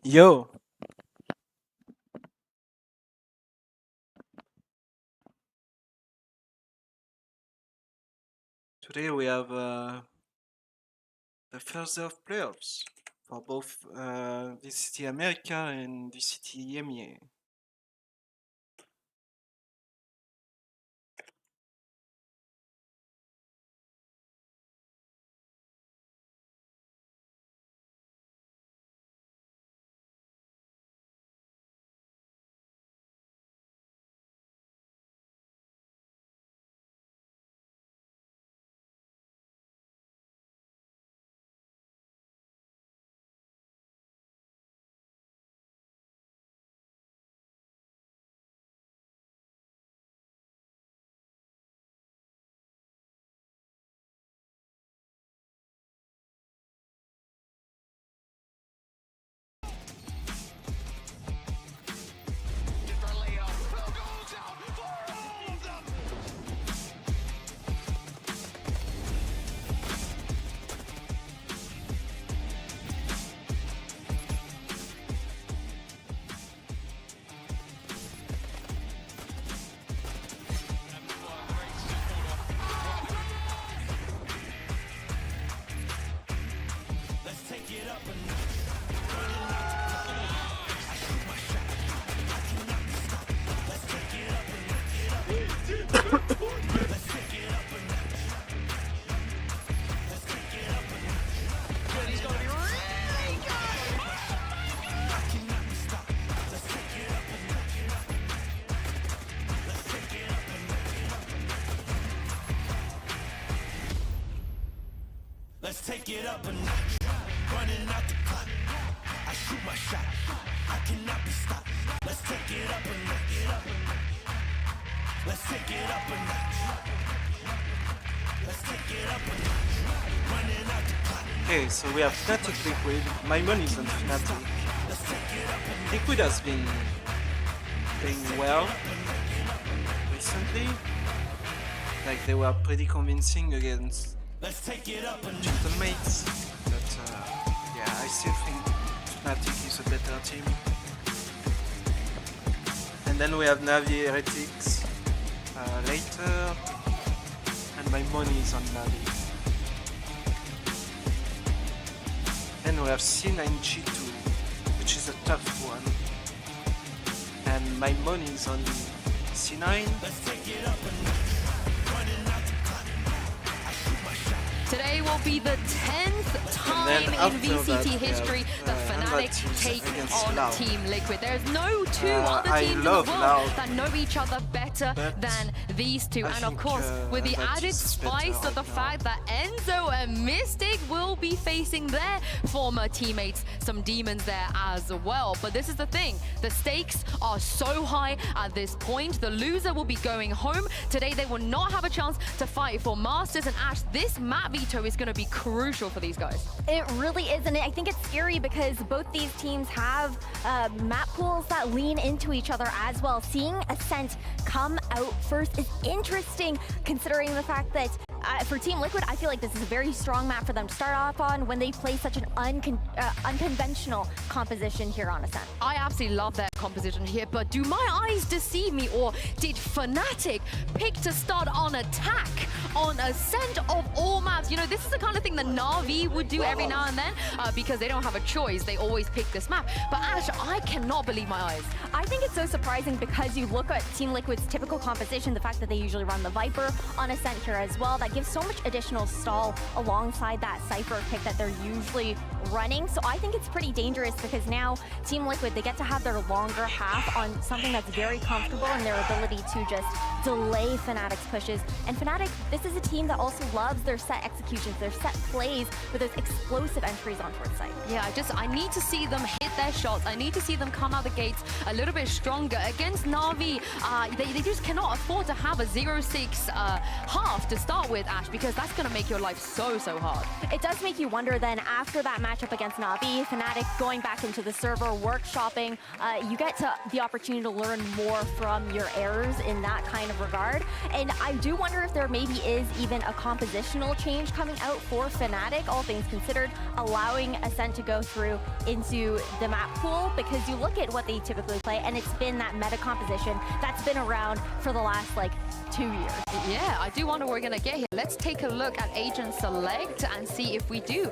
Yo, today we have the first day of playoffs for both VCT America and VCT EMEA. Let's take it up a notch. Running out the clock. I shoot my shot. I cannot be stopped. Let's take it up a notch. Let's take it up a notch. Let's take it up a notch. Running out the clock. Okay, so we have Fnatic Liquid. My money's on Fnatic. Liquid has been playing well recently. Like they were pretty convincing against Gentlemates, but yeah, I still think Fnatic is a better team. And then we have Navi Heretics later, and my money is on Navi. Then we have C9G2, which is a tough one, and my money is on C9. Today will be the 10th time in VCT history that Fnatic take on Team Liquid. There's no two other teams in the world that know each other better than these two. And of course, with the added spice of the fact that Enzo and Mystic will be facing their former teammates, some demons there as well. But this is the thing, the stakes are so high at this point. The loser will be going home. Today, they will not have a chance to fight for Masters and Ash. This map veto is going to be crucial for these guys. It really is, and I think it's scary because both these teams have map pools that lean into each other as well. Seeing Ascent come out first is interesting, considering the fact that for Team Liquid, I feel like this is a very strong map for them to start off on when they play such an unconventional composition here on Ascent. I absolutely love their composition here, but do my eyes deceive me, or did Fnatic pick to start on attack on Ascent of all maps? You know, this is the kind of thing that Na'Vi would do every now and then because they don't have a choice. They always pick this map. But Ash, I cannot believe my eyes. I think it's so surprising because you look at Team Liquid's typical composition, the fact that they usually run the Viper on Ascent here as well, that gives so much additional stall alongside that Cypher pick that they're usually running. So I think it's pretty dangerous because now Team Liquid, they get to have their longer half on something that's very comfortable in their ability to just delay Fnatic's pushes. And Fnatic, this is a team that also loves their set executions, their set plays with those explosive entries on towards site. Yeah, I need to see them hit their shots. I need to see them come out the gates a little bit stronger. Against Na'Vi, they just cannot afford to have a 0-6 half to start with, Ash, because that's going to make your life so hard. It does make you wonder then, after that matchup against Na'Vi, Fnatic going back into the server, workshopping, you get to the opportunity to learn more from your errors in that kind of regard. And I do wonder if there maybe is even a compositional change coming out for Fnatic, all things considered, allowing Ascent to go through into the map pool, because you look at what they typically play and it's been that meta composition that's been around for the last like 2 years. Yeah, I do wonder what we're gonna get here. Let's take a look at Agent Select and see if we do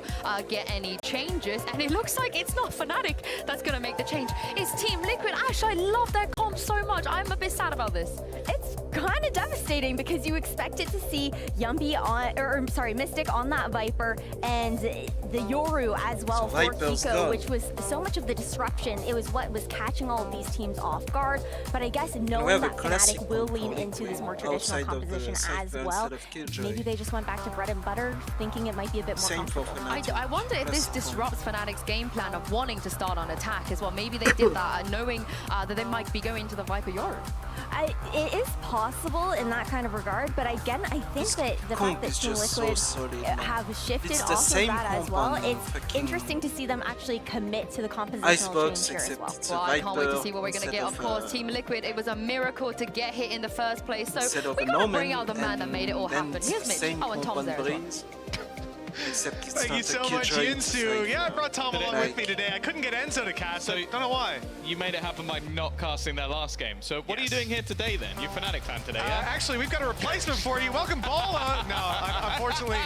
get any changes. And it looks like it's not Fnatic that's gonna make the change. It's Team Liquid. Ash, I love their comp so much. I'm a bit sad about this. It's kind of devastating because you expected to see Yumpy on, or sorry, Mystic on that Viper and the Yoru as well So for Viper's Kiko, gone. which was so much of the disruption. It was what was catching all of these teams off guard. But I guess knowing have a that classic Fnatic will comp lean into this more traditional outside of the composition as Cypher well, instead of Killjoy. maybe they just went back to bread and butter, thinking it might be a bit more Same for comfortable. Fnatic. I wonder if this Classic disrupts Fnatic's game plan of wanting to start on attack as well. Maybe they did that knowing that they might be going to the Viper Yoru. It is possible in that kind of regard, but again, I think This that the comp fact that is Team just so Liquid solid, man. have shifted It's off the of same that as comp well, on it's fucking interesting to see them actually commit to the compositional Icebox, change here as except well. it's Well, a I can't wait to Viper see what we're going to instead get. Of course, Team Liquid, it was a miracle to get hit in the first place. instead So of we a got to Norman, bring out the man that made it all then happen. it's Here's the Mitch. same Oh, and comp Tom's on there as well. Breeze. Except it's Thank not you a so much, Killjoy, Yinsu. it's like, Yeah, I brought Tom along Like- with me today. I couldn't get Enzo to cast, so I don't know why. You made it happen by not casting their last game. So what are you Yes. doing here today then? You're a Fnatic fan today, yeah? Actually, we've got a replacement for you. Welcome, Bola. No, unfortunately,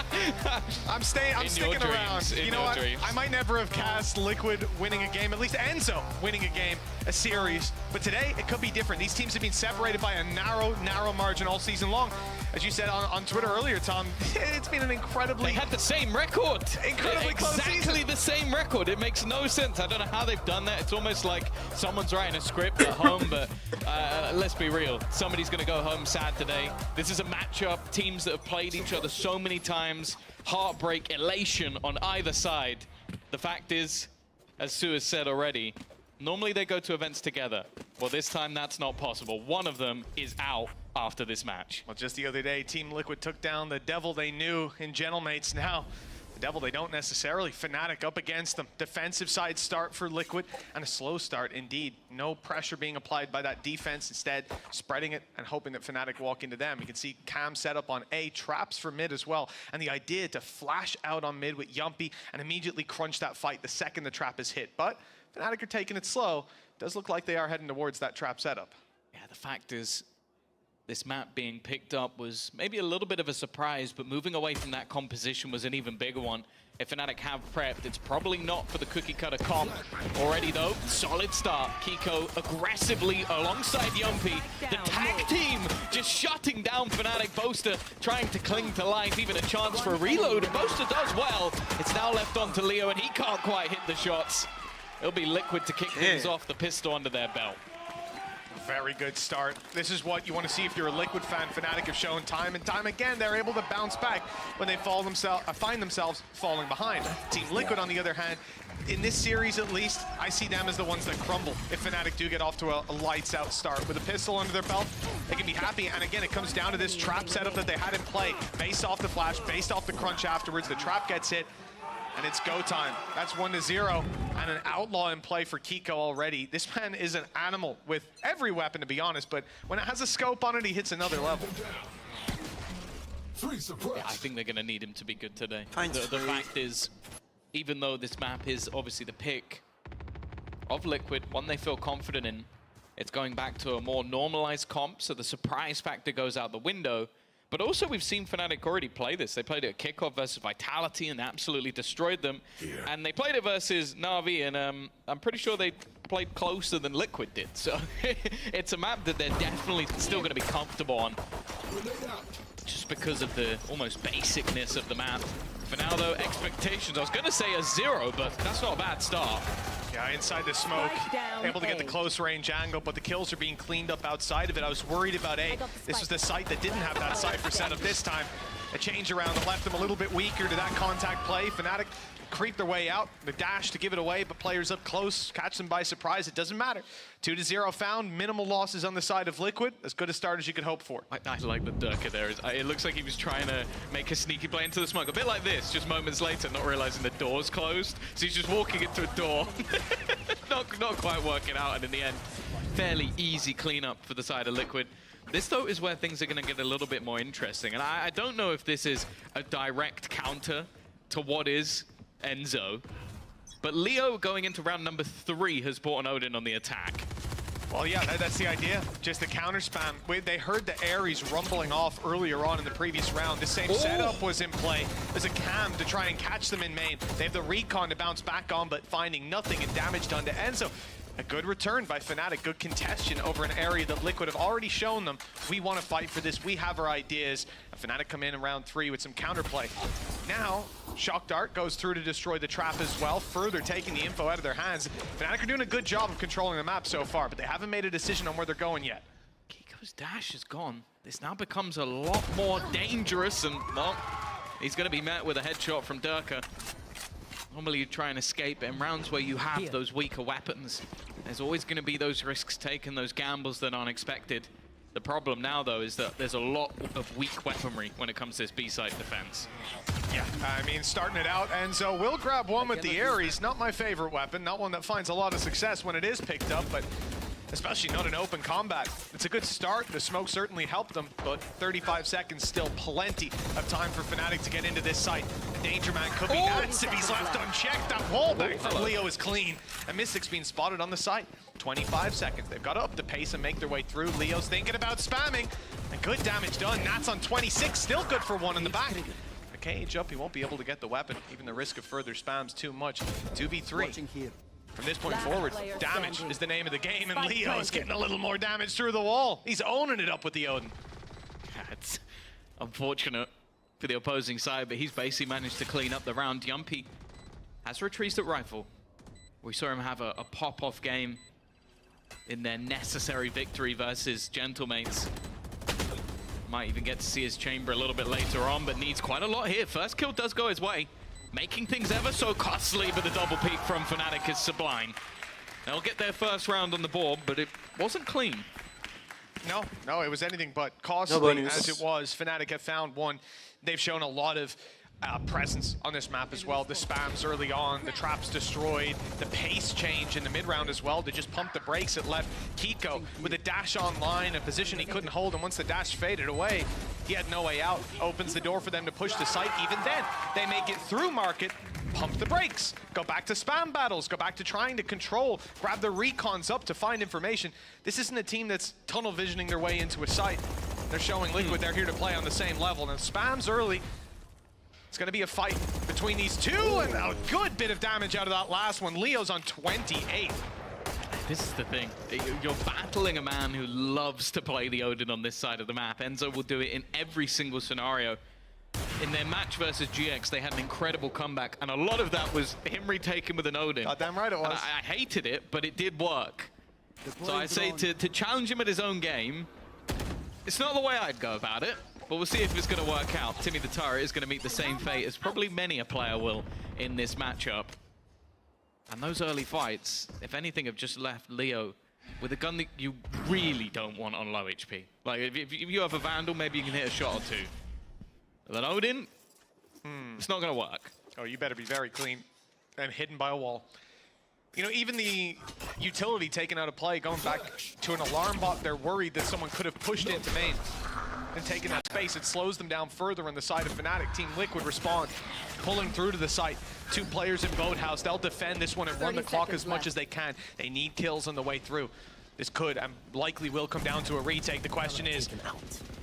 I'm staying. I'm In your sticking around. dreams, in You know your what? dreams. I might never have cast Liquid winning a game, at least Enzo winning a game, a series. But today, it could be different. These teams have been separated by a narrow margin all season long. As you said on Twitter earlier, Tom, it's been an They incredibly had the same record. Incredibly close Exactly season. the same record. It makes no sense. I don't know how they've done that. It's almost like someone's writing a script at home, but let's be real. Somebody's going to go home sad today. This is a matchup. Teams that have played each other so many times. Heartbreak, elation on either side. The fact is, as Sue has said already, normally they go to events together. Well, this time that's not possible. One of them is out after this match. Well, just the other day, Team Liquid took down the devil they knew in Gentlemates. Now, the devil they don't necessarily. Fnatic up against them. Defensive side start for Liquid, and a slow start indeed. No pressure being applied by that defense. Instead, spreading it and hoping that Fnatic walk into them. You can see Cam set up on A, traps for mid as well. And the idea to flash out on mid with Yumpy and immediately crunch that fight the second the trap is hit. But Fnatic are taking it slow. Does look like they are heading towards that trap setup. Yeah, the fact is, this map being picked up was maybe a little bit of a surprise, but moving away from that composition was an even bigger one. If Fnatic have prepped, it's probably not for the cookie cutter comp. Already though, solid start. Kiko aggressively alongside Yumpy. The tag team just shutting down Fnatic. Boaster trying to cling to life, even a chance for a reload, and Boaster does well. It's now left on to Leo, and he can't quite hit the shots. It'll be Liquid to kick things off, the pistol under their belt. Very good start. This is what you want to see if you're a Liquid fan. Fnatic have shown time and time again they're able to bounce back when they find themselves falling behind. Team Liquid, on the other hand, in this series at least, I see them as the ones that crumble if Fnatic do get off to a lights-out start. With a pistol under their belt, they can be happy. And again, it comes down to this trap setup that they had in play. Based off the flash, based off the crunch afterwards, the trap gets hit, and it's go time. That's 1-0, and an outlaw in play for Kiko already. This man is an animal with every weapon, to be honest, but when it has a scope on it, he hits another level. Yeah, I think they're going to need him to be good today. Fine, The three. fact is, even though this map is obviously the pick of Liquid, one they feel confident in, it's going back to a more normalized comp, so the surprise factor goes out the window. But also, we've seen Fnatic already play this. They played it at kickoff versus Vitality and absolutely destroyed them. And they played it versus Na'Vi, and I'm pretty sure they played closer than Liquid did. So it's a map that they're definitely still going to be comfortable on, just because of the almost basicness of the map. For now, though, expectations. I was going to say a 0, but that's not a bad start. Yeah, inside the smoke, able to get the close range angle, but the kills are being cleaned up outside of it. I was worried about A. This was the site that didn't have that Cypher setup this time. A change around that left them a little bit weaker to that contact play. Fnatic creep their way out, the dash to give it away, but players up close, catch them by surprise. It doesn't matter. 2-0 found, minimal losses on the side of Liquid. As good a start as you could hope for. I like the Durka there. It looks like he was trying to make a sneaky play into the smoke. A bit like this, just moments later, not realizing the door's closed. So he's just walking into a door. not quite working out, and in the end, fairly easy cleanup for the side of Liquid. This, though, is where things are going to get a little bit more interesting. And I don't know if this is a direct counter to what is Enzo, but Leo, going into round number 3, has brought an Odin on the attack. Well, yeah, that's the idea. Just the counter spam. They heard the Ares rumbling off earlier on in the previous round. The same setup was in play. There's a cam to try and catch them in main. They have the recon to bounce back on, but finding nothing and damage done to Enzo. A good return by Fnatic, good contention over an area that Liquid have already shown them. We want to fight for this, we have our ideas. And Fnatic come in round 3 with some counterplay. Now, Shock Dart goes through to destroy the trap as well, further taking the info out of their hands. Fnatic are doing a good job of controlling the map so far, but they haven't made a decision on where they're going yet. Kiko's dash is gone. This now becomes a lot more dangerous, and, well, he's going to be met with a headshot from Durka. Normally you try and escape, but in rounds where you have those weaker weapons, there's always going to be those risks taken, those gambles that aren't expected. The problem now, though, is that there's a lot of weak weaponry when it comes to this B-side defense. Yeah, I mean, starting it out, Enzo will grab one with the Ares. Not my favorite weapon, not one that finds a lot of success when it is picked up, but especially not in open combat. It's a good start. The smoke certainly helped them, but 35 seconds, still plenty of time for Fnatic to get into this site. The danger man could be nuts if he's left unchecked. That wallbang from Leo is clean. And Mystic's being spotted on the site. 25 seconds. They've got to up the pace and make their way through. Leo's thinking about spamming. And good damage done. Nats on 26, still good for one in the back. A cage up, he won't be able to get the weapon. Even the risk of further spams too much. 2v3. From this point forward, damage is the name of the game, and Leo is getting a little more damage through the wall. He's owning it up with the Odin. Yeah, it's unfortunate for the opposing side, but he's basically managed to clean up the round. Yumpy has retreated at Rifle. We saw him have a pop-off game in their necessary victory versus Gentlemates. Might even get to see his chamber a little bit later on, but needs quite a lot here. First kill does go his way, making things ever so costly, but the double peek from Fnatic is sublime. They'll get their first round on the board, but it wasn't clean. No, it was anything but costly as it was. Fnatic have found one. They've shown a lot of presence on this map as well. The spams early on, the traps destroyed, the pace change in the mid-round as well to just pump the brakes. It left Kiko with a dash online, a position he couldn't hold, and once the dash faded away, he had no way out. Opens the door for them to push the site. Even then, they make it through market, pump the brakes, go back to spam battles, go back to trying to control, grab the recons up to find information. This isn't a team that's tunnel visioning their way into a site. They're showing Liquid they're here to play on the same level, and spams early. It's going to be a fight between these two, and a good bit of damage out of that last one. Leo's on 28. This is the thing. You're battling a man who loves to play the Odin on this side of the map. Enzo will do it in every single scenario. In their match versus GX, they had an incredible comeback, and a lot of that was him retaking with an Odin. Goddamn right it was. And I hated it, but it did work. So I say to challenge him at his own game, it's not the way I'd go about it. But we'll see if it's going to work out. Timmy the Turret is going to meet the same fate as probably many a player will in this matchup. And those early fights, if anything, have just left Leo with a gun that you really don't want on low HP. Like, if you have a Vandal, maybe you can hit a shot or two. With an Odin, it's not going to work. Oh, you better be very clean and hidden by a wall. You know, even the utility taken out of play, going back to an alarm bot, they're worried that someone could have pushed into main and taken that space. It slows them down further on the side of Fnatic. Team Liquid respond, pulling through to the site. 2 players in Boathouse. They'll defend this one and run the clock as much as they can. They need kills on the way through. This could and likely will come down to a retake. The question is,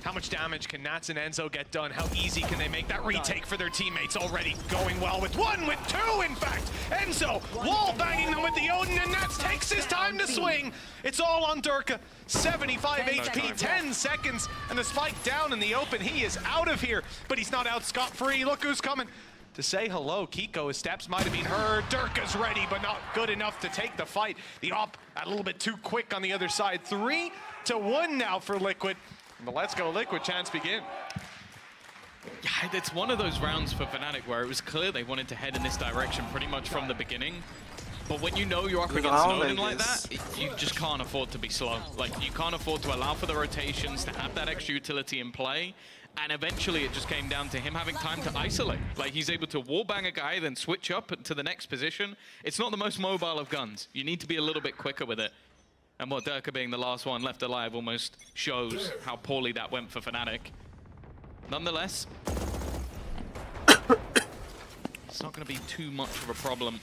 how much damage can Nats and Enzo get done? How easy can they make that retake for their teammates? Already going well with 1, with 2, in fact. Enzo wall banging them with the Odin, and Nats takes his time to swing. It's all on Durka. 75 HP, 10 seconds, and the spike down in the open. He is out of here, but he's not out scot-free. Look who's coming to say hello. Kiko, his steps might have been heard. Durka's ready, but not good enough to take the fight. The op a little bit too quick on the other side. 3-1 now for Liquid. And the Let's Go Liquid chance begin. Yeah, it's one of those rounds for Fnatic where it was clear they wanted to head in this direction pretty much from the beginning. But when you know you're up against an Odin like that, you just can't afford to be slow. Like, you can't afford to allow for the rotations, to have that extra utility in play. And eventually it just came down to him having time to isolate. Like, he's able to wallbang a guy, then switch up to the next position. It's not the most mobile of guns. You need to be a little bit quicker with it. And what Durka being the last one left alive almost shows how poorly that went for Fnatic. Nonetheless, it's not going to be too much of a problem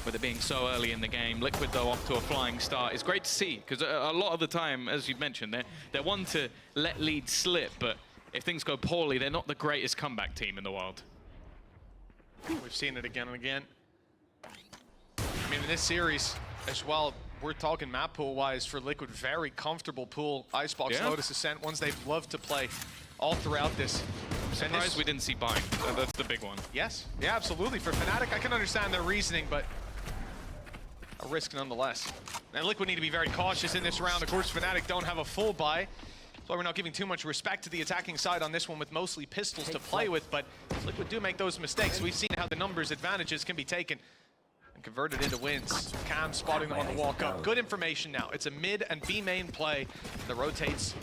with it being so early in the game. Liquid, though, off to a flying start. It's great to see, because a lot of the time, as you've mentioned, they're one to let leads slip, but if things go poorly, they're not the greatest comeback team in the world. We've seen it again and again. I mean, in this series as well, we're talking map pool-wise for Liquid, very comfortable pool. Icebox, Yeah. Lotus Ascent, ones they've loved to play all throughout this. Surprised we didn't see Bind. That's the big one. Yes, yeah, absolutely. For Fnatic, I can understand their reasoning, but a risk nonetheless. And Liquid need to be very cautious in this round. Of course, Fnatic don't have a full buy, so we're not giving too much respect to the attacking side on this one with mostly pistols to play with, but Liquid do make those mistakes. We've seen how the numbers advantages can be taken and converted into wins. Cam spotting them on the walk up. Good information now. It's a mid and B main play that rotates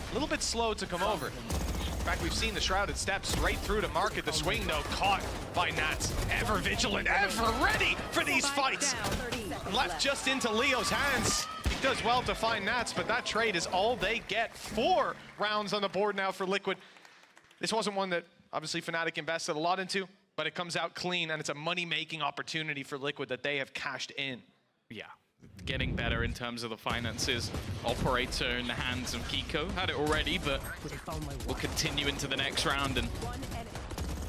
a little bit slow to come over. In fact, we've seen the Shrouded step straight through to market. The swing, though, caught by Nats. Ever vigilant, ever ready for these fights. Left just into Leo's hands. He does well to find Nats, but that trade is all they get. 4 rounds on the board now for Liquid. This wasn't one that, obviously, Fnatic invested a lot into, but it comes out clean, and it's a money-making opportunity for Liquid that they have cashed in. Yeah, getting better in terms of the finances. Operator in the hands of Kiko. Had it already, but we'll continue into the next round. And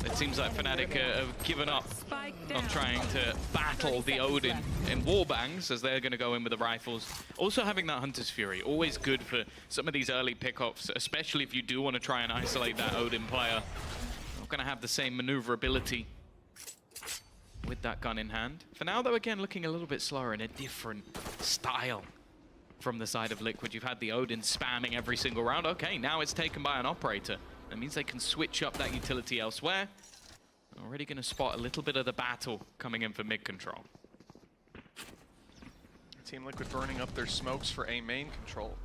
it seems like Fnatic have given up on trying to battle the Odin in Warbangs, as they're going to go in with the rifles. Also having that Hunter's Fury, always good for some of these early pickoffs, especially if you do want to try and isolate that Odin player. Not going to have the same maneuverability with that gun in hand. For now, though, again, looking a little bit slower in a different style from the side of Liquid. You've had the Odin spamming every single round. Okay, now it's taken by an operator. That means they can switch up that utility elsewhere. Already going to spot a little bit of the battle coming in for mid control. Team Liquid burning up their smokes for A main control.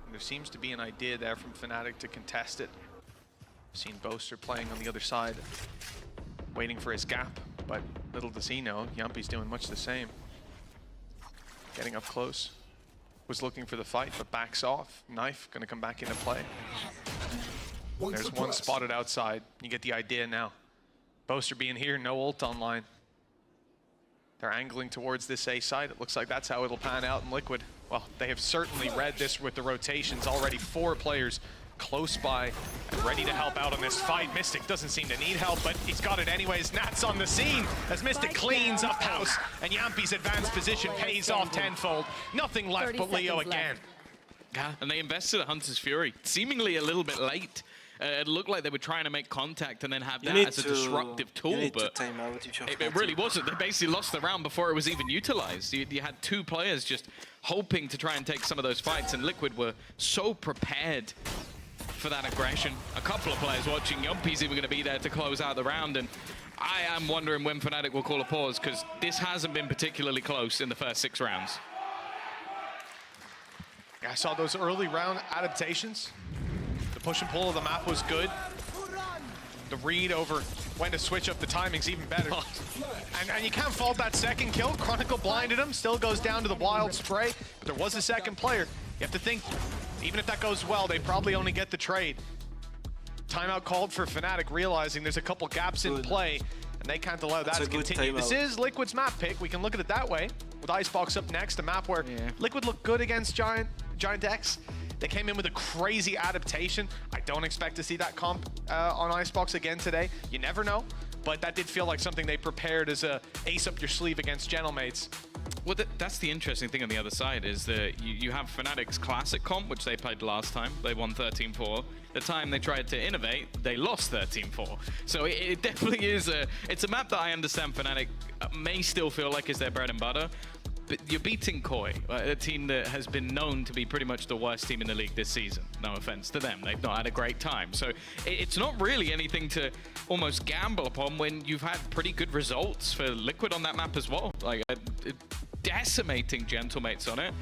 And there seems to be an idea there from Fnatic to contest it. Seen Boaster playing on the other side, waiting for his gap. But little does he know, Yumpy's doing much the same. Getting up close. Was looking for the fight, but backs off. Knife gonna come back into play. There's one spotted outside. You get the idea now. Boaster being here, no ult online. They're angling towards this A side. It looks like that's how it'll pan out in Liquid. Well, they have certainly read this with the rotations. Already 4 players close by and ready to help out on this fight. Mystic doesn't seem to need help, but he's got it anyways. Nats on the scene as Mystic cleans up house, and Yampy's advanced position pays off tenfold. Nothing left but Leo again. Yeah, and they invested a Hunter's Fury, seemingly a little bit late. It looked like they were trying to make contact and then have that as a disruptive tool, but it really wasn't. They basically lost the round before it was even utilized. You had 2 players just hoping to try and take some of those fights, and Liquid were so prepared for that aggression. A couple of players watching. Yumpy's even going to be there to close out the round, and I am wondering when Fnatic will call a pause, because this hasn't been particularly close in the first 6 rounds. I saw those early round adaptations. The push and pull of the map was good. The read over when to switch up the timing's even better. And you can't fault that second kill. Chronicle blinded him, still goes down to the wild spray, but there was a second player. You have to think, even if that goes well, they probably only get the trade. Timeout called for Fnatic, realizing there's a couple gaps in play, and they can't allow that to continue. This is Liquid's map pick. We can look at it that way. With Icebox up next, a map where Liquid looked good against Giant X. They came in with a crazy adaptation. I don't expect to see that comp on Icebox again today. You never know, but that did feel like something they prepared as a ace up your sleeve against Gentlemates. Well, that's the interesting thing on the other side, is that you have Fnatic's classic comp, which they played last time. They won 13-4. The time they tried to innovate, they lost 13-4. So it definitely is it's a map that I understand Fnatic may still feel like is their bread and butter. But you're beating Koi, a team that has been known to be pretty much the worst team in the league this season. No offense to them, they've not had a great time. So it's not really anything to almost gamble upon when you've had pretty good results for Liquid on that map as well. Like decimating Gentlemates on it,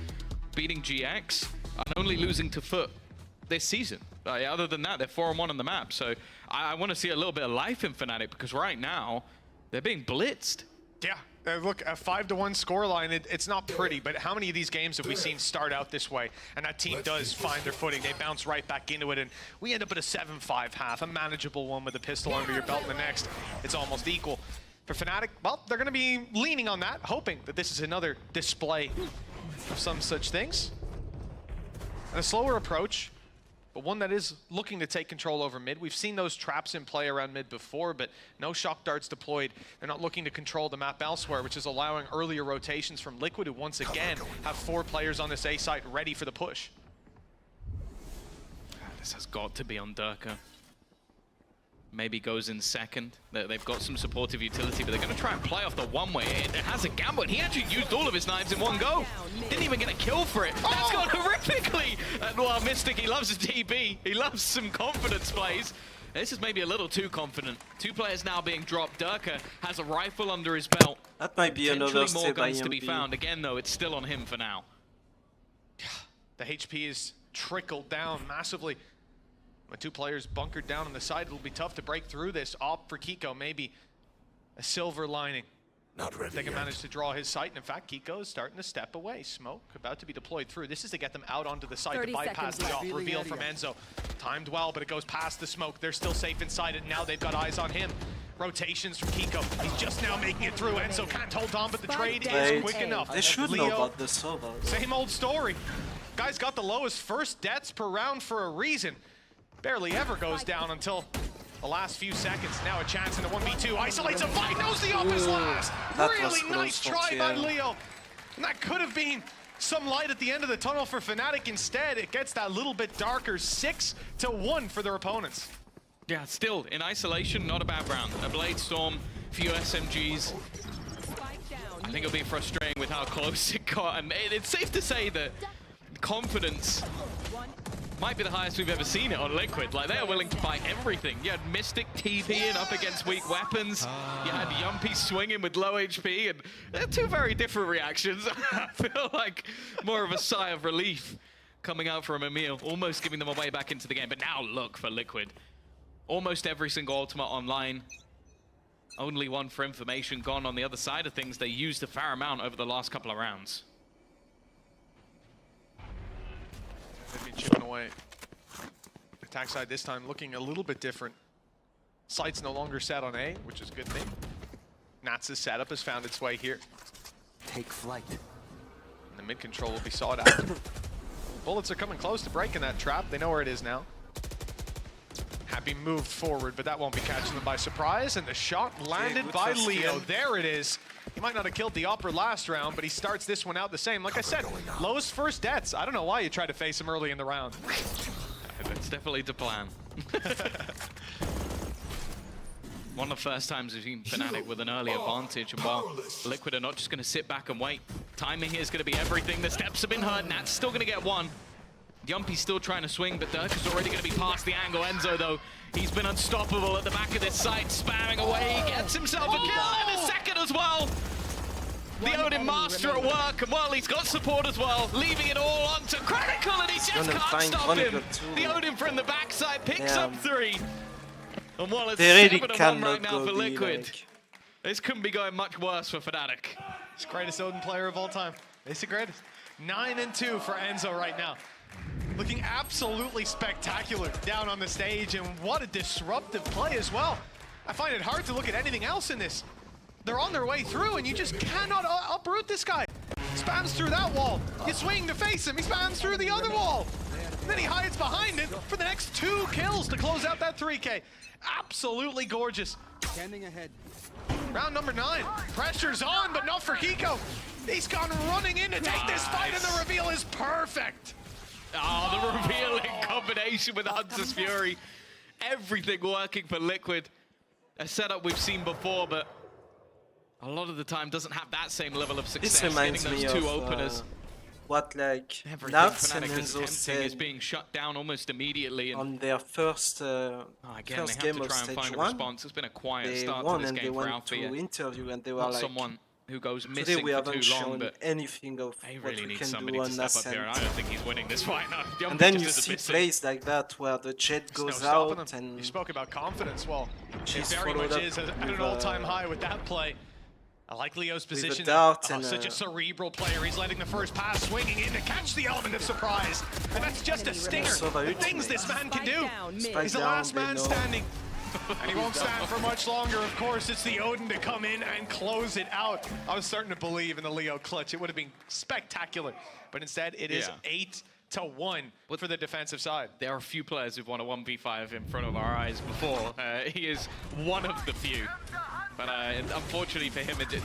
beating GX, and only losing to Foot this season. Other than that, they're 4-1 on the map. So I want to see a little bit of life in Fnatic, because right now they're being blitzed. Yeah, look, a 5-1 scoreline, it's not pretty, but how many of these games have we seen start out this way? And that team does find their footing. They bounce right back into it, and we end up at a 7-5 half, a manageable one with a pistol under your belt in the next. It's almost equal. For Fnatic, well, they're going to be leaning on that, hoping that this is another display of some such things. And a slower approach, but one that is looking to take control over mid. We've seen those traps in play around mid before, but no shock darts deployed. They're not looking to control the map elsewhere, which is allowing earlier rotations from Liquid, who once again have 4 players on this A site ready for the push. This has got to be on Durka. Maybe goes in second. They've got some supportive utility, but they're going to try and play off the one-way. It has a gamble, and he actually used all of his knives in one go. Didn't even get a kill for it. That's gone horrifically. Well, Mystic, he loves a TB. He loves some confidence plays. This is maybe a little too confident. 2 players now being dropped. Durka has a rifle under his belt. That might be another more step by guns to be EMP. found. Again, though, it's still on him for now. The HP is trickled down massively. When 2 players bunkered down on the side, it'll be tough to break through this. Opt for Kiko, maybe a silver lining. Not ready They can yet. manage to draw his sight, and in fact, Kiko is starting to step away. Smoke about to be deployed through. This is to get them out onto the site to 30 bypass seconds the left. off reveal from Enzo. Timed well, but it goes past the smoke. They're still safe inside it. Now they've got eyes on him. Rotations from Kiko. He's just now making it through. Enzo can't hold on, but the trade is quick enough. They should know about the server. Same old story. Guy's got the lowest first deaths per round for a reason. Barely ever goes down until the last few seconds. Now a chance in the 1v2. Isolates a fight, knows the up is last. That Really was nice close try for by TL. Leo. And that could have been some light at the end of the tunnel for Fnatic. Instead, it gets that little bit darker. 6-1 for their opponents. Yeah, still, in isolation, not a bad round. A Blade Storm, few SMGs. I think it'll be frustrating with how close it got. And it's safe to say that confidence might be the highest we've ever seen it on Liquid. Like, they are willing to buy everything. You had Mystic TPing up against weak weapons. You had Yumpy swinging with low HP, and they're 2 very different reactions. I feel like more of a sigh of relief coming out from EMEA, almost giving them a way back into the game. But now look for Liquid. Almost every single ultimate online. Only one for information gone on the other side of things. They used a fair amount over the last couple of rounds. They've been chipping away. Attack side this time looking a little bit different. Sight's no longer set on A, which is a good thing. Nats' setup has found its way here. Take flight. And the mid control will be sought after. Bullets are coming close to breaking that trap. They know where it is now. Happy moved forward, but that won't be catching them by surprise. And the shot landed good by first Leo. kill. There it is. He might not have killed the Opera last round, but he starts this one out the same. Like I said, lowest first deaths. I don't know why you try to face him early in the round. That's definitely the plan. One of the first times we've seen Fnatic with an early advantage, and while Liquid are not just going to sit back and wait. Timing here is going to be everything. The steps have been heard. Nat's still going to get one. Yumpy's still trying to swing, but Dirk is already going to be past the angle. Enzo, though, he's been unstoppable at the back of this site, spamming away. He gets himself a kill and a second as well. The Odin Master at work, and well, he's got support as well, leaving it all onto Critical, and he just can't stop him. The Odin from the backside picks up 3. And while it's They really 7-1 cannot right now go for B, Liquid, like. this couldn't be going much worse for Fnatic. He's the greatest Odin player of all time. He's the greatest. 9-2 for Enzo right now. Looking absolutely spectacular down on the stage, and what a disruptive play as well. I find it hard to look at anything else in this. They're on their way through, and you just cannot uproot this guy. Spams through that wall. You swing to face him, he spams through the other wall. And then he hides behind it for the next 2 kills to close out that 3K. Absolutely gorgeous. Standing ahead. Round number 9. Pressure's on, but not for Kiko. He's gone running in to take this fight, and the reveal is perfect. Oh, the reveal in combination with Hunter's Fury. Everything working for Liquid. A setup we've seen before, but a lot of the time doesn't have that same level of success. This reminds getting me those 2 of openers. what like Everything Nats and Fnatic is Enzo attempting is said being shut down almost immediately. And on their first again, they first have game to of try and stage find a 1. response. It's been a quiet They start to won this and they game for went to Althea. interview, and they were Not like, someone who goes today missing we for haven't too long, shown but anything of they what really we need can somebody do to on step up here. And I Ascent. don't think he's winning this fight now. And Yumpy then just you isn't see missing. plays like that where the jet There's no goes stopping out him. You and spoke about confidence. Well, it she's very much followed is up at with an all-time high with that play. I like Leo's with position. a dart Oh, and such a cerebral player. He's letting the first pass swinging in to catch the element of surprise. And that's just a stinger. The things this man can do. He's the last man standing. And he won't stand for much longer. Of course, it's the Odin to come in and close it out. I was starting to believe in the Leo clutch. It would have been spectacular. But instead, it is 8-1 for the defensive side. There are a few players who've won a 1v5 in front of our eyes before. He is one of the few. But unfortunately for him, it's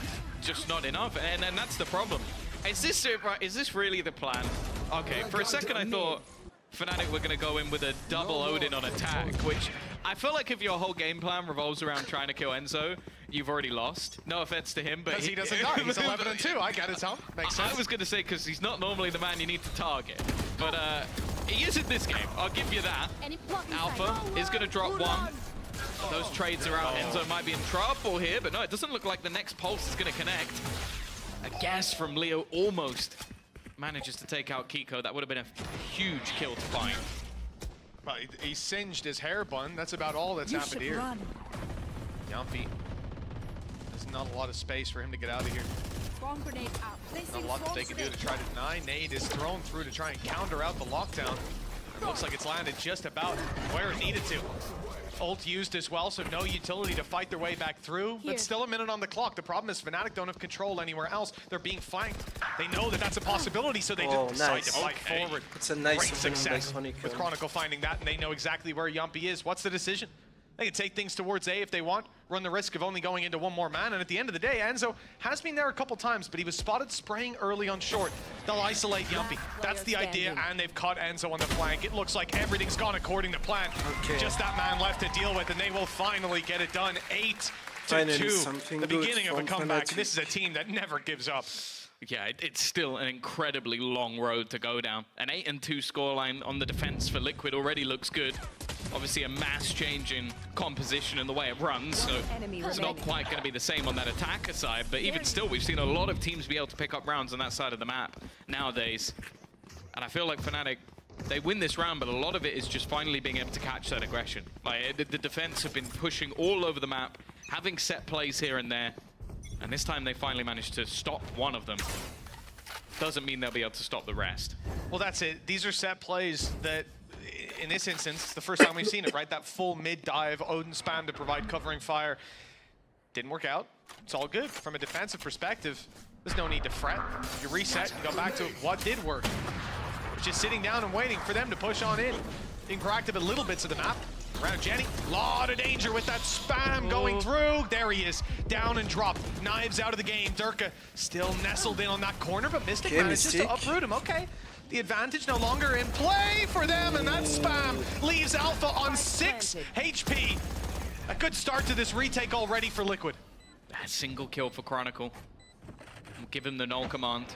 just not enough. And that's the problem. Is this really the plan? Okay, for a second I thought Fnatic were going to go in with a double Odin on attack, which I feel like if your whole game plan revolves around trying to kill Enzo, you've already lost. No offense to him, but he doesn't die. He's 11-2. I get it, Tom. Makes sense. I was going to say because he's not normally the man you need to target, but he is in this game. I'll give you that. Alpha is going to drop one. Those trades are out. Enzo might be in trouble here, but no, it doesn't look like the next pulse is going to connect. A guess from Leo almost manages to take out Kiko. That would have been a huge kill to find. Well, he singed his hair bun. That's about all that's happened here. Yumpy. There's not a lot of space for him to get out of here. Not a lot that they can do to try to deny. Nade is thrown through to try and counter out the lockdown. It looks like it's landed just about where it needed to. Ult used as well, so no utility to fight their way back through. But still a minute on the clock. The problem is Fnatic don't have control anywhere else. They're being flanked. They know that that's a possibility, so they decide to fight forward. It's a nice Great success with Chronicle finding that, and they know exactly where Yumpy is. What's the decision? They can take things towards A if they want, run the risk of only going into one more man, and at the end of the day, Enzo has been there a couple times, but he was spotted spraying early on short. They'll isolate Yumpy. That's the idea, and they've caught Enzo on the flank. It looks like everything's gone according to plan. Just that man left to deal with, and they will finally get it done. 8-2, the beginning of a comeback. This is a team that never gives up. Yeah, it's still an incredibly long road to go down. An 8-2 scoreline on the defense for Liquid already looks good. Obviously a mass change in composition and the way it runs, so it's not quite going to be the same on that attacker side, but even still, we've seen a lot of teams be able to pick up rounds on that side of the map nowadays. And I feel like Fnatic, they win this round, but a lot of it is just finally being able to catch that aggression. Like, the defense have been pushing all over the map, having set plays here and there, and this time they finally managed to stop one of them. Doesn't mean they'll be able to stop the rest. Well, that's it. These are set plays that, in this instance, it's the first time we've seen it, right? That full mid-dive, Odin spam to provide covering fire. Didn't work out. It's all good. From a defensive perspective, there's no need to fret. You reset, you go back to what did work. Just sitting down and waiting for them to push on in. Being proactive at little bits of the map. Around Jenny, lot of danger with that spam going through. There he is, down and dropped. Knives out of the game. Durka still nestled in on that corner, but Mystic manages to uproot him. Okay, the advantage no longer in play for them, and that spam leaves Alpha on 6 HP. A good start to this retake already for Liquid. A single kill for Chronicle. We'll give him the null command.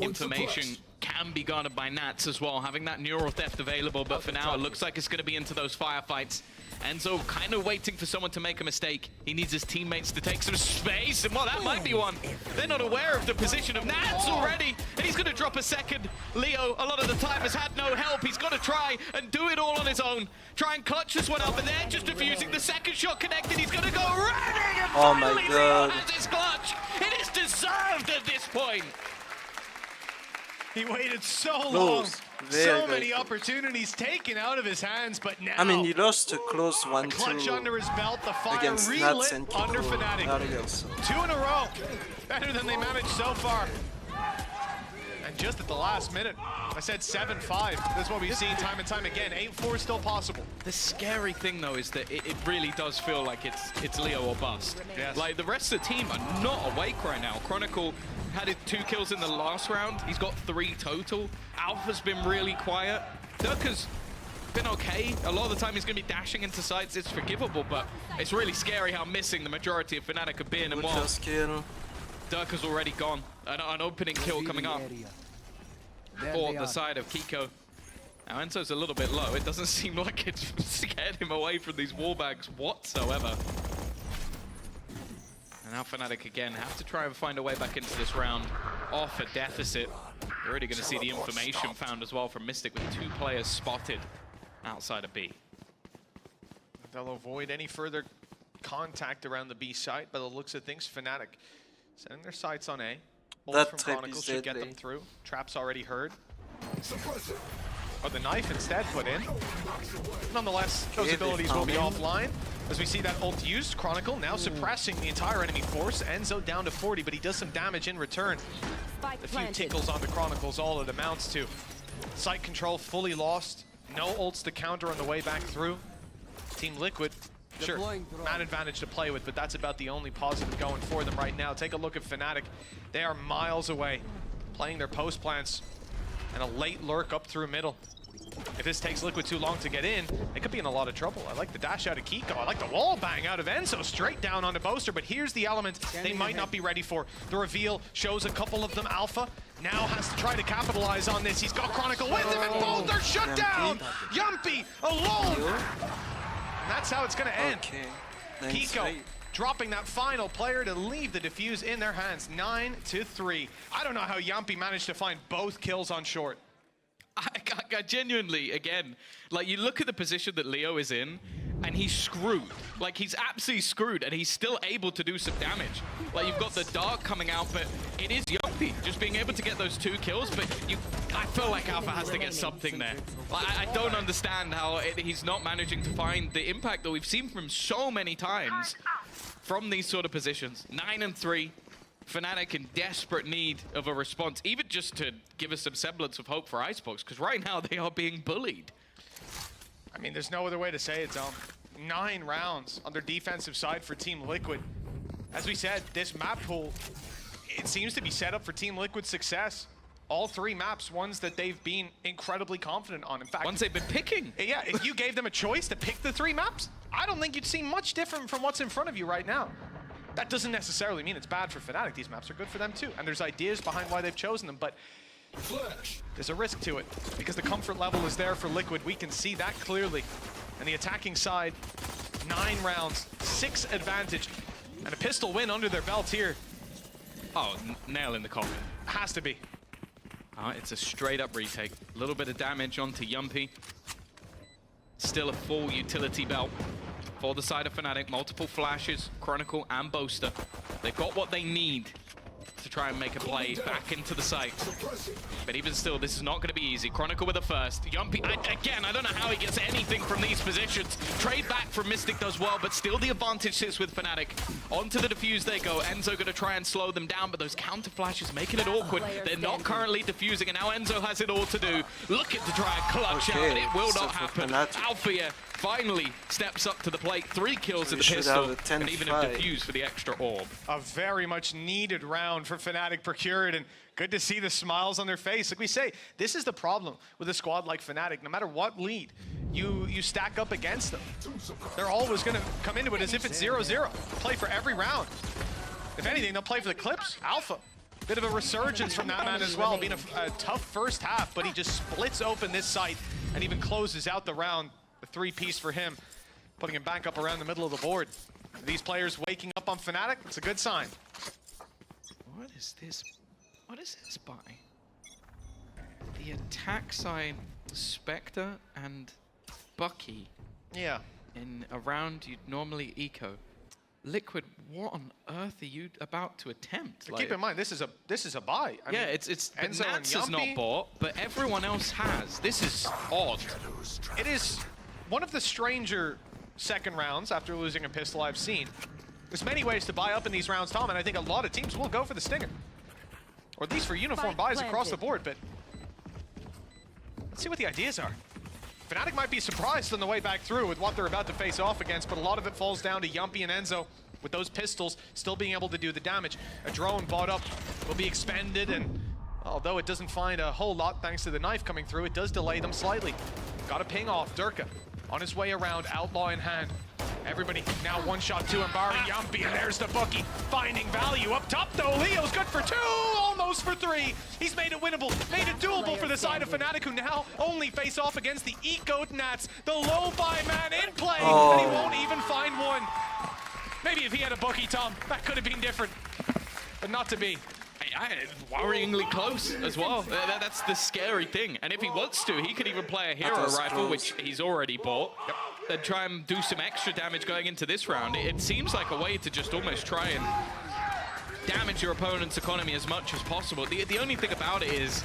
Information can be garnered by Nats as well, having that neural theft available, but for now it looks like it's going to be into those firefights. Enzo kind of waiting for someone to make a mistake. He needs his teammates to take some space, and well, that might be one. They're not aware of the position of Nats already, and he's going to drop a second. Leo, a lot of the time, has had no help. He's got to try and do it all on his own. Try and clutch this one up, and they're just defusing. The second shot connected, he's going to go running, and finally Leo has his clutch. It is deserved at this point. He waited so long, so many opportunities taken out of his hands, but now... I mean, he lost a close 1-2 clutch under his belt, the fire against relit and under Fnatic. 2 in a row, better than they managed so far. And just at the last minute, I said 7-5. That's what we've seen time and time again. 8-4 still possible. The scary thing, though, is that it really does feel like it's Leo or bust. Yes. Like, the rest of the team are not awake right now. Chronicle had 2 kills in the last round. He's got 3 total. Alpha's been really quiet. Durka's been okay. A lot of the time he's going to be dashing into sites. It's forgivable, but it's really scary how missing the majority of Fnatic have been. And while Durka's already gone, an opening kill coming up for the side of Kiko. Now Enzo's a little bit low. It doesn't seem like it's scared him away from these wall bags whatsoever. And now Fnatic again have to try and find a way back into this round off a deficit. We're already going to see the information found as well from Mystic with 2 players spotted outside of B. They'll avoid any further contact around the B site. By the looks of things, Fnatic setting their sights on A. Ult That from trap Chronicle is should get them deadly. through. Trap's already heard. But the knife instead put in. Nonetheless, those Okay, abilities they will be found offline. As we see that ult used, Chronicle now suppressing the entire enemy force. Enzo down to 40, but he does some damage in return. A few tickles onto Chronicles, all it amounts to. Site control fully lost. No ults to counter on the way back through. Team Liquid, sure, man advantage to play with, but that's about the only positive going for them right now. Take a look at Fnatic. They are miles away, playing their post plants, and a late lurk up through middle. If this takes Liquid too long to get in, they could be in a lot of trouble. I like the dash out of Kiko. I like the wall bang out of Enzo, straight down onto Boaster, but here's the element they might not be ready for. The reveal shows a couple of them alpha. Now has to try to capitalize on this. He's got Chronicle with him, and both are shut down! Yumpy alone! And that's how it's gonna end. Okay. Nice Kiko fight. dropping that final player to leave the defuse in their hands, 9-3. I don't know how Yumpy managed to find both kills on short. I genuinely, again, like you look at the position that Leo is in, and he's screwed. Like he's absolutely screwed, and he's still able to do some damage. Like you've got the Dark coming out, but it is Yumpy just being able to get those 2 kills. But I feel like Alpha has to get something there. Like, I don't understand how he's not managing to find the impact that we've seen from him so many times from these sort of positions. 9-3. Fnatic in desperate need of a response, even just to give us some semblance of hope for Icebox, because right now they are being bullied. I mean, there's no other way to say it, Dom. 9 rounds on their defensive side for Team Liquid. As we said, this map pool, it seems to be set up for Team Liquid's success. All 3 maps, ones that they've been incredibly confident on. In fact, Ones they've been picking. yeah, if you gave them a choice to pick the 3 maps, I don't think you'd see much different from what's in front of you right now. That doesn't necessarily mean it's bad for Fnatic. These maps are good for them too. And there's ideas behind why they've chosen them, but there's a risk to it because the comfort level is there for Liquid. We can see that clearly. And the attacking side, 9 rounds, 6 advantage, and a pistol win under their belt here. Oh, nail in the coffin. Has to be. It's a straight up retake. A little bit of damage onto Yumpy. Still a full utility belt for the side of Fnatic. Multiple flashes, Chronicle and Boaster. They've got what they need to try and make a play back into the site. But even still, this is not going to be easy. Chronicle with the first. Yumpy, again, I don't know how he gets anything from these positions. Trade back from Mystic does well, but still the advantage sits with Fnatic. Onto the defuse they go. Enzo going to try and slow them down, but those counter flashes making it awkward. They're not currently defusing, and now Enzo has it all to do. Looking to try and clutch out, but it will not happen. Alfia finally steps up to the plate. 3 kills in the pistol, and even a defuse for the extra orb. A very much needed round for Fnatic procured, and good to see the smiles on their face. Like we say, this is the problem with a squad like Fnatic. No matter what lead you stack up against them, they're always going to come into it as if it's 0-0. Play for every round. If anything, they'll play for the clips. Alpha, bit of a resurgence from that man as well. Being a tough first half, but he just splits open this site and even closes out the round. A 3-piece for him, putting him back up around the middle of the board. These players waking up on Fnatic, it's a good sign. What is this? What is this by? The attack side, Spectre and Bucky Yeah. in a round you'd normally eco. Liquid, what on earth are you about to attempt? Keep in mind, this is a buy. I yeah, mean, it's Enzo Nats and is not Yumpy. bought, but everyone else has. This is odd. It is one of the stranger second rounds after losing a pistol I've seen. There's many ways to buy up in these rounds, Tom, and I think a lot of teams will go for the Stinger. Or at least for uniform buys across the board, but let's see what the ideas are. Fnatic might be surprised on the way back through with what they're about to face off against, but a lot of it falls down to Yumpy and Enzo with those pistols still being able to do the damage. A drone bought up will be expended, and although it doesn't find a whole lot thanks to the knife coming through, it does delay them slightly. Got a ping off. Durka on his way around, Outlaw in hand. Everybody now 1-shot to Mbari, Yumpy, and there's the Bucky finding value. Up top though, Leo's good for 2, almost for 3. He's made it winnable, made it doable for the side of Fnatic, who now only face off against the Ecoed Nats. The low buy man in play, and he won't even find one. Maybe if he had a Bucky, Tom, that could have been different, but not to be. Worryingly close as well. That's the scary thing. And if he wants to, he could even play a hero rifle, which he's already bought. Yep. and try and do some extra damage going into this round. It seems like a way to just almost try and damage your opponent's economy as much as possible. The only thing about it is,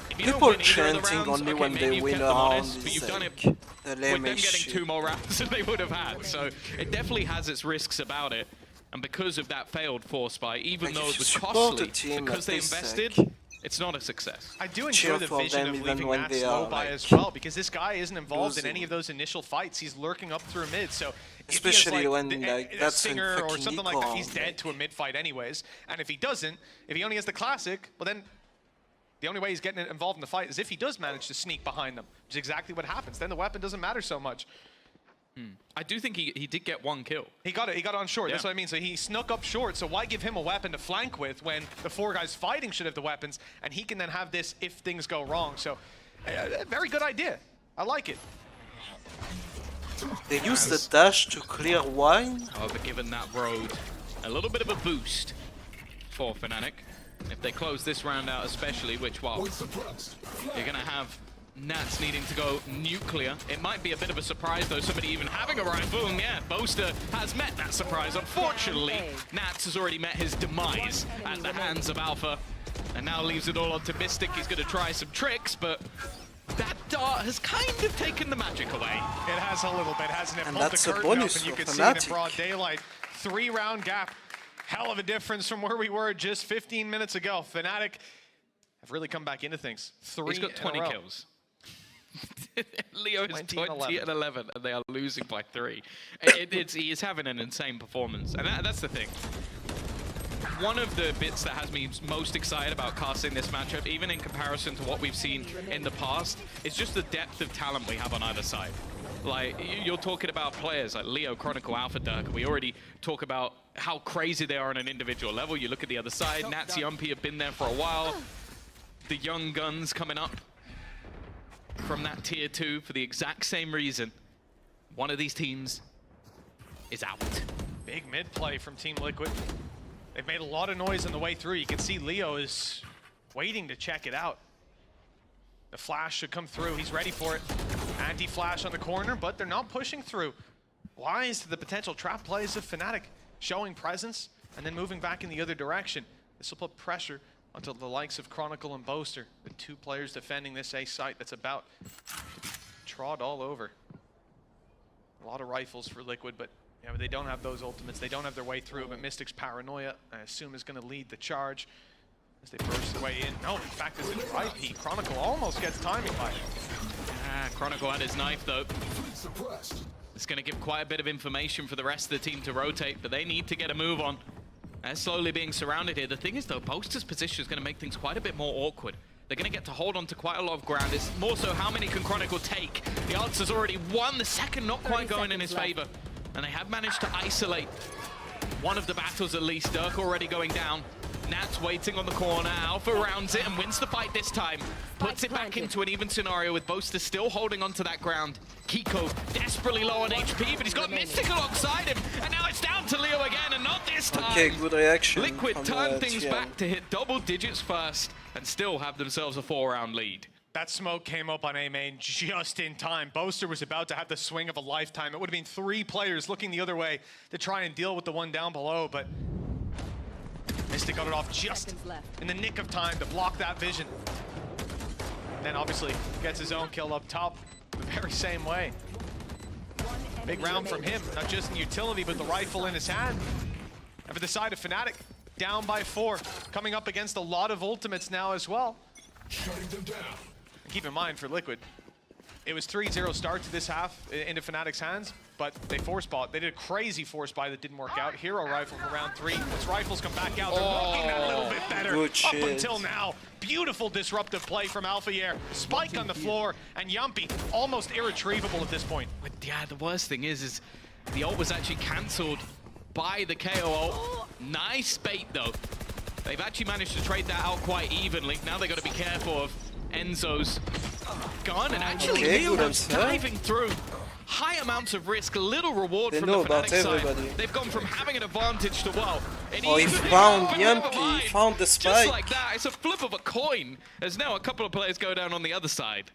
if you people don't win either of the chanting rounds, only okay, when maybe they you've win kept a them round honest, but is you've done like it the with them lamest getting shit. 2 more rounds than they would have had. So it definitely has its risks about it. And because of that failed force buy, even Like, though if it you was support costly, a team because like they this, invested, like, it's not a success. I do cheer enjoy the for vision them of even leaving when Nat they slow are, by like, as well, because this guy isn't involved in losing. any of those initial fights. He's lurking up through mid, so if he has, Especially when, the- like, a that's stinger in or fucking something like that, he's Econ, dead like. to a mid fight anyways. And if he doesn't, if he only has the classic, well then the only way he's getting involved in the fight is if he does manage to sneak behind them, which is exactly what happens. Then the weapon doesn't matter so much. I do think he did get 1 kill. He got it on short, that's Yeah. what I mean. So he snuck up short, so why give him a weapon to flank with when the 4 guys fighting should have the weapons, and he can then have this if things go wrong. So, very good idea. I like it. They use the dash to clear wine. However, given that road a little bit of a boost for Fnatic. If they close this round out especially, which, well, you're going to have Nats needing to go nuclear. It might be a bit of a surprise, though, somebody even having a rifle, and yeah, Boaster has met that surprise. Unfortunately, Nats has already met his demise at the hands of Alpha, and now leaves it all on to Mystic. He's going to try some tricks, but that dart has kind of taken the magic away. It has a little bit, hasn't it? And Pulled that's the a curtain up, bonus and you for can see it in Fnatic. broad daylight. 3-round gap. Hell of a difference from where we were just 15 minutes ago. Fnatic have really come back into things. He's got 20 kills. Leo is 20 and 11, and they are losing by 3. He is having an insane performance, and that's the thing. One of the bits that has me most excited about casting this matchup, even in comparison to what we've seen in the past, is just the depth of talent we have on either side. Like, you're talking about players like Leo, Chronicle, Alpha, Dirk. We already talk about how crazy they are on an individual level. You look at the other side, Nats, Yumpy have been there for a while. The young guns coming up from that tier 2 for the exact same reason. One of these teams is out. Big mid play from Team Liquid. They've made a lot of noise on the way through. You can see Leo is waiting to check it out. The flash should come through. He's ready for it. Anti-flash on the corner, but they're not pushing through. Wise to the potential trap plays of Fnatic, showing presence and then moving back in the other direction. This will put pressure onto the likes of Chronicle and Boaster, the 2 players defending this A site that's about to be trod all over. A lot of rifles for Liquid, but yeah, but they don't have those ultimates. They don't have their way through, but Mystic's paranoia, I assume, is going to lead the charge as they burst their way in. No, in fact, it's an IP. Chronicle almost gets timing by it. Chronicle had his knife, though. It's going to give quite a bit of information for the rest of the team to rotate, but they need to get a move on. They're slowly being surrounded here. The thing is, though, Boaster's position is going to make things quite a bit more awkward. They're going to get to hold on to quite a lot of ground. It's more so how many can Chronicle take. The answer's already 1, the second not quite going in his favor. And they have managed to isolate one of the battles at least. Dirk already going down. Nats waiting on the corner. Alpha rounds it and wins the fight this time. Puts it back into an even scenario with Boaster still holding onto that ground. Kiko desperately low on HP, but he's got Mystic alongside him. And now it's down to Leo again, and not this time. Okay, good reaction. Liquid from turn the things TM. back to hit double digits first and still have themselves a 4-round lead. That smoke came up on A main just in time. Boaster was about to have the swing of a lifetime. It would have been 3 players looking the other way to try and deal with the one down below, but Mystic got it off just in the nick of time to block that vision. And then obviously gets his own kill up top the very same way. Big round from him, not just in utility, but the rifle in his hand. And for the side of Fnatic, down by 4, coming up against a lot of ultimates now as well. Shutting them down. And keep in mind for Liquid, it was 3-0 start to this half into Fnatic's hands, but they force bought. They did a crazy force buy that didn't work out. Hero rifle for round 3. As rifles come back out, they're looking that little bit better. Good Up shit. until now, beautiful disruptive play from Alpha Yer. Spike on the floor, and Yumpy almost irretrievable at this point. But yeah, the worst thing is the ult was actually cancelled by the KO ult. Nice bait though. They've actually managed to trade that out quite evenly. Now they've got to be careful of Enzo's gun, and actually Okay, Leo good was answer. diving through. High amounts of risk, little reward They from know the about Fnatic side. everybody. They've gone from having an advantage to, well, Oh, he found Yumpy, he found the Just spike. like that, it's a flip of a coin. As now a couple of players go down on the other side.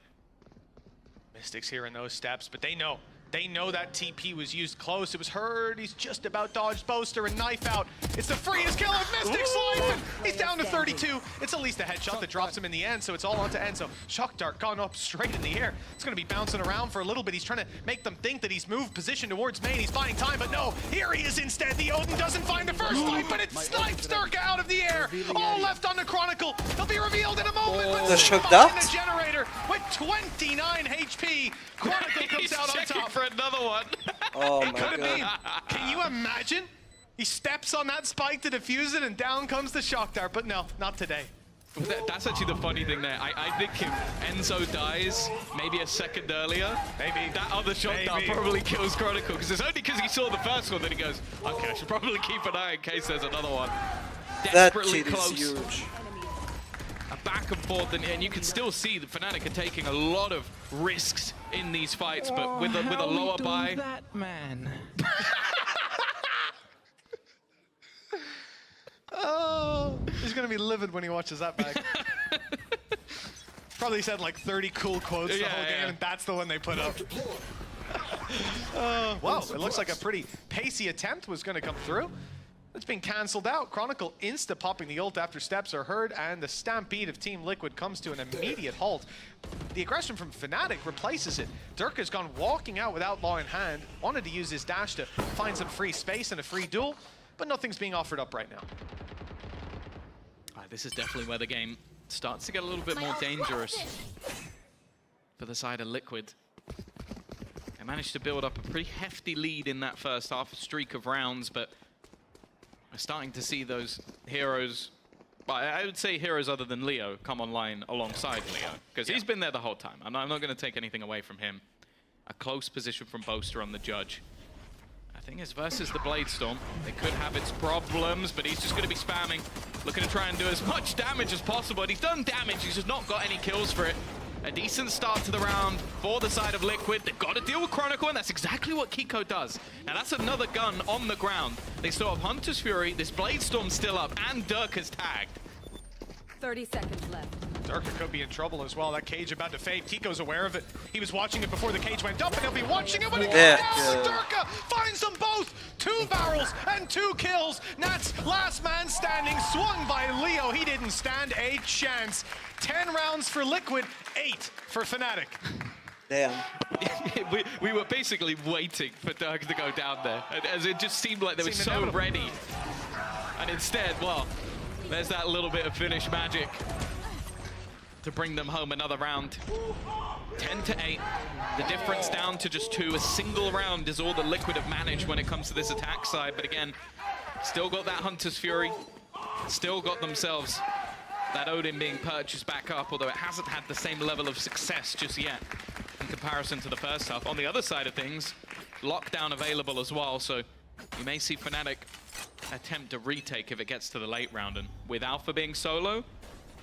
Mystics here in those steps, but they know They know that TP was used close. It was heard. He's just about dodged Boaster and knife out. It's the freest kill of Mystic's life. He's down to 32. It's at least a headshot that drops him in the end, so it's all on to Enzo. Shock Dart gone up straight in the air. It's going to be bouncing around for a little bit. He's trying to make them think that he's moved position towards main. He's buying time, but no. Here he is instead. The Odin doesn't find the first fight, but it snipes Durka out of the air. All left on the Chronicle. He'll be revealed in a moment. But The Shock in Dart? the generator with 29 HP. Chronicle comes out on top. For another one. Oh It my could have been. god. Can you imagine? He steps on that spike to defuse it, and down comes the Shock Dart. But no, not today. That's actually the funny thing there. I think if Enzo dies maybe a second earlier, Maybe. that other shot dart Maybe. probably kills Chronicle, because it's only because he saw the first one that he goes, okay, I should probably keep an eye in case there's another one. That Desperately kid is close. huge. A back and forth, and you can still see the Fnatic are taking a lot of risks in these fights, but with a lower buy. That man. Oh, he's going to be livid when he watches that back. Probably said like 30 cool quotes the whole game, and that's the one they put up. Wow, it looks like a pretty pacey attempt was going to come through. It's been cancelled out. Chronicle insta-popping the ult after steps are heard, and the stampede of Team Liquid comes to an immediate halt. The aggression from Fnatic replaces it. Durka's gone walking out with Outlaw in hand, wanted to use his dash to find some free space and a free duel, but nothing's being offered up right now. This is definitely where the game starts to get a little bit more dangerous for the side of Liquid. They managed to build up a pretty hefty lead in that first half, a streak of rounds, but we're starting to see those heroes, well, I would say heroes other than Leo, come online alongside Leo, because he's been there the whole time. I'm not going to take anything away from him. A close position from Boaster on the judge. I think it's versus the Blade Storm. They could have its problems, but he's just going to be spamming, looking to try and do as much damage as possible. And he's done damage, he's just not got any kills for it. A decent start to the round for the side of Liquid. They've got to deal with Chronicle, and that's exactly what Kiko does. Now that's another gun on the ground. They still have Hunter's Fury, this Blade Storm still up, and Durka's tagged. 30 seconds left. Durka could be in trouble as well. That cage about to fade. Kiko's aware of it. He was watching it before the cage went up, and he'll be watching it when it goes down. And Durka finds them both. 2 barrels and 2 kills. Nats, last man standing, swung by Leo. He didn't stand a chance. 10 rounds for Liquid, 8 for Fnatic. Damn. we were basically waiting for Durka to go down there, as it just seemed like they were so ready. And instead, well, there's that little bit of Finnish magic to bring them home another round. 10-8. The difference down to just 2. A single round is all the Liquid have managed when it comes to this attack side. But again, still got that Hunter's Fury. Still got themselves that Odin being purchased back up, although it hasn't had the same level of success just yet in comparison to the first half. On the other side of things, lockdown available as well, so you may see Fnatic attempt to retake if it gets to the late round. And with Alpha being solo,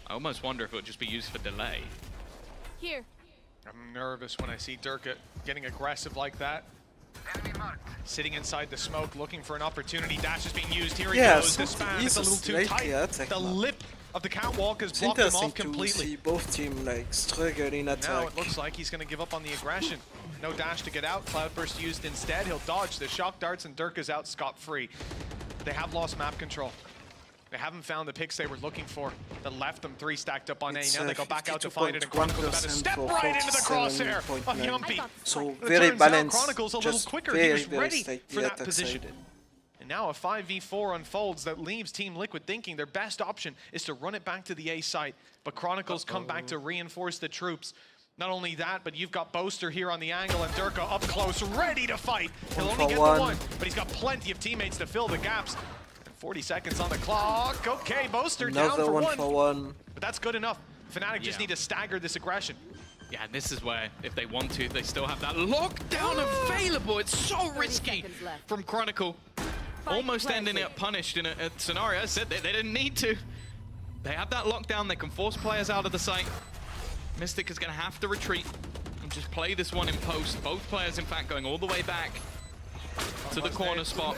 I almost wonder if it would just be used for delay. Here. I'm nervous when I see Durka getting aggressive like that. Sitting inside the smoke, looking for an opportunity. Dash is being used. Here he goes. The spam is a little too tight. The lip of the catwalk has blocked him off completely. See both teams like struggle in attack. Now it looks like he's going to give up on the aggression. No dash to get out. Cloudburst used instead. He'll dodge the shock darts, and Durka's out scot-free. They have lost map control. They haven't found the picks they were looking for that left them 3 stacked up on A. Now they go back out to find it, and Chronicle's about to step right into the crosshair of Yumpy. So It very turns out balanced. Chronicle's a little Just quicker. very, He was very ready slightly for that attack position. sided. And now a 5v4 unfolds that leaves Team Liquid thinking their best option is to run it back to the A site. But Chronicles come back to reinforce the troops. Not only that, but you've got Boaster here on the angle, and Durka up close, ready to fight. He'll only get the 1, but he's got plenty of teammates to fill the gaps. 40 seconds on the clock. Okay, Boaster down Another for 1. But that's good enough. Fnatic just need to stagger this aggression. Yeah, and this is where, if they want to, they still have that lockdown available. It's so risky from Chronicle. Almost ending up punished in a scenario. I said they didn't need to. They have that lockdown. They can force players out of the site. Mystic is going to have to retreat and just play this one in post. Both players, in fact, going all the way back to the corner spot.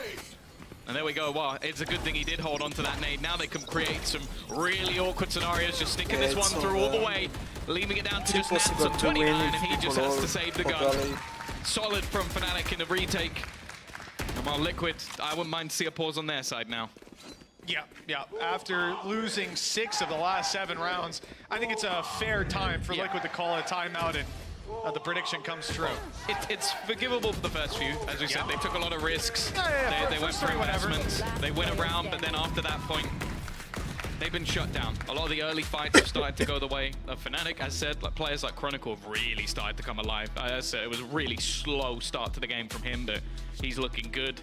And there we go. Wow, it's a good thing he did hold on to that nade. Now they can create some really awkward scenarios, just sticking this one through all the way, leaving it down to just Nats at 29, and he just has to save the gun. solid from Fnatic in the retake. And while Liquid, I wouldn't mind to see a pause on their side now. Yeah. After losing 6 of the last 7 rounds, I think it's a fair time for Liquid to call a timeout and the prediction comes true. It's forgivable for the first few. As we said, they took a lot of risks. They went for whatever. investments. They win a round, but then after that point, they've been shut down. A lot of the early fights have started to go the way of Fnatic. As said, like, players like Chronicle have really started to come alive. As I said, it was a really slow start to the game from him, but he's looking good.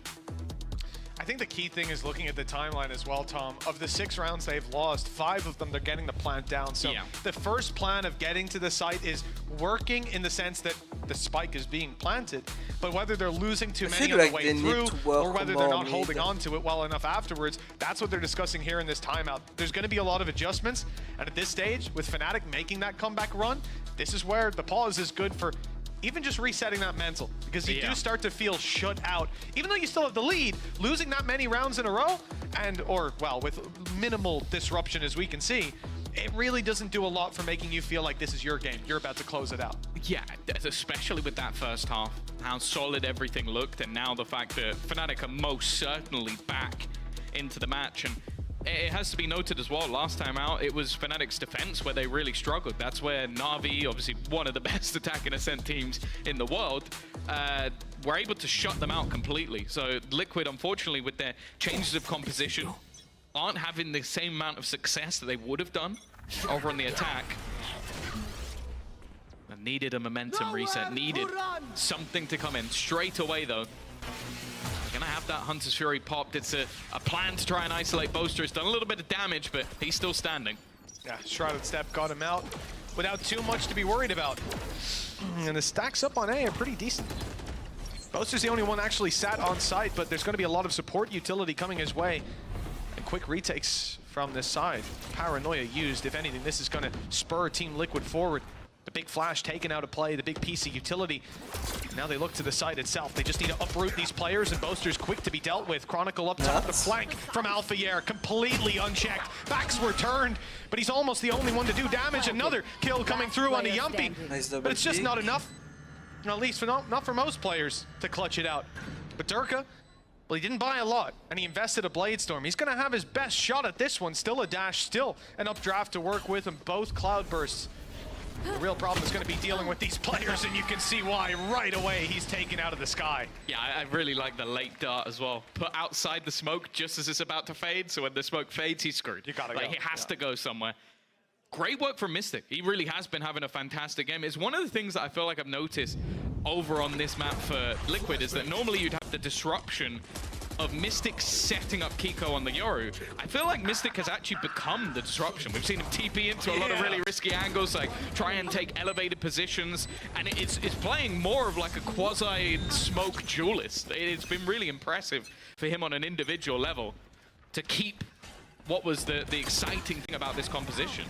I think the key thing is looking at the timeline as well, Tom. Of the 6 rounds they've lost, 5 of them they're getting the plant down. So the first plan of getting to the site is working in the sense that the spike is being planted, but whether they're losing too many on the way through or whether they're not holding on to it well enough afterwards, that's what they're discussing here in this timeout. There's going to be a lot of adjustments, and at this stage, with Fnatic making that comeback run, this is where the pause is good for even just resetting that mental, because you do start to feel shut out. Even though you still have the lead, losing that many rounds in a row, well, with minimal disruption as we can see, it really doesn't do a lot for making you feel like this is your game. You're about to close it out. Yeah, especially with that first half, how solid everything looked, and now the fact that Fnatic are most certainly back into the match. And it has to be noted as well, last time out, it was Fnatic's defense where they really struggled. That's where Na'Vi, obviously one of the best attack and ascent teams in the world, were able to shut them out completely. So Liquid, unfortunately, with their changes of composition, aren't having the same amount of success that they would have done over on the attack. And needed a momentum reset, needed something to come in straight away though. Gonna have that Hunter's Fury popped. It's a plan to try and isolate Boaster. It's done a little bit of damage, but he's still standing. Yeah, Shrouded Step got him out without too much to be worried about. And the stacks up on A are pretty decent. Boaster's the only one actually sat on site, but there's going to be a lot of support utility coming his way. And quick retakes from this side. Paranoia used. If anything, this is going to spur Team Liquid forward. The big flash taken out of play, the big piece of utility. Now they look to the site itself. They just need to uproot these players, and Boaster's quick to be dealt with. Chronicle up top, the flank from Alpha Yair, completely unchecked. Backs were turned, but he's almost the only one to do damage. Another kill coming through on the Yumpy, but it's just not enough. At least for not for most players to clutch it out. But Durka, well, he didn't buy a lot, and he invested a Blade Storm. He's gonna have his best shot at this one. Still a dash, still an updraft to work with, and both Cloud Bursts. The real problem is going to be dealing with these players, and you can see why right away he's taken out of the sky. Yeah, I really like the late dart as well. Put outside the smoke just as it's about to fade, so when the smoke fades, he's screwed. You gotta go. He has to go somewhere. Great work from Mystic. He really has been having a fantastic game. It's one of the things that I feel like I've noticed over on this map for Liquid is that normally you'd have the disruption of Mystic setting up Kiko on the Yoru. I feel like Mystic has actually become the disruption. We've seen him TP into a lot of really risky angles, like try and take elevated positions, and it's playing more of like a quasi-smoke duelist. It's been really impressive for him on an individual level to keep what was the exciting thing about this composition.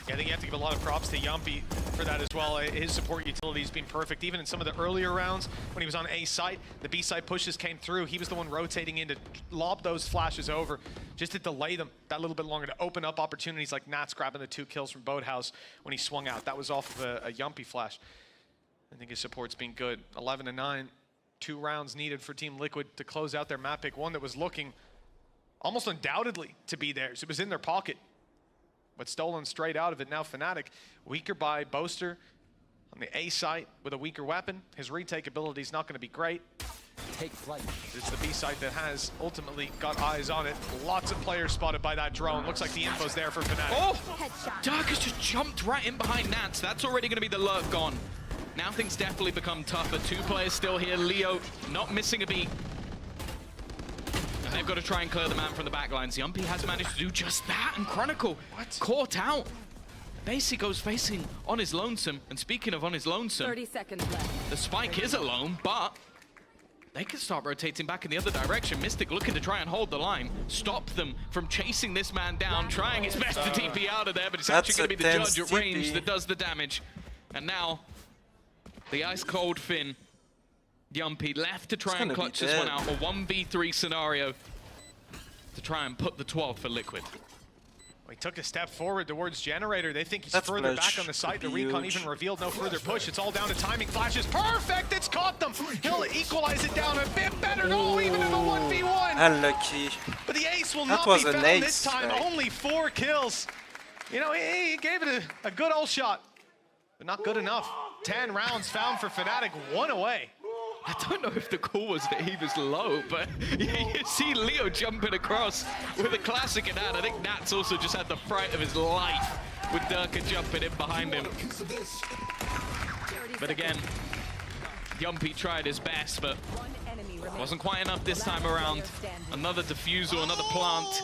Yeah, I think you have to give a lot of props to Yumpy for that as well. His support utility has been perfect. Even in some of the earlier rounds, when he was on A site, the B site pushes came through. He was the one rotating in to lob those flashes over, just to delay them that little bit longer, to open up opportunities like Nats grabbing the 2 kills from Boathouse when he swung out. That was off of a Yumpy flash. I think his support's been good. 11-9, 2 rounds needed for Team Liquid to close out their map pick. One that was looking almost undoubtedly to be theirs. It was in their pocket, but stolen straight out of it. Now Fnatic, weaker by Boaster on the A site with a weaker weapon. His retake ability is not going to be great. Take flight. It's the B site that has ultimately got eyes on it. Lots of players spotted by that drone. Looks like the info's there for Fnatic. Oh! Dark has just jumped right in behind Nats. That's already going to be the lurk gone. Now things definitely become tougher. 2 players still here. Leo not missing a beat. And they've got to try and clear the man from the back lines. Yumpy has managed to do just that, and Chronicle caught out. Basically goes facing on his lonesome, and speaking of on his lonesome, 30 seconds left. the spike is alone, but they can start rotating back in the other direction. Mystic looking to try and hold the line, stop them from chasing this man down, trying his best to TP out of there, but it's actually going to be the judge at range that does the damage. And now, the ice-cold Finn, Yumpy left to try and clutch this one out. A 1v3 scenario to try and put the 12 for Liquid. He took a step forward towards Generator. They think he's That's further clutch. back on the site. The Could be recon huge. even revealed no further push. It's all down to timing. Flashes perfect. It's caught them. He'll equalize it down a bit better. No, even in the 1v1. Unlucky. But the ace will That not was be an found ace, this time. right? Only 4 kills. You know, he gave it a good old shot, but not good enough. 10 rounds found for Fnatic, 1 away. I don't know if the call was that he was low, but you see Leo jumping across with a classic in hand. I think Nats also just had the fright of his life with Durka jumping in behind him. But again, Yumpy tried his best, but wasn't quite enough this time around. Another defusal, another plant.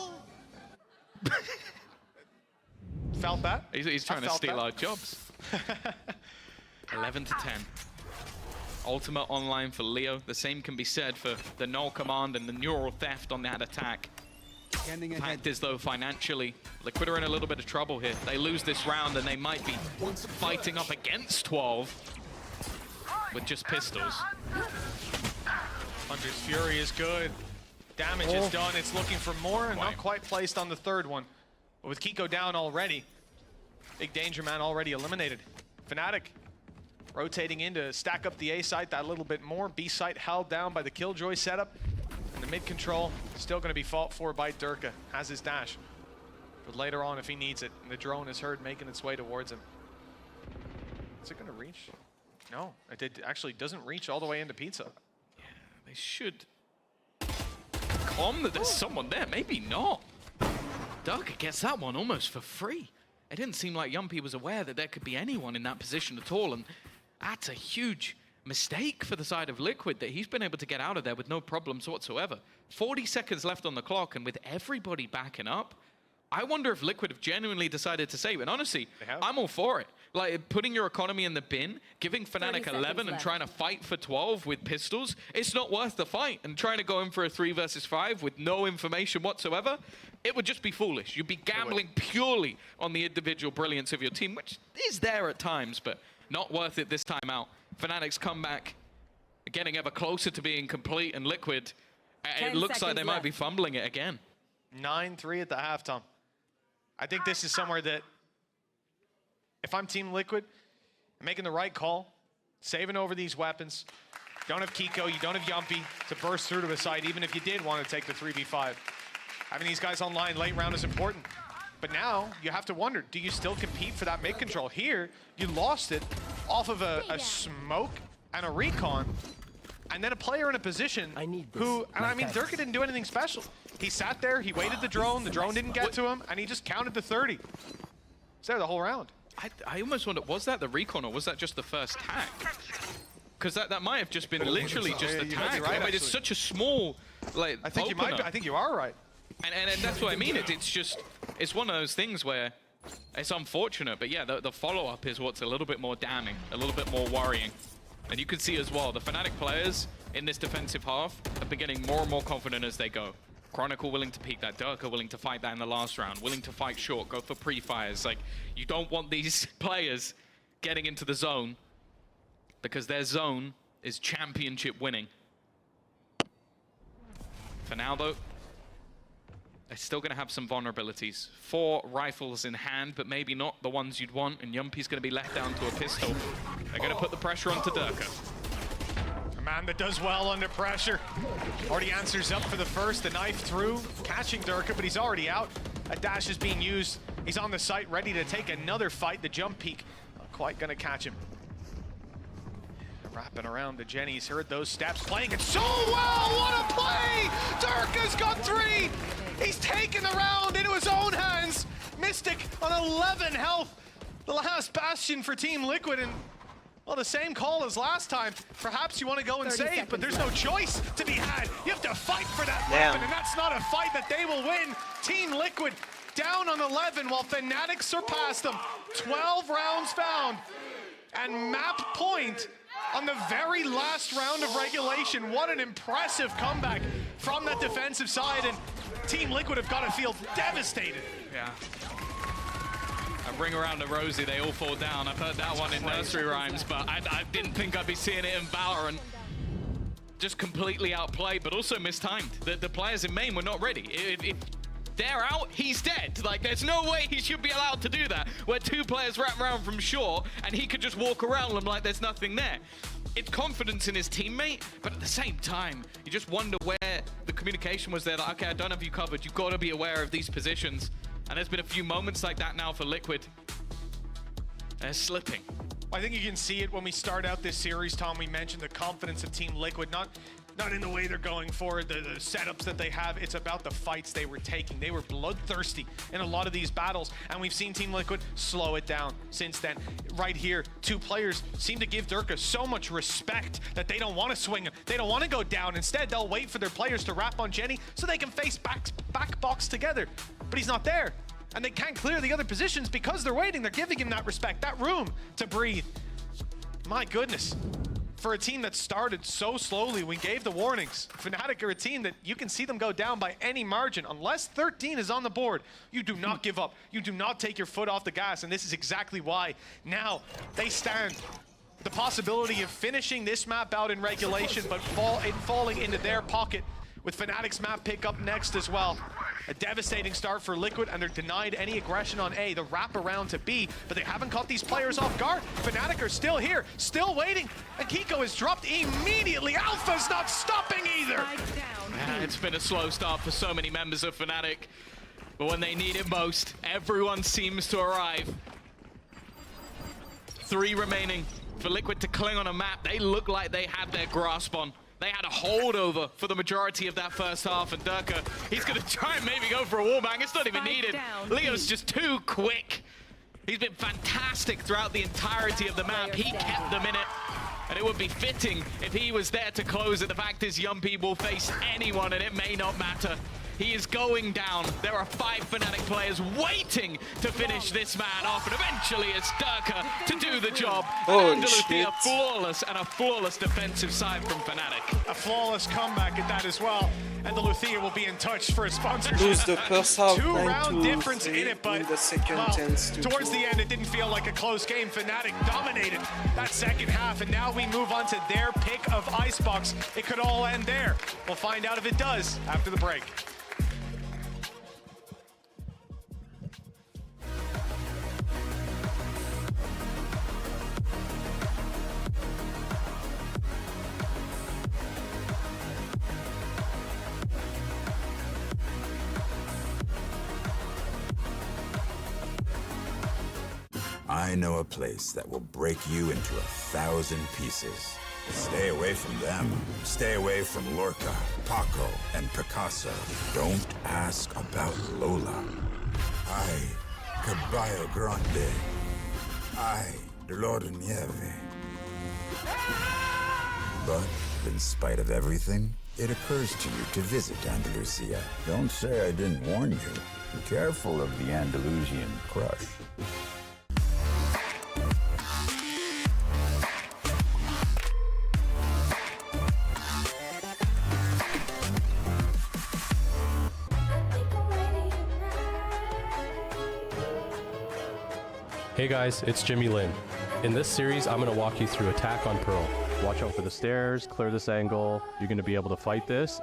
Felt that? He's trying to felt steal that. our jobs. 11 to 10. Ultimate online for Leo. The same can be said for the null command and the neural theft on that attack. Fact is, though, financially, Liquid are in a little bit of trouble here. They lose this round and they might be fighting up against 12 with just pistols. Hunter's Fury is good. Damage is done. It's looking for more and not quite placed on the third one. But with Kiko down already, Big Danger Man already eliminated. Fnatic rotating in to stack up the A site that little bit more. B site held down by the Killjoy setup. And the mid control still going to be fought for by Durka. Has his dash. But later on, if he needs it, the drone is heard making its way towards him. Is it going to reach? No, it actually doesn't reach all the way into Pizza. They should calm that there's someone there. Maybe not. Durka gets that one almost for free. It didn't seem like Yumpy was aware that there could be anyone in that position at all, and that's a huge mistake for the side of Liquid that he's been able to get out of there with no problems whatsoever. 40 seconds left on the clock, and with everybody backing up, I wonder if Liquid have genuinely decided to save it. And honestly, I'm all for it. Like, putting your economy in the bin, giving Fnatic 11 and trying to fight for 12 with pistols, it's not worth the fight. And trying to go in for a 3 versus 5 with no information whatsoever, it would just be foolish. You'd be gambling purely on the individual brilliance of your team, which is there at times, but not worth it this time out. Fnatic's comeback, getting ever closer to being complete, and Liquid, it looks like they might be fumbling it again. 9-3 at the halftime. I think this is somewhere that, if I'm Team Liquid, I'm making the right call, saving over these weapons. You don't have Kiko, you don't have Yumpy to burst through to a side, even if you did want to take the 3v5. Having these guys online late round is important. But now, you have to wonder, do you still compete for that mid control? Here, you lost it off of a smoke and a recon, and then a player in a position who, and I mean, Durka didn't do anything special. He sat there, he waited the drone didn't get to him, and he just counted to 30. He's there the whole round. I almost wonder, was that the recon or was that just the first tag? Because that might have just been literally just the tag. Right, I mean, it's such a small, like, I think opener. I think you are right. And that's what I mean. It's just, it's one of those things where it's unfortunate, but yeah, the follow-up is what's a little bit more damning, a little bit more worrying. And you can see as well, the Fnatic players in this defensive half have been getting more and more confident as they go. Chronicle willing to peek that, Durka willing to fight that in the last round, willing to fight short, go for pre-fires. Like, you don't want these players getting into the zone because their zone is championship winning. For now, though, they're still going to have some vulnerabilities. 4 rifles in hand, but maybe not the ones you'd want, and Yumpy's going to be let down to a pistol. They're going to put the pressure onto Durka. A man that does well under pressure. Already answers up for the first, the knife through, catching Durka, but he's already out. A dash is being used. He's on the site, ready to take another fight. The jump peak, not quite going to catch him. Wrapping around to Jenny. He's heard those steps, playing it so well. What a play! Durka's got 3. He's taken the round into his own hands. Mystic on 11 health. The last bastion for Team Liquid, and well, the same call as last time. Perhaps you want to go and save, but there's no choice to be had. You have to fight for that weapon, and that's not a fight that they will win. Team Liquid down on 11 while Fnatic surpassed them. 12 rounds found, and map point on the very last round of regulation. What an impressive comeback from that defensive side, and Team Liquid have got to feel devastated. Yeah. A ring around to Rosie, they all fall down. I've heard that one in nursery rhymes, but I didn't think I'd be seeing it in Valorant. Just completely outplayed, but also mistimed. The players in main were not ready. they're out, he's dead. Like, there's no way he should be allowed to do that, where two players wrap around from short and he could just walk around them like there's nothing there. It's confidence in his teammate, but at the same time, you just wonder where the communication was there. Like, okay, I don't have you covered. You've got to be aware of these positions. And there's been a few moments like that now for Liquid. They're slipping. I think you can see it when we start out this series, Tom. We mentioned the confidence of Team Liquid, not in the way they're going forward, the setups that they have. It's about the fights they were taking. They were bloodthirsty in a lot of these battles, and we've seen Team Liquid slow it down since then. Right here, two players seem to give Durka so much respect that they don't want to swing him. They don't want to go down. Instead, they'll wait for their players to wrap on Jenny so they can face back box together. But he's not there. And they can't clear the other positions because they're waiting. They're giving him that respect, that room to breathe. My goodness. For a team that started so slowly, we gave the warnings. Fnatic are a team that you can see them go down by any margin. Unless 13 is on the board, you do not give up. You do not take your foot off the gas, and this is exactly why. Now, they stand the possibility of finishing this map out in regulation, but falling into their pocket with Fnatic's map pick up next as well. A devastating start for Liquid, and they're denied any aggression on A. The wrap around to B, but they haven't caught these players off guard. Fnatic are still here, still waiting, and Kiko is dropped immediately. Alpha's not stopping either. Yeah, it's been a slow start for so many members of Fnatic, but when they need it most, everyone seems to arrive. 3 remaining for Liquid to cling on a map they look like they had their grasp on. They had a holdover for the majority of that first half, and Durka, he's going to try and maybe go for a wallbang. It's not even needed. Leo's just too quick. He's been fantastic throughout the entirety of the map. He kept them in it, and it would be fitting if he was there to close it. The fact is, Yumpy will face anyone, and it may not matter. He is going down. There are 5 Fnatic players waiting to finish this man off, and eventually it's Durka to do the job. Holy Andalusia shit. a flawless defensive side from Fnatic. A flawless comeback at that as well. And the Luthia will be in touch for a sponsorship. Lose the first half 2-round 9-3 difference in it, but the second well, 10-2. towards the end, it didn't feel like a close game. Fnatic dominated that second half, and now we move on to their pick of Icebox. It could all end there. We'll find out if it does after the break. I know a place that will break you into 1,000 pieces. Stay away from them. Stay away from Lorca, Paco, and Picasso. Don't ask about Lola. Ay, Caballo Grande. Ay, Dolor de Nieve. But in spite of everything, it occurs to you to visit Andalusia. Don't say I didn't warn you. Be careful of the Andalusian crush. Hey guys, it's Jimmy Lin. In this series, I'm going to walk you through Attack on Pearl. Watch out for the stairs, clear this angle. You're going to be able to fight this.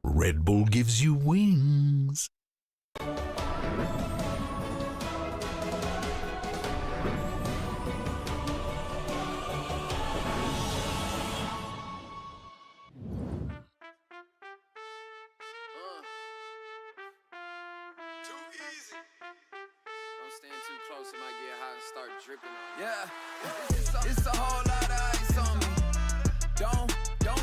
Red Bull gives you wings. Don't stand too close, it might get hot and start dripping on you. Yeah, it's a whole lot of ice on me. Don't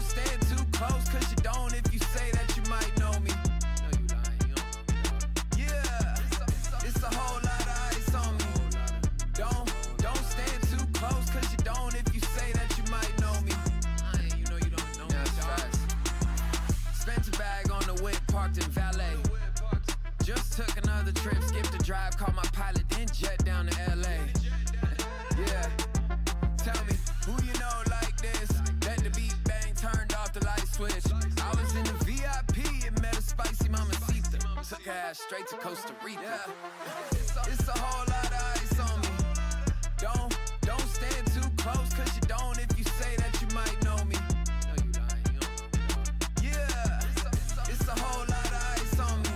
stand too close, cause you don't if you say that you might know me. No, you lying, you don't know me, dog. Yeah, it's a whole lot of ice on me. Don't stand too close, cause you don't if you say that you might know me. You know you don't know me, dog. Spent a bag on the whip, parked in valet. Just took another trip, skipped a drive, called my pilot, then jet down to LA. Yeah, tell me, cash straight to Costa Rica. Yeah. It's a whole lot of ice on me. Don't stand too close, cause you don't if you say that you might know me. No, you don't know me. Yeah, it's a whole lot of ice on me.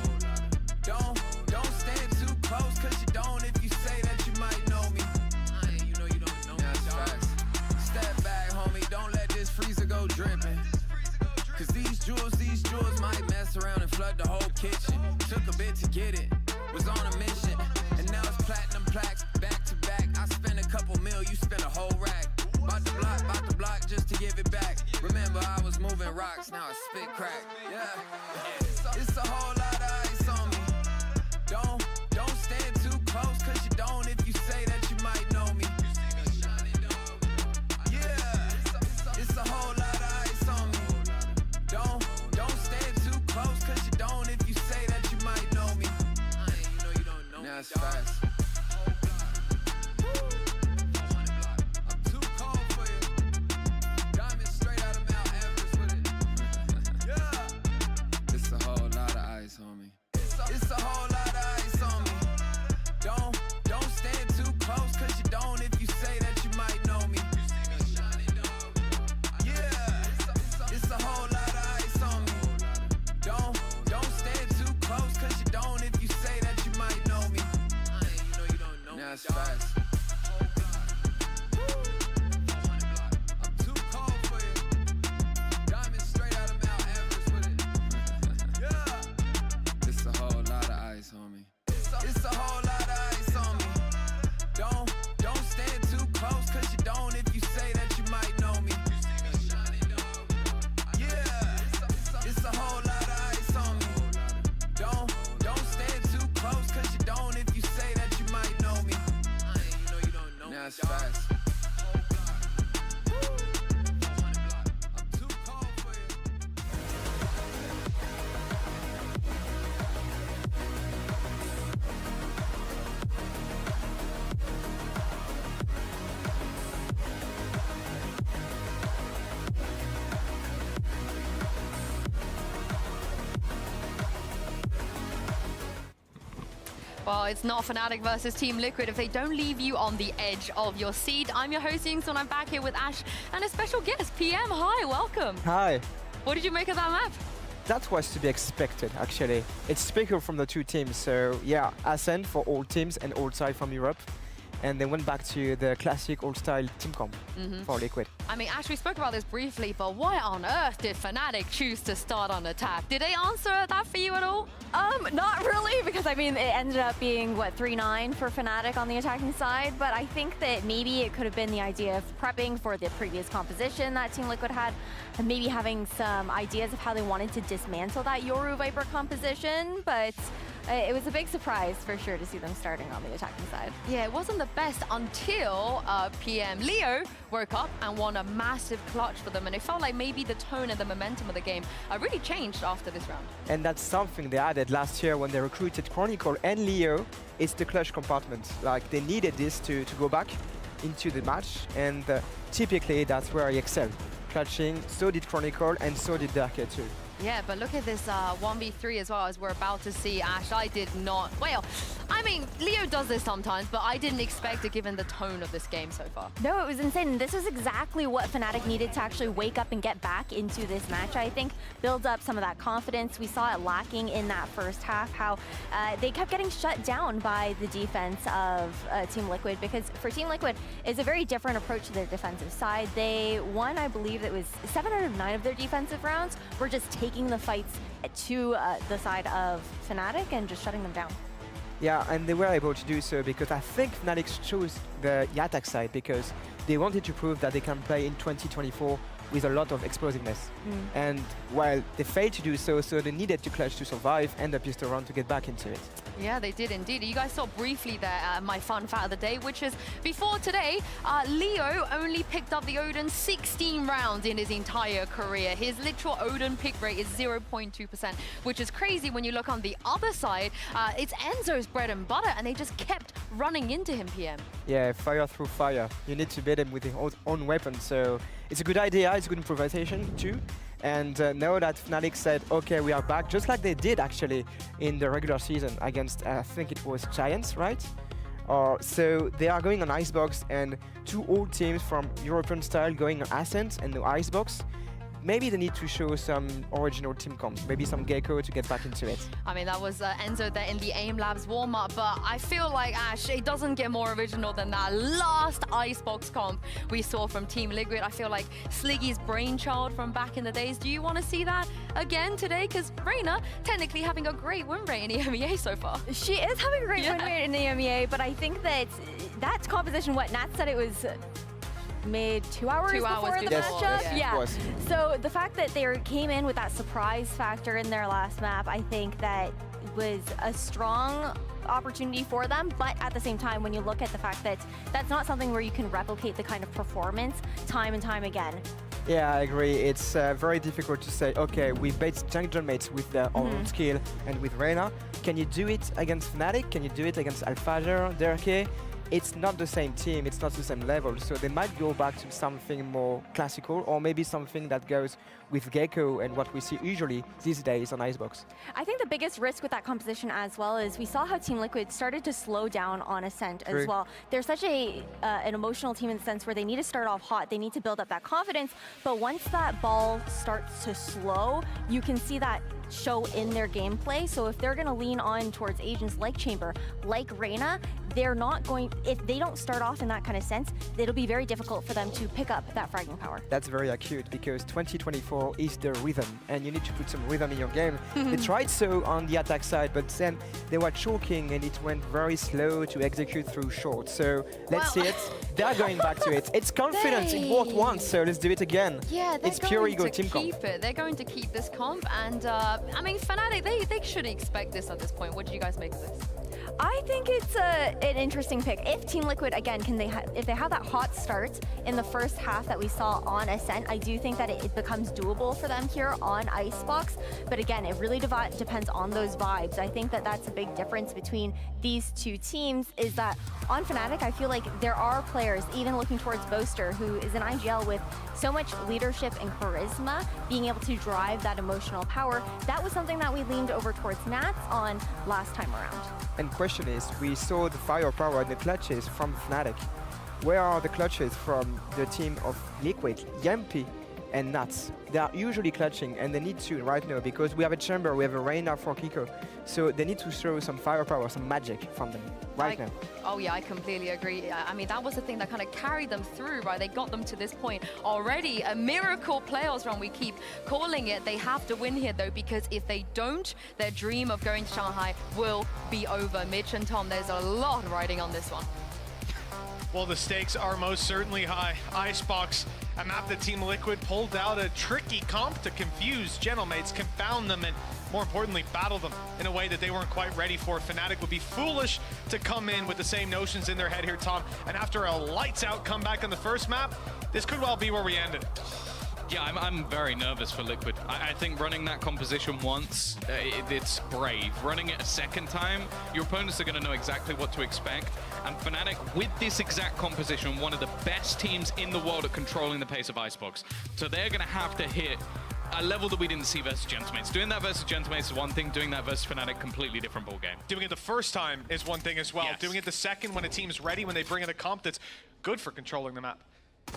Don't stand too close, cause you don't if you say that you might know me. You know you don't know me. That's facts. Step back, homie, don't let this freezer go dripping. Cause these jewels might mess around and flood the whole kitchen. Took a bit to get it, was on a mission. And now it's platinum plaques, back to back. I spent a couple mil, you spent a whole rack. Bout the block just to give it back. Remember I was moving rocks, now I spit crack. Yeah, it's a whole lot of ice on me. Don't stand too close, cause you don't if you say that you might know me. Yeah, it's a whole lot of ice on me. Don't stand too close, cause you don't if you say that you might know me. You know you don't know me. Now it's fast. I'm too cold for you. Diamonds straight out of Mount Everest with it. Yeah. It's a whole lot of ice, homie. It's a whole lot of ice on me. Don't stand too close, cause you don't if you say that you might know me. Yeah, it's a whole lot of ice on me. Don't stand too close, cause you don't if you say that you might know me. You know you don't know me. Now it's fast. I'm too cold for you. Diamonds straight out of Mount Everest with it. Yeah. It's a whole lot of ice, homie. It's a whole lot of ice on me. Don't stand too close, cause you don't if you say that you might know me. Yeah, it's a whole lot of ice on me. Don't stand too close, cause you don't if you say that you might know me. You know you don't know me. Now it's fast. I'm too cold for you. Well, it's not Fnatic versus Team Liquid if they don't leave you on the edge of your seat. I'm your host, Yingsun. I'm back here with Ash and a special guest, PM. Hi, welcome. Hi. What did you make of that map? That was to be expected, actually. It's speaker from the two teams, so yeah, Ascent for all teams and all side from Europe. And they went back to the classic old-style team comp for Liquid. I mean, Ash, we spoke about this briefly, but why on earth did Fnatic choose to start on attack? Did they answer that for you at all? Not really, because I mean, it ended up being, what, 3-9 for Fnatic on the attacking side, but I think that maybe it could have been the idea of prepping for the previous composition that Team Liquid had, and maybe having some ideas of how they wanted to dismantle that Yoru Viper composition, but it was a big surprise for sure to see them starting on the attacking side. Yeah, it wasn't the best until PM Leo woke up and won a massive clutch for them, and it felt like maybe the tone and the momentum of the game really changed after this round. And that's something they added last year when they recruited Chronicle and Leo. It's the clutch compartment. Like, they needed this to go back into the match, and typically that's where he excelled. Clutching, so did Chronicle, and so did Darker too. Yeah, but look at this 1v3 as well, as we're about to see. Ash, I did not... Well, I mean, Leo does this sometimes, but I didn't expect it given the tone of this game so far. No, it was insane. This was exactly what Fnatic needed to actually wake up and get back into this match, I think. Build up some of that confidence. We saw it lacking in that first half, how they kept getting shut down by the defense of Team Liquid, because for Team Liquid, it's a very different approach to their defensive side. They won, I believe it was 7 out of 9 of their defensive rounds, were just taking the fights to the side of Fnatic and just shutting them down. Yeah, and they were able to do so because I think Fnatic chose the attack side because they wanted to prove that they can play in 2024 with a lot of explosiveness. And while they failed to do so, they needed to clutch to survive and the pistol round to get back into it. Yeah, they did indeed. You guys saw briefly there my fun fact of the day, which is before today, Leo only picked up the Odin 16 rounds in his entire career. His literal Odin pick rate is 0.2%, which is crazy when you look on the other side. It's Enzo's bread and butter, and they just kept running into him, PM. Yeah, fire through fire. You need to beat him with his own weapon, so it's a good idea, it's a good improvisation too. And now that Fnatic said, okay, we are back, just like they did actually in the regular season against, I think it was Giants, right? So they are going on Icebox, and two old teams from European style going on Ascent and no Icebox. Maybe they need to show some original team comps, maybe some Gecko to get back into it. I mean, that was Enzo there in the AIM Labs warm-up, but I feel like, Ash, it doesn't get more original than that last Icebox comp we saw from Team Liquid. I feel like Sliggy's brainchild from back in the days. Do you want to see that again today? Because Reyna technically having a great win rate in the EMEA so far. She is having a great win rate in the EMEA, but I think that that composition, what Nat said, it was made 2 hours before the matchup. Yeah. So the fact that they came in with that surprise factor in their last map, I think that was a strong opportunity for them. But at the same time, when you look at the fact that that's not something where you can replicate the kind of performance time and time again. Yeah, I agree. It's very difficult to say, okay, we beat jungle mates with their own skill and with Reyna. Can you do it against Fnatic? Can you do it against Alphager, Derke? It's not the same team, it's not the same level, so they might go back to something more classical, or maybe something that goes with Gecko and what we see usually these days on Icebox. I think the biggest risk with that composition as well is we saw how Team Liquid started to slow down on Ascent as well. They're such an emotional team in the sense where they need to start off hot, they need to build up that confidence, but once that ball starts to slow, you can see that show in their gameplay. So if they're going to lean on towards agents like Chamber, like Reyna, they're not going, if they don't start off in that kind of sense, it'll be very difficult for them to pick up that fragging power. That's very acute, because 2024 is the rhythm, and you need to put some rhythm in your game. They tried so on the attack side, but then they were choking and it went very slow to execute through short. So let's see it. They're going back to it. It's confidence. It worked once, so let's do it again. Yeah, it's pure ego team comp. They're going to keep this comp, and I mean, Fnatic, they should expect this at this point. What do you guys make of this? I think it's an interesting pick. If Team Liquid, again, if they have that hot start in the first half that we saw on Ascent, I do think that it becomes doable for them here on Icebox. But again, it really depends on those vibes. I think that that's a big difference between these two teams, is that on Fnatic, I feel like there are players, even looking towards Boaster, who is an IGL with so much leadership and charisma, being able to drive that emotional power. That was something that we leaned over towards Nats on last time around. And question is, we saw the firepower and the clutches from Fnatic. Where are the clutches from the team of Liquid, Yampi and Nats? They are usually clutching, and they need to right now, because we have a Chamber, we have a Reyna for Kiko. So they need to show some firepower, some magic from them right now. Oh yeah, I completely agree. I mean, that was the thing that kind of carried them through, right? They got them to this point already. A miracle playoffs run, we keep calling it. They have to win here though, because if they don't, their dream of going to Shanghai will be over. Mitch and Tom, there's a lot riding on this one. Well, the stakes are most certainly high. Icebox, a map that Team Liquid pulled out a tricky comp to confuse Gentlemates, confound them, and more importantly, battle them in a way that they weren't quite ready for. Fnatic would be foolish to come in with the same notions in their head here, Tom. And after a lights-out comeback on the first map, this could well be where we ended. Yeah, I'm very nervous for Liquid. I think running that composition once, it's brave. Running it a second time, your opponents are going to know exactly what to expect. And Fnatic, with this exact composition, one of the best teams in the world at controlling the pace of Icebox. So they're going to have to hit a level that we didn't see versus Gentlemates. Doing that versus Gentlemates is one thing, doing that versus Fnatic, completely different ballgame. Doing it the first time is one thing as well. Yes. Doing it the second when a team's ready, when they bring in a comp that's good for controlling the map.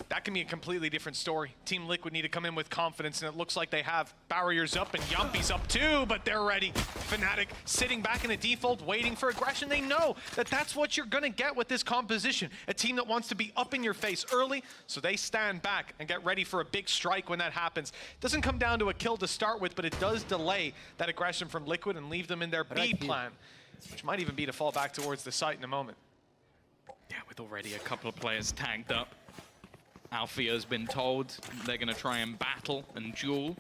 That can be a completely different story. Team Liquid need to come in with confidence, and it looks like they have. Barriers up, and Yampi's up too, but they're ready. Fnatic sitting back in a default, waiting for aggression. They know that that's what you're gonna get with this composition. A team that wants to be up in your face early, so they stand back and get ready for a big strike when that happens. It doesn't come down to a kill to start with, but it does delay that aggression from Liquid and leave them in their B plan, which might even be to fall back towards the site in a moment. Yeah, with already a couple of players tagged up. Alfia's been told they're going to try and battle and duel,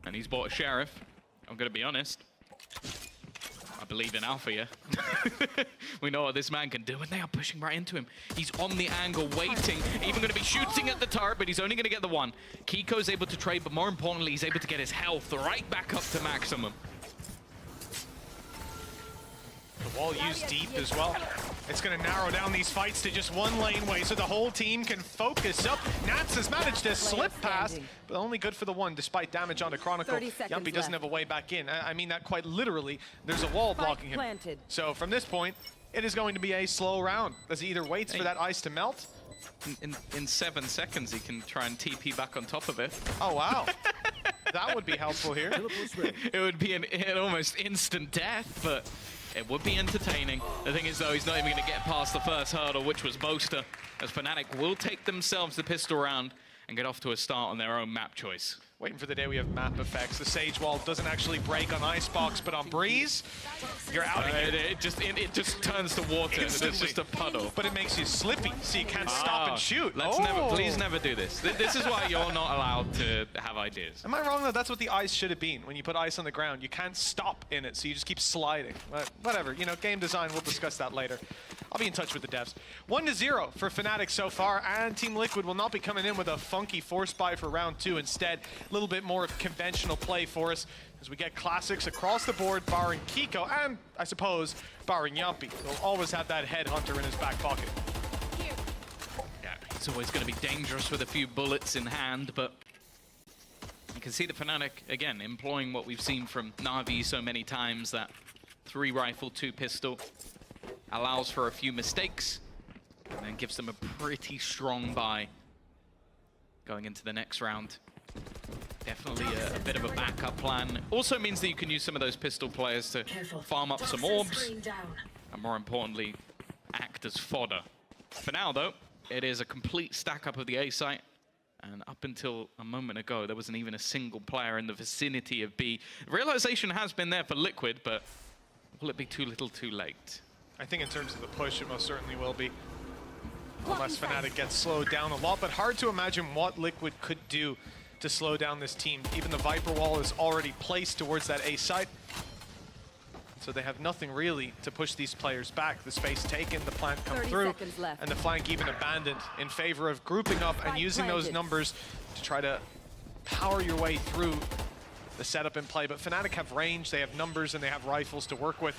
and he's bought a Sheriff. I'm going to be honest, I believe in Alfia. We know what this man can do, and they are pushing right into him. He's on the angle, waiting, even going to be shooting at the turret, but he's only going to get the one. Kiko's able to trade, but more importantly, he's able to get his health right back up to maximum. The wall used deep as well. It's going to narrow down these fights to just one laneway so the whole team can focus up. Nats has managed to slip past, but only good for the one despite damage onto Chronicle. Yumpy doesn't have a way back in. I mean that quite literally. There's a wall blocking him. So from this point, it is going to be a slow round as he either waits for that ice to melt. In 7 seconds, he can try and TP back on top of it. Oh, wow. That would be helpful here. It would be an almost instant death, but it would be entertaining. The thing is, though, he's not even going to get past the first hurdle, which was Boaster, as Fnatic will take themselves the pistol round and get off to a start on their own map choice. Waiting for the day we have map effects. The Sage Wall doesn't actually break on Icebox, but on Breeze, you're out of here. It just turns to water. Instantly. It's just a puddle. But it makes you slippy, so you can't stop and shoot. Please never do this. This is why you're not allowed to have ideas. Am I wrong, though? That's what the ice should have been. When you put ice on the ground, you can't stop in it, so you just keep sliding. But whatever, you know, game design, we'll discuss that later. I'll be in touch with the devs. 1-0 for Fnatic so far, and Team Liquid will not be coming in with a funky force buy for round 2. Instead, a little bit more conventional play for us as we get classics across the board, barring Kiko, and I suppose barring Yumpy. He'll always have that headhunter in his back pocket. Yeah, it's always going to be dangerous with a few bullets in hand, but you can see the Fnatic, again, employing what we've seen from Na'Vi so many times, that 3 rifle, 2 pistol, allows for a few mistakes, and then gives them a pretty strong buy going into the next round. Definitely a bit of a backup plan. Also means that you can use some of those pistol players to farm up some orbs, and more importantly, act as fodder. For now, though, it is a complete stack up of the A site, and up until a moment ago, there wasn't even a single player in the vicinity of B. Realization has been there for Liquid, but will it be too little too late? I think in terms of the push, it most certainly will be. Unless Fnatic gets slowed down a lot, but hard to imagine what Liquid could do to slow down this team. Even the Viper wall is already placed towards that A site. So they have nothing really to push these players back. The space taken, the plant come through, and the flank even abandoned in favor of grouping up and using those numbers to try to power your way through the setup in play. But Fnatic have range, they have numbers, and they have rifles to work with.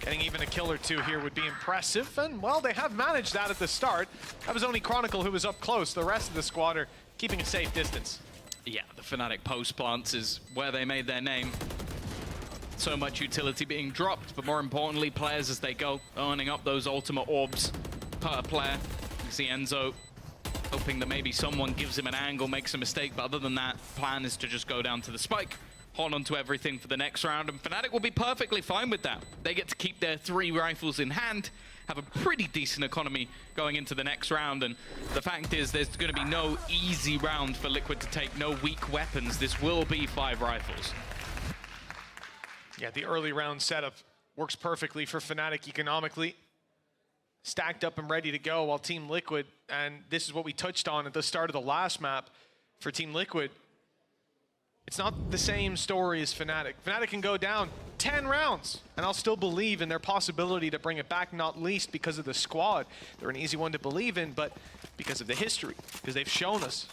Getting even a kill or 2 here would be impressive, and well, they have managed that at the start. That was only Chronicle who was up close. The rest of the squad are keeping a safe distance. Yeah, the Fnatic post plants is where they made their name. So much utility being dropped, but more importantly, players as they go, earning up those ultimate orbs per player. You see Enzo hoping that maybe someone gives him an angle, makes a mistake, but other than that, plan is to just go down to the spike, hold on to everything for the next round, and Fnatic will be perfectly fine with that. They get to keep their 3 rifles in hand, have a pretty decent economy going into the next round, and the fact is there's going to be no easy round for Liquid to take, no weak weapons. This will be 5 rifles. Yeah, the early round setup works perfectly for Fnatic economically. Stacked up and ready to go, while Team Liquid, and this is what we touched on at the start of the last map for Team Liquid, it's not the same story as Fnatic. Fnatic can go down 10 rounds, and I'll still believe in their possibility to bring it back, not least because of the squad. They're an easy one to believe in, but because of the history, because they've shown us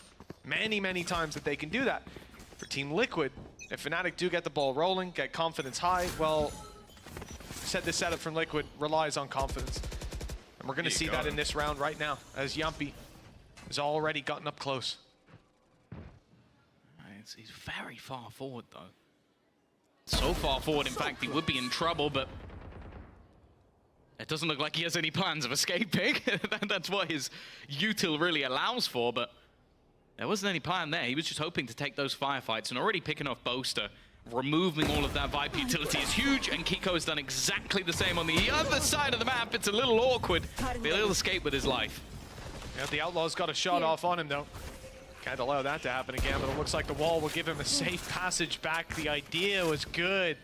many, many times that they can do that. For Team Liquid, if Fnatic do get the ball rolling, get confidence high, well, this setup from Liquid relies on confidence. And we're going to see that in this round right now, as Yumpy has already gotten up close. He's very far forward, though. So far forward, in fact, he would be in trouble, but it doesn't look like he has any plans of escaping. That's what his util really allows for, but there wasn't any plan there. He was just hoping to take those firefights, and already picking off Boaster, removing all of that Viper utility is huge, and Kiko has done exactly the same on the other side of the map. It's a little awkward, but he'll escape with his life. Yeah, the Outlaw's got a shot off on him, though. Can't allow that to happen again, but it looks like the wall will give him a safe passage back. The idea was good.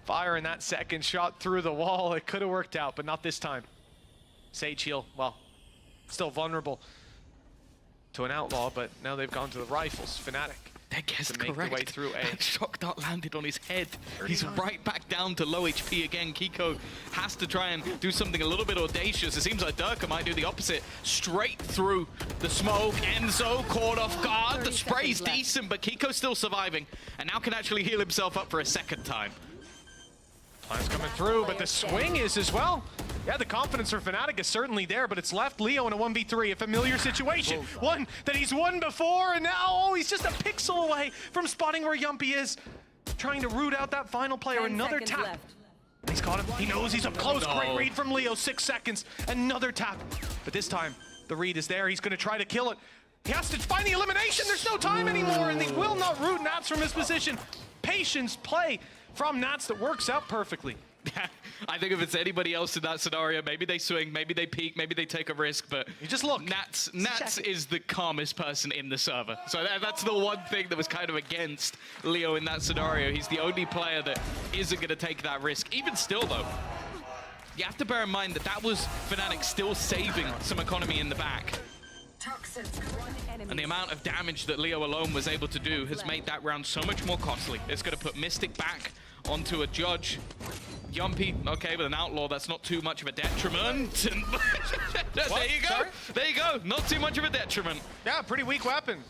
Firing that second shot through the wall, it could have worked out, but not this time. Sage heal, well, still vulnerable to an Outlaw, but now they've gone to the rifles. Fnatic. That guess to make correct. the way through A. That shock dart landed on his head. He's right back down to low HP again. Kiko has to try and do something a little bit audacious. It seems like Durka might do the opposite. Straight through the smoke. Enzo caught off guard. The spray's decent, but Kiko's still surviving, and now can actually heal himself up for a second time. Plan's coming through, but the swing is as well. Yeah, the confidence for Fnatic is certainly there, but it's left Leo in a 1v3, a familiar situation. One that he's won before, and now he's just a pixel away from spotting where Yumpy is. Trying to root out that final player. Another tap. Left. He's got him. He knows he's up close. Great read from Leo. 6 seconds. Another tap. But this time, the read is there. He's going to try to kill it. He has to find the elimination. There's no time anymore, and he will not root Nats from his position. Patience play from Nats that works out perfectly. I think if it's anybody else in that scenario, maybe they swing, maybe they peek, maybe they take a risk, but you just look. Nats is the calmest person in the server. So that's the one thing that was kind of against Leo in that scenario. He's the only player that isn't going to take that risk. Even still, though, you have to bear in mind that that was Fnatic still saving some economy in the back. And the amount of damage that Leo alone was able to do has made that round so much more costly. It's going to put Mystic back onto a judge. Yumpy, okay, with an outlaw, that's not too much of a detriment. There you go. Sorry? There you go. Not too much of a detriment. Yeah, pretty weak weapon.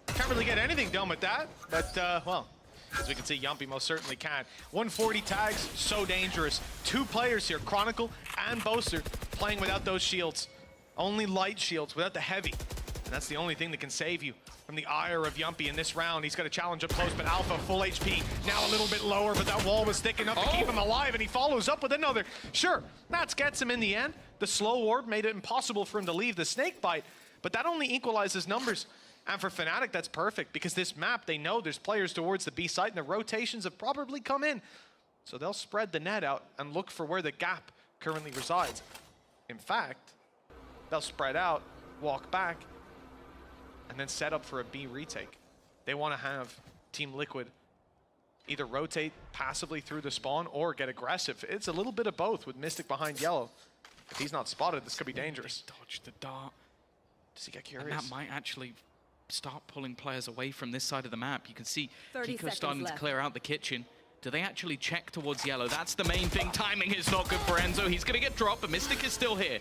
Can't really get anything done with that. But, well, as we can see, Yumpy most certainly can. 140 tags, so dangerous. 2 players here, Chronicle and Boaster, playing without those shields. Only light shields, without the heavy. And that's the only thing that can save you from the ire of Yumpy in this round. He's got a challenge up close, but Alpha, full HP, now a little bit lower, but that wall was thick enough to keep him alive, and he follows up with another. Sure, Nats gets him in the end. The slow ward made it impossible for him to leave the snake bite, but that only equalizes numbers. And for Fnatic, that's perfect, because this map, they know there's players towards the B site, and the rotations have probably come in. So they'll spread the net out and look for where the gap currently resides. In fact, they'll spread out, walk back, and then set up for a B retake. They want to have Team Liquid either rotate passively through the spawn or get aggressive. It's a little bit of both with Mystic behind yellow. If he's not spotted, this could be dangerous. Dodge the dart. Does he get curious? And that might actually start pulling players away from this side of the map. You can see 30 Kiko starting seconds to clear out the kitchen. Do they actually check towards yellow? That's the main thing. Timing is not good for Enzo. He's going to get dropped, but Mystic is still here.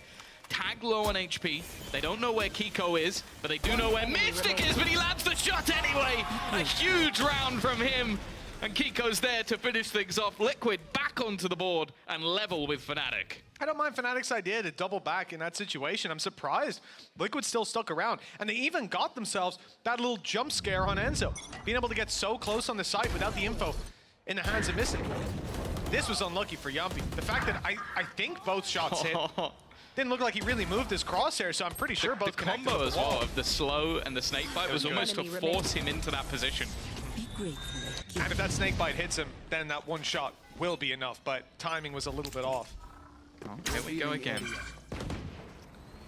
Tag low on HP. They don't know where Kiko is, but they do know where Mystic is, but he lands the shot anyway. A huge round from him. And Kiko's there to finish things off. Liquid back onto the board and level with Fnatic. I don't mind Fnatic's idea to double back in that situation. I'm surprised Liquid still stuck around. And they even got themselves that little jump scare on Enzo. Being able to get so close on the site without the info in the hands of Mystic. This was unlucky for Yumpy. The fact that I think both shots hit. Didn't look like he really moved his crosshair, so I'm pretty sure both the connected combo with as the wall. well of the slow and the snake bite was almost to force him into that position. And if that snake bite hits him, then that one shot will be enough, but timing was a little bit off. Oh, here we go again.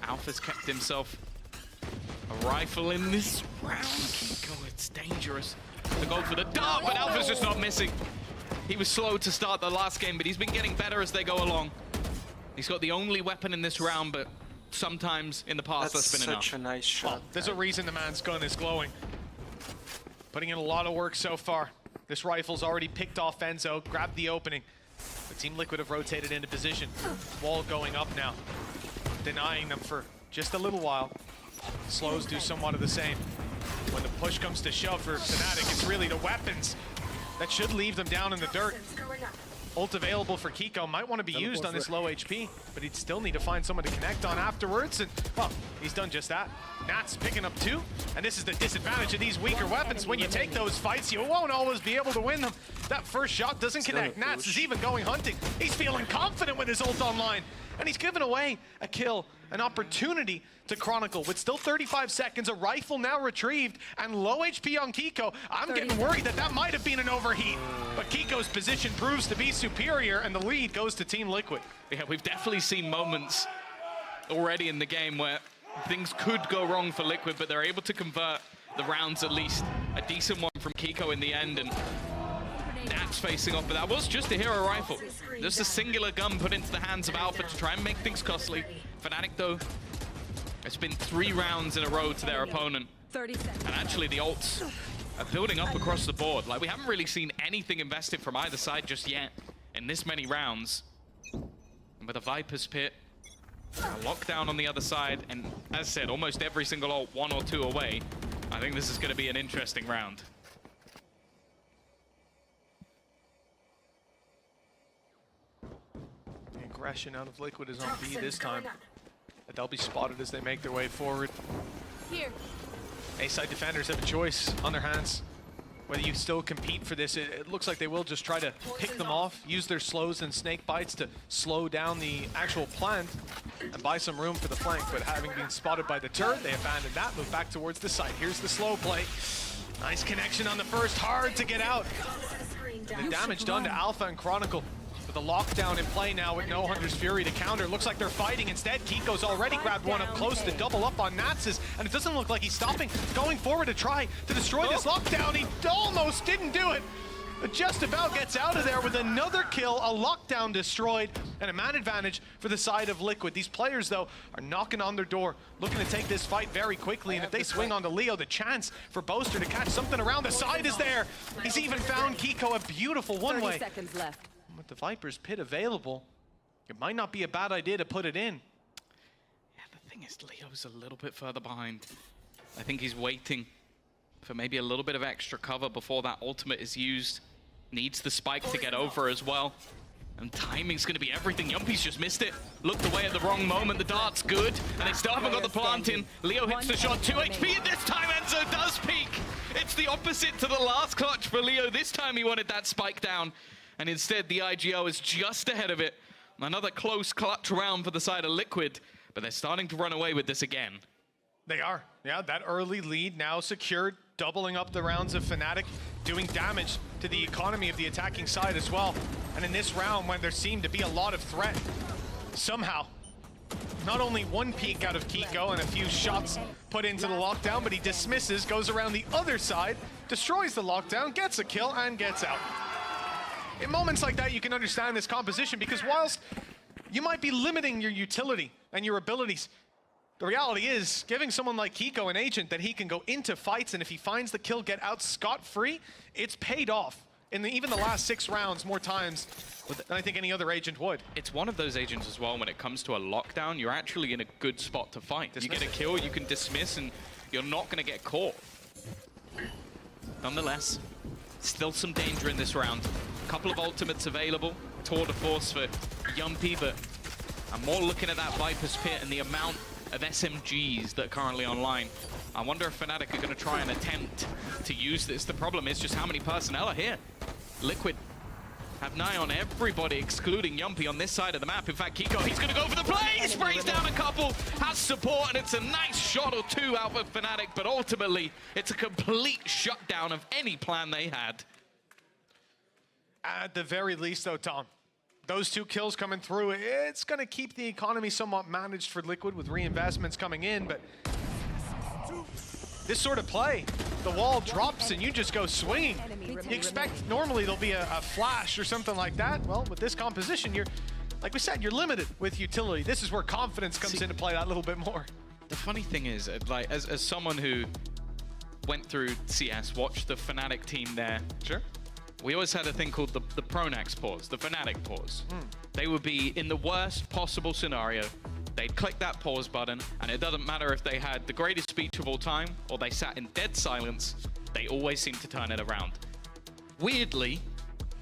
Alpha's kept himself a rifle in this round. Kiko, it's dangerous to go for the dart, but Alpha's just not missing. He was slow to start the last game, but he's been getting better as they go along. He's got the only weapon in this round, but sometimes in the past that's been enough. Such a nice shot. Well, there's a reason the man's gun is glowing. Putting in a lot of work so far. This rifle's already picked off Enzo, grabbed the opening. The Team Liquid have rotated into position. Wall going up now, denying them for just a little while. Slows do somewhat of the same. When the push comes to shove for Fnatic, it's really the weapons that should leave them down in the dirt. Ult available for Kiko, might want to be used on this low HP, but he'd still need to find someone to connect on afterwards, and, well, he's done just that. Nats picking up 2, and this is the disadvantage of these weaker weapons. When you take those fights, you won't always be able to win them. That first shot doesn't connect. Nats is even going hunting. He's feeling confident with his ult online, and he's given away a kill, an opportunity to Chronicle. With still 35 seconds, a rifle now retrieved, and low HP on Kiko. I'm getting worried that that might have been an overheat, but Kiko's position proves to be superior, and the lead goes to Team Liquid. Yeah, we've definitely seen moments already in the game where things could go wrong for Liquid, but they're able to convert the rounds at least. A decent one from Kiko in the end, and Nats facing off, but that was just a hero rifle. Just a singular gun put into the hands of Alpha to try and make things costly. Fnatic, though, it's been 3 rounds in a row to their opponent. 30 seconds. And actually the ults are building up across the board. Like, we haven't really seen anything invested from either side just yet in this many rounds. And with a Viper's Pit, a lockdown on the other side, and as said, almost every single ult 1 or 2 away, I think this is going to be an interesting round. aggression out of Liquid is on B this time. But they'll be spotted as they make their way forward. Here. A-side defenders have a choice on their hands. Whether you still compete for this, it looks like they will just try to pick them off, use their slows and snake bites to slow down the actual plant and buy some room for the flank. But having been spotted by the turret, they abandoned that, move back towards the site. Here's the slow play. Nice connection on the first, hard to get out. And the damage done to Alpha and Chronicle. With the lockdown in play now with no Hunter's Fury to counter. Looks like they're fighting instead. Kiko's already grabbed one up close to double up on Natsus, and it doesn't look like he's stopping. Going forward to try to destroy this lockdown. He almost didn't do it, but just about gets out of there with another kill, a lockdown destroyed, and a man advantage for the side of Liquid. These players, though, are knocking on their door, looking to take this fight very quickly, and if they swing onto Leo, the chance for Boaster to catch something around the side is there. He's even found Kiko a beautiful one-way. 30 seconds left. With the Viper's pit available, it might not be a bad idea to put it in. Yeah, the thing is, Leo's a little bit further behind. I think he's waiting for maybe a little bit of extra cover before that ultimate is used. Needs the spike to get over as well. And timing's going to be everything. Yumpy's just missed it. Looked away at the wrong moment. The dart's good. And they still haven't got the plant in. Leo hits the shot. 2 HP. And this time Enzo does peak. It's the opposite to the last clutch for Leo. This time he wanted that spike down. And instead, the IGO is just ahead of it. Another close clutch round for the side of Liquid. But they're starting to run away with this again. They are. Yeah, that early lead now secured, doubling up the rounds of Fnatic, doing damage to the economy of the attacking side as well. And in this round, when there seemed to be a lot of threat, somehow, not only one peek out of Kiko and a few shots put into the lockdown, but he dismisses, goes around the other side, destroys the lockdown, gets a kill, and gets out. In moments like that, you can understand this composition, because whilst you might be limiting your utility and your abilities, the reality is giving someone like Kiko an agent that he can go into fights, and if he finds the kill, get out scot-free, it's paid off in even the last 6 rounds more times than I think any other agent would. It's one of those agents as well, when it comes to a lockdown, you're actually in a good spot to fight. You get a kill, you can dismiss, and you're not going to get caught. Nonetheless, still some danger in this round. Couple of ultimates available, tour de force for Yumpy, but I'm more looking at that Viper's Pit and the amount of SMGs that are currently online. I wonder if Fnatic are going to try and attempt to use this. The problem is just how many personnel are here. Liquid have an eye on everybody, excluding Yumpy on this side of the map. In fact, Kiko, he's going to go for the play. He sprays down a couple, has support, and it's a nice shot or two out of Fnatic, but ultimately, it's a complete shutdown of any plan they had. At the very least, though, Tom, those 2 kills coming through, it's going to keep the economy somewhat managed for Liquid with reinvestments coming in, but this sort of play, the wall drops and you just go swinging. You expect normally there'll be a flash or something like that. Well, with this composition, you're, like we said, you're limited with utility. This is where confidence comes into play that little bit more. The funny thing is, like, as someone who went through CS, watched the Fnatic team there. Sure. We always had a thing called the Pronax pause, the Fnatic pause. They would be in the worst possible scenario. They'd click that pause button, and it doesn't matter if they had the greatest speech of all time or they sat in dead silence, they always seem to turn it around. Weirdly,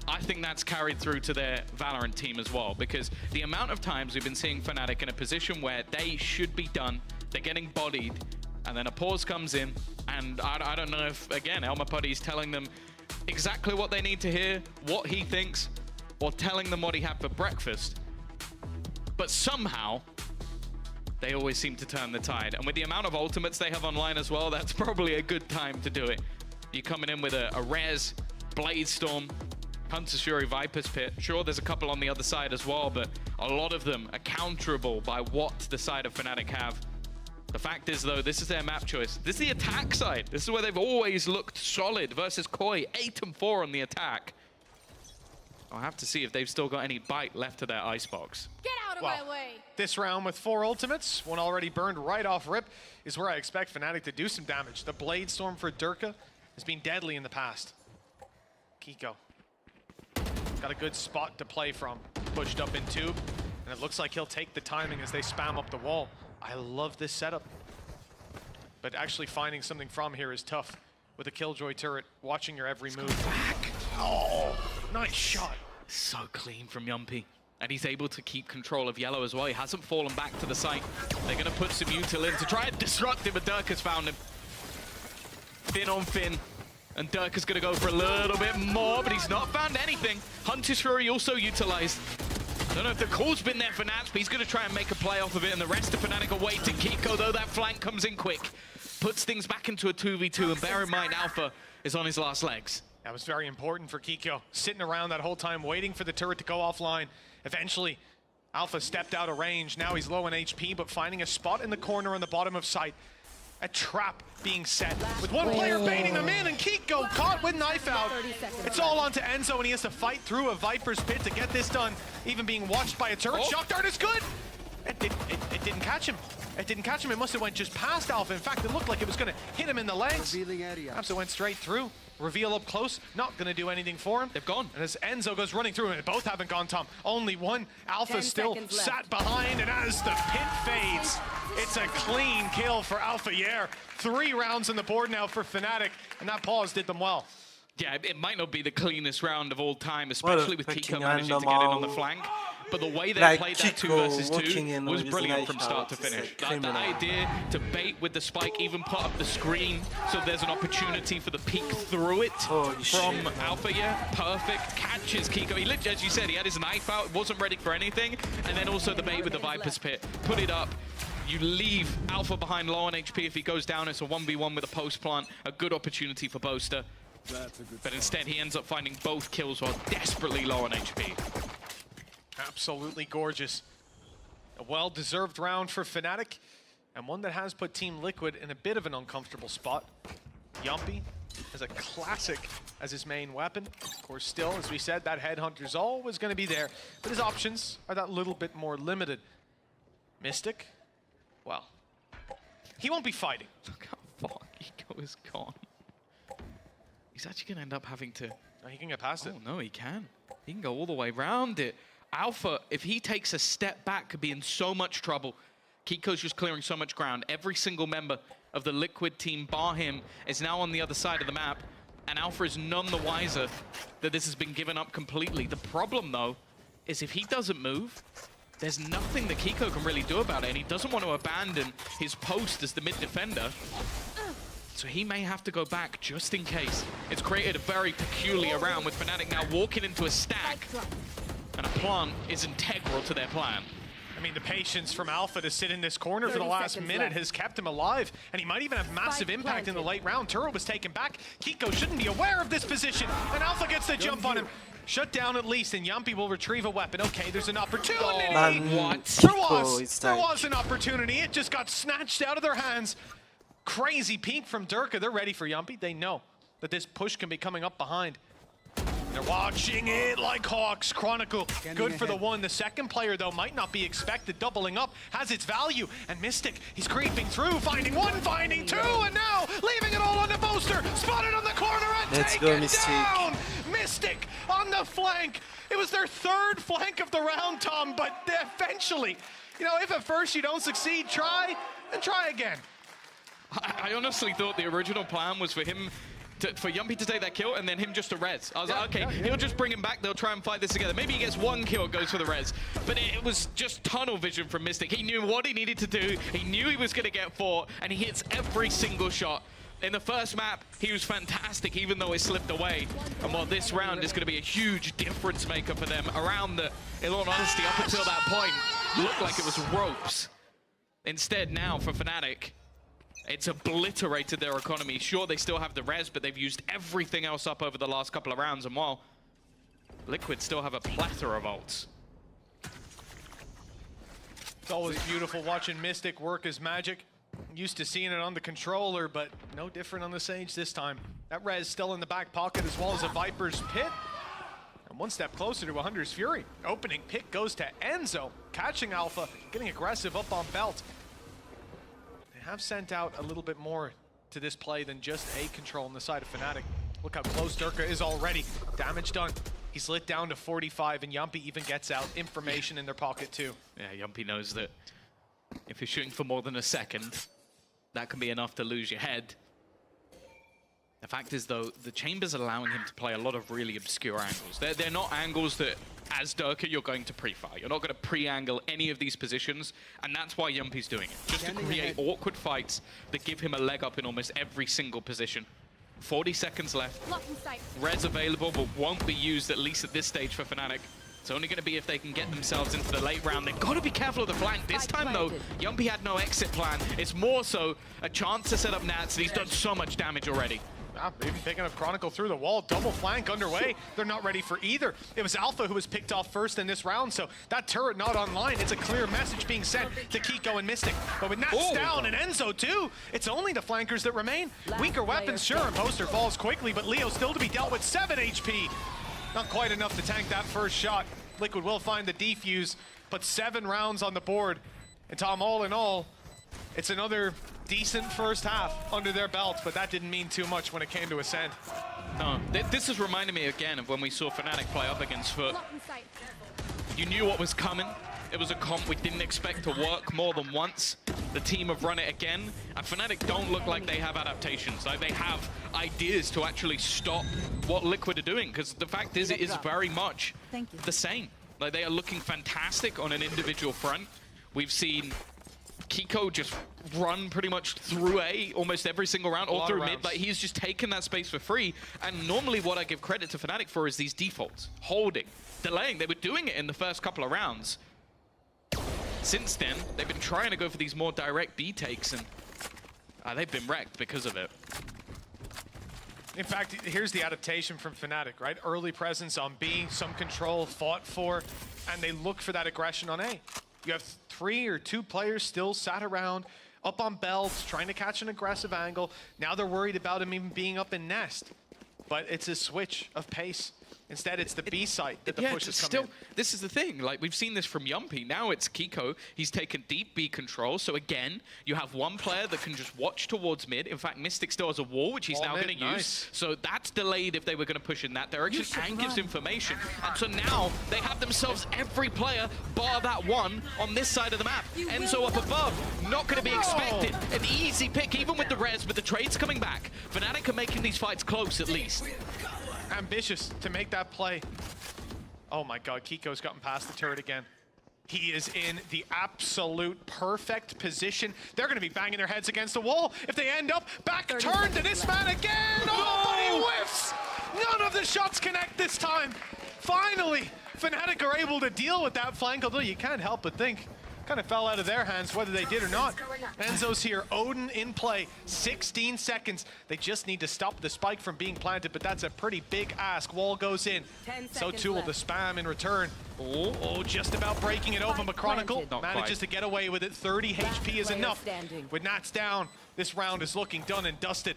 I think that's carried through to their Valorant team as well, because the amount of times we've been seeing Fnatic in a position where they should be done, they're getting bodied, and then a pause comes in, and I don't know if, again, Elmer Putty's telling them exactly what they need to hear, what he thinks, or telling them what he had for breakfast. But somehow, they always seem to turn the tide. And with the amount of ultimates they have online as well, that's probably a good time to do it. You're coming in with a Res, Blade Storm, Hunter's Fury, Viper's Pit. Sure, there's a couple on the other side as well, but a lot of them are counterable by what the side of Fnatic have. The fact is, though, this is their map choice. This is the attack side. This is where they've always looked solid versus Koi. 8-4 on the attack. I'll have to see if they've still got any bite left to their icebox. Get out of my way! This round with 4 ultimates, one already burned right off rip, is where I expect Fnatic to do some damage. The Blade Storm for Durka has been deadly in the past. Kiko. Got a good spot to play from. Pushed up in tube, and it looks like he'll take the timing as they spam up the wall. I love this setup. But actually finding something from here is tough. With a Killjoy turret, watching your every move. Back. Oh, nice shot. So clean from Yumpy. And he's able to keep control of yellow as well. He hasn't fallen back to the site. They're going to put some util in to try and disrupt him, but Dirk has found him. Fin on Fin. And Dirk is going to go for a little bit more, but he's not found anything. Hunter's Fury also utilized. Don't know if the call's been there for Nats, but he's going to try and make a play off of it, and the rest of Fnatic are waiting. Kiko, though, that flank comes in quick. Puts things back into a 2v2, and bear in mind, Alpha is on his last legs. That was very important for Kiko. Sitting around that whole time, waiting for the turret to go offline. Eventually, Alpha stepped out of range. Now he's low on HP, but finding a spot in the corner on the bottom of sight. A trap being set with one player baiting them in, and Kiko caught with knife out. It's all on to Enzo, and he has to fight through a Viper's pit to get this done, even being watched by a turret. Shock dart is good. It didn't catch him. It didn't catch him. It must have went just past Alpha. In fact, it looked like it was going to hit him in the legs. Perhaps it went straight through. Reveal up close, not going to do anything for him. They've gone. And as Enzo goes running through, and both haven't gone, Tom. Only one. Alpha still sat behind, and as the pit fades, it's a clean kill for Alpha Yair. 3 rounds on the board now for Fnatic, and that pause did them well. Yeah, it might not be the cleanest round of all time, especially with Kiko managing to get in on the flank. But the way they played that 2 versus 2 was brilliant from start to finish. Like, the idea to bait with the spike, even put up the screen so there's an opportunity for the peek through it from Alpha, perfect. Catches Kiko. He literally, as you said, he had his knife out, wasn't ready for anything. And then also the bait with the Viper's Pit. Put it up. You leave Alpha behind low on HP. If he goes down, it's a 1v1 with a post plant. A good opportunity for Boaster. But instead, he ends up finding both kills while desperately low on HP. Absolutely gorgeous. A well-deserved round for Fnatic, and one that has put Team Liquid in a bit of an uncomfortable spot. Yumpy has a classic as his main weapon. Of course, still, as we said, that Headhunter's always going to be there, but his options are that little bit more limited. Mystic, well, he won't be fighting. Look how far Kiko is gone. He's actually going to end up having to... No, he can get past it. Oh, no, he can. He can go all the way around it. Alpha, if he takes a step back, could be in so much trouble. Kiko's just clearing so much ground. Every single member of the Liquid team, bar him, is now on the other side of the map. And Alpha is none the wiser that this has been given up completely. The problem, though, is if he doesn't move, there's nothing that Kiko can really do about it. And he doesn't want to abandon his post as the mid defender. So he may have to go back just in case. It's created a very peculiar round with Fnatic now walking into a stack. And a plant is integral to their plan. I mean, the patience from Alpha to sit in this corner for the last minute has kept him alive, and he might even have massive impact in the late round. Turret was taken back. Kiko shouldn't be aware of this position, and Alpha gets the jump on him. Shut down at least, and Yumpy will retrieve a weapon. Okay, there's an opportunity. What? There was an opportunity. It just got snatched out of their hands. Crazy peek from Durka. They're ready for Yumpy. They know that this push can be coming up behind. They're watching it like hawks. Chronicle, good for the one. The second player, though, might not be expected. Doubling up has its value. And Mystic, he's creeping through, finding one, finding two, and now leaving it all on the Boaster. Spotted on the corner and taken down. Mystic on the flank. It was their 3rd flank of the round, Tom, but eventually, you know, if at first you don't succeed, try and try again. I honestly thought the original plan was for him for Yumpy to take that kill and then him just to res. I was like, okay, he'll just bring him back, they'll try and fight this together. Maybe he gets 1 kill, goes for the res. But it was just tunnel vision from Mystic. He knew what he needed to do, he knew he was going to get 4, and he hits every single shot. In the first map, he was fantastic, even though it slipped away. And while this round is going to be a huge difference maker for them, around the, in all honesty, up until that point, looked like it was ropes. Instead, now for Fnatic, it's obliterated their economy. Sure, they still have the res, but they've used everything else up over the last couple of rounds. And while Liquid still have a plethora of ults. It's always beautiful watching Mystic work his magic. Used to seeing it on the controller, but no different on the Sage this time. That res still in the back pocket, as well as a Viper's Pit. And one step closer to a Hunter's Fury. Opening pick goes to Enzo, catching Alpha, getting aggressive up on Belt. Have sent out a little bit more to this play than just a control on the side of Fnatic. Look how close Durka is already. Damage done. He's lit down to 45, and Yumpy even gets out information in their pocket too. Yeah, Yumpy knows that if you're shooting for more than a second, that can be enough to lose your head. The fact is, though, the Chamber's allowing him to play a lot of really obscure angles. They're not angles that, as Durka, you're going to pre-fire. You're not going to pre-angle any of these positions, and that's why Yumpy's doing it. Just to create awkward fights that give him a leg up in almost every single position. 40 seconds left. Res available, but won't be used, at least at this stage, for Fnatic. It's only going to be if they can get themselves into the late round. They've got to be careful of the flank. This time, though, Yumpy had no exit plan. It's more so a chance to set up Nats, and he's done so much damage already. Maybe picking up Chronicle through the wall. Double flank underway. They're not ready for either. It was Alpha who was picked off first in this round, so that turret not online. It's a clear message being sent to Kiko and Mystic. But with Nats down and Enzo too, it's only the flankers that remain. Weaker weapons, sure, and Poster falls quickly, but Leo still to be dealt with. 7 HP. Not quite enough to tank that first shot. Liquid will find the defuse, but 7 rounds on the board. And Tom, all in all, it's another decent first half under their belt, but that didn't mean too much when it came to Ascent. No, this is reminding me again of when we saw Fnatic play up against Foot. You knew what was coming. It was a comp we didn't expect to work more than once. The team have run it again, and Fnatic don't look like they have adaptations. Like they have ideas to actually stop what Liquid are doing, because the fact is, it is very much the same. Like they are looking fantastic on an individual front. We've seen Kiko just run pretty much through A almost every single round, all through mid. Like he's just taken that space for free. And normally what I give credit to Fnatic for is these defaults, holding, delaying. They were doing it in the first couple of rounds. Since then, they've been trying to go for these more direct B takes, and they've been wrecked because of it. In fact, here's the adaptation from Fnatic, right? Early presence on B, some control, fought for, and they look for that aggression on A. You have 3 or 2 players still sat around, up on belts, trying to catch an aggressive angle. Now they're worried about him even being up in Nest. But it's a switch of pace. Instead, it's the B site that the push has come in. This is the thing. Like, we've seen this from Yumpy. Now it's Kiko. He's taken deep B control. So again, you have one player that can just watch towards mid. In fact, Mystic still has a wall, which he's now going to use. So that's delayed if they were going to push in that direction and gives information. And so now they have themselves every player bar that one on this side of the map. Enzo up above, not going to be expected. An easy pick, even with the res, but the trades coming back. Fnatic are making these fights close, at least. Ambitious to make that play. Oh my god, Kiko's gotten past the turret again. He is in the absolute perfect position. They're going to be banging their heads against the wall. If they end up back turn to this man again. Oh, but he whiffs. None of the shots connect this time. Finally, Fnatic are able to deal with that flank, although you can't help but think kind of fell out of their hands whether they did or not. Enzo's here, Odin in play, 16 seconds. They just need to stop the spike from being planted, but that's a pretty big ask. Wall goes in. So too will the spam in return. Oh, just about breaking it open, but Chronicle manages to get away with it. 30 HP is enough. With Nats down, this round is looking done and dusted.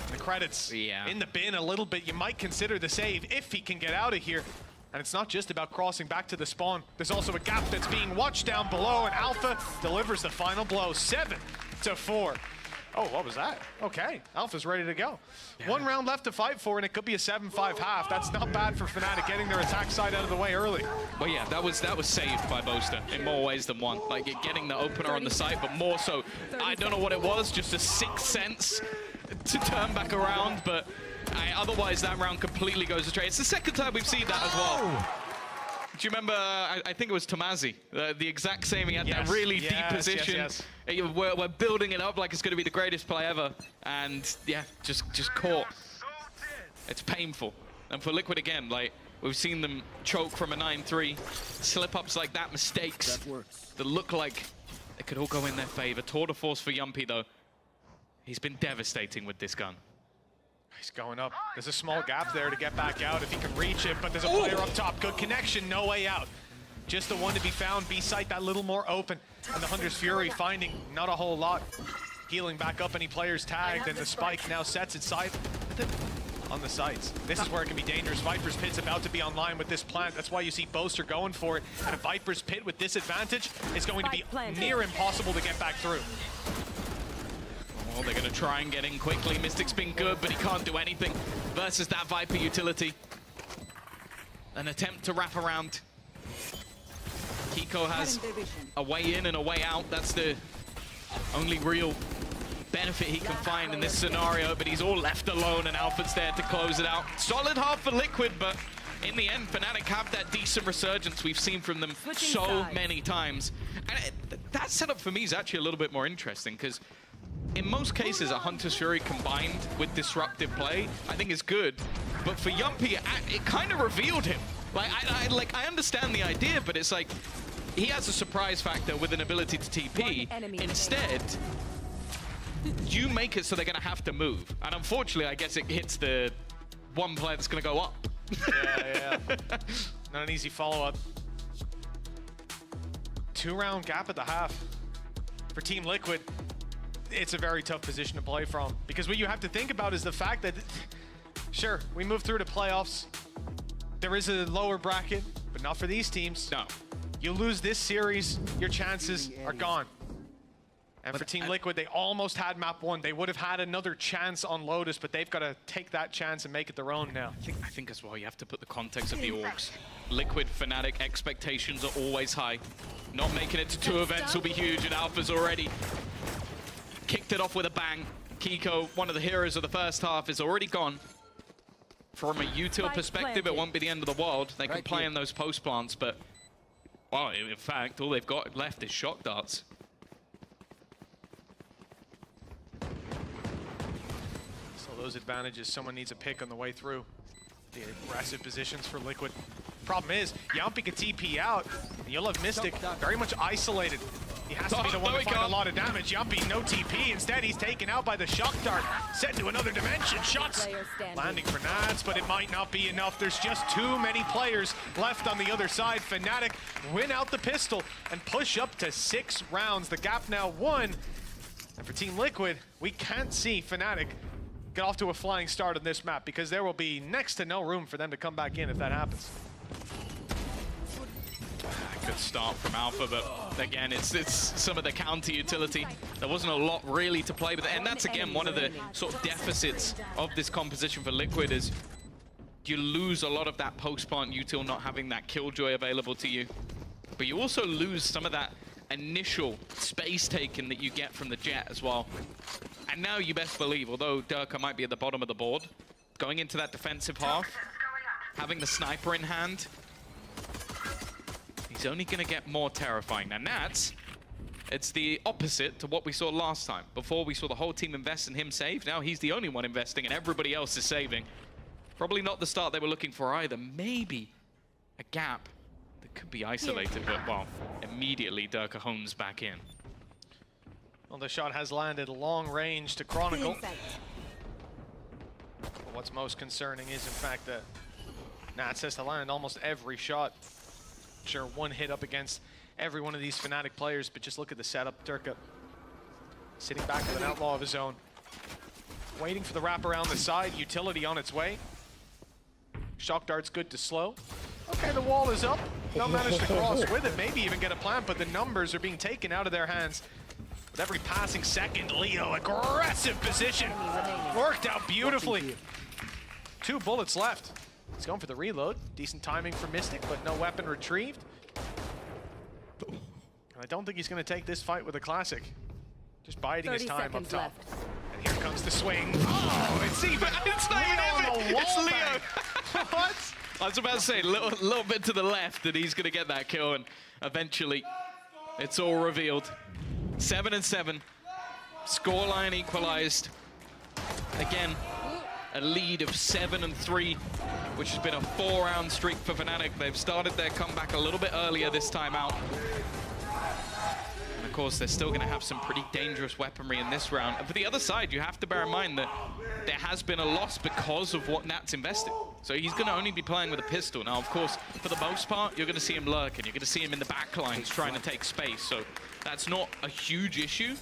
And the credits in the bin a little bit. You might consider the save if he can get out of here. And it's not just about crossing back to the spawn. There's also a gap that's being watched down below, and Alpha delivers the final blow, 7-4. Oh, what was that? Okay, Alpha's ready to go. 1 round left to fight for, and it could be a 7-5 half. That's not bad for Fnatic, getting their attack side out of the way early. Well, yeah, that was saved by Boaster in more ways than one. Like, getting the opener on the site, but more so, I don't know what it was, just a sixth sense to turn back around, but otherwise that round completely goes astray. It's the second time we've seen that as well. Do you remember, I think it was Tomazi, the exact same, he had that really deep position. We're building it up like it's going to be the greatest play ever, and yeah, just caught. It's painful. And for Liquid again, like, we've seen them choke from a 9-3, slip-ups like that, mistakes that look like it could all go in their favor. Tour de force for Yumpy though. He's been devastating with this gun. He's going up. There's a small gap there to get back out if he can reach it, but there's a player up top. Good connection, no way out. Just the one to be found. B site that little more open. And the Hunter's Fury finding not a whole lot. Healing back up any players tagged, and the spike now sets its sight on the sights. This is where it can be dangerous. Viper's Pit's about to be online with this plant. That's why you see Boaster going for it. And a Viper's Pit with disadvantage is going to be near impossible to get back through. Well, they're going to try and get in quickly. Mystic's been good, but he can't do anything versus that Viper utility. An attempt to wrap around. Kiko has a way in and a way out. That's the only real benefit he can find in this scenario, but he's all left alone, and Alfred's there to close it out. Solid half for Liquid, but in the end, Fnatic have that decent resurgence we've seen from them so many times. And that setup for me is actually a little bit more interesting, because in most cases, a Hunter's Fury combined with disruptive play, I think is good. But for Yumpy, it kind of revealed him. I understand the idea, but it's like, he has a surprise factor with an ability to TP. Instead, you make it so they're going to have to move. And unfortunately, I guess it hits the one player that's going to go up. Yeah. Not an easy follow-up. 2-round gap at the half. For Team Liquid, it's a very tough position to play from. Because what you have to think about is the fact that, sure, we move through to playoffs. There is a lower bracket, but not for these teams. No. You lose this series, your chances are gone. And for Team Liquid, they almost had map 1. They would have had another chance on Lotus, but they've got to take that chance and make it their own now. I think as well, you have to put the context of the orgs. Liquid, Fnatic, expectations are always high. Not making it to 2 events will be huge, and Alpha's already kicked it off with a bang. Kiko, one of the heroes of the first half, is already gone. From a util perspective, it won't be the end of the world. They can play in those post plants, but, well, in fact, all they've got left is shock darts. So those advantages, someone needs a pick on the way through. The aggressive positions for Liquid. Problem is, Yumpy can TP out, and you'll have Mystic very much isolated. He has to be the one to find a lot of damage. Yumpy, no TP. Instead, he's taken out by the shock dart. Set into another dimension. Shots landing for Nads, but it might not be enough. There's just too many players left on the other side. Fnatic win out the pistol and push up to 6 rounds. The gap now 1. And for Team Liquid, we can't see Fnatic get off to a flying start on this map, because there will be next to no room for them to come back in if that happens. Good start from Alpha, but again, it's some of the counter utility. There wasn't a lot really to play with, and that's again one of the sort of deficits of this composition for Liquid, is you lose a lot of that post-plant util not having that killjoy available to you, but you also lose some of that initial space taken that you get from the Jet as well. And now you best believe, although Durka might be at the bottom of the board, going into that defensive half, having the sniper in hand, he's only going to get more terrifying. Now Nats, it's the opposite to what we saw last time. Before we saw the whole team invest in him save, now he's the only one investing and everybody else is saving. Probably not the start they were looking for either. Maybe a gap that could be isolated, but well, immediately Durka homes back in. Well, the shot has landed long range to Chronicle. But what's most concerning is, in fact, that Nats has to land almost every shot. Sure, one hit up against every one of these Fnatic players, but just look at the setup. Durka sitting back with an outlaw of his own. Waiting for the wrap around the side, utility on its way. Shock dart's good to slow. Okay, the wall is up. They'll manage to cross with it, maybe even get a plant, but the numbers are being taken out of their hands. With every passing second, Leo, aggressive position. Worked out beautifully. 2 bullets left. He's going for the reload. Decent timing for Mystic, but no weapon retrieved. And I don't think he's going to take this fight with a classic. Just biding his time up top. And here comes the swing. Oh, it's even. It's not even on the wall. It's Leo. What? I was about to say, a little bit to the left, and he's going to get that kill, and eventually it's all revealed. 7-7. Scoreline equalized. Again, a lead of 7-3, which has been a 4-round streak for Fnatic. They've started their comeback a little bit earlier this time out. And of course, they're still going to have some pretty dangerous weaponry in this round. And for the other side, you have to bear in mind that there has been a loss because of what Nat's invested. So he's going to only be playing with a pistol. Now, of course, for the most part, you're going to see him lurking. You're going to see him in the back lines trying to take space. So that's not a huge issue.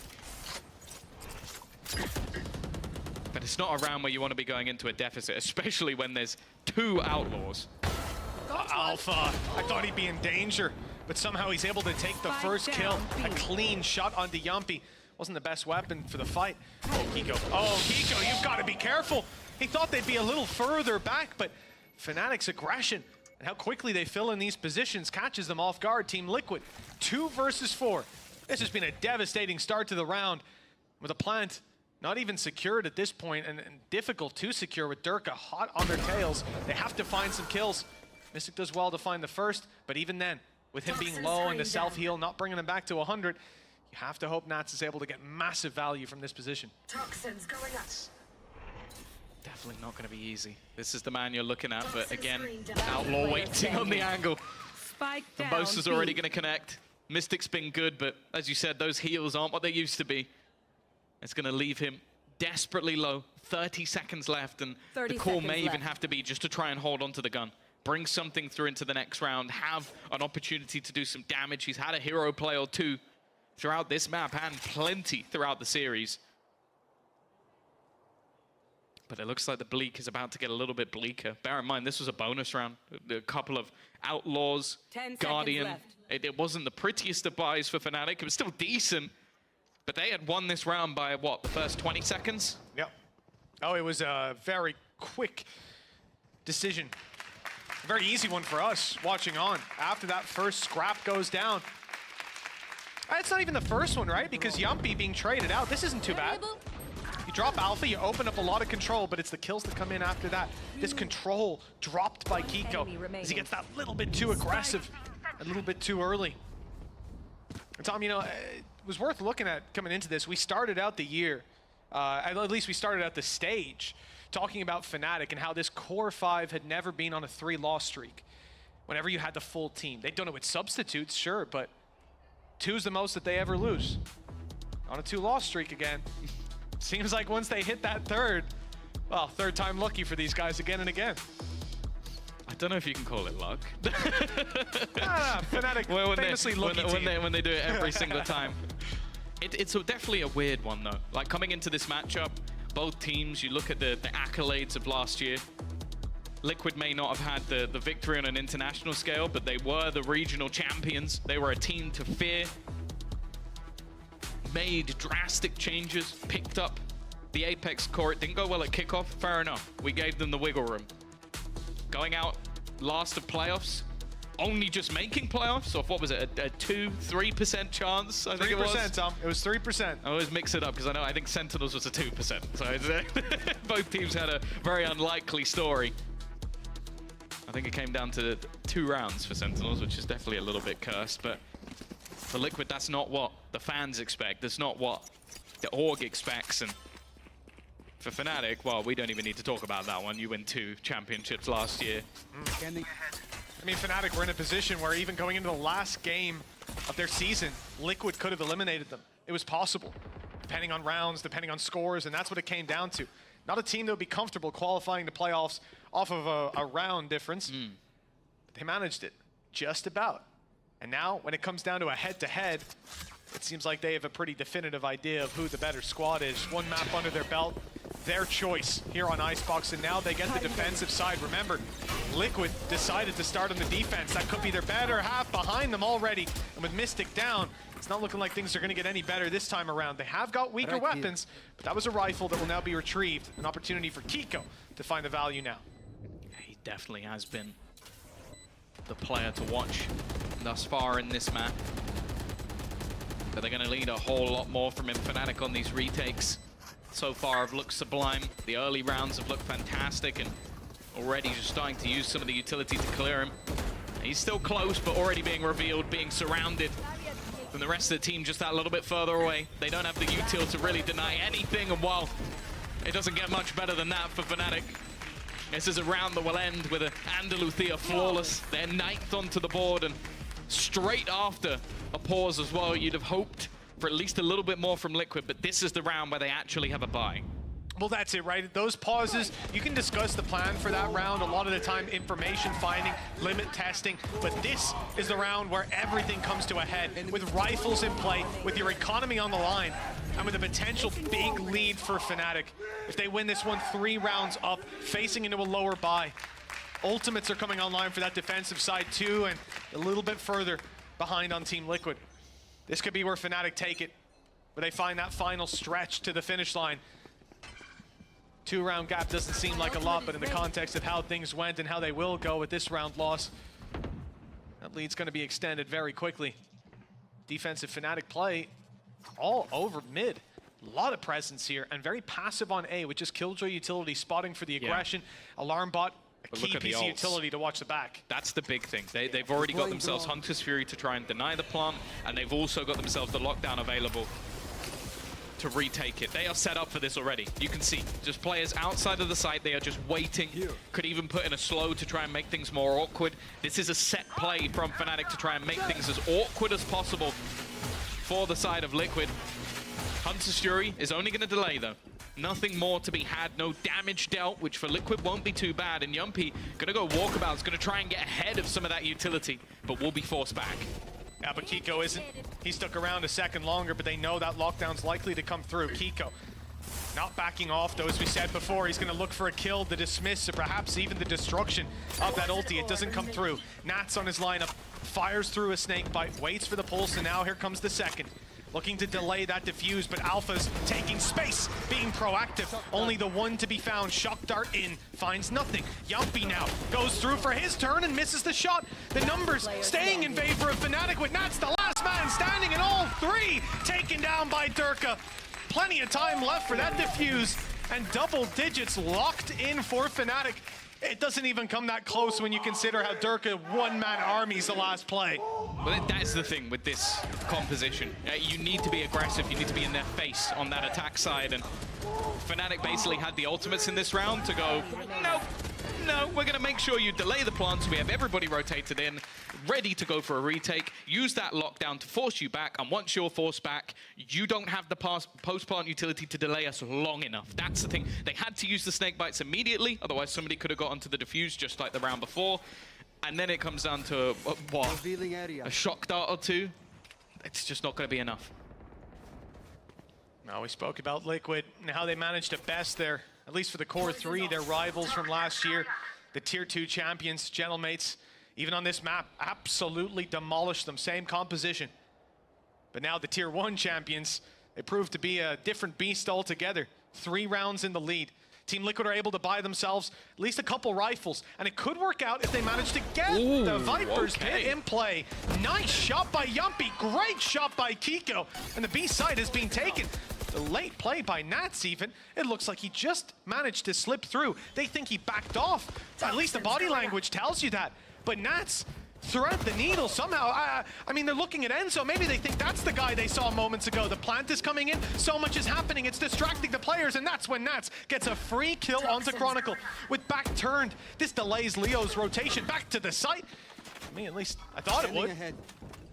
But it's not a round where you want to be going into a deficit, especially when there's 2 outlaws. Alpha, I thought he'd be in danger, but somehow he's able to take the first kill. A clean shot onto Yumpy. Wasn't the best weapon for the fight. Oh, Kiko, you've got to be careful. He thought they'd be a little further back, but Fnatic's aggression and how quickly they fill in these positions catches them off guard. Team Liquid, 2 versus 4. This has been a devastating start to the round with a plant not even secured at this point, and difficult to secure with Durka hot on their tails. They have to find some kills. Mystic does well to find the first, but even then, with him being low and the self-heal not bringing him back to 100, you have to hope Nats is able to get massive value from this position. Toxins going up. Definitely not going to be easy. This is the man you're looking at, but again, Outlaw waiting on the angle. Spike down. Bosa's already going to connect. Mystic's been good, but as you said, those heals aren't what they used to be. It's going to leave him desperately low. 30 seconds left, and the call may even have to be just to try and hold onto the gun. Bring something through into the next round, have an opportunity to do some damage. He's had a hero play or two throughout this map, and plenty throughout the series. But it looks like the bleak is about to get a little bit bleaker. Bear in mind, this was a bonus round. A couple of Outlaws, Guardian. It wasn't the prettiest of buys for Fnatic. It was still decent. But they had won this round by, what, the first 20 seconds? Yep. Oh, it was a very quick decision. A very easy one for us watching on. After that first scrap goes down. It's not even the first one, right? Because Yumpy being traded out, this isn't too bad. You drop Alpha, you open up a lot of control, but it's the kills that come in after that. This control dropped by Kiko as he gets that little bit too aggressive, a little bit too early. And Tom, you know, it was worth looking at coming into this. We started out the year, at least we started out the stage, talking about Fnatic and how this core 5 had never been on a 3-loss streak. Whenever you had the full team. They've done it with substitutes, sure, but 2's the most that they ever lose. On a 2-loss streak again. Seems like once they hit that third, well, third time lucky for these guys again and again. I don't know if you can call it luck. Fnatic famously lucky team. When they do it every single time. It's definitely a weird one, though. Like, coming into this matchup, both teams, you look at the accolades of last year. Liquid may not have had the victory on an international scale, but they were the regional champions. They were a team to fear. Made drastic changes, picked up the Apex core. It didn't go well at kickoff, fair enough. We gave them the wiggle room. Going out last of playoffs, only just making playoffs, or what was it, a 2-3% chance? I think it was. 3%, Tom. It was 3%. I always mix it up because I think Sentinels was a 2%. So both teams had a very unlikely story. I think it came down to 2 rounds for Sentinels, which is definitely a little bit cursed, but for Liquid, that's not what the fans expect. That's not what the org expects. And for Fnatic, well, we don't even need to talk about that one. You win 2 championships last year. I mean, Fnatic were in a position where even going into the last game of their season, Liquid could have eliminated them. It was possible, depending on rounds, depending on scores, and that's what it came down to. Not a team that would be comfortable qualifying to playoffs off of a round difference. But they managed it, just about. And now, when it comes down to a head-to-head, it seems like they have a pretty definitive idea of who the better squad is. 1 map under their belt, their choice here on Icebox, and now they get the defensive side. Remember, Liquid decided to start on the defense. That could be their better half behind them already. And with Mystic down, it's not looking like things are going to get any better this time around. They have got weaker weapons, but that was a rifle that will now be retrieved. An opportunity for Kiko to find the value now. He definitely has been the player to watch thus far in this map. But they're going to need a whole lot more from him. Fnatic on these retakes so far have looked sublime. The early rounds have looked fantastic, and already just starting to use some of the utility to clear him. He's still close, but already being revealed, being surrounded from the rest of the team just that little bit further away. They don't have the util to really deny anything, and while it doesn't get much better than that for Fnatic, this is a round that will end with an Andaluthia flawless. They're 9th onto the board, and straight after a pause as well, you'd have hoped for at least a little bit more from Liquid, but this is the round where they actually have a bye. Well, that's it, right? Those pauses, you can discuss the plan for that round. A lot of the time, information finding, limit testing. But this is the round where everything comes to a head. With rifles in play, with your economy on the line, and with a potential big lead for Fnatic. If they win this one 3 rounds up, facing into a lower bye. Ultimates are coming online for that defensive side too, and a little bit further behind on Team Liquid. This could be where Fnatic take it, where they find that final stretch to the finish line. 2-round gap doesn't seem like a lot, but in the context of how things went and how they will go with this round loss, that lead's going to be extended very quickly. Defensive Fnatic play all over mid. A lot of presence here, and very passive on A, with just Killjoy utility spotting for the aggression. Alarm bot, a But key look at the piece of ults. utility to watch the back. That's the big thing. They've already got themselves Hunter's Fury to try and deny the plant, and they've also got themselves the lockdown available to retake it. They are set up for this already. You can see, just players outside of the site, they are just waiting. Could even put in a slow to try and make things more awkward. This is a set play from Fnatic to try and make things as awkward as possible for the side of Liquid. Hunter's Fury is only going to delay though. Nothing more to be had, no damage dealt, which for Liquid won't be too bad. And Yumpy gonna go walkabouts, gonna try and get ahead of some of that utility, but will be forced back. Yeah, but Kiko isn't. He stuck around a second longer, but they know that lockdown's likely to come through. Kiko not backing off though, as we said before. He's gonna look for a kill, the dismiss, or perhaps even the destruction of that ulti. It doesn't come through. Nats on his lineup, fires through a snake bite, waits for the pulse, and now here comes the second. Looking to delay that diffuse, but Alpha's taking space, being proactive. Only the one to be found. Shock dart in, finds nothing. Yumpy now goes through for his turn and misses the shot. The numbers staying in favor of Fnatic, with Nats the last man standing, and all three taken down by Durka. Plenty of time left for that diffuse, and double digits locked in for Fnatic. It doesn't even come that close when you consider how Durka one-man armies the last play. Well, that's the thing with this composition. You need to be aggressive, you need to be in their face on that attack side, and Fnatic basically had the ultimates in this round to go, no, we're gonna make sure you delay the plants. We have everybody rotated in, ready to go for a retake. Use that lockdown to force you back, and once you're forced back, you don't have the post-plant utility to delay us long enough. That's the thing. They had to use the snake bites immediately, otherwise somebody could have got onto the diffuse just like the round before. And then it comes down to, what, a shock dart or two? It's just not gonna be enough. Now we spoke about Liquid and how they managed to best their, at least for the core three, their rivals from last year, the tier 2 champions, Gentlemates. Even on this map, absolutely demolished them, same composition. But now the tier 1 champions, they proved to be a different beast altogether. 3 rounds in the lead. Team Liquid are able to buy themselves at least a couple rifles, and it could work out if they manage to get the Viper's pit in play. Nice shot by Yumpy, great shot by Kiko, and the B side is being taken. The late play by Nats even, it looks like he just managed to slip through. They think he backed off, at least the body language tells you that. But Nats thread the needle somehow. I mean, they're looking at Enzo. Maybe they think that's the guy they saw moments ago. The plant is coming in. So much is happening. It's distracting the players, and that's when Nats gets a free kill onto Chronicle. With back turned, this delays Leo's rotation back to the site. I mean, at least I thought it would.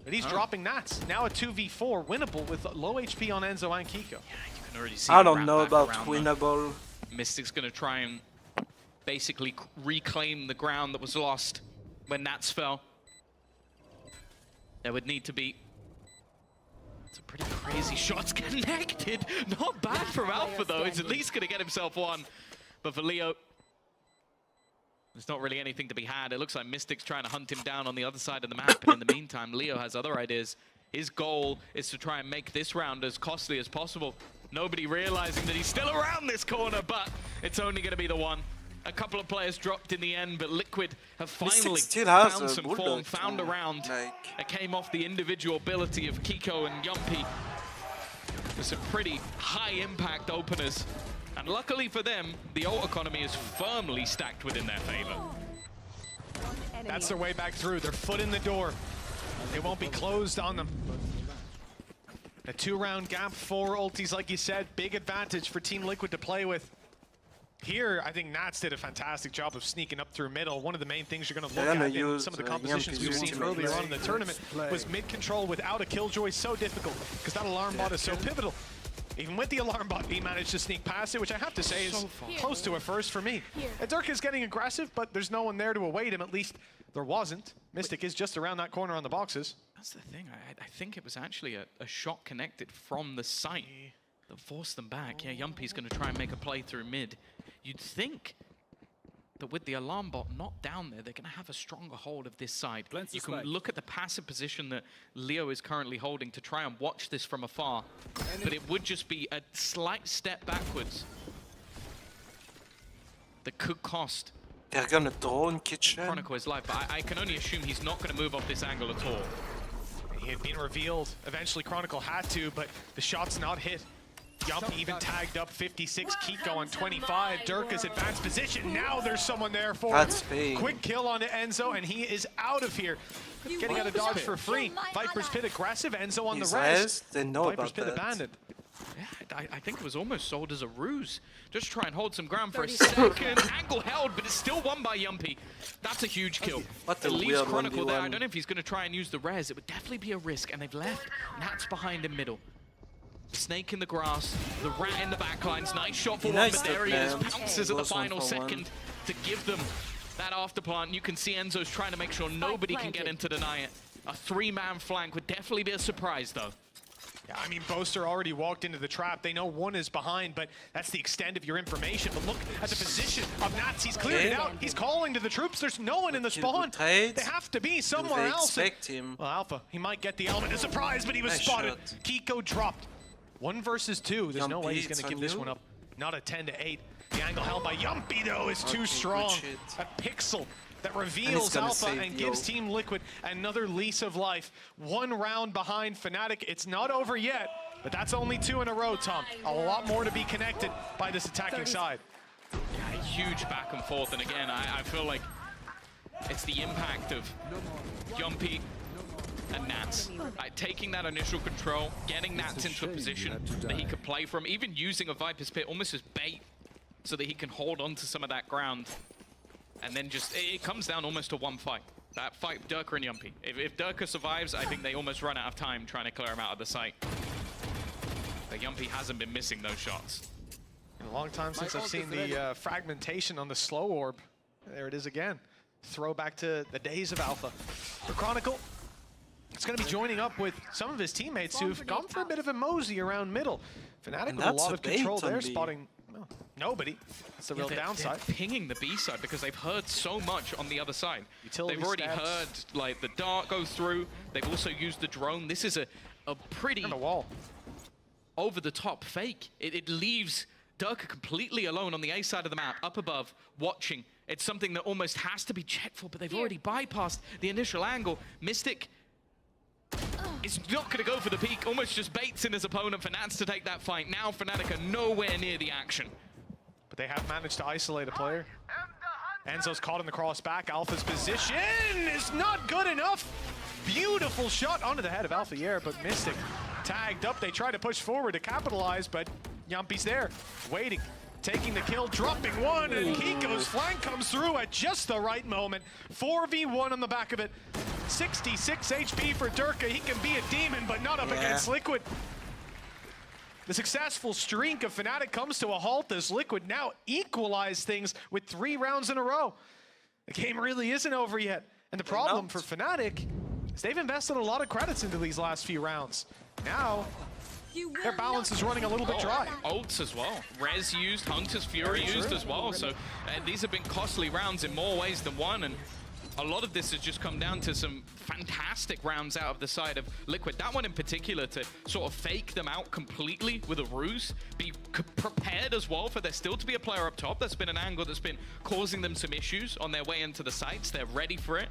But he's dropping Nats. Now a 2v4, winnable with low HP on Enzo and Kiko. Yeah, you can already see I don't know about winnable. Mystic's gonna try and basically reclaim the ground that was lost when Nats fell. There would need to be some pretty crazy shots connected. Not bad from Alpha though. He's at least gonna get himself one. But for Leo, there's not really anything to be had. It looks like Mystic's trying to hunt him down on the other side of the map. And in the meantime, Leo has other ideas. His goal is to try and make this round as costly as possible. Nobody realizing that he's still around this corner, but it's only gonna be the one. A couple of players dropped in the end, but Liquid have finally found some form, found a round. It came off the individual ability of Kiko and Yumpy. There's some pretty high impact openers. And luckily for them, the ult economy is firmly stacked within their favor. That's their way back through. Their foot in the door. It won't be closed on them. A 2-round gap, 4 ultis, like you said. Big advantage for Team Liquid to play with. Here, I think Nats did a fantastic job of sneaking up through middle. One of the main things you're going to look at in some of the compositions we've seen earlier on in the tournament was mid-control without a Killjoy. So difficult, because that alarm bot is so pivotal. Even with the alarm bot, he managed to sneak past it, which I have to say is close to a first for me. Durka is getting aggressive, but there's no one there to await him. At least there wasn't. Mystic is just around that corner on the boxes. That's the thing. I think it was actually a shot connected from the site that forced them back. Yeah, Yumpy's going to try and make a play through mid. You'd think that with the alarm bot not down there, they're going to have a stronger hold of this side. You can look at the passive position that Leo is currently holding to try and watch this from afar, but it would just be a slight step backwards that could cost They're gonna drone kitchen. Chronicle his life, but I can only assume he's not going to move off this angle at all. He had been revealed. Eventually, Chronicle had to, but the shot's not hit. Yumpy even tagged up 56, Kiko on 25. Durka's advanced position. Now there's someone there for That's big. quick kill onto Enzo, and he is out of here. Getting out of dodge for free. Viper's Pit aggressive. Enzo on the res. They know Viper's about Pit that. abandoned. Yeah, I think it was almost sold as a ruse. Just try and hold some ground for a second. Angle held, but it's still won by Yumpy. That's a huge kill. What It a leaves weird Chronicle there. I 1v1. don't know if he's going to try and use the res. It would definitely be a risk, and they've left Nats behind in middle. Snake in the grass, the rat in the backlines. Nice shot for one, Nice but there he is. man. Pounces at the Goes one final for one. second to give them that afterplant. You can see Enzo's trying to make sure nobody can get in to deny it. A three-man flank would definitely be a surprise, though. Yeah, I mean, Boaster already walked into the trap. They know one is behind, but that's the extent of your information. But look at the position of Nats. He's cleared it out. He's calling to the troops. There's no one in the spawn. They have to be somewhere else. Expect him. Well, Alpha, he might get the element of surprise, but he was Nice spotted. shot. Kiko dropped. 1 versus 2. There's no way he's going Yumpy, to give this it's on one you. up. Not a 10 to 8. The angle held by Yumpy, though, is too Okay, strong. good shit. A pixel that reveals gonna Alpha save and gives Yo. Team Liquid another lease of life. 1 round behind Fnatic. It's not over yet, but that's only 2 in a row, Tom. A lot more to be connected by this attacking side. Yeah, huge back and forth, and again, I feel like it's the impact of Yumpy and Nats. Taking that initial control, getting Nats into a position that he could play from, even using a Viper's Pit almost as bait so that he can hold on to some of that ground. And then just, it comes down almost to one fight. That fight, Durka and Yumpy. If Durka survives, I think they almost run out of time trying to clear him out of the site. But Yumpy hasn't been missing those shots. In a long time since I've seen the fragmentation on the slow orb. There it is again. Throwback to the days of Alpha. For Chronicle, it's going to be joining up with some of his teammates who've gone for a bit of a mosey around middle. Fnatic And with a that's lot a of control bait on there, B. spotting nobody. That's the real downside. They're pinging the B side because they've heard so much on the other side. Utility They've already stats. heard like the dart go through. They've also used the drone. This is a pretty On the wall. over-the-top fake. It leaves Durka completely alone on the A side of the map, up above, watching. It's something that almost has to be checked for, but they've already bypassed the initial angle. Mystic is not going to go for the peak, almost just baits in his opponent for Nats to take that fight. Now Fnatic are nowhere near the action. But they have managed to isolate a player. Enzo's caught in the cross back. Alpha's position is not good enough. Beautiful shot onto the head of Alpha Yer, but Mystic tagged up. They try to push forward to capitalize, but Yumpy's there, waiting, taking the kill, dropping one, and Kiko's flank comes through at just the right moment. 4v1 on the back of it. 66 HP for Durka. He can be a demon, but not up against Liquid. The successful streak of Fnatic comes to a halt as Liquid now equalize things with 3 rounds in a row. The game really isn't over yet. And the problem for Fnatic is they've invested a lot of credits into these last few rounds. Now, their balance is running a little bit dry. Ults as well. Rez used, Hunter's Fury used as well. So these have been costly rounds in more ways than one. And a lot of this has just come down to some fantastic rounds out of the side of Liquid. That one in particular, to sort of fake them out completely with a ruse, be prepared as well for there still to be a player up top. That's been an angle that's been causing them some issues on their way into the sites. They're ready for it.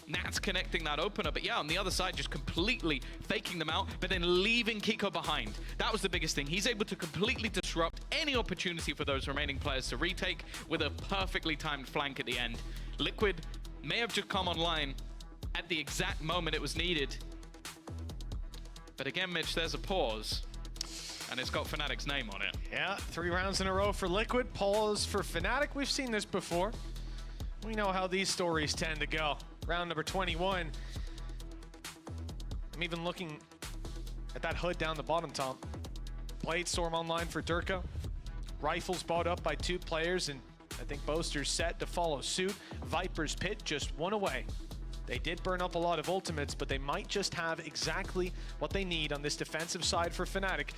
Nats connecting that opener, but yeah, on the other side, just completely faking them out, but then leaving Kiko behind. That was the biggest thing. He's able to completely disrupt any opportunity for those remaining players to retake with a perfectly timed flank at the end. Liquid may have just come online at the exact moment it was needed. But again, Mitch, there's a pause, and it's got Fnatic's name on it. Yeah, 3 rounds in a row for Liquid, pause for Fnatic. We've seen this before. We know how these stories tend to go. Round number 21. I'm even looking at that hood down the bottom, Tom. Bladestorm online for Durka. Rifles bought up by 2 players, and I think Boaster's set to follow suit. Viper's Pit just 1 away. They did burn up a lot of ultimates, but they might just have exactly what they need on this defensive side for Fnatic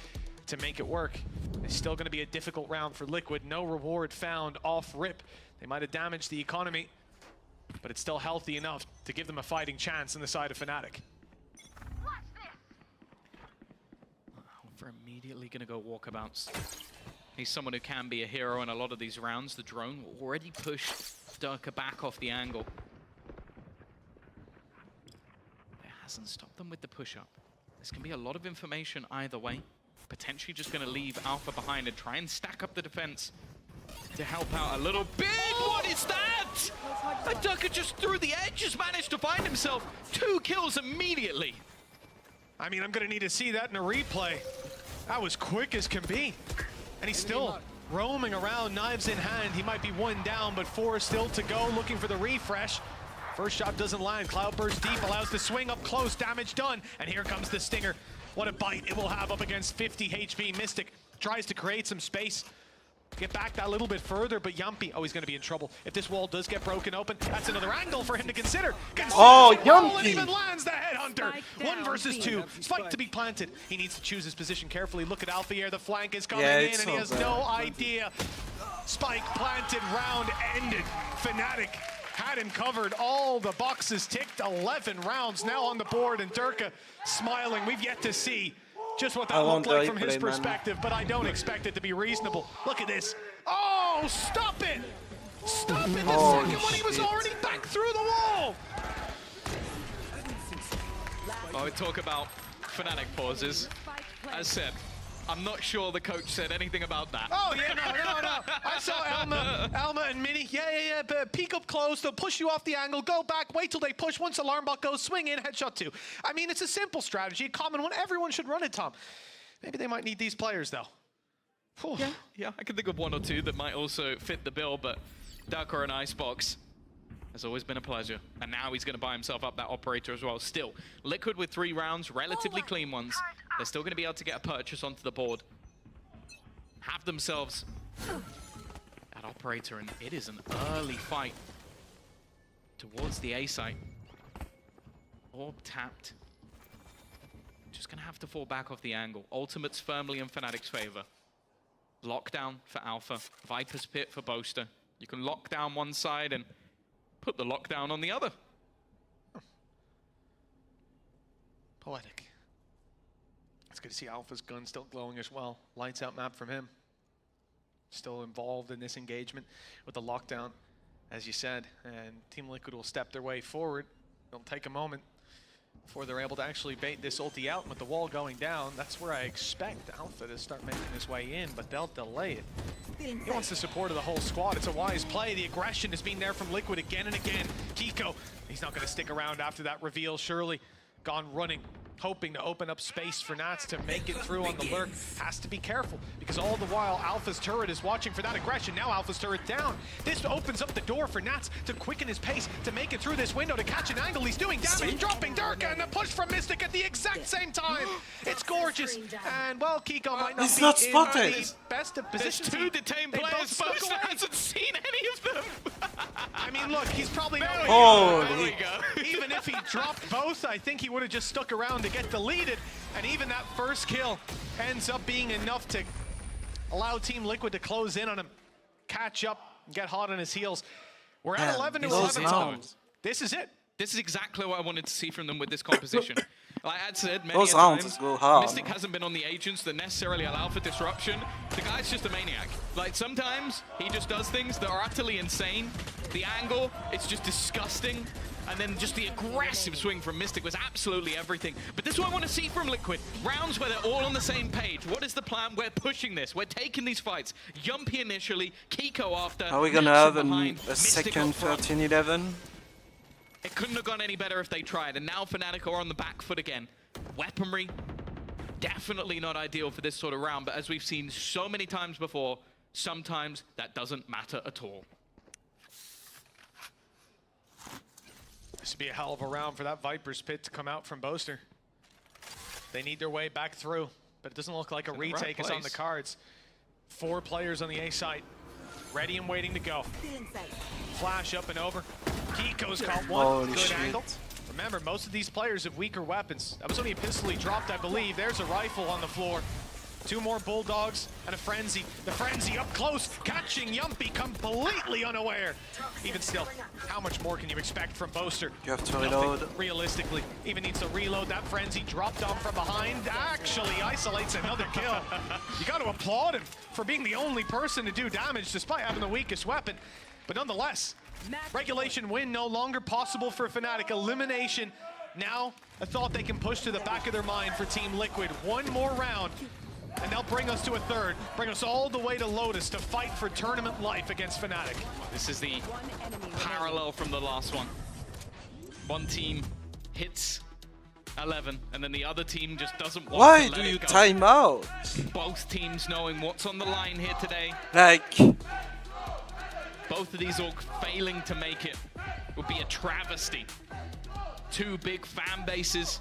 to make it work. It's still going to be a difficult round for Liquid. No reward found off rip. They might have damaged the economy, but it's still healthy enough to give them a fighting chance on the side of Fnatic. We're immediately going to go walkabouts. He's someone who can be a hero in a lot of these rounds. The drone will already push Durka back off the angle. It hasn't stopped them with the push-up. This can be a lot of information either way. Potentially just going to leave Alpha behind and try and stack up the defense to help out a little bit. What is that? Ducker just through the edge has managed to find himself 2 kills immediately. I mean, I'm going to need to see that in a replay. That was quick as can be. And he's still roaming around, knives in hand. He might be 1 down, but 4 still to go, looking for the refresh. First shot doesn't land. Cloudburst deep allows the swing up close. Damage done. And here comes the stinger. What a bite it will have up against 50 HP. Mystic tries to create some space. Get back that little bit further, but Yumpy, oh, he's going to be in trouble. If this wall does get broken open, that's another angle for him to consider. Oh, Yumpy! And Yumpy! even lands the headhunter. 1 versus 2. Spike to be planted. He needs to choose his position carefully. Look at Alpha here. The flank is coming in, and he has no idea. Spike planted, round ended. Fnatic had him covered. All the boxes ticked. 11 rounds now on the board, and Durka smiling. We've yet to see just what that looked like from his perspective, but I don't expect it to be reasonable. Look at this. Oh, stop it! Stop it the second when he was already back through the wall! Oh, we talk about Fnatic pauses. As said, I'm not sure the coach said anything about that. Oh, yeah, no. I saw Alma and Mini. Yeah. But peek up close. They'll push you off the angle. Go back. Wait till they push. Once alarm bot goes, swing in, headshot 2. I mean, it's a simple strategy, a common one. Everyone should run it, Tom. Maybe they might need these players, though. Yeah, I can think of 1 or 2that might also fit the bill, but Darker and Icebox has always been a pleasure. And now he's going to buy himself up that operator as well. Still, Liquid with 3 rounds, relatively clean ones. They're still going to be able to get a purchase onto the board. Have themselves that operator, and it is an early fight towards the A site. Orb tapped. Just going to have to fall back off the angle. Ultimate's firmly in Fnatic's favor. Lockdown for Alpha. Viper's Pit for Boaster. You can lock down one side and put the lockdown on the other. Poetic. It's good to see Alpha's gun still glowing as well. Lights out map from him. Still involved in this engagement with the lockdown, as you said. And Team Liquid will step their way forward. It'll take a moment before they're able to actually bait this ulti out. With the wall going down, that's where I expect Alpha to start making his way in, but they'll delay it. He wants the support of the whole squad. It's a wise play. The aggression has been there from Liquid again and again. Kiko, he's not going to stick around after that reveal. Surely gone running, hoping to open up space for Nats to make it through on the lurk. Has to be careful, because all the while Alpha's turret is watching for that aggression. Now Alpha's turret down. This opens up the door for Nats to quicken his pace, to make it through this window, to catch an angle. He's doing damage, dropping Durka, and a push from Mystic at the exact same time. It's gorgeous. And well, Kiko might not be in the best of positions. There's 2 detained players. Boaster hasn't seen any of them. I mean, look, he's probably not. Holy Even if he dropped both, I think he would have just stuck around to get deleted. And even that first kill ends up being enough to allow Team Liquid to close in on him, catch up, and get hot on his heels. We're at 11 to 11 times. This is it. This is exactly what I wanted to see from them with this composition. Like I had said many Those times, rounds go hard. Mystic hasn't been on the agents that necessarily allow for disruption. The guy's just a maniac. Like sometimes he just does things that are utterly insane. The angle, it's just disgusting. And then just the aggressive swing from Mystic was absolutely everything. But this is what I want to see from Liquid. Rounds where they're all on the same page. What is the plan? We're pushing this. We're taking these fights. Yumpy initially, Kiko after. Are we going to have a second 13-11? It couldn't have gone any better if they tried, and now Fnatic are on the back foot again. Weaponry, definitely not ideal for this sort of round, but as we've seen so many times before, sometimes that doesn't matter at all. This would be a hell of a round for that Viper's Pit to come out from Boaster. They need their way back through, but it doesn't look like a retake is on the cards. 4 players on the A side, ready and waiting to go. Flash up and over. Kiko's caught one. Good angle. Remember, most of these players have weaker weapons. That was only a pistol he dropped, I believe. There's a rifle on the floor. 2 more Bulldogs and a Frenzy. The Frenzy up close, catching Yumpy completely unaware. Even still, how much more can you expect from Boaster? You have to reload. Realistically, even needs to reload. That Frenzy dropped on from behind. Actually isolates another kill. You got to applaud him for being the only person to do damage despite having the weakest weapon. But nonetheless, regulation win no longer possible for Fnatic. Elimination now a thought they can push to the back of their mind for Team Liquid. 1 more round and they'll bring us to a third, bring us all the way to Lotus to fight for tournament life against Fnatic. This is the parallel from the last one. One team hits 11, and then the other team just doesn't want Why to let do you it go. time out? Both teams knowing what's on the line here today. Like, Both of these orgs failing to make it would be a travesty. Two big fan bases,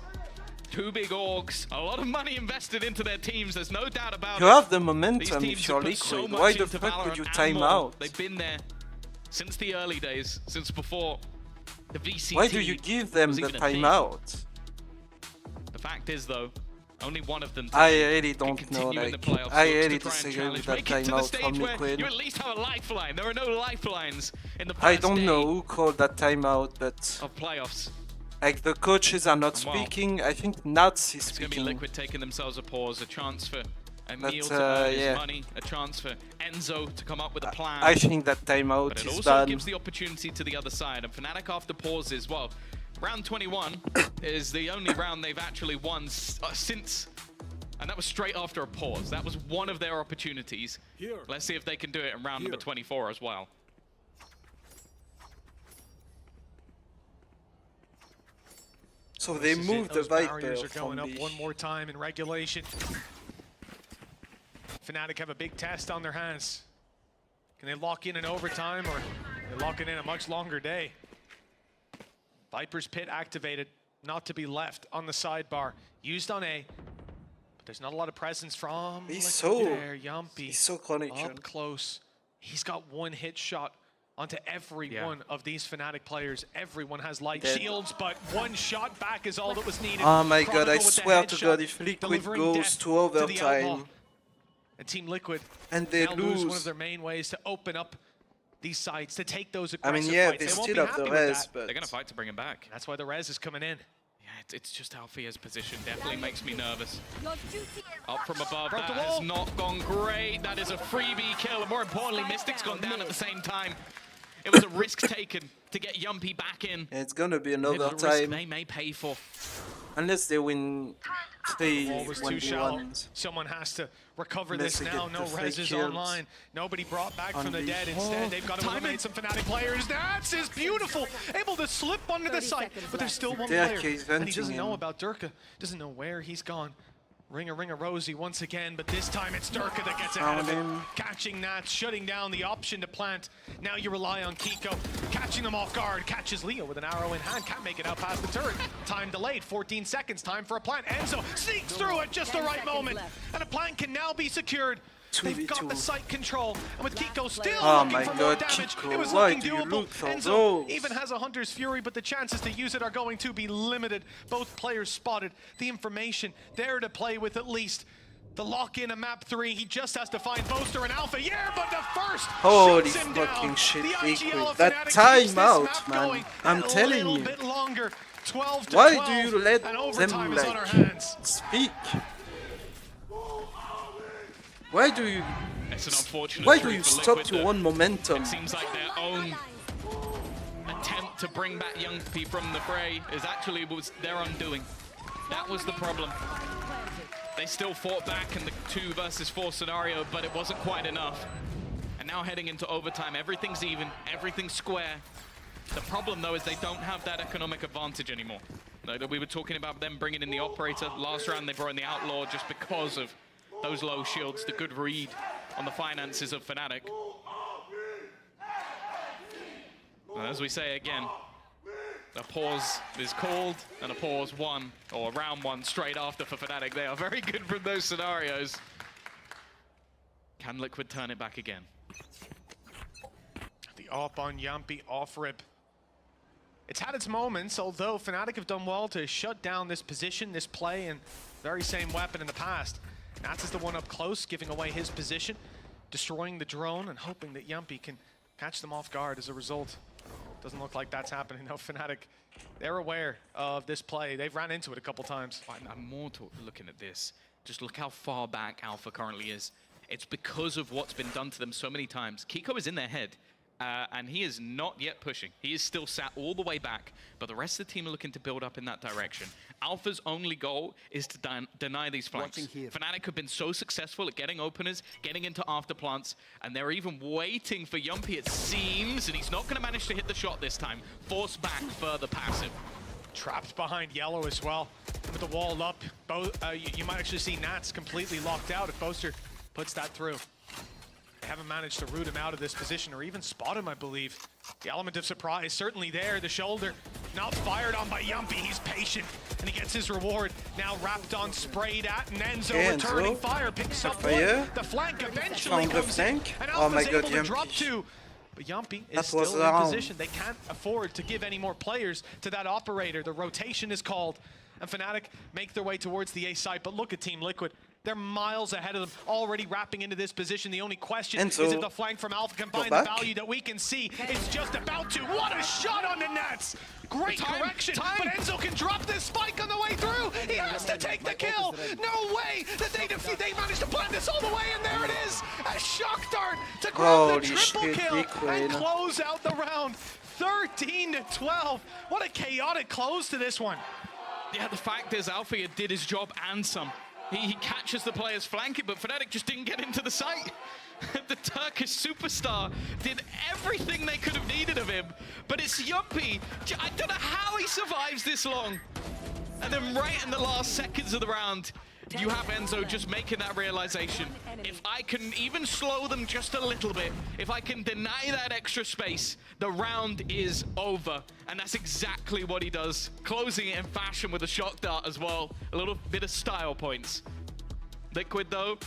two big orgs, a lot of money invested into their teams, there's no doubt about you it. have the These momentum teams if you're have put so Liquid. much Why the into fuck would Valorant you and time more. out? They've been there since the early days, since before the VCT. Why do you give them was the even a thing. timeout? The fact is, though, only one of them I today really can don't know. continue in the Like, playoffs. I Looks to really try and disagree challenge, with that make it to the timeout stage from where Liquid. you at least have a lifeline. There are no lifelines in the I first don't day know who called that timeout, but of playoffs. like the coaches are not Wow. speaking. I think Nats is It's going to be speaking. Liquid taking themselves a pause, a chance for Emil But, to earn yeah. his money, a chance for Enzo to come up with a plan. I think that timeout But it is also done. gives the opportunity to the other side. And Fnatic after pauses, well, round 21 is the only round they've actually won since, and that was straight after a pause. That was one of their opportunities. Let's see if they can do it in round number 24 as well. So they This is moved it. the Those Viper barriers are from going up the... one more time in regulation. Fnatic have a big test on their hands. Can they lock in overtime, or they're locking in a much longer day? Viper's Pit activated, not to be left on the sidebar. Used on A, but there's not a lot of presence from He's Liquid so- there. Yumpy He's so connection. up close. He's got one hit shot onto every one of these Fnatic players. Everyone has light Dead. shields, but one shot back is all that was needed. Oh my god, Chronicle I with the swear to headshot, god, if Liquid delivering goes death to the Outlaw. overtime And Team Liquid and they now lose one of lose... their main ways to open up these sites, to take those I aggressive mean, yeah, fights. they won't still be have happy the with res, that. but... They're going to fight to bring him back. That's why the res is coming in. Yeah, it's just Althea's position definitely makes me nervous. Your duty is Up from above, Broke that the has wall. not gone great. That is a freebie kill, and more importantly, Mystic's gone down at the same time. It was a risk taken to get Yumpy back in. Yeah, it's gonna be It was another a risk time. they may pay for. Unless they win 3 Wall was too shallow. 1v1s. Someone has to recover Unless this they now. get No the res fake is kills. online. Nobody brought back from the Unleash. dead. Instead, they've got to Timing. eliminate some Fnatic players. That's is beautiful. Able to slip under the 30 site, seconds but there's left. still one Derek player. is And he doesn't venting know him. about Durka. Doesn't know where he's gone. Ring a Rosie once again, but this time it's Durka that gets ahead of Found it. him. Catching Nats, shutting down the option to plant. Now you rely on Kiko, catching them off guard. Catches Leo with an arrow in hand, can't make it out past the turret. Time delayed, 14 seconds, time for a plant. Enzo sneaks through at just the 10 right seconds moment, left. and a plant can now be secured. They've got 2v2. the site control, and with Kiko still Oh looking my for more god, damage, Kiko, it was why looking do you doable. look for Enzo those? even has a Hunter's Fury, but the chances to use it are going to be limited. Both players spotted. The information there to play with at least. The lock-in of map 3, he just has to find Boaster and Alpha. Yeah, but the first Holy shoots him fucking down. shit, The Liquid. IGL of That Fnatic keeps this timeout, map man. going I'm a telling little you. bit longer. 12 to Why 12, do you let and them overtime is on our like hands. speak? Why do you It's an unfortunate why do truth you for stop Liquid your that own momentum? It seems like their own attempt to bring back Yumpy from the fray is actually was their undoing. That was the problem. They still fought back in the 2 versus 4 scenario, but it wasn't quite enough. And now heading into overtime, everything's even, everything's square. The problem though is they don't have that economic advantage anymore. Like, we were talking about them bringing in the operator. Last round they brought in the outlaw just because of those low shields, the good read on the finances of Fnatic. And as we say again, a pause is called and a pause won, or round 1 straight after for Fnatic. They are very good from those scenarios. Can Liquid turn it back again? The op on Yumpy, off rip. It's had its moments, although Fnatic have done well to shut down this position, this play, and very same weapon in the past. Nats is the one up close, giving away his position, destroying the drone, and hoping that Yumpy can catch them off guard as a result. Doesn't look like that's happening. No, Fnatic, they're aware of this play. They've ran into it a couple times. I'm more looking at this. Just look how far back Alpha currently is. It's because of what's been done to them so many times. Kiko is in their head. and he is not yet pushing. He is still sat all the way back, but the rest of the team are looking to build up in that direction. Alpha's only goal is to deny these flanks. Fnatic have been so successful at getting openers, getting into afterplants, and they're even waiting for Yumpy, it seems, and he's not going to manage to hit the shot this time. Force back further passive. Trapped behind yellow as well. With the wall up, you might actually see Nats completely locked out if Boaster puts that through. They haven't managed to root him out of this position or even spot him, I believe. The element of surprise certainly there. The shoulder not fired on by Yumpy. He's patient and he gets his reward. Now wrapped on, sprayed at, and Enzo returning fire, picks up one. The flank eventually comes in, and Alpha's able to drop two. But Yumpy is still in position. They can't afford to give any more players to that operator. The rotation is called, and Fnatic make their way towards the A site. But look at Team Liquid. They're miles ahead of them, already wrapping into this position. The only question is if the flank from Alpha can find the value that we can see. It's just about to. What a shot on the nets! Great correction, but Enzo can drop this spike on the way through. He has to take the kill. No way that they managed to plant this all the way, and there it is. A shock dart to grab the triple kill and close out the round. 13-12. What a chaotic close to this one. Yeah, the fact is Alpha did his job and some. He catches the players flanking, but Fnatic just didn't get into the site. The Turkish superstar did everything they could have needed of him, but it's Yumpy. I don't know how he survives this long. And then right in the last seconds of the round, you have Enzo just making that realization. If I can even slow them just a little bit, if I can deny that extra space, the round is over. And that's exactly what he does. Closing it in fashion with a shock dart as well. A little bit of style points. Liquid though,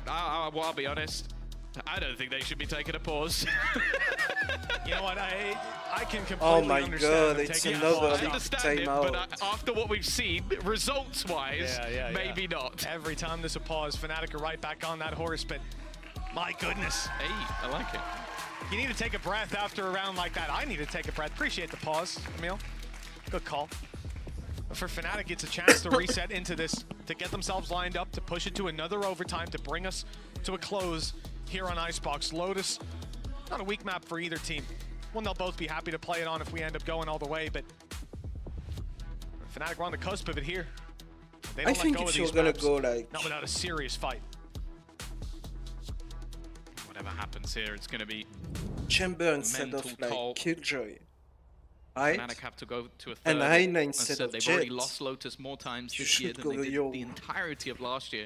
I'll be honest, I don't think they should be taking a pause. You know what, I can completely understand. God, it's another I understand it, but after what we've seen, results-wise, maybe not. Every time there's a pause, Fnatic are right back on that horse, but my goodness. Hey, I like it. You need to take a breath after a round like that. I need to take a breath. Appreciate the pause, Emil. Good call. But for Fnatic, it's a chance to reset into this, to get themselves lined up, to push it to another overtime, to bring us to a close here on Icebox. Lotus, not a weak map for either team. One they'll both be happy to play it on if we end up going all the way, but Fnatic, we're on the cusp of it here. They don't let go of these maps, not without a serious fight. Whatever happens here, it's going to be Chamber instead of like Killjoy. Right? Fnatic have to go to a third. And Reina instead of they've Jet. already lost Lotus more times this year than they did the entirety of last year.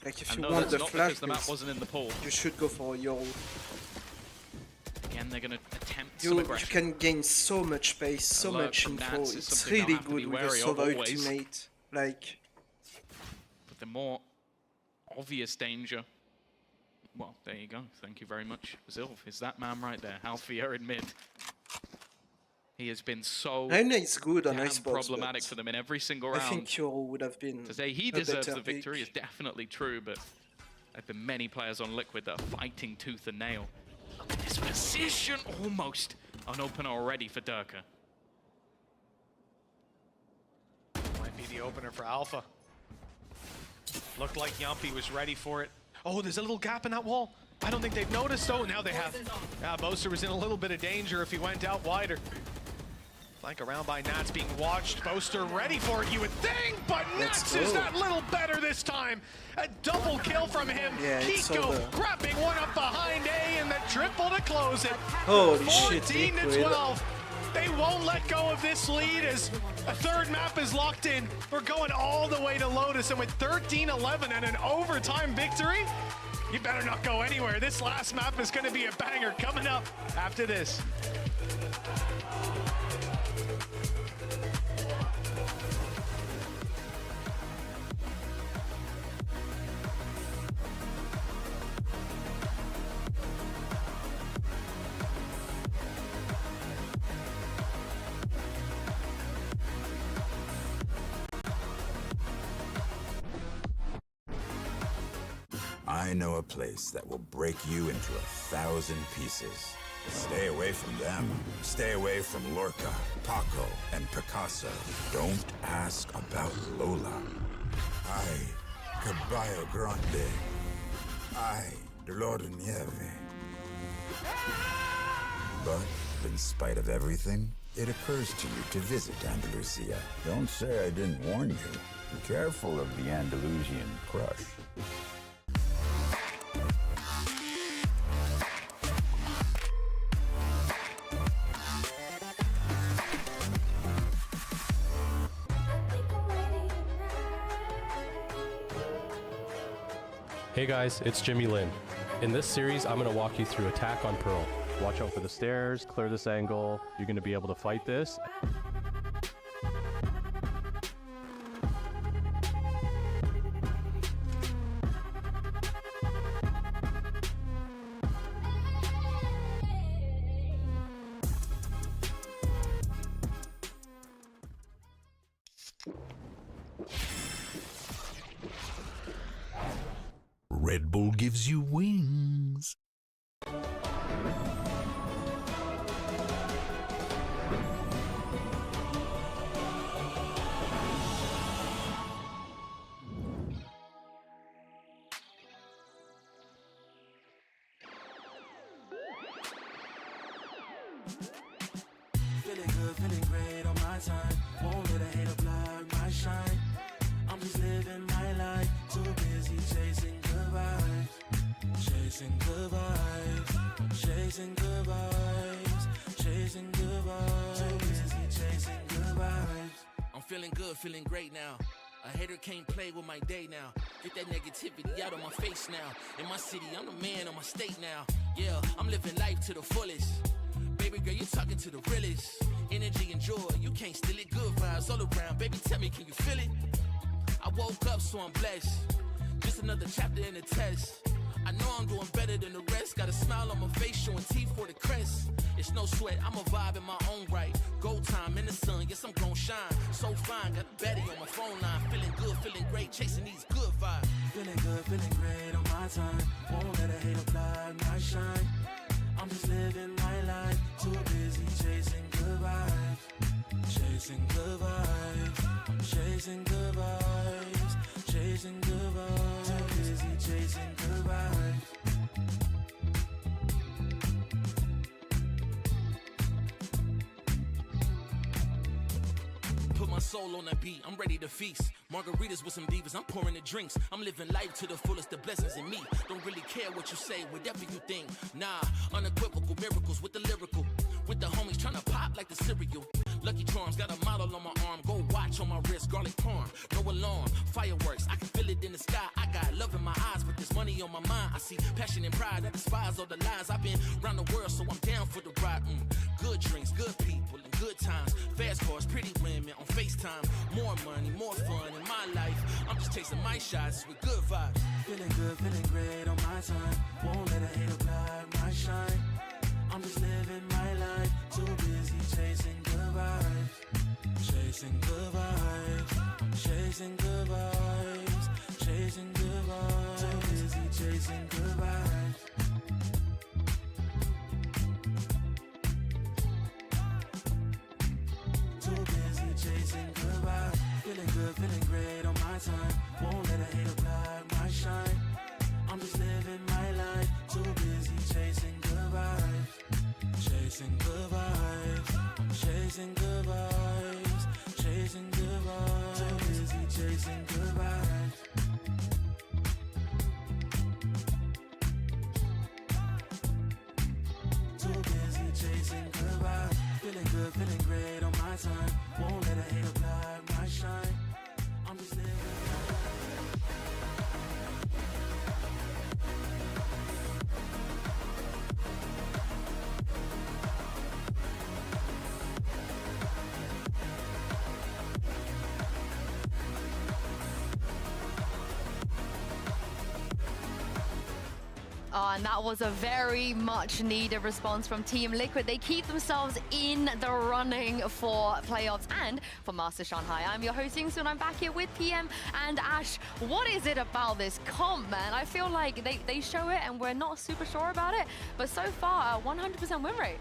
Like if you want the flash, the map wasn't in the pool. You should go for Yol. Again, they're going to attempt some aggression. You can gain so much space, so much info. It's really good with your solo ultimate. Like, but the more obvious danger. Well, there you go. Thank you very much, Zilv. Is that man right there? Halfia in mid. He has been so good on problematic for them in every single round. I think Yol would have been to say he deserves the victory is definitely true, but there have been many players on Liquid that are fighting tooth and nail. Look at this position, almost an opener already for Durka. Might be the opener for Alpha. Looked like Yumpy was ready for it. Oh, there's a little gap in that wall. I don't think they've noticed. Oh, now they have. Yeah, Boaster was in a little bit of danger if he went out wider. Flank around by Nats being watched. Boaster ready for it, you would think, but Nats is that little better this time. A double kill from him. Kiko grabbing one up behind A and the triple to close it. Holy shit, 14-12. They won't let go of this lead as a third map is locked in. We're going all the way to Lotus, and with 13-11 and an overtime victory, you better not go anywhere. This last map is going to be a banger coming up after this. I know a place that will break you into 1,000 pieces. Stay away from them. Stay away from Lorca, Paco, and Picasso. Don't ask about Lola. Caballo Grande. The Lord of Nieve. But in spite of everything, it occurs to you to visit Andalusia. Don't say I didn't warn you. Be careful of the Andalusian crush. Hey guys, it's Jimmy Lin. In this series, I'm going to walk you through Attack on Pearl. Watch out for the stairs, clear this angle. You're going to be able to fight this. Red Bull gives you wings. Feeling good, feeling great on my time. Won't let a hater block my shine. I'm just living my life. Too busy chasing good vibes. Chasing good vibes. Chasing good vibes. Chasing good vibes. Too busy chasing good vibes. I'm feeling good, feeling great now. A hater can't play with my day now. Get that negativity out of my face now. In my city, I'm the man of my state now. Yeah, I'm living life to the fullest. Baby girl, you talking to the realest. Energy and joy, you can't steal it. Good vibes all around. Baby, tell me, can you feel it? I woke up, so I'm blessed. Just another chapter in the test. I know I'm doing better than the rest. Got a smile on my face, showing teeth for the crest. It's no sweat, I'm a vibe in my own right. Go time in the sun, yes, I'm gon' shine. So fine, got a baddie on my phone line. Feeling good, feeling great, chasing these good vibes. Feeling good, feeling great on my time. Won't let a hater block my shine. I'm just living my life. Too busy chasing good vibes. Chasing good vibes. Chasing good vibes. Chasing good vibes. Too busy chasing good vibes. Put my soul on that beat, I'm ready to feast. Margaritas with some divas, I'm pouring the drinks. I'm living life to the fullest, the blessings in me. Don't really care what you say, whatever you think. Nah, unequivocal miracles with the lyrical. With the homies trying to pop like the cereal. Lucky Charms, got a model on my arm. Go watch on my wrist, garlic parm. No alarm, fireworks, I can feel it in the sky. I got love in my eyes, but there's money on my mind. I see passion and pride, I despise all the lies. I've been around the world, so I'm down for the ride. Good drinks, good people, and good times. Fast cars, pretty women on FaceTime. More money, more fun in my life. I'm just chasing my shots with good vibes. Feeling good, feeling great on my time. Won't let a hater block my shine. I'm just living my life. Too busy chasing good vibes. Chasing good vibes. Chasing good vibes. Chasing good vibes. Too busy chasing good vibes. Too busy chasing good vibes. Feeling good, feeling great on my time. Won't let a hater block my shine. I'm just living my life. Too busy chasing good vibes. Chasing good vibes. Chasing good vibes. Chasing good vibes. Too busy chasing good vibes. Too busy chasing good vibes. Feeling good, feeling great on my time. Won't let a hater block my shine. I'm just living. Oh, and that was a very much needed response from Team Liquid. They keep themselves in the running for playoffs and for Master Shanghai. I'm your host, Yingsu, and I'm back here with PM and Ash. What is it about this comp, man? I feel like they show it and we're not super sure about it, but so far, 100% win rate.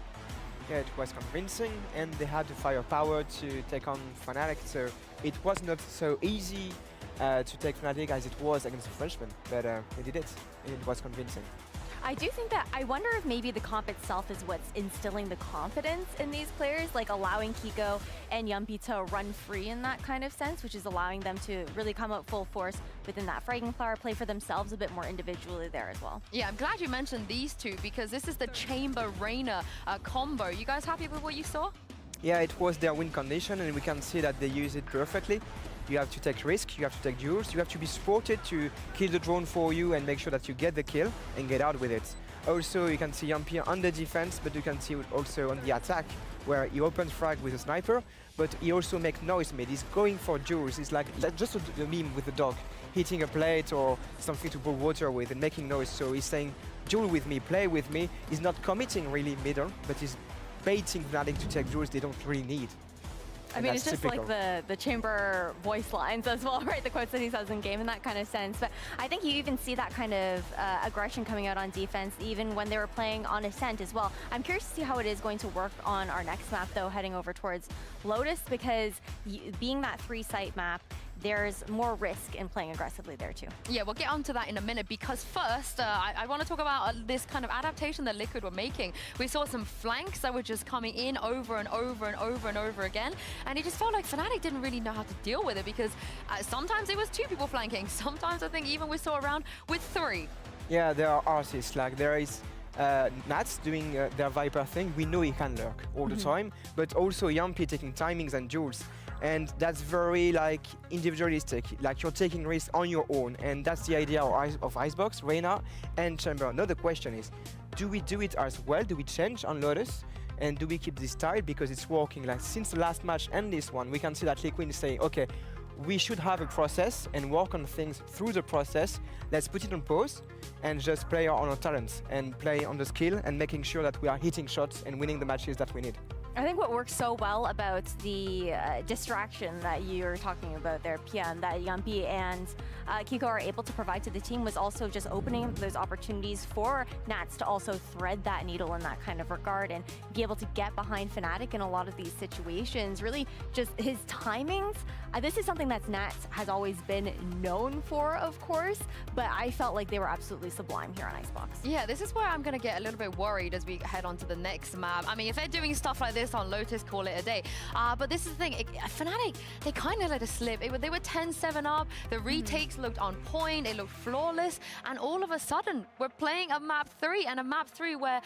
Yeah, it was convincing, and they had the firepower to take on Fnatic, so it was not so easy to take Fnatic as it was against the Frenchman, but they did it, and it was convincing. I do think that, I wonder if maybe the comp itself is what's instilling the confidence in these players, like allowing Kiko and Yumpy to run free in that kind of sense, which is allowing them to really come out full force within that Fragging Flower, play for themselves a bit more individually there as well. Yeah, I'm glad you mentioned these two because this is the Chamber Reina combo. You guys happy with what you saw? Yeah, it was their win condition, and we can see that they use it perfectly. You have to take risk, you have to take duels, you have to be supported to kill the drone for you and make sure that you get the kill and get out with it. Also, you can see Yumpy on the defense, but you can see it also on the attack, where he opens frag with a sniper, but he also makes noise mid. He's going for duels. It's like just a meme with the dog, hitting a plate or something to pour water with and making noise. So he's saying, duel with me, play with me. He's not committing really middle, but he's baiting Fnatic to take duels they don't really need. I mean, it's just typical. Like the Chamber voice lines as well, right? The quotes that he says in game in that kind of sense. But I think you even see that kind of aggression coming out on defense, even when they were playing on Ascent as well. I'm curious to see how it is going to work on our next map, though, heading over towards Lotus, because being that 3-site map, there's more risk in playing aggressively there too. Yeah, we'll get onto that in a minute because first, I want to talk about this kind of adaptation that Liquid were making. We saw some flanks that were just coming in over and over and over and over again, and it just felt like Fnatic didn't really know how to deal with it because sometimes it was 2 people flanking, sometimes I think even we saw around with 3. Yeah, there are artists, like there is Nats doing their Viper thing. We know he can lurk all the time, but also Yumpy taking timings and duels. And that's very like individualistic, like you're taking risks on your own, and that's the idea of Icebox, Reina, and Chamber. Now the question is, do we do it as well? Do we change on Lotus? And do we keep this style because it's working? Like since the last match and this one, we can see that Liquid is saying, okay, we should have a process and work on things through the process. Let's put it on pause and just play on our talents and play on the skill and making sure that we are hitting shots and winning the matches that we need. I think what works so well about the distraction that you're talking about there, PM, that Yumpy and Kiko are able to provide to the team was also just opening those opportunities for Nats to also thread that needle in that kind of regard and be able to get behind Fnatic in a lot of these situations. Really, just his timings. This is something that Nats has always been known for, of course, but I felt like they were absolutely sublime here on Icebox. Yeah, this is where I'm going to get a little bit worried as we head on to the next map. I mean, if they're doing stuff like this on Lotus, call it a day. But this is the thing, Fnatic, they kind of let it slip. They were 10-7 up, the retakes looked on point, it looked flawless, and all of a sudden, we're playing a map 3, and a map 3 where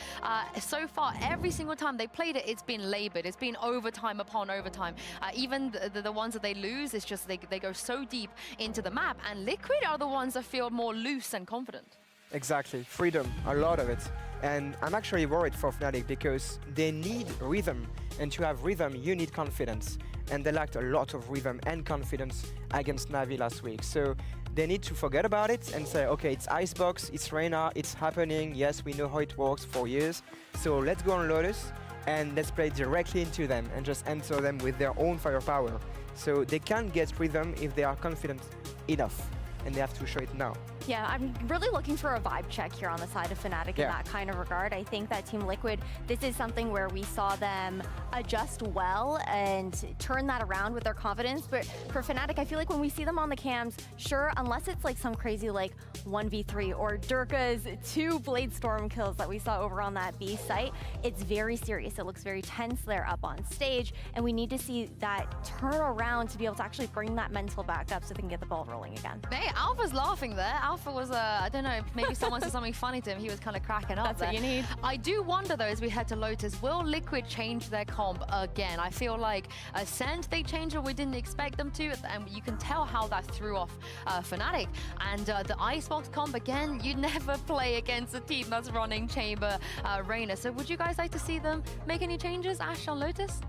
so far, every single time they played it, it's been labored. It's been overtime upon overtime. Even the ones that they lose, it's just they go so deep into the map, and Liquid are the ones that feel more loose and confident. Exactly, freedom, a lot of it. And I'm actually worried for Fnatic because they need rhythm, and to have rhythm, you need confidence. And they lacked a lot of rhythm and confidence against Na'Vi last week. So they need to forget about it and say, okay, it's Icebox, it's Reina, it's happening. Yes, we know how it works for years. So let's go on Lotus and let's play directly into them and just enter them with their own firepower. So they can get rhythm if they are confident enough, and they have to show it now. Yeah, I'm really looking for a vibe check here on the side of Fnatic in that kind of regard. I think that Team Liquid, this is something where we saw them adjust well and turn that around with their confidence. But for Fnatic, I feel like when we see them on the cams, sure, unless it's like some crazy like 1v3 or Durka's 2 Blade Storm kills that we saw over on that B site, it's very serious. It looks very tense there up on stage, and we need to see that turn around to be able to actually bring that mental back up so they can get the ball rolling again. Hey, Alpha's laughing there. Alpha was, I don't know, maybe someone said something funny to him. He was kind of cracking up. That's there. What you need. I do wonder, though, as we head to Lotus, will Liquid change their comp again? I feel like Ascent, they changed what we didn't expect them to, and you can tell how that threw off Fnatic. And the Icebox comp, again, you never play against a team that's running Chamber Reina. So would you guys like to see them make any changes, Ash, on Lotus?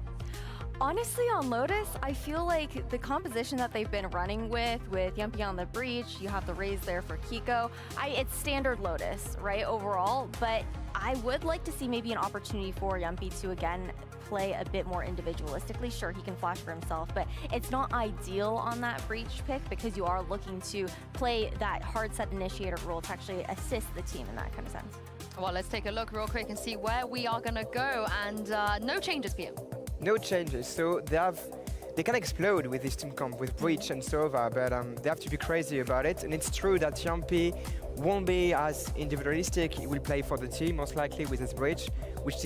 Honestly, on Lotus, I feel like the composition that they've been running with Yumpy on the breach, you have the raise there for Kiko. It's standard Lotus, right, overall, but I would like to see maybe an opportunity for Yumpy to, again, play a bit more individualistically. Sure, he can flash for himself, but it's not ideal on that breach pick because you are looking to play that hard set initiator role to actually assist the team in that kind of sense. Well, let's take a look real quick and see where we are going to go, and no changes, PM. No changes. So they have they can explode with this team comp, with Breach and Sova, but they have to be crazy about it. And it's true that Yampi won't be as individualistic. He will play for the team, most likely with his Breach, which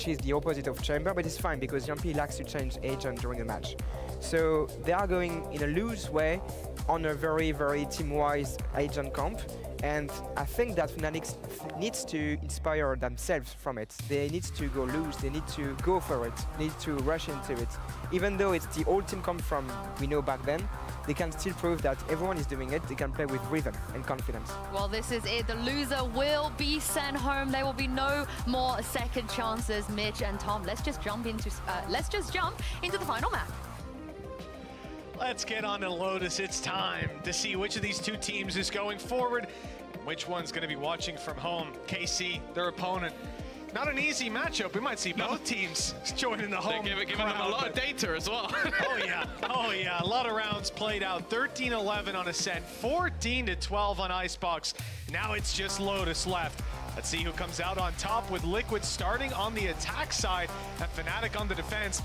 is the opposite of Chamber, but it's fine because Yampi likes to change agent during a match. So they are going in a loose way on a very, very team-wise agent comp. And I think that Fnatic needs to inspire themselves from it. They need to go loose, they need to go for it, they need to rush into it. Even though it's the old team comp from we know back then, they can still prove that everyone is doing it. They can play with rhythm and confidence. Well, this is it. The loser will be sent home. There will be no more second chances. Mitch and Tom, let's just jump into the final map. Let's get on to Lotus. It's time to see which of these two teams is going forward, which one's going to be watching from home. KC, their opponent. Not an easy matchup. We might see both teams joining the home. They're giving them a lot of data as well. Oh yeah, a lot of rounds played out. 13-11 on Ascent, 14-12 on Icebox. Now it's just Lotus left. Let's see who comes out on top with Liquid starting on the attack side and Fnatic on the defense.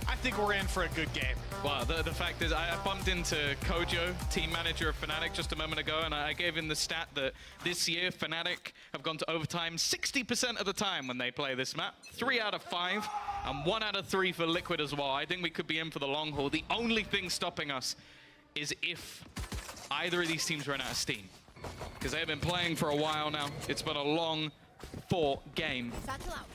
I think we're in for a good game. Well, the fact is, I bumped into Kojo, team manager of Fnatic, just a moment ago, and I gave him the stat that this year Fnatic have gone to overtime 60% of the time when they play this map. 3 out of 5, and 1 out of 3 for Liquid as well. I think we could be in for the long haul. The only thing stopping us is if either of these teams run out of steam. Because they've been playing for a while now. It's been a long game.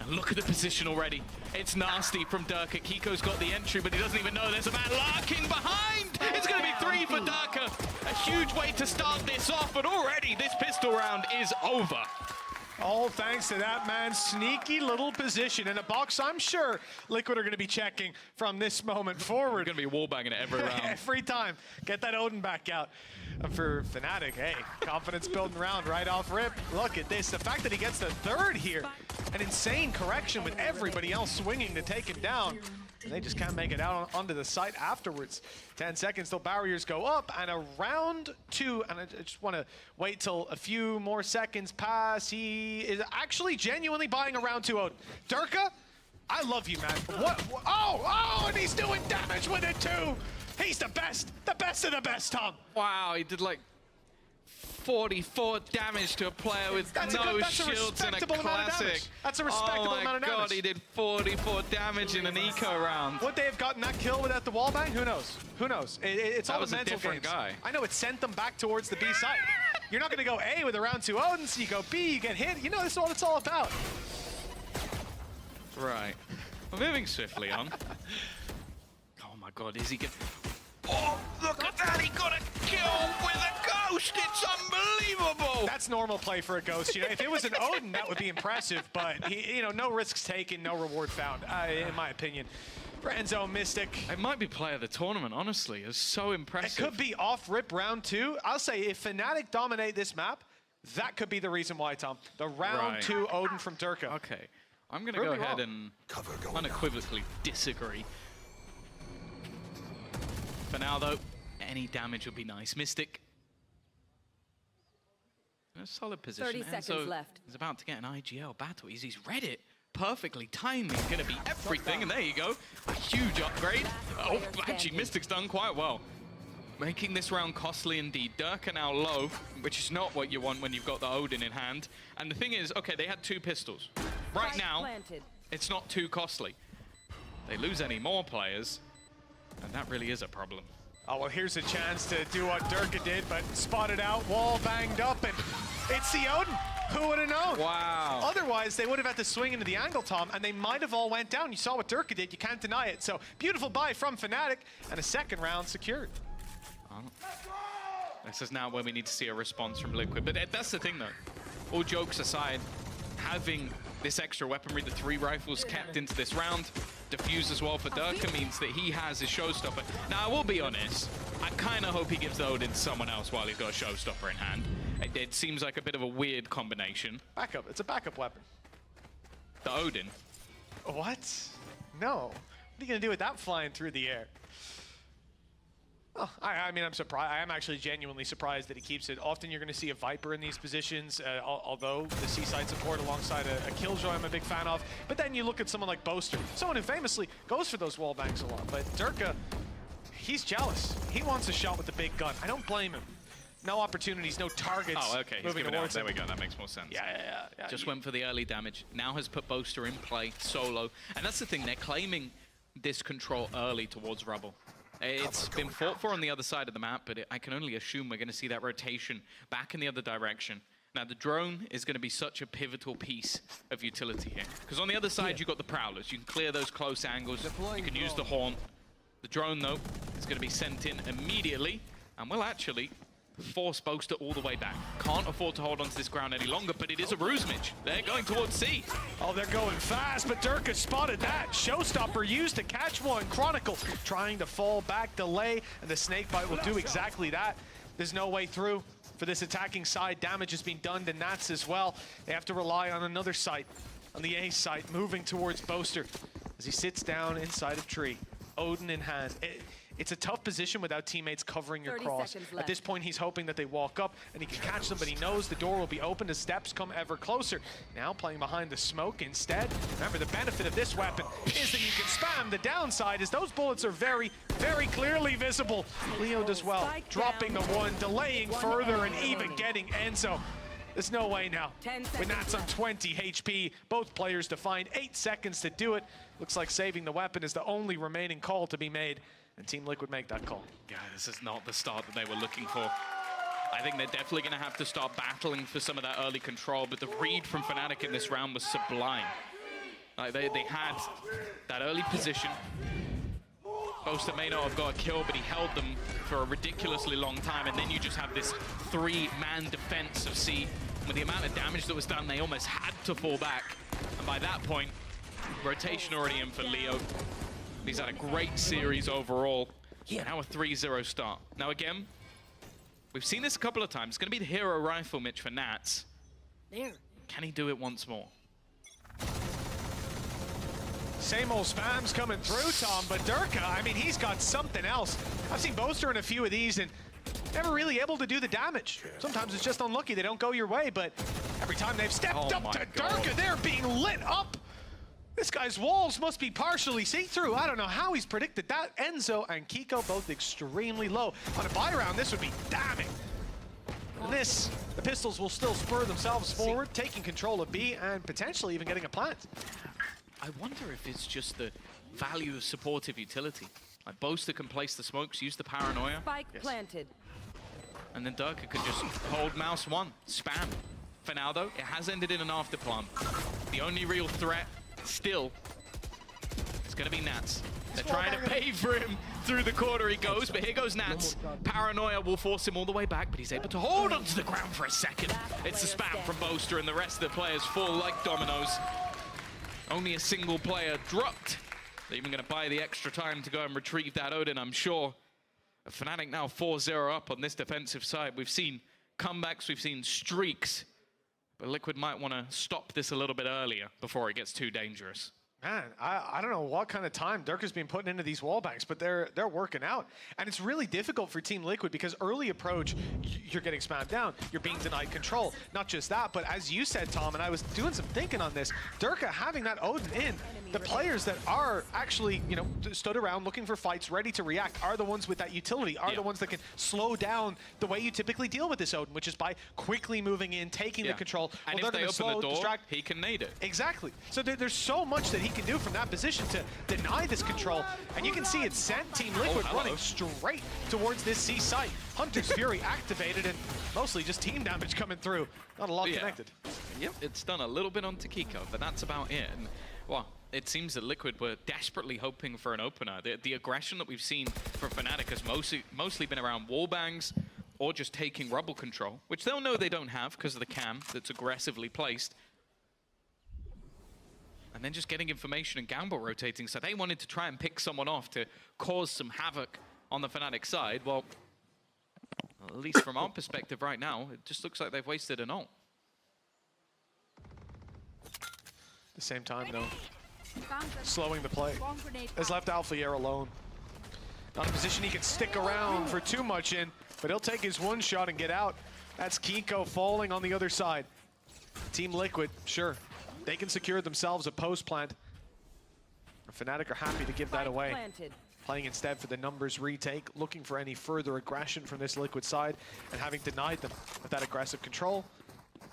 And look at the position already. It's nasty from Durka. Kiko's got the entry, but he doesn't even know there's a man lurking behind. It's going to be 3 for Durka. A huge way to start this off, but already this pistol round is over. All thanks to that man's sneaky little position in a box I'm sure Liquid are going to be checking from this moment forward. Going to be wallbanging it every round. Every time. Get that Odin back out. For Fnatic, hey, confidence building round right off rip. Look at this. The fact that he gets the third here. An insane correction with everybody else swinging to take him down. And they just can't make it out onto the site afterwards. 10 seconds till barriers go up, and a round 2, and I just want to wait till a few more seconds pass. He is actually genuinely buying a round 2 Odin. Durka, I love you, man. What? Oh, and he's doing damage with it too. He's the best of the best, Tom. Wow, he did like 44 damage to a player with no shields in a classic. That's a respectable amount of damage. Oh my god, he did 44 damage in an eco round. Would they have gotten that kill without the wallbang? Who knows? Who knows? It's all the mental games. Guy. I know it sent them back towards the B side. You're not going to go A with a round 2 Odins. You go B, you get hit. You know, this is what it's all about. Right. We're moving swiftly on. Oh my god, is he good? Oh, look at that! He got a kill with a ghost! It's unbelievable! That's normal play for a ghost. You know, if it was an Odin, that would be impressive. But he, you know, no risks taken, no reward found, in my opinion. For Enzo Mystic, it might be player of the tournament. Honestly, it's so impressive. It could be off rip round 2. I'll say if Fnatic dominate this map, that could be the reason why, Tom. The round 2 Odin from Durka. Okay, I'm gonna go ahead and unequivocally disagree. For now, though, any damage would be nice. Mystic, in a solid position. 30 seconds left. He's about to get an IGL battle. He's read it perfectly. Timing is going to be everything, and there you go. A huge upgrade. Oh, actually, Mystic's done quite well. Making this round costly indeed. Durka now low, which is not what you want when you've got the Odin in hand. And the thing is, okay, they had 2 pistols. Right now, it's not too costly. They lose any more players, and that really is a problem. Oh, well, here's a chance to do what Durka did, but spotted out, wall banged up, and it's the Odin. Who would have known? Wow. Otherwise, they would have had to swing into the angle, Tom, and they might have all went down. You saw what Durka did. You can't deny it. So, beautiful buy from Fnatic, and a second round secured. This is now where we need to see a response from Liquid. But that's the thing, though. All jokes aside, having this extra weaponry, the 3 rifles kept into this round, diffuse as well for Durka means that he has his showstopper. Now, I will be honest, I kind of hope he gives the Odin to someone else while he's got a showstopper in hand. It seems like a bit of a weird combination. Backup, it's a backup weapon. The Odin? What? No. What are you going to do with that flying through the air? Oh, I mean, I'm surprised. I am actually genuinely surprised that he keeps it. Often you're going to see a Viper in these positions, although the Seaside support alongside a Killjoy I'm a big fan of. But then you look at someone like Boaster, someone who famously goes for those wall bangs a lot. But Durka, he's jealous. He wants a shot with the big gun. I don't blame him. No opportunities, no targets. Oh, okay. He's moving giving towards out. There him. we go. That makes more sense. Yeah. Just went for the early damage. Now has put Boaster in play, solo. And that's the thing. They're claiming this control early towards Rubble. It's been fought for on the other side of the map, but I can only assume we're going to see that rotation back in the other direction. Now, the drone is going to be such a pivotal piece of utility here. Because on the other side, you've got the Prowlers. You can clear those close angles. You can use the Horn. The drone, though, is going to be sent in immediately and will actually force Boaster all the way back. Can't afford to hold onto this ground any longer, but it is a Ruzmich. They're going towards C. Oh, they're going fast, but Dirk has spotted that. Showstopper used to catch one. Chronicle trying to fall back, delay, and the Snakebite will do exactly that. There's no way through for this attacking side. Damage has been done to Nats as well. They have to rely on another site, on the A site, moving towards Boaster as he sits down inside of tree. Odin in hand. It's a tough position without teammates covering your cross. At this point, he's hoping that they walk up and he can catch them, but he knows the door will be open as steps come ever closer. Now playing behind the smoke instead. Remember, the benefit of this weapon is that you can spam. The downside is those bullets are very, very clearly visible. Leo does well, dropping the one, delaying further, and even getting Enzo. There's no way now. With Nats on 20 HP, both players to find 8 seconds to do it. Looks like saving the weapon is the only remaining call to be made. And Team Liquid make that call. Yeah, this is not the start that they were looking for. I think they're definitely going to have to start battling for some of that early control, but the read from Fnatic in this round was sublime. Like they had that early position. Boaster may not have got a kill, but he held them for a ridiculously long time, and then you just have this 3-man defense of C. With the amount of damage that was done, they almost had to fall back. And by that point, rotation already in for Leo. He's had a great series overall. And now a 3-0 start. Now again, we've seen this a couple of times. It's going to be the hero rifle, Mitch, for Nats. Can he do it once more? Same old spams coming through, Tom, but Durka, I mean, he's got something else. I've seen Boaster in a few of these and never really able to do the damage. Sometimes it's just unlucky, they don't go your way, but every time they've stepped up to Durka, they're being lit up. This guy's walls must be partially see-through. I don't know how he's predicted that. Enzo and Kiko both extremely low. On a buy round, this would be damning. And this, the Pistols will still spur themselves forward, taking control of B and potentially even getting a plant. I wonder if it's just the value of supportive utility. Like Boaster can place the smokes, use the paranoia. Spike planted. And then Durka could just hold mouse 1, spam. For now though, it has ended in an afterplant. The only real threat still, it's gonna be Nats. They're trying to pay for him. Through the corner he goes, but here goes Nats. Paranoia will force him all the way back, but he's able to hold onto the ground for a second. It's the spam from Boaster, and the rest of the players fall like dominoes. Only a single player dropped. They're even gonna buy the extra time to go and retrieve that Odin, I'm sure. Fnatic now 4-0 up on this defensive side. We've seen comebacks, we've seen streaks. But Liquid might want to stop this a little bit earlier before it gets too dangerous. Man, I don't know what kind of time Dirk has been putting into these wall banks, but they're working out. And it's really difficult for Team Liquid because early approach, you're getting spammed down. You're being denied control. Not just that, but as you said, Tom, and I was doing some thinking on this, Durka having that Odin in, the players that are actually, you know, stood around looking for fights, ready to react, are the ones with that utility, are the ones that can slow down the way you typically deal with this Odin, which is by quickly moving in, taking the control. And well, if they open slow, the door, distract. he can nade it. Exactly. So there's so much that he can do from that position to deny this control. And you can see it sent Team Liquid running straight towards this C site. Hunter's Fury activated and mostly just team damage coming through. Not a lot connected. Yep, it's done a little bit on Kiko, but that's about it. And, well, it seems that Liquid were desperately hoping for an opener. The aggression that we've seen from Fnatic has mostly been around wallbangs or just taking rubble control, which they'll know they don't have because of the cam that's aggressively placed. And then just getting information and gamble rotating. So they wanted to try and pick someone off to cause some havoc on the Fnatic side. Well, at least from our perspective right now, it just looks like they've wasted an ult. At the same time, though, slowing the play has left Alphier alone. Not in a position he can stick around for too much in, but he'll take his one shot and get out. That's Kiko falling on the other side. Team Liquid, sure, they can secure themselves a post plant. Fnatic are happy to give that away. playing instead for the numbers retake, looking for any further aggression from this Liquid side, and having denied them with that aggressive control.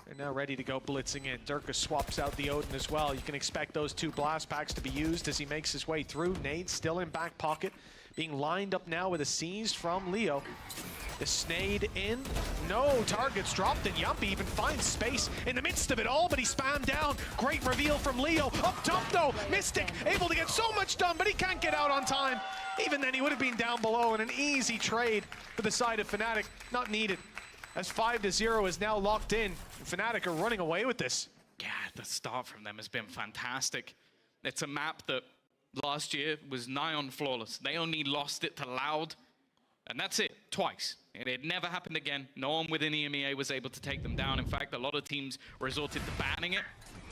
They're now ready to go blitzing in. Durka swaps out the Odin as well. You can expect those two blast packs to be used as he makes his way through. Nade still in back pocket, being lined up now with a seize from Leo. The Snade in, no targets dropped, and Yumpy even finds space in the midst of it all, but he spammed down. Great reveal from Leo. Up top though, Mystic able to get so much done, but he can't get out on time. Even then, he would have been down below, and an easy trade for the side of Fnatic, not needed. As 5-0 is now locked in, Fnatic are running away with this. Yeah, the start from them has been fantastic. It's a map that last year was nigh on flawless. They only lost it to Loud, and that's it, twice. It had never happened again. No one within EMEA was able to take them down. In fact, a lot of teams resorted to banning it.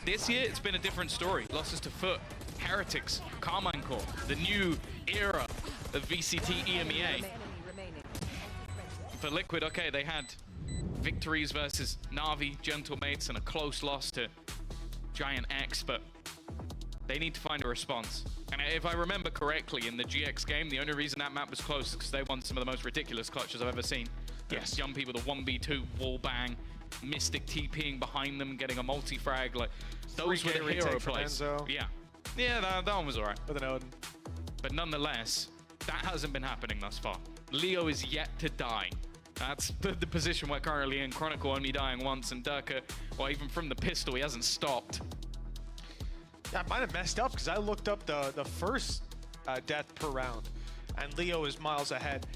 This year, it's been a different story. Losses to Foot, Heretics, Carmine Corps, the new era of VCT EMEA. For Liquid, okay, they had victories versus Na'Vi, Gentlemates, and a close loss to Giant X, but they need to find a response. And if I remember correctly, in the GX game, the only reason that map was close is because they won some of the most ridiculous clutches I've ever seen. Yes. Jumpy with a 1v2 wall bang, Mystic TPing behind them, getting a multi-frag. Like, those were the hero plays. Yeah. Yeah, that one was alright. With an Odin. But nonetheless, that hasn't been happening thus far. Leo is yet to die. That's the position we're currently in. Chronicle only dying once, and Durka, well, even from the pistol, he hasn't stopped. Yeah, I might have messed up because I looked up the first death per round, and Leo is miles ahead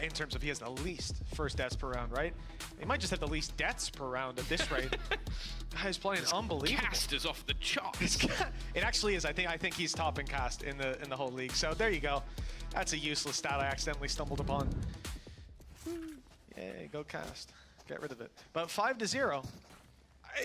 in terms of he has the least first deaths per round, right? He might just have the least deaths per round at this rate. Guy's playing unbelievable. Cast is off the charts. It actually is. I think he's top in cast in the whole league. So there you go. That's a useless stat I accidentally stumbled upon. Yeah, go cast. Get rid of it. But 5-0.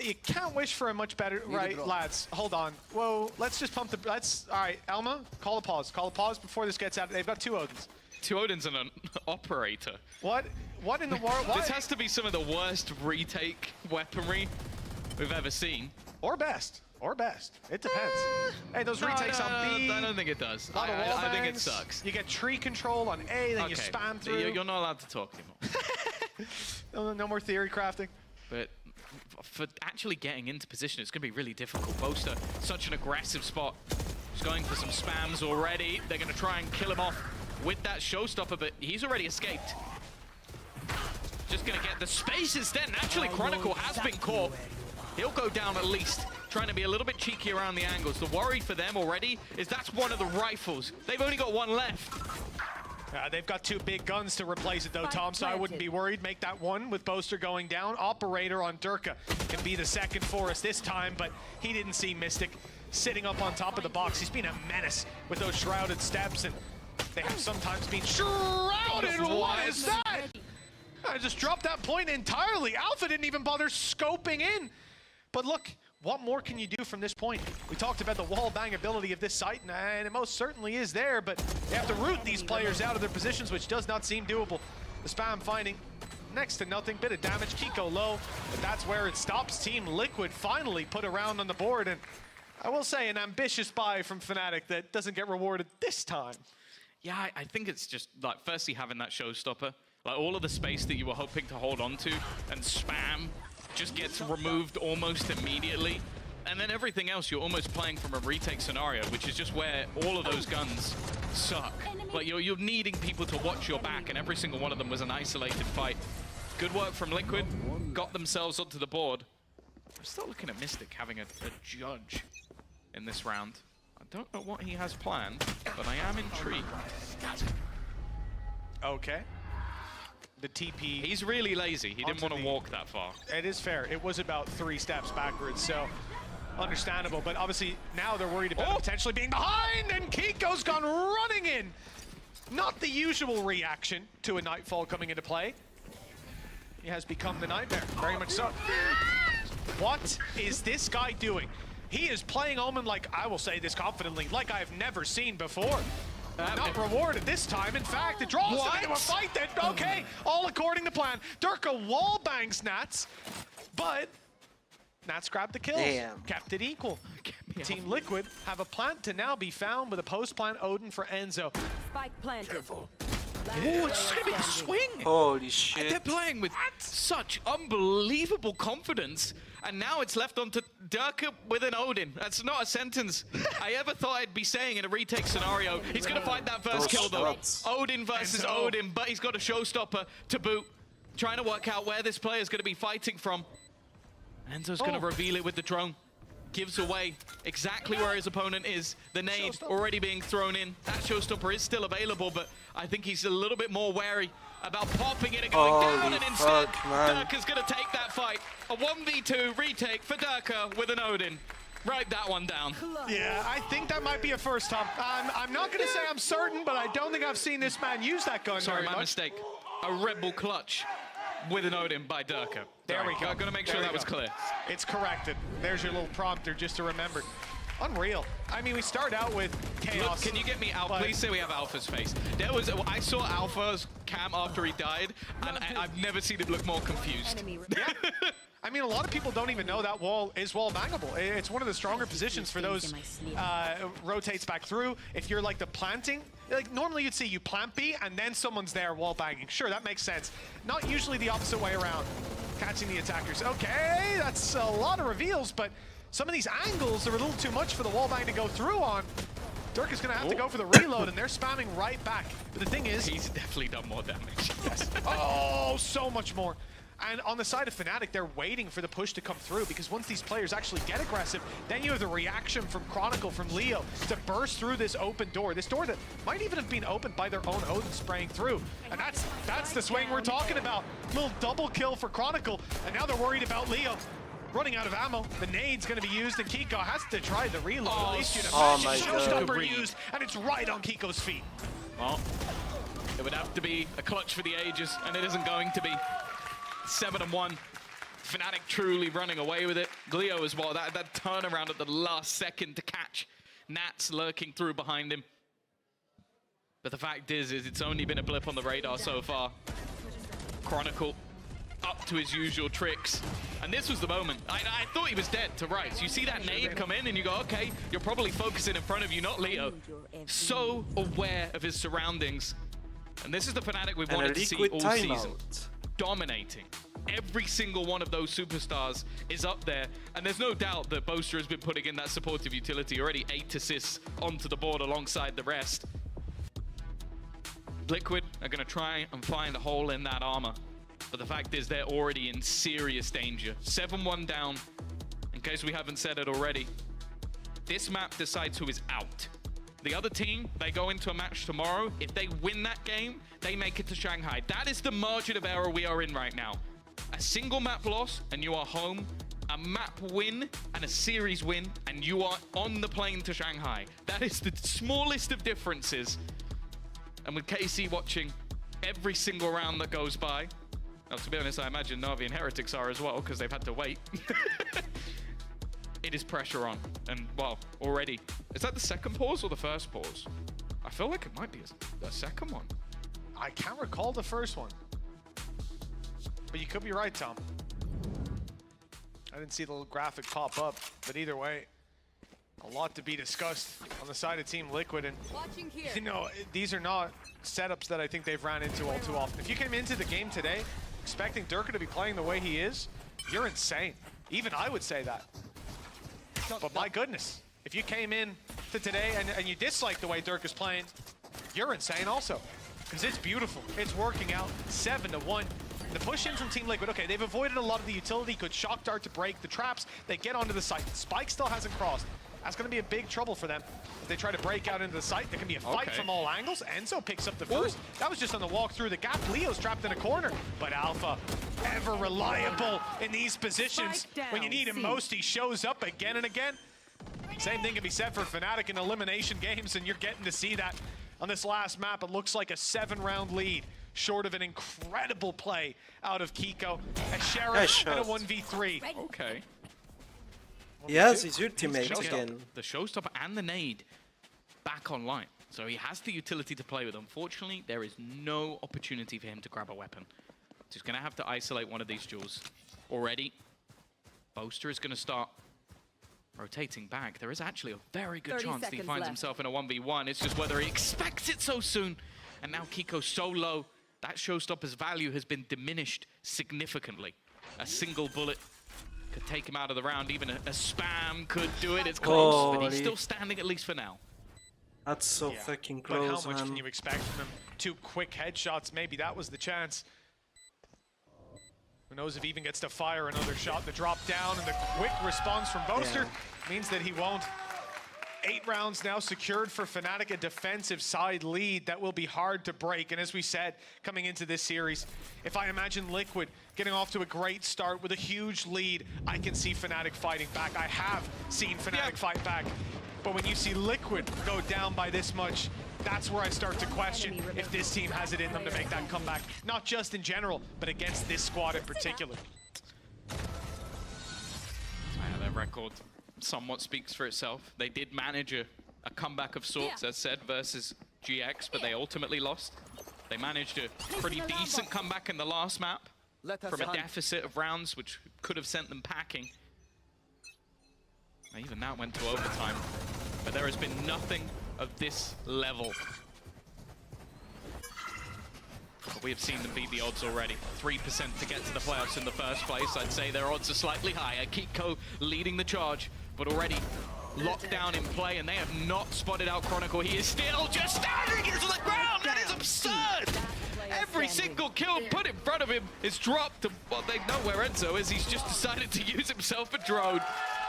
You can't wish for a much better, right, lads? Hold on. Whoa, let's just pump the. All right, Elma, call a pause. Call a pause before this gets out. They've got two Odins. Two Odins and an operator. What? What in the world? This has to be some of the worst retake weaponry we've ever seen. Or best. Or best. It depends. Hey, those retakes on B. I don't think it does. I think it sucks. You get tree control on A, then you spam through. You're not allowed to talk anymore. No more theory crafting. But for actually getting into position, it's going to be really difficult. Boaster, such an aggressive spot. He's going for some spams already. They're going to try and kill him off with that showstopper, but he's already escaped. Just going to get the space instead. Naturally, Chronicle has been caught. He'll go down at least, trying to be a little bit cheeky around the angles. The worry for them already is that's one of the rifles. They've only got one left. They've got two big guns to replace it though, Tom, so I wouldn't be worried. Make that one with Boaster going down. Operator on Durka can be the second for us this time, but he didn't see Mystic sitting up on top of the box. He's been a menace with those shrouded steps, and they have sometimes been shrouded. What is that? I just dropped that point entirely. Alpha didn't even bother scoping in. But look, what more can you do from this point? We talked about the wall bang ability of this site, and it most certainly is there, but they have to root these players out of their positions, which does not seem doable. The spam finding next to nothing, bit of damage, Kiko low, but that's where it stops. Team Liquid finally put a round on the board, and I will say an ambitious buy from Fnatic that doesn't get rewarded this time. Yeah, I think it's just, like, firstly having that showstopper. Like, all of the space that you were hoping to hold on to and spam just gets removed almost immediately. And then everything else, you're almost playing from a retake scenario, which is just where all of those guns suck. Like, you're needing people to watch your back, and every single one of them was an isolated fight. Good work from Liquid, got themselves onto the board. I'm still looking at Mystic having a judge in this round. I don't know what he has planned, but I am intrigued. Okay. The TP. He's really lazy. He didn't want to walk that far. It is fair. It was about 3 steps backwards, so understandable. But obviously now they're worried about potentially being behind, and Kiko's gone running in. Not the usual reaction to a Nightfall coming into play. He has become the nightmare, very much so. What is this guy doing? He is playing Omen like, I will say this confidently, like I've never seen before. Not rewarded this time. In fact, it draws them into a fight that, okay, all according to plan. Durka wall bangs Nats, but Nats grabbed the kills. Damn. Kept it equal. Team Liquid have a plant to now be found with a post-plant Odin for Enzo. Spike planted. Careful. Oh, it's going to be a swing. Holy shit. They're playing with such unbelievable confidence. And now it's left on to Durka with an Odin. That's not a sentence I ever thought I'd be saying in a retake scenario. He's going to find that first kill, though. Odin versus Odin, but he's got a showstopper to boot. Trying to work out where this player is going to be fighting from. Enzo's going to reveal it with the drone. Gives away exactly where his opponent is. The nade already being thrown in. That showstopper is still available, but I think he's a little bit more wary about popping it and going down, and instead, Durka's going to take that fight. A 1v2 retake for Durka with an Odin. Write that one down. Yeah, I think that might be a first time. I'm not going to say I'm certain, but I don't think I've seen this man use that gun Sorry, very my much. mistake. A Rebel clutch with an Odin by Durka. There we go. Got to make sure that was clear. It's corrected. There's your little prompter just to remember. Unreal. I mean, we start out with chaos. Look, can you get me Alpha? Please say we have Alpha's face. I saw Alpha's cam after he died, and I've never seen him look more confused. Yeah. I mean, a lot of people don't even know that wall is wall bangable. It's one of the stronger positions for those rotates back through. If you're like the planting, like normally you'd see you plant B and then someone's there wall banging. Sure, that makes sense. Not usually the opposite way around. Catching the attackers. Okay, that's a lot of reveals, but some of these angles are a little too much for the wall bang to go through on. Dirk is going to have to go for the reload, and they're spamming right back. But the thing is... He's definitely done more damage. Yes. Oh, so much more. And on the side of Fnatic, they're waiting for the push to come through, because once these players actually get aggressive, then you have the reaction from Chronicle, from Leo, to burst through this open door. This door that might even have been opened by their own Odin spraying through. And that's the swing we're talking about. Little double kill for Chronicle, and now they're worried about Leo. Running out of ammo, the nade's going to be used, and Kiko has to try the reload. At least you'd imagine showstopper used, and it's right on Kiko's feet. Well, it would have to be a clutch for the ages, and it isn't going to be. 7-1. Fnatic truly running away with it. Leo as well. That turnaround at the last second to catch Nats lurking through behind him. But the fact is it's only been a blip on the radar so far. Chronicle up to his usual tricks. And this was the moment. I thought he was dead to Rice. You see that nade come in and you go, okay, you're probably focusing in front of you, not Leo. So aware of his surroundings. And this is the Fnatic we've wanted to see all season. Dominating. Every single one of those superstars is up there, and there's no doubt that Boaster has been putting in that supportive utility already. 8 assists onto the board alongside the rest. Liquid are going to try and find a hole in that armor, but the fact is they're already in serious danger. 7-1 down, in case we haven't said it already. This map decides who is out. The other team, they go into a match tomorrow. If they win that game, they make it to Shanghai. That is the margin of error we are in right now. A single map loss and you are home. A map win and a series win and you are on the plane to Shanghai. That is the smallest of differences. And with KC watching every single round that goes by, now to be honest, I imagine Na'Vi and Heretics are as well because they've had to wait. It is pressure on, and well, already. Is that the second pause or the first pause? I feel like it might be a second one. I can't recall the first one. But you could be right, Tom. I didn't see the little graphic pop up, but either way, a lot to be discussed on the side of Team Liquid. And, you know, these are not setups that I think they've ran into all too often. If you came into the game today expecting Durka to be playing the way he is, you're insane. Even I would say that. But my goodness, if you came in to today and you dislike the way Dirk is playing, you're insane also. Because it's beautiful. It's working out. 7-1. The push-in from Team Liquid, okay, they've avoided a lot of the utility. Good shock dart to break the traps. They get onto the site. Spike still hasn't crossed. That's going to be a big trouble for them. If they try to break out into the site, there can be a fight from all angles. Enzo picks up the first. That was just on the walk through the gap. Leo's trapped in a corner. But Alpha, ever reliable in these positions. When you need him most, he shows up again and again. Same thing can be said for Fnatic in elimination games, and you're getting to see that on this last map. It looks like a 7-round lead, short of an incredible play out of Kiko. A Sheriff and a 1v3. Okay. He has his ultimate again. The showstopper and the nade back online. So he has the utility to play with. Unfortunately, there is no opportunity for him to grab a weapon. So he's going to have to isolate one of these duels. Already, Boaster is going to start rotating back, there is actually a very good 30 chance that he seconds finds left. himself in a 1v1. It's just whether he expects it so soon. And now Kiko so low, that showstopper's value has been diminished significantly. A single bullet could take him out of the round. Even a spam could do it. It's close, but he's still standing at least for now. That's so fucking close, But how much man. can you expect from him? 2 quick headshots, maybe that was the chance. Who knows if he even gets to fire another shot. The drop down and the quick response from Boaster means that he won't. 8 rounds now secured for Fnatic, a defensive side lead that will be hard to break. And as we said, coming into this series, if I imagine Liquid getting off to a great start with a huge lead, I can see Fnatic fighting back. I have seen Fnatic fight back. But when you see Liquid go down by this much, that's where I start to question if this team has it in them to make that comeback. Not just in general, but against this squad in particular. Their record somewhat speaks for itself. They did manage a comeback of sorts, as said, versus GX, but they ultimately lost. They managed a pretty decent comeback in the last map from a deficit of rounds, which could have sent them packing. Even that went to overtime. But there has been nothing of this level. But we have seen them beat the odds already. 3% to get to the playoffs in the first place. I'd say their odds are slightly higher. Kiko leading the charge, but already locked down in play, and they have not spotted out Chronicle. He is still just standing into the ground. That is absurd. Every single kill put in front of him is dropped. Well, they know where Enzo is. He's just decided to use himself a drone.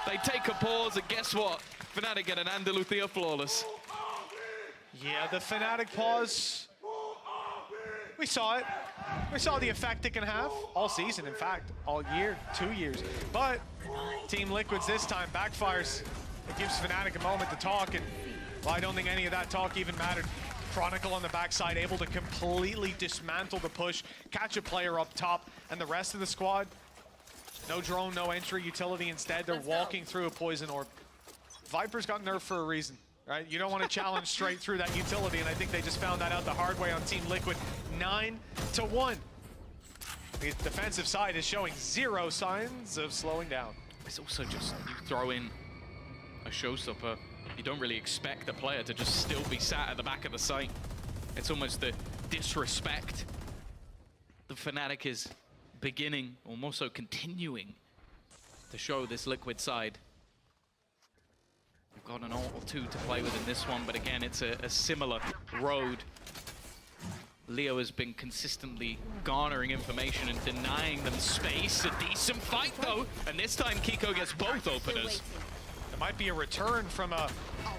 They take a pause, and guess what? Fnatic get an Andaluthia flawless. Yeah, the Fnatic pause. We saw it. We saw the effect it can have all season, in fact, all year, 2 years. But Team Liquid's this time backfires. It gives Fnatic a moment to talk, and well, I don't think any of that talk even mattered. Chronicle on the backside, able to completely dismantle the push, catch a player up top, and the rest of the squad, no drone, no entry utility. Instead, they're walking through a poison orb. Viper's got nerfed for a reason, right? You don't want to challenge straight through that utility, and I think they just found that out the hard way on Team Liquid. 9-1. The defensive side is showing 0 signs of slowing down. It's also just, you throw in a showstopper, you don't really expect the player to just still be sat at the back of the site. It's almost the disrespect. The Fnatic is beginning, or more so continuing, to show this Liquid side. We've got an ult or 2 to play with in this one, but again, it's a similar road. Leo has been consistently garnering information and denying them space. A decent fight, though, and this time Kiko gets both openers. There might be a return from a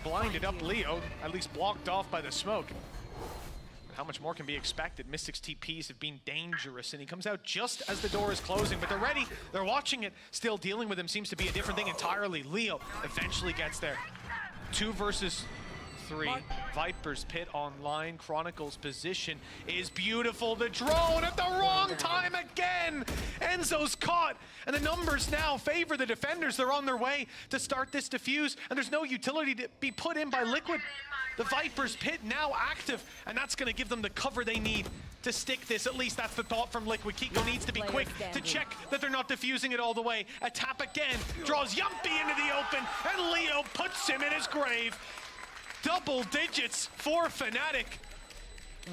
blinded up Leo, at least blocked off by the smoke. How much more can be expected? Mystic's TPs have been dangerous, and he comes out just as the door is closing, but they're ready, they're watching it. Still dealing with him seems to be a different thing entirely. Leo eventually gets there. 2 versus 3. Viper's pit online. Chronicle's position is beautiful. The drone at the wrong time again. Enzo's caught, and the numbers now favor the defenders. They're on their way to start this defuse, and there's no utility to be put in by Liquid. The Viper's pit now active, and that's going to give them the cover they need to stick this. At least that's the thought from Liquid. Kiko needs to be quick to check that they're not defusing it all the way. A tap again, draws Yumpy into the open, and Leo puts him in his grave. Double digits for Fnatic.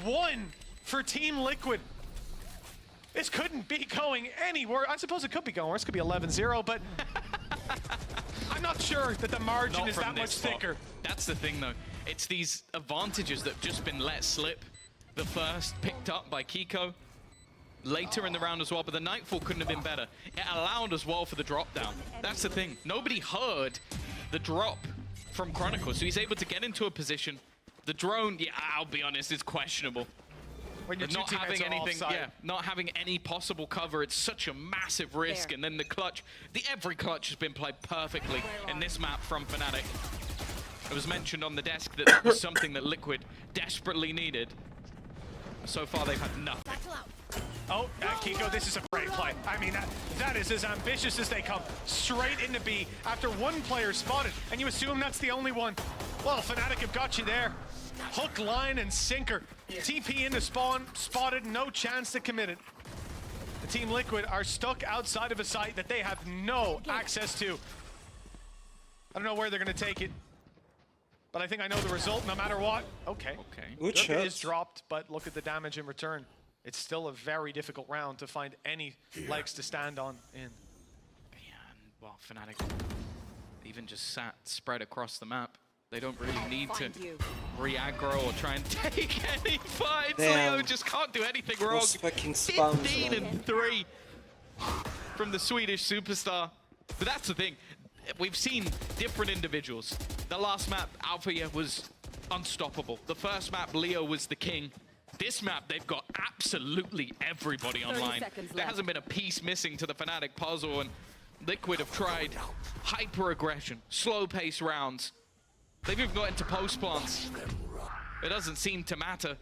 1 for Team Liquid. This couldn't be going anywhere. I suppose it could be going worse. It could be 11-0, but I'm not sure that the margin is that much thicker. That's the thing, though. It's these advantages that have just been let slip. The first picked up by Kiko. Later in the round as well, but the Nightfall couldn't have been better. It allowed as well for the drop down. That's the thing. Nobody heard the drop from Chronicle, so he's able to get into a position. The drone, yeah, I'll be honest, is questionable. When you're not having anything, not having any possible cover, it's such a massive risk. And then the clutch, every clutch has been played perfectly in this map from Fnatic. It was mentioned on the desk that that was something that Liquid desperately needed. So far, they've had nothing. Oh, Kiko, this is a great play. I mean, that is as ambitious as they come. Straight into B after 1 player spotted, and you assume that's the only one. Well, Fnatic have got you there. Hook, line, and sinker. TP into spawn, spotted, no chance to commit it. The Team Liquid are stuck outside of a site that they have no access to. I don't know where they're going to take it, but I think I know the result no matter what. Okay. Good Durka shot. is dropped, but look at the damage in return. It's still a very difficult round to find any legs to stand on in. Yeah, and well, Fnatic even just sat spread across the map. They don't really need to re-aggro or try and take any fights. Damn. Leo just can't do anything wrong. Those fucking spams, 15 man. and 3 from the Swedish superstar. But that's the thing. We've seen different individuals. The last map, Alpha was unstoppable. The first map, Leo was the king. This map, they've got absolutely everybody online. There hasn't been a piece missing to the Fnatic puzzle, and Liquid have tried hyper-aggression, slow-paced rounds. They've even got into post plants. It doesn't seem to matter.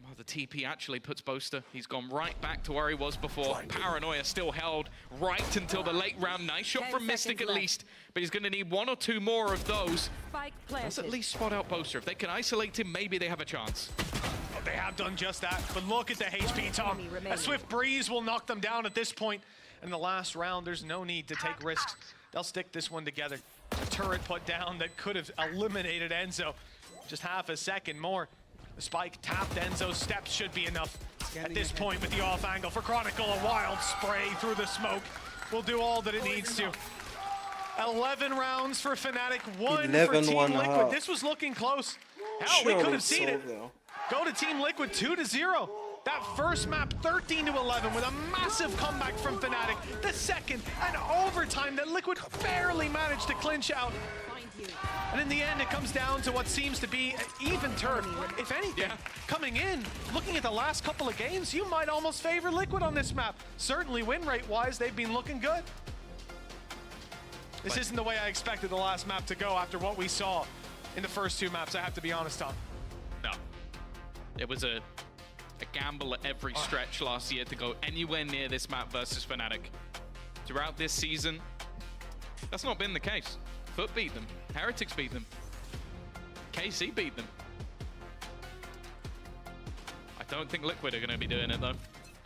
Well, the TP actually puts Boaster. He's gone right back to where he was before. Paranoia still held right until the late round. Nice shot from Mystic at least, but he's going to need 1 or 2 more of those. Let's at least spot out Boaster. If they can isolate him, maybe they have a chance. Oh, they have done just that, but look at the HP, Tom. A swift breeze will knock them down at this point. In the last round, there's no need to take risks. They'll stick this one together. A turret put down that could have eliminated Enzo. Just half a second more. The spike tapped Enzo's steps should be enough. At this point with the off angle for Chronicle, a wild spray through the smoke will do all that it needs to. 11 rounds for Fnatic, 1 for Team Liquid. This was looking close. Hell, we could have seen it. Go to Team Liquid 2-0. That first map 13-11 with a massive comeback from Fnatic. The second, an overtime that Liquid barely managed to clinch out. And in the end, it comes down to what seems to be an even turf. If anything, coming in, looking at the last couple of games, you might almost favor Liquid on this map. Certainly win rate-wise, they've been looking good. This isn't the way I expected the last map to go after what we saw in the first 2 maps, I have to be honest, Tom. No. It was a gamble at every stretch last year to go anywhere near this map versus Fnatic. Throughout this season, that's not been the case. Foot beat them. Heretics beat them. KC beat them. I don't think Liquid are going to be doing it, though.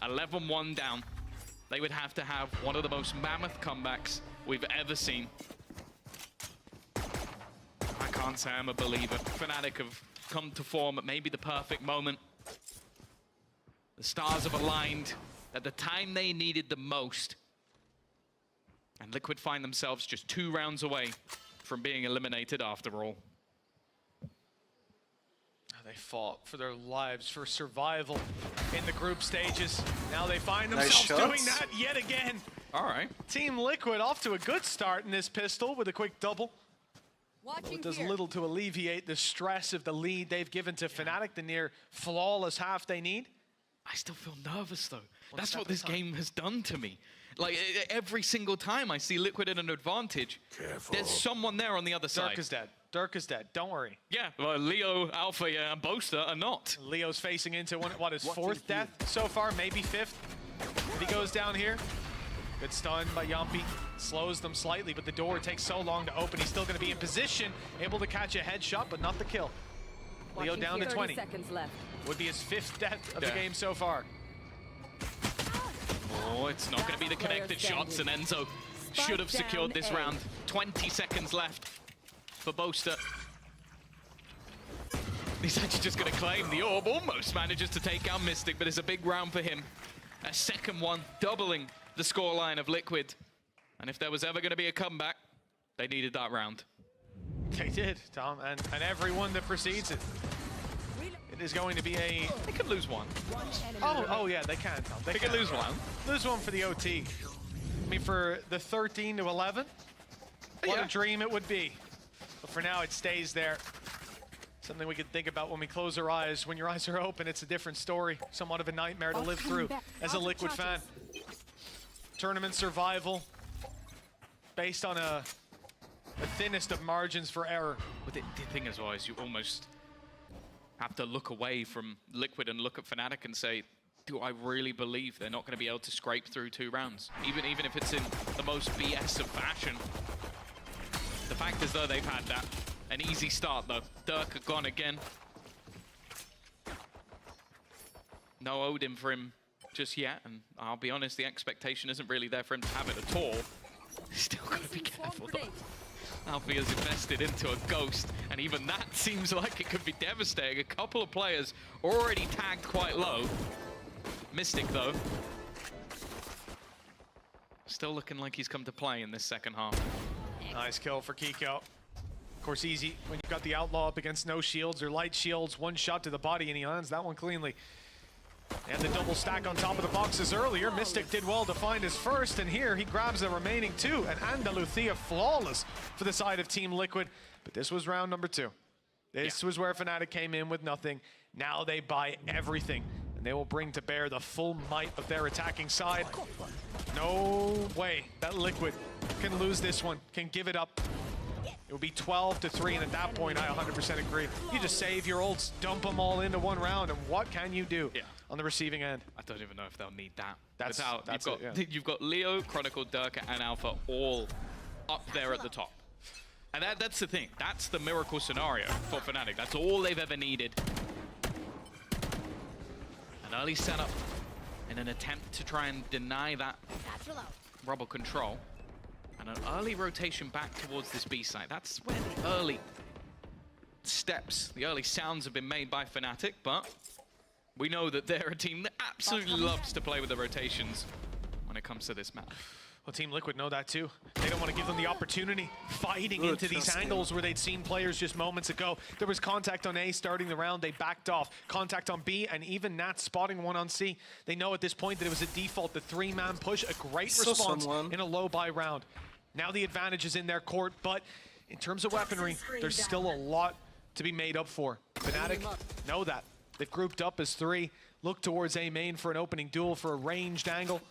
11-1 down. They would have to have one of the most mammoth comebacks we've ever seen. I can't say I'm a believer. Fnatic have come to form at maybe the perfect moment. The stars have aligned at the time they needed the most. And Liquid find themselves just 2 rounds away from being eliminated after all. They fought for their lives, for survival in the group stages. Now they find themselves doing that yet again. All right. Team Liquid off to a good start in this pistol with a quick double. It does little to alleviate the stress of the lead they've given to Fnatic, the near flawless half they need. I still feel nervous, though. That's what this game has done to me. Like, every single time I see Liquid in an advantage, there's someone there on the other side. Dirk is dead. Dirk is dead. Don't worry. Yeah, well, Leo, Alpha, and Boaster are not. Leo's facing into his 4th death so far, maybe 5th. If he goes down here, good stun by Yampi. Slows them slightly, but the door takes so long to open. He's still going to be in position, able to catch a headshot, but not the kill. Leo down to 20. Would be his 5th death of the game so far. Oh, it's not going to be the connected shots, and Enzo should have secured this round. 20 seconds left for Boaster. He's actually just going to claim the orb. Almost manages to take out Mystic, but it's a big round for him. A second one, doubling the scoreline of Liquid. And if there was ever going to be a comeback, they needed that round. They did, Tom, and everyone that precedes it. It is going to be a... They could lose one. Oh yeah, they can, Tom. They could lose one. Lose one for the OT. I mean, for the 13-11, what a dream it would be. But for now, it stays there. Something we could think about when we close our eyes. When your eyes are open, it's a different story. Somewhat of a nightmare to live through as a Liquid fan. Tournament survival based on the thinnest of margins for error. But the thing as well is you almost have to look away from Liquid and look at Fnatic and say, do I really believe they're not going to be able to scrape through 2 rounds? Even if it's in the most BS of fashion. The fact is, though, they've had that. An easy start, though. Dirk gone again. No Odin for him just yet, and I'll be honest, the expectation isn't really there for him to have it at all. Still gotta be careful though. Althea's invested into a Ghost, and even that seems like it could be devastating. A couple of players already tagged quite low. Mystic though, still looking like he's come to play in this second half. Nice kill for Kiko. Of course, easy when you've got the Outlaw up against no shields or light shields. One shot to the body and he lands that one cleanly. And the double stack on top of the boxes earlier. Mystic did well to find his first, and here he grabs the remaining two. And Andalucia flawless for the side of Team Liquid. But this was round number 2. This was where Fnatic came in with nothing. Now they buy everything, and they will bring to bear the full might of their attacking side. No way that Liquid can lose this one, can give it up. It would be 12-3, and at that point, I 100% agree. You just save your ults, dump them all into one round, and what can you do on the receiving end? I don't even know if they'll need that. That's You've got Leo, Chronicle, Durka, and Alpha all up there at the top. And that's the thing. That's the miracle scenario for Fnatic. That's all they've ever needed. An early setup in an attempt to try and deny that rubble control. And an early rotation back towards this B site. That's where the early steps, the early sounds have been made by Fnatic, but we know that they're a team that absolutely loves to play with the rotations when it comes to this map. Well, Team Liquid know that too. They don't want to give them the opportunity fighting into these angles where they'd seen players just moments ago. There was contact on A starting the round, they backed off. Contact on B, and even Nat spotting one on C. They know at this point that it was a default, the 3-man push, a great response in a low buy round. Now the advantage is in their court, but in terms of weaponry, there's still a lot to be made up for. Fnatic know that. They've grouped up as 3, look towards A main for an opening duel for a ranged angle,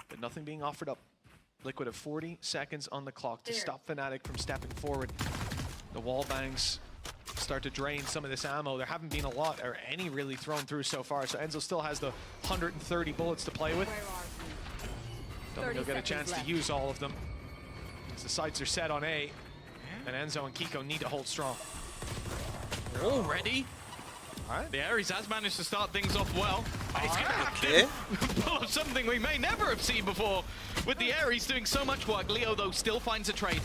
but nothing being offered up. Liquid have 40 seconds on the clock to stop Fnatic from stepping forward. The wall bangs start to drain some of this ammo. There haven't been a lot, or any really thrown through so far, so Enzo still has the 130 bullets to play with. Don't think he'll get a chance to use all of them, as the sights are set on A, and Enzo and Kiko need to hold strong. Already? All right. The Ares has managed to start things off well. He's going to have to pull off something we may never have seen before. With the Ares doing so much work, Leo, though, still finds a trade.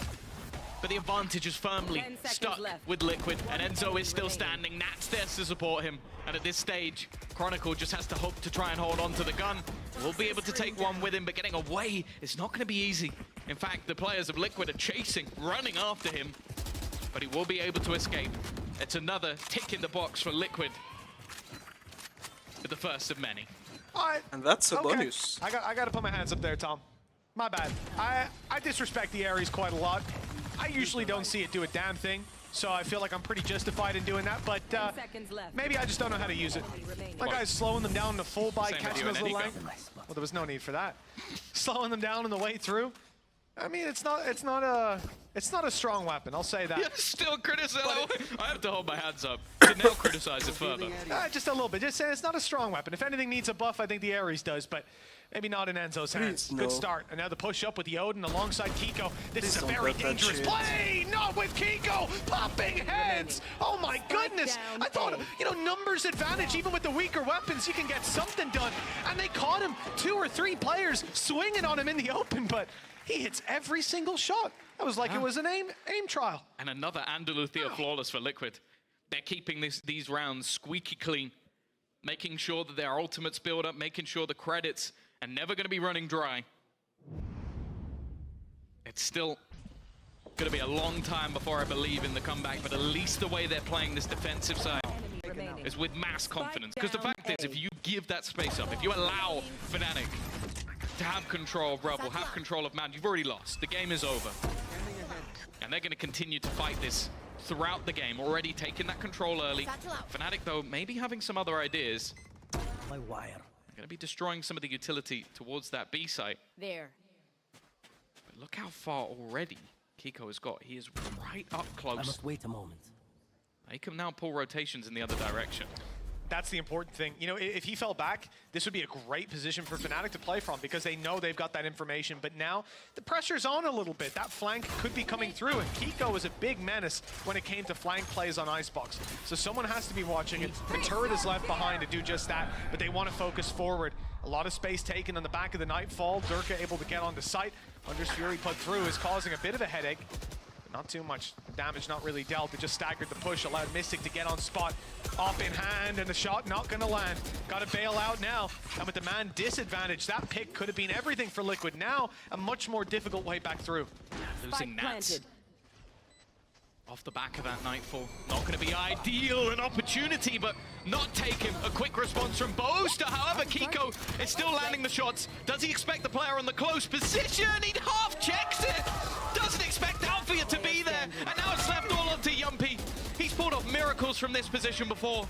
But the advantage is firmly stuck with Liquid, and Enzo is still standing. Nat's there to support him. And at this stage, Chronicle just has to hope to try and hold on to the gun. We'll be able to take one with him, but getting away is not going to be easy. In fact, the players of Liquid are chasing, running after him, but he will be able to escape. It's another tick in the box for Liquid, but the first of many. All right. And that's a bonus. I got to put my hands up there, Tom. My bad. I disrespect the Ares quite a lot. I usually don't see it do a damn thing, so I feel like I'm pretty justified in doing that, but maybe I just don't know how to use it. My guy's slowing them down to full by, catching those little angles. Well, there was no need for that. Slowing them down on the way through. I mean, it's not a strong weapon, I'll say that. You're still criticizing. I have to hold my hands up to now criticize it further. Just a little bit. Just saying it's not a strong weapon. If anything needs a buff, I think the Ares does, but maybe not in Enzo's hands. Good start. And now the push up with the Odin alongside Kiko. This is a very dangerous play. Not with Kiko popping heads. Oh my goodness. I thought, numbers advantage, even with the weaker weapons, you can get something done. And they caught him. 2 or 3 players swinging on him in the open, but he hits every single shot. That was like it was an aim trial. And another Andalucia flawless for Liquid. They're keeping these rounds squeaky clean, making sure that their ultimates build up, making sure the credits are never going to be running dry. It's still going to be a long time before I believe in the comeback, but at least the way they're playing this defensive side is with mass confidence. Because the fact is, if you give that space up, if you allow Fnatic to have control of Rebel, have control of Mad, you've already lost. The game is over. And they're going to continue to fight this throughout the game, already taking that control early. Fnatic, though, maybe having some other ideas. They're going to be destroying some of the utility towards that B site. There. But look how far already Kiko has got. He is right up close. I must wait a moment. He can now pull rotations in the other direction. That's the important thing. You know, if he fell back, this would be a great position for Fnatic to play from because they know they've got that information. But now the pressure's on a little bit. That flank could be coming through, and Kiko was a big menace when it came to flank plays on Icebox. So someone has to be watching it. The turret is left behind to do just that, but they want to focus forward. A lot of space taken on the back of the Nightfall. Durka able to get onto site. Hunter's Fury put through is causing a bit of a headache. Not too much damage, not really dealt. It just staggered the push, allowed Mystic to get on spot. Up in hand, and the shot not gonna land. Gotta bail out now. And with the man disadvantage, that pick could have been everything for Liquid. Now, a much more difficult way back through. Losing Nats. Off the back of that Nightfall. Not going to be ideal, an opportunity, but not taken. A quick response from Boaster. However, Kiko is still landing the shots. Does he expect the player on the close position? He half checks it. Doesn't expect Alfia to be there. And now it's left all onto Yumpy. He's pulled off miracles from this position before.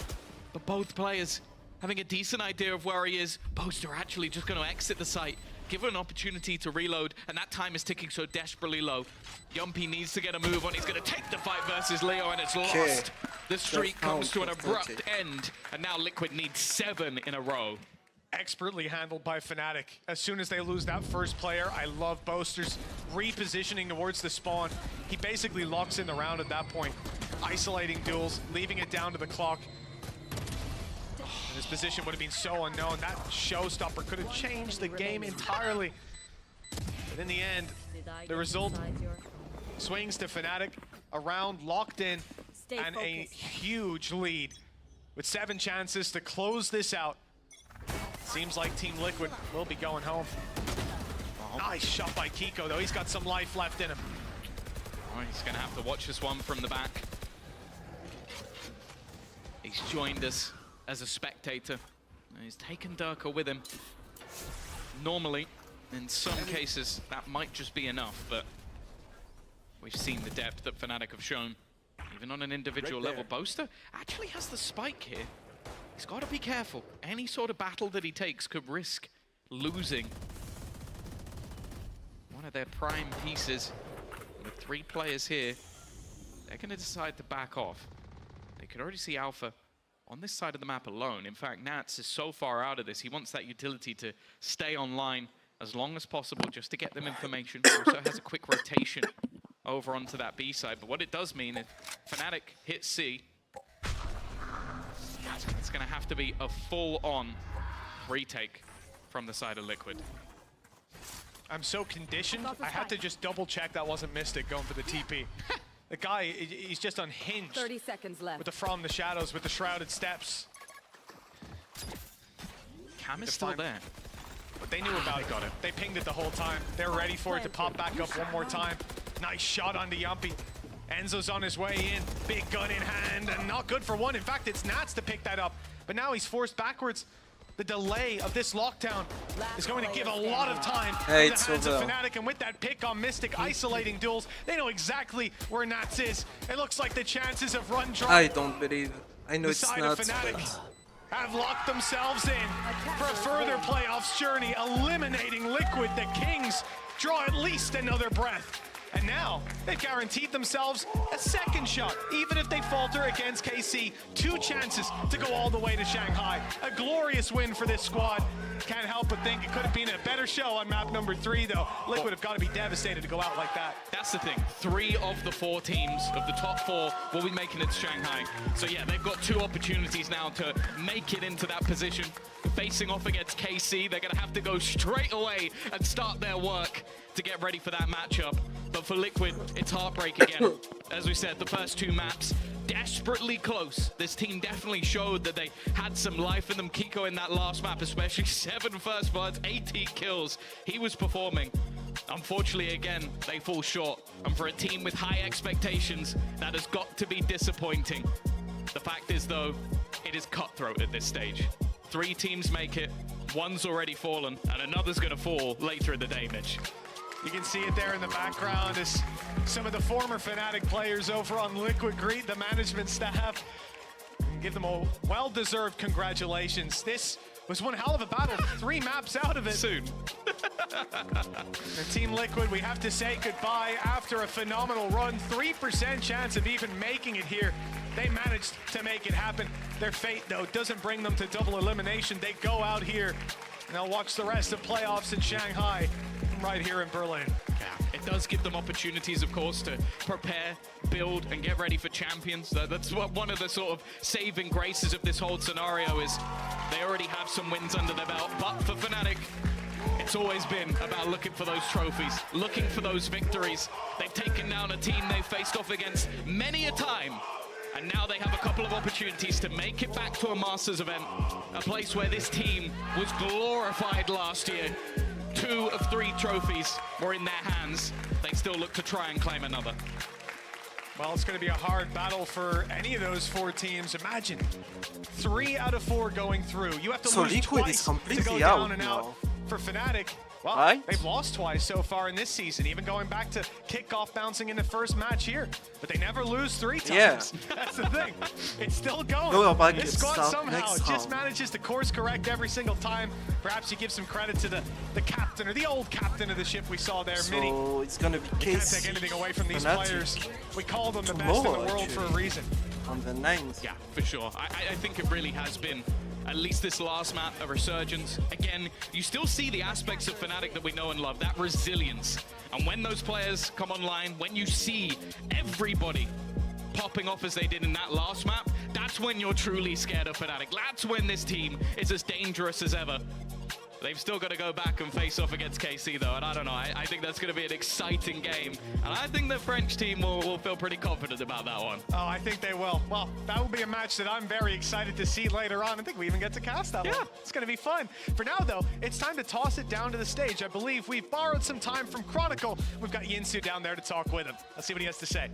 But both players having a decent idea of where he is. Boaster actually just going to exit the site. Give him an opportunity to reload, and that time is ticking so desperately low. Yumpy needs to get a move on. He's going to take the fight versus Leo, and it's lost. The streak comes to an abrupt end, and now Liquid needs 7 in a row. Expertly handled by Fnatic. As soon as they lose that first player, I love Boaster's repositioning towards the spawn. He basically locks in the round at that point, isolating duels, leaving it down to the clock. His position would have been so unknown. That showstopper could have changed the game entirely. But in the end, the result swings to Fnatic. A round locked in and a huge lead with 7 chances to close this out. Seems like Team Liquid will be going home. Nice shot by Kiko, though. He's got some life left in him. Oh, he's going to have to watch this one from the back. He's joined us as a spectator. And he's taken Durka with him. Normally, in some cases, that might just be enough, but we've seen the depth that Fnatic have shown. Even on an individual level, Boaster actually has the spike here. He's got to be careful. Any sort of battle that he takes could risk losing one of their prime pieces. With 3 players here, they're going to decide to back off. They could already see Alpha on this side of the map alone. In fact, Nats is so far out of this, he wants that utility to stay online as long as possible just to get them information. Also has a quick rotation over onto that B side. But what it does mean is Fnatic hits C. It's going to have to be a full-on retake from the side of Liquid. I'm so conditioned, I had to just double check that wasn't Mystic going for the TP. The guy, he's just unhinged. 30 seconds left. With the From the Shadows, with the Shrouded Steps. Cam is still there. But they knew about it. Got it. They pinged it the whole time. They're ready for it to pop back up one more time. Nice shot onto Yumpy. Enzo's on his way in. Big gun in hand, and not good for one. In fact, it's Nats to pick that up. But now he's forced backwards. The delay of this lockdown is going to give a lot of time to the hands of Fnatic, and with that pick on Mystic isolating duels, they know exactly where Nats is. It looks like the chances of run drop. I don't believe it. I know it's not. Fnatic have locked themselves in for a further playoffs journey, eliminating Liquid. The Kings draw at least another breath. And now, they've guaranteed themselves a second shot, even if they falter against KC. 2 chances to go all the way to Shanghai. A glorious win for this squad. Can't help but think it could have been a better show on map number 3, though. Liquid have got to be devastated to go out like that. That's the thing. 3 of the 4 teams of the top 4 will be making it to Shanghai. So yeah, they've got 2 opportunities now to make it into that position. Facing off against KC, they're going to have to go straight away and start their work to get ready for that matchup. But for Liquid, it's heartbreak again. As we said, the first 2 maps, desperately close. This team definitely showed that they had some life in them. Kiko in that last map, especially 7 first bloods, 18 kills. He was performing. Unfortunately, again, they fall short. And for a team with high expectations, that has got to be disappointing. The fact is, though, it is cutthroat at this stage. 3 teams make it, 1's already fallen, and another's going to fall later in the day, Mitch. You can see it there in the background as some of the former Fnatic players over on Liquid greet the management staff. Give them a well-deserved congratulations. This was one hell of a battle. 3 maps out of it. Soon. The Team Liquid, we have to say goodbye after a phenomenal run. 3% chance of even making it here They managed to make it happen. Their fate, though, doesn't bring them to double elimination. They go out here, and they'll watch the rest of playoffs in Shanghai right here in Berlin. Yeah, it does give them opportunities, of course, to prepare, build, and get ready for champions. That's what one of the sort of saving graces of this whole scenario is. They already have some wins under their belt, but for Fnatic, it's always been about looking for those trophies, looking for those victories. They've taken down a team they've faced off against many a time, and now they have a couple of opportunities to make it back to a Masters event, a place where this team was glorified last year. 2 of 3 trophies were in their hands. They still look to try and claim another. Well, it's going to be a hard battle for any of those 4 teams. Imagine 3 out of 4 going through. You have to lose Liquid twice is completely to go down out and now. out for Fnatic. Well, Right? they've lost twice so far in this season, even going back to kickoff bouncing in the first match here. But they never lose 3 times. Yeah. That's the thing. It's still going. No, but This it's squad start somehow next just round. manages to course correct every single time. Perhaps you give some credit to the captain, or the old captain of the ship we saw there, Mini. So it's gonna be Can't case take anything away from these Fnatic players. We call them the best in the tomorrow, world for a actually. reason. on the 9th. Yeah, for sure. I think it really has been, at least this last map, a resurgence. Again, you still see the aspects of Fnatic that we know and love, that resilience. And when those players come online, when you see everybody popping off as they did in that last map, that's when you're truly scared of Fnatic. That's when this team is as dangerous as ever. They've still got to go back and face off against KC though, and I don't know, I think that's going to be an exciting game. And I think the French team will feel pretty confident about that one. Oh, I think they will. Well, that will be a match that I'm very excited to see later on. I think we even get to cast that one. It's going to be fun. For now, though, it's time to toss it down to the stage. I believe we've borrowed some time from Chronicle. We've got Yinsu down there to talk with him. Let's see what he has to say.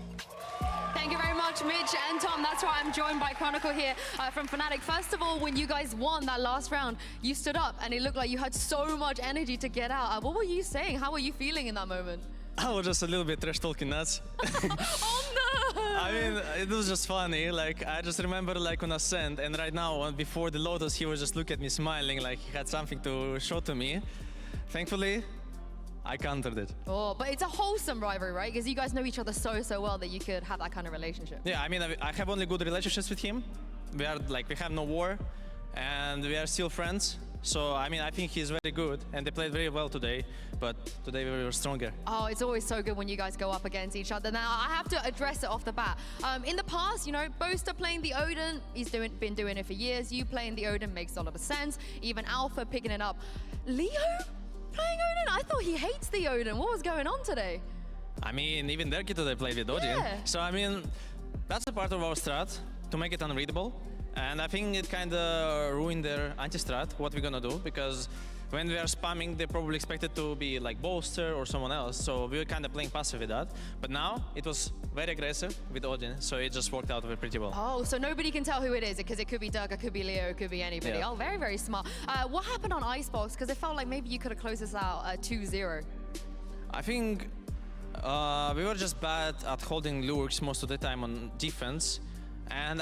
Thank you very much, Mitch and Tom. That's why I'm joined by Chronicle here from Fnatic. First of all, when you guys won that last round, you stood up and it looked like you had so much energy to get out. What were you saying? How were you feeling in that moment? I was just a little bit trash talking nuts. Oh no! I mean, it was just funny. Like, I just remember like on Ascent, and right now, before the Lotus, he was just looking at me smiling like he had something to show to me. Thankfully, I countered it. Oh, but it's a wholesome rivalry, right? Because you guys know each other so well that you could have that kind of relationship. Yeah, I mean, I have only good relationships with him. We have no war, and we are still friends. So, I mean, I think he's very good, and they played very well today, but today we were stronger. Oh, it's always so good when you guys go up against each other. Now, I have to address it off the bat. In the past, you know, Boaster playing the Odin, he's been doing it for years. You playing the Odin makes a lot of sense. Even Alpha picking it up. Leo playing Odin? I thought he hates the Odin. What was going on today? I mean, even Derki today played with Odin. Yeah. So, I mean, that's a part of our strat, to make it unreadable. And I think it kind of ruined their anti-strat, what we're gonna do, because when we are spamming, they probably expected to be like Boaster or someone else, so we were kind of playing passive with that. But now, it was very aggressive with Odin, so it just worked out pretty well. Oh, so nobody can tell who it is, because it could be Doug, it could be Leo, it could be anybody. Yeah. Oh, very, very smart. What happened on Icebox? Because it felt like maybe you could have closed this out 2-0. I think we were just bad at holding lurks most of the time on defense, and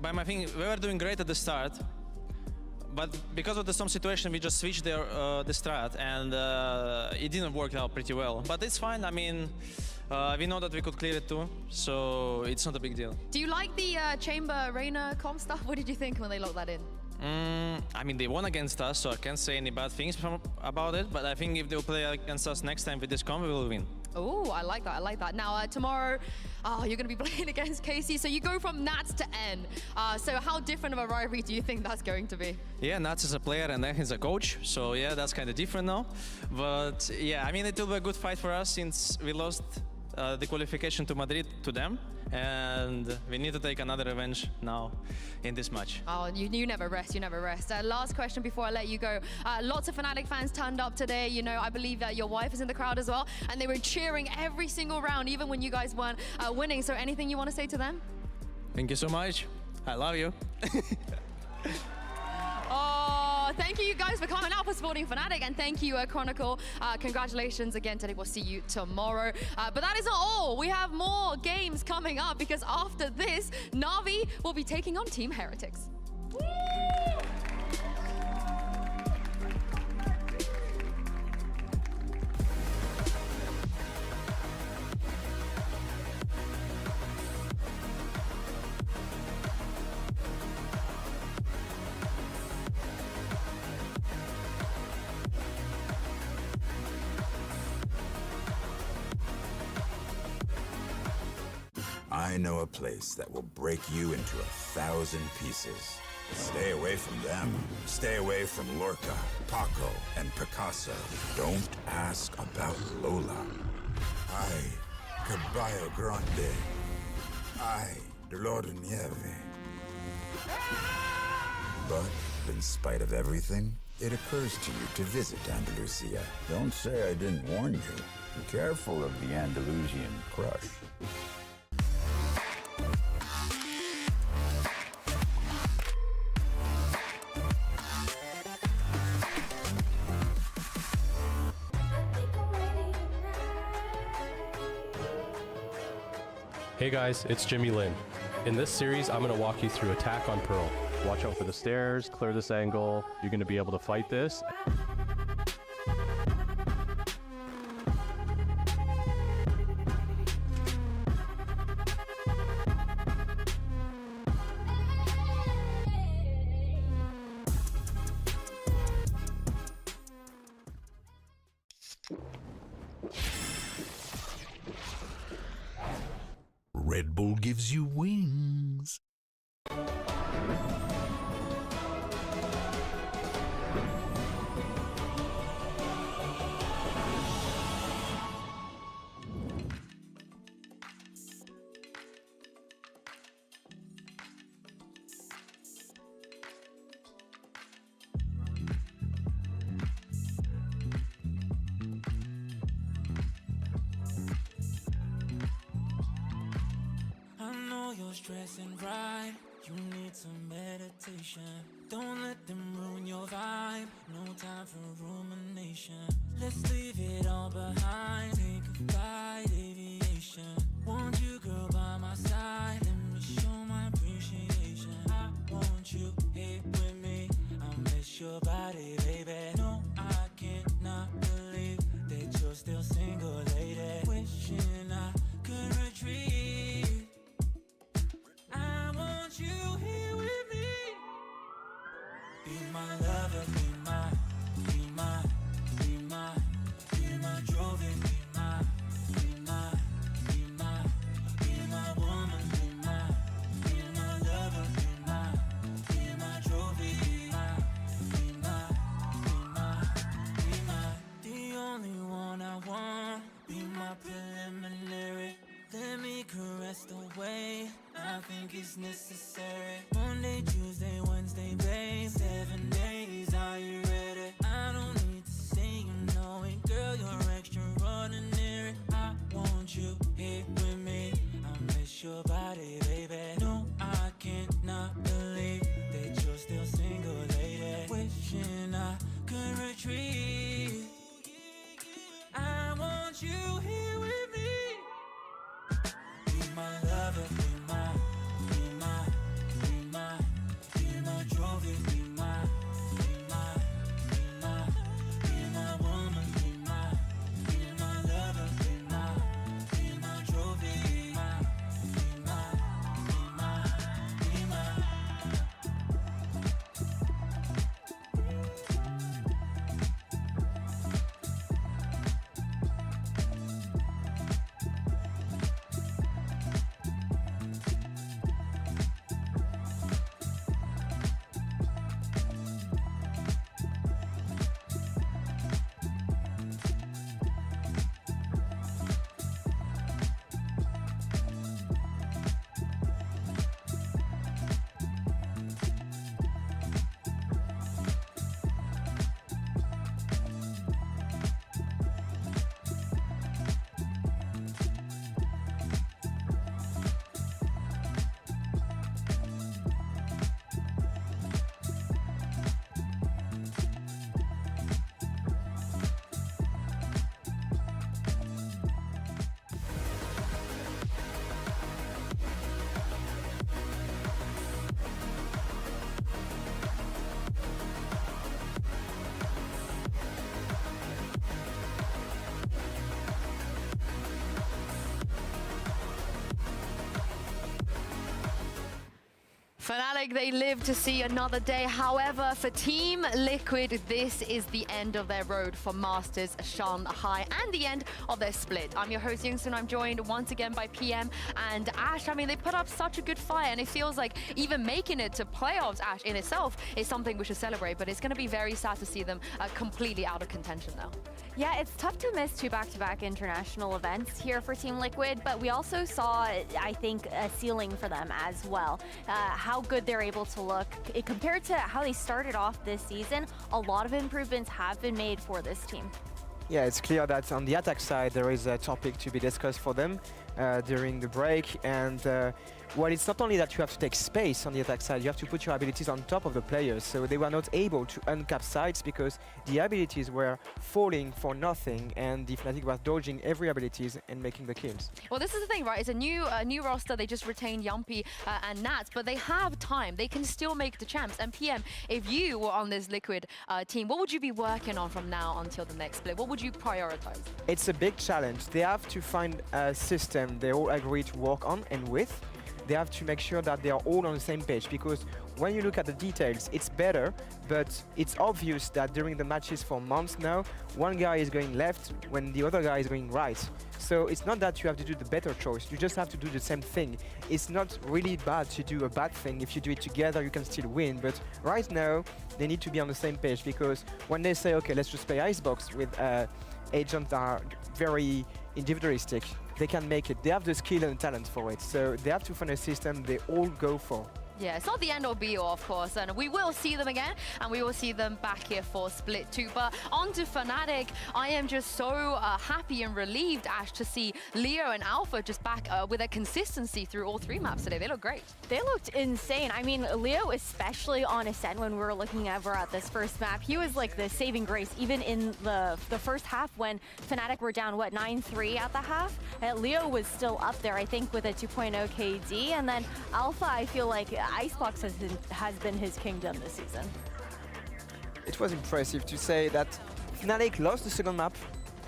by my thing, we were doing great at the start, but because of some situation, we just switched the strat, and it didn't work out pretty well. But it's fine. I mean, we know that we could clear it too, so it's not a big deal. Do you like the Chamber Reina comp stuff? What did you think when they locked that in? I mean, they won against us, so I can't say any bad things about it, but I think if they'll play against us next time with this comp, we will win. Oh, I like that, I like that. Now, tomorrow, you're going to be playing against KC, so you go from Nats to N. So how different of a rivalry do you think that's going to be? Yeah, Nats is a player and N is a coach, so yeah, that's kind of different now. But yeah, I mean, it will be a good fight for us since we lost the qualification to Madrid to them, and we need to take another revenge now in this match. Oh, you never rest, you never rest. Last question before I let you go. Lots of Fnatic fans turned up today. You know, I believe that your wife is in the crowd as well, and they were cheering every single round, even when you guys weren't winning. So anything you want to say to them? Thank you so much. I love you. Oh, thank you guys for coming out for supporting Fnatic, and thank you, Chronicle. Congratulations again today. We'll see you tomorrow. But that is not all. We have more games coming up, because after this, Na'Vi will be taking on Team Heretics. know a place that will break you into 1,000 pieces. Stay away from them. Stay away from Lorca, Paco, and Picasso. Don't ask about Lola. I, Caballo Grande. I, Dolor de Nieve. But in spite of everything, it occurs to you to visit Andalusia. Don't say I didn't warn you. Be careful of the Andalusian crush. Hey guys, it's Jimmy Lin. In this series, I'm going to walk you through Attack on Pearl. Watch out for the stairs, clear this angle. You're going to be able to fight this. Red Bull gives you wings. I know you're stressing, right? You need some meditation. Don't let them ruin your vibe. No time for rumination. Let's leave it all behind. Take a flight, aviation. Want you, girl, by my side. Let me show my appreciation. I want you here with me. I miss your body, baby. No, I cannot believe that you're still single, lady. Wishing I could retreat. I want you here with me. Be my lover, be my, be my, be my, be my trophy, be my, be my, be my, be my woman, be my lover, be my trophy, be my, be my, the only one I want. Be my preliminary. Let me caress the way I think it's necessary. Monday, Tuesday, Wednesday, babe. 7 days, are you ready? I don't need to say you know it, girl, you're extraordinary. I want you here with me. I miss your body, baby. No, I cannot believe that you're still single, lady. Wishing I could retreat. I want you here with me. Be my lover, be my, be my, be my, be my trophy. Fnatic, they live to see another day. However, for Team Liquid, this is the end of their road for Masters Shanghai and the end of their split. I'm your host, Youngsun. I'm joined once again by PM and Ash. I mean, they put up such a good fight, and it feels like even making it to playoffs, Ash, in itself is something we should celebrate, but it's going to be very sad to see them completely out of contention now. Yeah, it's tough to miss two back-to-back international events here for Team Liquid, but we also saw, I think, a ceiling for them as well. How good they're able to look. Compared to how they started off this season, a lot of improvements have been made for this team. Yeah, it's clear that on the attack side, there is a topic to be discussed for them during the break. And well, it's not only that you have to take space on the attack side, you have to put your abilities on top of the players. So they were not able to uncap sides because the abilities were falling for nothing, and the Fnatic was dodging every abilities and making the kills. Well, this is the thing, right? It's a new roster. They just retained Yumpy and Nats, but they have time. They can still make the champs. And PM, if you were on this Liquid team, what would you be working on from now until the next split? What would you prioritize? It's a big challenge. They have to find a system they all agree to work on and with. They have to make sure that they are all on the same page, because when you look at the details, it's better, but it's obvious that during the matches for months now, one guy is going left when the other guy is going right. So it's not that you have to do the better choice, you just have to do the same thing. It's not really bad to do a bad thing. If you do it together, you can still win, but right now, they need to be on the same page, because when they say, okay, let's just play Icebox with agents that are very individualistic, they can make it. They have the skill and the talent for it. So they have to find a system they all go for. Yeah, it's not the end or be all, of course, and we will see them again, and we will see them back here for Split 2. But on to Fnatic, I am just so happy and relieved, Ash, to see Leo and Alpha just back with a consistency through all three maps today. They look great. They looked insane. I mean, Leo, especially on Ascent, when we were looking over at this first map, he was like the saving grace, even in the first half when Fnatic were down, what, 9-3 at the half? Leo was still up there, I think, with a 2.0 KD, and then Alpha, I feel like Icebox has been his kingdom this season. It was impressive to say that Fnatic lost the second map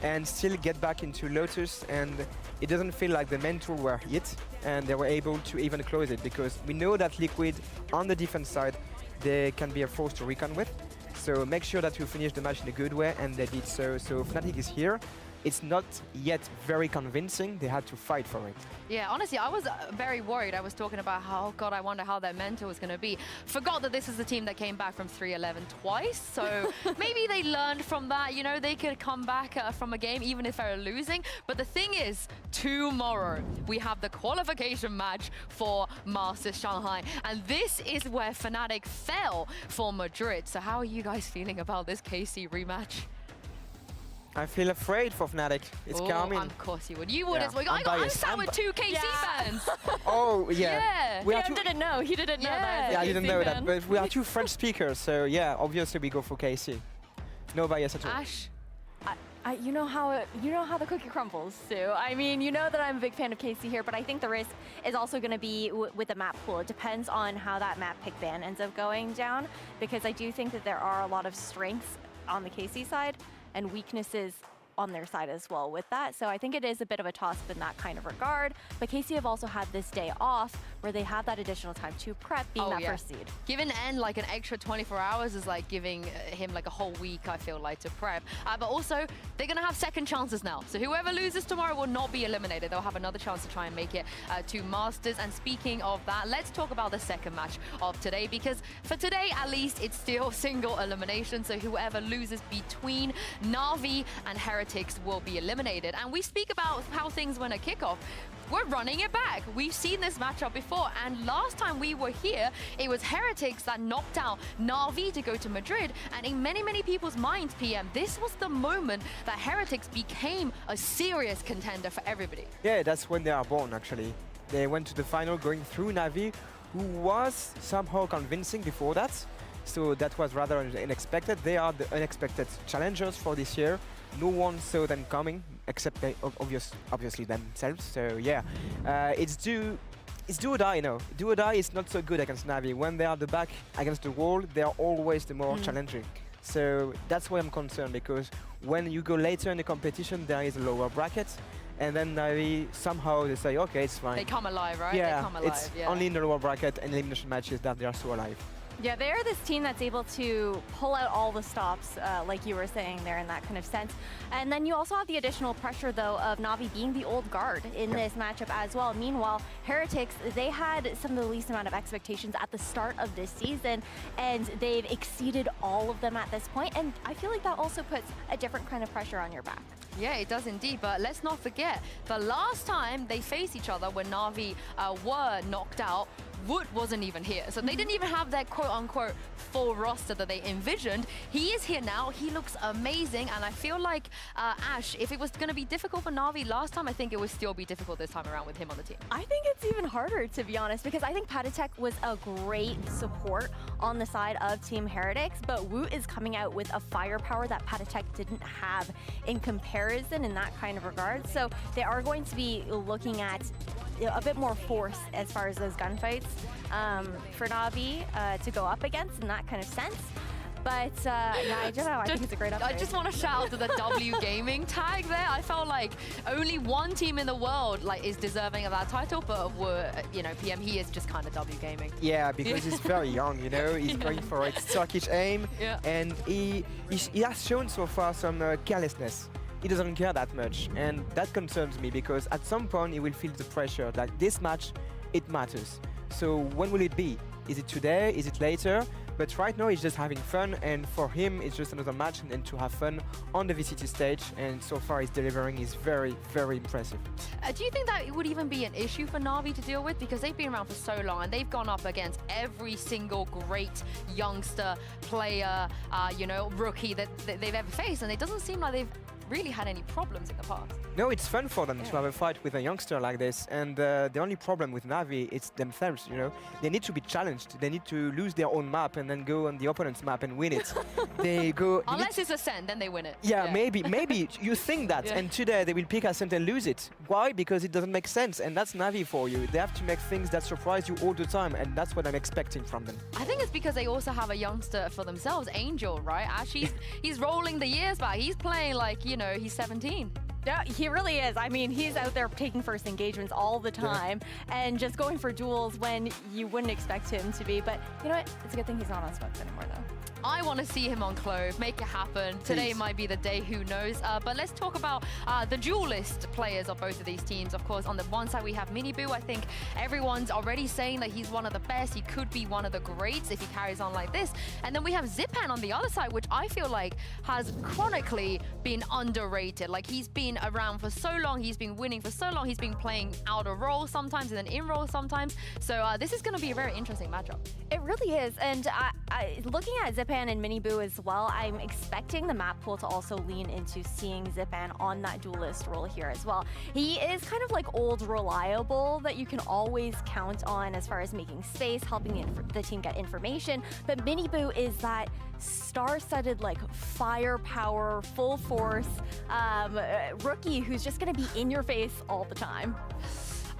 and still get back into Lotus, and it doesn't feel like the mentor were hit, and they were able to even close it, because we know that Liquid on the defense side, they can be a force to reckon with. So make sure that you finish the match in a good way, and they did so. So Fnatic is here. It's not yet very convincing. They had to fight for it. Yeah, honestly, I was very worried. I was talking about how, oh God, I wonder how their mentor was going to be. Forgot that this is the team that came back from 3-11 twice. So maybe they learned from that. You know, they could come back from a game even if they're losing. But the thing is, tomorrow we have the qualification match for Masters Shanghai. And this is where Fnatic fell for Madrid. So how are you guys feeling about this KC rematch? I feel afraid for Fnatic. It's coming. Of course you would. You would Yeah, as well. I'm I'm sat with two KC fans. Oh, yeah. Yeah. He didn't know. He didn't know that. Yeah, I didn't know that. But we are two French speakers, so yeah, obviously we go for KC. No bias at all. Ash? You know how the cookie crumbles, Sue. I mean, you know that I'm a big fan of KC here, but I think the risk is also going to be with the map pool. It depends on how that map pick ban ends up going down, because I do think that there are a lot of strengths on the KC side and weaknesses on their side as well with that. So I think it is a bit of a toss-up in that kind of regard. But KC have also had this day off where they have that additional time to prep, being that first seed. Giving N like an extra 24 hours is like giving him like a whole week, I feel like, to prep. But also, they're going to have second chances now. So whoever loses tomorrow will not be eliminated. They'll have another chance to try and make it to Masters. And speaking of that, let's talk about the second match of today, because for today, at least, it's still single elimination. So whoever loses between Na'Vi and Heretics will be eliminated. And we speak about how things went at kickoff. We're running it back. We've seen this matchup before, and last time we were here, it was Heretics that knocked out Na'Vi to go to Madrid, and in many, many people's minds, PM, this was the moment that Heretics became a serious contender for everybody. Yeah, that's when they are born, actually. They went to the final going through Na'Vi, who was somehow convincing before that, so that was rather unexpected. They are the unexpected challengers for this year. No one saw them coming, except they obviously themselves. So yeah, it's do or die, you know. Do or die is not so good against Na'Vi. When they are the back against the wall, they are always the more challenging. So that's why I'm concerned, because when you go later in the competition, there is a lower bracket, and then Navi somehow they say, okay, it's fine. They come alive, right? Yeah, They come alive, it's yeah. only in the lower bracket and elimination matches that they are so alive. Yeah, they are this team that's able to pull out all the stops, like you were saying there in that kind of sense. And then you also have the additional pressure, though, of Navi being the old guard in this matchup as well. Meanwhile, Heretics, they had some of the least amount of expectations at the start of this season, and they've exceeded all of them at this point. And I feel like that also puts a different kind of pressure on your back. Yeah, it does indeed. But let's not forget, the last time they faced each other when Na'Vi were knocked out, Wood wasn't even here. So they didn't even have their quote-unquote full roster that they envisioned. He is here now. He looks amazing. And I feel like Ash, if it was going to be difficult for Na'Vi last time, I think it would still be difficult this time around with him on the team. I think it's even harder, to be honest, because I think Patatek was a great support on the side of Team Heretics, but Woot is coming out with a firepower that Patatek didn't have in comparison in that kind of regard. So they are going to be looking at a bit more force as far as those gunfights for Na'Vi to go up against in that kind of sense. But yeah, I don't know. I think it's a great upgrade. I just want to shout out to the W Gaming tag there. I felt like only one team in the world is deserving of that title, but PM, he is just kind of W Gaming. Yeah, because he's very young, he's going for a Turkish aim, and he has shown so far some carelessness. He doesn't care that much, and that concerns me because at some point he will feel the pressure that this match, it matters. So when will it be? Is it today? Is it later? But right now he's just having fun, and for him it's just another match and to have fun on the VCT stage, and so far he's delivering is very, very impressive. Do you think that it would even be an issue for Na'Vi to deal with? Because they've been around for so long and they've gone up against every single great youngster player, rookie that they've ever faced, and it doesn't seem like they've really had any problems in the past. No, it's fun for them to have a fight with a youngster like this, and the only problem with Na'Vi is themselves, They need to be challenged. They need to lose their own map and then go on the opponent's map and win it. They go... Unless it's Ascent, then they win it. Yeah, maybe you think that, and today they will pick Ascent and lose it. Why? Because it doesn't make sense, and that's Na'Vi for you. They have to make things that surprise you all the time, and that's what I'm expecting from them. I think it's because they also have a youngster for themselves, Angel, right? Ash, he's rolling the years back. He's playing like, he's 17. Yeah, he really is. I mean, he's out there taking first engagements all the time and just going for duels when you wouldn't expect him to be. But you know what? It's a good thing he's not on Smokes anymore, though. I want to see him on Clove, make it happen. Today might be the day, who knows. But let's talk about the duelist players of both of these teams. Of course, on the one side, we have Miniboo. I think everyone's already saying that he's one of the best. He could be one of the greats if he carries on like this. And then we have Zipan on the other side, which I feel like has chronically been underrated. Like, he's been around for so long. He's been winning for so long. He's been playing out of role sometimes and then in role sometimes. So this is going to be a very interesting matchup. It really is. And looking at Zipan and Miniboo as well, I'm expecting the map pool to also lean into seeing Zipan on that duelist role here as well. He is kind of like old reliable that you can always count on as far as making space, helping the team get information. But Miniboo is that star-studded, like, firepower, full force rookie who's just going to be in your face all the time.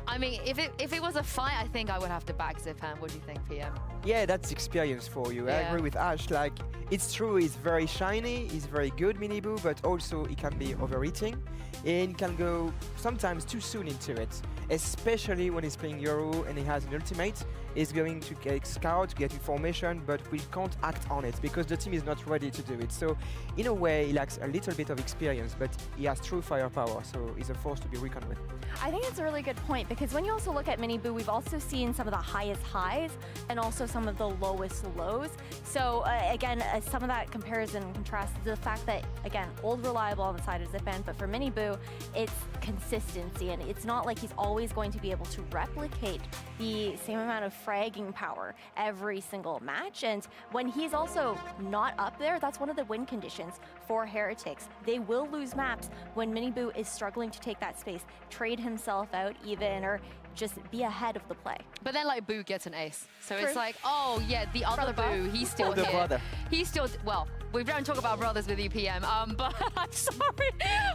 I mean, if it was a fight, I think I would have to back Zipan. What do you think, PM? Yeah, that's experience for you. I agree with Ash. Like, it's true, he's very shiny, he's very good, Miniboo, but also he can be overeating and can go sometimes too soon into it, especially when he's playing Yoru and he has an ultimate. He's going to get scout, get information, but we can't act on it because the team is not ready to do it. So in a way, he lacks a little bit of experience, but he has true firepower, so he's a force to be reckoned with. I think it's a really good point because when you also look at Miniboo, we've also seen some of the highest highs and also some of the lowest lows. So again, some of that comparison and contrast is the fact that, again, old reliable on the side of Zipan, but for Miniboo, it's consistency, and it's not like he's always going to be able to replicate the same amount of fragging power every single match. And when he's also not up there, that's one of the win conditions for Heretics. They will lose maps when Miniboo is struggling to take that space, trade himself out even, or just be ahead of the play. But then, like, Boo gets an ace. So it's like, oh, yeah, the other Boo, he's still older here. Brother. He's still, well, we don't talk about brothers with EPM, but I'm sorry.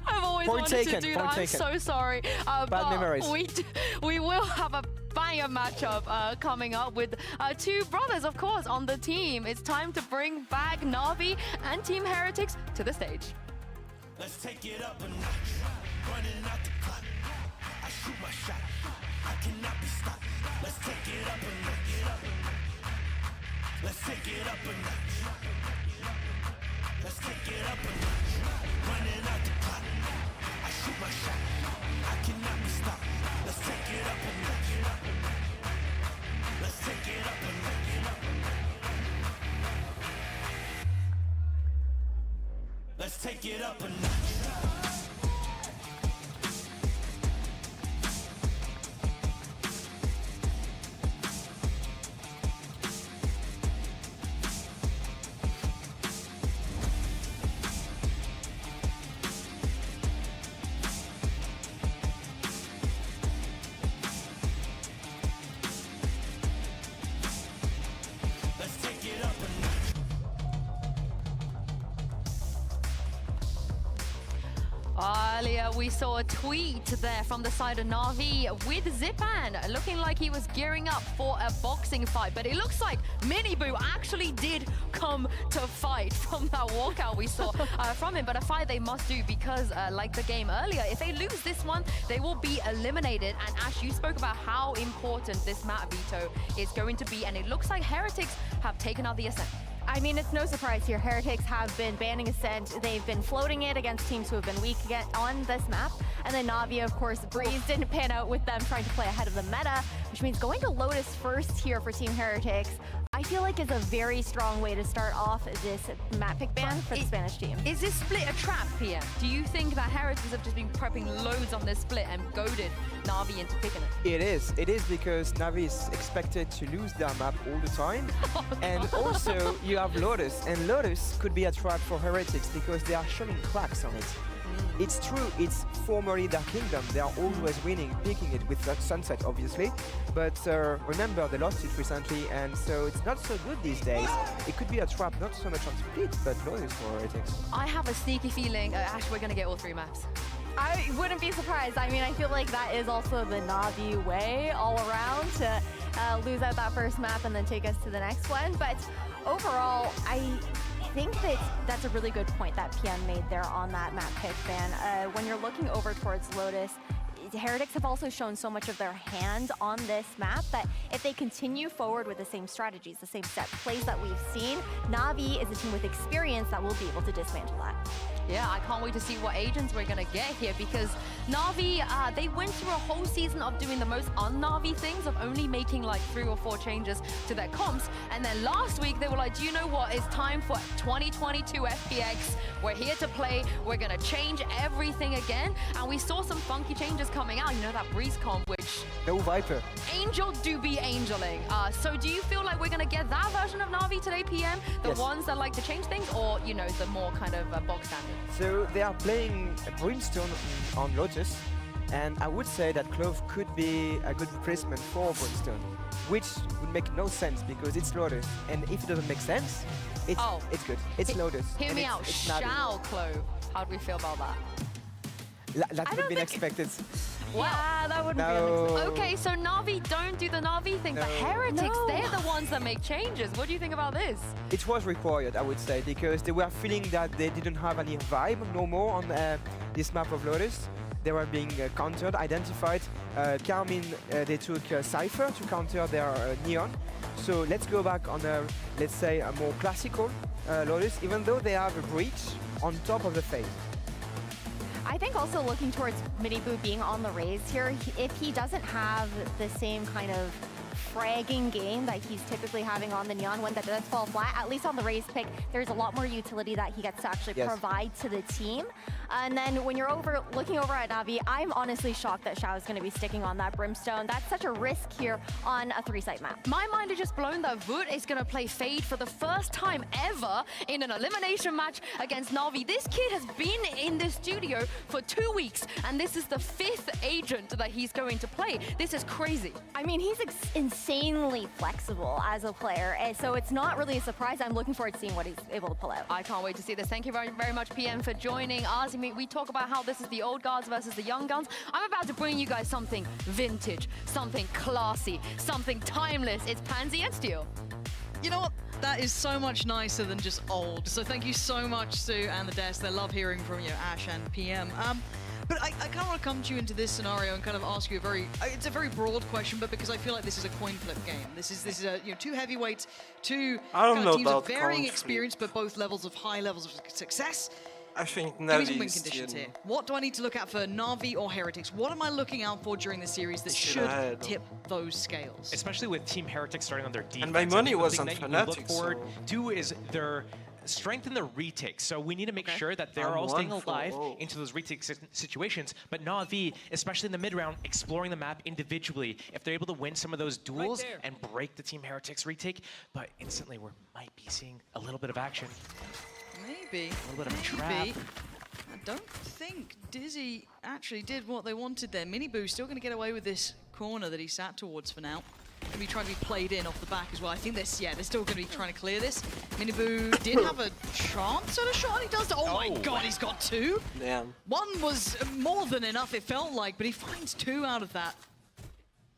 I've always wanted to do that. I'm so sorry. Bad memories. We will have a banger matchup coming up with two brothers, of course, on the team. It's time to bring back Na'Vi and Team Heretics to the stage. Let's take it up a notch. Running out the clock. I shoot my shot. I cannot be stopped. Let's take it up a notch. Let's take it up a notch. Let's take it up a notch. Running out the clock. I shoot my shot. I cannot be stopped. Let's take it up a notch. Let's take it up a notch. Let's take it up a notch. Let's take it up a notch. Earlier, we saw a tweet there from the side of Na'Vi with Zipan, looking like he was gearing up for a boxing fight. But it looks like Miniboo actually did come to fight from that walkout we saw from him. But a fight they must do because, like the game earlier, if they lose this one, they will be eliminated. And Ash, you spoke about how important this map veto is going to be. And it looks like Heretics have taken out the Ascent. I mean, it's no surprise here. Heretics have been banning Ascent. They've been floating it against teams who have been weak on this map. And then Na'Vi, of course, Breeze didn't pan out with them trying to play ahead of the meta, which means going to Lotus first here for Team Heretics, I feel like is a very strong way to start off this map pick ban for the Spanish team. Is this split a trap, PM? Do you think that Heretics have just been prepping loads on this split and goaded Na'Vi into picking it? It is. It is because Na'Vi is expected to lose their map all the time. And also, you have Lotus. And Lotus could be a trap for Heretics because they are showing cracks on it. It's true, it's formerly their kingdom. They are always winning, picking it with that Sunset, obviously. But remember, they lost it recently, and so it's not so good these days. It could be a trap, not so much on Split, but Lotus for Heretics. I have a sneaky feeling, Ash, we're going to get all 3 maps. I wouldn't be surprised. I mean, I feel like that is also the Na'Vi way all around to lose out that first map and then take us to the next one. But overall, I think that that's a really good point that PM made there on that map pick ban. When you're looking over towards Lotus, Heretics have also shown so much of their hand on this map that if they continue forward with the same strategies, the same set plays that we've seen, Na'Vi is a team with experience that will be able to dismantle that. Yeah, I can't wait to see what agents we're going to get here because Na'Vi, they went through a whole season of doing the most un-Na'Vi things, of only making like 3 or 4 changes to their comps. And then last week, they were like, do you know what? It's time for 2022 FPX. We're here to play. We're going to change everything again. And we saw some funky changes coming out. You know, that Breeze comp, which... No Viper. Angel do be angeling. So do you feel like we're going to get that version of Na'Vi today, PM? The Yes. ones that like to change things, or, you know, the more kind of bog standard? So they are playing Brimstone on Lotus, and I would say that Clove could be a good replacement for Brimstone, which would make no sense because it's Lotus, and if it doesn't make sense, it's good. It's Lotus. Hear and me it's- out. it's Na'Vi. Shall Clove? How do we feel about that? That would have been expected. Yeah, that wouldn't No. be unexpected. Okay, so Na'Vi don't do the Na'Vi thing, but No. Heretics, they're the ones that make changes. What do you think about this? It was required, I would say, because they were feeling that they didn't have any vibe no more on this map of Lotus. They were being countered, identified. Carmine, they took Cypher to counter their Neon. So let's go back on a, let's say, a more classical Lotus, even though they have a breach on top of the Fade. I think also looking towards Miniboo being on the raise here, if he doesn't have the same kind of fragging game that he's typically having on the Neon one that does fall flat, at least on the raise pick, there's a lot more utility that he gets to actually provide to the team. And then when you're looking over at Na'Vi, I'm honestly shocked that Shao is going to be sticking on that Brimstone. That's such a risk here on a 3-site map. My mind is just blown that Voot is going to play Fade for the first time ever in an elimination match against Na'Vi. This kid has been in this studio for 2 weeks, and this is the 5th agent that he's going to play. This is crazy. I mean, he's insanely flexible as a player, and so it's not really a surprise. I'm looking forward to seeing what he's able to pull out. I can't wait to see this. Thank you very, very much, PM, for joining us. I mean, we talk about how this is the old guards versus the young guns. I'm about to bring you guys something vintage, something classy, something timeless. It's Pansy and Steel. You know what? That is so much nicer than just old. So thank you so much, Sue and the desk. They love hearing from you, Ash and PM. But I kind of want to come to you into this scenario and kind of ask you it's a very broad question, but because I feel like this is a coin flip game. This is a, two heavyweights, two kind of teams of varying experience, but both levels of high levels of success. I think Give me some win conditions here. What do I need to look out for, Na'Vi or Heretics? What am I looking out for during the series that should tip those scales? Especially with Team Heretics starting on their defense. And my money was on Fnatic. Fnatic, Look forward to is their strength in the retakes. So we need to make sure that they're all staying alive into those retake situations. But Na'Vi, especially in the mid-round, exploring the map individually. If they're able to win some of those duels and break the Team Heretics retake, but instantly we might be seeing a little bit of action. Maybe. A little bit of a trap. I don't think Dizzy actually did what they wanted there. Miniboo's still going to get away with this corner that he sat towards for now. Going to be trying to be played in off the back as well. I think they're still going to be trying to clear this. Miniboo did have a chance at a shot. He does. Oh my god, he's got two. Damn. One was more than enough, it felt like, but he finds two out of that.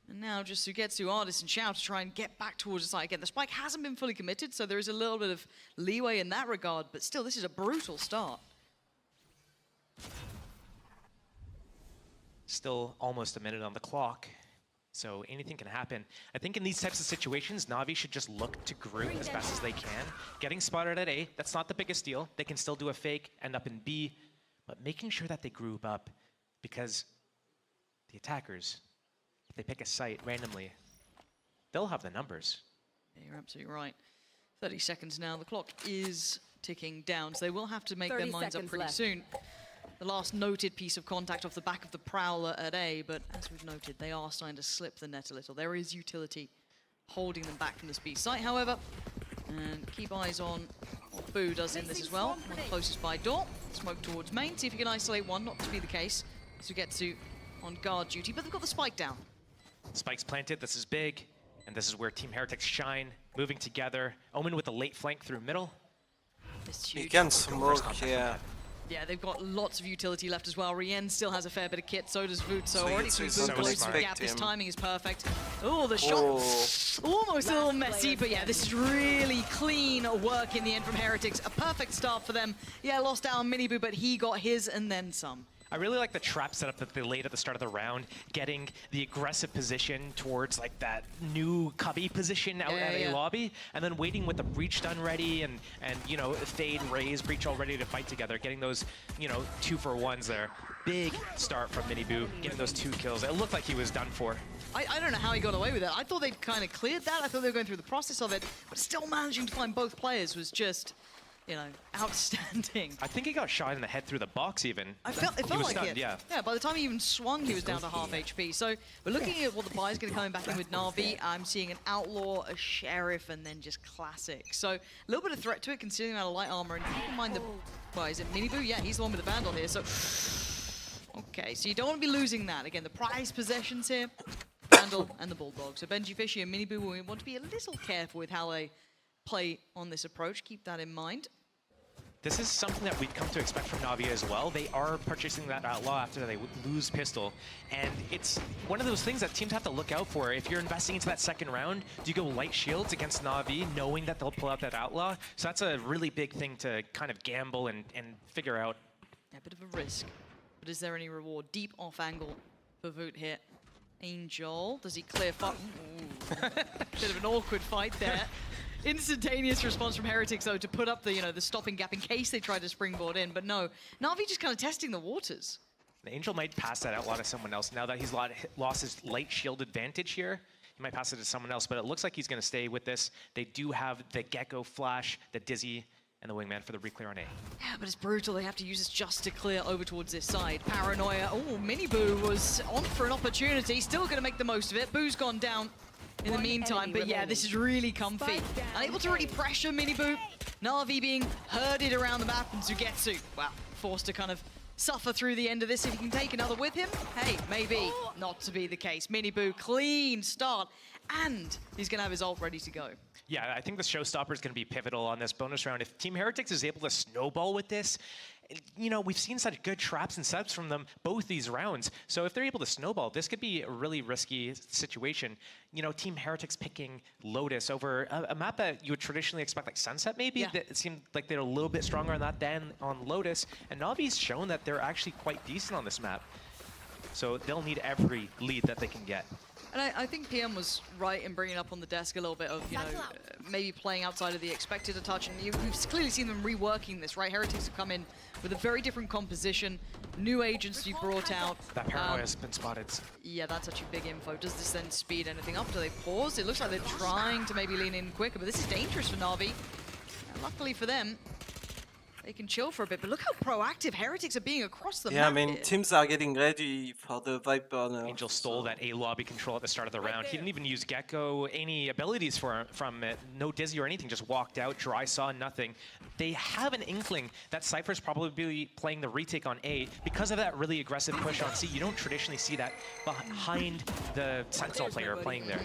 And now just Sugetsu, Artist, and Xiao to try and get back towards the side again. The spike hasn't been fully committed, so there is a little bit of leeway in that regard, but still, this is a brutal start. Still almost a minute on the clock, so anything can happen. I think in these types of situations, Na'Vi should just look to group as fast as they can. Getting spotted at A, that's not the biggest deal. They can still do a fake, end up in B, but making sure that they group up, because the attackers, if they pick a site randomly, they'll have the numbers. Yeah, you're absolutely right. 30 seconds now. The clock is ticking down, so they will have to make their minds up pretty soon. The last noted piece of contact off the back of the Prowler at A, but as we've noted, they are starting to slip the net a little. There is utility holding them back from the speed site, however. And keep eyes on what Boo does in this as well. One closest by door. Smoke towards main. See if you can isolate one. Not to be the case. Sugetsu on guard duty, but they've got the spike down. Spike's planted. This is big. And this is where Team Heretics shine. Moving together. Omen with a late flank through middle. You can smoke, yeah. Yeah, they've got lots of utility left as well. Rien still has a fair bit of kit, so does Voot. So already through Voot close to the gap. His timing is perfect. Oh, the shot. Almost a little messy, but yeah, this is really clean work in the end from Heretics. A perfect start for them. Yeah, lost out on Miniboo, but he got his and then some. I really like the trap setup that they laid at the start of the round, getting the aggressive position towards like that new cubby position out at A lobby, and then waiting with the breach done ready and you know, fade, raise, breach all ready to fight together, getting those, you know, 2-for-1s there. Big start from Miniboo, getting those 2 kills. It looked like he was done for. I don't know how he got away with it. I thought they'd kind of cleared that. I thought they were going through the process of it, but still managing to find both players was just, you know, outstanding. I think he got shot in the head through the box even. It felt like stunned, it. Yeah, by the time he even swung, he was down to half HP. So we're looking at what the buy is going to come back in with Na'Vi. I'm seeing an Outlaw, a Sheriff, and then just Classic. So a little bit of threat to it, considering out of light armor. And keep in mind the, well, is it Miniboo? Yeah, he's the one with the Vandal here. So, okay, so you don't want to be losing that. Again, the prized possessions here, Vandal and the Bulldog. So Benji Fishy and Miniboo will want to be a little careful with how they play on this approach. Keep that in mind. This is something that we've come to expect from Na'Vi as well. They are purchasing that Outlaw after they lose Pistol. And it's one of those things that teams have to look out for. If you're investing into that second round, do you go light shields against Na'Vi, knowing that they'll pull out that Outlaw? So that's a really big thing to kind of gamble and figure out. A bit of a risk, but is there any reward? Deep off angle for Voot here. Angel, does he clear fight? Bit of an awkward fight there. Instantaneous response from Heretics, though, to put up the, you know, the stopping gap in case they tried to springboard in. But no, Na'Vi just kind of testing the waters. The Angel might pass that Outlaw to someone else. Now that he's lost his light shield advantage here, he might pass it to someone else. But it looks like he's going to stay with this. They do have the Gecko Flash, the Dizzy, and the Wingman for the reclear on A. Yeah, but it's brutal. They have to use this just to clear over towards this side. Paranoia. Oh, Miniboo was on for an opportunity. Still going to make the most of it. Boo's gone down in the meantime, but yeah, this is really comfy. Unable to really pressure Miniboo. Na'Vi being herded around the map, and Sugetsu, well, forced to kind of suffer through the end of this. If he can take another with him, hey, maybe. Not to be the case. Miniboo, clean start, and he's going to have his ult ready to go. Yeah, I think the showstopper is going to be pivotal on this bonus round. If Team Heretics is able to snowball with this, you know, we've seen such good traps and setups from them both these rounds. So if they're able to snowball, this could be a really risky situation. You know, Team Heretics picking Lotus over a map that you would traditionally expect, like Sunset maybe. Yeah. That it seemed like they're a little bit stronger on that than on Lotus. And Navi's shown that they're actually quite decent on this map. So they'll need every lead that they can get. And I think PM was right in bringing up on the desk a little bit of, you know, maybe playing outside of the expected a touch. And you've clearly seen them reworking this, right? Heretics have come in with a very different composition, new agency brought out. That paranoia has been spotted. Yeah, that's actually big info. Does this then speed anything up? Do they pause? It looks like they're trying to maybe lean in quicker, but this is dangerous for Na'Vi. And luckily for them, they can chill for a bit, but look how proactive Heretics are being across the map. Yeah, I mean, teams are getting ready for the Viper now. Angel stole that A lobby control at the start of the round. He didn't even use Gecko, any abilities from it. No Dizzy or anything, just walked out, dry saw, nothing. They have an inkling that Cypher's probably playing the retake on A. Because of that really aggressive push on C, you don't traditionally see that behind the Sentinel player playing there.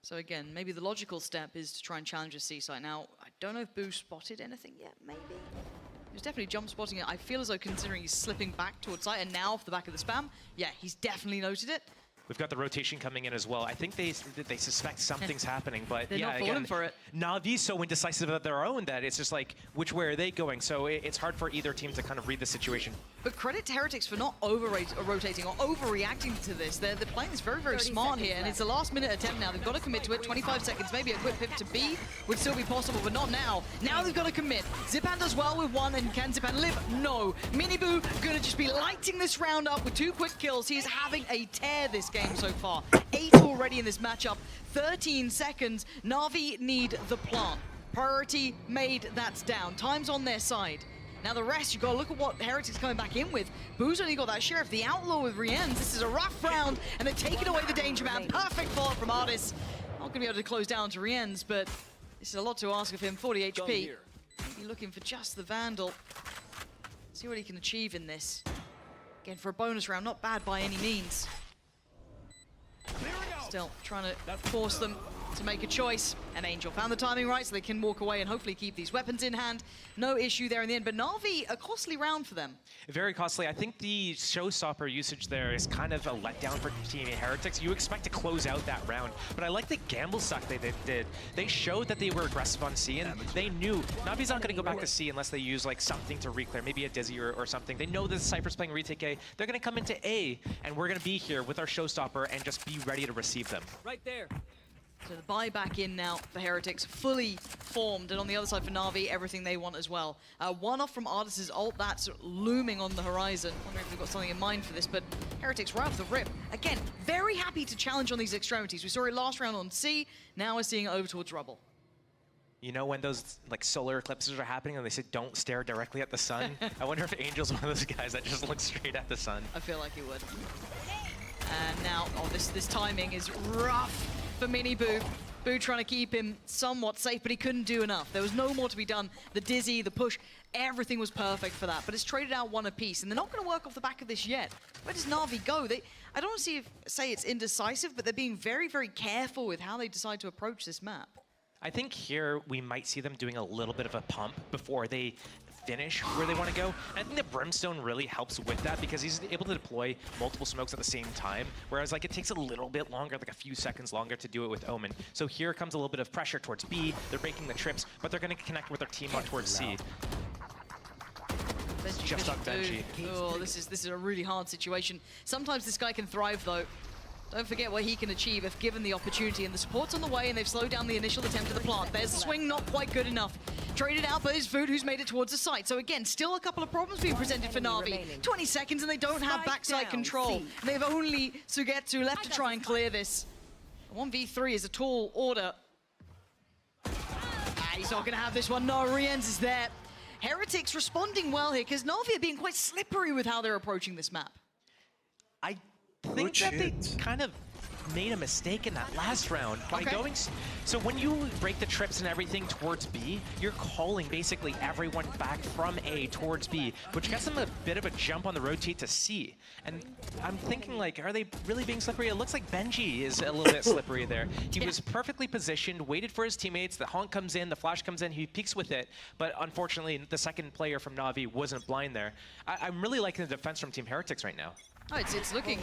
So again, maybe the logical step is to try and challenge a C site. Now, I don't know if Boo spotted anything yet, maybe. He was definitely jump spotting it. I feel as though considering he's slipping back towards site and now off the back of the spam, yeah, he's definitely noted it. We've got the rotation coming in as well. I think they suspect something's happening, but They're yeah, not falling again, for it. Na'Vi's so indecisive of their own that it's just like, which way are they going? So it's hard for either team to kind of read the situation. But credit to Heretics for not rotating or overreacting to this. They're playing this very, very smart here, and it's a last-minute attempt now. They've got to commit to it. 25 seconds, maybe a quick pip to B would still be possible, but not now. Now they've got to commit. Zipan does well with one, and can Zipan live? No. Miniboo gonna just be lighting this round up with 2 quick kills. He is having a tear this game so far. 8 already in this matchup. 13 seconds. Na'Vi need the plant. Priority made, that's down. Time's on their side. Now the rest, you've got to look at what Heretics coming back in with. Boo's only got that Sheriff, the Outlaw with Rienz. This is a rough round, and they're taking away the Danger Man. Perfect follow-up from Artis. Not going to be able to close down to Rienz, but this is a lot to ask of him. 40 HP. Maybe looking for just the Vandal. See what he can achieve in this. Again, for a bonus round, not bad by any means. Still trying to force them to make a choice. And Angel found the timing right so they can walk away and hopefully keep these weapons in hand. No issue there in the end, but Na'Vi, a costly round for them. Very costly. I think the showstopper usage there is kind of a letdown for Team Heretics. You expect to close out that round, but I like the gamble suck they did. They showed that they were aggressive on C, and they knew Navi's not going to go back to C unless they use like something to reclear, maybe a Dizzy or something. They know that Cypher's playing retake A. They're going to come into A, and we're going to be here with our showstopper and just be ready to receive them. Right there. So the buy back in now for Heretics, fully formed, and on the other side for Na'Vi, everything they want as well. One off from Artis' ult, that's looming on the horizon. Wondering if they've got something in mind for this, but Heretics right off the rip. Again, very happy to challenge on these extremities. We saw it last round on C, now we're seeing it over towards Rubble. You know when those like solar eclipses are happening and they say don't stare directly at the sun? I wonder if Angel's one of those guys that just looks straight at the sun. I feel like he would. And now, oh, this timing is rough for Mini Boo. Boo trying to keep him somewhat safe, but he couldn't do enough. There was no more to be done. The Dizzy, the push, everything was perfect for that. But it's traded out one apiece, and they're not going to work off the back of this yet. Where does Na'Vi go? I don't say it's indecisive, but they're being very, very careful with how they decide to approach this map. I think here we might see them doing a little bit of a pump before they finish where they want to go. And I think the Brimstone really helps with that because he's able to deploy multiple smokes at the same time, whereas like it takes a little bit longer, like a few seconds longer to do it with Omen. So here comes a little bit of pressure towards B. They're breaking the trips, but they're going to connect with their teamwork towards C. Just on Benji. Oh, this is a really hard situation. Sometimes this guy can thrive though. Don't forget what he can achieve if given the opportunity, and the support's on the way, and they've slowed down the initial attempt at the plant. There's the swing, not quite good enough. Traded out by his Vood, who's made it towards the site. So again, still a couple of problems being presented for Na'Vi. 20 seconds, and they don't have backside control. And they've only Sugetsu left to try and clear this. 1v3 is a tall order. He's not going to have this one. No, Rienz is there. Heretics responding well here, because Na'Vi are being quite slippery with how they're approaching this map. I think that they kind of made a mistake in that last round by going. So when you break the trips and everything towards B, you're calling basically everyone back from A towards B, which gets them a bit of a jump on the rotate to C. And I'm thinking, like, are they really being slippery? It looks like Benji is a little bit slippery there. He was perfectly positioned, waited for his teammates, the honk comes in, the flash comes in, he peeks with it, but unfortunately the second player from Na'Vi wasn't blind there. I'm really liking the defense from Team Heretics right now. Oh, it's looking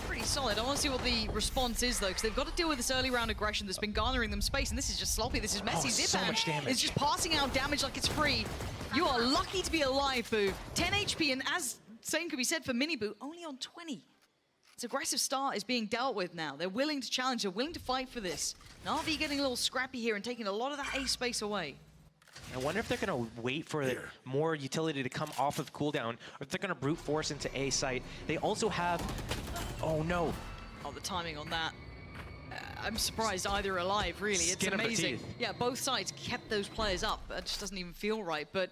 pretty solid. I want to see what the response is, though, because they've got to deal with this early round aggression that's been garnering them space, and this is just sloppy. This is messy. So much damage. Is just passing out damage like it's free. You are lucky to be alive, Boo. 10 HP, and as same could be said for Mini Boo, only on 20. This aggressive start is being dealt with now. They're willing to challenge. They're willing to fight for this. Na'Vi getting a little scrappy here and taking a lot of that A space away. I wonder if they're going to wait for more utility to come off of cooldown, or if they're going to brute force into A site. They also have... Oh, no. Oh, the timing on that. I'm surprised either are alive, really. Skin it's of the amazing. teeth. Yeah, both sides kept those players up. That just doesn't even feel right. But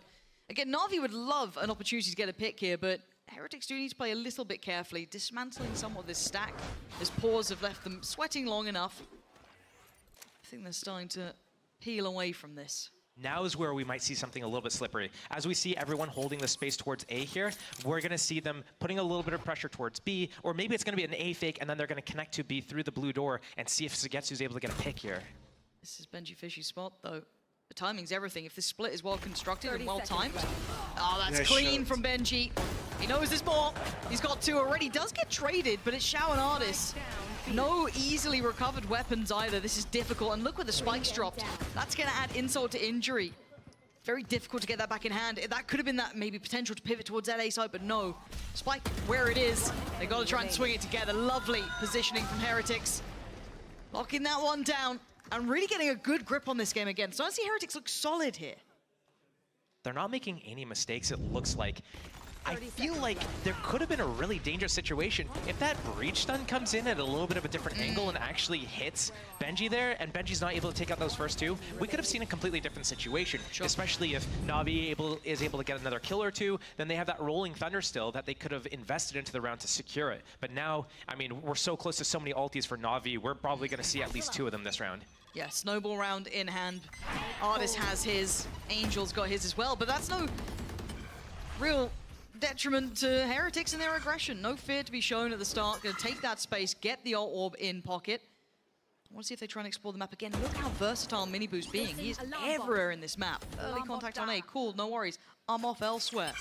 again, Na'Vi would love an opportunity to get a pick here, but Heretics do need to play a little bit carefully, dismantling somewhat of this stack. As pause have left them sweating long enough. I think they're starting to peel away from this. Now is where we might see something a little bit slippery. As we see everyone holding the space towards A here, we're going to see them putting a little bit of pressure towards B, or maybe it's going to be an A fake, and then they're going to connect to B through the blue door and see if Zagetsu's able to get a pick here. This is Benji Fishy's spot, though. The timing's everything. If this split is well constructed and well timed. Oh, that's clean from Benji. He knows there's more. He's got two already. Does get traded, but it's Shao and Artis. No easily recovered weapons either. This is difficult. And look where the spikes dropped. That's going to add insult to injury. Very difficult to get that back in hand. That could have been that maybe potential to pivot towards that A side, but no. Spike where it is. They got to try and swing it together. Lovely positioning from Heretics. Locking that one down and really getting a good grip on this game again. So I see Heretics look solid here. They're not making any mistakes, it looks like. I feel like there could have been a really dangerous situation if that breach stun comes in at a little bit of a different angle and actually hits Benji there, and Benji's not able to take out those first two. We could have seen a completely different situation, especially if Na'Vi is able to get another kill or two. Then they have that rolling thunder still that they could have invested into the round to secure it. But now, I mean, we're so close to so many ultis for Na'Vi, we're probably going to see at least two of them this round. Yeah, snowball round in hand. Artis has his, Angel's got his as well, but that's no real detriment to Heretics and their aggression. No fear to be shown at the start. Going to take that space, get the ult orb in pocket. I want to see if they try and explore the map again. Look how versatile Mini Boo's being. He is everywhere in this map. Early contact on A, cool, no worries. I'm off elsewhere.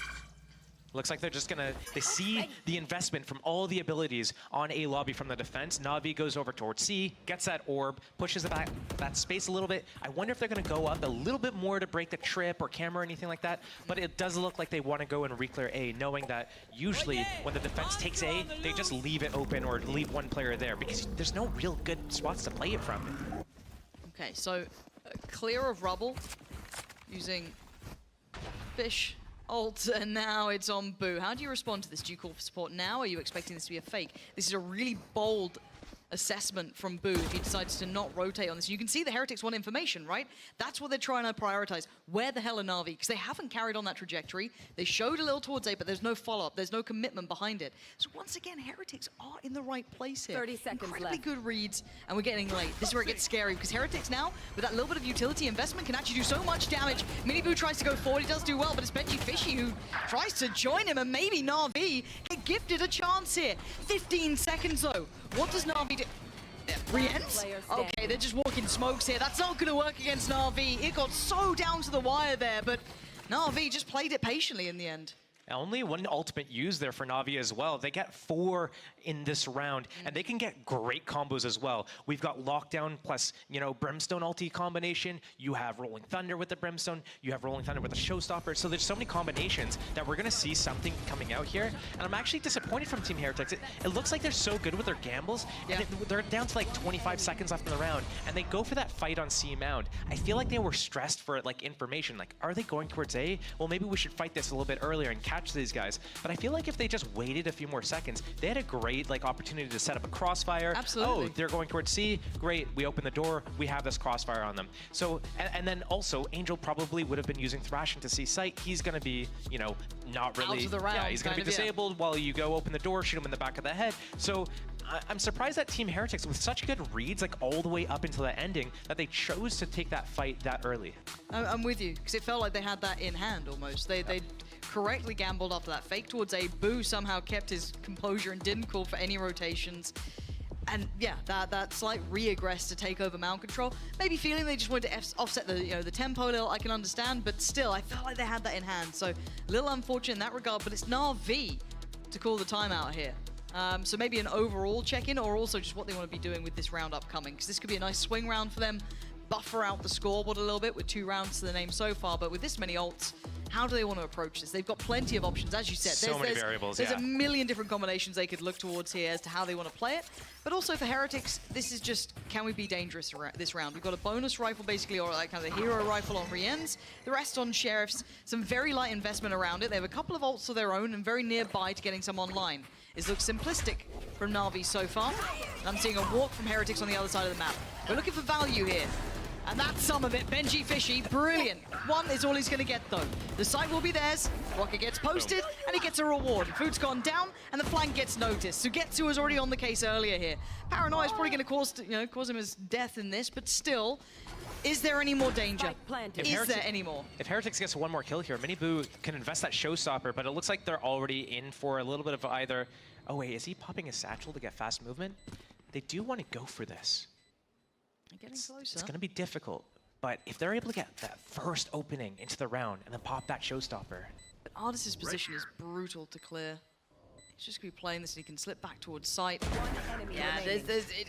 Looks like they're just gonna, they see the investment from all the abilities on A lobby from the defense. Na'Vi goes over towards C, gets that orb, pushes it back that space a little bit. I wonder if they're gonna go up a little bit more to break the trip or camera or anything like that, but it does look like they wanna go and reclear A, knowing that usually when the defense takes A, they just leave it open or leave one player there because there's no real good spots to play it from. Okay, so clear of rubble using Fish. Ult, and now it's on Boo. How do you respond to this? Do you call for support now, or are you expecting this to be a fake? This is a really bold assessment from Boo if he decides to not rotate on this. You can see the Heretics want information, right? That's what they're trying to prioritize. Where the hell are Na'Vi? Because they haven't carried on that trajectory. They showed a little towards A, but there's no follow-up. There's no commitment behind it. So once again, Heretics are in the right place here. 30 seconds Incredibly left. good reads, and we're getting late. This is where it gets scary, because Heretics now, with that little bit of utility investment, can actually do so much damage. Mini Boo tries to go forward. He does do well, but it's Benji Fishy who tries to join him, and maybe Na'Vi get gifted a chance here. 15 seconds, though. What does Na'Vi do? Re-ents? Okay, they're just walking smokes here. That's not going to work against Na'Vi. It got so down to the wire there, but Na'Vi just played it patiently in the end. Only one ultimate used there for Na'Vi as well. They get 4 in this round, and they can get great combos as well. We've got Lockdown plus, you know, Brimstone ulti combination. You have Rolling Thunder with the Brimstone. You have Rolling Thunder with the Showstopper. So there's so many combinations that we're going to see something coming out here. And I'm actually disappointed from Team Heretics. It looks like they're so good with their gambles. Yeah. And they're down to like 25 seconds left in the round, and they go for that fight on C Mound. I feel like they were stressed for like information. Like, are they going towards A? Well, maybe we should fight this a little bit earlier and catch these guys. But I feel like if they just waited a few more seconds, they had a great like opportunity to set up a crossfire. Absolutely. Oh, they're going towards C. Great. We open the door. We have this crossfire on them. So, and then also Angel probably would have been using Thrash into C site. He's going to be, you know, not really. Out of the round, yeah, he's going to be disabled while you go open the door, shoot him in the back of the head. So I'm surprised that Team Heretics, with such good reads, like all the way up until the ending, that they chose to take that fight that early. I'm with you, because it felt like they had that in hand almost. They correctly gambled after that fake towards A. Boo somehow kept his composure and didn't call for any rotations. And yeah, that slight re-aggress to take over mount control, maybe feeling they just wanted to offset the tempo a little, I can understand, but still, I felt like they had that in hand. So a little unfortunate in that regard, but it's Na'Vi to call the timeout here. So maybe an overall check-in, or also just what they want to be doing with this round upcoming, because this could be a nice swing round for them, buffer out the scoreboard a little bit with 2 rounds to the name so far, but with this many ults, how do they want to approach this? They've got plenty of options, as you said. So many variables, There's a million different combinations they could look towards here as to how they want to play it. But also for Heretics, this is just, can we be dangerous this round? We've got a bonus rifle, basically, or like kind of a hero rifle on Rien's, the rest on Sheriffs, some very light investment around it. They have a couple of ults of their own and very nearby to getting some online. It looks simplistic from Na'Vi so far. I'm seeing a walk from Heretics on the other side of the map. We're looking for value here. And that's some of it. Benji Fishy, brilliant. 1 is all he's going to get, though. The site will be theirs. Rocket gets posted, and he gets a reward. Food's gone down, and the flank gets noticed. Sugetsu was already on the case earlier here. Paranoia is probably going to cause him his death in this, but still, is there any more danger? Is there any more? If Heretics gets 1 more kill here, Miniboo can invest that showstopper, but it looks like they're already in for a little bit of either... Oh, wait, is he popping his satchel to get fast movement? They do want to go for this. Getting closer. It's going to be difficult, but if they're able to get that first opening into the round and then pop that showstopper. But Ardis' position is brutal to clear. He's just going to be playing this and he can slip back towards site. Yeah,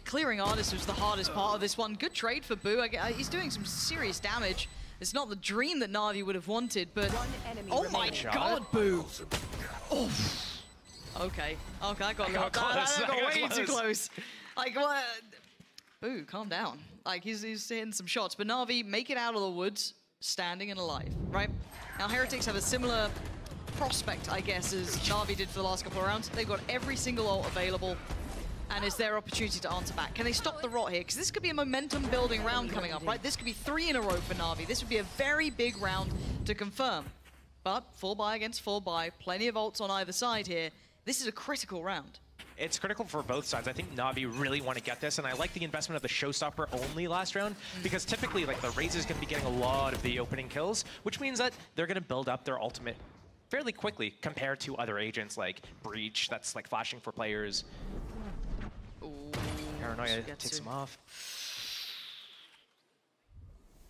clearing Ardis was the hardest part of this one. Good trade for Boo. He's doing some serious damage. It's not the dream that Na'Vi would have wanted, but... Oh my god, Boo! Oh. Okay, I got way too close. Like, what? Boo, calm down. Like, he's hitting some shots. But Na'Vi make it out of the woods, standing and alive, right? Now, Heretics have a similar prospect, I guess, as Na'Vi did for the last couple of rounds. They've got every single ult available, and it's their opportunity to answer back. Can they stop the rot here? Because this could be a momentum-building round coming up, right? This could be 3 in a row for Na'Vi. This would be a very big round to confirm. But full buy against full buy, plenty of ults on either side here. This is a critical round. It's critical for both sides. I think Na'Vi really want to get this, and I like the investment of the showstopper only last round, because typically, like, the Raze is going to be getting a lot of the opening kills, which means that they're going to build up their ultimate fairly quickly compared to other agents like Breach, that's like flashing for players. Ooh, Paranoia takes him off.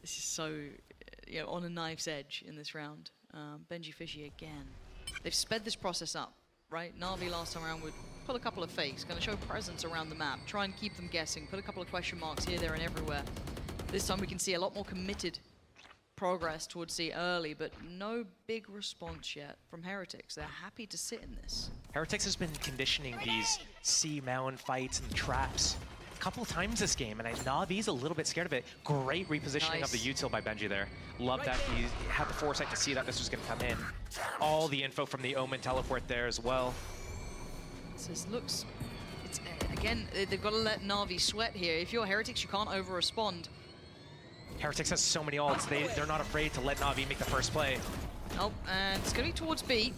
This is so, on a knife's edge in this round. Benji Fishy again. They've sped this process up. Right, Na'Vi last time around would put a couple of fakes, going to show presence around the map, try and keep them guessing, put a couple of question marks here, there, and everywhere. This time we can see a lot more committed progress towards C early, but no big response yet from Heretics. They're happy to sit in this. Heretics has been conditioning these C mound fights and traps a couple of times this game, and Na'Vi's a little bit scared of it. Great repositioning of the util by Benji there. Love that he had the foresight to see that this was going to come in. All the info from the Omen teleport there as well. So this looks... again, they've got to let Na'Vi sweat here. If you're Heretics, you can't over-respond. Heretics has so many ults, they're not afraid to let Na'Vi make the first play. Oh, and it's going to be towards B.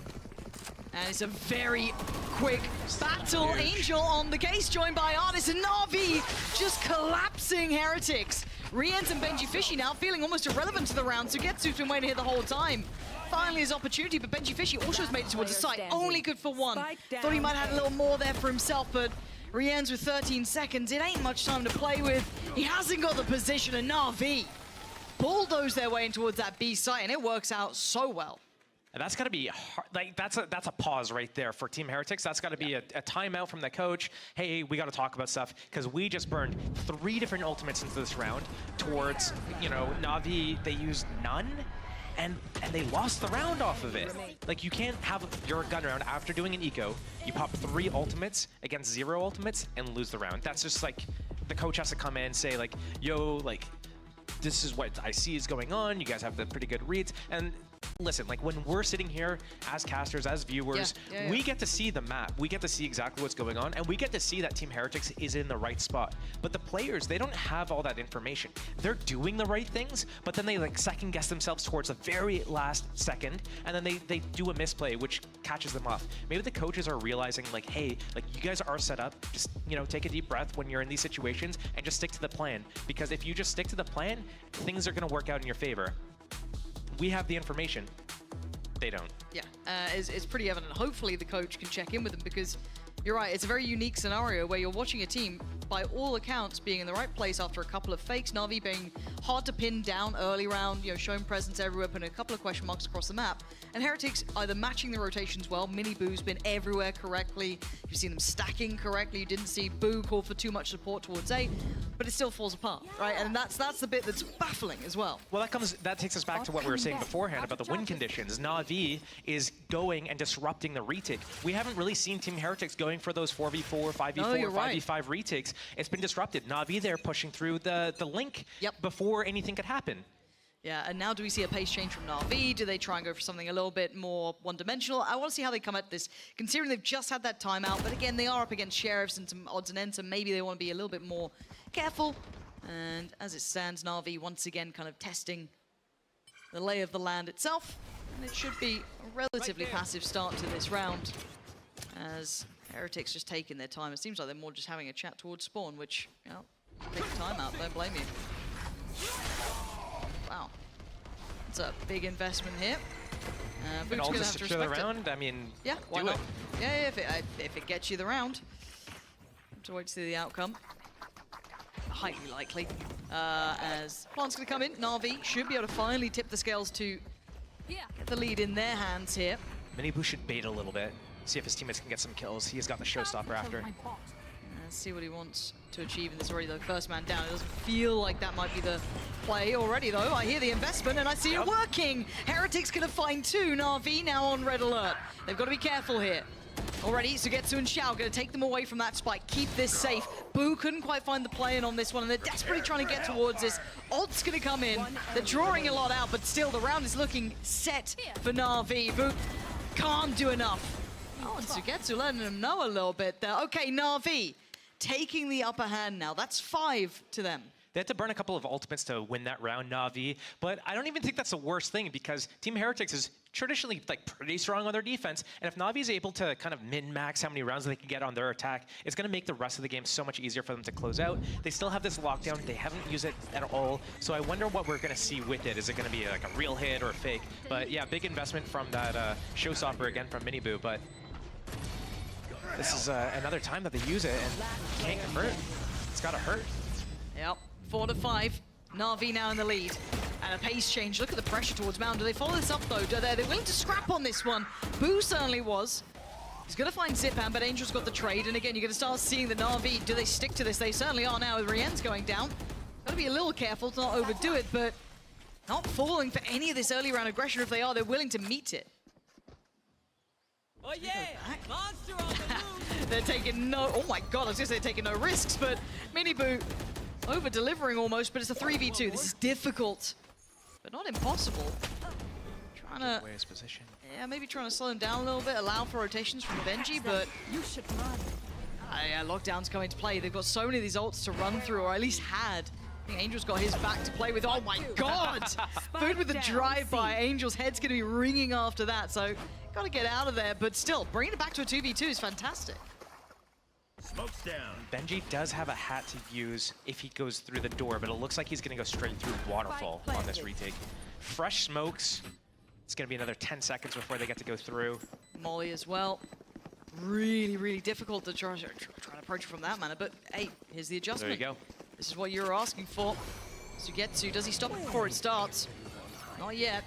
And it's a very quick battle. Angel on the case, joined by Ardis, and Na'Vi just collapsing Heretics. Rien's and Benji Fishy now feeling almost irrelevant to the round. Sugetsu's been waiting here the whole time. Finally his opportunity, but Benji Fishy also has made it towards the site. Only good for 1. Thought he might have had a little more there for himself, but Rien's with 13 seconds. It ain't much time to play with. He hasn't got the position, and Na'Vi bulldoze their way in towards that B site, and it works out so well. And that's got to be hard. Like, that's a pause right there for Team Heretics. That's got to be a timeout from the coach. Hey, we got to talk about stuff, because we just burned 3 different ultimates into this round towards, Na'Vi. They used none, and they lost the round off of it. Like, you can't have your gun round after doing an eco. You pop 3 ultimates against 0 ultimates and lose the round. That's just like, the coach has to come in and say, like, yo, like, this is what I see is going on. You guys have the pretty good reads. And listen, like when we're sitting here as casters, as viewers, we get to see the map. We get to see exactly what's going on, and we get to see that Team Heretics is in the right spot. But the players, they don't have all that information. They're doing the right things, but then they like second guess themselves towards the very last second, and then they do a misplay, which catches them off. Maybe the coaches are realizing like, hey, like you guys are set up. Just, you know, take a deep breath when you're in these situations and just stick to the plan. Because if you just stick to the plan, things are gonna work out in your favor. We have the information. They don't. Yeah, it's pretty evident. Hopefully the coach can check in with them, because you're right, it's a very unique scenario where you're watching a team, by all accounts, being in the right place after a couple of fakes. Na'Vi being hard to pin down early round, you know, showing presence everywhere, putting a couple of question marks across the map. And Heretics either matching the rotations well, Mini Boo's been everywhere correctly, you've seen them stacking correctly, you didn't see Boo call for too much support towards A, but it still falls apart, right? And that's the bit that's baffling as well. Well, that takes us back to what we were saying beforehand about the win conditions. Na'Vi is going and disrupting the retake. We haven't really seen Team Heretics going for those 4v4, 5v4, 5v5 retakes. It's been disrupted. Na'Vi there pushing through the link before anything could happen. Yeah, and now do we see a pace change from Na'Vi? Do they try and go for something a little bit more one-dimensional? I want to see how they come at this, considering they've just had that timeout, but again, they are up against Sheriffs and some odds and ends, so maybe they want to be a little bit more careful. And as it stands, Na'Vi once again kind of testing the lay of the land itself, and it should be a relatively passive start to this round, as Heretics just taking their time. It seems like they're more just having a chat towards spawn, which, you know, take the time out, don't blame you. Wow. It's a big investment here. And all just secure the round, I mean, yeah, why do not? it. Yeah, if it gets you the round. Have to wait to see the outcome. Highly likely. As Plant's going to come in, Na'Vi should be able to finally tip the scales to get the lead in their hands here. Mini Boo should bait a little bit, see if his teammates can get some kills. He has got the showstopper after. Let's see what he wants to achieve in this already, though. First man down. It doesn't feel like that might be the play already, though. I hear the investment, and I see it working. Heretics going to find two. Na'Vi now on red alert. They've got to be careful here. Already, Sugetsu and Xiao going to take them away from that spike. Keep this safe. Boo couldn't quite find the play in on this one, and they're desperately trying to get towards this. Odd's going to come in. They're drawing a lot out, but still, the round is looking set for Na'Vi. Boo can't do enough. Oh, and Sugetsu letting them know a little bit there. Okay, Na'Vi taking the upper hand now. That's 5 to them. They had to burn a couple of ultimates to win that round, Na'Vi, but I don't even think that's the worst thing, because Team Heretics is traditionally like pretty strong on their defense, and if Na'Vi is able to kind of min-max how many rounds they can get on their attack, it's going to make the rest of the game so much easier for them to close out. They still have this lockdown. They haven't used it at all, so I wonder what we're going to see with it. Is it going to be like a real hit or a fake? But yeah, big investment from that showstopper again from Mini Boo, but this is another time that they use it and can't convert. It's got to hurt. Yep, 4 to 5. Na'Vi now in the lead. And a pace change. Look at the pressure towards Mound. Do they follow this up, though? They're willing to scrap on this one. Boo certainly was. He's going to find Zipan, but Angel's got the trade. And again, you're going to start seeing the Na'Vi. Do they stick to this? They certainly are now with Rien's going down. Got to be a little careful to not overdo it, but not falling for any of this early round aggression. If they are, they're willing to meet it. Oh yeah! Monster on the move! They're taking no... Oh my god, I was going to say they're taking no risks, but Mini Boo over-delivering almost, but it's a 3v2. This is difficult, but not impossible. Trying to... Away his position. Yeah, maybe trying to slow him down a little bit, allow for rotations from Benji, but... You should run. Yeah, lockdown's coming to play. They've got so many of these ults to run through, or at least had. I think Angel's got his back to play with. Oh my god! Food with the drive-by. Angel's head's going to be ringing after that, so got to get out of there, but still, bringing it back to a 2v2 is fantastic. Smoke's down. Benji does have a hat to use if he goes through the door, but it looks like he's going to go straight through Waterfall on this retake. Fresh smokes. It's going to be another 10 seconds before they get to go through. Molly as well. Really, really difficult to try to approach from that manner, but hey, here's the adjustment. There you go. This is what you were asking for. Sugetsu, does he stop it before it starts? Not yet.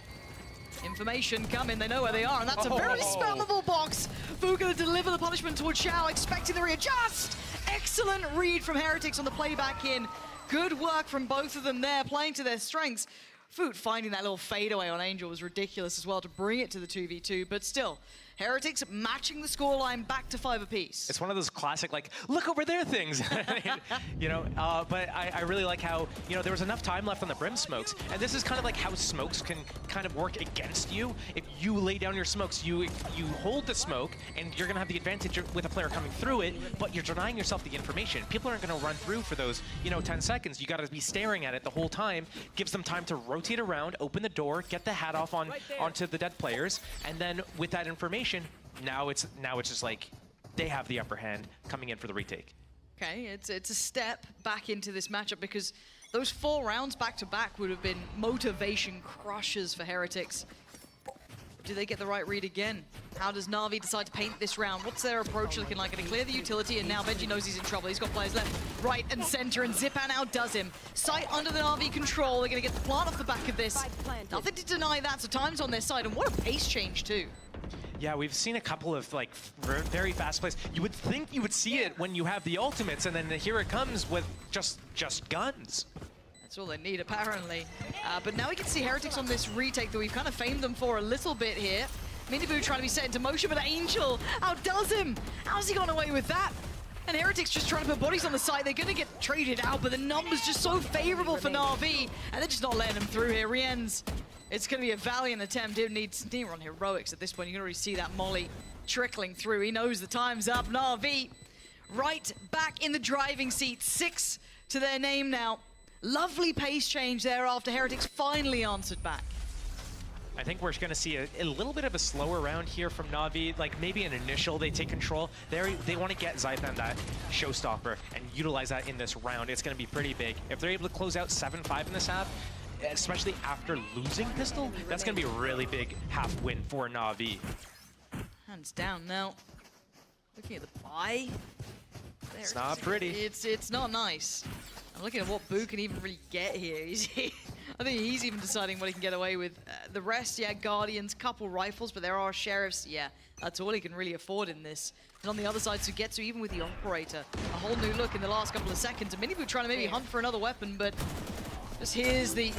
Information coming, they know where they are, and that's a very spammable box. Fu gonna deliver the punishment towards Xiao, expecting the readjust. Excellent read from Heretics on the playback in. Good work from both of them there, playing to their strengths. Foot finding that little fadeaway on Angel was ridiculous as well to bring it to the 2v2, but still, Heretics matching the scoreline back to 5 apiece. It's one of those classic, like, look over there things, you know, but I really like how, you know, there was enough time left on the Brim smokes, and this is kind of like how smokes can kind of work against you. If you lay down your smokes, you hold the smoke, and you're going to have the advantage with a player coming through it, but you're denying yourself the information. People aren't going to run through for those, you know, 10 seconds. You got to be staring at it the whole time. Gives them time to rotate around, open the door, get the hat off onto the dead players, and then with that information, now it's just like they have the upper hand coming in for the retake. Okay, it's a step back into this matchup because those 4 rounds back-to-back would have been motivation crushers for Heretics. Do they get the right read again? How does Na'Vi decide to paint this round? What's their approach looking like? Going to clear the utility, and now Benji knows he's in trouble. He's got players left, right, and center, and Zipan outdoes him. Sight under the Na'Vi control. They're going to get the plant off the back of this. Nothing to deny that, so time's on their side, and what a pace change, too. Yeah, we've seen a couple of like very fast plays. You would think you would see it when you have the ultimates, and then here it comes with just guns. That's all they need, apparently. But now we can see Heretics on this retake that we've kind of famed them for a little bit here. Miniboo trying to be set into motion, but Angel outdoes him. How's he gone away with that? And Heretics just trying to put bodies on the side. They're going to get traded out, but the numbers just so favorable for Na'Vi, and they're just not letting them through here. Rien's, it's going to be a valiant attempt. It needs near on heroics at this point. You can already see that molly trickling through. He knows the time's up. Na'Vi right back in the driving seat. 6 to their name now. Lovely pace change there after Heretics finally answered back. I think we're going to see a little bit of a slower round here from Na'Vi. Like maybe an initial, they take control. They want to get Zypan that showstopper and utilize that in this round. It's going to be pretty big. If they're able to close out 7-5 in this half, especially after losing Pistol, that's going to be a really big half win for Na'Vi. Hands down now. Looking at the buy. It's not pretty. It's not nice. I'm looking at what Boo can even really get here. I think he's even deciding what he can get away with. The rest, yeah, Guardians, couple rifles, but there are Sheriffs. Yeah, that's all he can really afford in this. And on the other side, Sugetsu, even with the Operator, a whole new look in the last couple of seconds. And Miniboo trying to maybe hunt for another weapon, but just here's the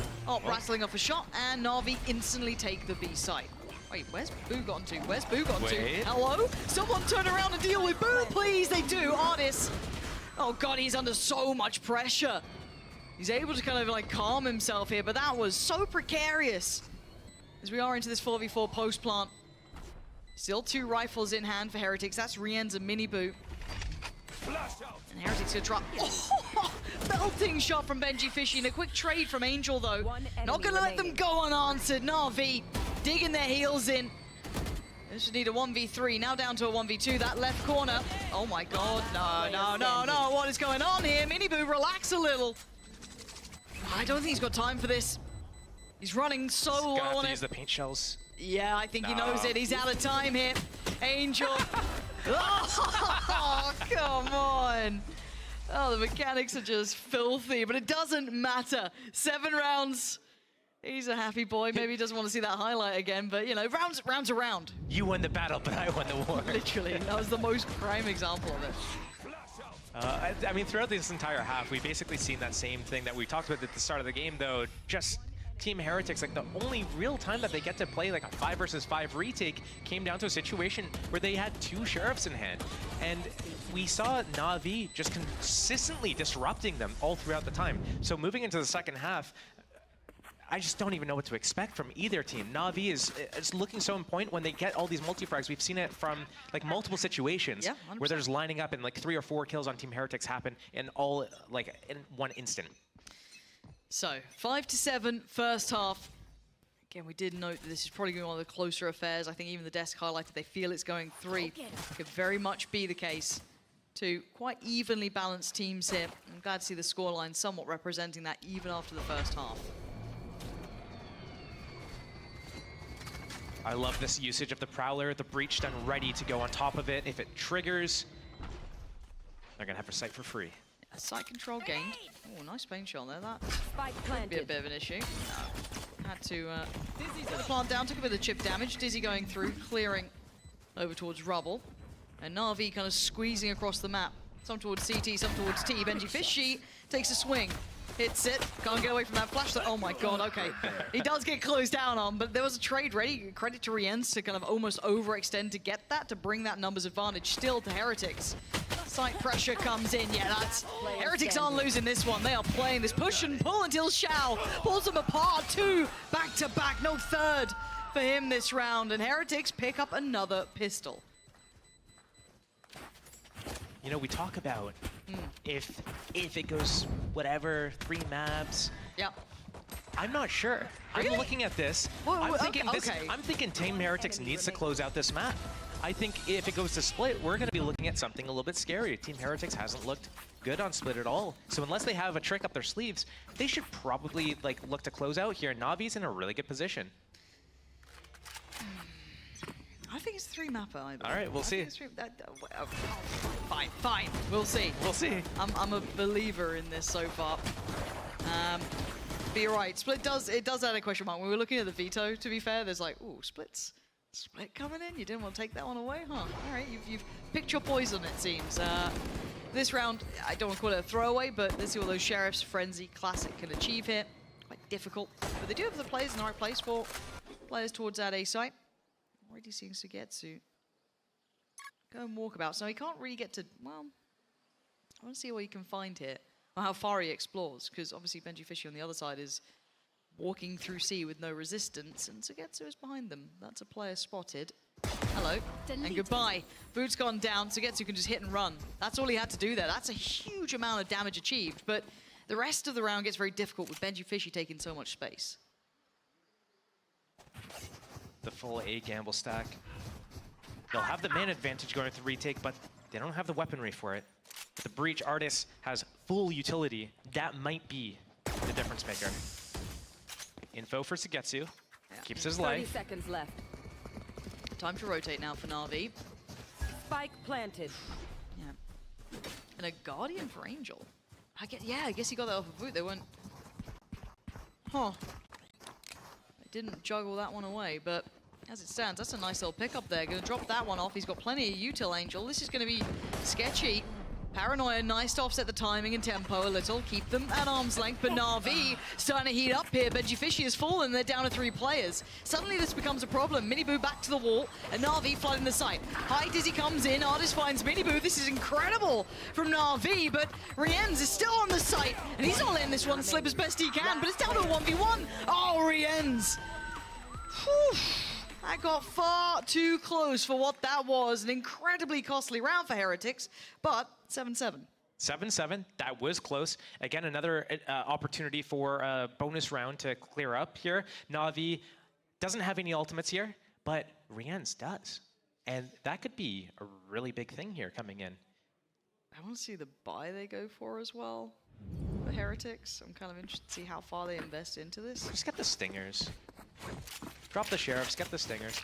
rattling off a shot, and Na'Vi instantly take the B site. Wait, where's Boo gotten to? Where's Boo gotten to? Hello? Someone turn around and deal with Boo, please! They do, Artis. Oh god, he's under so much pressure. He's able to kind of like calm himself here, but that was so precarious. As we are into this 4v4 post plant. Still 2 rifles in hand for Heretics. That's Rien's and Miniboo. And Heretics gonna drop. Oh, belting shot from Benji Fishy and a quick trade from Angel though. Not gonna let them go unanswered. Na'Vi digging their heels in. This should need a 1v3, now down to a 1v2, that left corner. Oh my god, no, what is going on here? Miniboo, relax a little. I don't think he's got time for this. He's running so low on it. Use the paint shells. Yeah, I think he knows it. He's out of time here. Angel. Oh, come on. Oh, the mechanics are just filthy, but it doesn't matter. 7 rounds. He's a happy boy. Maybe he doesn't want to see that highlight again, but you know, rounds around. You won the battle, but I won the war. Literally, that was the most prime example of it. I mean, throughout this entire half, we've basically seen that same thing that we talked about at the start of the game, though. Just Team Heretics, like the only real time that they get to play like a 5 versus 5 retake came down to a situation where they had 2 Sheriffs in hand. And we saw Na'Vi just consistently disrupting them all throughout the time. So moving into the second half, I just don't even know what to expect from either team. Na'Vi is looking so on point when they get all these multi-frags. We've seen it from like multiple situations where they're just lining up and like 3 or 4 kills on Team Heretics happen in all like in one instant. So 5-7 first half. Again, we did note that this is probably going to be one of the closer affairs. I think even the desk highlighted they feel it's going 3. Could very much be the case. 2 quite evenly balanced teams here. I'm glad to see the scoreline somewhat representing that even after the first half. I love this usage of the Prowler, the Breach done ready to go on top of it. If it triggers, they're going to have her sight for free. Yeah, sight control gained. Oh, nice paint shot there. That could be a bit of an issue. No. Had to put the plant down, took a bit of chip damage. Dizzy going through, clearing over towards Rubble. And Na'Vi kind of squeezing across the map. Some towards CT, some towards T. Benji Fishy takes a swing. Hits it. Can't get away from that flash. Oh my god, okay. He does get closed down on, but there was a trade ready. Credit to Rienz to kind of almost overextend to get that, to bring that numbers advantage still to Heretics. Site pressure comes in. Yeah, that's... Heretics aren't losing this one. They are playing this push and pull until Shao pulls them apart. 2 back-to-back. No third for him this round. And Heretics pick up another pistol. You know, we talk about if it goes whatever, 3 maps. Yep. I'm not sure. Really? I'm looking at this. I'm thinking Team Heretics needs to close out this map. I think if it goes to split, we're going to be looking at something a little bit scary. Team Heretics hasn't looked good on split at all. So unless they have a trick up their sleeves, they should probably like look to close out here. Navi's in a really good position. I think it's 3 mapper. Either. All right, we'll see. Fine. We'll see. We'll see. I'm a believer in this so far. But you're right. Split does add a question mark. When we were looking at the veto, to be fair, there's like, ooh, split coming in. You didn't want to take that one away, huh? All right, you've picked your poison, it seems. This round, I don't want to call it a throwaway, but let's see what those Sheriff's Frenzy Classic can achieve here. Quite difficult, but they do have the players in the right place for players towards that A site. Already seeing Sugetsu go and walkabout, so he can't really get to, well, I want to see what he can find here, or how far he explores, because obviously Benji Fishy on the other side is walking through C with no resistance, and Sugetsu is behind them. That's a player spotted. Hello, and goodbye. Boot's gone down, Sugetsu can just hit and run. That's all he had to do there. That's a huge amount of damage achieved, but the rest of the round gets very difficult with Benji Fishy taking so much space. The full A gamble stack. They'll have the man advantage going through retake, but they don't have the weaponry for it. The Breach Artist has full utility. That might be the difference maker. Info for Sugetsu. Keeps his life. 30 seconds left. Time to rotate now for Na'Vi. Spike planted. Yeah. And a Guardian for Angel. I guess he got that off of Boot. They weren't... Huh. They didn't juggle that one away, but as it stands, that's a nice little pickup there. Gonna drop that one off. He's got plenty of util, Angel. This is gonna be sketchy. Paranoia, nice to offset the timing and tempo a little, keep them at arm's length, but Na'Vi starting to heat up here. Benji Fishy has fallen, they're down to 3 players. Suddenly this becomes a problem. Miniboo back to the wall, and Na'Vi flooding the site. High Dizzy comes in, Artist finds Miniboo. This is incredible from Na'Vi, but Rienz is still on the site, and he's not letting this one slip as best he can, but it's down to a 1v1. Oh, Rienz. Whew. That got far too close for what that was. An incredibly costly round for Heretics, but 7-7. 7-7, that was close. Again, another opportunity for a bonus round to clear up here. Na'Vi doesn't have any ultimates here, but Rienz does. And that could be a really big thing here coming in. I want to see the buy they go for as well. The Heretics. I'm kind of interested to see how far they invest into this. Just get the Stingers. Drop the Sheriffs, get the Stingers.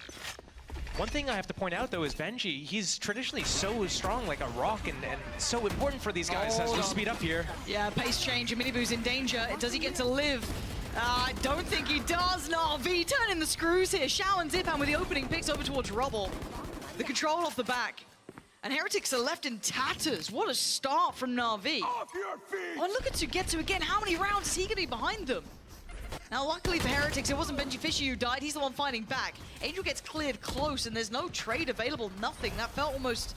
One thing I have to point out, though, is Benji. He's traditionally so strong, like a rock, and so important for these guys as we speed up here. Yeah, pace change, and Miniboo's in danger. Does he get to live? I don't think he does. Na'Vi turning the screws here. Shao and Zipan with the opening picks over towards Rubble. The control off the back. And Heretics are left in tatters. What a start from Na'Vi. Off your feet! Oh, look at Sugetsu again. How many rounds is he going to be behind them? Now, luckily for Heretics, it wasn't Benji Fishy who died. He's the one fighting back. Angel gets cleared close, and there's no trade available, nothing. That felt almost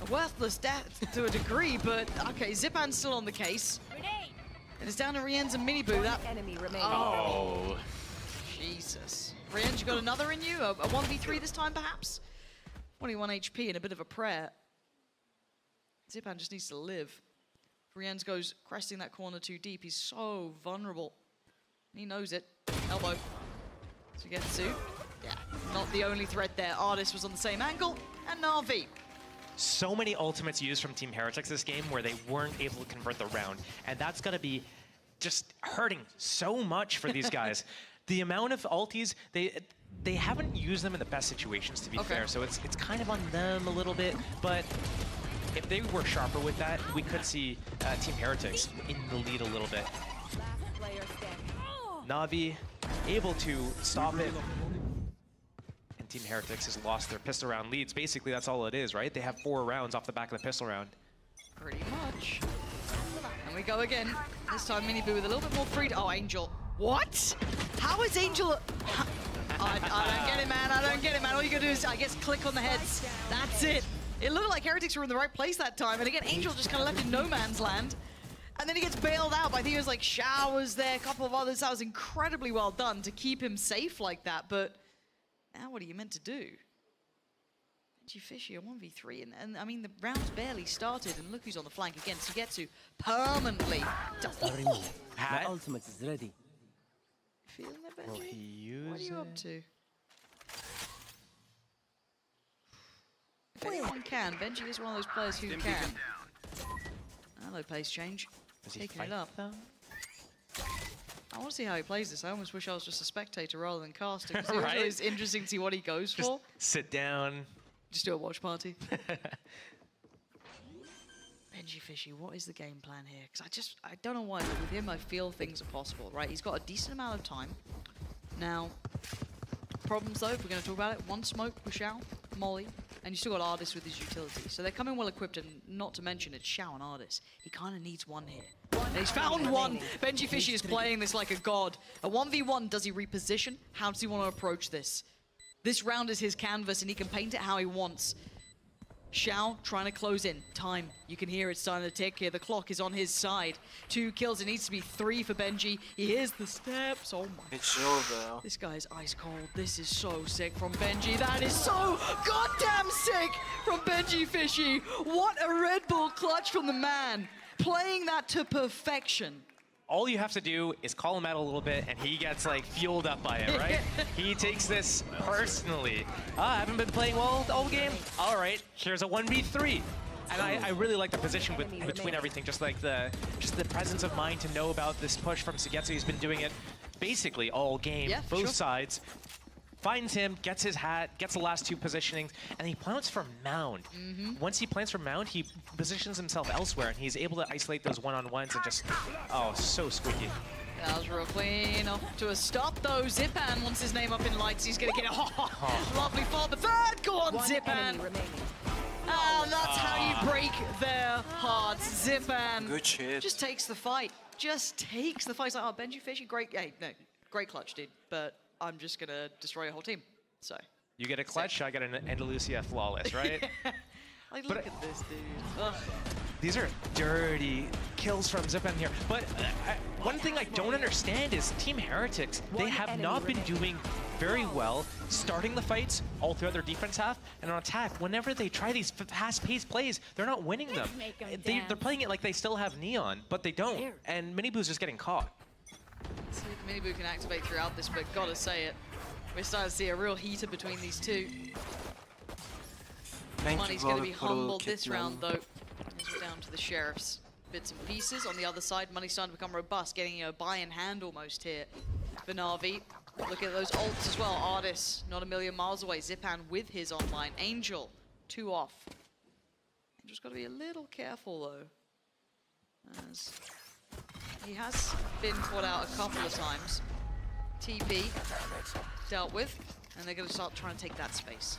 a worthless death to a degree, but okay, Zipan's still on the case. And it's down to Rienz and Miniboo. That enemy remaining. Oh. Jesus. Rienz, you got another in you? A 1v3 this time, perhaps? 21 HP and a bit of a prayer. Zipan just needs to live. Rienz goes cresting that corner too deep. He's so vulnerable. He knows it. Elbow. Sugetsu. Yeah, not the only threat there. Artist was on the same angle, and Na'Vi. So many ultimates used from Team Heretics this game where they weren't able to convert the round. And that's going to be just hurting so much for these guys. The amount of ultis, they haven't used them in the best situations, to be fair. So it's kind of on them a little bit. But if they were sharper with that, we could see Team Heretics in the lead a little bit. Na'Vi able to stop it. And Team Heretics has lost their pistol round leads. Basically, that's all it is, right? They have 4 rounds off the back of the pistol round. Pretty much. And we go again. This time Miniboo with a little bit more freedom. Oh, Angel. What? How is Angel... I don't get it, man. I don't get it, man. All you gotta do is, I guess, click on the heads. That's it. It looked like Heretics were in the right place that time. And again, Angel just kind of left in no man's land. And then he gets bailed out by, I think it was like Showers there, a couple of others. That was incredibly well done to keep him safe like that. But now what are you meant to do? Benji Fishy, a 1v3. And I mean, the round's barely started. And look who's on the flank again. Sugetsu permanently. My ultimate is ready. Feeling it, Benji? Will he use What are you up it? to? If anyone can, Benji is one of those players who can. Hello, pace change. Does he Taking fight, it up. though? I want to see how he plays this. I almost wish I was just a spectator rather than casting. It's Right? always interesting to see what he goes Just for. sit down. Just do a watch party. Benji Fishy, what is the game plan here? Because I don't know why, but with him I feel things are possible, right? He's got a decent amount of time. Now, problems though, if we're going to talk about it, one smoke with Xiao, Molly, and you still got Ardis with his utility. So they're coming well equipped, and not to mention it's Xiao and Ardis. He kind of needs one here. And he's found one! Benji Fishy is playing this like a god. A 1v1, does he reposition? How does he want to approach this? This round is his canvas, and he can paint it how he wants. Xiao trying to close in. Time. You can hear it starting to tick here. The clock is on his side. 2 kills. It needs to be 3 for Benji. He hears the steps. Oh my. It's over. This guy is ice cold. This is so sick from Benji. That is so goddamn sick from Benji Fishy. What a Red Bull clutch from the man. Playing that to perfection. All you have to do is call him out a little bit, and he gets like fueled up by it, right? He takes this personally. I haven't been playing well all game. All right, here's a 1v3. And I really like the position between everything, just the presence of mind to know about this push from Sugetsu. He's been doing it basically all game, both sides. Finds him, gets his hat, gets the last 2 positionings, and he plants from mound. Once he plants from mound, he positions himself elsewhere, and he's able to isolate those one-on-ones and just, oh, so squeaky. That was real clean. Off to a stop, though. Zipan wants his name up in lights. He's going to get it. Lovely fall, but third. Go on, Zipan. And that's how you break their hearts. Zipan Good shit. just takes the fight. Just takes the fight. It's like, oh, Benji Fishy, great. Hey, no, great clutch, dude. But I'm just going to destroy your whole team. So. You get a clutch, I get an Andalusia flawless, right? Like, look at this, dude. Ugh. These are dirty kills from Zipan here. But one thing I don't understand is Team Heretics, they have not been doing very well starting the fights all throughout their defense half, and on attack, whenever they try these fast-paced plays, they're not winning them. They're playing it like they still have Neon, but they don't, and Miniboo's just getting caught. See if Miniboo can activate throughout this, but gotta say it, we're starting to see a real heater between these two. Money's going to be humbled this round, though. As we're down to the Sheriff's bits and pieces. On the other side, Money's starting to become robust, getting a buy-in-hand almost here for Na'Vi. Look at those ults as well. Ardis, not a million miles away. Zipan with his online. Angel, 2 off. Angel's got to be a little careful, though, as he has been caught out a couple of times. TP dealt with, and they're going to start trying to take that space.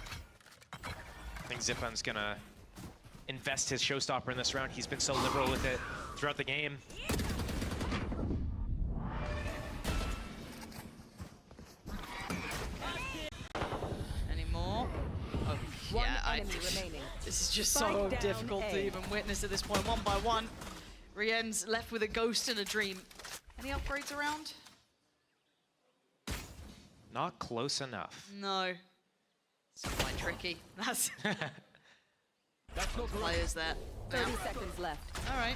I think Zipan's gonna invest his showstopper in this round. He's been so liberal with it throughout the game. Any more? Oh, yeah, this is just so difficult to even witness at this point. 1 by 1. Rien's left with a ghost and a dream. Any upgrades around? Not close enough. No. It's quite tricky. That's players there. 30 seconds left. All right.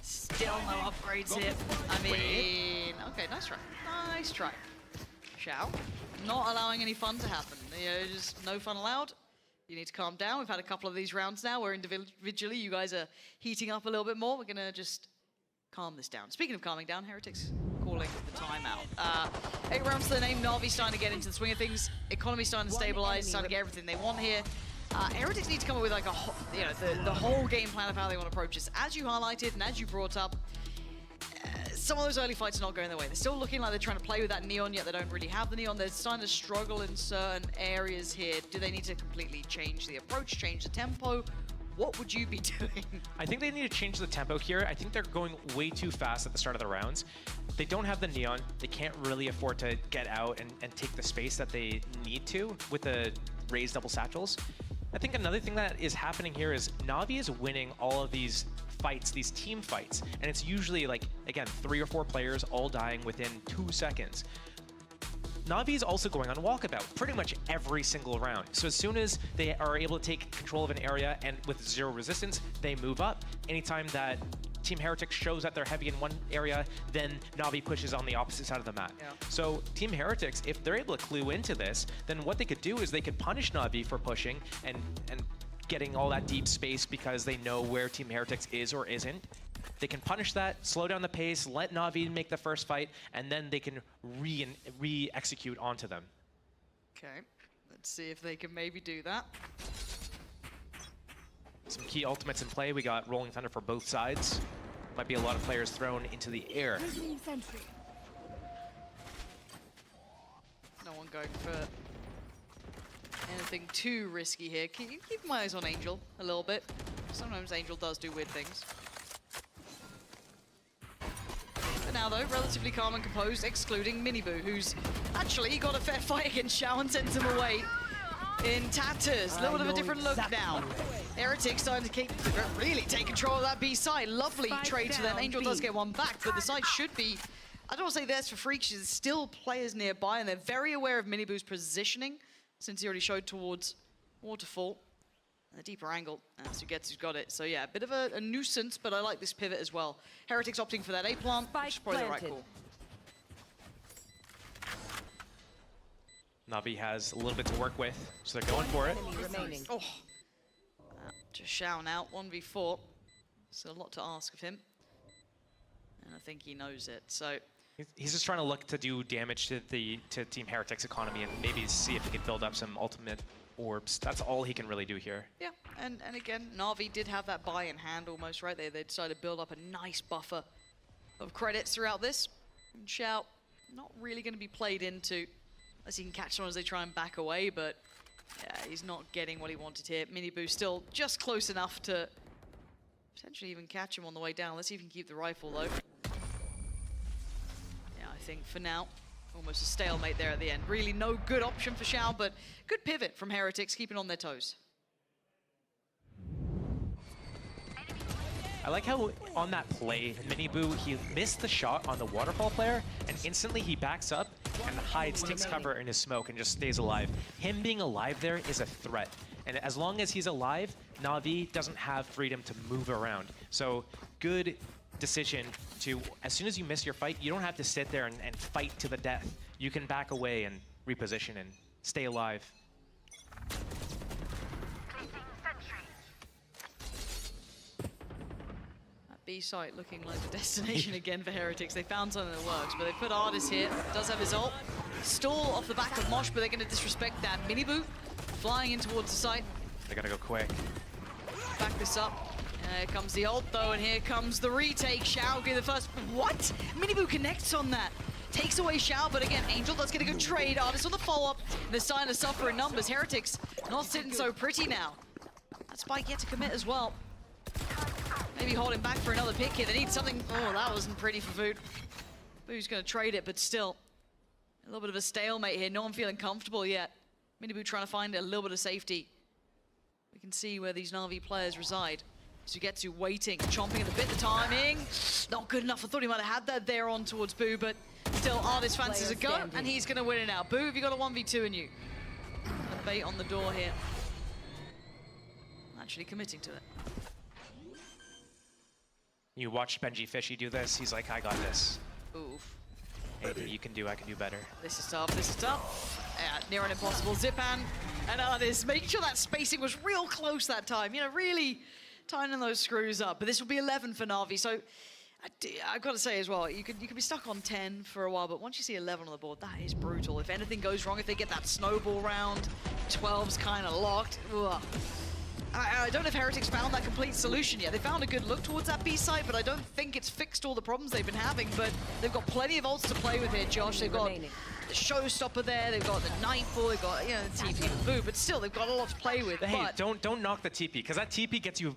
Still no upgrades here. I mean, okay, nice try. Nice try. Xiao, not allowing any fun to happen. You know, just no fun allowed. You need to calm down. We've had a couple of these rounds now where individually you guys are heating up a little bit more. We're gonna just calm this down. Speaking of calming down, Heretics calling the timeout. 8 rounds to the name. Na'Vi starting to get into the swing of things. Economy starting to stabilize, starting to get everything they want here. Heretics need to come up with like the whole game plan of how they want to approach this. As you highlighted and as you brought up, some of those early fights are not going their way. They're still looking like they're trying to play with that Neon, yet they don't really have the Neon. They're starting to struggle in certain areas here. Do they need to completely change the approach, change the tempo? what would you be doing? I think they need to change the tempo here. I think they're going way too fast at the start of the rounds. They don't have the neon. They can't really afford to get out and take the space that they need to with the raised double satchels. I think another thing that is happening here is Na'Vi is winning all of these fights, these team fights, and it's usually like, again, 3 or 4 players all dying within 2 seconds. Na'Vi is also going on walkabout pretty much every single round. So as soon as they are able to take control of an area and with 0 resistance, they move up. Anytime that Team Heretics shows that they're heavy in one area, then Na'Vi pushes on the opposite side of the map. Yeah. So Team Heretics, if they're able to clue into this, then what they could do is they could punish Na'Vi for pushing and getting all that deep space because they know where Team Heretics is or isn't. They can punish that, slow down the pace, let Na'Vi make the first fight, and then they can re-execute onto them. Okay, let's see if they can maybe do that. Some key ultimates in play. We got Rolling Thunder for both sides. Might be a lot of players thrown into the air. No one going for anything too risky here. Keep my eyes on Angel a little bit. Sometimes Angel does do weird things. But now though, relatively calm and composed, excluding Miniboo, who's actually got a fair fight against Xiao and sends him away in tatters. A little bit of a different look now. Heretics starting to really take control of that B side. Lovely trade to them. Angel does get one back, but the side should be, I don't want to say theirs for free, because there's still players nearby, and they're very aware of Miniboo's positioning, since he already showed towards Waterfall. And a deeper angle, Sugetsu's got it. So yeah, a bit of a nuisance, but I like this pivot as well. Heretics opting for that A plant, which is probably the right call. Na'Vi has a little bit to work with, so they're going for it. Oh, just Xiao now, 1v4. So a lot to ask of him. And I think he knows it, so. He's just trying to look to do damage to Team Heretics' economy and maybe see if he can build up some ultimate orbs. That's all he can really do here. Yeah, and again, Na'Vi did have that buy in hand almost, right? They decided to build up a nice buffer of credits throughout this. And Xiao, not really going to be played into, unless he can catch someone as they try and back away, but yeah, he's not getting what he wanted here. Miniboo still just close enough to potentially even catch him on the way down. Let's see if he can keep the rifle, though. Yeah, I think for now, almost a stalemate there at the end. Really no good option for Xiao, but good pivot from Heretics, keeping on their toes. I like how on that play, Miniboo, he missed the shot on the waterfall player, and instantly he backs up and hides, takes cover in his smoke, and just stays alive. Him being alive there is a threat. And as long as he's alive, Na'Vi doesn't have freedom to move around. So good decision to, as soon as you miss your fight, you don't have to sit there and fight to the death. You can back away and reposition and stay alive. B site looking like the destination again for Heretics. They found something that works, but they put Artis here. Does have his ult. Stall off the back of Mosh, but they're going to disrespect that. Miniboo flying in towards the site. They gotta go quick. Back this up. Here comes the ult though, and here comes the retake. Xiao get the first. What? Miniboo connects on that. Takes away Xiao, but again, Angel does get a good trade. Artis on the follow-up. They're starting to suffer in numbers. Heretics not sitting so pretty now. That spike yet to commit as well. Maybe holding back for another pick here. They need something. Oh, that wasn't pretty for Food. Boo's going to trade it, but still. A little bit of a stalemate here. No one feeling comfortable yet. Miniboo trying to find a little bit of safety. We can see where these Na'Vi players reside. Sugetsu waiting, chomping at the bit. The timing, not good enough. I thought he might have had that there on towards Boo, but still, Artis fancies a go, and he's going to win it now. Boo, have you got a 1v2 in you? A bait on the door here. Actually committing to it. You watched Benji Fishy do this, he's like, I got this. Oof. Anything you can do, I can do better. This is tough, this is tough. Yeah, near an impossible. Zipan and Artis making sure that spacing was real close that time. You know, really tightening those screws up. But this will be 11 for Na'Vi, so I've got to say as well, you could be stuck on 10 for a while, but once you see 11 on the board, that is brutal. If anything goes wrong, if they get that snowball round, 12's kind of locked. Ugh. I don't know if Heretics found that complete solution yet. They found a good look towards that B site, but I don't think it's fixed all the problems they've been having. But they've got plenty of ults to play with here, Josh. They've got the showstopper there, they've got the Nightfall, they've got, you know, the TP and Boo, but still, they've got a lot to play with. Hey, but don't knock the TP, because that TP gets you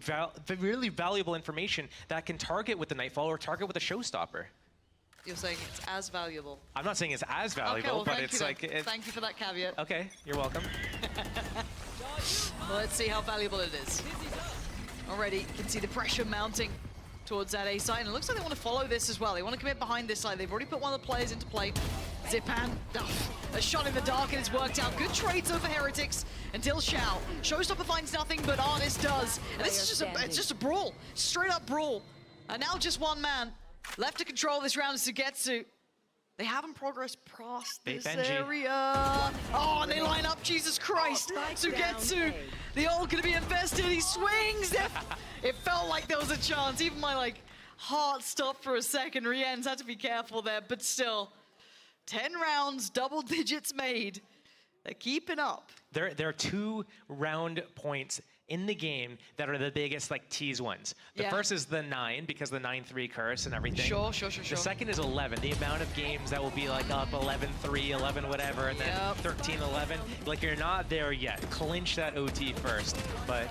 really valuable information that can target with the Nightfall or target with a showstopper. you're saying it's as valuable. I'm not saying it's as valuable, Okay, well, but it's like... Thank you for that caveat. Okay, you're welcome. Well, let's see how valuable it is. Already, you can see the pressure mounting towards that A side, and it looks like they want to follow this as well. They want to commit behind this side. They've already put one of the players into play. Zipan, a shot in the dark, and it's worked out. Good trades over Heretics until Shao. Showstopper finds nothing, but Artist does. And this is just a brawl, straight up brawl. And now just one man left to control this round is Sugetsu. They haven't progressed past this area. Oh, and they line up, Jesus Christ. Sugetsu, the ult gonna be invested, he swings. It felt like there was a chance. Even my heart stopped for a second. Rien's had to be careful there, but still. 10 rounds, double digits made. They're keeping up. There are 2 round points in the game that are the biggest tease ones. The first is the 9, because the 9-3 curse and everything. Sure. The second is 11, the amount of games that will be up 11-3, 11 whatever, and then 13-11. You're not there yet. Clinch that OT first, but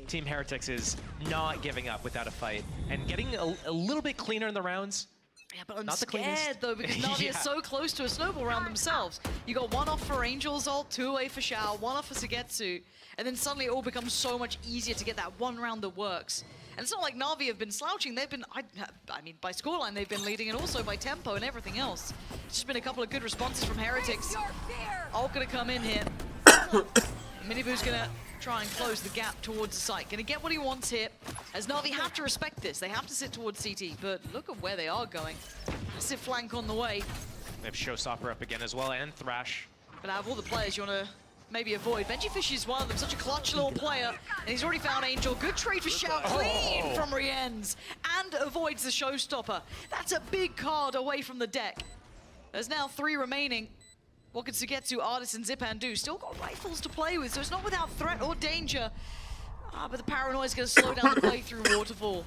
Team Heretics is not giving up without a fight. And getting a little bit cleaner in the rounds. Yeah, but I'm scared though, because Na'Vi is so close to a snowball round themselves. You got 1 off for Angel's ult, 2 away for Shao, 1 off for Sugetsu, and then suddenly it all becomes so much easier to get that 1 round that works. And it's not like Na'Vi have been slouching. They've been, I mean, by scoreline they've been leading, and also by tempo and everything else. It's just been a couple of good responses from Heretics. Ult gonna come in here. Miniboo's gonna try and close the gap towards the site. Gonna get what he wants here, as Na'Vi have to respect this. They have to sit towards CT, but look at where they are going. Massive flank on the way. They have Showstopper up again as well, and Thrash. But out of all the players you want to maybe avoid, Benjifish is one of them, such a clutch little player, and he's already found Angel. Good trade for Shao, clean from Rien's, and avoids the Showstopper. That's a big card away from the deck. There's now 3 remaining. What can Sugetsu, Artist, and Zipan do? Still got rifles to play with, so it's not without threat or danger. But the paranoia is going to slow down the play through Waterfall.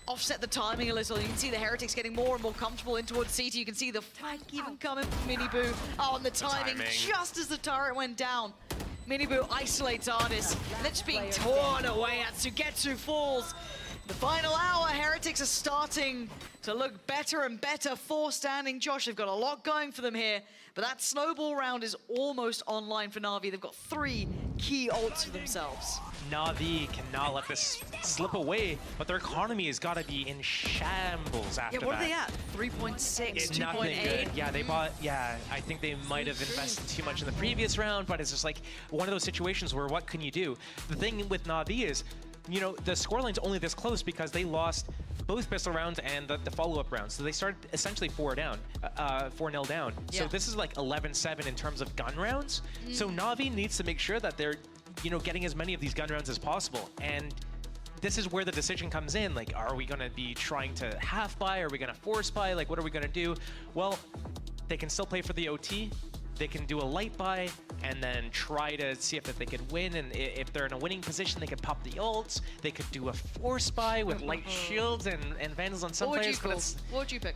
Offset the timing a little. You can see the Heretics getting more and more comfortable in towards CT. You can see the flank even coming from Miniboo. Oh, and the timing just as the turret went down. Miniboo isolates Artist. And they're just being torn away at Sugetsu falls. The final hour, Heretics are starting to look better and better for standing Josh. They've got a lot going for them here, but that snowball round is almost online for Na'Vi. They've got 3 key ults for themselves. Na'Vi cannot let this slip away, but their economy has got to be in shambles after that. Yeah, what are they at? 3.6, 2.8? Yeah, they bought, I think they might have invested too much in the previous round, but it's just one of those situations where what can you do? The thing with Na'Vi is, the scoreline's only this close because they lost both pistol rounds and the follow-up rounds. So they started essentially 4-0 down. Yeah. So this is 11-7 in terms of gun rounds. So Na'Vi needs to make sure that they're, getting as many of these gun rounds as possible. And this is where the decision comes in. Are we going to be trying to half buy? Are we going to force buy? What are we going to do? Well, they can still play for the OT. They can do a light buy and then try to see if they can win. And if they're in a winning position, they can pop the ults. They could do a force buy with light shields and vandals on some players. What would you pick?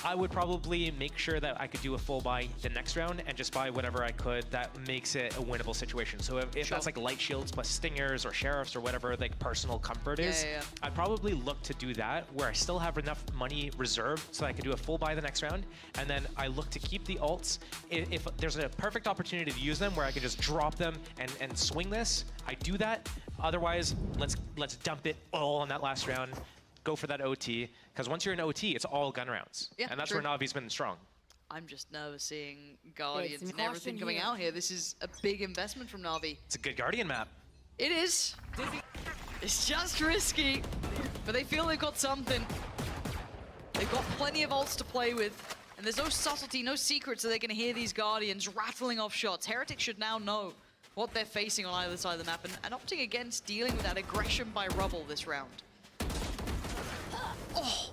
I would probably make sure that I could do a full buy the next round and just buy whatever I could that makes it a winnable situation. So if that's light shields plus stingers or sheriffs or whatever personal comfort is, I'd probably look to do that where I still have enough money reserved so I could do a full buy the next round. And then I look to keep the ults. If there's a perfect opportunity to use them where I can just drop them and swing this, I do that. Otherwise, let's dump it all on that last round. Go for that OT, because once you're in OT, it's all gun rounds. Yeah, and that's where Na'Vi's been strong. I'm just nervous seeing Guardians and everything coming out here. This is a big investment from Na'Vi. It's a good Guardian map. It is. It's just risky, but they feel they've got something. They've got plenty of ults to play with, and there's no subtlety, no secret, so they're going to hear these Guardians rattling off shots. Heretics should now know what they're facing on either side of the map, and opting against dealing with that aggression by rubble this round. Oh,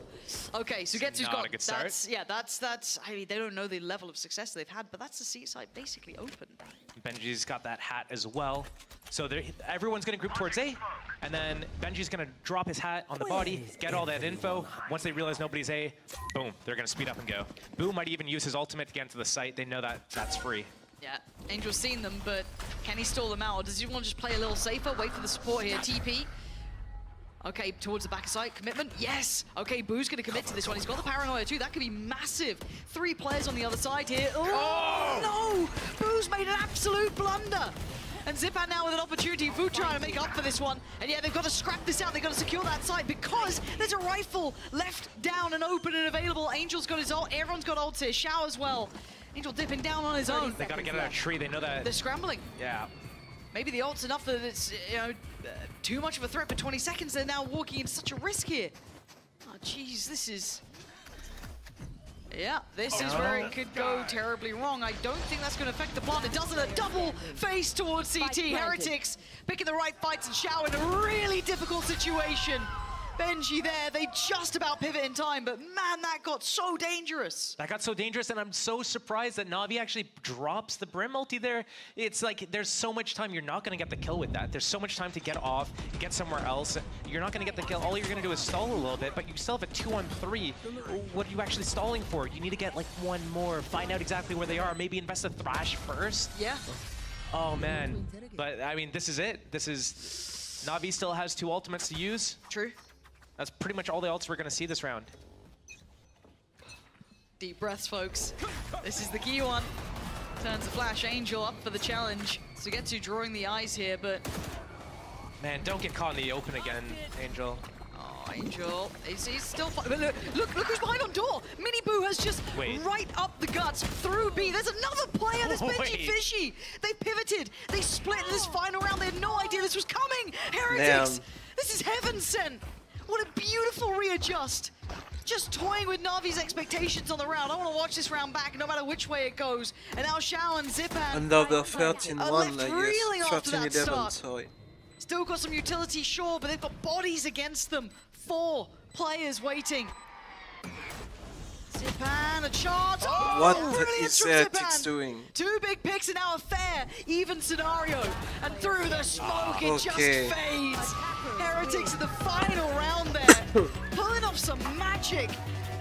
okay, so Sugetsu's got a good start. That's I mean, they don't know the level of success they've had, but that's the C side basically open. Benji's got that hat as well. So everyone's going to group towards A, and then Benji's gonna drop his hat on the body, get all that info. Once they realize nobody's A, boom, they're gonna speed up and go. Boo might even use his ultimate to get into the site. They know that that's free. Yeah, Angel's seen them, but can he stall them out? Or does he want to just play a little safer, wait for the support here? TP. Okay, towards the back of site. Commitment, yes! Okay, Boo's gonna commit to this one. He's got the paranoia too. That could be massive. 3 players on the other side here. Oh, no! Boo's made an absolute blunder. And Zipan now with an opportunity. Fu trying to make up for this one. And yeah, they've got to scrap this out. They've got to secure that site because there's a rifle left down and open and available. Angel's got his ult. Everyone's got ults here. Shao as well. Angel dipping down on his own. They gotta get out of tree. They know that. They're scrambling. Yeah. Maybe the ult's enough that it's, too much of a threat for 20 seconds. They're now walking into such a risk here. Oh, jeez, this is... Yeah, this is where it could go terribly wrong. I don't think that's going to affect the plant. It doesn't. A double face towards CT. Heretics picking the right fights and Shao in a really difficult situation. Benji there, they just about pivot in time, but man, that got so dangerous. That got so dangerous, and I'm so surprised that Na'Vi actually drops the Brim ulti there. It's like, there's so much time, you're not gonna get the kill with that. There's so much time to get off, get somewhere else. You're not gonna get the kill. All you're gonna do is stall a little bit, but you still have a 2-on-3. What are you actually stalling for? You need to get like one more, find out exactly where they are, maybe invest a Thrash first. Yeah. Oh man, but I mean, this is it. This is, Na'Vi still has 2 ultimates to use. True. That's pretty much all the ults we're gonna see this round. Deep breaths, folks. This is the key one. Turns the Flash Angel up for the challenge. So get to drawing the eyes here, but... Man, don't get caught in the open again, Angel. Oh, Angel, he's still... Look who's behind on door! Mini Boo has just right up the guts through B. There's another player, there's Benji Fishy! They pivoted, they split in this final round. They had no idea this was coming! Heretics! This is heaven sent! What a beautiful readjust. Just toying with Na'Vi's expectations on the round. I want to watch this round back no matter which way it goes. And now Shao and Zipan Another 13-1, left reeling after that 13-11, start. sorry. Still got some utility, sure, but they've got bodies against them. 4 players waiting. Zipan, a charge. Oh, what is Zipan. Heretics doing? 2 big picks and now a fair, even scenario. And through the smoke, it just fades. Heretics in the final round there, pulling off some magic.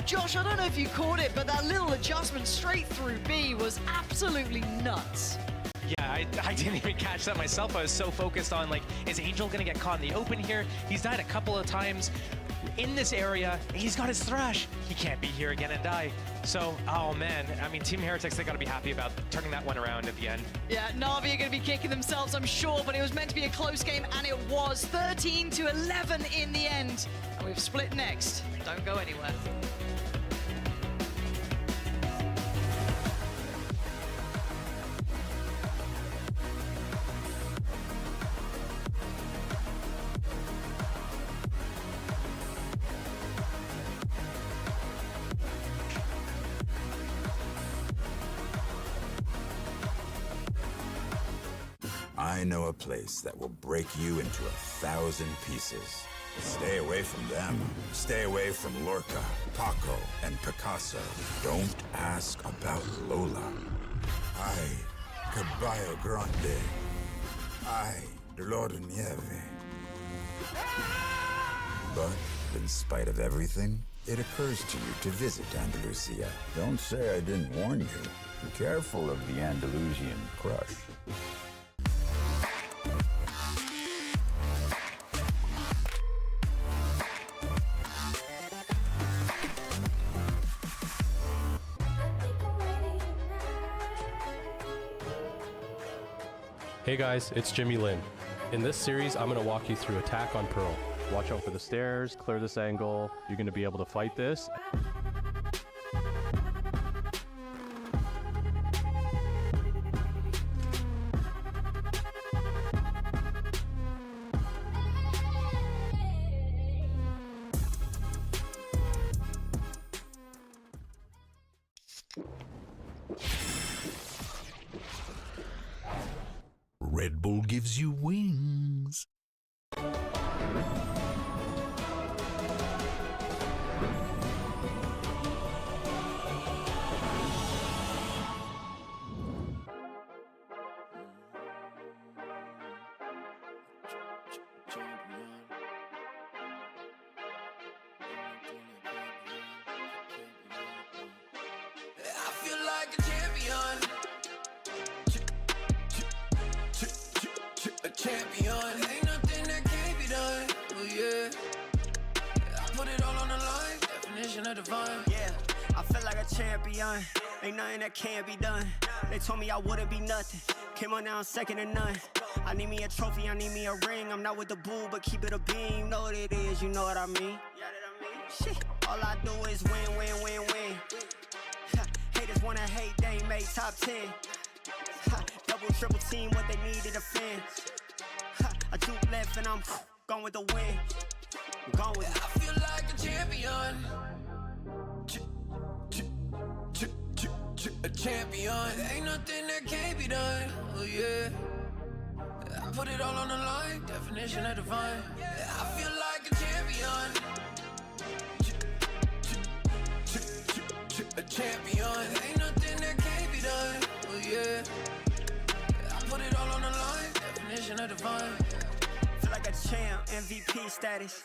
Josh, I don't know if you caught it, but that little adjustment straight through B was absolutely nuts. Yeah, I didn't even catch that myself. I was so focused on, like, is Angel gonna get caught in the open here? He's died a couple of times in this area. He's got his Thrash. He can't be here again and die. So, oh man, I mean, Team Heretics, they gotta be happy about turning that one around at the end. Yeah, Na'Vi are gonna be kicking themselves, I'm sure, but it was meant to be a close game, and it was 13-11 in the end. And we've split next. Don't go anywhere. I know a place that will break you into 1,000 pieces. Stay away from them. Stay away from Lorca, Paco, and Picasso. Don't ask about Lola. Ay, Caballo Grande. Ay, Dolor de Nieve. But in spite of everything, it occurs to you to visit Andalusia. Don't say I didn't warn you. Be careful of the Andalusian crush. Hey guys, it's Jimmy Lin. In this series, I'm going to walk you through Attack on Pearl. Watch out for the stairs, clear this angle. You're going to be able to fight this. Red Bull gives you wings. Champion. like a champion. A champion. Ain't nothing that can't be done. Oh yeah. I put it all on the line. Definition of divine. Yeah, I feel like a champion. Ain't nothing that can't be done. They told me I wouldn't be nothing. Came on now, second to none. I need me a trophy, I need me a ring. I'm not with the bull, but keep it a beam. You know what it is, you know what I mean? Shit, all I do is win, win, win, win. Haters wanna hate, they ain't made top 10. Double, triple team, what they need to defend. I do left and I'm gone with the win. I'm gone with it. I feel like a champion. A champion. Ain't nothing that can't be done. Oh yeah. I put it all on the line. Definition of divine. I feel like a champion. A champion. Ain't nothing that can't be done. Oh yeah. I put it all on the line. Definition of divine. Feel like a champ, MVP status.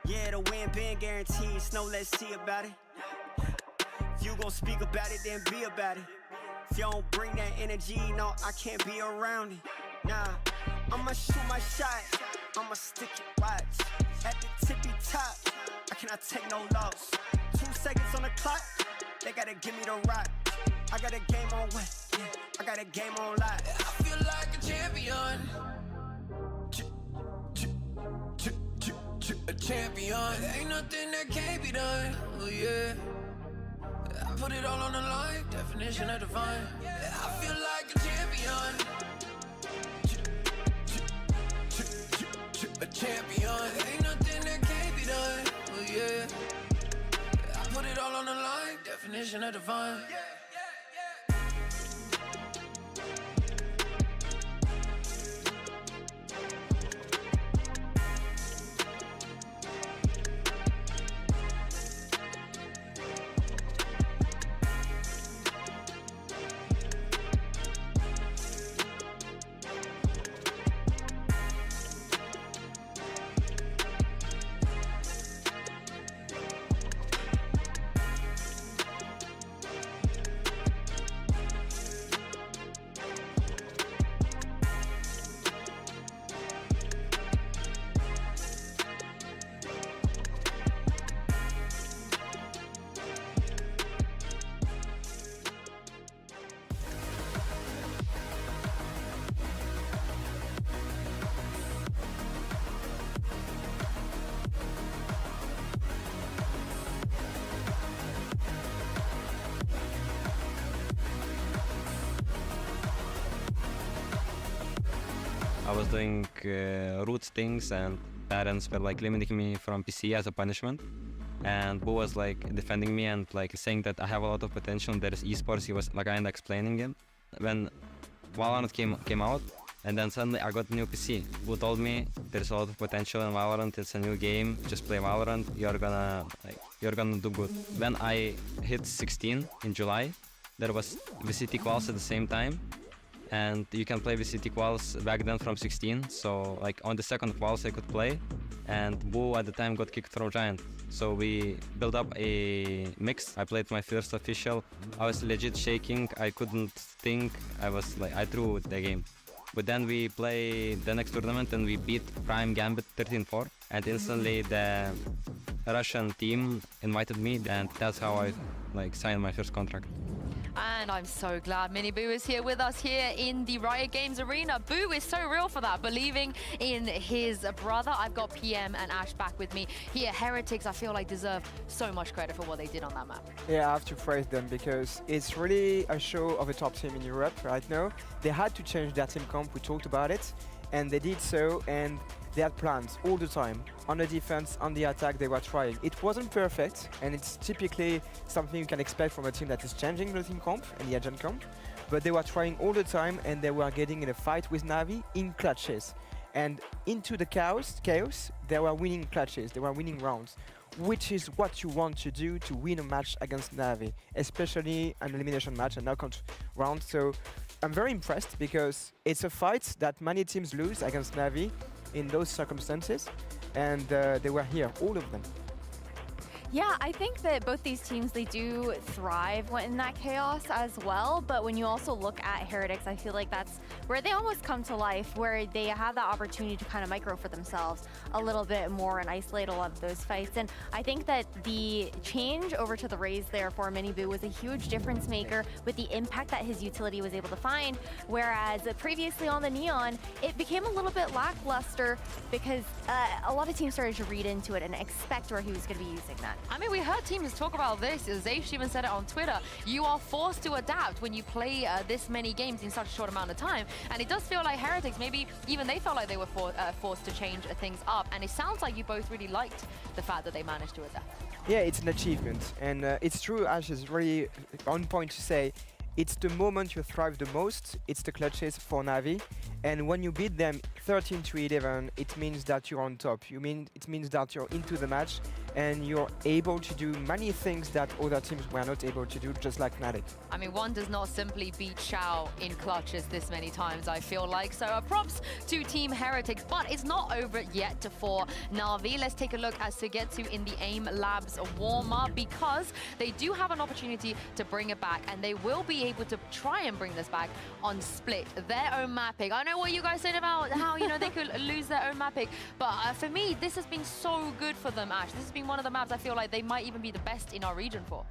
Yeah, the win been guaranteed. So let's see about it. If you gon' speak about it, then be about it. If you don't bring that energy, no, I can't be around it. Nah, I'ma shoot my shot, I'ma stick it, watch. At the tippy top, I cannot take no loss. 2 seconds on the clock, they gotta give me the rock. I got a game on what? Yeah, I got a game on lock. I feel like a champion. A champion. Ain't nothing that can't be done. Oh yeah. I put it all on the line. Definition of divine. I feel like a champion. A champion. Ain't nothing that can't be done. Oh yeah. I put it all on the line. Definition of divine. I was doing rude things and parents were like limiting me from PC as a punishment. And Boo was like defending me and like saying that I have a lot of potential and there is esports. He was like kind of explaining it. When Valorant came out and then suddenly I got a new PC. Boo told me there's a lot of potential in Valorant, it's a new game, just play Valorant, you're gonna do good. When I hit 16 in July, there was VCT quals at the same time. And you can play VCT quals back then from 16, so like on the second quals I could play, and Boo at the time got kicked from Giant. So we built up a mix. I played my first official. I was legit shaking, I couldn't think, I threw the game. But then we played the next tournament and we beat Prime Gambit 13-4, and instantly the Russian team invited me, and that's how I signed my first contract. And I'm so glad Mini Boo is here with us here in the Riot Games arena. Boo is so real for that, believing in his brother. I've got PM and Ash back with me here. Heretics, I feel like, deserve so much credit for what they did on that map. Yeah, I have to praise them because it's really a show of a top team in Europe right now. They had to change their team comp, we talked about it, and they did so, and they had plans all the time. On the defense, on the attack, they were trying. It wasn't perfect, and it's typically something you can expect from a team that is changing the team comp and the agent comp, but they were trying all the time, and they were getting in a fight with Na'Vi in clutches. And into the chaos, they were winning clutches, they were winning rounds, which is what you want to do to win a match against Na'Vi, especially an elimination match, a knockout round. So I'm very impressed because it's a fight that many teams lose against Na'Vi in those circumstances, and they were here, all of them. Yeah, I think that both these teams, they do thrive in that chaos as well, but when you also look at Heretics, I feel like that's where they almost come to life, where they have that opportunity to kind of micro for themselves a little bit more and isolate a lot of those fights. And I think that the change over to the Raze there for Miniboo was a huge difference maker with the impact that his utility was able to find, whereas previously on the Neon, it became a little bit lackluster because a lot of teams started to read into it and expect where he was going to be using that. I mean, we heard teams talk about this. Zaysh even said it on Twitter. You are forced to adapt when you play this many games in such a short amount of time. And it does feel like Heretics, maybe even they felt like they were forced to change things up. And it sounds like you both really liked the fact that they managed to adapt. Yeah, it's an achievement. And it's true, Ash is really on point to say, it's the moment you thrive the most, it's the clutches for Na'Vi. And when you beat them 13-11, it means that you're on top. It means that you're into the match and you're able to do many things that other teams were not able to do, just like Fnatic. I mean, one does not simply beat Shao in clutches this many times, I feel like. So props to Team Heretics, but it's not over yet for Na'Vi. Let's take a look at Sugetsu in the AIM Labs warm-up, because they do have an opportunity to bring it back, and they will be able to try and bring this back on Split, their own mapping. I know what you guys said about how, you know, they could lose their own mapping, but for me, this has been so good for them, Ash. This has been one of the maps I feel like they might even be the best in our region for.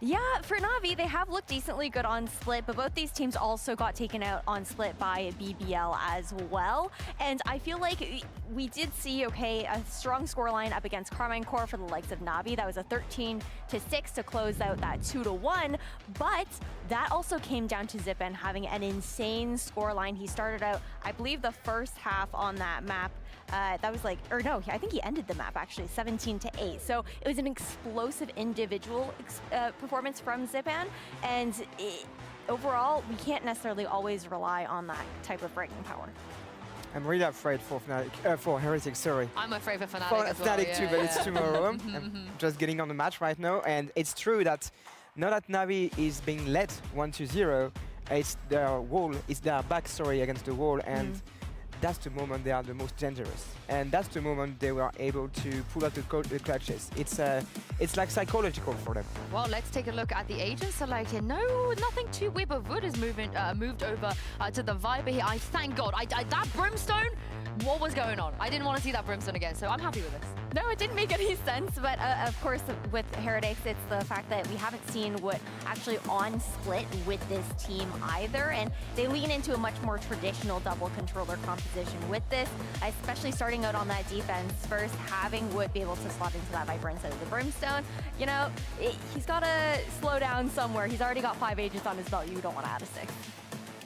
Yeah, for Na'Vi, they have looked decently good on Split, but both these teams also got taken out on Split by BBL as well. And I feel like we did see, okay, a strong scoreline up against Carmine Core for the likes of Na'Vi. That was a 13-6 to close out that 2-1, but that also came down to Zipan having an insane scoreline. He started out, I believe, the first half on that map. That was like, or no, I think he ended the map actually 17-8. So it was an explosive individual performance from Zipan, and overall, we can't necessarily always rely on that type of breaking power. I'm really afraid for Fnatic, for Heretics, sorry. I'm afraid for Fnatic For as well. Fnatic too, but it's tomorrow. I'm just getting on the match right now, and it's true that now that Na'Vi is being led 1-0, it's their wall, it's their backstory against the wall, and that's the moment they are the most dangerous, and that's the moment they were able to pull out the clutches. It's like psychological for them. Well, let's take a look at the agent select here. No, nothing too weird, but Wood is moved over to the Viper here. I thank God. That Brimstone, what was going on? I didn't want to see that Brimstone again, so I'm happy with this. No, it didn't make any sense, but of course with Heretics, it's the fact that we haven't seen Wood actually on Split with this team either, and they lean into a much more traditional double controller composition with this, especially starting out on that defense first, having Wood be able to slot into that Viper instead of the Brimstone. You know, he's got to slow down somewhere. He's already got 5 agents on his belt. You don't want to add a 6th.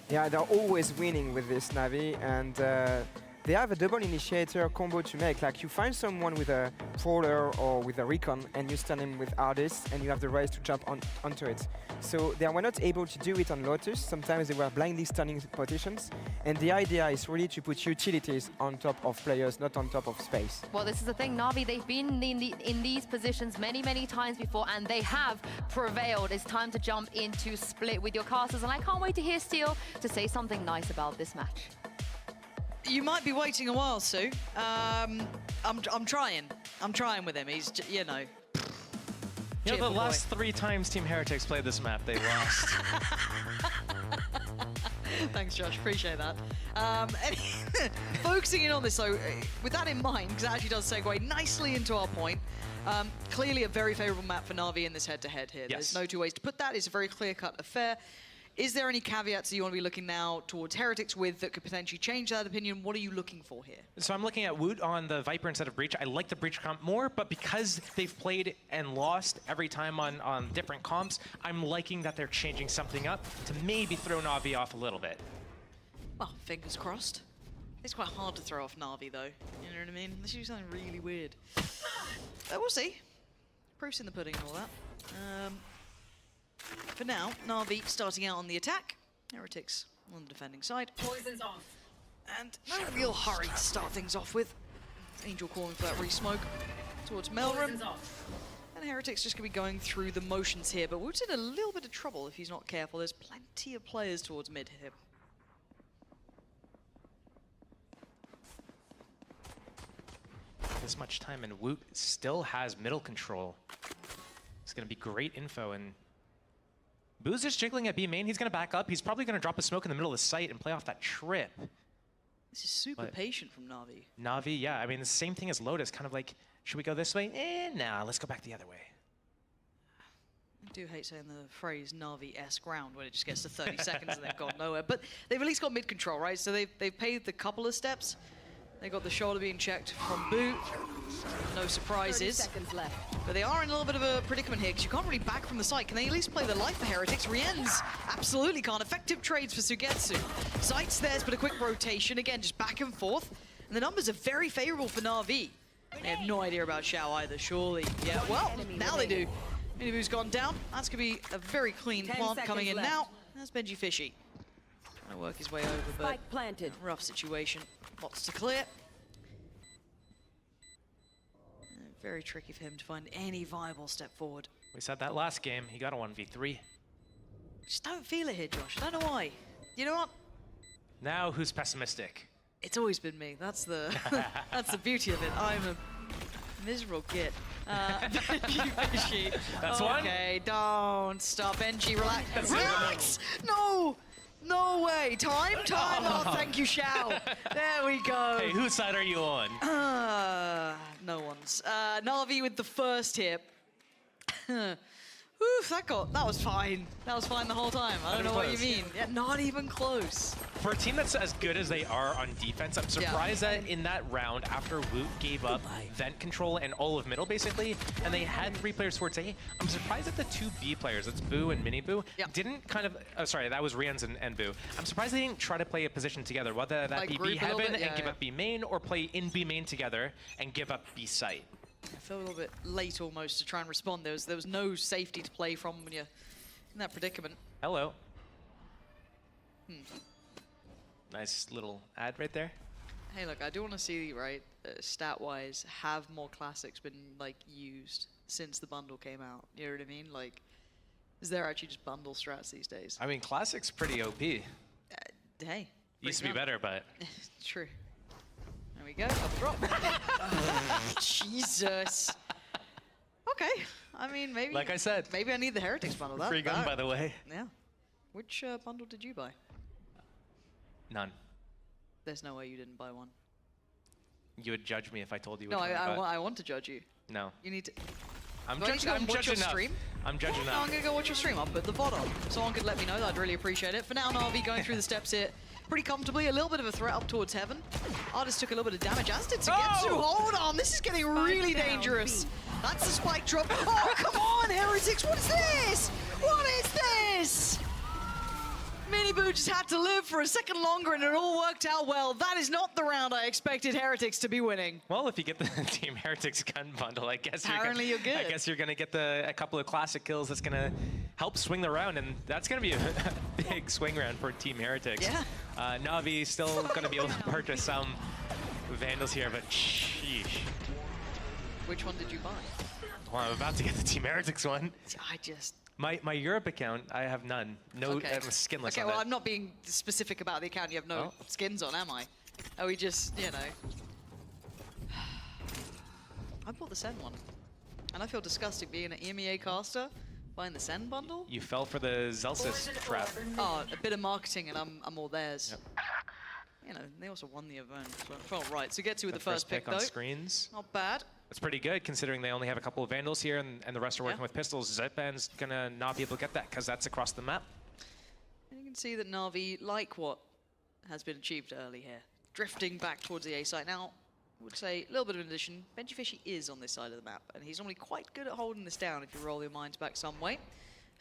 Yeah, they're always winning with this Na'Vi, and they have a double initiator combo to make. Like, you find someone with a Prowler or with a Recon, and you stun him with Ardis, and you have the Raze to jump onto it. So they were not able to do it on Lotus. Sometimes they were blindly stunning positions, and the idea is really to put utilities on top of players, not on top of space. Well, this is the thing, Na'Vi, they've been in these positions many, many times before, and they have prevailed. It's time to jump into Split with your casters, and I can't wait to hear Steel to say something nice about this match. You might be waiting a while, Sue. I'm trying. I'm trying with him. He's, you know. You know, the last 3 times Team Heretics played this map, they lost. Thanks, Josh. Appreciate that. Focusing in on this, so with that in mind, because it actually does segue nicely into our point. Clearly a very favorable map for Na'Vi in this head-to-head here. Yes. There's no two ways to put that. It's a very clear-cut affair. Is there any caveats that you want to be looking now towards Heretics with that could potentially change that opinion? What are you looking for here? So I'm looking at Woot on the Viper instead of Breach. I like the Breach comp more, but because they've played and lost every time on different comps, I'm liking that they're changing something up to maybe throw Na'Vi off a little bit. Well, fingers crossed. It's quite hard to throw off Na'Vi, though. You know what I mean? Unless you do something really weird. We'll see. Proof's in the pudding and all that. For now, Na'Vi starting out on the attack. Heretics on the defending side. Poison's off. And no real hurry to start things off with. Angel calling for that re-smoke towards Melrum. And Heretics just going to be going through the motions here, but Woot's in a little bit of trouble if he's not careful. There's plenty of players towards mid here. This much time, and Woot still has middle control. going to be great info. And Boo's just jiggling at B main. He's going to back up. He's probably going to drop a smoke in the middle of the site and play off that trip. This is super patient from Na'Vi. Na'Vi, yeah. I mean, the same thing as Lotus. Kind of like, should we go this way? Nah, let's go back the other way. I do hate saying the phrase Na'Vi-esque round when it just gets to 30 seconds and they've gone nowhere. But they've at least got mid control, right? So they've paved a couple of steps. They got the shoulder being checked from Boo. No surprises. 30 seconds left. But they are in a little bit of a predicament here because you can't really back from the site. Can they at least play the life for Heretics? Rien's absolutely can't. Effective trades for Sugetsu. Site's theirs, but a quick rotation. Again, just back and forth. And the numbers are very favorable for Na'Vi. They have no idea about Xiao either, surely. Yeah, well, now they do. Miniboo's gone down. That's going to be a very clean plant coming in now. That's Benji Fishy. Trying to work his way over, but Spike planted. Rough situation. Lots to clear. Very tricky for him to find any viable step forward. We said that last game. He got a 1v3. Just don't feel it here, Josh. I don't know why. You know what? Now who's pessimistic? It's always been me. That's the that's the beauty of it. I'm a miserable git. Benji Fishy. That's one. Okay, don't stop. Benji, relax. That's Relax! No! No way. Time? Oh, thank you, Xiao. There we go. Hey, whose side are you on? No one's. Na'Vi with the first hit. Oof, that was fine. That was fine the whole time. I don't know what you mean. Yeah, not even close. For a team that's as good as they are on defense, I'm surprised that in that round, after Woot gave up vent control and all of middle, basically, and they had 3 players towards A, I'm surprised that the 2 B players, that's Boo and Mini Boo, didn't kind of, oh, sorry, that was Rien's and Boo. I'm surprised they didn't try to play a position together, whether that be B Heaven and give up B main, or play in B main together and give up B site. I feel a little bit late almost to try and respond. There was no safety to play from when you're in that predicament. Hello. Nice little ad right there. Hey, look, I do want to see, right, stat-wise, have more classics been, like, used since the bundle came out? You know what I mean? Like, is there actually just bundle strats these days? I mean, classic's pretty OP. Hey. Used to be better, but... True. There we go, double drop. Jesus. Okay, I mean, maybe... Like I said. Maybe I need the Heretics bundle. Free gun, by the way. Yeah. Which bundle did you buy? None. There's no way you didn't buy one. You would judge me if I told you which No, one I want to judge you. No. You need to... I'm Do I need to go and watch your stream? I'm judging No, up. I'm going to go watch your stream. I'll put the VOD on. Someone could let me know. I'd really appreciate it. For now, Na'Vi going through the steps here pretty comfortably. A little bit of a threat up towards Heaven. Artist took a little bit of damage, as did Sugetsu. Hold on, this is getting really dangerous. That's the spike drop. Oh, come on, Heretics. What is this? What is this? Miniboo just had to live for a second longer and it all worked out well. That is not the round I expected Heretics to be winning. Well, if you get the Team Heretics gun bundle, I guess you're good. I guess you're gonna get a couple of classic kills that's gonna help swing the round, and that's gonna be a big swing round for Team Heretics. Yeah. Na'Vi still gonna be able to purchase some Vandals here, but sheesh. Which one did you buy? Well, I'm about to get the Team Heretics one. I just... My Europe account, I have none. No, I'm skinless Okay, on well, it. I'm not being specific about the account. You have no skins on, am I? Are we just, you know... I bought the Sen one. And I feel disgusting being an EMEA caster, buying the Sen bundle. You fell for the Zelsis trap. Oh, a bit of marketing and I'm all theirs. Yep. You know, they also won the event, so it felt right. So get to with the first pick, though. on screens. Not bad. That's pretty good, considering they only have a couple of Vandals here, and the rest are working with pistols. Zetban's gonna not be able to get that, because that's across the map. And you can see that Na'Vi like what has been achieved early here. Drifting back towards the A site. Now, I would say a little bit of an addition. Benji Fishy is on this side of the map, and he's normally quite good at holding this down if you roll your minds back some way.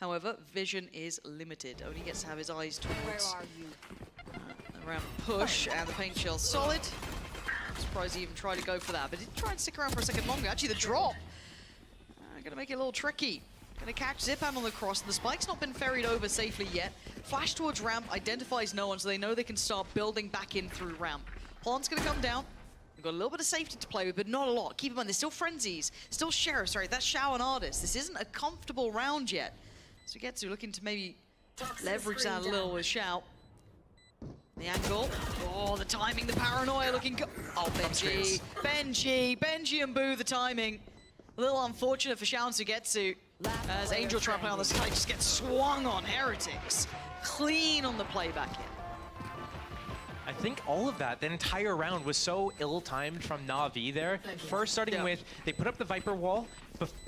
However, vision is limited. Only gets to have his eyes towards around push, and the paint shell solid. I'm surprised he even tried to go for that, but he did try and stick around for a second longer. Actually, the drop gonna make it a little tricky. Gonna catch Zipan on the cross. The spike's not been ferried over safely yet. Flash towards ramp, identifies no one, so they know they can start building back in through ramp. Pond's gonna come down. They've got a little bit of safety to play with, but not a lot. Keep in mind, there's still frenzies, still sheriffs, right? That's Xiao and Artist. This isn't a comfortable round yet. So Getsu looking to maybe leverage that a little with Xiao. The angle. Oh, the timing, the paranoia looking good. Oh, Benji and Boo, the timing. A little unfortunate for Xiao and Sugetsu as Angel trying to play on the side just gets swung on Heretics. Clean on the playback here. I think all of that, the entire round was so ill-timed from Na'Vi there. First starting with, they put up the Viper wall,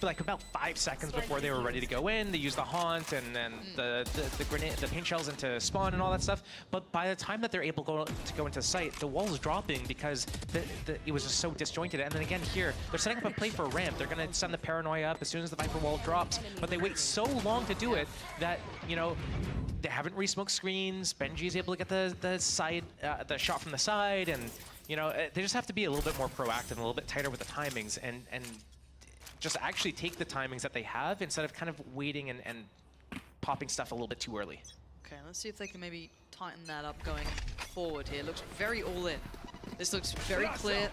like about 5 seconds before they were ready to go in. They used the Haunt and then the grenade, the paint shells into spawn and all that stuff. But by the time that they're able to go into sight, the wall is dropping because it was just so disjointed. And then again here, they're setting up a play for a ramp. They're gonna send the Paranoia up as soon as the Viper wall drops, but they wait so long to do it that, you know, they haven't re-smoked screens. Benji's able to get the side, the shot from the side, and you know they just have to be a little bit more proactive and a little bit tighter with the timings, and just actually take the timings that they have instead of kind of waiting and popping stuff a little bit too early. Okay, let's see if they can maybe tighten that up going forward here. Looks very all in. This looks very clear.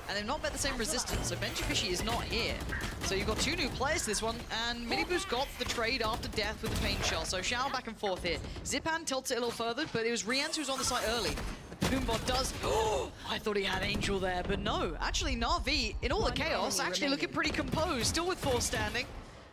And they've not met the same resistance, so Benji Fishy is not here. So you've got 2 new players this one, and Miniboo's got the trade after death with the paint shell. So Xiao back and forth here. Zipan tilts it a little further, but it was Rians who was on the site early. The Boombot does. Oh, I thought he had Angel there, but no. Actually, Na'Vi, in all the chaos, actually looking pretty composed, still with 4 standing.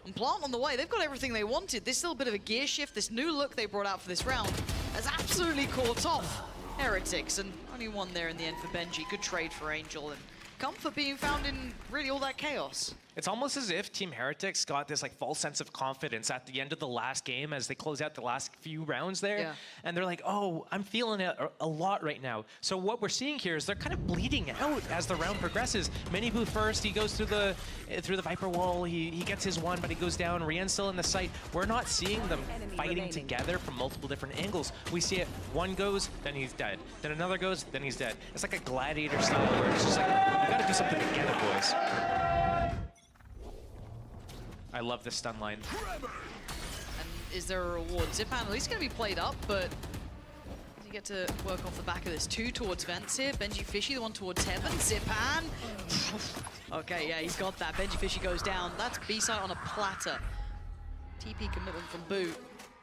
And Plant on the way, they've got everything they wanted. This little bit of a gear shift, this new look they brought out for this round has absolutely caught off Heretics, and only 1 there in the end for Benji. Good trade for Angel, and comfort being found in really all that chaos. It's almost as if Team Heretics got this like false sense of confidence at the end of the last game as they close out the last few rounds there. Yeah. And they're like, oh, I'm feeling it a lot right now. So what we're seeing here is they're kind of bleeding out as the round progresses. Miniboo first, he goes through the Viper wall, he gets his one, but he goes down. Rian's still in the site. We're not seeing them fighting together from multiple different angles. We see it, one goes, then he's dead. Then another goes, then he's dead. It's like a gladiator style where it's just like, you gotta do something together, boys. I love this stun line. And is there a reward? Zipan at least going to be played up, but you get to work off the back of this. 2 towards Vents here. Benji Fishy, the one towards Heaven. Zipan. Okay, yeah, he's got that. Benji Fishy goes down. That's B-side on a platter. TP commitment from Boo.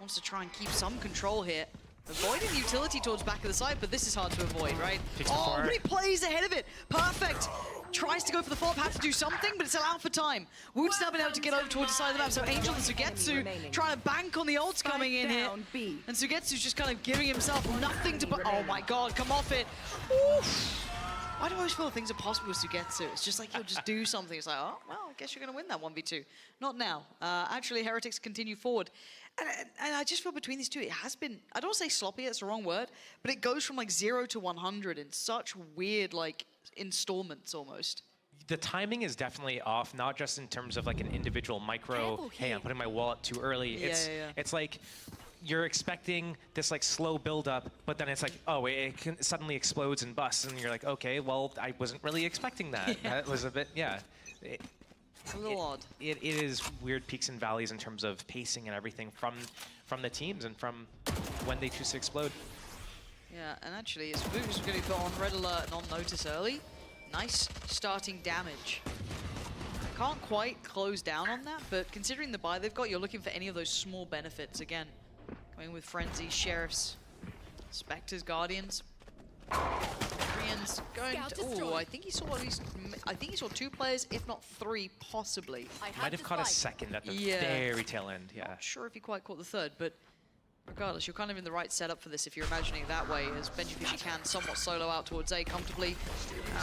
Wants to try and keep some control here. Avoiding the utility towards back of the side, but this is hard to avoid, right? Oh, but he plays ahead of it. Perfect. Tries to go for the follow-up, have to do something, but it's allowed for time. Woot's now been able to get over towards the side of the map, so Angel and Sugetsu trying to bank on the ults coming in here. And Sugetsu's just kind of giving himself nothing to... Oh my god, come off it. Oof. Why do I always feel things are possible with Sugetsu? It's just like he'll just do something. It's like, oh, well, I guess you're going to win that 1v2. Not now. Actually, Heretics continue forward. And I just feel between these two, it has been, I don't want to say sloppy, that's the wrong word, but it goes from like 0 to 100 in such weird, like, installments almost. The timing is definitely off, not just in terms of like an individual micro, hey, I'm putting my wall up too early. It's like you're expecting this like slow build up, but then it's like, oh, it suddenly explodes and busts, and you're like, okay, well, I wasn't really expecting that. That was a bit, It's a little odd. It is weird peaks and valleys in terms of pacing and everything from the teams and from when they choose to explode. Yeah, and actually, it's Boo's going to be put on red alert and on notice early. Nice starting damage. Can't quite close down on that, but considering the buy they've got, you're looking for any of those small benefits. Again, coming with Frenzy, Sheriffs, Spectres, Guardians. Koreans going to, I think he saw at least, I think he saw 2 players, if not 3, possibly. Might have caught a second at the very tail end, Not sure if he quite caught the 3rd, but regardless, you're kind of in the right setup for this if you're imagining it that way, as Benji Fishy can somewhat solo out towards A comfortably.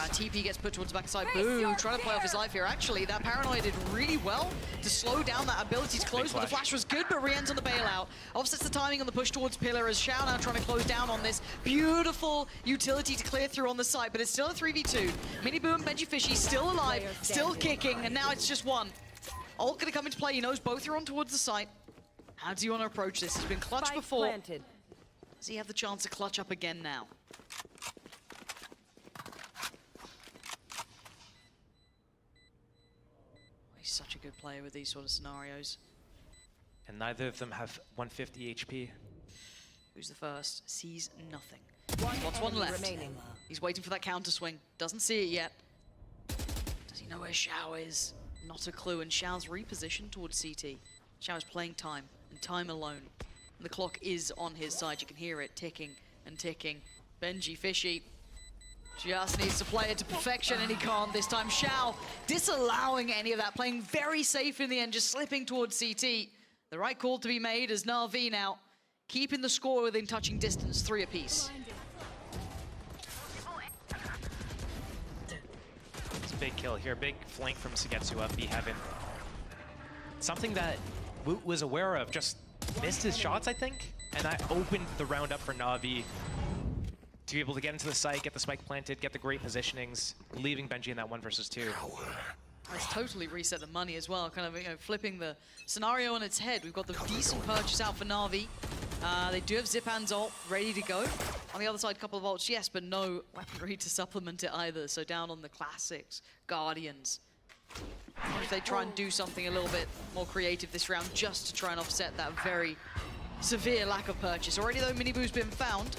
TP gets put towards the backside. Boo, trying to play off his life here. Actually, that Paranoia did really well to slow down that ability to close, but the flash was good, but Rien's on the bailout. Offsets the timing on the push towards Pillar as Xiao now trying to close down on this. Beautiful utility to clear through on the side, but it's still a 3v2. Miniboo and Benji Fishy still alive, still kicking, and now it's just one. Ult gonna come into play, he knows both are on towards the site. How do you want to approach this? He's been clutched before. Does he have the chance to clutch up again now? He's such a good player with these sort of scenarios. And neither of them have 150 HP. Who's the first? Sees nothing. What's one left? He's waiting for that counter swing. Doesn't see it yet. Does he know where Xiao is? Not a clue, and Xiao's repositioned towards CT. Xiao's playing time, and time alone. And the clock is on his side. You can hear it ticking and ticking. Benji Fishy Just needs to play it to perfection, and he can't this time. Xiao disallowing any of that, playing very safe in the end, just slipping towards CT. The right call to be made as Na'Vi now keeping the score within touching distance, 3 apiece. It's a big kill here, big flank from Sugetsu up B Heaven. Something that Woot was aware of, just missed his shots, I think, and that opened the round up for Na'Vi to be able to get into the site, get the spike planted, get the great positionings, leaving Benji in that 1 versus 2. That's totally reset the money as well, kind of, you know, flipping the scenario on its head. We've got the decent purchase out for Na'Vi. They do have Zipan's ult ready to go. On the other side, a couple of ults, yes, but no weaponry to supplement it either. So down on the classics, Guardians. If they try and do something a little bit more creative this round just to try and offset that very severe lack of purchase. Already though, Miniboo's been found.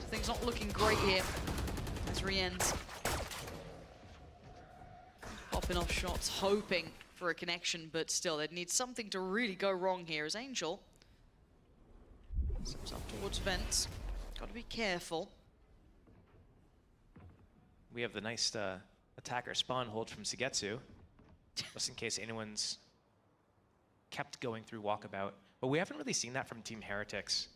Things not looking great here as Rien's popping off shots, hoping for a connection, but still, they'd need something to really go wrong here as Angel steps up towards Vents. Got to be careful. We have the nice attacker spawn hold from Sugetsu, just in case anyone's kept going through walkabout. But we haven't really seen that from Team Heretics.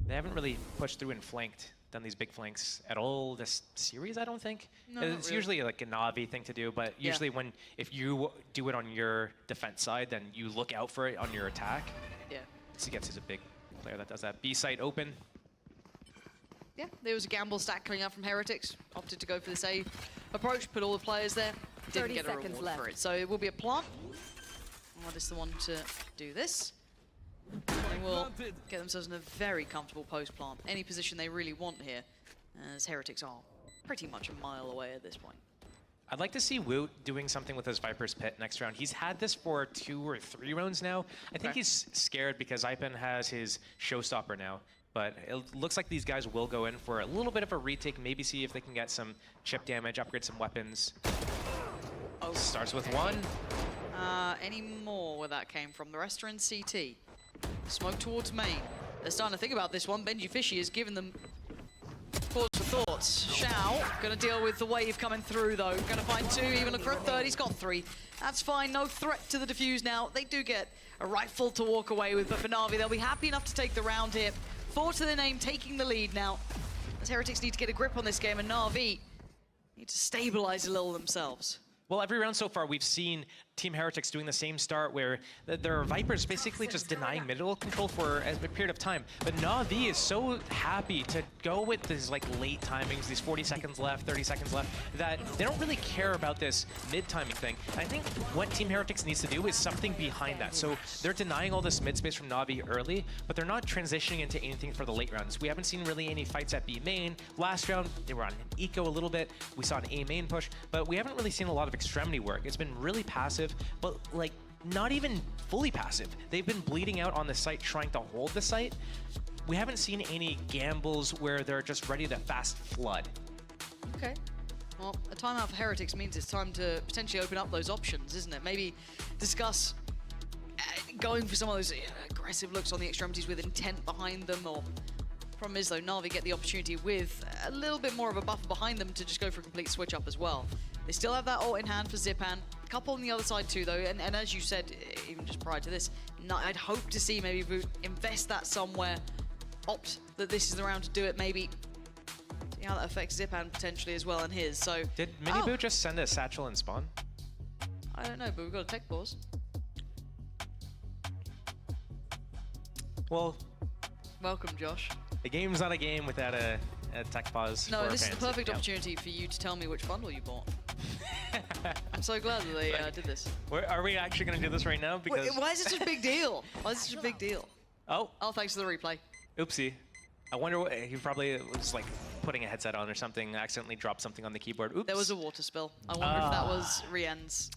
They haven't really pushed through and flanked, done these big flanks at all this series, I don't think. No, it's really. usually like a Na'Vi thing to do, but usually if you do it on your defense side, then you look out for it on your attack. Yeah. Sugetsu's a big player that does that. B site open. Yeah, there was a gamble stack coming out from Heretics. Opted to go for the safe approach, put all the players there. Didn't 30 get a seconds reward left. for it. So it will be a plant. What is the one to do this? They will get themselves in a very comfortable post plant. Any position they really want here, as Heretics are pretty much a mile away at this point. I'd like to see Woot doing something with his Viper's Pit next round. He's had this for 2 or 3 rounds now. I think he's scared because Ipen has his Showstopper now. But it looks like these guys will go in for a little bit of a retake, maybe see if they can get some chip damage, upgrade some weapons. Oh, starts with 1. Any more where that came from? The rest are in CT. Smoke towards main. They're starting to think about this one. Benji Fishy has given them pause for thoughts. Xiao gonna deal with the wave coming through though. Gonna find 2, even look for a 3rd. He's got 3. That's fine, no threat to the defuse now. They do get a rifle to walk away with, but for Na'Vi, they'll be happy enough to take the round here. 4 to their name, taking the lead now. As Heretics need to get a grip on this game, and Na'Vi need to stabilize a little themselves. Well, every round so far, we've seen Team Heretics doing the same start where their Vipers basically just denying middle control for a period of time. But Na'Vi is so happy to go with these like late timings, these 40 seconds left, 30 seconds left, that they don't really care about this mid-timing thing. And I think what Team Heretics needs to do is something behind that. So they're denying all this mid space from Na'Vi early, but they're not transitioning into anything for the late rounds. We haven't seen really any fights at B main. Last round, they were on an eco a little bit. We saw an A main push, but we haven't really seen a lot of extremity work. It's been really passive, but like not even fully passive. They've been bleeding out on the site, trying to hold the site. We haven't seen any gambles where they're just ready to fast flood. Okay. Well, a timeout for Heretics means it's time to potentially open up those options, isn't it? Maybe discuss going for some of those aggressive looks on the extremities with intent behind them, or problem is though, Na'Vi get the opportunity with a little bit more of a buffer behind them to just go for a complete switch up as well. They still have that ult in hand for Zipan. A couple on the other side too though, and as you said, even just prior to this, I'd hope to see maybe Voot invest that somewhere, opt that this is the round to do it maybe. See how that affects Zipan potentially as well and his, so. Did Miniboo just send a satchel and spawn? I don't know, but we've got a tech pause. Well. Welcome, Josh. A game's not a game without a tech pause. No, this is the perfect opportunity for you to tell me which bundle you bought. I'm so glad that they did this. Are we actually going to do this right now? Because why is it such a big deal? Why is it such a big deal? Oh, thanks for the replay. Oopsie. I wonder what he probably was like putting a headset on or something, accidentally dropped something on the keyboard. Oops. There was a water spill. I wonder if that was Rien's.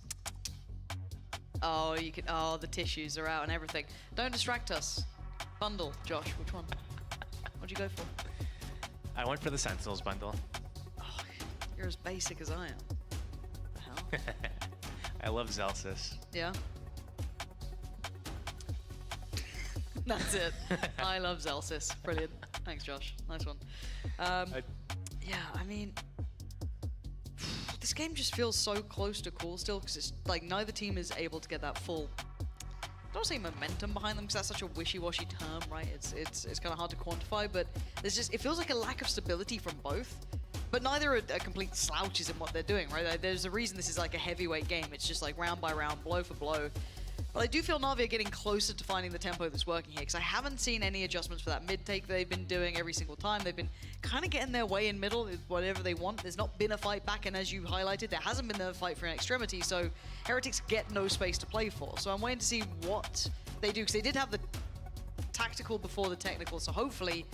Oh, you can. Oh, the tissues are out and everything. Don't distract us. Bundle, Josh. Which one? What'd you go for? I went for the Sentinels bundle. Oh, you're as basic as I am. What the hell? I love Zelsis. Yeah. That's it. I love Zelsis. Brilliant. Thanks, Josh. Nice one. Yeah, I mean, this game just feels so close to cool still, because it's like neither team is able to get that full, I don't say momentum behind them, because that's such a wishy-washy term, right? It's kind of hard to quantify, but there's just, it feels like a lack of stability from both. But neither are complete slouches in what they're doing, right? There's a reason this is like a heavyweight game. It's just like round by round, blow for blow. But I do feel Na'Vi are getting closer to finding the tempo that's working here, because I haven't seen any adjustments for that mid-take they've been doing every single time. They've been kind of getting their way in middle, whatever they want. There's not been a fight back, and as you highlighted, there hasn't been a fight for an extremity, so Heretics get no space to play for. So I'm waiting to see what they do, because they did have the tactical before the technical, so hopefully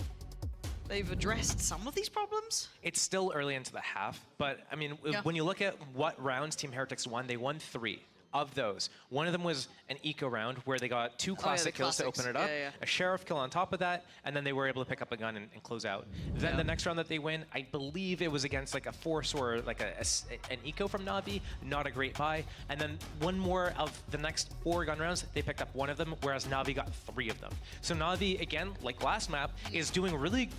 they've addressed some of these problems. It's still early into the half, but I mean, when you look at what rounds Team Heretics won, they won 3 of those. One of them was an eco round where they got 2 classic kills to open it up, a sheriff kill on top of that, and then they were able to pick up a gun and close out. Then the next round that they win, I believe it was against like a Force or like an eco from Na'Vi, not a great buy. And then one more of the next 4 gun rounds, they picked up 1 of them, whereas Na'Vi got 3 of them. So Na'Vi, again, like last map, is doing really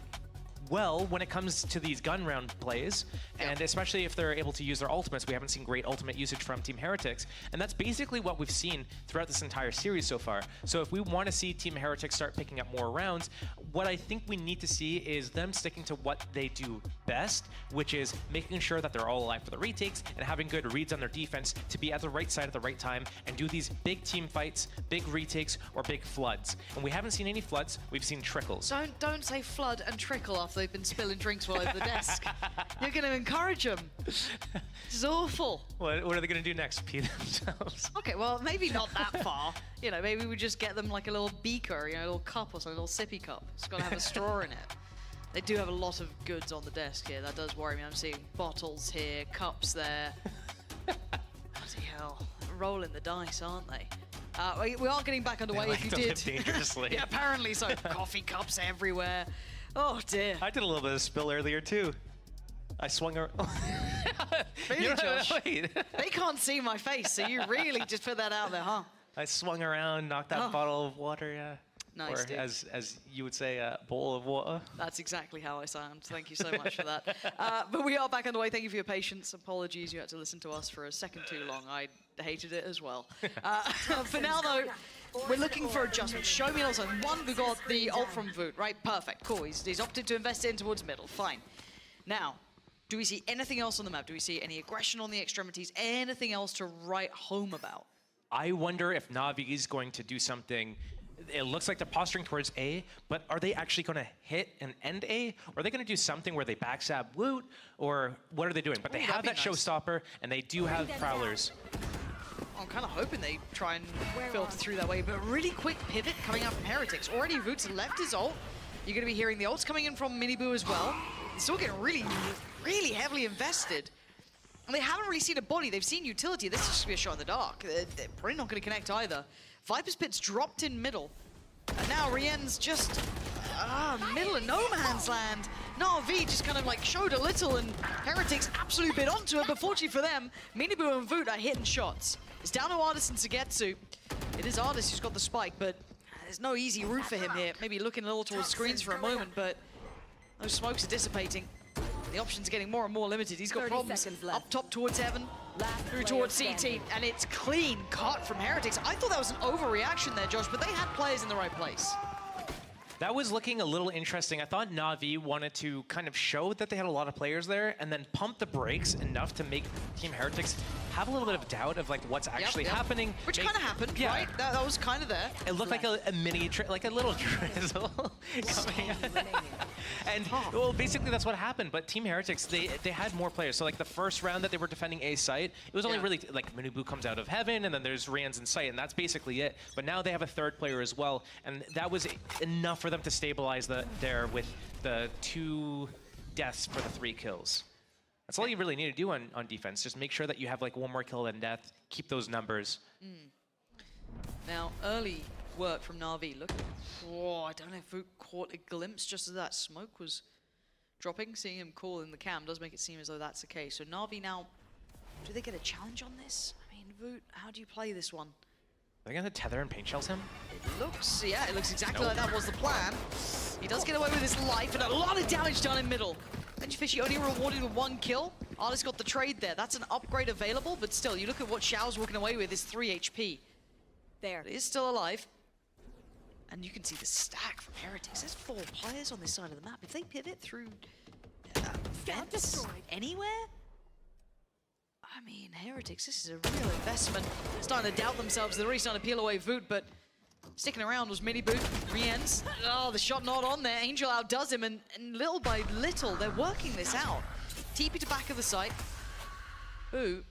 well when it comes to these gun round plays, and especially if they're able to use their ultimates. We haven't seen great ultimate usage from Team Heretics, and that's basically what we've seen throughout this entire series so far. So if we want to see Team Heretics start picking up more rounds, what I think we need to see is them sticking to what they do best, which is making sure that they're all alive for the retakes and having good reads on their defense to be at the right side at the right time and do these big team fights, big retakes, or big floods. And we haven't seen any floods, we've seen trickles. Don't say flood and trickle after they've been spilling drinks all over the desk. You're going to encourage them. This is awful. What are they going to do next? Pee themselves? Okay, well, maybe not that far. You know, maybe we just get them like a little beaker, you know, a little cup or something, a little sippy cup. It's got to have a straw in it. They do have a lot of goods on the desk here. That does worry me. I'm seeing bottles here, cups there. Bloody hell. Rolling the dice, aren't they? We are getting back underway if you did. Dangerously. Yeah, apparently so. Coffee cups everywhere. Oh, dear. I did a little bit of spill earlier, too. I swung around. Really, Josh? They can't see my face, so you really just put that out there, huh? I swung around, knocked that bottle of water, yeah. Nice, or dude. as you would say, a bowl of water. That's exactly how I sound. Thank you so much for that. But we are back on the way. Thank you for your patience. Apologies you had to listen to us for a second too long. I hated it as well. For now, though, we're looking for adjustments. Show me also. One, we got the ult from Voot, right? Perfect, cool. He's opted to invest in towards middle. Fine. Now, do we see anything else on the map? Do we see any aggression on the extremities? Anything else to write home about? I wonder if Na'Vi is going to do something. It looks like they're posturing towards A, but are they actually going to hit and end A? Or are they going to do something where they backstab Woot? Or what are they doing? But they have that showstopper, and they do have Prowlers. I'm kind of hoping they try and filter through that way, but really quick pivot coming out from Heretics. Already Voot's left his ult. You're going to be hearing the ults coming in from Miniboo as well. They're still getting really, really heavily invested. And they haven't really seen a body. They've seen utility. This is just going to be a shot in the dark. They're probably not going to connect either. Viper's Pit's dropped in middle. And now Rien's just middle of no man's land. Na'Vi just kind of like showed a little, and Heretics absolutely bit onto it, but fortunately for them, Miniboo and Voot are hitting shots. It's down to Artis and Sugetsu. It is Artis who's got the spike, but there's no easy route for him here. Maybe looking a little towards screens for a moment, but those smokes are dissipating. The options are getting more and more limited. He's got problems up top towards Heaven, through towards CT, and it's clean cut from Heretics. I thought that was an overreaction there, Josh, but they had players in the right place. That was looking a little interesting. I thought Na'Vi wanted to kind of show that they had a lot of players there and then pump the brakes enough to make Team Heretics have a little bit of doubt of like what's actually happening. Which kind of happened, right? That was kind of there. It looked like a mini, like a little drizzle coming. And well, basically that's what happened. But Team Heretics, they had more players. So like the first round that they were defending A site, it was only really like Miniboo comes out of heaven, and then there's Rien's in sight, and that's basically it. But now they have a third player as well, and that was enough for them to stabilize there with the 2 deaths for the 3 kills. That's all you really need to do on defense. Just make sure that you have like 1 more kill than death. Keep those numbers. Now, early work from Na'Vi. Look, I don't know if Voot caught a glimpse just as that smoke was dropping. Seeing him call in the cam does make it seem as though that's the case. So Na'Vi now, do they get a challenge on this? I mean, Voot, how do you play this one? Are they going to tether and paint shells him? It looks exactly like that was the plan. He does get away with his life, and a lot of damage done in middle. Benji Fishy only rewarded with 1 kill. Artist got the trade there. That's an upgrade available, but still, you look at what Xiao's walking away with is 3 HP. There. It is still alive. And you can see the stack from Heretics. There's 4 players on this side of the map. If they pivot through fence anywhere, I mean, Heretics, this is a real investment. Starting to doubt themselves. They're already starting to peel away Voot, but sticking around was Mini Boot, Riens. Oh, the shot not on there. Angel outdoes him, and little by little, they're working this out. TP to back of the site. Boo.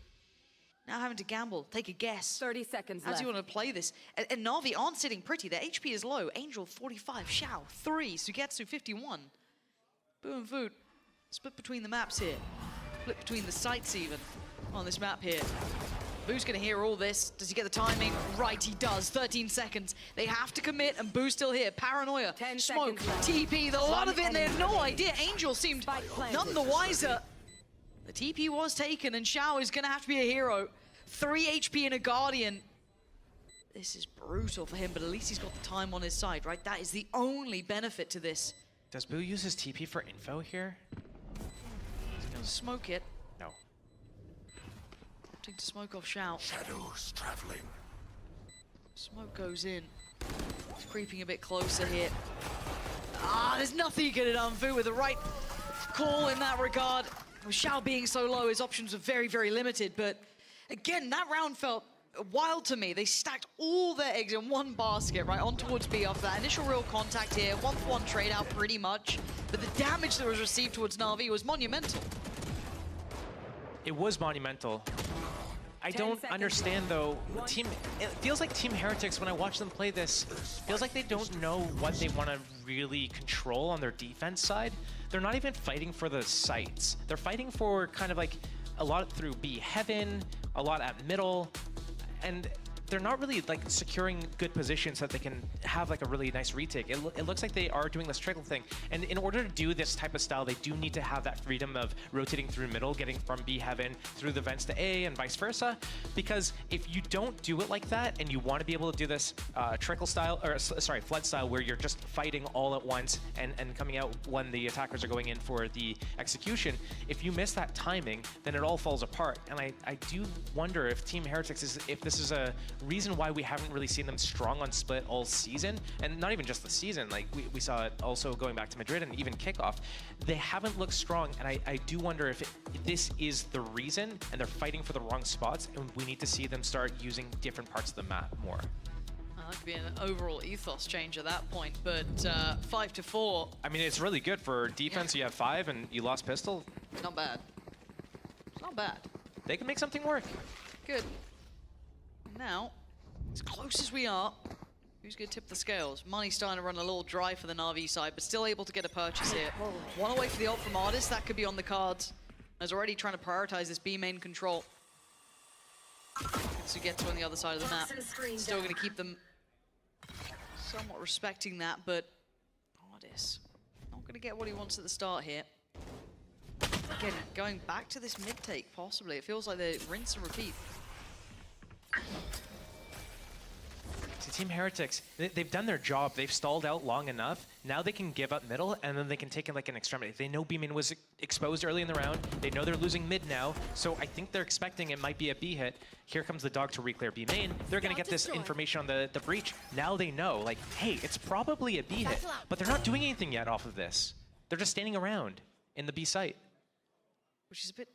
Now having to gamble, take a guess. 30 seconds How left. do you want to play this? And Na'Vi aren't sitting pretty. Their HP is low. Angel 45, Xiao 3, Sugetsu 51. Boo and Voot split between the maps here. Split between the sites even on this map here. Boo's gonna hear all this. Does he get the timing? Right, he does. 13 seconds. They have to commit, and Boo's still here. Paranoia, 10 Smoke, seconds left. TP, a lot of it, and they have no idea. Angel seemed none the wiser. The TP was taken, and Xiao is gonna have to be a hero. 3 HP and a Guardian. This is brutal for him, but at least he's got the time on his side, right? That is the only benefit to this. Does Boo use his TP for info here? He's gonna smoke it. No. Attempting to smoke off Xiao. Shadows traveling. Smoke goes in. He's creeping a bit closer here. Ah, there's nothing you could have done. Vu with the right call in that regard. With Xiao being so low, his options were very, very limited. But again, that round felt wild to me. They stacked all their eggs in one basket, right, on towards B after that. Initial real contact here, 1-for-1 trade out pretty much. But the damage that was received towards Na'Vi was monumental. It was monumental. I don't understand though, the team, it feels like Team Heretics, when I watch them play this, feels like they don't know what they want to really control on their defense side. They're not even fighting for the sites. They're fighting for kind of like a lot through B Heaven, a lot at middle, and they're not really like securing good positions so that they can have like a really nice retake. It looks like they are doing this trickle thing. And in order to do this type of style, they do need to have that freedom of rotating through middle, getting from B Heaven through the vents to A and vice versa. Because if you don't do it like that and you want to be able to do this trickle style, or sorry, flood style, where you're just fighting all at once and coming out when the attackers are going in for the execution, if you miss that timing, then it all falls apart. And I do wonder if Team Heretics if this is a reason why we haven't really seen them strong on split all season, and not even just the season, like we saw it also going back to Madrid and even kickoff. They haven't looked strong, and I do wonder if this is the reason, and they're fighting for the wrong spots, and we need to see them start using different parts of the map more. That could be an overall ethos change at that point, but 5-4. I mean, it's really good for defense. You have 5 and you lost pistol. Not bad. It's not bad. They can make something work. Good. Now, as close as we are, who's going to tip the scales? Money's starting to run a little dry for the Na'Vi side, but still able to get a purchase here. One away for the ult from Artist, that could be on the cards. As already trying to prioritize this B main control. Sugetsu on the other side of the map. Still going to keep them somewhat respecting that, but Artist not going to get what he wants at the start here. Again, going back to this mid take, possibly. It feels like they rinse and repeat. So Team Heretics, they've done their job. They've stalled out long enough. Now they can give up middle, and then they can take it like an extremity. They know B main was exposed early in the round. They know they're losing mid now, so I think they're expecting it might be a B hit. Here comes the dog to reclear B main. They're going to get this information on the breach. Now they know, like, hey, it's probably a B hit, but they're not doing anything yet off of this. They're just standing around in the B site. Which is a bit,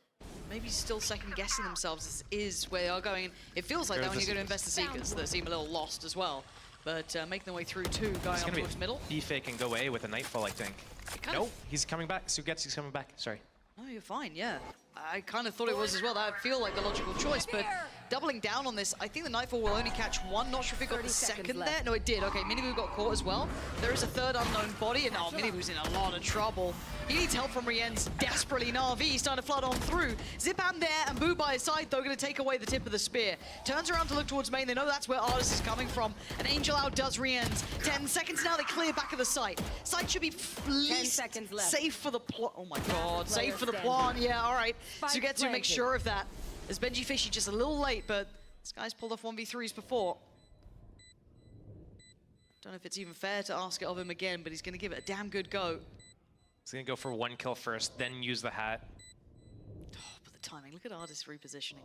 maybe still second guessing themselves. This is where they are going. It feels like that when you go to invest the Seekers, they seem a little lost as well. But making their way through 2, going on towards middle. B fake and go A with a Nightfall, I think. Nope, he's coming back. Sugetsu's coming back, sorry. No, you're fine, yeah. I kind of thought it was as well. That would feel like the logical choice, but doubling down on this, I think the Nightfall will only catch 1. Not sure if it got the second there. No, it did. Okay, Miniboo got caught as well. There is a third unknown body, and Miniboo's in a lot of trouble. He needs help from Riens desperately. Na'Vi starting to flood on through. Zipan there, and Boo by his side, though, going to take away the tip of the spear. Turns around to look towards main. They know that's where Artist is coming from. And Angel outdoes Riens. 10 seconds now, they clear back of the site. Site should be at least safe for the plot. Oh my god, safe for the plant. Yeah, all right. Sugetsu makes sure of that. As Benji Fishy just a little late, but this guy's pulled off 1v3s before. Don't know if it's even fair to ask it of him again, but he's going to give it a damn good go. He's going to go for 1 kill first, then use the hat. Oh, but timing. Look at Artist repositioning.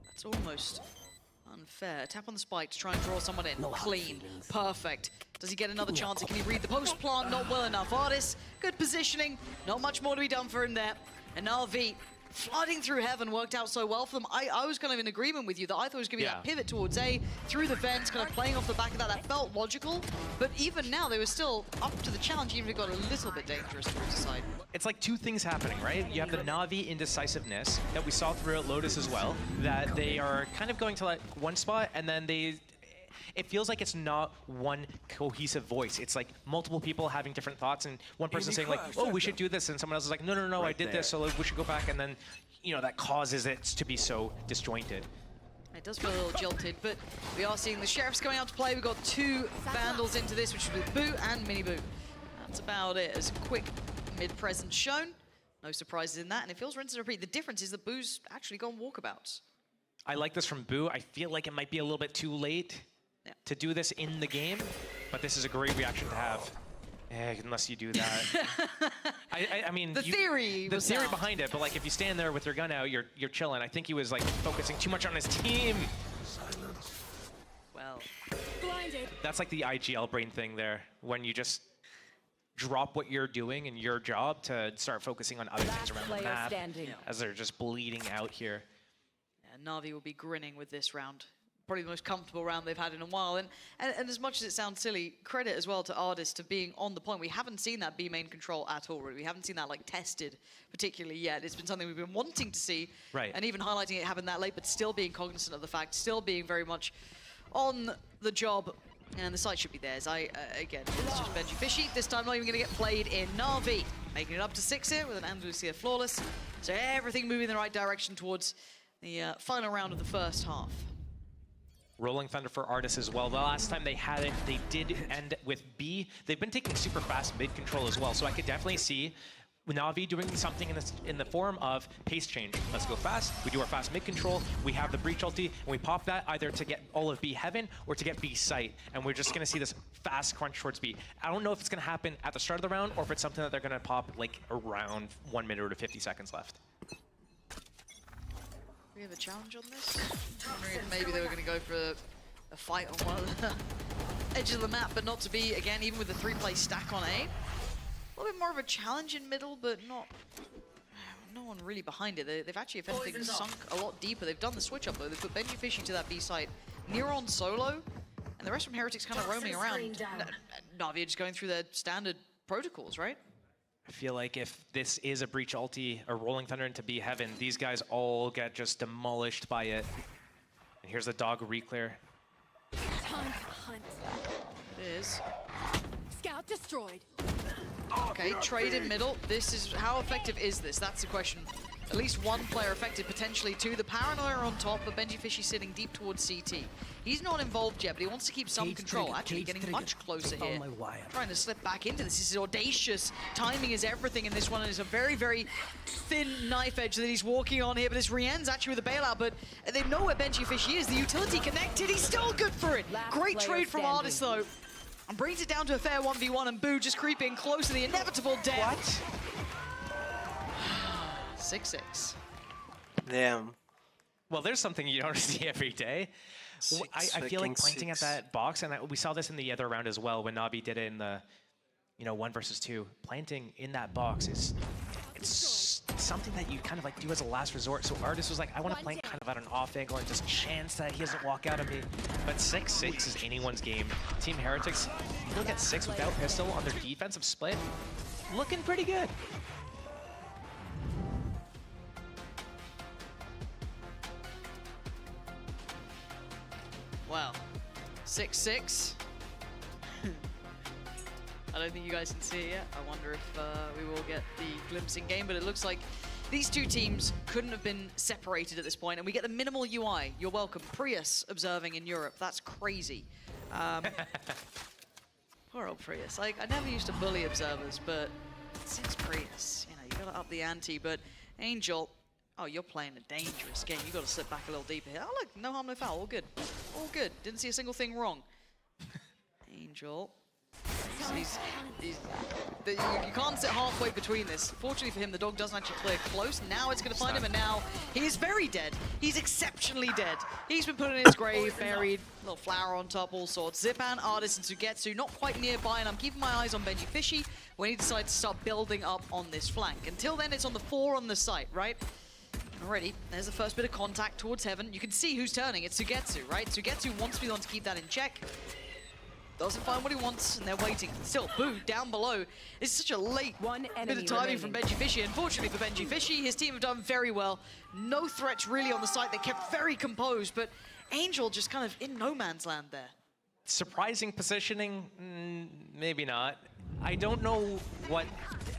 That's almost unfair. Tap on the spike to try and draw someone in. Clean. Perfect. Does he get another chance? Can he read the post plant? Not well enough. Artist, good positioning. Not much more to be done for him there. And RV flooding through heaven worked out so well for them. I was kind of in agreement with you that I thought it was going to be that pivot towards A, through the vents, kind of playing off the back of that. That felt logical, but even now they were still up to the challenge, even if it got a little bit dangerous towards the side. It's like two things happening, right? You have the Na'Vi indecisiveness that we saw throughout Lotus as well, that they are kind of going to like one spot and then it feels like it's not one cohesive voice. It's like multiple people having different thoughts, and one person saying like, oh, we should do this, and someone else is like, no, I did this, so like, we should go back, and then, you know, that causes it to be so disjointed. It does feel a little jilted, but we are seeing the Sheriffs going out to play. We've got 2 Vandals into this, which is with Boo and Mini Boo. That's about it. As a quick mid-presence shown. No surprises in that, and it feels rinse and repeat. The difference is that Boo's actually gone walkabouts. I like this from Boo. I feel like it might be a little bit too late to do this in the game, but this is a great reaction to have. Unless you do that. I mean, the theory behind it, but like if you stand there with your gun out, you're chilling. I think he was like focusing too much on his team. Well, blinded. That's like the IGL brain thing there, when you just drop what you're doing and your job to start focusing on other things around the map as they're just bleeding out here. Yeah, Na'Vi will be grinning with this round. Probably the most comfortable round they've had in a while. And as much as it sounds silly, credit as well to Artist to being on the point. We haven't seen that B main control at all, really. We haven't seen that like tested particularly yet. It's been something we've been wanting to see. Right. And even highlighting it happened that late, but still being cognizant of the fact, still being very much on the job. And the site should be theirs. Again, it's just Benji Fishy. This time not even going to get played in Na'Vi. Making it up to 6 here with an Andalusia flawless. So everything moving in the right direction towards the final round of the first half. Rolling Thunder for Artis as well. The last time they had it, they did end with B. They've been taking super fast mid control as well, so I could definitely see Na'Vi doing something in the form of pace change. Let's go fast. We do our fast mid control. We have the breach ulti, and we pop that either to get all of B heaven or to get B site. And we're just going to see this fast crunch towards B. I don't know if it's going to happen at the start of the round or if it's something that they're going to pop like around 1 minute or 50 seconds left. We have a challenge on this? Wondering if maybe they were going to go for a fight on one of the edges of the map, but not to be, again, even with the 3-play stack on A. A little bit more of a challenge in middle, but no one really behind it. They've actually, if anything, sunk a lot deeper. They've done the switch up, though. They've put Benji Fishy to that B site, Neuron solo, and the rest from Heretics kind of roaming around. Na'Vi just going through their standard protocols, right? I feel like if this is a breach ulti or Rolling Thunder into B heaven, these guys all get just demolished by it. And here's the dog reclear. Time to hunt. It is. Scout destroyed. Okay, trade in middle. This is, how effective is this? That's the question. At least one player affected, potentially two. The Paranoia on top, but Benji Fishy sitting deep towards CT. He's not involved yet, but he wants to keep some control. Actually getting much closer here. Trying to slip back into this. This is audacious. Timing is everything in this one, and it's a very, very thin knife edge that he's walking on here, but this Rien's actually with a bailout, but they know where Benji Fishy is. The utility connected. He's still good for it. Great trade from Artist, though. And brings it down to a fair 1v1, and Boo just creeping close to the inevitable death. What? 6-6. Damn. Well, there's something you don't see every day. I feel like planting at that box, and we saw this in the other round as well when Na'Vi did it in the, 1 versus 2. Planting in that box it's something that you kind of like do as a last resort. So Artist was like, I want to plant kind of at an off angle and just chance that he doesn't walk out of me. But 6-6 is anyone's game. Team Heretics, look at 6 without pistol on their defensive split, looking pretty good. Wow, 6-6. I don't think you guys can see it yet. I wonder if we will get the glimpse in game, but it looks like these two teams couldn't have been separated at this point, and we get the minimal UI. You're welcome. Prius observing in Europe. That's crazy. Poor old Prius. I never used to bully observers, but since Prius, you gotta up the ante. But Angel, oh, you're playing a dangerous game. You gotta slip back a little deeper here. Oh, look, no harm, no foul. All good. All good. Didn't see a single thing wrong. Angel. You can't sit halfway between this. Fortunately for him, the dog doesn't actually clear close. Now it's going to find him, and now he is very dead. He's exceptionally dead. He's been put in his grave, buried, little flower on top, all sorts. Zipan, Artist, and Sugetsu not quite nearby, and I'm keeping my eyes on Benji Fishy when he decides to start building up on this flank. Until then, it's on the 4 on the site, right? Already, there's the first bit of contact towards Heaven. You can see who's turning. It's Sugetsu, right? Sugetsu wants to be the one to keep that in check. Doesn't find what he wants, and they're waiting. Still, Boo down below. It's such a late bit of timing from Benji Fishy. Unfortunately for Benji Fishy, his team have done very well. No threats really on the site. They kept very composed, but Angel just kind of in no man's land there. Surprising positioning? Maybe not. I don't know what...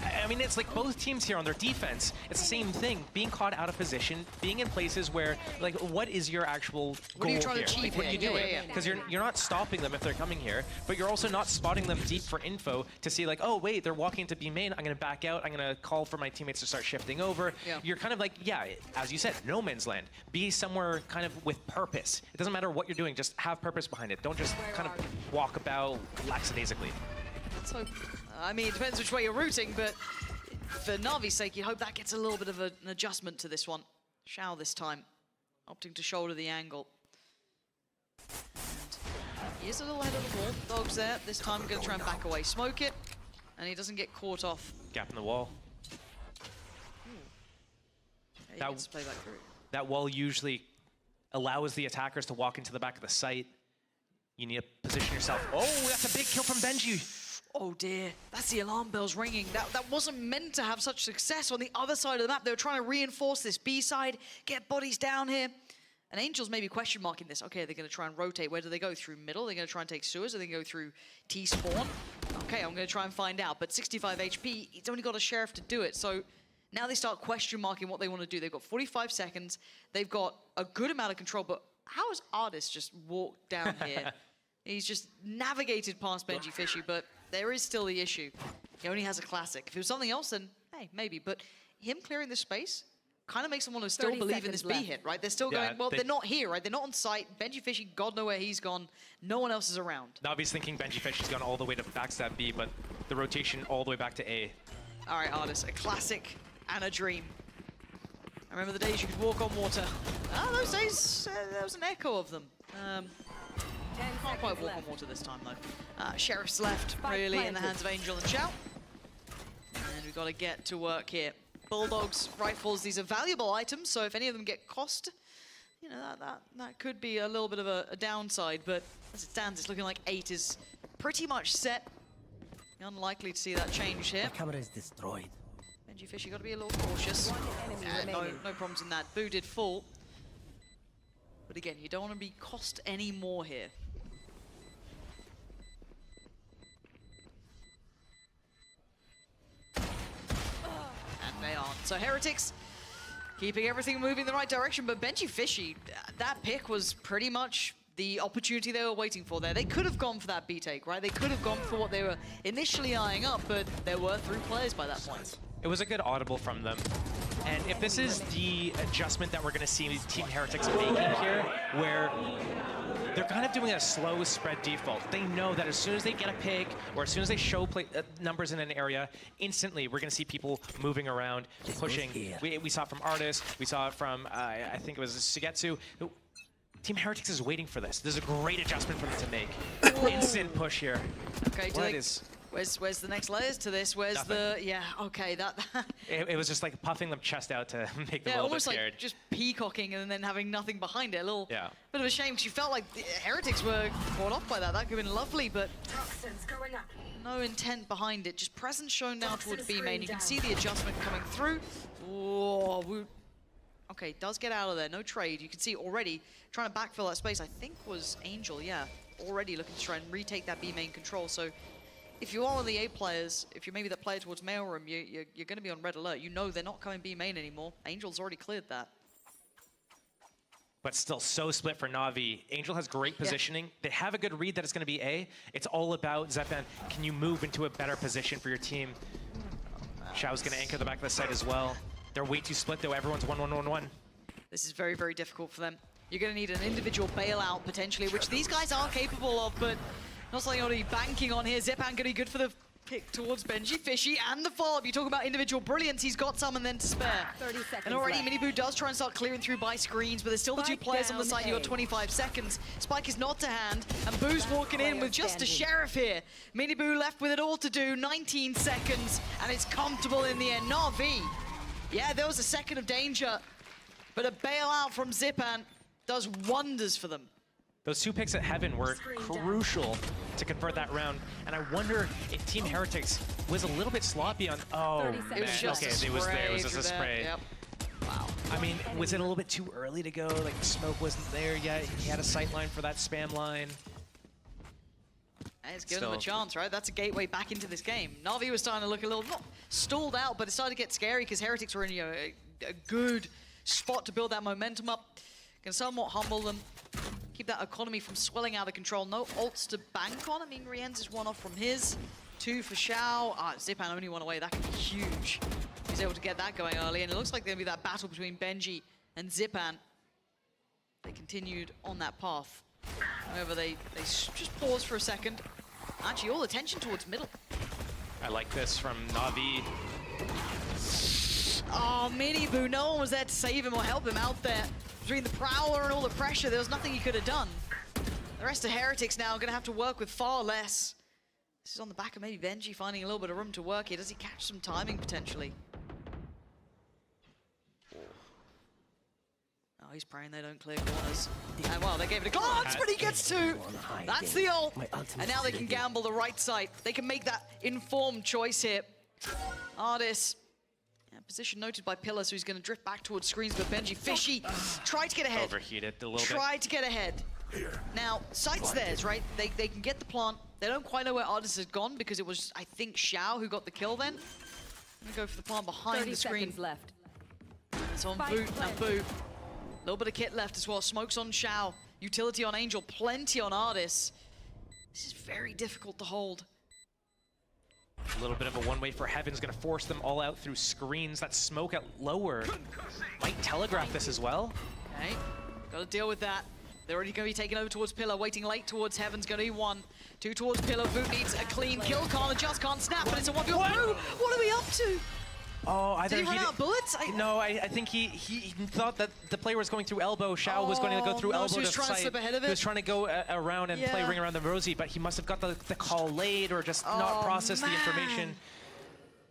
I mean, it's like both teams here on their defense. It's the same thing. Being caught out of position, being in places where, like, what is your actual goal What are you trying here? to achieve Like, what are you here? doing? Yeah. Because you're not stopping them if they're coming here, but you're also not spotting them deep for info to see, like, oh, wait, they're walking into B main. I'm going to back out. I'm going to call for my teammates to start shifting over. Yeah. You're kind of like, yeah, as you said, no man's land. Be somewhere kind of with purpose. It doesn't matter what you're doing. Just have purpose behind it. Don't just kind of walk about lackadaisically. Let's hope. I mean, it depends which way you're rooting, but for Navi's sake, you hope that gets a little bit of an adjustment to this one. Shao this time, opting to shoulder the angle. And he is a little ahead of the wall. Dog's there. This time, going to try and back away. Smoke it, and he doesn't get caught off. Gap in the wall. Yeah, he gets to play back through. That wall usually allows the attackers to walk into the back of the site. You need to position yourself. Oh, that's a big kill from Benji. Oh dear, that's the alarm bells ringing. That wasn't meant to have such success on the other side of the map. They were trying to reinforce this B side, get bodies down here. And Angel's maybe question marking this. Okay, they're going to try and rotate. Where do they go? Through middle? They're going to try and take sewers? Or they go through T-spawn? Okay, I'm going to try and find out. But 65 HP, he's only got a sheriff to do it. So now they start question marking what they want to do. They've got 45 seconds. They've got a good amount of control. But how has Artist just walked down here? He's just navigated past Benji Fishy, but there is still the issue. He only has a classic. If it was something else, then hey, maybe. But him clearing this space kind of makes them want to still believe in this B hit, right? They're still going, well, they're not here, right? They're not on site. Benji Fishy, God know where he's gone. No one else is around. Navi's thinking Benji Fishy's gone all the way to backstab B, but the rotation all the way back to A. All right, Artist, a classic and a dream. I remember the days you could walk on water. Those days, there was an echo of them. Can't quite walk on water this time, though. Sheriff's left, really, in the hands of Angel and Shao. And we've got to get to work here. Bulldogs, rifles, these are valuable items, so if any of them get cost, you know, that could be a little bit of a downside, but as it stands, it's looking like 8 is pretty much set. Unlikely to see that change here. The camera is destroyed. Benji Fish, you got to be a little cautious. No problems in that. Boo did fall. But again, you don't want to be cost any more here. And they aren't. So Heretics keeping everything moving in the right direction, but Benji Fishy, that pick was pretty much the opportunity they were waiting for there. They could have gone for that B take, right? They could have gone for what they were initially eyeing up, but there were 3 players by that point. It was a good audible from them. And if this is the adjustment that we're going to see Team Heretics making here, where they're kind of doing a slow spread default. They know that as soon as they get a pick, or as soon as they show numbers in an area, instantly we're going to see people moving around, pushing. We saw it from Artist, we saw it from, I think it was Sugetsu. Team Heretics is waiting for this. This is a great adjustment for them to make. Instant push here. Okay, where's the next layers to this? Where's Nothing. Okay, it was just like puffing them chest out to make them a little almost bit scared. like just peacocking and then having nothing behind it. A little bit of a shame because you felt like the Heretics were caught off by that. That could have been lovely, but no intent behind it. Just presence shown down towards B main. You can see the adjustment coming through. Oh, okay, does get out of there. No trade. You can see already trying to backfill that space. I think was Angel, already looking to try and retake that B main control. So if you are one of the A players, if you're maybe that player towards mailroom, you're going to be on red alert. You know they're not coming B main anymore. Angel's already cleared that. But still so split for Na'Vi. Angel has great positioning. They have a good read that it's going to be A. It's all about, Zepan, can you move into a better position for your team? Shao's going to anchor the back of the site as well. They're way too split, though. Everyone's 1-1-1-1. This is very, very difficult for them. You're going to need an individual bailout, potentially, which these guys are capable of, but Not something I'll be banking on here. Zipan going to be good for the pick towards Benji, Fishy, and the follow-up. You talk about individual brilliance, he's got some and then to spare. 30 seconds And already left. Miniboo does try and start clearing through by screens, but there's still the two Spike players on the down side. You've got A. 25 seconds. Spike is not to hand, and Boo's walking in player with just a standing. sheriff here. Miniboo left with it all to do, 19 seconds, and it's comfortable in the end. Na'Vi, yeah, there was a second of danger, but a bailout from Zipan does wonders for them. Those 2 picks at Heaven were crucial to convert that round, and I wonder if Team Heretics was a little bit sloppy on. Oh 30 man, seconds. It was just okay, a it was there. It was spray just a through spray. there. Yep. Wow. I mean, was it a little bit too early to go? Like the smoke wasn't there yet. He had a sight line for that spam line. And it's given them a chance, right? That's a gateway back into this game. Na'Vi was starting to look a little, not stalled out, but it started to get scary because Heretics were in a good spot to build that momentum up. Can somewhat humble them, keep that economy from swelling out of control. No ults to bank on. I mean, Rienz is 1 off from his, 2 for Xiao. Zipan only 1 away. That could be huge. He's able to get that going early, and it looks like there'll be that battle between Benji and Zipan. They continued on that path. However, they just paused for a second. Actually, all attention towards middle. I like this from Na'Vi. Oh, Miniboo, no one was there to save him or help him out there. Between the Prowler and all the pressure, there was nothing he could have done. The rest of Heretics now are going to have to work with far less. This is on the back of maybe Benji finding a little bit of room to work here. Does he catch some timing potentially? Oh, he's praying they don't clear corners. And well, they gave it a glance, but he gets 2. That's the ult. And now they can gamble the right side. They can make that informed choice here. Ardis. Yeah, position noted by Pillar, so he's going to drift back towards screens, but Benji Fishy tried to get ahead. Overheated a little bit. Tried to get ahead. Now, sight's theirs, right? They can get the plant. They don't quite know where Ardis has gone because it was, I think, Xiao who got the kill then. I'm going to go for the plant behind 30 the screen. seconds left. It's on Spike Boot and planted. Boot. A little bit of kit left as well. Smokes on Xiao. Utility on Angel. Plenty on Ardis. This is very difficult to hold. A little bit of a one-way for Heaven's going to force them all out through screens. That smoke at lower might telegraph this as well. Okay, got to deal with that. They're already going to be taken over towards Pillar, waiting late towards Heaven's going to be 1. 2 towards Pillar. Boot needs a clean kill. Can't just can't snap, but it's a 1v1. What are we up to? Oh, either Did he run out of bullets? No, I think he thought that the player was going through elbow. Xiao was going to go through no, elbow so he was to trying to sight. slip ahead of He was it? trying to go around and play Yeah. ring around the rosy, but he must have got the call late or just not processed the information.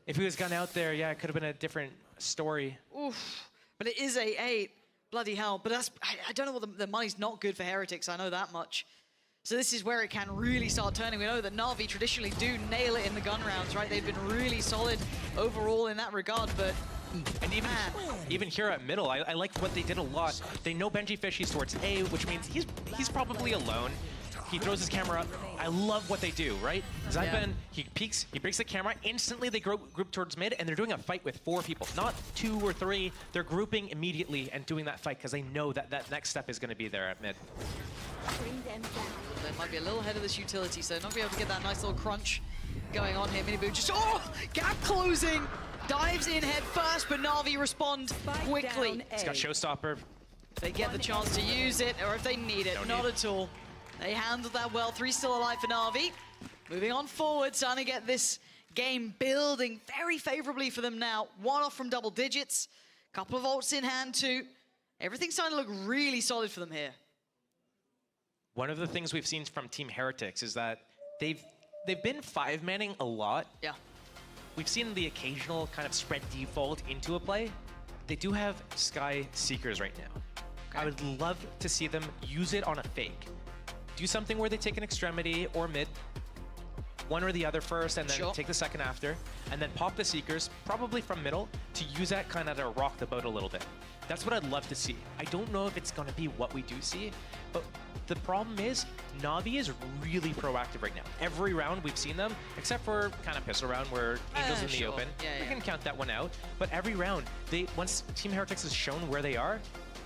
If he was gone out there, yeah, it could have been a different story. Oof. But it is a 8. Bloody hell. But that's, I don't know what the money's not good for Heretics. I know that much. So this is where it can really start turning. We know that Na'Vi traditionally do nail it in the gun rounds, right? They've been really solid overall in that regard, but And even here at middle, I like what they did a lot. They know Benji Fishy's towards A, which means he's probably alone. He throws his camera up. I love what they do, right? Zyban, he peeks, he breaks the camera. Instantly, they group towards mid, and they're doing a fight with 4 people. Not 2 or 3. They're grouping immediately and doing that fight because they know that that next step is going to be there at mid. They might be a little ahead of this utility, so not going to be able to get that nice little crunch going on here. Miniboo just, gap closing! Dives in head first, but Na'Vi respond quickly. He's got Showstopper. They get the chance to use it, or if they need it, not at all. They handled that well. 3 still alive for Na'Vi. Moving on forward, starting to get this game building very favorably for them now. 1 off from double digits. Couple of ults in hand too. Everything's starting to look really solid for them here. One of the things we've seen from Team Heretics is that they've been 5-manning a lot. Yeah. We've seen the occasional kind of spread default into a play. They do have Sky Seekers right now. I would love to see them use it on a fake. Do something where they take an extremity or mid, one or the other first, and then take the second after, and then pop the Seekers, probably from middle, to use that kind of to rock the boat a little bit. That's what I'd love to see. I don't know if it's going to be what we do see, but the problem is Na'Vi is really proactive right now. Every round we've seen them, except for kind of piss around where Angel's in the open. We can count that one out. But every round, once Team Heretics has shown where they are,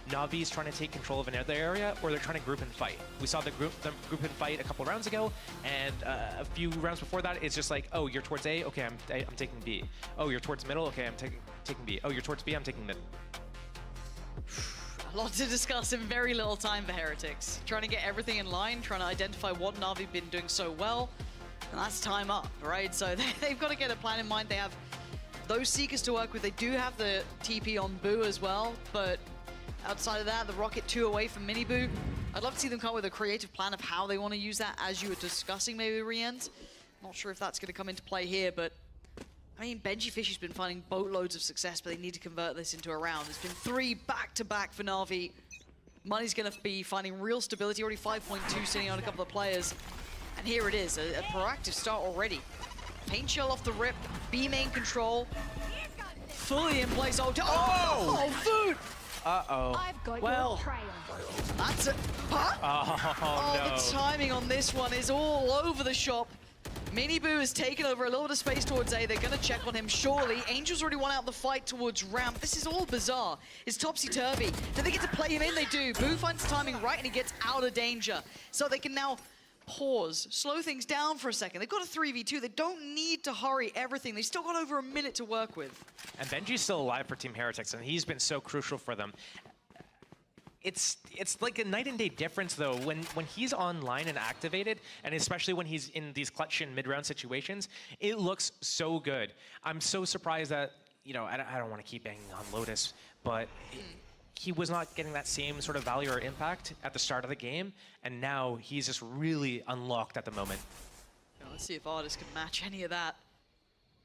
Na'Vi is trying to take control of another area, or they're trying to group and fight. We saw them group and fight a couple rounds ago, and a few rounds before that, it's just like, oh, you're towards A, okay, I'm taking B. Oh, you're towards middle, okay, I'm taking B. Oh, you're towards B, I'm taking mid. a lot to discuss in very little time for Heretics. Trying to get everything in line, trying to identify what Na'Vi been doing so well, and that's time up, right? So they've got to get a plan in mind. They have those Seekers to work with. They do have the TP on Boo as well, but outside of that, the Rocket 2 away from Mini Boo. I'd love to see them come up with a creative plan of how they want to use that, as you were discussing maybe, Rienz. Not sure if that's going to come into play here, but I mean, Benji Fishy's been finding boatloads of success, but they need to convert this into a round. There's been 3 back-to-back for Na'Vi. Money's going to be finding real stability, already 5.2 sitting on a couple of players. And here it is, a proactive start already. Paint shell off the rip, B main control, fully in place. Oh, Food! Uh-oh. I've got Well, your trail. That's it. Huh? Oh, no. The timing on this one is all over the shop. Mini Boo has taken over a little bit of space towards A. They're going to check on him, surely. Angel's already won out the fight towards Ramp. This is all bizarre. It's topsy-turvy. Do they get to play him in? They do. Boo finds the timing right, and he gets out of danger. So they can now pause, slow things down for a second. They've got a 3v2. They don't need to hurry everything. They've still got over a minute to work with. And Benji's still alive for Team Heretics, and he's been so crucial for them. It's like a night and day difference, though, when he's online and activated, and especially when he's in these clutch and mid-round situations, it looks so good. I'm so surprised that, you know, I don't want to keep banging on Lotus, but he was not getting that same sort of value or impact at the start of the game, and now he's just really unlocked at the moment. Let's see if Artis can match any of that.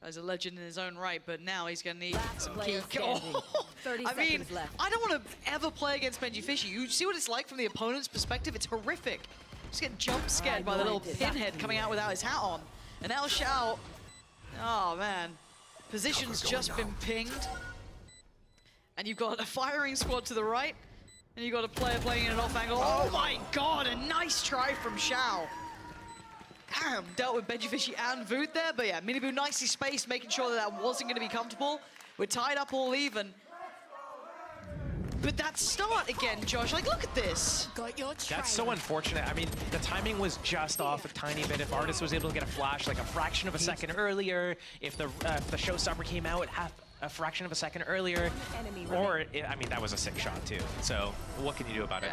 As a legend in his own right, but now he's going to need some key. Oh, 30 I mean, seconds left. I don't want to ever play against Benji Fishy. You see what it's like from the opponent's perspective? It's horrific. Just get jump scared by the little pinhead coming out without his hat on. And El Shao, oh man, position's just been pinged. And you've got a firing squad to the right, and you've got a player playing in an off angle. Oh my god, a nice try from Shao. Damn, dealt with Benji Fishy and Voot there, but yeah, Miniboo nicely spaced, making sure that that wasn't going to be comfortable. We're tied up all even. But that start again, Josh, like, look at this. Got your trail. That's so unfortunate. I mean, the timing was just off a tiny bit. If Artis was able to get a flash like a fraction of a second earlier, if the showstopper came out a fraction of a second earlier, or, I mean, that was a sick shot too. So what can you do about it?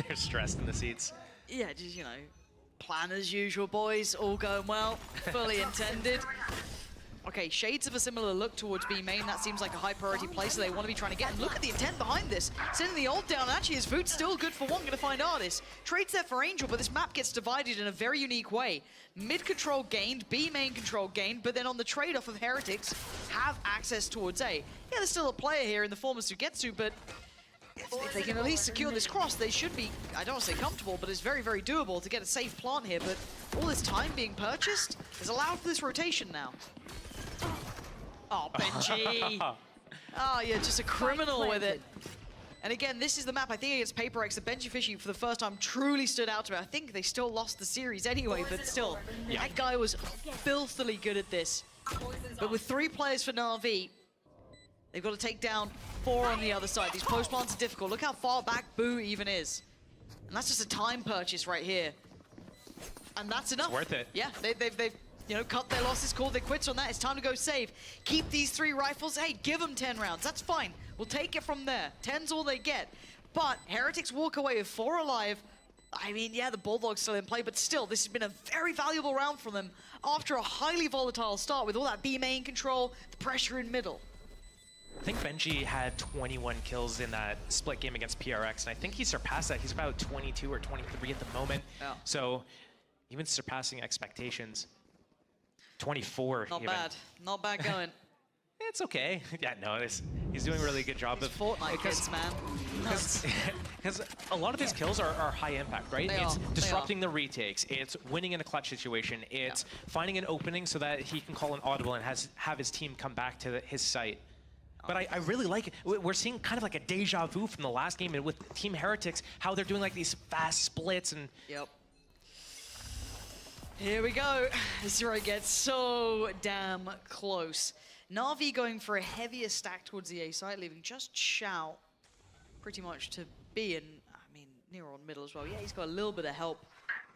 They're stressed in the seats. Yeah, just, you know, plan as usual, boys. All going well. Fully intended. Okay, shades of a similar look towards B main. That seems like a high priority play, so they want to be trying to get. And look at the intent behind this. Sending the ult down. And actually, his Voot's still good for one. Going to find Artis. Trades there for Angel, but this map gets divided in a very unique way. Mid control gained, B main control gained, but then on the trade-off of Heretics, have access towards A. Yeah, there's still a player here in the form of Sugetsu, but if they can at least secure this cross, they should be, I don't want to say comfortable, but it's very, very doable to get a safe plant here. But all this time being purchased has allowed for this rotation now. Oh, Benji. Oh, yeah, just a criminal with it. And again, this is the map, I think against Paper X, the Benji Fishy for the first time truly stood out to me. I think they still lost the series anyway, but still, that guy was filthily good at this. But with 3 players for Na'Vi, they've got to take down 4 on the other side. These post plants are difficult. Look how far back Boo even is. And that's just a time purchase right here. And that's enough. It's worth it. Yeah, they've you know, cut their losses, called their quits on that. It's time to go save. Keep these 3 rifles. Hey, give them 10 rounds. That's fine. We'll take it from there. 10's all they get. But Heretics walk away with 4 alive. I mean, yeah, the Bulldog's still in play, but still, this has been a very valuable round for them after a highly volatile start with all that B main control, the pressure in middle. I think Benji had 21 kills in that split game against PRX, and I think he surpassed that. He's about 22 or 23 at the moment. Yeah. So even surpassing expectations. 24 Not even. bad. Not bad going. It's okay. Yeah, no, he's doing a really good job. These Fortnite kids, man. Because a lot of his kills are high impact, right? It's disrupting the retakes. It's winning in a clutch situation. It's finding an opening so that he can call an audible and have his team come back to his site. But I really like it. We're seeing kind of like a deja vu from the last game with Team Heretics, how they're doing like these fast splits and... Yep. Here we go. This is where it gets so damn close. Na'Vi going for a heavier stack towards the A side, leaving just Shao pretty much to B, and I mean, near on middle as well. Yeah, he's got a little bit of help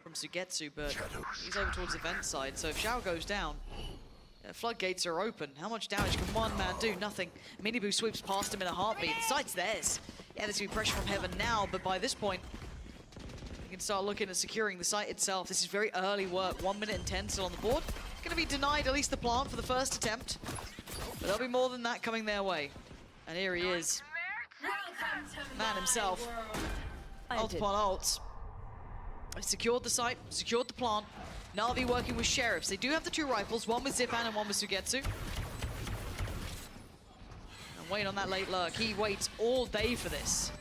from Sugetsu, but he's over towards the vent side. So if Shao goes down, Yeah, floodgates are open. How much damage can one man do? Nothing. Miniboo sweeps past him in a heartbeat. The site's theirs. Yeah, there's going to be pressure from Heaven now, but by this point, you can start looking at securing the site itself. This is very early work. 1 minute and 10 still on the board. It's going to be denied at least the plant for the first attempt. But there'll be more than that coming their way. And here he is. Man himself. Ult upon ult. They've secured the site, secured the plant. Na'Vi working with Sheriffs. They do have the 2 rifles, one with Zipan and one with Sugetsu. And wait on that late lurk. He waits all day for this.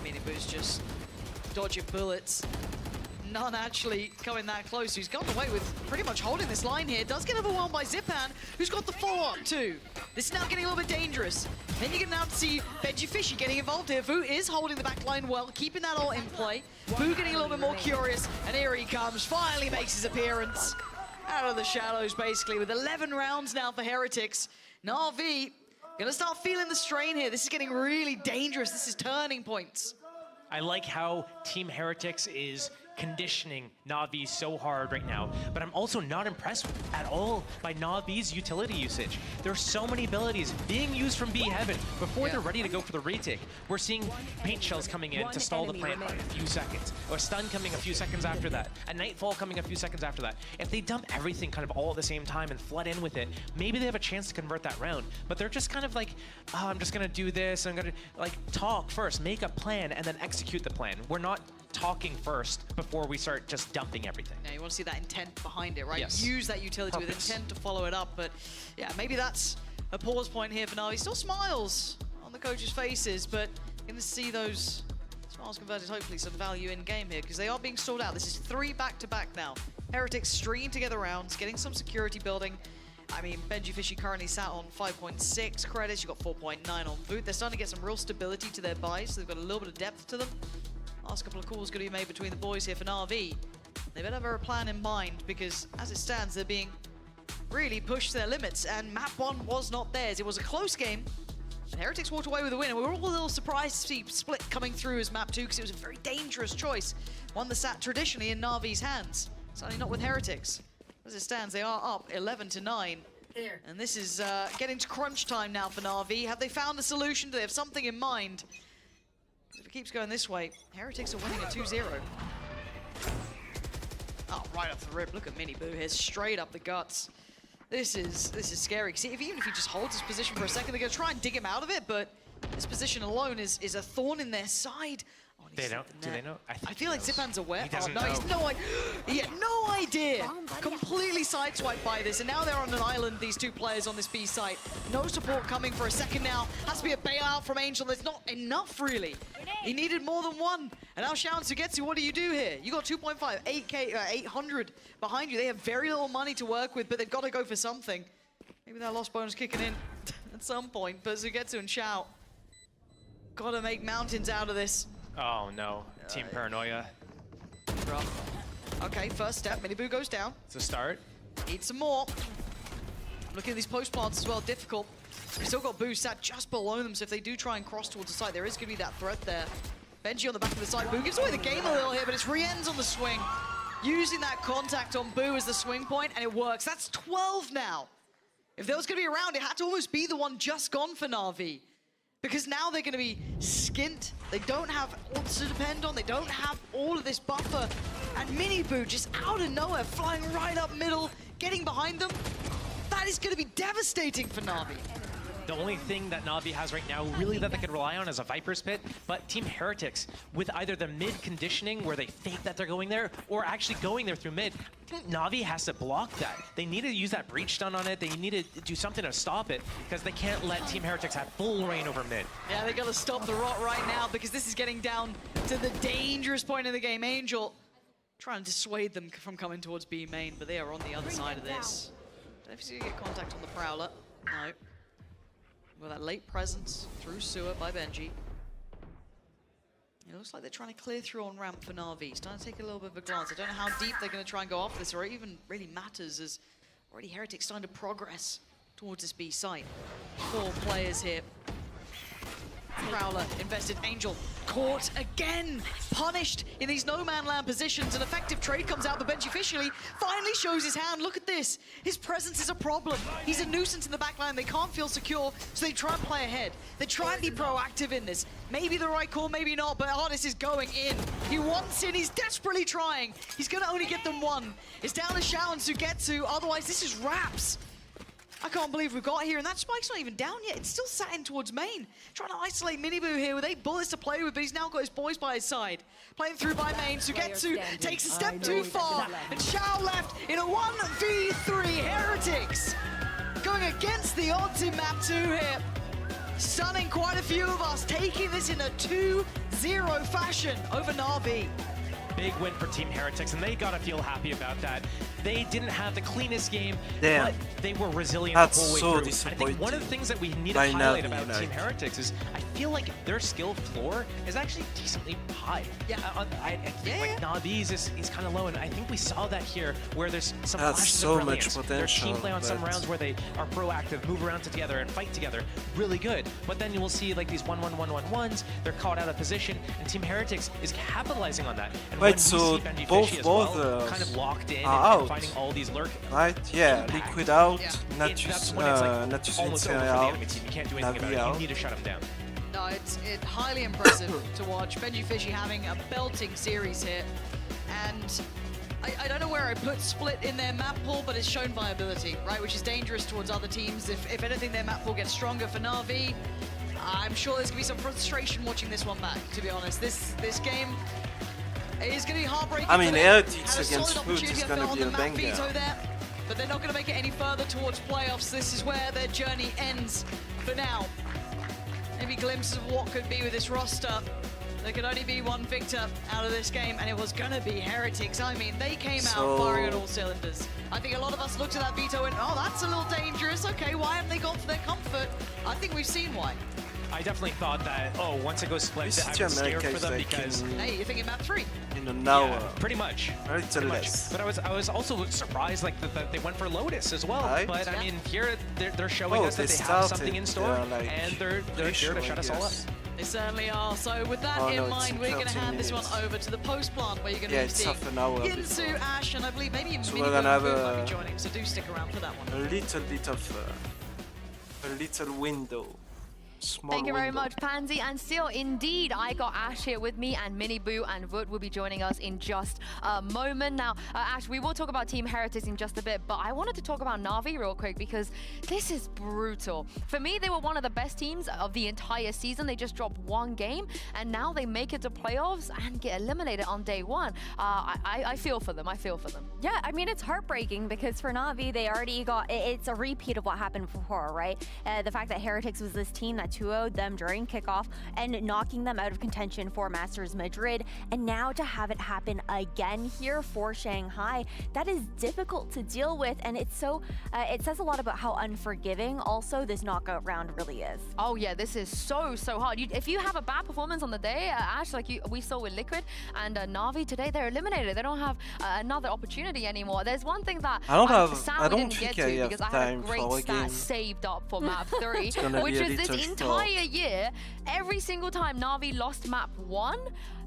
Miniboo's just dodging bullets. None actually coming that close. He's gotten away with pretty much holding this line here. Does get overwhelmed by Zipan, who's got the follow-up too. This is now getting a little bit dangerous. Then you can now see Benji Fishy getting involved here. Vu is holding the back line well, keeping that all in play. Vu getting a little bit more curious, and here he comes, finally makes his appearance. Out of the shadows, basically, with 11 rounds now for Heretics. Na'Vi gonna start feeling the strain here. This is getting really dangerous. This is turning points. I like how Team Heretics is conditioning Na'Vi so hard right now, but I'm also not impressed at all by Na'Vi's utility usage. There are so many abilities being used from B Heaven before they're ready to go for the retake. We're seeing paint shells coming in to stall the plant by a few seconds, or stun coming a few seconds after that, a nightfall coming a few seconds after that. If they dump everything kind of all at the same time and flood in with it, maybe they have a chance to convert that round, but they're just kind of like, oh, I'm just gonna do this, I'm gonna like talk first, make a plan, and then execute the plan. We're not talking first before we start just dumping everything. Yeah, you want to see that intent behind it, right? Yes. Use that utility with intent to follow it up, but yeah, maybe that's a pause point here for Na'Vi. Still smiles on the coaches' faces, but going to see those smiles converted, hopefully some value in game here, because they are being stalled out. This is 3 back-to-back now. Heretics stringing together rounds, getting some security building. I mean, Benji Fishy currently sat on 5.6 credits. You've got 4.9 on Boot. They're starting to get some real stability to their buys, so they've got a little bit of depth to them. Last couple of calls going to be made between the boys here for Na'Vi. They better have a plan in mind, because as it stands, they're being really pushed to their limits, and map 1 was not theirs. It was a close game, and Heretics walked away with a win, and we were all a little surprised to see Split coming through as map 2, because it was a very dangerous choice. One that sat traditionally in Na'Vi's hands, certainly not with Heretics. As it stands, they are up 11-9. And this is getting to crunch time now for Na'Vi. Have they found a solution? Do they have something in mind? If it keeps going this way, Heretics are winning at 2-0. Oh, right off the rip. Look at Miniboo here, straight up the guts. This is scary. See, even if he just holds his position for a second, they're going to try and dig him out of it, but this position alone is a thorn in their side. Oh, They don't. Do they know? I feel like Zipan's aware. He doesn't no, know. He's no idea. He had no idea. Completely sideswiped by this, and now they're on an island, these 2 players on this B site. No support coming for a second now. Has to be a bailout from Angel. There's not enough, really. He needed more than 1. And now Shao and Sugetsu, what do you do here? You got 2.5, 8K, 800 behind you. They have very little money to work with, but they've got to go for something. Maybe that lost bonus kicking in at some point, but Sugetsu and Shao got to make mountains out of this. Oh no, Team Paranoia. Rough. Okay, first step, Miniboo goes down. It's a start. Need some more. Looking at these post plants as well, difficult. We've still got Boo sat just below them, so if they do try and cross towards the side, there is going to be that threat there. Benji on the back of the side. Boo gives away the game a little here, but it's Rien's on the swing. Using that contact on Boo as the swing point, and it works. That's 12 now. If there was going to be a round, it had to almost be the one just gone for Na'Vi. Because now they're going to be skint. They don't have ults to depend on. They don't have all of this buffer. And Miniboo just out of nowhere, flying right up middle, getting behind them. That is going to be devastating for Na'Vi. The only thing that Na'Vi has right now really that they can rely on is a Viper's Pit, but Team Heretics, with either the mid conditioning where they fake that they're going there, or actually going there through mid, I think Na'Vi has to block that. They need to use that breach stun on it. They need to do something to stop it, because they can't let Team Heretics have full reign over mid. Yeah, they got to stop the rot right now, because this is getting down to the dangerous point in the game. Angel trying to dissuade them from coming towards B main, but they are on the other side of this. Don't know if he's going to get contact on the Prowler. No. Well, that late presence through sewer by Benji. It looks like they're trying to clear through on ramp for Na'Vi. Starting to take a little bit of a glance. I don't know how deep they're going to try and go off this, or it even really matters, as already Heretics starting to progress towards this B site. 4 players here. Prowler invested. Angel caught again, punished in these no man land positions. An effective trade comes out, but Benji officially finally shows his hand. Look at this. His presence is a problem. He's a nuisance in the backline. They can't feel secure, so they try and play ahead. They try and be proactive in this. Maybe the right call, maybe not, but Artis is going in. He wants in, he's desperately trying. He's gonna only get them one. It's down to Shao and Sugetsu, otherwise this is wraps. I can't believe we got here, and that spike's not even down yet. It's still sat in towards main. Trying to isolate Miniboo here with 8 bullets to play with, but he's now got his boys by his side. Playing through by main, Sugetsu takes a step too far, and Shao left in a 1v3. Heretics going against the odds in map 2 here. Stunning quite a few of us, taking this in a 2-0 fashion over Na'Vi. Big win for Team Heretics, and they gotta feel happy about that. They didn't have the cleanest game, Damn. but they were resilient That's the whole way so through. I disappointing. think one of the things that we need to By highlight Na'Vi, about like- Team Heretics is I feel like their skill floor is actually decently high. Yeah. I think like Na'Vi's is kind of low, and I think we saw that here where there's some That's flashes so of much brilliance. Their team potential, play on some but- rounds where they are proactive, move around together, and fight together. Really good. But then you will see like these 1-1-1-1-1s, they're caught out of position, and Team Heretics is capitalizing on that. And when Wait, we so see Benji both Fishy as well, borders kind of locked in are and out, finding all these lurk. right? Yeah, impact. Liquid out, Yeah. Natus, That's when it's like Natus almost over for Vincere the out, enemy team. You can't do anything Na'Vi about it. out. You need to shut them down. No, it's highly impressive to watch. Benji Fishy having a belting series here. And I don't know where I put Split in their map pool, but it's shown viability, right? Which is dangerous towards other teams. If anything, their map pool gets stronger for Na'Vi. I'm sure there's going to be some frustration watching this one back, to be honest. This game is going to be heartbreaking. I mean, for them. Heretics Had a solid against Foot opportunity, is I gonna felt, be on a the map banger. veto there, but they're not going to make it any further towards playoffs. This is where their journey ends for now. Maybe glimpses of what could be with this roster. There could only be one victor out of this game, and it was going to be Heretics. I mean, they came out firing on all cylinders. I think a lot of us looked at that veto and, oh, that's a little dangerous. Okay, why haven't they gone for their comfort? I think we've seen why. I definitely thought that, oh, once it goes split, VCT I was scared America for is them like because... Hey, you're thinking map 3? in an hour. Yeah, pretty much. A little Pretty much. less. But I was also surprised like that they went for Lotus as well. Right. But I mean, here they're showing Oh, us that they they have started, something in store, like, and they're here to showing shut us all up. us. They certainly are. So with that Oh, in no, it's mind, in we're going to 13 hand this one minutes. over to the post plant, where you're going to Yeah, be it's seeing half an hour Ginsu, before. Ash, and I believe maybe So Mini we're gonna have might a- be joining. So do stick around for that one. A little bit of a little window. Small Thank you very window. much, Pansy. And still, indeed, I got Ash here with me, and Minnie Boo and Wood will be joining us in just a moment. Now, Ash, we will talk about Team Heretics in just a bit, but I wanted to talk about Na'Vi real quick because this is brutal. For me, they were one of the best teams of the entire season. They just dropped one game, and now they make it to playoffs and get eliminated on day one. I feel for them. I feel for them. Yeah, I mean, it's heartbreaking because for Na'Vi, they already got, it's a repeat of what happened before, right? The fact that Heretics was this team that 2-0'd them during kickoff and knocking them out of contention for Masters Madrid, and now to have it happen again here for Shanghai, that is difficult to deal with, and it's so, it says a lot about how unforgiving also this knockout round really is. Oh yeah, this is so hard. If you have a bad performance on the day, Ash, like we saw with Liquid and Na'Vi today, they're eliminated. They don't have another opportunity anymore. There's one thing that I don't sadly didn't think get I to have because I had a time great for a stat game. saved up for map 3, It's gonna which be a is this little entire year, every single time Na'Vi lost map 1,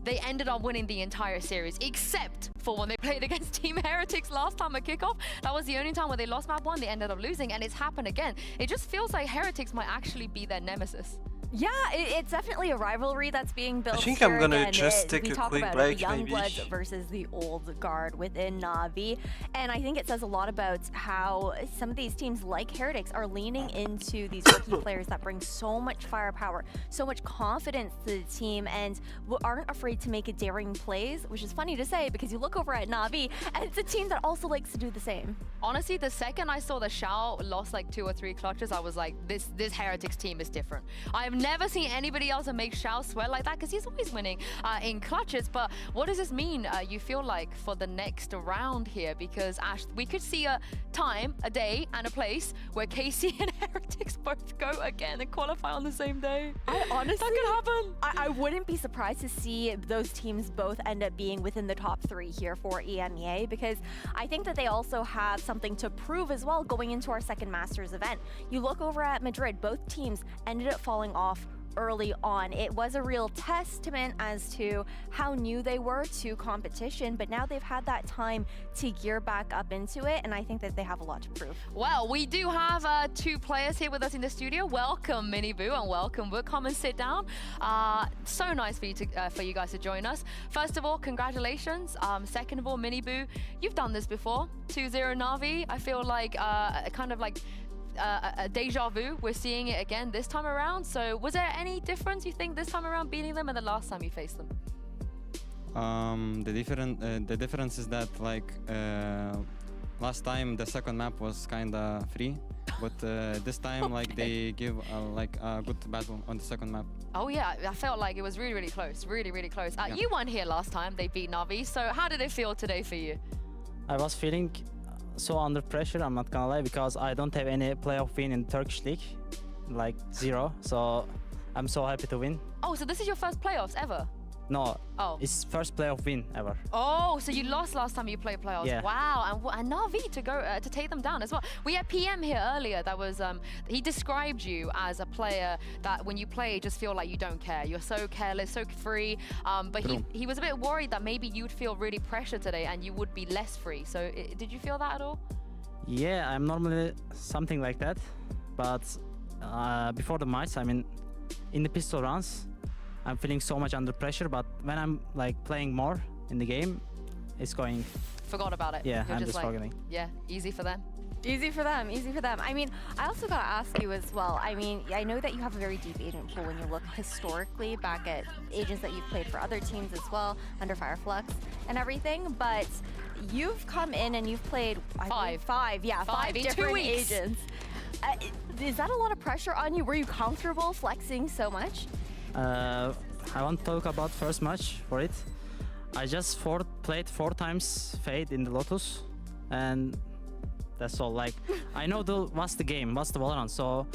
they ended up winning the entire series, except for when they played against Team Heretics last time at kickoff. That was the only time where they lost map 1, they ended up losing, and it's happened again. It just feels like Heretics might actually be their nemesis. Yeah, it's definitely a rivalry that's being built. I think here I'm gonna again. just take we a talk quick about break, the young maybe. bloods versus the old guard within Na'Vi, and I think it says a lot about how some of these teams like Heretics are leaning into these rookie players that bring so much firepower, so much confidence to the team, and aren't afraid to make daring plays, which is funny to say because you look over at Na'Vi, and it's a team that also likes to do the same. Honestly, the second I saw the Shao lost like 2 or 3 clutches, I was like, this Heretics team is different. I have never seen anybody else make Shao sweat like that because he's always winning in clutches. But what does this mean, you feel like, for the next round here? Because, Ash, we could see a time, a day, and a place where KC and Heretics both go again and qualify on the same day. I honestly, that could happen. I wouldn't be surprised to see those teams both end up being within the top 3 here for EMEA, because I think that they also have something to prove as well going into our second Masters event. You look over at Madrid, both teams ended up falling off early on. It was a real testament as to how new they were to competition, but now they've had that time to gear back up into it, and I think that they have a lot to prove. Well, we do have two players here with us in the studio. Welcome, Miniboo, and welcome, Wook. Come and sit down. So nice for you guys to join us. First of all, congratulations. Second of all, Miniboo, you've done this before. 2-0 Na'Vi. I feel like kind of like a deja vu. We're seeing it again this time around. So was there any difference, you think, this time around beating them and the last time you faced them? The difference is that like last time the second map was kinda free, but this time like they give like a good battle on the second map. Oh yeah, I felt like it was really, really close. Really, really close. You won here last time. They beat Na'Vi. So how did it feel today for you? I was feeling so under pressure, I'm not gonna lie, because I don't have any playoff win in Turkish league, like 0. So I'm so happy to win. Oh, so this is your first playoffs ever? No, oh, it's first playoff win ever. Oh, so you lost last time you played playoffs? Yeah. Wow, and Na'Vi to go to take them down as well. We had PM here earlier. That was he described you as a player that when you play, just feel like you don't care. You're so careless, so free. But he was a bit worried that maybe you'd feel really pressured today and you would be less free. So did you feel that at all? Yeah, I'm normally something like that, but before the match, I mean, in the pistol rounds, I'm feeling so much under pressure, but when I'm like playing more in the game, it's going. Forgot about it. Yeah, You're I'm just struggling. Yeah, easy for them. Easy for them, easy for them. I mean, I also gotta ask you as well. I mean, I know that you have a very deep agent pool when you look historically back at agents that you've played for other teams as well, under Fireflux and everything, but you've come in and you've played five in 2 different weeks. agents. Is that a lot of pressure on you? Were you comfortable flexing so much? I want to talk about first match for it. I just played 4 times Fade in the Lotus, and that's all. Like, I know what's the game, what's the Valorant. So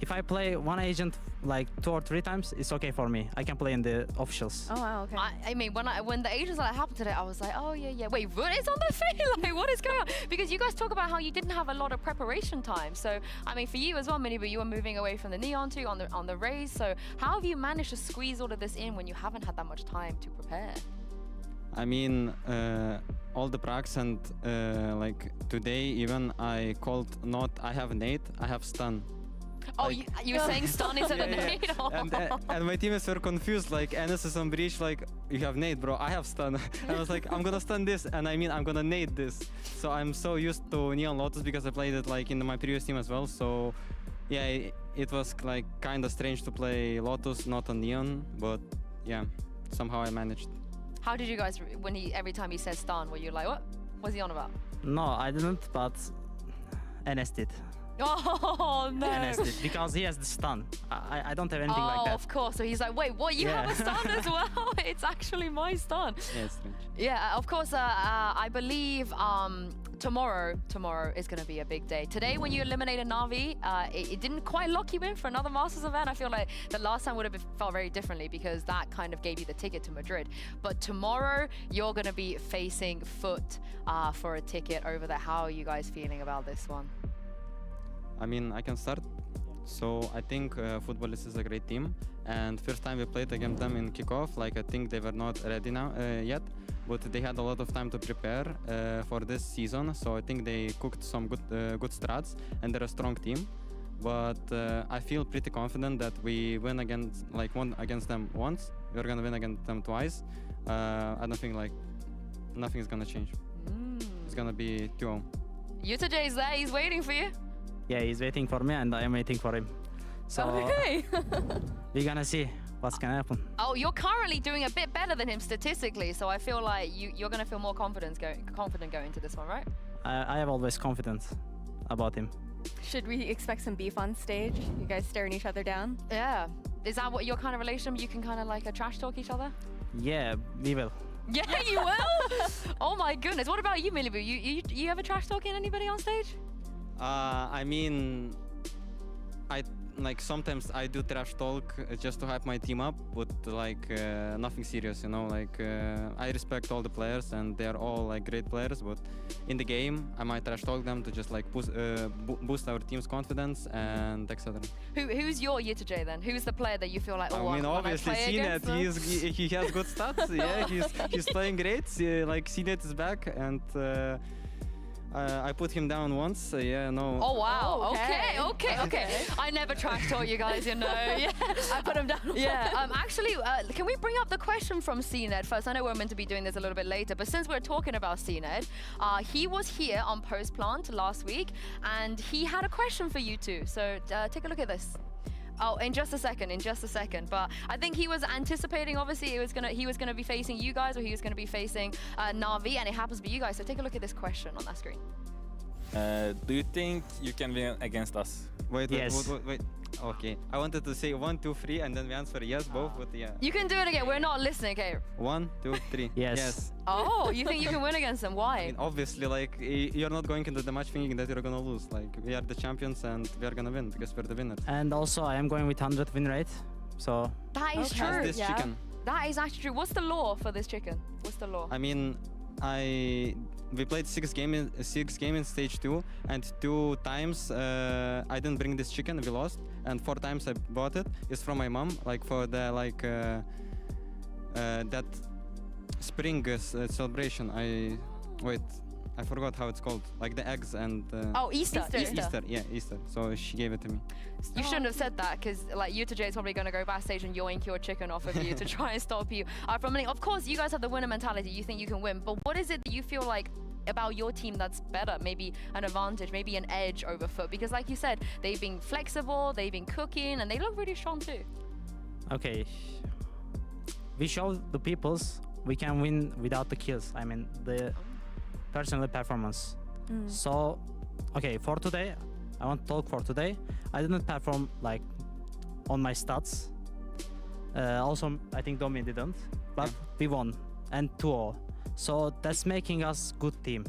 if I play one agent like 2 or 3 times, it's okay for me. I can play in the officials. Oh wow, okay. I mean, when the agents like happened today, I was like, oh yeah. Wait, what is on the field? Like, what is going on? Because you guys talk about how you didn't have a lot of preparation time. So I mean, for you as well, Miniboo, you were moving away from the Neon 2 on the Rays. So how have you managed to squeeze all of this in when you haven't had that much time to prepare? I mean, all the pracs and like today even I called not I have nade, I have stun. Oh, like, you were saying stun instead of nade? And my teammates were confused, like, Enes is on breach, like, you have nade, bro, I have stun. And I was like, I'm gonna stun this, and I mean, I'm gonna nade this. So I'm so used to Neon Lotus because I played it like in my previous team as well. So yeah, it was like kind of strange to play Lotus, not on Neon, but yeah, somehow I managed. How did you guys, when every time he says stun, were you like, what was he on about? No, I didn't, but Enes did. Oh no! Enes did, because he has the stun. I don't have anything like that. Oh, of course. So he's like, wait, what? You have a stun as well? It's actually my stun. Yeah, it's strange. Yeah, of course. I believe tomorrow is going to be a big day. Today, when you eliminated Na'Vi, it didn't quite lock you in for another Masters event. I feel like the last time would have felt very differently because that kind of gave you the ticket to Madrid. But tomorrow, you're going to be facing Foot for a ticket over there. How are you guys feeling about this one? I mean, I can start. So I think Footballers is a great team. And first time we played against them in kickoff, like I think they were not ready now yet, but they had a lot of time to prepare for this season. So I think they cooked some good strats, and they're a strong team. But I feel pretty confident that we win won against them once. We're gonna win against them twice. I don't think like nothing is gonna change. It's gonna be 2-0. Yuta J is there. He's waiting for you. Yeah, he's waiting for me and I am waiting for him. So okay. We're gonna see what's gonna happen. Oh, you're currently doing a bit better than him statistically, so I feel like you're gonna feel more confident going into this one, right? I have always confidence about him. Should we expect some beef on stage? You guys staring each other down? Yeah. Is that what your kind of relationship? You can kind of like trash talk each other? Yeah, we will. Yeah, you will? Oh my goodness. What about you, Miniboo? You ever trash talking anybody on stage? I mean, like sometimes I do trash talk just to hype my team up, but like nothing serious, you know. Like I respect all the players and they are all like great players, but in the game I might trash talk them to just like boost our team's confidence and etc. Who's your Yetajay then? Who's the player that you feel like? Oh, I mean, obviously CNET. He has good stats. Yeah, he's playing great. Like CNET is back and. I put him down once. Yeah, no. Oh wow. Okay. I never trash talk you guys, you know. Yeah. I put him down. Yeah. Actually, can we bring up the question from CNET first? I know we're meant to be doing this a little bit later, but since we're talking about CNET, he was here on Post Plant last week, and he had a question for you two. So take a look at this. Oh, in just a second. But I think he was anticipating, obviously, he was gonna be facing you guys, or he was gonna be facing Na'Vi, and it happens to be you guys. So take a look at this question on that screen. Do you think you can win against us? Wait. Okay. I wanted to say 1, 2, 3, and then we answer yes, both, but yeah. You can do it again. We're not listening, okay? 1, 2, 3. Yes. Oh, you think you can win against them? Why? I mean, obviously, like, you're not going into the match thinking that you're gonna lose. Like, we are the champions and we are gonna win because we're the winners. And also, I am going with 100 win rate, so... That is true. This chicken. That is actually true. What's the law for this chicken? What's the law? I mean, we played 6 games in stage 2, and 2 times I didn't bring this chicken, we lost, and 4 times I bought it. It's from my mom, like for the that spring celebration. I forgot how it's called, like the eggs and Easter. Easter. So she gave it to me. You shouldn't have said that, because like Yetajay is probably going to go backstage and yoink your chicken off of you to try and stop you from winning. Of course, you guys have the winner mentality. You think you can win, but what is it that you feel like about your team that's better? Maybe an advantage, maybe an edge over Foot, because like you said, they've been flexible, they've been cooking, and they look really strong too. Okay, we show the peoples we can win without the kills. I mean the personal performance. So okay, for today, I want to talk for today. I didn't perform like on my stats. Also, I think Domi didn't, but we won and 2-0. So that's making us good team.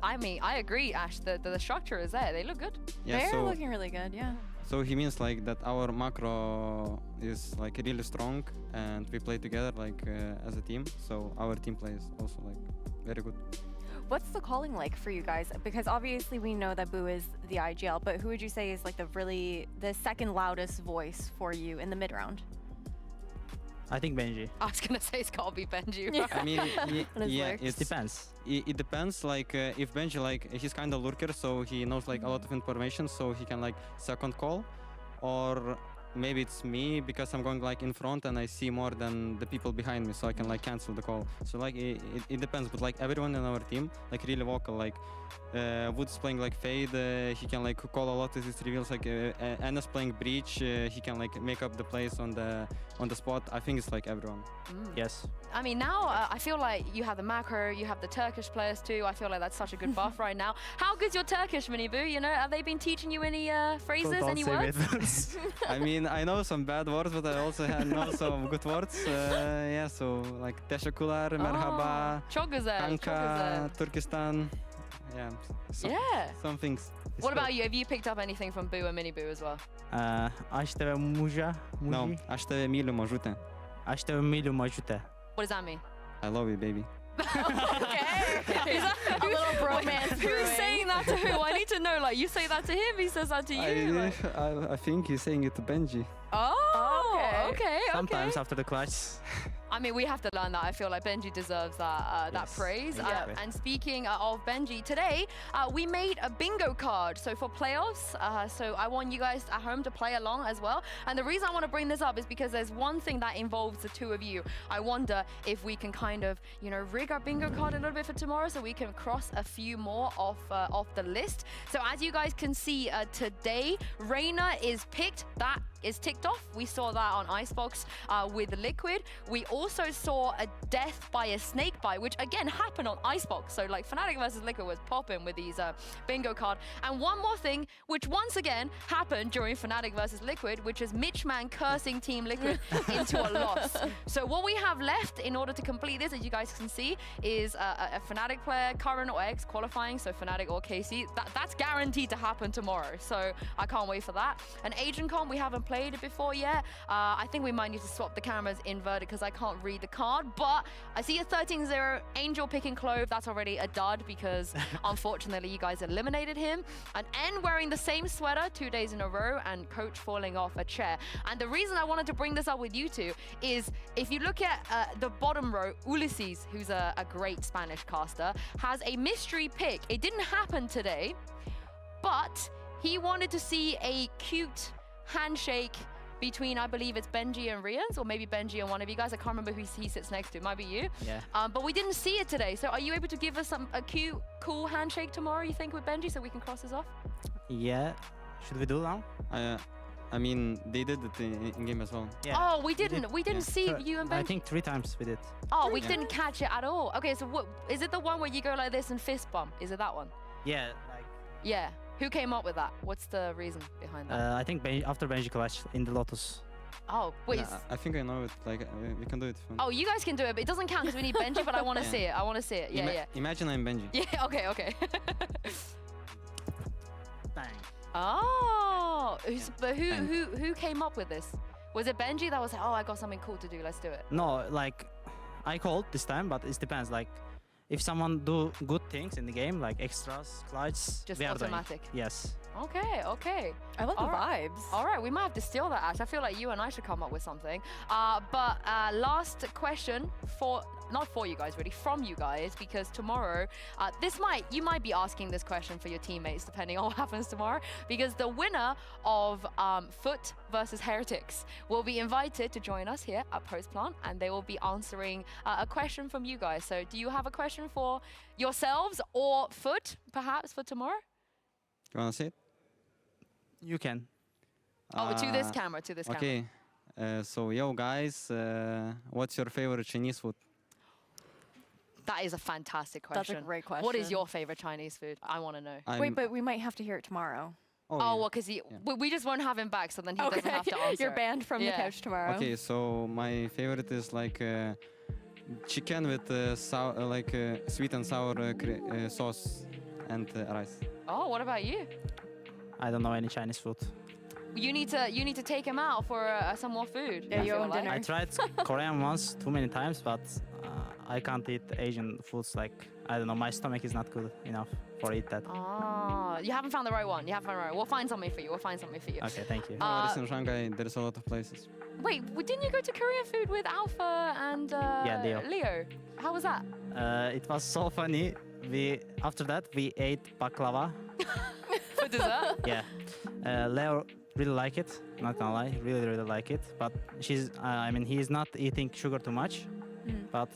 I mean, I agree, Ash. The structure is there. They look good. Yeah, They're looking really good, yeah. So he means like that our macro is like really strong, and we play together like as a team. So our team plays also like very good. What's the calling like for you guys? Because obviously we know that Boo is the IGL, but who would you say is like the second loudest voice for you in the mid round? I think Benji. I was gonna say it's gotta be Benji. Yeah. I mean, it depends. It depends. Like if Benji, like he's kind of lurker, so he knows like a lot of information, so he can like second call, or maybe it's me because I'm going like in front and I see more than the people behind me, so I can like cancel the call. So like it depends, but like everyone in our team like really vocal. Like Wood's playing like Fade, he can like call a lot of his reveals. Like Anna's playing Breach, he can like make up the plays on the spot. I think it's like everyone. Yes. I mean, now I feel like you have the macro, you have the Turkish players too. I feel like that's such a good buff right now. How good's your Turkish, Miniboo? You know, have they been teaching you any phrases, any words? I mean, I know some bad words, but I also know some good words. Yeah, so like teşekkürler, merhaba, çok güzel, kanka, Turkistan. Yeah. Some things. What about you? Have you picked up anything from Boo and Miniboo as well? Așteve muja. No, așteve milu mă ajute. Așteve milu mă ajute. What does that mean? I love you, baby. Okay. A little bromance. Who's saying that to who? I need to know. Like, you say that to him, he says that to you. I think he's saying it to Benji. Oh, okay. Sometimes after the clutch. I mean, we have to learn that. I feel like Benji deserves that praise. And speaking of Benji, today we made a bingo card. So for playoffs, so I want you guys at home to play along as well. And the reason I want to bring this up is because there's one thing that involves the two of you. I wonder if we can kind of, you know, rig our bingo card a little bit for tomorrow so we can cross a few more off the list. So as you guys can see today, Reina is picked. That is ticked off. We saw that on Icebox with Liquid. We also saw a death by a snake bite, which again happened on Icebox. So like Fnatic versus Liquid was popping with these bingo card. And one more thing, which once again happened during Fnatic versus Liquid, which is Mitchman cursing Team Liquid into a loss. So what we have left in order to complete this, as you guys can see, is a Fnatic player, current or ex, qualifying, so Fnatic or KC. That's guaranteed to happen tomorrow, so I can't wait for that. An Agent Comp, we haven't played it before yet. I think we might need to swap the cameras inverted because I can't read the card, but I see a 13-0, Angel picking Clove. That's already a dud because unfortunately you guys eliminated him. An N wearing the same sweater 2 days in a row, and Coach falling off a chair. And the reason I wanted to bring this up with you two is if you look at the bottom row, Ulysses, who's a great Spanish caster, has a mystery pick. It didn't happen today, but he wanted to see a cute handshake between, I believe it's Benji and Rians, or maybe Benji and one of you guys. I can't remember who he sits next to. It might be you. Yeah. But we didn't see it today. So are you able to give us a cute, cool handshake tomorrow, you think, with Benji, so we can cross this off? Yeah. Should we do now? I mean, they did it in game as well. Yeah. Oh, we didn't. We didn't see you and Benji. I think 3 times we did. Oh, we didn't catch it at all. Okay, so what is it? The one where you go like this and fist bump? Is it that one? Yeah. Like. Yeah. Who came up with that? What's the reason behind that? I think after Benji Clash in the Lotus. Oh, wait. I think I know it. Like we can do it. Oh, you guys can do it, but it doesn't count because we need Benji. But I want to see it. I want to see it. Yeah, yeah. Imagine I'm Benji. Yeah. Okay. Okay. Bang. Oh, but who came up with this? Was it Benji that was like, oh, I got something cool to do, let's do it? No, like I called this time, but it depends. Like if someone do good things in the game, like extras, clutch, Just we are automatic. doing. Yes. Okay, okay. I love the vibes. All right, we might have to steal that, Ash. I feel like you and I should come up with something. But last question not for you guys really, from you guys, because tomorrow, you might be asking this question for your teammates depending on what happens tomorrow, because the winner of Foot versus Heretics will be invited to join us here at Post Plant, and they will be answering a question from you guys. So do you have a question for yourselves or Foot, perhaps, for tomorrow? You wanna see it? You can. Oh, to this camera, to this camera. Okay. So, yo, guys, what's your favorite Chinese food? That is a fantastic question. That's a great question. What is your favorite Chinese food? I want to know. Wait, but we might have to hear it tomorrow. Oh, well, because we just won't have him back, so then he doesn't have to answer. You're banned from the couch tomorrow. Okay, so my favorite is like chicken with sweet and sour sauce and rice. Oh, what about you? I don't know any Chinese food. You need to take him out for some more food. Yeah, your own dinner. I tried Korean once too many times, but I can't eat Asian foods. Like, I don't know, my stomach is not good enough for eat that. Oh, you haven't found the right one. You haven't found the right one. We'll find something for you. Okay, thank you. In Shanghai, there's a lot of places. Wait, didn't you go to Korean food with Alpha and Leo? How was that? It was so funny. After that, we ate baklava. For dessert? Yeah. Leo really like it, not gonna lie, really like it. But he's not eating sugar too much, but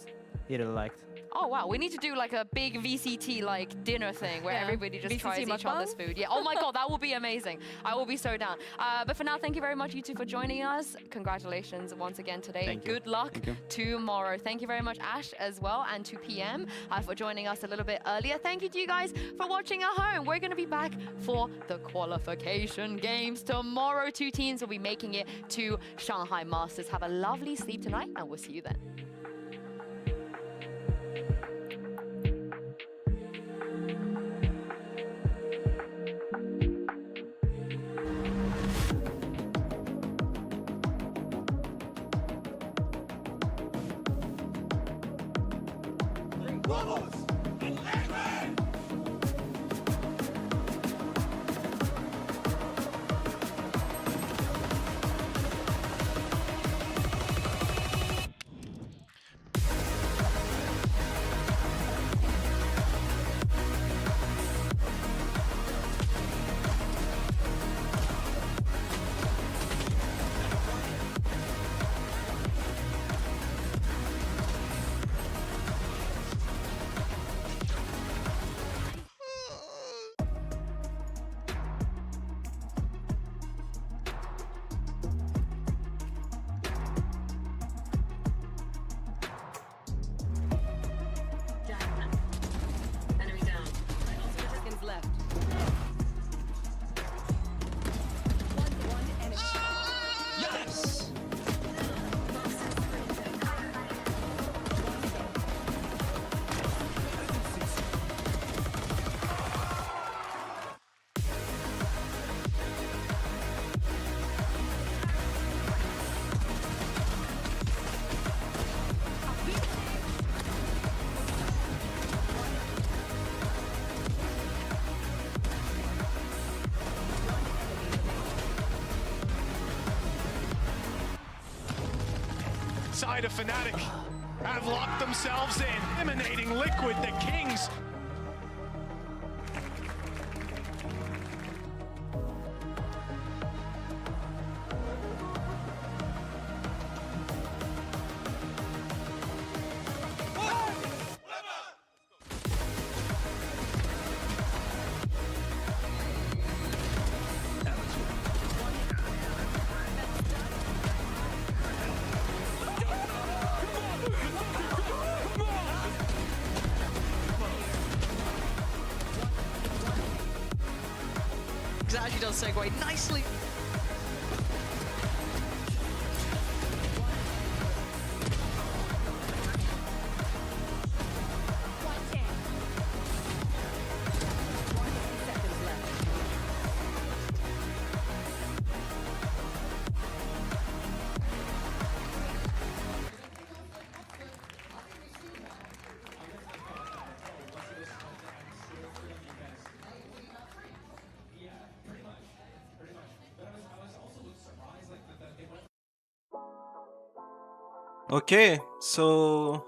he really liked. Oh wow, we need to do like a big VCT like dinner thing where everybody just VCT tries each mukbang? other's food. Yeah. Oh my god, that will be amazing. I will be so down. But for now, thank you very much, you two, for joining us. Congratulations once again today. Thank you. Good luck tomorrow. Thank you very much, Ash, as well, and to PM for joining us a little bit earlier. Thank you to you guys for watching at home. We're going to be back for the qualification games tomorrow. 2 teams will be making it to Shanghai Masters. Have a lovely sleep tonight, and we'll see you then. side of Fnatic have locked themselves in, eliminating Liquid, the Kings. That actually does segue nicely. Okay, so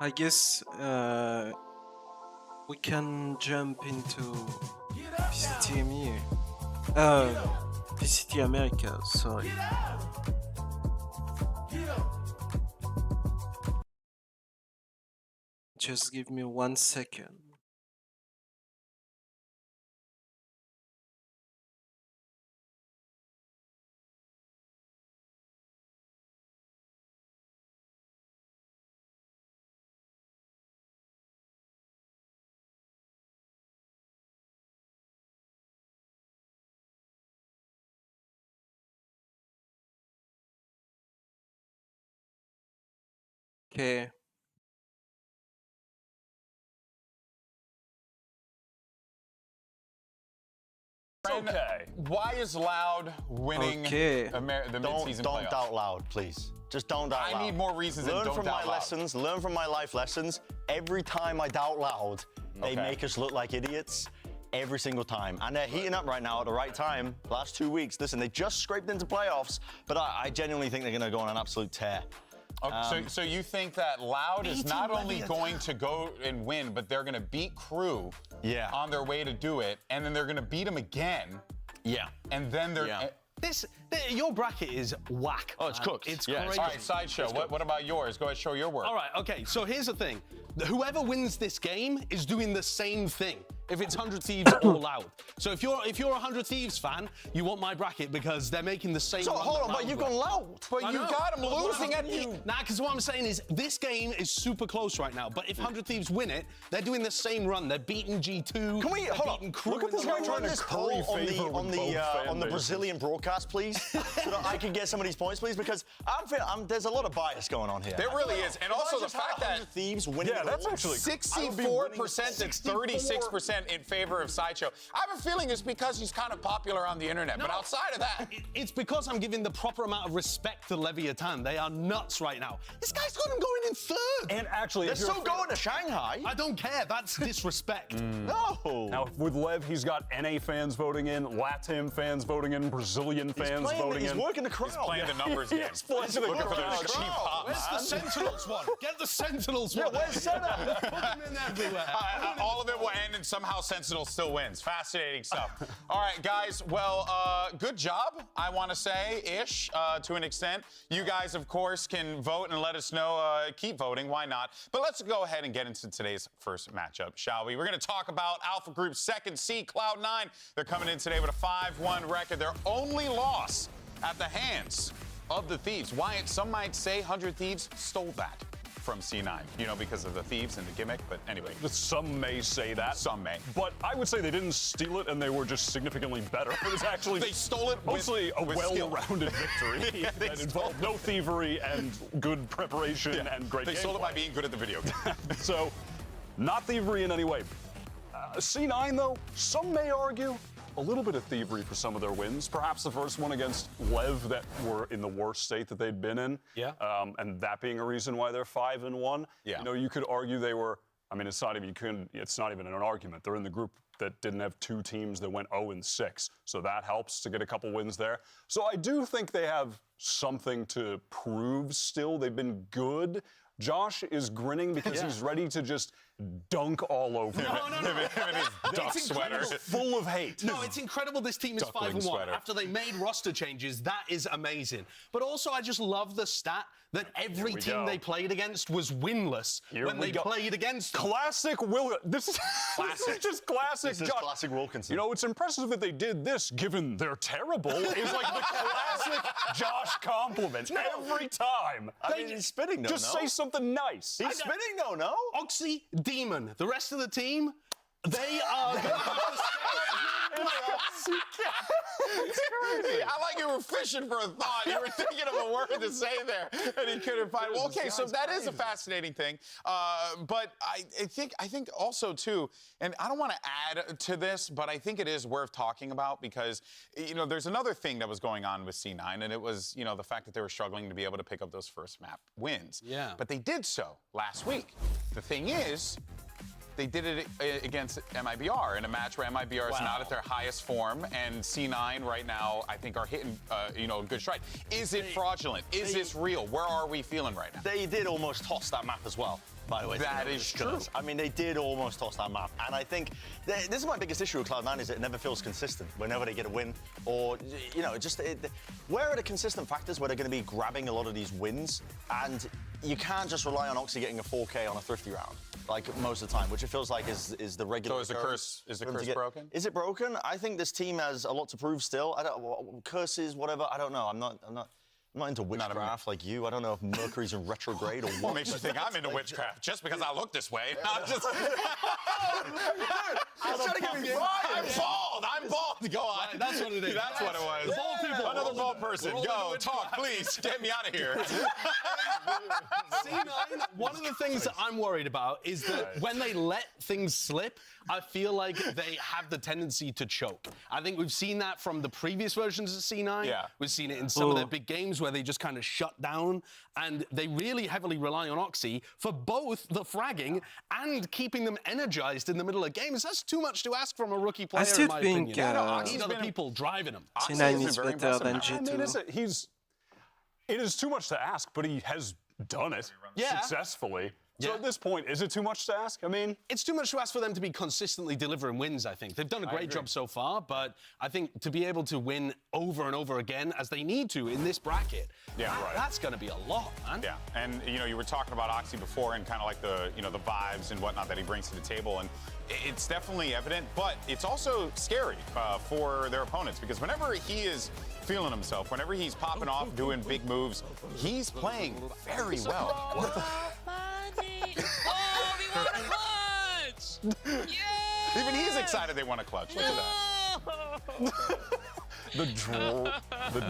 I guess we can jump into VCT EMEA. VCT America, sorry. Just give me 1 second. Okay. Okay. Why is Loud winning Okay. the mid-season playoffs? Don't doubt Loud, please. Just don't doubt Loud. I need more reasons than Learn don't from doubt my Loud. lessons. Learn from my life lessons. Every time I doubt Loud, they Okay. make us look like idiots. Every single time. And they're heating up right now at the right time. Last 2 weeks. Listen, they just scraped into playoffs, but I genuinely think they're going to go on an absolute tear. Okay, so you think that Loud is not only going to go and win, but they're going to beat Crew on their way to do it, and then they're going to beat them again. Yeah. And then they're... Yeah. Your bracket is whack. Oh, it's cooked. It's Yeah, crazy. All right, Sideshow, what about yours? Go ahead, show your work. All right, okay, so here's the thing. Whoever wins this game is doing the same thing. If it's 100 Thieves or Loud. So if you're a 100 Thieves fan, you want my bracket because they're making the same. So hold on, but you've gone Loud. But you got them losing at you. Nah, because what I'm saying is this game is super close right now. But if 100 Thieves win it, they're doing the same run. They're beating G2. Can we hold on? Crew Look at this guy trying to poll on the Brazilian broadcast, please, so that I can get some of these points, please, because there's a lot of bias going on here. There really is, and also the fact that Thieves winning. Yeah, that's actually 64% to 36% in favor of Sideshow. I have a feeling it's because he's kind of popular on the internet, but outside of that, it's because I'm giving the proper amount of respect to Leviathan. They are nuts right now. This guy's got him going in third. And actually, they're still going to Shanghai. I don't care. That's disrespect. No. Now, with Lev, he's got NA fans voting in, LATAM fans voting in, Brazilian fans voting in. He's working the crowd. he's playing the numbers game. He's playing He's the looking for crowd. those cheap hops. Where's the Sentinels one? Get the Sentinels one. Yeah, where's Senna? Put them in everywhere. All of it will end, and somehow Sentinel still wins. Fascinating stuff. All right, guys. Well, good job, I want to say, ish, to an extent. You guys, of course, can vote and let us know. Keep voting. Why not? But let's go ahead and get into today's first matchup, shall we? We're going to talk about Alpha Group's second seed, Cloud9. They're coming in today with a 5-1 record. Their only loss at the hands of the Thieves. Wyatt, some might say 100 Thieves stole that from C9, you know, because of the Thieves and the gimmick, but anyway. Some may say that. Some may. But I would say they didn't steal it, and they were just significantly better. It was actually they stole it mostly with a well-rounded victory Yeah, that involved no thievery and good preparation and great They stole it gameplay. by being good at the video game. So, not thievery in any way. C9, though, some may argue a little bit of thievery for some of their wins. Perhaps the first one against Lev that were in the worst state that they'd been in. Yeah. And that being a reason why they're 5-1. Yeah. You know, you could argue they were I mean, it's not even an argument. They're in the group that didn't have 2 teams that went 0-6. So that helps to get a couple wins there. So I do think they have something to prove still. They've been good. Josh is grinning because he's ready to just dunk all over him. No. Him and his duck sweater. Full of hate. No, it's incredible this team is 5-1 after they made roster changes. That is amazing. But also, I just love the stat that every team they played against was winless when they played against them. Classic This is just classic This is Josh. classic Wilkinson. You know, it's impressive that they did this, given they're terrible. Is like the classic Josh compliment every time. I mean, he's spitting, Just say something nice. He's spitting, no? Oxy, Demon. The rest of the team, they are going to have to step up. It's crazy. I like you were fishing for a thought. You were thinking of a word to say there, and he couldn't find it. Well, okay, so that is a fascinating thing. But I think also too, and I don't want to add to this, but I think it is worth talking about because there's another thing that was going on with C9, and it was the fact that they were struggling to be able to pick up those first map wins. Yeah. But they did so last week. The thing is, they did it against MIBR in a match where MIBR is not at their highest form, and C9 right now, I think, are hitting, a good stride. Is it fraudulent? Is this real? Where are we feeling right now? They did almost toss that map as well, by the way. That is true. I mean, they did almost toss that map, and I think this is my biggest issue with Cloud9 is it never feels consistent whenever they get a win, or where are the consistent factors where they're going to be grabbing a lot of these wins, and you can't just rely on Oxy getting a 4K on a Thrifty round. Like most of the time, which it feels like is the regular. So is the curse broken? Is it broken? I think this team has a lot to prove still. Curses, whatever. I don't know. I'm not into witchcraft like you. I don't know if Mercury's in retrograde or what. What makes you think I'm into witchcraft? Just because I look this way? I'm just. I'm bald. I'm bald. Go on. Right, that's what it is. That's what it was. The bald people. Another bald person. Go talk, please. Get me out of here. C9, one of the things that I'm worried about is that when they let things slip, I feel like they have the tendency to choke. I think we've seen that from the previous versions of C9. Yeah. We've seen it in some of their big games where they just kind of shut down, and they really heavily rely on Oxy for both the fragging and keeping them energized in the middle of games. That's too much to ask from a rookie player, in my opinion. Need other people driving them. C9 is better than G2. I mean, it is too much to ask, but he has done it successfully. So at this point, is it too much to ask? I mean, it's too much to ask for them to be consistently delivering wins, I think. They've done a great job so far, but I think to be able to win over and over again as they need to in this bracket, that's going to be a lot, man. Yeah, and you were talking about Oxy before and kind of like the the vibes and whatnot that he brings to the table, and it's definitely evident, but it's also scary for their opponents because whenever he is feeling himself, whenever he's popping off, doing big moves, he's playing very well. Oh, he won a clutch! Yeah! Even he's excited they won a clutch. Look at that. The drama of it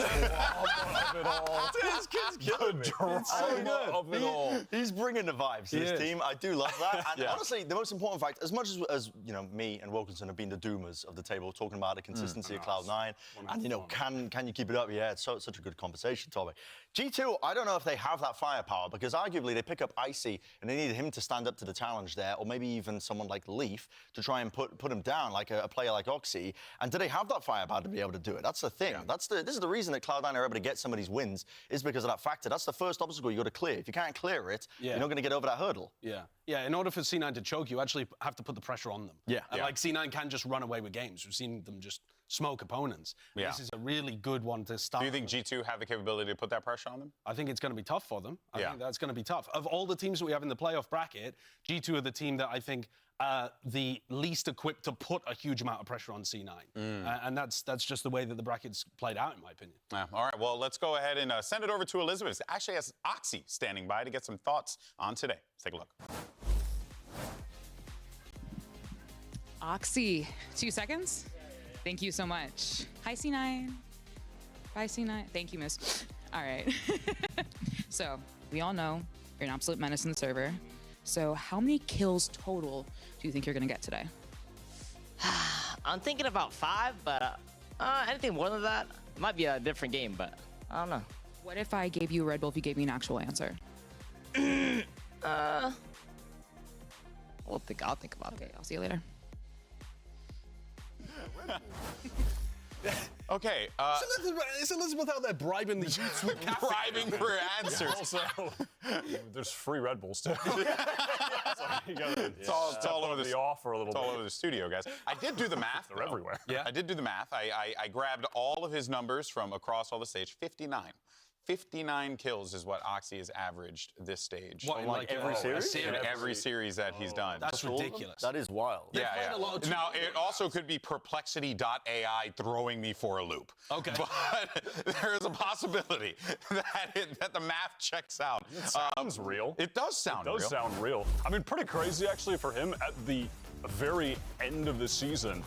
all. This kid's killing me. It's so good. He's bringing the vibes to this team. I do love that. And honestly, the most important fact, as much as me and Wilkinson have been the doomers of the table, talking about the consistency of Cloud9, and can you keep it up? Yeah, it's such a good conversation topic. G2, I don't know if they have that firepower because arguably they pick up Icy and they needed him to stand up to the challenge there, or maybe even someone like Leaf to try and put him down, like a player like Oxy. And do they have that firepower to be able to do it? That's the thing. This is the reason that Cloud9 are able to get some of these wins is because of that factor. That's the first obstacle you got to clear. If you can't clear it, you're not going to get over that hurdle. Yeah, in order for C9 to choke, you actually have to put the pressure on them. Like C9 can't just run away with games. We've seen them just smoke opponents. This is a really good one to start. Do you think G2 have the capability to put that pressure on them? I think it's going to be tough for them. I think that's going to be tough. Of all the teams that we have in the playoff bracket, G2 are the team that I think the least equipped to put a huge amount of pressure on C9. And that's just the way that the bracket's played out, in my opinion. All right, well, let's go ahead and send it over to Elizabeth. It actually has Oxy standing by to get some thoughts on today. Let's take a look. Oxy, 2 seconds. Thank you so much. Hi, C9. Bye, C9. Thank you, miss. All right. So, we all know you're an absolute menace in the server. So, how many kills total do you think you're going to get today? I'm thinking about 5, but anything more than that might be a different game, but I don't know. What if I gave you a Red Bull if you gave me an actual answer? I'll think about Okay, it. I'll see you later. Okay. Is Elizabeth out there bribing the youths with caffeine? Bribing for answers. Also, there's free Red Bulls too. It's all over the offer a little. It's all over the studio, guys. I did do the math. They're everywhere. Yeah. I did do the math. I grabbed all of his numbers from across all the stage. 59. 59 kills is what Oxy has averaged this stage. What, in like every series? In every series that he's done. That's ridiculous. That is wild. Yeah. Now, it also could be Perplexity.ai throwing me for a loop. Okay. But there is a possibility that the math checks out. It sounds real. It does sound real. It does sound real. I mean, pretty crazy, actually, for him at the very end of the season.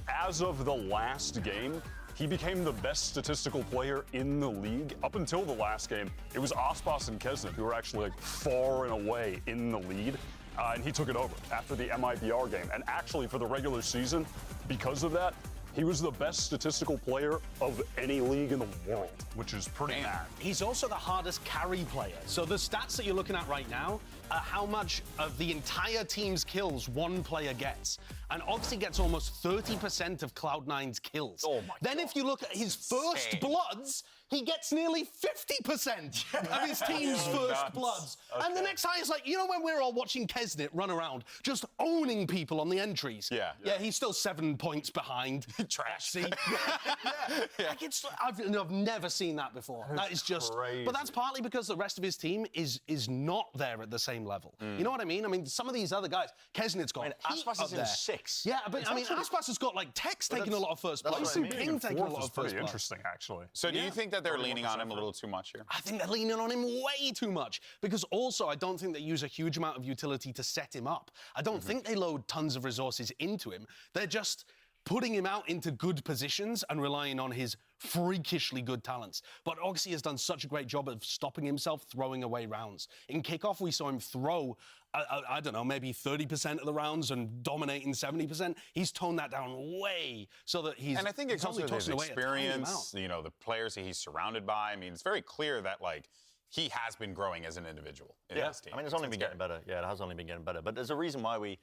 As of the last game, he became the best statistical player in the league. Up until the last game, it was Aspas and Kesnet who were actually like far and away in the lead. And he took it over after the MIBR game. And actually, for the regular season, because of that, he was the best statistical player of any league in the world, which is pretty mad. He's also the hardest carry player. So the stats that you're looking at right now are how much of the entire team's kills one player gets. And Oxy gets almost 30% of Cloud9's kills. Oh my Then if you look at his first bloods, he gets nearly 50% of his team's first bloods. Okay. And the next highest, like, you know when we're all watching Kesnet run around, just owning people on the entries? Yeah, he's still 7 points behind. Trash. See? Like I've never seen that before. That is just crazy. But that's partly because the rest of his team is not there at the same level. You know what I mean? I mean, some of these other guys, Kesnet's got Aspas is in there. 6. Yeah, but I mean, Aspas has got like Tex taking a lot of first place and Ping taking a lot of first Pretty place. interesting, actually. So do you think that they're leaning on him a little too much here? I think they're leaning on him way too much because also I don't think they use a huge amount of utility to set him up. I don't think they load tons of resources into him. They're just putting him out into good positions and relying on his freakishly good talents. But Oxy has done such a great job of stopping himself throwing away rounds. In kickoff, we saw him throw, I don't know, maybe 30% of the rounds and dominating 70%. He's toned that down way so that he's And I think it comes with his tossing away a tiny amount. experience, you know, the players that he's surrounded by. I mean, it's very clear that, like, he has been growing as an individual in this team. I mean, it's only been getting better. Yeah, it has only been getting better. But there's a reason why we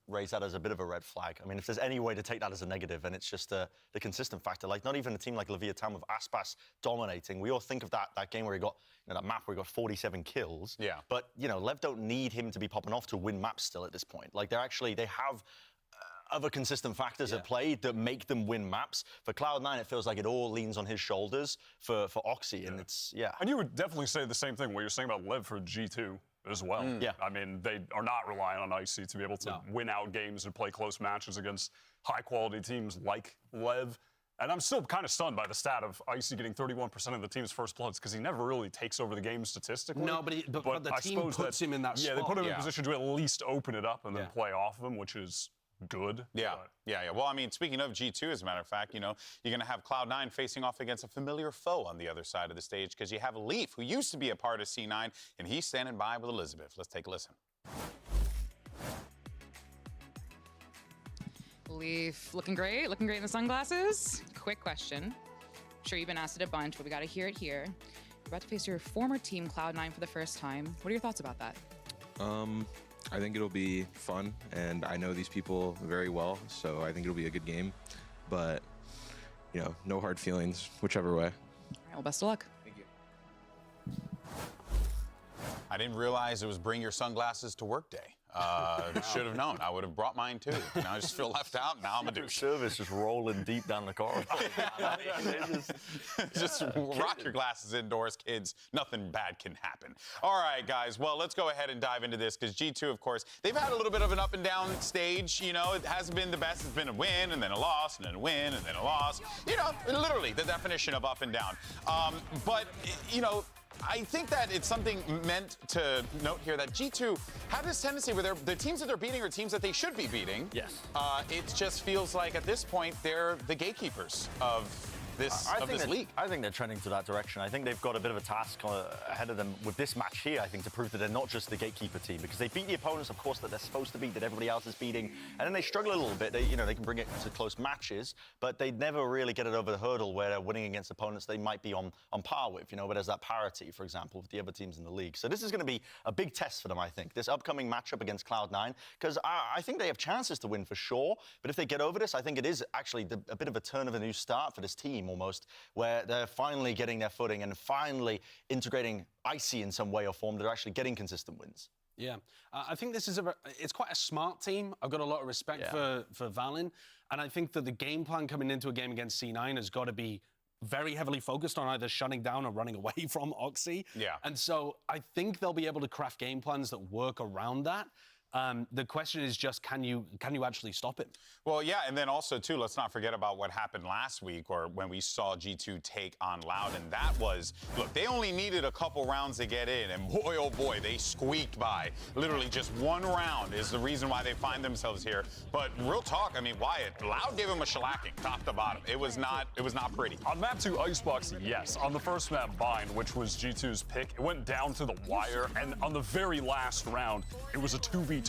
raise that as a bit of a red flag. I mean, if there's any way to take that as a negative, and it's just the consistent factor. Like, not even a team like Leviathan with Aspas dominating. We all think of that game where he got, that map where he got 47 kills. Yeah. But, Lev don't need him to be popping off to win maps still at this point. Like, they have other consistent factors at play that make them win maps. For Cloud9, it feels like it all leans on his shoulders for Oxy, and it's, And you would definitely say the same thing what you're saying about Lev for G2 as well. Yeah. I mean, they are not relying on Icy to be able to win out games and play close matches against high-quality teams like Lev. And I'm still kind of stunned by the stat of Icy getting 31% of the team's first bloods because he never really takes over the game statistically. No, but the I team suppose puts him in that Yeah, spot. they put him in a position to at least open it up and then play off of him, which is good. Yeah. Well, I mean, speaking of G2, as a matter of fact, you're going to have Cloud9 facing off against a familiar foe on the other side of the stage because you have Leaf, who used to be a part of C9, and he's standing by with Elizabeth. Let's take a listen. Leaf looking great in the sunglasses. Quick question. I'm sure you've been asked it a bunch, but we got to hear it here. You're about to face your former team, Cloud9, for the first time. What are your thoughts about that? I think it'll be fun, and I know these people very well, so I think it'll be a good game. But, no hard feelings, whichever way. All right, well, best of luck. Thank you. I didn't realize it was bring your sunglasses to work day. Should have known. I would have brought mine too. Now I just feel left out, and now I'm a douche. Service just rolling deep down the corridor. Just rock your glasses indoors, kids. Nothing bad can happen. All right, guys. Well, let's go ahead and dive into this because G2, of course, they've had a little bit of an up and down stage. It hasn't been the best. It's been a win and then a loss and then a win and then a loss. Literally the definition of up and down. But I think that it's something meant to note here that G2 have this tendency where the teams that they're beating are teams that they should be beating. Yes. It just feels like at this point they're the gatekeepers of this league. I think they're trending to that direction. I think they've got a bit of a task ahead of them with this match here, I think, to prove that they're not just the gatekeeper team, because they beat the opponents, of course, that they're supposed to beat, that everybody else is beating, and then they struggle a little bit. They can bring it to close matches, but they never really get it over the hurdle where they're winning against opponents they might be on par with, where there's that parity, for example, with the other teams in the league. So this is going to be a big test for them, I think, this upcoming matchup against Cloud9, because I think they have chances to win for sure, but if they get over this, I think it is actually a bit of a turn of a new start for this team almost, where they're finally getting their footing and finally integrating Icy in some way or form. They're actually getting consistent wins. Yeah, I think this is it's quite a smart team. I've got a lot of respect for Valen, and I think that the game plan coming into a game against C9 has got to be very heavily focused on either shutting down or running away from Oxy. Yeah. And so I think they'll be able to craft game plans that work around that. The question is just, can you actually stop him? Well, yeah, and then also, too, let's not forget about what happened last week, or when we saw G2 take on Loud, and that was, look, they only needed a couple rounds to get in, and boy, oh boy, they squeaked by. Literally just one round is the reason why they find themselves here. But real talk, I mean, Wyatt, Loud gave him a shellacking, top to bottom. It was not pretty. On map 2, Icebox, yes. On the first map, Bind, which was G2's pick, it went down to the wire, and on the very last round, it was a 2v2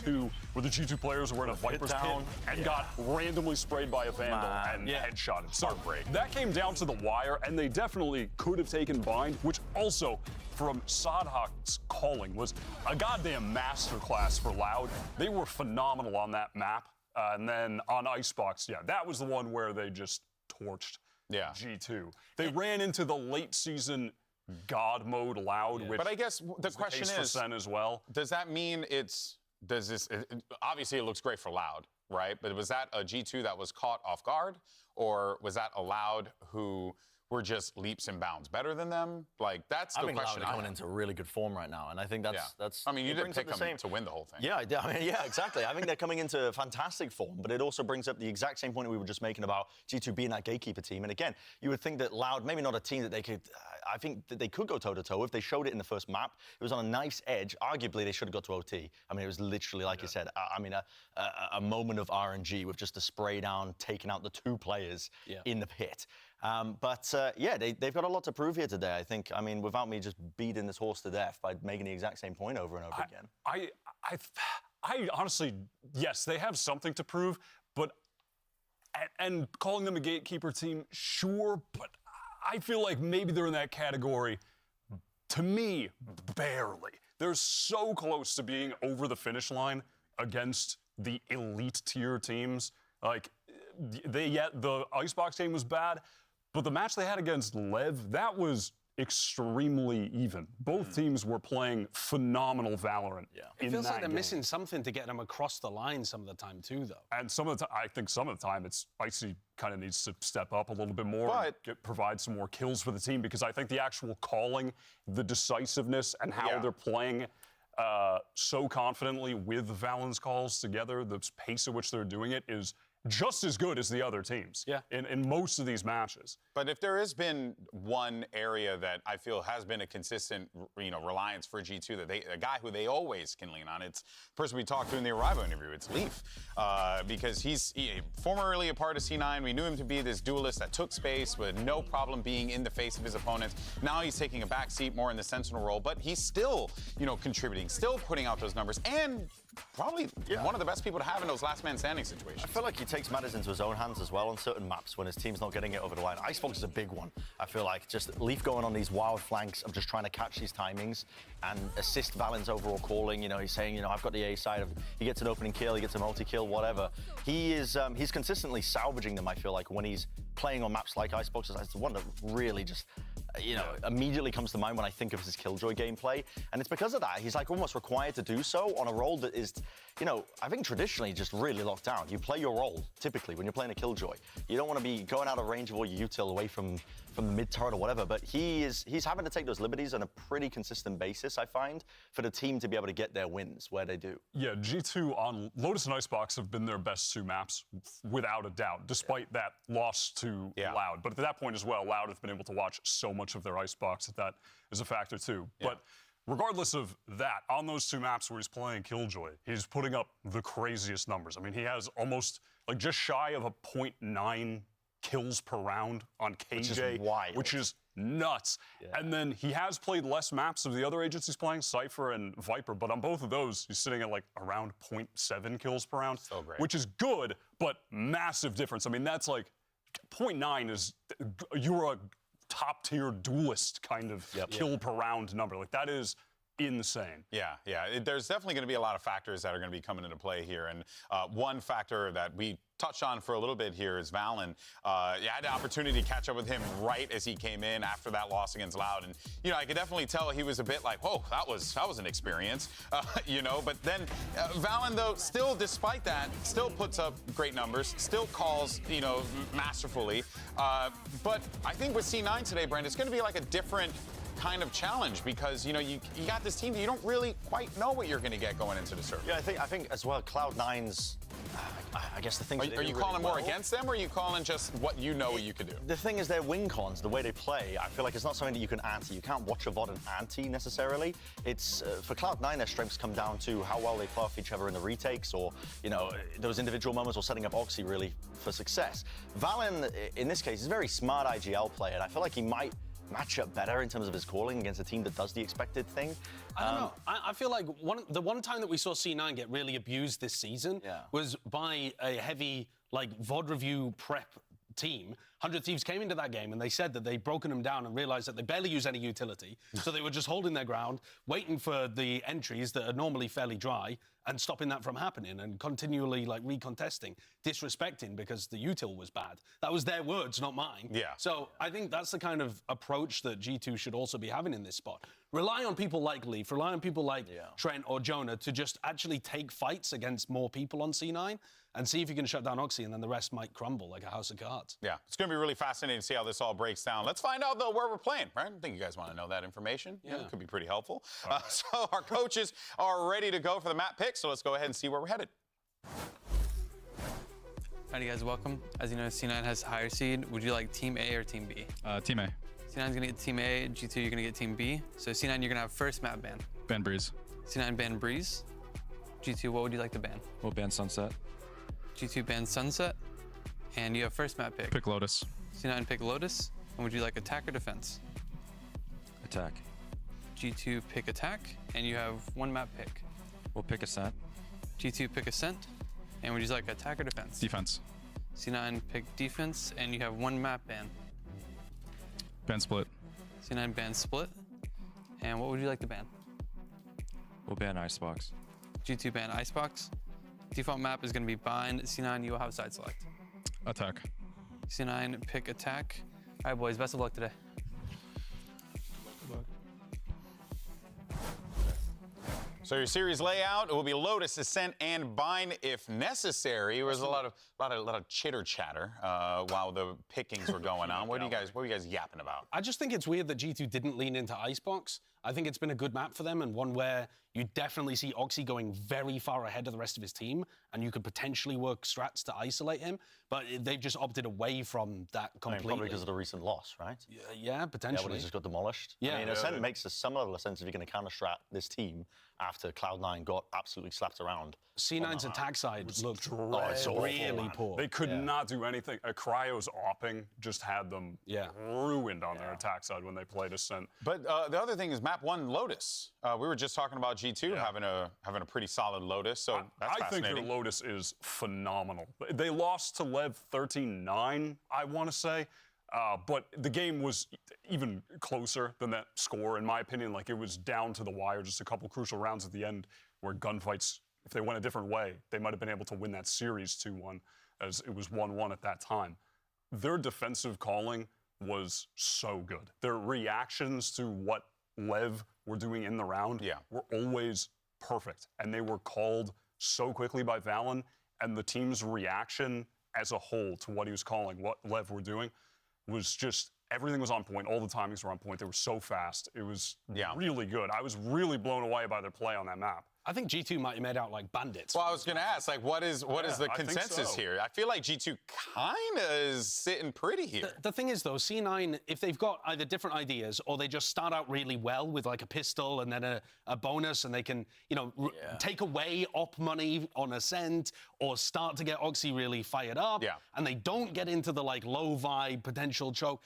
where the G2 players were in a Viper's pit and got randomly sprayed by a Vandal and headshotted. So that came down to the wire, and they definitely could have taken Bind, which also, from Sadhak's calling, was a goddamn masterclass for Loud. They were phenomenal on that map. And then on Icebox, that was the one where they just torched G2. They ran into the late season God mode Loud, which but I guess the question case for is, Sen as well. Does that mean obviously it looks great for Loud, right? But was that a G2 that was caught off guard, or was that a Loud who were just leaps and bounds better than them? Like, that's the question. I think Loud are coming into really good form right now, and I think that's. I mean, you didn't pick them to win the whole thing. Yeah, exactly. I think they're coming into fantastic form, but it also brings up the exact same point we were just making about G2 being that gatekeeper team. And again, you would think that Loud, maybe not a team that they could. I think that they could go toe-to-toe if they showed it in the first map. It was on a nice edge. Arguably, they should have got to OT. I mean, it was literally, like you said, a moment of RNG with just a spray down, taking out the two players in the pit. They've got a lot to prove here today, I think. I mean, without me just beating this horse to death by making the exact same point over and over again. I honestly, yes, they have something to prove, but and calling them a gatekeeper team, sure, but I feel like maybe they're in that category. To me, barely. They're so close to being over the finish line against the elite tier teams. Like, the Icebox game was bad, but the match they had against Lev, that was extremely even. Both teams were playing phenomenal Valorant. It feels like they're missing something to get them across the line some of the time too, though. And I think some of the time it's Icy kind of needs to step up a little bit more and provide some more kills for the team, because I think the actual calling, the decisiveness, and how they're playing so confidently with Valen's calls together, the pace at which they're doing it is just as good as the other teams in most of these matches. But if there has been one area that I feel has been a consistent, reliance for G2, a guy who they always can lean on, it's the person we talked to in the Arrival interview, it's Leaf. Because he's formerly a part of C9. We knew him to be this duelist that took space with no problem being in the face of his opponents. Now he's taking a back seat more in the Sentinel role, but he's still, contributing, still putting out those numbers, and probably one of the best people to have in those last man standing situations. I feel like he takes matters into his own hands as well on certain maps when his team's not getting it over the line. Icebox is a big one. I feel like just Leaf going on these wild flanks of just trying to catch these timings and assist Valen's overall calling. He's saying, I've got the A side. He gets an opening kill, he gets a multi-kill, whatever. He's consistently salvaging them, I feel like, when he's playing on maps like Icebox. It's the one that really just, immediately comes to mind when I think of his Killjoy gameplay. And it's because of that. He's like almost required to do so on a role that is, I think traditionally just really locked down. You play your role, typically, when you're playing a Killjoy. You don't want to be going out of range of all your util away from the mid-turret or whatever, but he's having to take those liberties on a pretty consistent basis, I find, for the team to be able to get their wins where they do. Yeah, G2 on Lotus and Icebox have been their best two maps, without a doubt, despite that loss to Loud. But at that point as well, Loud have been able to watch so much of their Icebox that is a factor too. But regardless of that, on those two maps where he's playing Killjoy, he's putting up the craziest numbers. I mean, he has almost, just shy of a 0.9 kills per round on KJ, which is wild. Which is nuts. Yeah. And then he has played less maps of the other agents he's playing, Cypher and Viper, but on both of those, he's sitting at like around 0.7 kills per round, so great. Which is good, but massive difference. I mean, that's like 0.9 is, you're a top-tier duelist kind of kill per round number. Like, that is insane. Yeah. There's definitely going to be a lot of factors that are going to be coming into play here. And one factor that we touched on for a little bit here is Valen. You had the opportunity to catch up with him right as he came in after that loss against Loud. And, you know, I could definitely tell he was a bit like, whoa, that was an experience, you know. But then Valen, though, still, despite that, still puts up great numbers, still calls, you know, masterfully. But I think with C9 today, Brent, it's going to be like a different kind of challenge because, you know, you got this team that you don't really quite know what you're going to get going into the server. Yeah, I think as well, Cloud9's, I guess the thing. Are you calling more against them, or are you calling just what you know what you could do? The thing is, their win cons, the way they play, I feel like it's not something that you can ante. You can't watch a VOD and ante necessarily. It's for Cloud9, their strengths come down to how well they play off each other in the retakes, or those individual moments, or setting up Oxy really for success. Valen, in this case, is a very smart IGL player, and I feel like he might match up better in terms of his calling against a team that does the expected thing. I don't know. I feel like the one time that we saw C9 get really abused this season was by a heavy, like, VOD review prep team. 100 Thieves came into that game and they said that they'd broken them down and realized that they barely use any utility. So they were just holding their ground, waiting for the entries that are normally fairly dry and stopping that from happening and continually, like, recontesting, disrespecting because the util was bad. That was their words, not mine. Yeah. So I think that's the kind of approach that G2 should also be having in this spot. Rely on people like Leaf, rely on people like Trent or Jonah to just actually take fights against more people on C9 and see if you can shut down Oxy, and then the rest might crumble like a house of cards. Yeah, it's going to be really fascinating to see how this all breaks down. Let's find out, though, where we're playing, right? I think you guys want to know that information. Yeah, it could be pretty helpful. So our coaches are ready to go for the map pick, so let's go ahead and see where we're headed. Alrighty, guys, welcome. As you know, C9 has higher seed. Would you like Team A or Team B? Team A. C9's gonna get Team A, G2 you're gonna get Team B. So C9 you're gonna have first map ban. Ban Breeze. C9 ban Breeze. G2, what would you like to ban? We'll ban Sunset. G2 ban Sunset. And you have first map pick. Pick Lotus. C9 pick Lotus. And would you like attack or defense? Attack. G2 pick attack. And you have one map pick. We'll pick Ascent. G2 pick Ascent. And would you like attack or defense? Defense. C9 pick defense. And you have one map ban. Ban Split. C9 ban Split. And what would you like to ban? We'll ban Icebox. G2 ban Icebox. Default map is going to be bind. C9, you will have side select. Attack. C9 pick attack. All right, boys, best of luck today. So your series layout will be Lotus, Ascent, and Bind if necessary. There was a lot of chitter chatter while the pickings were going on. What are you guys yapping about? I just think it's weird that G2 didn't lean into Icebox. I think it's been a good map for them and one where you definitely see Oxy going very far ahead of the rest of his team and you could potentially work strats to isolate him, but they've just opted away from that completely. Probably because of the recent loss, right? Yeah, potentially. Yeah, when he just got demolished. Yeah. I mean, Ascent makes some level of sense if you're going to counter-strat this team after Cloud9 got absolutely slapped around. C9's attack side looked awful, really man. poor. They could not do anything. Cryo's opping just had them ruined on their attack side when they played Ascent. But the other thing is map 1 Lotus. We were just talking about G2 having a pretty solid Lotus, so that's fascinating. I think their Lotus is phenomenal. They lost to Lev 13-9, I want to say. But the game was even closer than that score, in my opinion. Like, it was down to the wire, just a couple crucial rounds at the end where gunfights, if they went a different way, they might have been able to win that series 2-1, as it was 1-1 at that time. Their defensive calling was so good. Their reactions to what Lev were doing in the round were always perfect. And they were called so quickly by Valen, and the team's reaction as a whole to what he was calling, what Lev were doing, was just, everything was on point. All the timings were on point. They were so fast. It was really good. I was really blown away by their play on that map. I think G2 might have made out like bandits. Well, I was going to ask, like, what is the consensus here? I feel like G2 kind of is sitting pretty here. The thing is, though, C9, if they've got either different ideas or they just start out really well with like a pistol and then a bonus, and they can, you know, take away op money on Ascent or start to get Oxy really fired up, and they don't get into the like low vibe potential choke,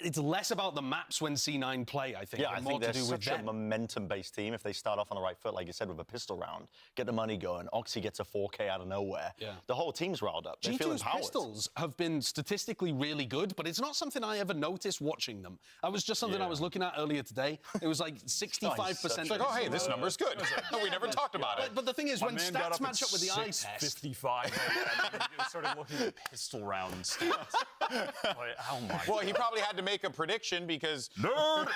it's less about the maps when C9 play, I think. Yeah, I think they're such a momentum-based team. If they start off on the right foot, like you said, with a pistol round, get the money going, Oxy gets a 4K out of nowhere, the whole team's riled up. They feel G2's empowered. pistols have been statistically really good, but it's not something I ever noticed watching them. That was just something I was looking at earlier today. It was like 65%. It's like, oh, hey, this number's good. We never talked about it. But the thing is, when stats match up with the eye test... 55, and you started looking at pistol round stats. Like, oh my Well, he probably had to make a prediction because... Nerd!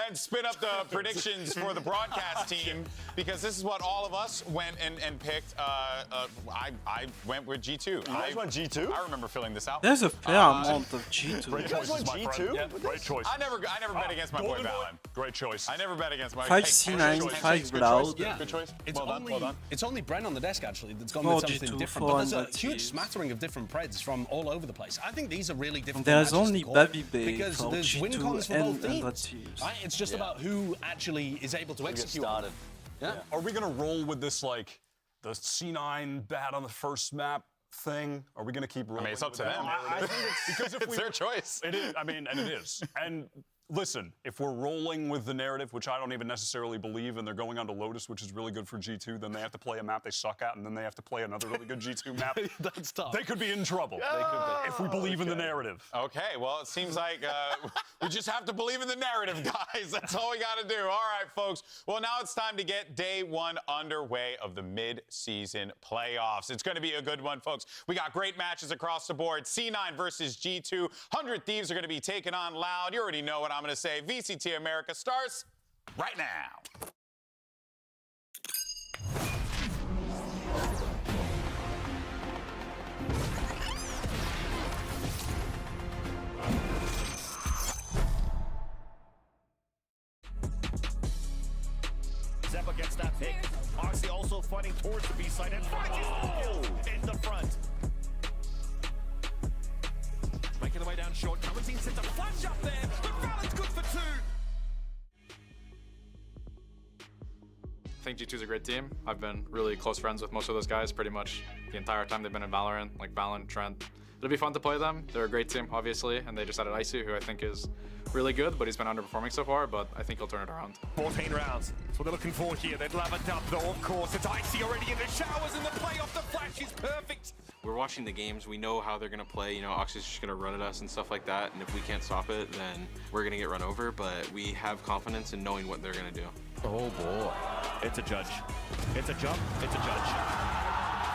and spin up the predictions for the broadcast team, because this is what all of us went and picked. I went with G2. You guys went G2? I remember filling this out. There's a fair amount of G2. Great choices, my friend. Yeah, great choice. I never bet against my boy Valen. Great choice. I never bet against my 5 C9, 5 Loud. Good choice. Well done. It's only Bren on the desk, actually, that's gone No, with something G2, different. But there's a 400 huge smattering of different Preds from all over the place. I think these are really different. There's matches only to call Baby Bay because for there's win G2 cons for and both teams. Teams. Right? It's just about who actually is able to execute. Started. Yeah. Are we going to roll with this, like, the C9 bad on the first map thing? Are we going to keep rolling? I mean, it's up to with them. that? I think because if it's their choice. It is. I mean, and it is. And listen, if we're rolling with the narrative, which I don't even necessarily believe, and they're going on to Lotus, which is really good for G2, then they have to play a map they suck at, and then they have to play another really good G2 map. That's tough. They could be in trouble. They could be. If we believe in the narrative. Okay, well, it seems like we just have to believe in the narrative, guys. That's all we got to do. All right, folks. Well, now it's time to get day one underway of the mid-season playoffs. It's going to be a good one, folks. We got great matches across the board. C9 versus G2. 100 Thieves are going to be taking on Loud. You already know what I'm going to say. VCT America starts right now. Zeppa gets that pick. Oxy also fighting towards the B side and in the front. Making the way down short. Valentine sets a flash up there, but Valen's good for two. I think G2's a great team. I've been really close friends with most of those guys pretty much the entire time they've been in Valorant, like Valen, Trent. It'll be fun to play them. They're a great team, obviously, and they just added Icy, who I think is really good, but he's been underperforming so far, but I think he'll turn it around. 14 rounds. That's what they're looking for here. They'd love it up, though, of course. It's Icy already in the showers, and the play off the flash is perfect. We're watching the games. We know how they're going to play. You know, Oxy's just going to run at us and stuff like that, and if we can't stop it, then we're going to get run over, but we have confidence in knowing what they're going to do. Oh, boy. It's a judge. It's a jump. It's a judge.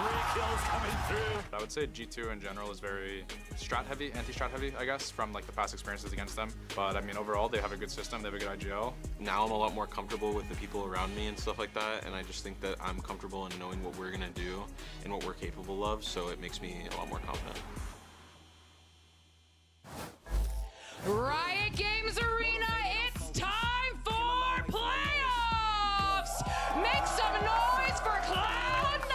3 kills coming through. I would say G2 in general is very strat heavy, anti-strat heavy, I guess, from like the past experiences against them. But I mean, overall, they have a good system. They have a good IGL. Now I'm a lot more comfortable with the people around me and stuff like that, and I just think that I'm comfortable in knowing what we're going to do and what we're capable of, so it makes me a lot more confident. Riot Games Arena, it's time for playoffs! Make some noise for Cloud9!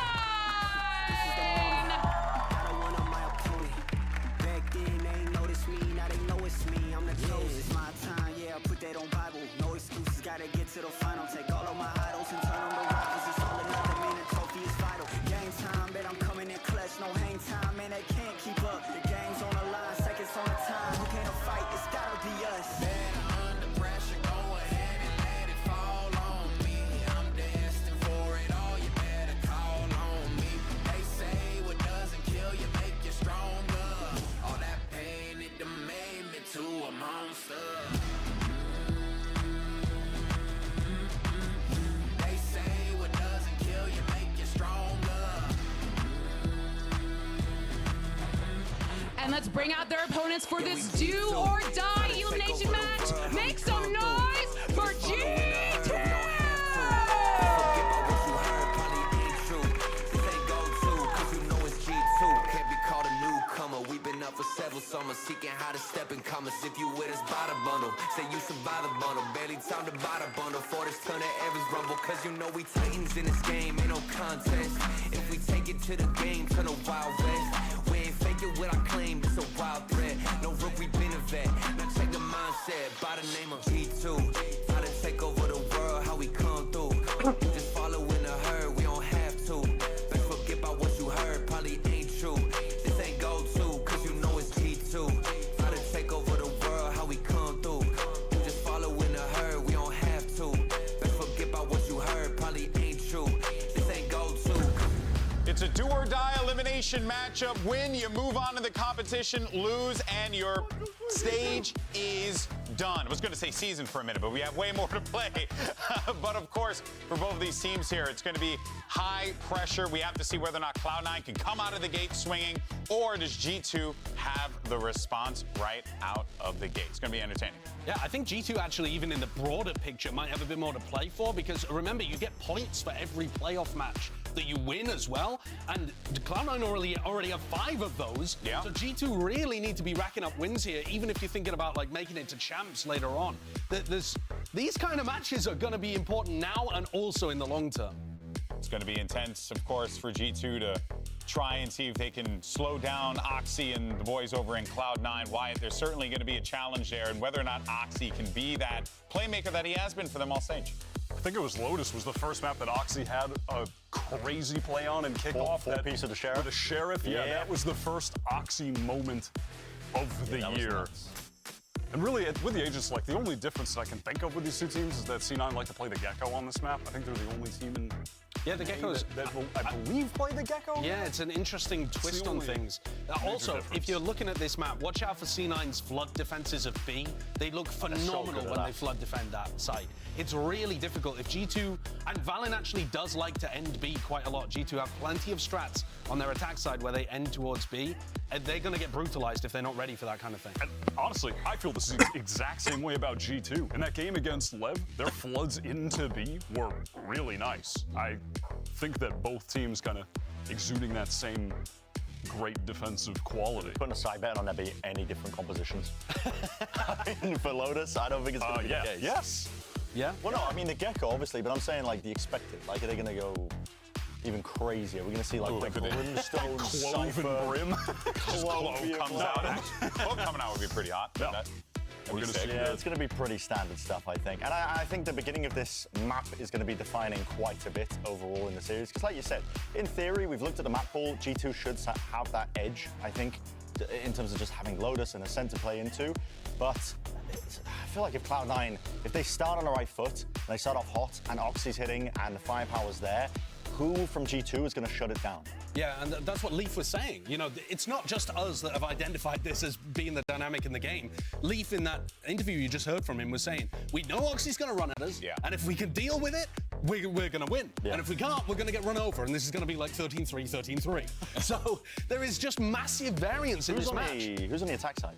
Back then they ain't noticed me, now they know it's me. I'm the chosen. It's my time, yeah, I put that on Bible. No excuses, gotta get to the final. Take all of my idols and turn them to rivals. It's all another man, the trophy is vital. Game time, bet I'm coming in clutch. No hang time, man, they can't keep up. The game's on the line, seconds on the time. Who can't fight? It's gotta be us. Under pressure, go ahead and let it fall on me. I'm destined for it all, you better call on me. They say what doesn't kill you make you stronger. All that pain, it done made me to a monster. They say what doesn't kill you make you stronger. And let's bring out their opponents for this do or die elimination match. Make some noise for G2! For several summers, seeking how to step in commas. If you with us, buy the bundle. Say you should buy the bundle. Barely time to buy the bundle. For this turn of Evans rumble. Cause you know we titans in this game, ain't no contest. If we take it to the game, turn a wild west. We ain't faking what I claim, it's a wild threat. No rook, we been a vet. Now check the mindset, by the name of G2. How to take over the world, how we come through. Just follow in the herd, we don't have to. Best forget about what you heard, probably ain't true. This ain't go-to, cause you know it's G2. How to take over the world, how we come through. Just follow in the herd, we don't have to. Best forget about what you heard, probably ain't true. This ain't go-to. It's a do-or-die elimination matchup. Win, you move on to the competition. Lose, and your stage is done. I was going to say season for a minute, but we have way more to play. But of course, for both of these teams here, it's going to be high pressure. We have to see whether or not Cloud9 can come out of the gate swinging, or does G2 have the response right out of the gate? It's going to be entertaining. Yeah, I think G2 actually, even in the broader picture, might have a bit more to play for, because remember, you get points for every playoff match that you win as well, and Cloud9 already have 5 of those. Yeah. So G2 really need to be racking up wins here, even if you're thinking about like making it to champs later on. These kind of matches are going to be important now and also in the long term. It's going to be intense, of course, for G2 to try and see if they can slow down Oxy and the boys over in Cloud9. Wyatt, there's certainly going to be a challenge there, and whether or not Oxy can be that playmaker that he has been for them all stage. I think it was Lotus was the first map that Oxy had a crazy play on and kickoff. That piece of the Sheriff? The Sheriff, yeah, that was the first Oxy moment of the year. And really, with the agents, like, the only difference that I can think of with these two teams is that C9 like to play the Gecko on this map. I think they're the only team in the Geckos that will, I believe, play the Gecko. Yeah, it's an interesting twist on things. Also, if you're looking at this map, watch out for C9's flood defenses of B. They look phenomenal when they flood defend that site. It's really difficult. If G2, and Valen actually does like to end B quite a lot. G2 have plenty of strats on their attack side where they end towards B, and they're going to get brutalized if they're not ready for that kind of thing. And honestly, I feel the exact same way about G2. In that game against Lev, their floods into B were really nice. I think that both teams kind of exuding that same great defensive quality. Putting a side bet on there be any different compositions. I mean, for Lotus, I don't think it's going to be the case. Yes. Yeah? Well, no, I mean the Gecko, obviously, but I'm saying like the expected. Like, are they going to go even crazier? We're going to see like Brimstone, Cypher, Brim. Clove comes out. Clove coming out would be pretty hot. Yeah. Yeah, it's going to be pretty standard stuff, I think. And I think the beginning of this map is going to be defining quite a bit overall in the series. Because like you said, in theory, we've looked at the map pool. G2 should have that edge, I think, in terms of just having Lotus and a center to play into. But I feel like if Cloud9, if they start on the right foot, and they start off hot, and Oxy's hitting, and the firepower's there, who from G2 is going to shut it down? Yeah, and that's what Leaf was saying. You know, it's not just us that have identified this as being the dynamic in the game. Leaf, in that interview you just heard from him, was saying, we know Oxy's going to run at us, and if we can deal with it, we're going to win. And if we can't, we're going to get run over, and this is going to be like 13-3, 13-3. So there is just massive variance in this match. Who's on the attack side?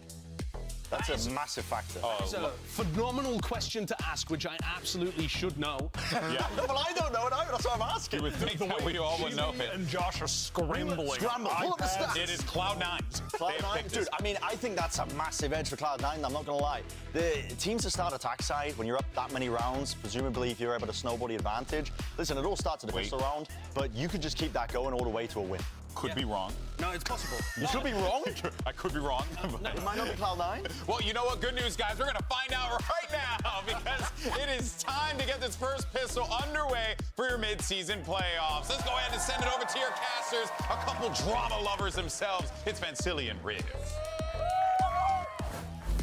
That's a massive factor. It's a phenomenal question to ask, which I absolutely should know. Yeah. Well, I don't know it either. That's why I'm asking. You would think that we all would know it. And Josh are scrambling. Scramble. Pull up the stats. It is Cloud9's. Cloud9, dude. I mean, I think that's a massive edge for Cloud9. I'm not gonna lie. The teams to start attack side when you're up that many rounds, presumably if you're able to snowball the advantage. Listen, it all starts at the first round, but you could just keep that going all the way to a win. Could be wrong. No, it's possible. You could be wrong. I could be wrong. It might not be Cloud9. Well, you know what? Good news, guys. We're going to find out right now because it is time to get this first pistol underway for your mid-season playoffs. Let's go ahead and send it over to your casters, a couple drama lovers themselves. It's Vansili and Riv.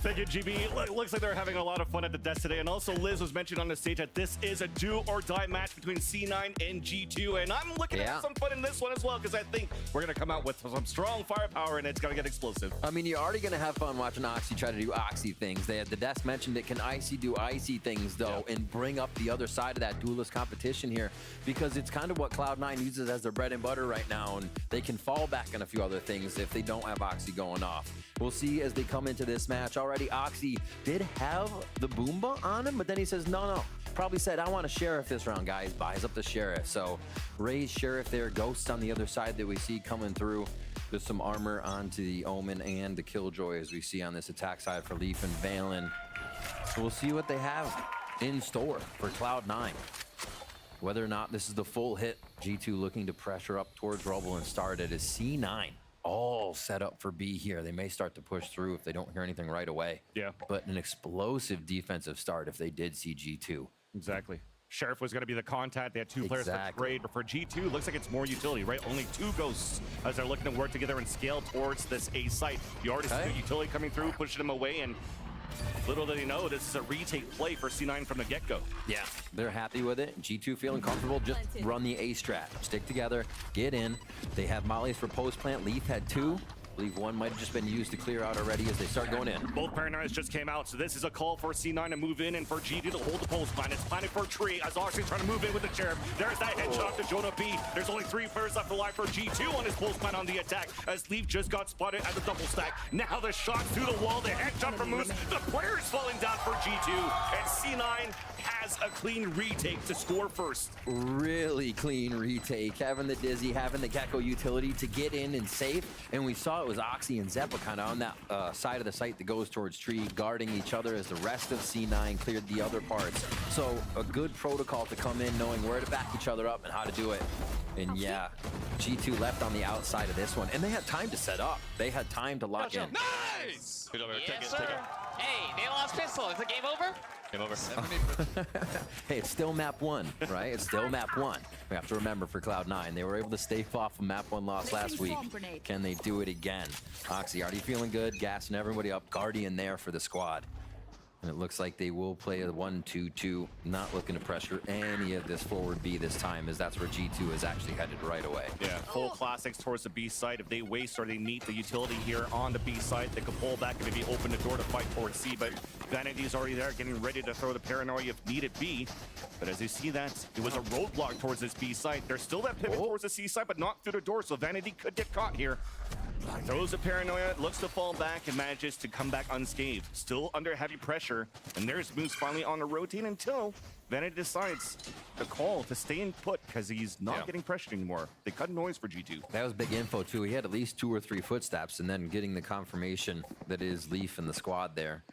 Thank you, GB. Looks like they're having a lot of fun at the desk today. And also, Liz was mentioned on the stage that this is a do-or-die match between C9 and G2. And I'm looking at some fun in this one as well, because I think we're going to come out with some strong firepower, and it's going to get explosive. I mean, you're already going to have fun watching Oxy try to do Oxy things. The desk mentioned it. Can Icy do Icy things, though, and bring up the other side of that duelist competition here? Because it's kind of what Cloud9 uses as their bread and butter right now, and they can fall back on a few other things if they don't have Oxy going off. We'll see as they come into this match. Already, Oxy did have the Boomba on him, but then he says, no. Probably said, I want a Sheriff this round, guys. Buys up the Sheriff. So, Ray's Sheriff there, Ghosts on the other side that we see coming through. There's some armor onto the Omen and the Killjoy, as we see on this attack side for Leaf and Valen. So we'll see what they have in store for Cloud9. Whether or not this is the full hit, G2 looking to pressure up towards Rubble and start it as C9 all set up for B here. They may start to push through if they don't hear anything right away. Yeah. But an explosive defensive start if they did see G2. Exactly. Sheriff was going to be the contact. They had two players for trade, but for G2, looks like it's more utility, right? Only 2 ghosts as they're looking to work together and scale towards this A site. You already see the utility coming through, pushing them away, and little did he know, this is a retake play for C9 from the get-go. Yeah, they're happy with it. G2 feeling comfortable. Just run the A strat. Stick together, get in. They have mollies for post plant. Leaf had 2. I believe one might have just been used to clear out already as they start going in. Both Paranoias just came out, so this is a call for C9 to move in and for G2 to hold the post plant. It's planted for a tree as Oxy's trying to move in with the Sheriff. There's that headshot to Jonah B. There's only 3 players left alive for G2 on his post plant on the attack as Leaf just got spotted at the double stack. Now the shot through the wall, the headshot from Moose. The player's falling down for G2, and C9 has a clean retake to score first. Really clean retake. Having the Dizzy, having the Gecko utility to get in and save. And we saw it was Oxy and Zeppa kind of on that side of the site that goes towards tree, guarding each other as the rest of C9 cleared the other parts. So a good protocol to come in knowing where to back each other up and how to do it. And yeah, G2 left on the outside of this one. And they had time to set up. They had time to lock in. Nice! Yes, sir. Hey, they lost pistol. Is the game over? Game over. Hey, it's still map 1, right? It's still map 1. We have to remember for Cloud9, they were able to stave off a map 1 loss last week. Can they do it again? Oxy already feeling good, gassing everybody up. Guardian there for the squad. And it looks like they will play a 1-2-2, not looking to pressure any of this forward B this time, as that's where G2 is actually headed right away. Yeah, full classics towards the B side. If they waste or they meet the utility here on the B side, they could pull back and maybe open the door to fight towards C. But Vanity's already there, getting ready to throw the Paranoia if needed B. But as you see that, it was a roadblock towards this B side. There's still that pivot towards the C side, but not through the door, so Vanity could get caught here. Throws a Paranoia, looks to fall back, and manages to come back unscathed. Still under heavy pressure, and there's Moose finally on the rotate until Vanity decides to call to stay in put because he's not getting pressured anymore. They cut noise for G2. That was big info, too. He had at least 2 or 3 footsteps, and then getting the confirmation that it is Leaf and the squad there.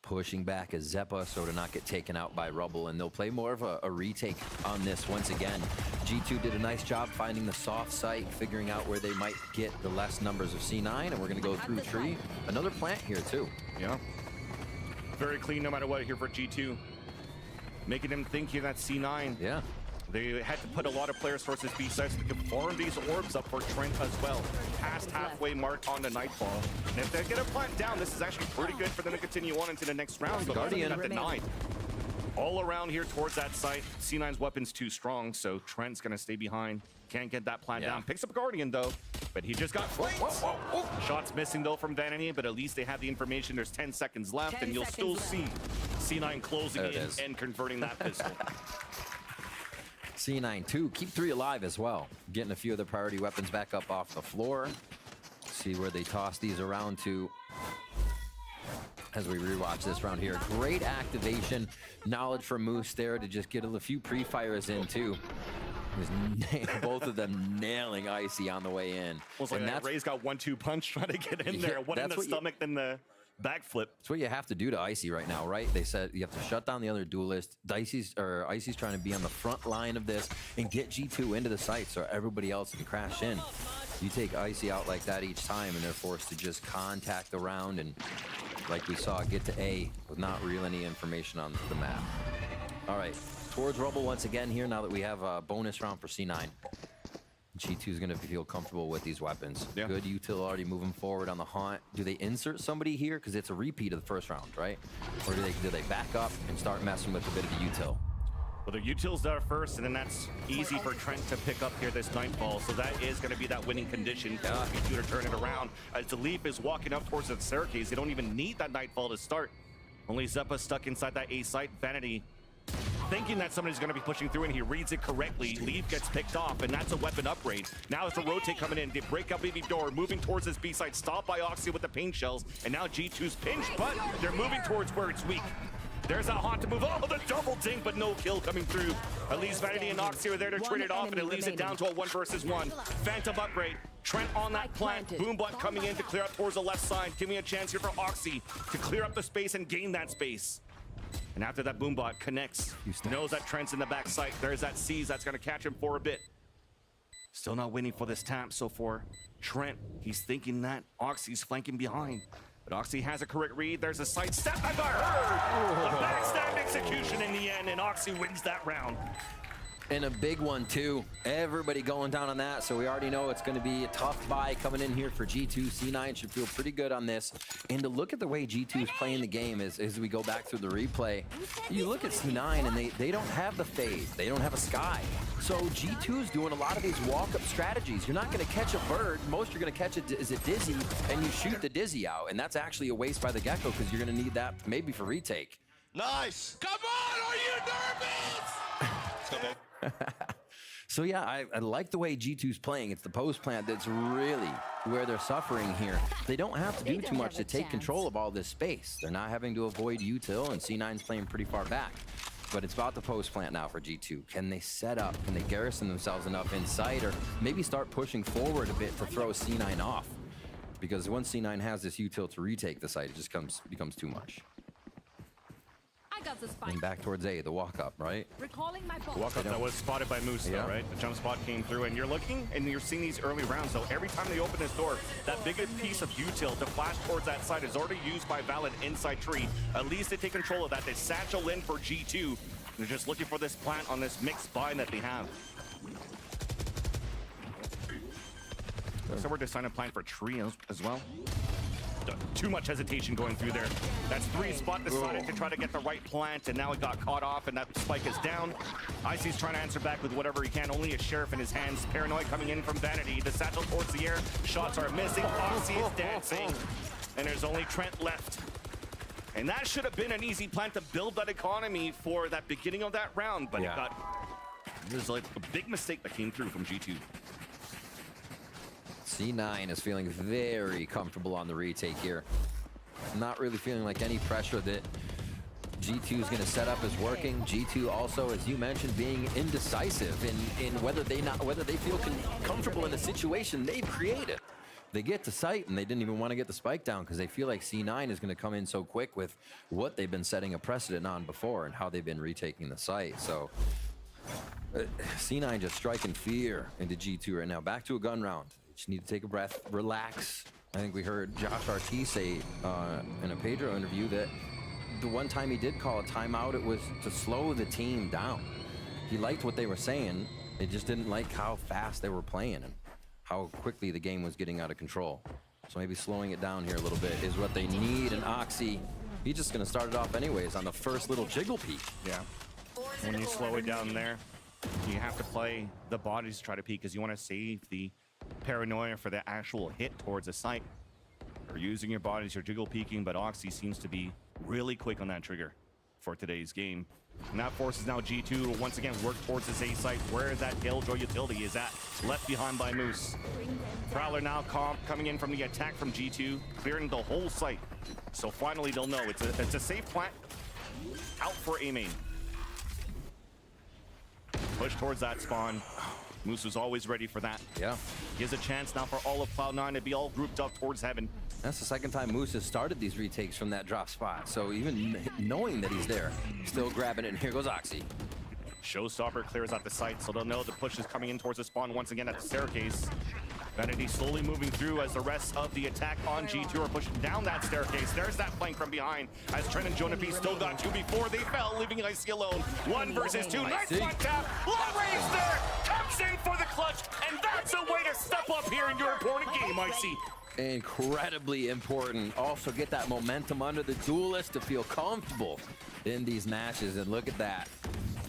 Pushing back as Zeppa so to not get taken out by Rubble, and they'll play more of a retake on this once again. G2 did a nice job finding the soft site, figuring out where they might get the less numbers of C9, and we're going to go through tree. Another plant here, too. Yeah. Very clean no matter what here for G2. Making them think here that C9. Yeah. They had to put a lot of players towards this B side so they could farm these orbs up for Trent as well. Past halfway mark on the Nightfall. And if they get a plant down, this is actually pretty good for them to continue on into the next round. But Guardian at the 9. All around here towards that site. C9's weapon's too strong, so Trent's gonna stay behind. Can't get that plant down. Picks up a Guardian though, but he just got flanked. Shots missing though from Vanity, but at least they have the information. There's 10 seconds left, and you'll still see C9 closing in and converting that pistol. C9 too, keep 3 alive as well. Getting a few of the priority weapons back up off the floor. See where they toss these around to as we rewatch this round here. Great activation, knowledge from Moose there to just get a few pre-fires in too. Both of them nailing Icy on the way in. Well, it's like Ray's got 1-2 punch trying to get in there. One in the stomach, then the backflip. That's what you have to do to Icy right now, right? They said you have to shut down the other duelist. Icy's trying to be on the front line of this and get G2 into the site so everybody else can crash in. You take Icy out like that each time, and they're forced to just contact the round and, like we saw, get to A with not real any information on the map. All right, towards Rubble once again here now that we have a bonus round for C9. G2 is going to feel comfortable with these weapons. Yeah. Good util already moving forward on the haunt. Do they insert somebody here? Because it's a repeat of the first round, right? Or do they back up and start messing with a bit of the util? Well, the util's there first, and then that's easy for Trent to pick up here this Nightfall. So that is going to be that winning condition for G2 to turn it around. As the Leaf is walking up towards the staircase, they don't even need that Nightfall to start. Only Zeppa stuck inside that A site. Vanity thinking that somebody's going to be pushing through, and he reads it correctly. Leaf gets picked off, and that's a weapon upgrade. Now it's a rotate coming in. They break up BB door, moving towards this B side, stopped by Oxy with the paint shells, and now G2's pinched, but they're moving towards where it's weak. There's that haunt to move. Oh, the double dink, but no kill coming through. At least Vanity and Oxy are there to trade it off, and it leaves it down to a 1 versus 1. Phantom upgrade. Trent on that plant. Boombot coming in to clear up towards the left side. Giving a chance here for Oxy to clear up the space and gain that space. And after that, Boombot connects. Knows that Trent's in the back sight. There's that Seize that's going to catch him for a bit. Still not winning for this tap. So for Trent, he's thinking that Oxy's flanking behind. But Oxy has a correct read. There's a side step that got heard. A backstab execution in the end, and Oxy wins that round. And a big one, too. Everybody going down on that, so we already know it's going to be a tough buy coming in here for G2. C9 should feel pretty good on this. And to look at the way G2 is playing the game as we go back through the replay, you look at C9 and they don't have the fade. They don't have a sky. So G2 is doing a lot of these walk-up strategies. You're not going to catch a bird. Most you're going to catch is a Dizzy, and you shoot the Dizzy out. And that's actually a waste by the Gecko because you're going to need that maybe for retake. Nice. Come on, are you nervous? So yeah, I like the way G2's playing. It's the post plant that's really where they're suffering here. They don't have to do too much to take control of all this space. They're not having to avoid util, and C9's playing pretty far back. But it's about the post plant now for G2. Can they set up? Can they garrison themselves enough inside, or maybe start pushing forward a bit to throw C9 off? Because once C9 has this util to retake the site, it just becomes too much. And back towards A, the walk-up, right? Recalling my Walk-up that was spotted by Moose, though, right? The jump spot came through, and you're looking, and you're seeing these early rounds, though. Every time they open this door, that big piece of util to flash towards that side is already used by Valid inside tree. At least they take control of that. They satchel in for G2. They're just looking for this plant on this mixed bind that they have. So we're deciding to plant for tree as well. Too much hesitation going through there. That's 3 spot decided to try to get the right plant, and now it got caught off, and that spike is down. Icy's trying to answer back with whatever he can. Only a sheriff in his hands. Paranoid coming in from Vanity. The satchel towards the air. Shots are missing. Oxy is dancing. And there's only Trent left. And that should have been an easy plant to build that economy for that beginning of that round, but it was like a big mistake that came through from G2. C9 is feeling very comfortable on the retake here. Not really feeling like any pressure that G2 is going to set up is working. G2 also, as you mentioned, being indecisive in whether they feel comfortable in the situation they've created. They get to site and they didn't even want to get the spike down because they feel like C9 is going to come in so quick with what they've been setting a precedent on before and how they've been retaking the site. So C9 just striking fear into G2 right now. Back to a gun round. Just need to take a breath, relax. I think we heard Josh RT say in a Pedro interview that the one time he did call a timeout, it was to slow the team down. He liked what they were saying. He just didn't like how fast they were playing and how quickly the game was getting out of control. So maybe slowing it down here a little bit is what they need. And Oxy, he's just going to start it off anyways on the first little jiggle peek. Yeah. When you slow it down there, you have to play the bodies to try to peek because you want to save the paranoia for the actual hit towards the site. You're using your bodies, you're jiggle peeking, but Oxy seems to be really quick on that trigger for today's game. And that forces now G2 to once again work towards this A site where that Killjoy utility is at, left behind by Moose. Prowler now coming in from the attack from G2, clearing the whole site. So finally they'll know it's a safe plant out for A main. Push towards that spawn. Moose was always ready for that. Yeah. Gives a chance now for all of Cloud9 to be all grouped up towards heaven. That's the second time Moose has started these retakes from that drop spot. So even knowing that he's there, still grabbing it, and here goes Oxy. Showstopper clears out the site, so they'll know the push is coming in towards the spawn once again at the staircase. Vanity slowly moving through as the rest of the attack on G2 are pushing down that staircase. There's that flank from behind as Trent and Jonah P still got 2 before they fell, leaving Icy alone. 1 versus 2. Nice one tap. Long range there. Comes in for the clutch, and that's a way to step up here in your important game, Icy. Incredibly important. Also get that momentum under the duelist to feel comfortable in these matches. And look at that.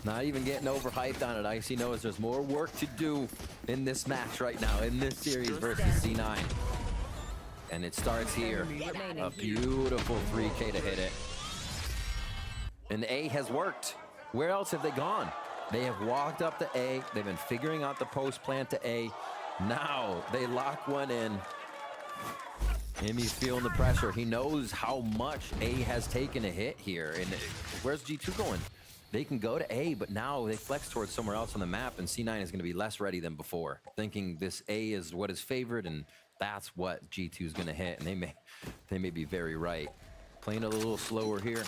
Not even getting overhyped on it. Icy knows there's more work to do in this match right now, in this series versus C9. And it starts here. A beautiful 3K to hit it. And A has worked. Where else have they gone? They have walked up to A. They've been figuring out the post plant to A. Now they lock one in. He's feeling the pressure. He knows how much A has taken a hit here. And where's G2 going? They can go to A, but now they flex towards somewhere else on the map, and C9 is going to be less ready than before, thinking this A is what is favored, and that's what G2 is going to hit. And they may be very right. Playing a little slower here.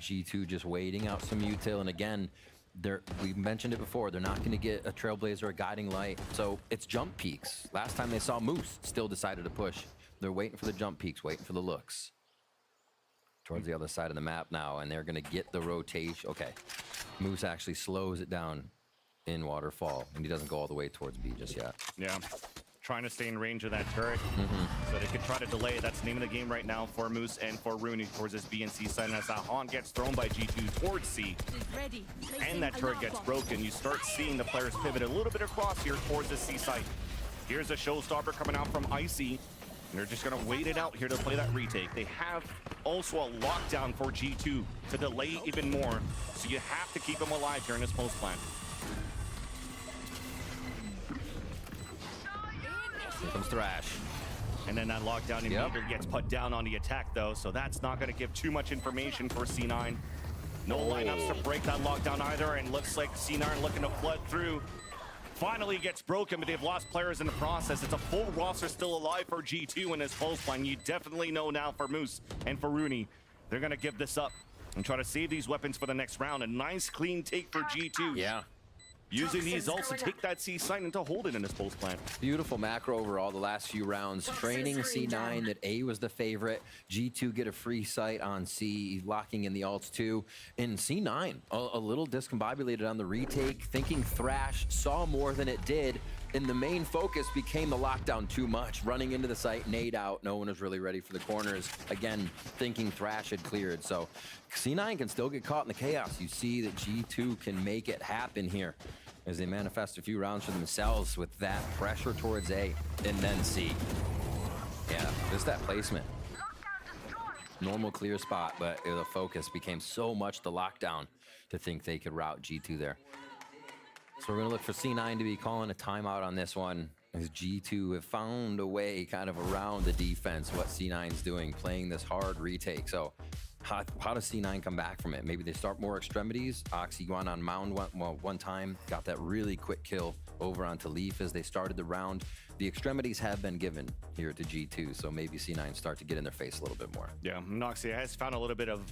G2 just waiting out some util, and again, we mentioned it before, they're not going to get a Trailblazer or a Guiding Light, so it's jump peaks. Last time they saw Moose, still decided to push. They're waiting for the jump peaks, waiting for the looks. Towards the other side of the map now, and they're going to get the rotation. Okay, Moose actually slows it down in Waterfall, and he doesn't go all the way towards B just yet. Yeah, trying to stay in range of that turret, so they could try to delay it. That's the name of the game right now for Moose and for Rooney towards this B and C side. And as that haunt gets thrown by G2 towards C, and that turret gets broken, you start seeing the players pivot a little bit across here towards the C site. Here's a showstopper coming out from Icy. And they're just going to wait it out here to play that retake. They have also a lockdown for G2 to delay even more. So you have to keep them alive here in this post plant. Here comes Thrash. And then that lockdown immediately gets put down on the attack, though. So that's not going to give too much information for C9. No lineups to break that lockdown either. And looks like C9 looking to flood through. Finally gets broken, but they've lost players in the process. It's a full roster still alive for G2 in this post line. You definitely know now for Moose and for Rooney, they're going to give this up and try to save these weapons for the next round. A nice clean take for G2. Yeah. Using these ults to take that C site and to hold it in this post plant. Beautiful macro overall the last few rounds. Training C9 that A was the favorite. G2 get a free site on C, locking in the ults too. And C9, a little discombobulated on the retake, thinking Thrash saw more than it did. And the main focus became the lockdown too much. Running into the site, nade out. No one was really ready for the corners. Again, thinking Thrash had cleared. So C9 can still get caught in the chaos. You see that G2 can make it happen here as they manifest a few rounds for themselves with that pressure towards A and then C. Yeah, just that placement. Normal clear spot, but the focus became so much the lockdown to think they could route G2 there. So we're gonna look for C9 to be calling a timeout on this one, as G2 have found a way kind of around the defense, what C9's doing, playing this hard retake. So how does C9 come back from it? Maybe they start more extremities. Oxy went on Mound one time, got that really quick kill over onto Leaf as they started the round. The extremities have been given here to G2, so maybe C9 start to get in their face a little bit more. Yeah, Noxy has found a little bit of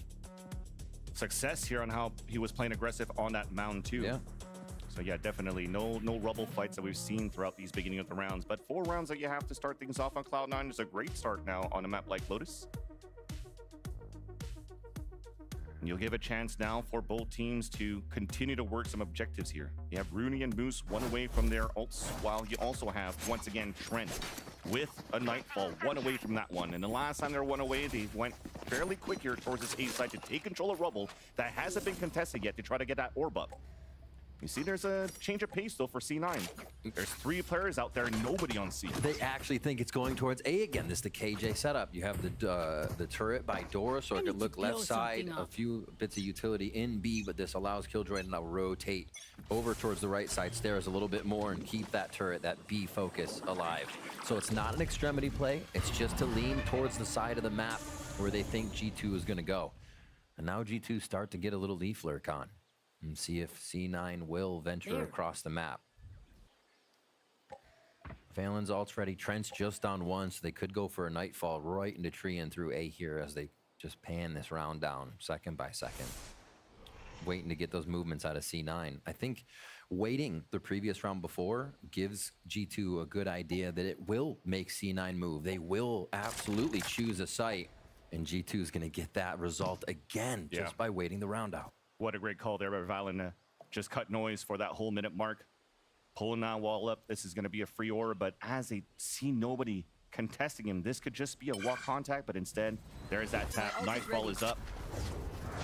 success here on how he was playing aggressive on that Mound too. Yeah. So yeah, definitely no rubble fights that we've seen throughout these beginning of the rounds. But 4 rounds that you have to start things off on Cloud9 is a great start now on a map like Lotus. And you'll give a chance now for both teams to continue to work some objectives here. You have Rooney and Moose one away from their ults, while you also have, once again, Trent with a Nightfall, one away from that one. And the last time they were one away, they went fairly quick here towards this A side to take control of Rubble that hasn't been contested yet to try to get that orb up. You see, there's a change of pace, though, for C9. There's 3 players out there, nobody on C. They actually think it's going towards A again. This is the KJ setup. You have the turret by door, so it could look left side, a few bits of utility in B, but this allows Killjoy to now rotate over towards the right side stairs a little bit more and keep that turret, that B focus, alive. So it's not an extremity play. It's just to lean towards the side of the map where they think G2 is going to go. And now G2 start to get a little leaf lurk on and see if C9 will venture across the map. Valen's ult's ready. Trent's just on one, so they could go for a Nightfall right into tree and through A here as they just pan this round down second by second. Waiting to get those movements out of C9. I think waiting the previous round before gives G2 a good idea that it will make C9 move. They will absolutely choose a site, and G2 is going to get that result again just by waiting the round out. What a great call there by Valen. Just cut noise for that whole minute mark. Pulling that wall up. This is going to be a free orb, but as they see nobody contesting him, this could just be a walk contact, but instead, there's that tap. Nightfall is up.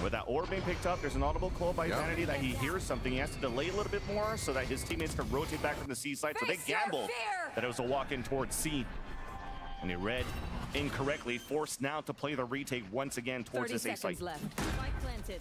With that orb being picked up, there's an audible call by Vanity that he hears something. He has to delay a little bit more so that his teammates can rotate back from the C side. So they gamble that it was a walk in towards C. And they read incorrectly, forced now to play the retake once again towards this A site. Left. Spike planted.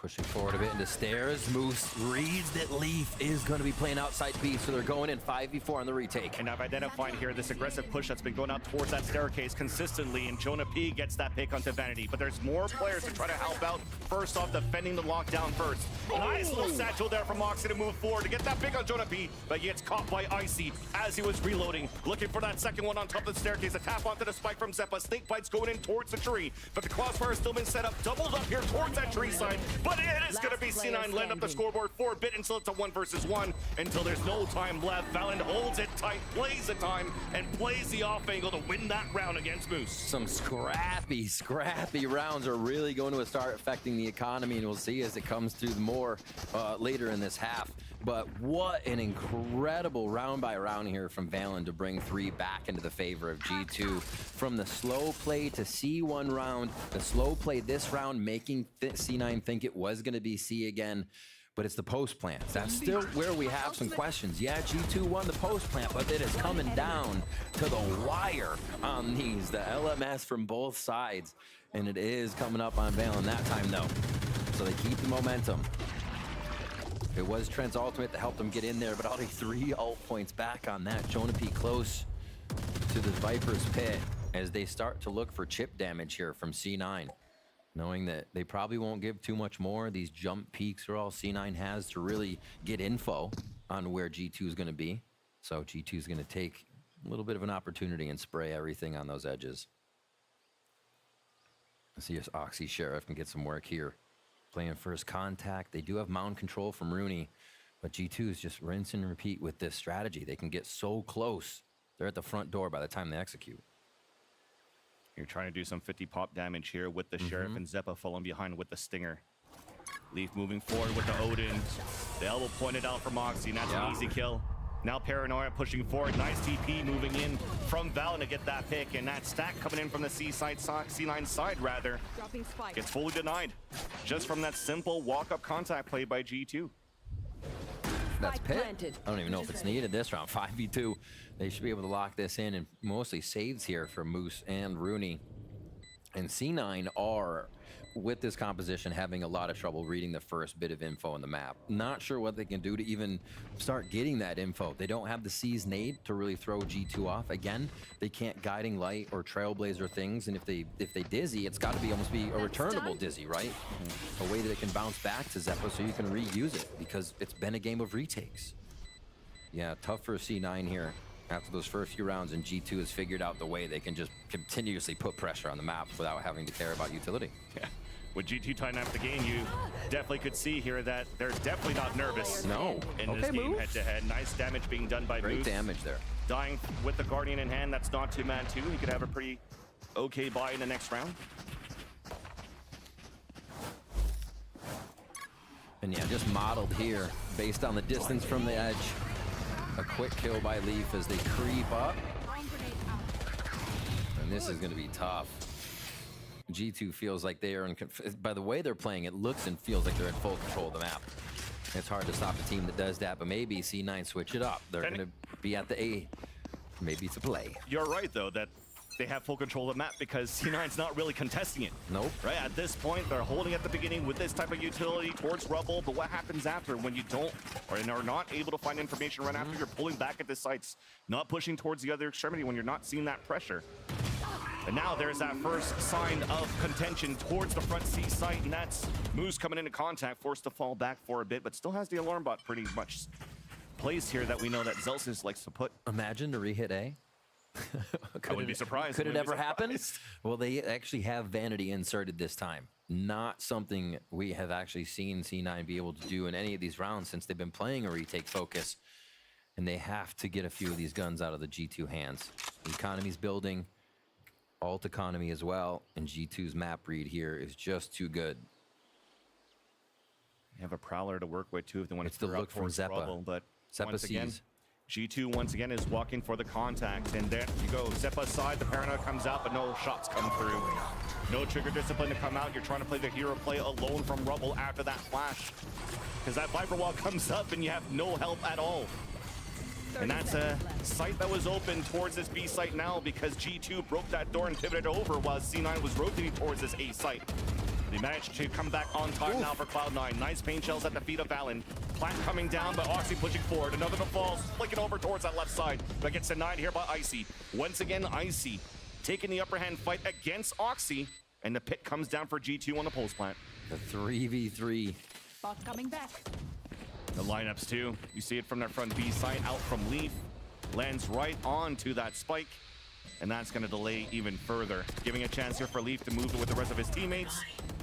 Pushing forward a bit into stairs. Moose reads that Leaf is going to be playing outside B, so they're going in 5v4 on the retake. And I've identified here this aggressive push that's been going out towards that staircase consistently, and Jonah P gets that pick onto Vanity. But there's more players to try to help out. First off, defending the lockdown first. Nice little satchel there from Moxie to move forward to get that pick on Jonah P, but he gets caught by Icy as he was reloading. Looking for that second one on top of the staircase. A tap onto the spike from Zeppa. Snake Bite's going in towards the tree, but the crossfire has still been set up. Doubled up here towards that tree side, but it is going to be C9 land up the scoreboard for a bit until it's a 1 versus 1, until there's no time left. Valiant holds it tight, plays the time, and plays the off angle to win that round against Moose. Some scrappy rounds are really going to start affecting the economy, and we'll see as it comes through more later in this half. But what an incredible round by round here from Valen to bring 3 back into the favor of G2. From the slow play to C1 round, the slow play this round making C9 think it was going to be C again. But it's the post plants. That's still where we have some questions. Yeah, G2 won the post plant, but it is coming down to the wire on these. The LMS from both sides. And it is coming up on Valen that time, though. So they keep the momentum. It was Trent's ultimate that helped him get in there, but already 3 ult points back on that. Jonah P close to the Viper's pit as they start to look for chip damage here from C9. Knowing that they probably won't give too much more. These jump peaks are all C9 has to really get info on where G2 is going to be. So G2 is going to take a little bit of an opportunity and spray everything on those edges. Let's see if Oxy Sheriff can get some work here. Playing first contact. They do have mound control from Rooney, but G2 is just rinse and repeat with this strategy. They can get so close. They're at the front door by the time they execute. You're trying to do some 50 pop damage here with the Sheriff, and Zeppa following behind with the Stinger. Leaf moving forward with the Odin. The elbow pointed out for Moxie, and that's an easy kill. Now Paranoia pushing forward. Nice TP moving in from Valen to get that pick, and that stack coming in from the C9 side rather. Gets fully denied just from that simple walk-up contact play by G2. That's pit. I don't even know if it's needed this round. 5v2. They should be able to lock this in, and mostly saves here for Moose and Rooney. And C9 are, with this composition, having a lot of trouble reading the first bit of info on the map. Not sure what they can do to even start getting that info. They don't have the C's nade to really throw G2 off. Again, they can't Guiding Light or Trailblazer things, and if they dizzy, it's got to be almost be a returnable dizzy, right? A way that it can bounce back to Zeppa so you can reuse it, because it's been a game of retakes. Yeah, tough for C9 here after those first few rounds, and G2 has figured out the way they can just continuously put pressure on the map without having to care about utility. Yeah. With G2 tying up the game, you definitely could see here that they're definitely not nervous. No. In this game head-to-head. Nice damage being done by Great Moose. damage there. Dying with the Guardian in hand, that's not 2-man 2. He could have a pretty okay buy in the next round. And yeah, just modeled here based on the distance from the edge. A quick kill by Leaf as they creep up. And this is going to be tough. G2 feels like they are in, by the way they're playing, it looks and feels like they're in full control of the map. It's hard to stop a team that does that, but maybe C9 switch it up. They're going to be at the A. Maybe it's a play. You're right, though, that they have full control of the map because C9's not really contesting it. Nope. Right, at this point, they're holding at the beginning with this type of utility towards Rubble, but what happens after when you don't or are not able to find information right after you're pulling back at the sites, not pushing towards the other extremity when you're not seeing that pressure? And now there's that first sign of contention towards the front C site, and that's Moose coming into contact, forced to fall back for a bit, but still has the alarm bot pretty much placed here that we know that Zelsis likes to put. Imagine to re-hit A. I wouldn't be surprised. Could it ever happen? Well, they actually have Vanity inserted this time. Not something we have actually seen C9 be able to do in any of these rounds since they've been playing a retake focus. And they have to get a few of these guns out of the G2 hands. The economy's building. Alt economy as well. And G2's map read here is just too good. They have a Prowler to work with, too, if they want to the look from Zeppa. Rubble, but Zeppa once again, sees. G2 once again is walking for the contact, and there you go. Zeppa's side, the Paranoia comes out, but no shots come through. No trigger discipline to come out. You're trying to play the hero play alone from Rubble after that flash. Because that Viper wall comes up and you have no help at all. And that's a site that was open towards this B site now because G2 broke that door and pivoted over while C9 was rotating towards this A site. They managed to come back on time now for Cloud9. Nice pain shells at the feet of Valen. Plant coming down, but Oxy pushing forward. Another fall, flicking over towards that left side. That gets denied here by Icy. Once again, Icy taking the upper hand fight against Oxy. And the pit comes down for G2 on the pulse plant. The 3v3. Bot coming back. The lineups too. You see it from their front B side, out from Leaf. Lands right onto that spike. And that's going to delay even further. Giving a chance here for Leaf to move with the rest of his teammates.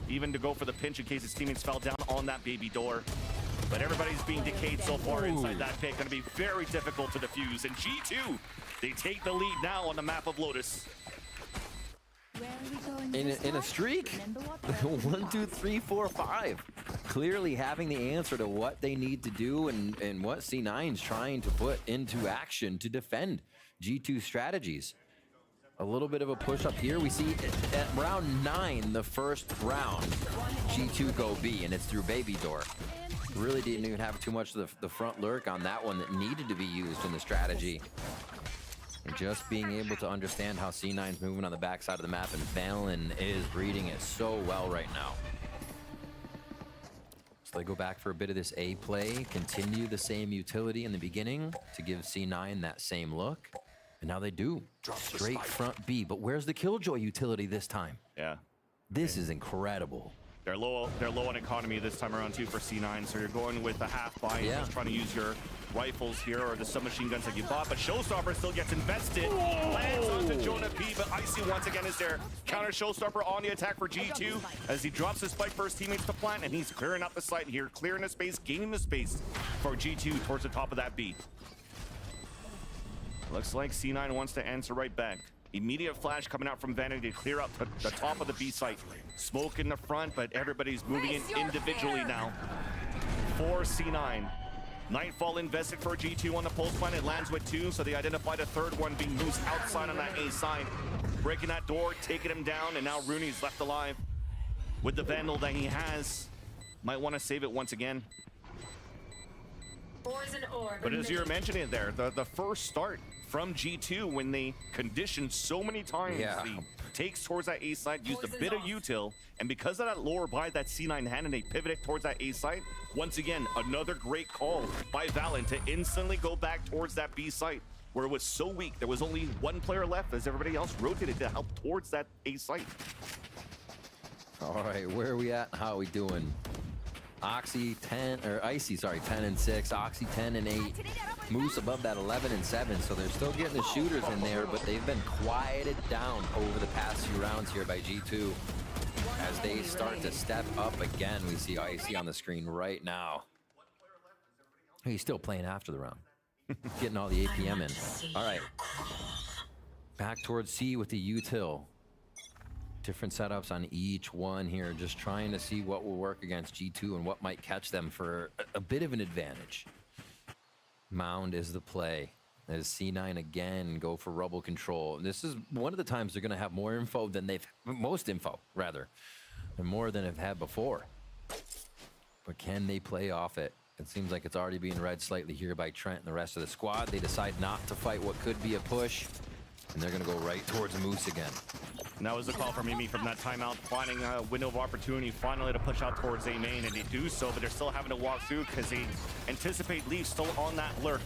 Even to go for the pinch in case his teammates fell down on that baby door. But everybody's being decayed so far inside that pit. Going to be very difficult to defuse. And G2, they take the lead now on the map of Lotus. In a streak? 1, 2, 3, 4, 5. Clearly having the answer to what they need to do and what C9's trying to put into action to defend G2 strategies. A little bit of a push up here. We see at round 9, the first round, G2 go B, and it's through Baby Door. Really didn't even have too much of the front lurk on that one that needed to be used in the strategy. And just being able to understand how C9's moving on the backside of the map, and Valen is reading it so well right now. So they go back for a bit of this A play, continue the same utility in the beginning to give C9 that same look. And now they do. Straight front B, but where's the Killjoy utility this time? Yeah. This is incredible. They're low on economy this time around too for C9, so you're going with a half buy. You're just trying to use your rifles here or the submachine guns that you bought, but Showstopper still gets invested. Lands onto Jonah P, but Icy once again is there. Counter Showstopper on the attack for G2 as he drops his spike for his teammates to plant, and he's clearing up the site here, clearing the space, gaining the space for G2 towards the top of that B. Looks like C9 wants to answer right back. Immediate flash coming out from Vanity to clear up the top of the B site. Smoke in the front, but everybody's moving in individually now. For C9. Nightfall invested for G2 on the pulse plant. It lands with 2, so they identified a third one being loose outside on that A side. Breaking that door, taking him down, and now Rooney's left alive. With the Vandal that he has. Might want to save it once again. But as you're mentioning there, the first start from G2 when they conditioned so many times the takes towards that A side, used a bit of util, and because of that lower buy that C9 had and they pivoted towards that A side, once again, another great call by Valen to instantly go back towards that B site where it was so weak. There was only one player left as everybody else rotated to help towards that A site. All right, where are we at? How are we doing? Oxy 10, or Icy, sorry, 10 and 6, Oxy 10 and 8, Moose above that 11 and 7, so they're still getting the shooters in there, but they've been quieted down over the past few rounds here by G2. As they start to step up again, we see Icy on the screen right now. He's still playing after the round, getting all the APM in. All right, back towards C with the util. Different setups on each one here, just trying to see what will work against G2 and what might catch them for a bit of an advantage. Mound is the play. As C9 again go for rubble control. This is one of the times they're going to have more info than most info, rather, and more than they've had before. But can they play off it? It seems like it's already being read slightly here by Trent and the rest of the squad. They decide not to fight what could be a push, and they're going to go right towards Moose again. And that was the call from Mimi from that timeout, finding a window of opportunity finally to push out towards A main, and they do so, but they're still having to walk through because they anticipate Leaf still on that lurk.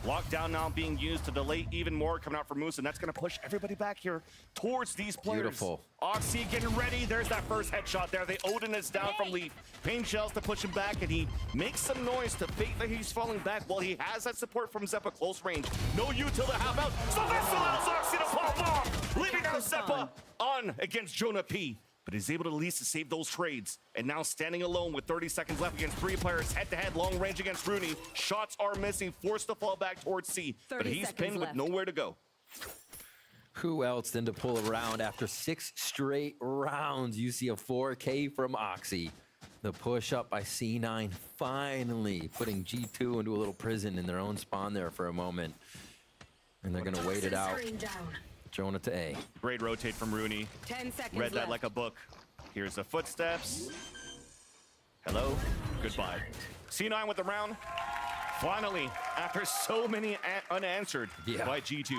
Lockdown now being used to delay even more coming out for Moose, and that's going to push everybody back here towards these players. Beautiful. Oxy getting ready. There's that first headshot there. The Odin is down from Leaf. Pain shells to push him back, and he makes some noise to fake that he's falling back while he has that support from Zeppa close range. No util to have out. So this allows Oxy to pop off, leaving out Zeppa on against Jonah P. But he's able to at least save those trades. And now standing alone with 30 seconds left against 3 players, head-to-head, long range against Rooney. Shots are missing, forced to fall back towards C. But he's pinned with nowhere to go. Who else than to pull around after 6 straight rounds? You see a 4K from Oxy. The push up by C9 finally putting G2 into a little prison in their own spawn there for a moment. And they're going to wait it out. Jonah to A. Great rotate from Rooney. 10 seconds Read that left. like a book. Here's the footsteps. Hello. Goodbye. C9 with the round. Finally, after so many unanswered by G2.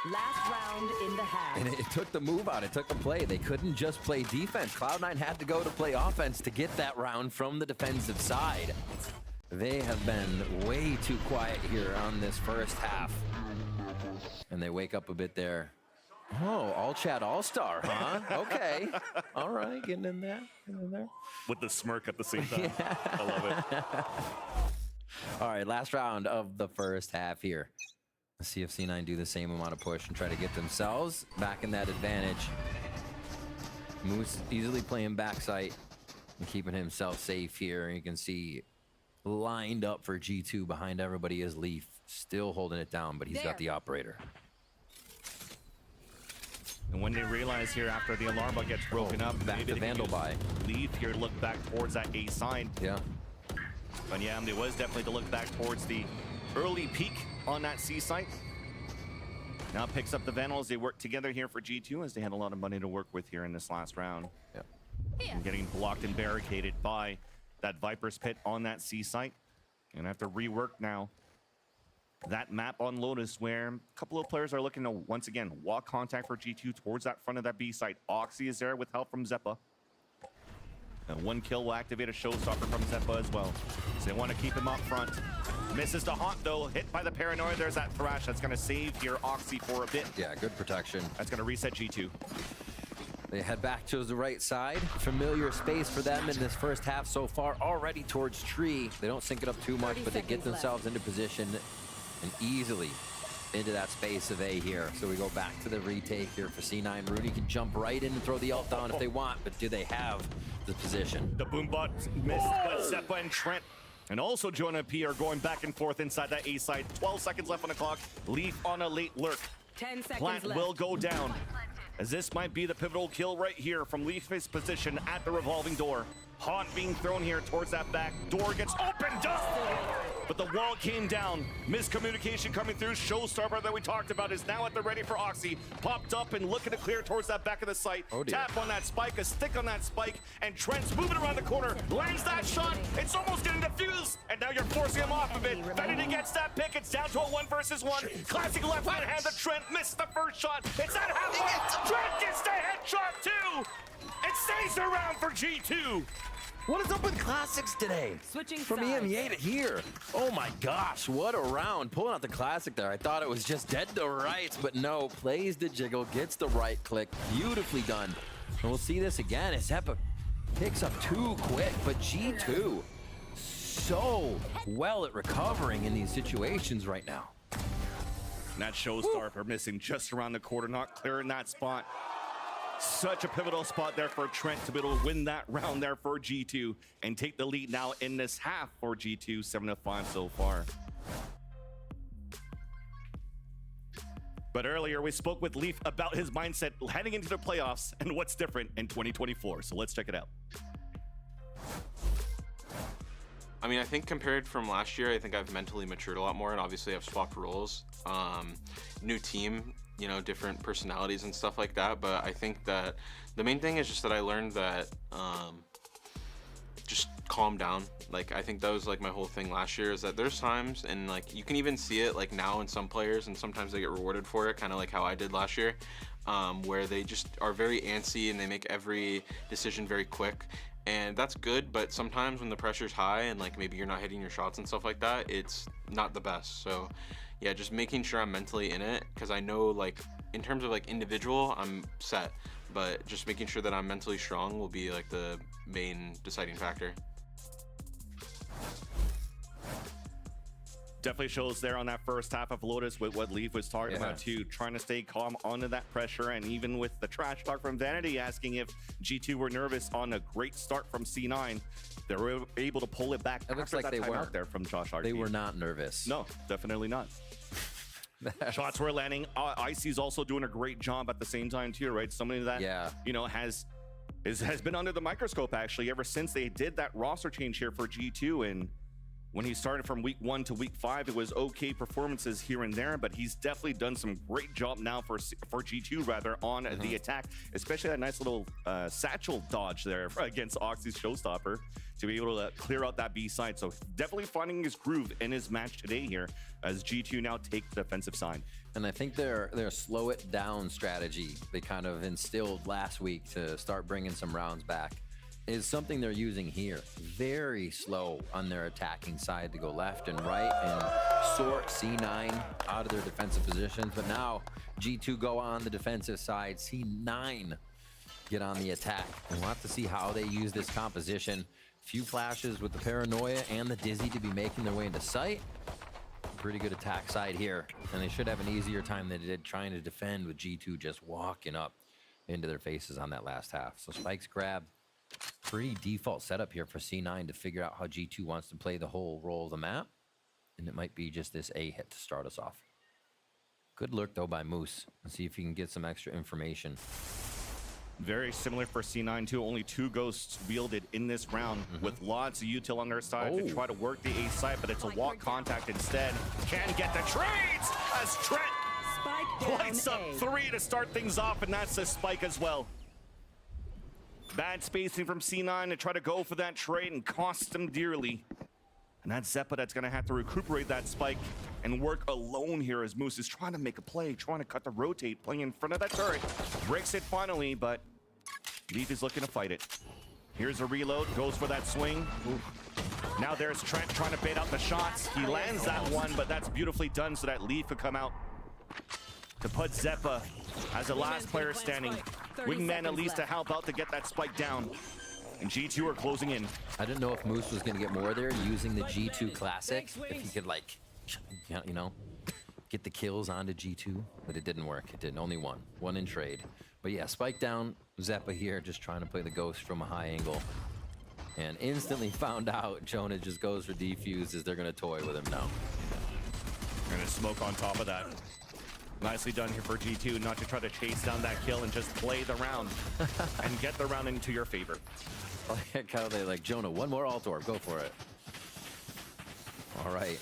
Last round in the half. And it took the move out. It took the play. They couldn't just play defense. Cloud9 had to go to play offense to get that round from the defensive side. They have been way too quiet here on this first half. And they wake up a bit there. Oh, all chat all-star, huh? Okay. All right, getting in there. Getting in there. With the smirk at the same time. Yeah. I love it. All right, last round of the first half here. Let's see if C9 do the same amount of push and try to get themselves back in that advantage. Moose easily playing backside and keeping himself safe here. You can see lined up for G2 behind everybody is Leaf, still holding it down, but he's got the operator. And when they realize here after the alarm bug gets broken up, back maybe to Vandal buy. Leave here to look back towards that A side. Yeah. But yeah, there was definitely to look back towards the early peak on that C site. Now picks up the Vandals. They work together here for G2 as they had a lot of money to work with here in this last round. Yeah. And getting blocked and barricaded by that Viper's Pit on that C site. And have to rework now that map on Lotus where a couple of players are looking to once again walk contact for G2 towards that front of that B site. Oxy is there with help from Zeppa. And one kill will activate a showstopper from Zeppa as well. So they want to keep him up front. Misses the haunt though, hit by the paranoia. There's that thrash that's going to save here Oxy for a bit. Yeah, good protection. That's going to reset G2. They head back to the right side. Familiar space for them in this first half so far, already towards Tree. They don't sync it up too much, but they get themselves into position and easily into that space of A here. So we go back to the retake here for C9. Rooney can jump right in and throw the ult down if they want, but do they have the position? The boom bot missed, but Zeppa and Trent and also Jonah P are going back and forth inside that A side. 12 seconds left on the clock. Leaf on a late lurk. 10 seconds Plant left. will go down, as this might be the pivotal kill right here from Leaf's position at the revolving door. Haunt being thrown here towards that back. Door gets opened up, but the wall came down. Miscommunication coming through. Showstopper that we talked about is now at the ready for Oxy. Popped up and looking to clear towards that back of the site. Oh dear. Tap on that spike, a stick on that spike, and Trent's moving around the corner. Lands that shot. It's almost getting defused, and now you're forcing him off of it. Vanity gets that pick. It's down to a 1 versus 1. Classic left-hand hand to Trent. Missed the first shot. It's at half. Trent gets the headshot too. It stays around for G2. What is up with classics today? Switching from sides. EMEA to here. Oh my gosh, what a round. Pulling out the classic there. I thought it was just dead to rights, but no. Plays the jiggle, gets the right click. Beautifully done. And we'll see this again as Zeppa picks up too quick, but G2 so well at recovering in these situations right now. And that showstopper missing just around the corner, not clearing that spot. Such a pivotal spot there for Trent to be able to win that round there for G2 and take the lead now in this half for G2, 7-5 so far. But earlier we spoke with Leaf about his mindset heading into the playoffs and what's different in 2024. So let's check it out. I mean, I think compared from last year, I think I've mentally matured a lot more, and obviously I've swapped roles. New team, you know, different personalities and stuff like that. But I think that the main thing is just that I learned that just calm down. Like, I think that was like my whole thing last year, is that there's times, and like you can even see it like now in some players, and sometimes they get rewarded for it, kind of like how I did last year, where they just are very antsy and they make every decision very quick. And that's good, but sometimes when the pressure's high and like maybe you're not hitting your shots and stuff like that, it's not the best. So yeah, just making sure I'm mentally in it, because I know like in terms of like individual, I'm set, but just making sure that I'm mentally strong will be like the main deciding factor. Definitely shows there on that first half of Lotus with what Leaf was talking about too, trying to stay calm under that pressure, and even with the trash talk from Vanity asking if G2 were nervous on a great start from C9, they were able to pull it back. It looks after like that they time weren't. out there from Josh RT. They were not nervous. No, definitely not. Shots were landing. Icy's also doing a great job at the same time too, right? Somebody that you know has been under the microscope actually ever since they did that roster change here for G2, and When he started from week 1 to week 5, it was okay performances here and there, but he's definitely done some great job now for G2 rather on the attack, especially that nice little satchel dodge there against Oxy's Showstopper to be able to clear out that B side. So definitely finding his groove in his match today here as G2 now take the defensive side. And I think their slow it down strategy they kind of instilled last week to start bringing some rounds back is something they're using here. Very slow on their attacking side to go left and right and sort C9 out of their defensive positions. But now G2 go on the defensive side, C9 get on the attack. And we'll have to see how they use this composition. Few flashes with the Paranoia and the Dizzy to be making their way into sight. Pretty good attack side here. And they should have an easier time than they did trying to defend with G2 just walking up into their faces on that last half. So Spike's grab. Pretty default setup here for C9 to figure out how G2 wants to play the whole role of the map. And it might be just this A hit to start us off. Good lurk though by Moose. Let's see if he can get some extra information. Very similar for C9 too. Only 2 ghosts wielded in this round with lots of util on their side to try to work the A side, but it's a walk contact instead. Can get the trades as Trent lights up 3 to start things off, and that's a spike as well. Bad spacing from C9 to try to go for that trade and cost them dearly. And that's Zeppa that's going to have to recuperate that spike and work alone here as Moose is trying to make a play, trying to cut the rotate, playing in front of that turret. Breaks it finally, but Leaf is looking to fight it. Here's a reload, goes for that swing. Oof. Now there's Trent trying to bait out the shots. He lands that one, but that's beautifully done so that Leaf could come out to put Zeppa as the last player standing. Wingman at least to help out to get that spike down. And G2 are closing in. I didn't know if Moose was going to get more there using the G2 Classic. If he could, like, you know, get the kills onto G2. But it didn't work. It didn't. Only one. One in trade. But yeah, spike down. Zeppa here just trying to play the ghost from a high angle. And instantly found out Jonah just goes for defuse as they're going to toy with him now. Going to smoke on top of that. Nicely done here for G2, not to try to chase down that kill and just play the round and get the round into your favor. I like how they like, Jonah, one more alt orb, go for it. All right.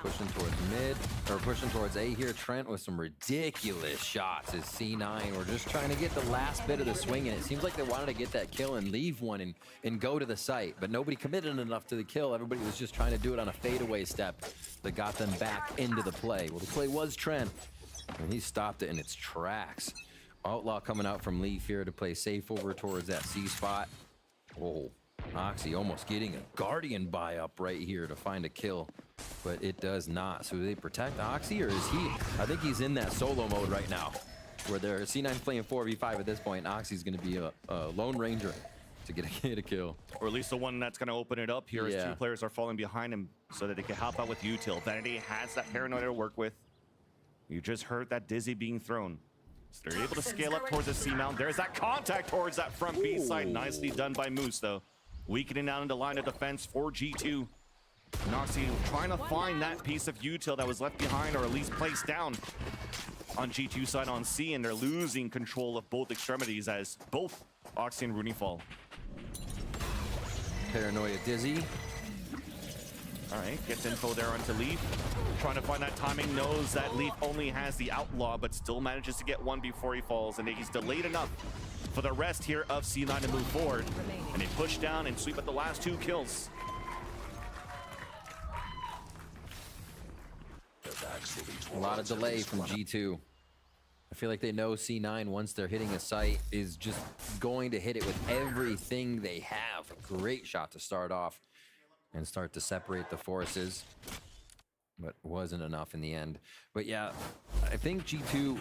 Pushing towards mid, or pushing towards A here. Trent with some ridiculous shots as C9. We're just trying to get the last bit of the swing, and it seems like they wanted to get that kill and leave one and go to the site, but nobody committed enough to the kill. Everybody was just trying to do it on a fadeaway step that got them back into the play. Well, the play was Trent, and he stopped it in its tracks. Outlaw coming out from Leaf here to play safe over towards that C spot. Oh, Oxy almost getting a Guardian buy up right here to find a kill, but it does not. So do they protect Oxy, or is he? I think he's in that solo mode right now, where they're C9's playing 4v5 at this point. And Oxy's going to be a Lone Ranger to get a kill. Or at least the one that's going to open it up here as 2 players are falling behind him so that they can help out with util. Vanity has that Paranoia to work with. You just heard that Dizzy being thrown. So they're able to scale up towards the C-mount. There's that contact towards that front B side. Nicely done by Moose, though. Weakening down into line of defense for G2. Noxy trying to find that piece of util that was left behind, or at least placed down on G2 side on C, and they're losing control of both extremities as both Oxy and Rooney fall. Paranoia Dizzy. All right, gets info there onto Leaf. Trying to find that timing, knows that Leaf only has the Outlaw, but still manages to get one before he falls, and he's delayed enough for the rest here of C9 to move forward. And they push down and sweep at the last 2 kills. A lot of delay from G2. I feel like they know C9, once they're hitting a site, is just going to hit it with everything they have. A great shot to start off and start to separate the forces, but wasn't enough in the end. But yeah, I think G2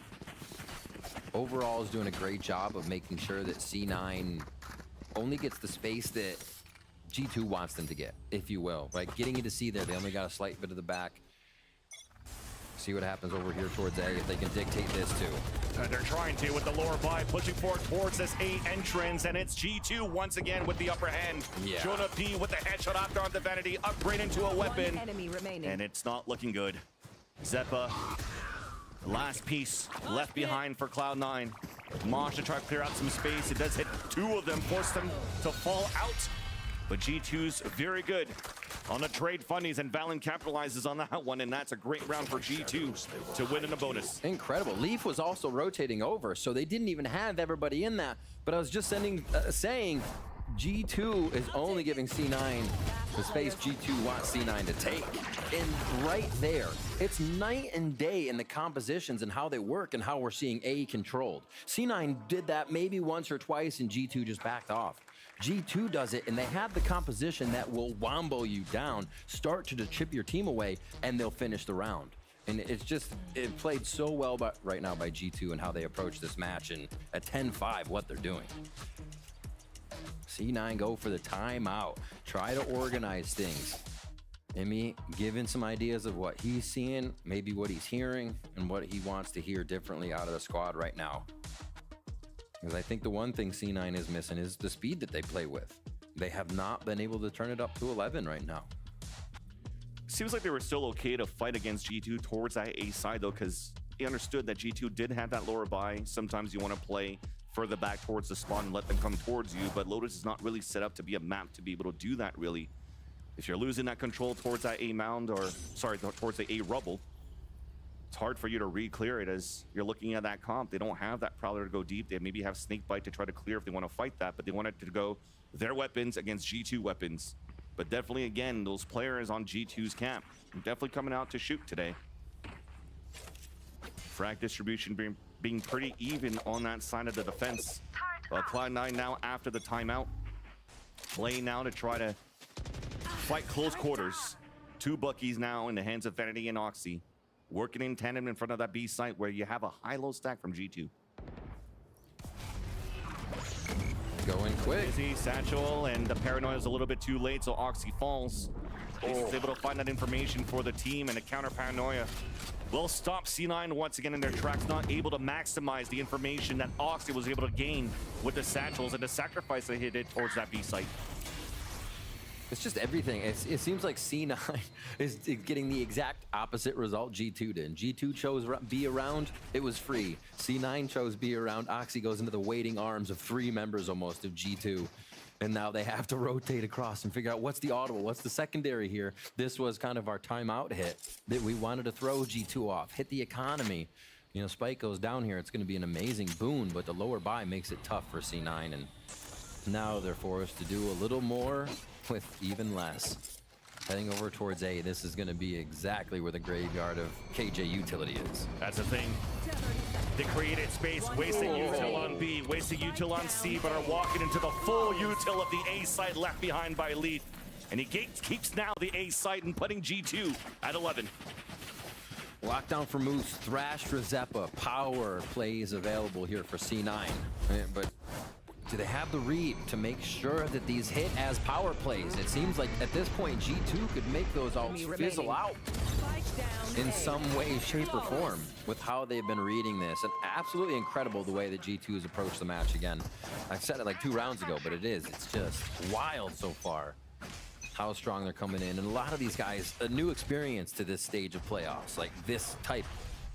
overall is doing a great job of making sure that C9 only gets the space that G2 wants them to get, if you will. Like getting you to C there, they only got a slight bit of the back. See what happens over here towards A, if they can dictate this too. They're trying to with the lower buy, pushing forward towards this A entrance, and it's G2 once again with the upper hand. Yeah. Jonah P with the headshot after on the Vanity, upgrade into a weapon, and it's not looking good. Zeppa, last piece left behind for Cloud9. Mosh to try to clear out some space. It does hit 2 of them, force them to fall out. But G2's very good on the trade funnies, and Valen capitalizes on that one, and that's a great round for G2 to win in a bonus. Incredible. Leaf was also rotating over, so they didn't even have everybody in that. But I was just saying G2 is only giving C9 the space G2 wants C9 to take. And right there, it's night and day in the compositions and how they work and how we're seeing A controlled. C9 did that maybe once or twice, and G2 just backed off. G2 does it, and they have the composition that will wombo you down, start to chip your team away, and they'll finish the round. And it's just, it played so well right now by G2 and how they approach this match, and at 10-5, what they're doing. C9 go for the timeout, try to organize things. EMEA giving some ideas of what he's seeing, maybe what he's hearing, and what he wants to hear differently out of the squad right now. Because I think the one thing C9 is missing is the speed that they play with. They have not been able to turn it up to 11 right now. Seems like they were still okay to fight against G2 towards that A side, though, because they understood that G2 did have that lower buy. Sometimes you want to play further back towards the spawn and let them come towards you, but Lotus is not really set up to be a map to be able to do that, really. If you're losing that control towards that A mound, or, sorry, towards the A rubble, it's hard for you to re-clear it as you're looking at that comp. They don't have that Prowler to go deep. They maybe have Snakebite to try to clear if they want to fight that, but they want it to go their weapons against G2 weapons. But definitely, again, those players on G2's camp definitely coming out to shoot today. Frag distribution being pretty even on that side of the defense. Cloud9 now after the timeout. Playing now to try to fight close quarters. 2 Buckies now in the hands of Vanity and Oxy. Working in tandem in front of that B site where you have a high-low stack from G2. Going quick. Busy, Satchel, and the Paranoia is a little bit too late, so Oxy falls. He's able to find that information for the team, and the counter Paranoia will stop C9 once again in their tracks, not able to maximize the information that Oxy was able to gain with the Satchels and the sacrifice they did towards that B site. It's just everything. It seems like C9 is getting the exact opposite result G2 did. G2 chose B around, it was free. C9 chose B around, Oxy goes into the waiting arms of 3 members almost of G2. And now they have to rotate across and figure out what's the audible, what's the secondary here. This was kind of our timeout hit that we wanted to throw G2 off, hit the economy. You know, Spike goes down here, it's gonna be an amazing boon, but the lower buy makes it tough for C9, and now they're forced to do a little more with even less. Heading over towards A, this is going to be exactly where the graveyard of KJ utility is. That's the thing. They created space, wasting util on B, wasting util on C, but are walking into the full util of the A site left behind by Leaf. And he keeps now the A site and putting G2 at 11. Lockdown for Moose, Thrash for Zeppa, power plays available here for C9. But do they have the read to make sure that these hit as power plays? It seems like at this point, G2 could make those ults fizzle out in some way, shape, or form with how they've been reading this. And absolutely incredible the way that G2 has approached the match again. I said it like 2 rounds ago, but it's just wild so far how strong they're coming in. And a lot of these guys, a new experience to this stage of playoffs, like this type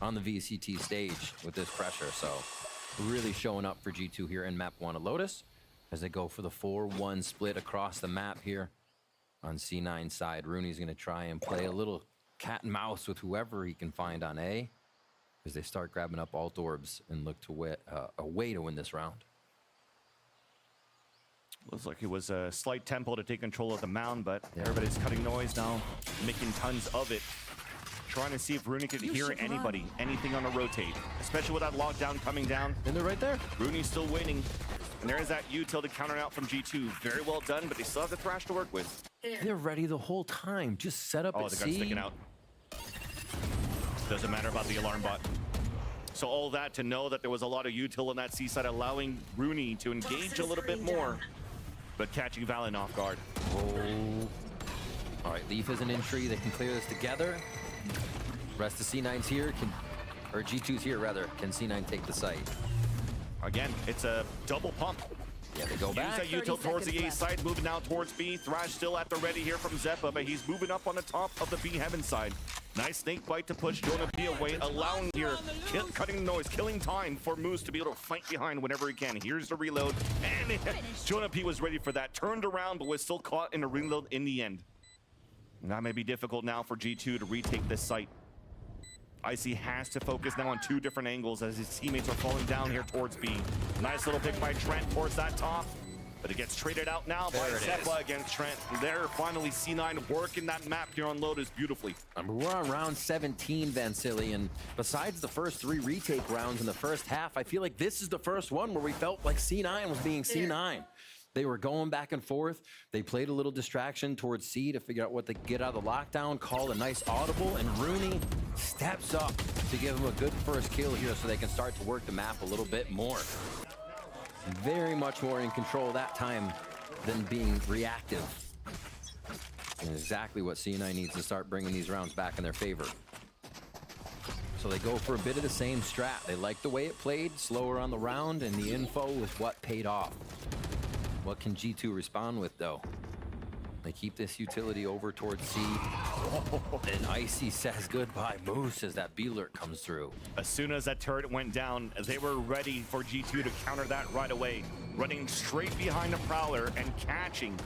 on the VCT stage with this pressure. So really showing up for G2 here in map 1 of Lotus as they go for the 4-1 split across the map here on C9's side. Rooney's going to try and play a little cat and mouse with whoever he can find on A as they start grabbing up alt orbs and look to a way to win this round. Looks like it was a slight tempo to take control of the mound, but everybody's cutting noise now, making tons of it. Trying to see if Rooney could hear anybody, anything on the rotate, especially with that lockdown coming down. And they're right there. Rooney's still waiting. And there is that util to counter out from G2. Very well done, but they still have the Thrash to work with. They're ready the whole time. Just set up at the gun's sticking out. Doesn't matter about the alarm bot. So all that to know that there was a lot of util on that C side, allowing Rooney to engage a little bit more, but catching Valen off guard. Oh. All right, Leaf is an entry. They can clear this together. Rest of C9's here, or G2's here rather. Can C9 take the site? Again, it's a double pump. Yeah, they go back. Use that util towards the A side, moving now towards B. Thrash still at the ready here from Zeppa, but he's moving up on the top of the B heaven side. Nice snake bite to push Jonah P away, allowing here, cutting the noise, killing time for Moose to be able to fight behind whenever he can. Here's the reload, and Jonah P was ready for that. Turned around, but was still caught in a reload in the end. And that may be difficult now for G2 to retake this site. Icy has to focus now on two different angles as his teammates are falling down here towards B. Nice little pick by Trent towards that top. But it gets traded out now by Zeppa against Trent. There, finally, C9 working that map here on Lotus beautifully. We're on round 17, Vansili, and besides the first 3 retake rounds in the first half, I feel like this is the first one where we felt like C9 was being C9. They were going back and forth. They played a little distraction towards C to figure out what to get out of the lockdown, call a nice audible, and Rooney steps up to give him a good first kill here so they can start to work the map a little bit more. Very much more in control that time than being reactive. And exactly what C9 needs to start bringing these rounds back in their favor. So they go for a bit of the same strat. They like the way it played, slower on the round, and the info was what paid off. What can G2 respond with, though? They keep this utility over towards C. And Icy says goodbye, Moose, as that B-lurk comes through. As soon as that turret went down, they were ready for G2 to counter that right away. Running straight behind the Prowler and catching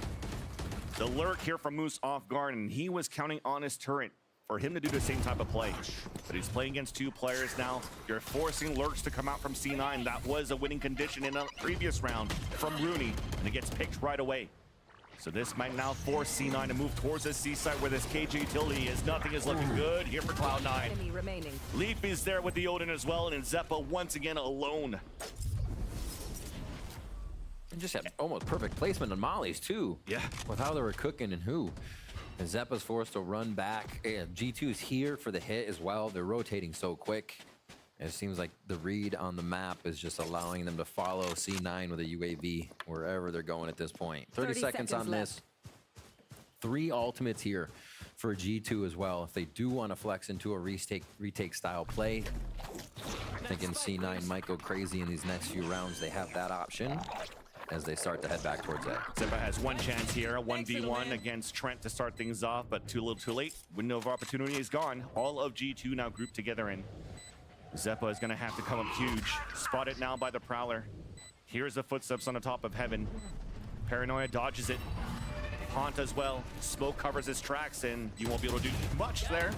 the lurk here from Moose off guard. And he was counting on his turret for him to do the same type of play. But he's playing against 2 players now. You're forcing lurks to come out from C9. That was a winning condition in a previous round from Rooney, and it gets picked right away. So this might now force C9 to move towards the C site where this KJ utility is. Nothing is looking good here for Cloud9. Leaf is there with the Odin as well, and Zeppa once again alone. And just had almost perfect placement on mollies, too. Yeah. With how they were cooking and who. And Zeppa's forced to run back. G2's here for the hit as well. They're rotating so quick. It seems like the read on the map is just allowing them to follow C9 with a UAV wherever they're going at this point. 30 seconds on this. 3 ultimates here for G2 as well. If they do want to flex into a retake style play, thinking C9 might go crazy in these next few rounds. They have that option as they start to head back towards A. Zeppa has one chance here, a 1v1 against Trent to start things off, but too little too late. Window of opportunity is gone. All of G2 now grouped together in. Zeppa is going to have to come up huge. Spotted now by the Prowler. Here's the footsteps on the top of Heaven. Paranoia dodges it. Haunt as well. Smoke covers his tracks, and you won't be able to do much there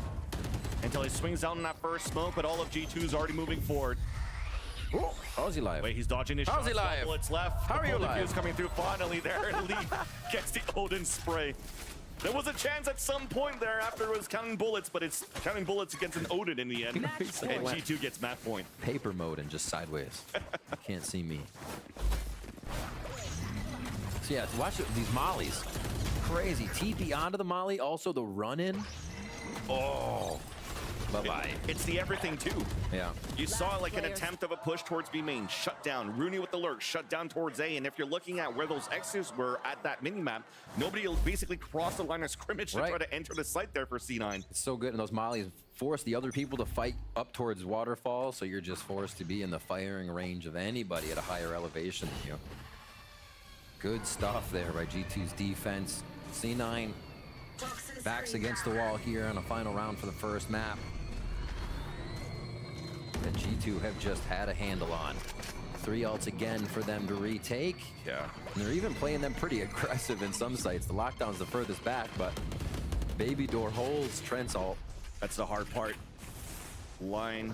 until he swings out in that first smoke, but all of G2 is already moving forward. Ooh, how's he live? Wait, he's dodging his How's shots. he live? Bullets left. How are you live? Coming through finally there, and Leaf gets the Odin spray. There was a chance at some point there after it was counting bullets, but it's counting bullets against an Odin in the end. And G2 gets match point. Paper mode and just sideways. Can't see me. So yeah, watch these mollies. Crazy. TP onto the molly, also the run-in. Oh. Bye-bye. It's the everything too. Yeah. You saw like an attempt of a push towards B main, shut down. Rooney with the lurk, shut down towards A. And if you're looking at where those X's were at that mini-map, nobody will basically cross the line of scrimmage to try to enter the site there for C9. It's so good, and those mollies force the other people to fight up towards waterfall, so you're just forced to be in the firing range of anybody at a higher elevation than you. Good stuff there by G2's defense. C9 backs against the wall here on a final round for the first map that G2 have just had a handle on. 3 ults again for them to retake. Yeah. And they're even playing them pretty aggressive in some sites. The lockdown's the furthest back, but Baby Door holds Trent's ult. That's the hard part. Line,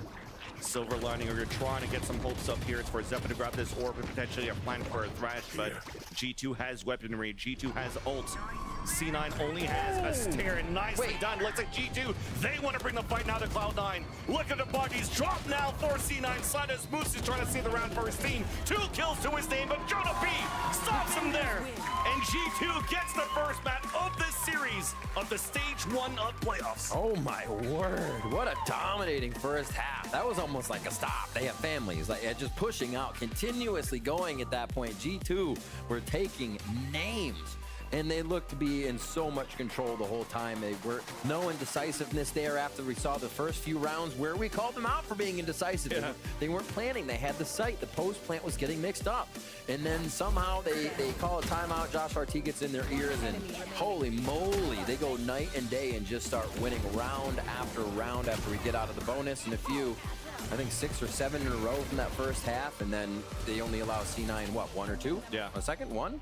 silver lining, or you're trying to get some hopes up here. It's for Zeppa to grab this orb and potentially a plan for a thrash, but G2 has weaponry, G2 has ults. C9 only has a stare, and nicely done. Looks like G2, they want to bring the fight now to Cloud9. Look at the buggies drop now for C9. Sidas Moose is trying to see the round for his team. 2 kills to his name, but Jonah B stops him there. And G2 gets the first match of this series of the stage 1 of playoffs. Oh my word, what a dominating first half. That was almost like a stop. They have families, like just pushing out, continuously going at that point. G2 were taking names and they looked to be in so much control the whole time. They were no indecisiveness there after we saw the first few rounds where we called them out for being indecisive. Yeah. They weren't planning. They had the sight. The post plant was getting mixed up. And then somehow they call a timeout. Josh RT gets in their ears, and holy moly, they go night and day and just start winning round after we get out of the bonus. And a few, I think 6 or 7 in a row from that first half, and then they only allow C9, what, 1 or 2? Yeah. A second? 1?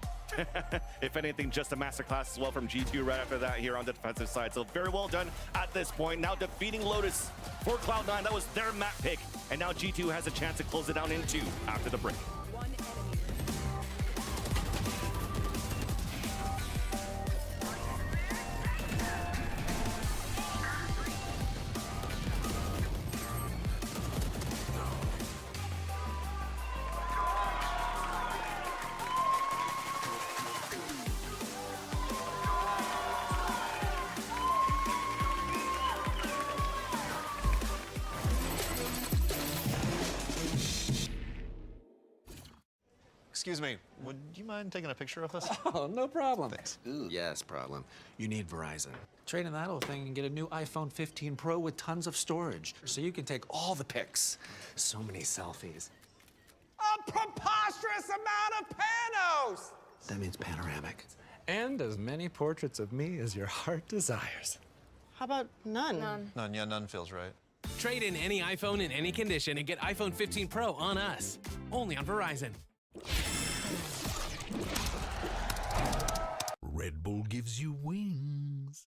If anything, just a masterclass as well from G2 right after that here on the defensive side. So very well done at this point. Now defeating Lotus for Cloud9. That was their map pick. And now G2 has a chance to close it down in 2 after the break. Excuse me, would you mind taking a picture of us? Oh, no problem. Thanks. Ooh, yes, problem. You need Verizon. Trade in that old thing and get a new iPhone 15 Pro with tons of storage, so you can take all the pics. So many selfies. A preposterous amount of panos! That means panoramic. And as many portraits of me as your heart desires. How about none? None, yeah, none feels right. Trade in any iPhone in any condition and get iPhone 15 Pro on us. Only on Verizon. Red Bull gives you wings.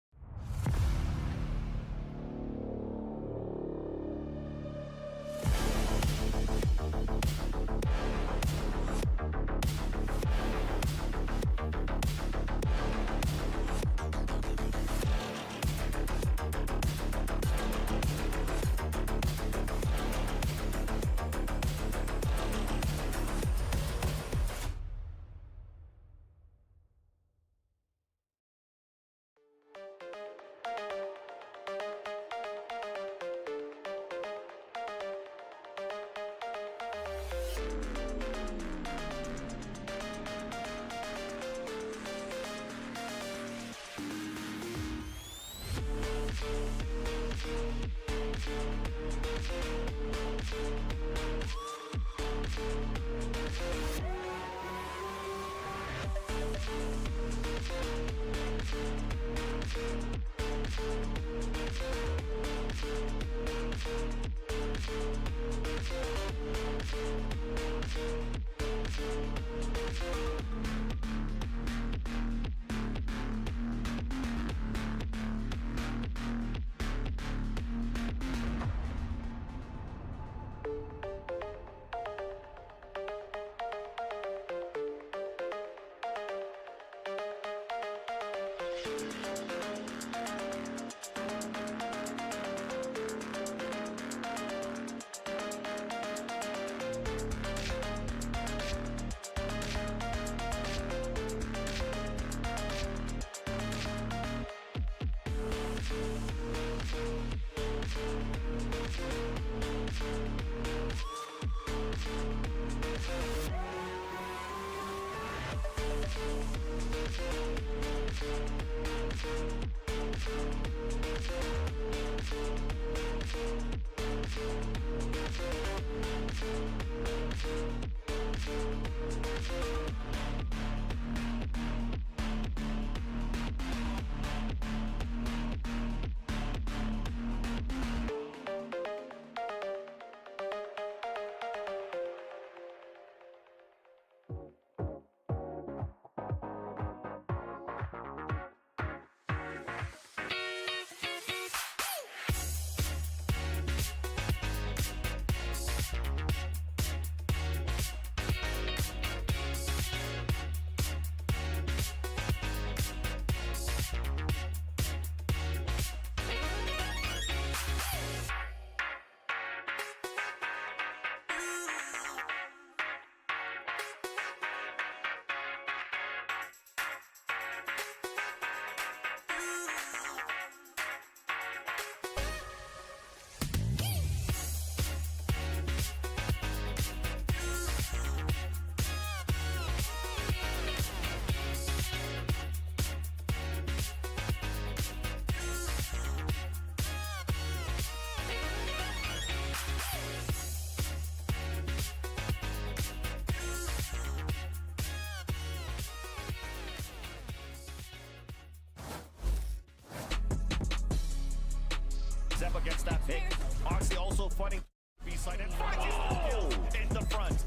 gets that pick. Oxy also fighting B-side and finds his kill in the front.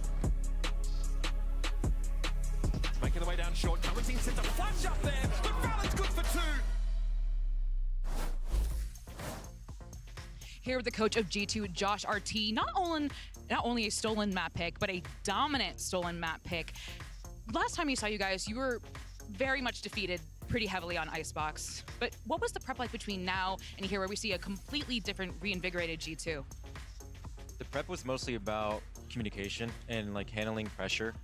Making the way down short. Quarantine sends a flash up there, but Valent's good for 2. Here with the coach of G2, Josh RT. Not only a stolen map pick, but a dominant stolen map pick. Last time you saw you guys, you were very much defeated pretty heavily on Icebox. But what was the prep like between now and here, where we see a completely different, reinvigorated G2? The prep was mostly about communication and like handling pressure.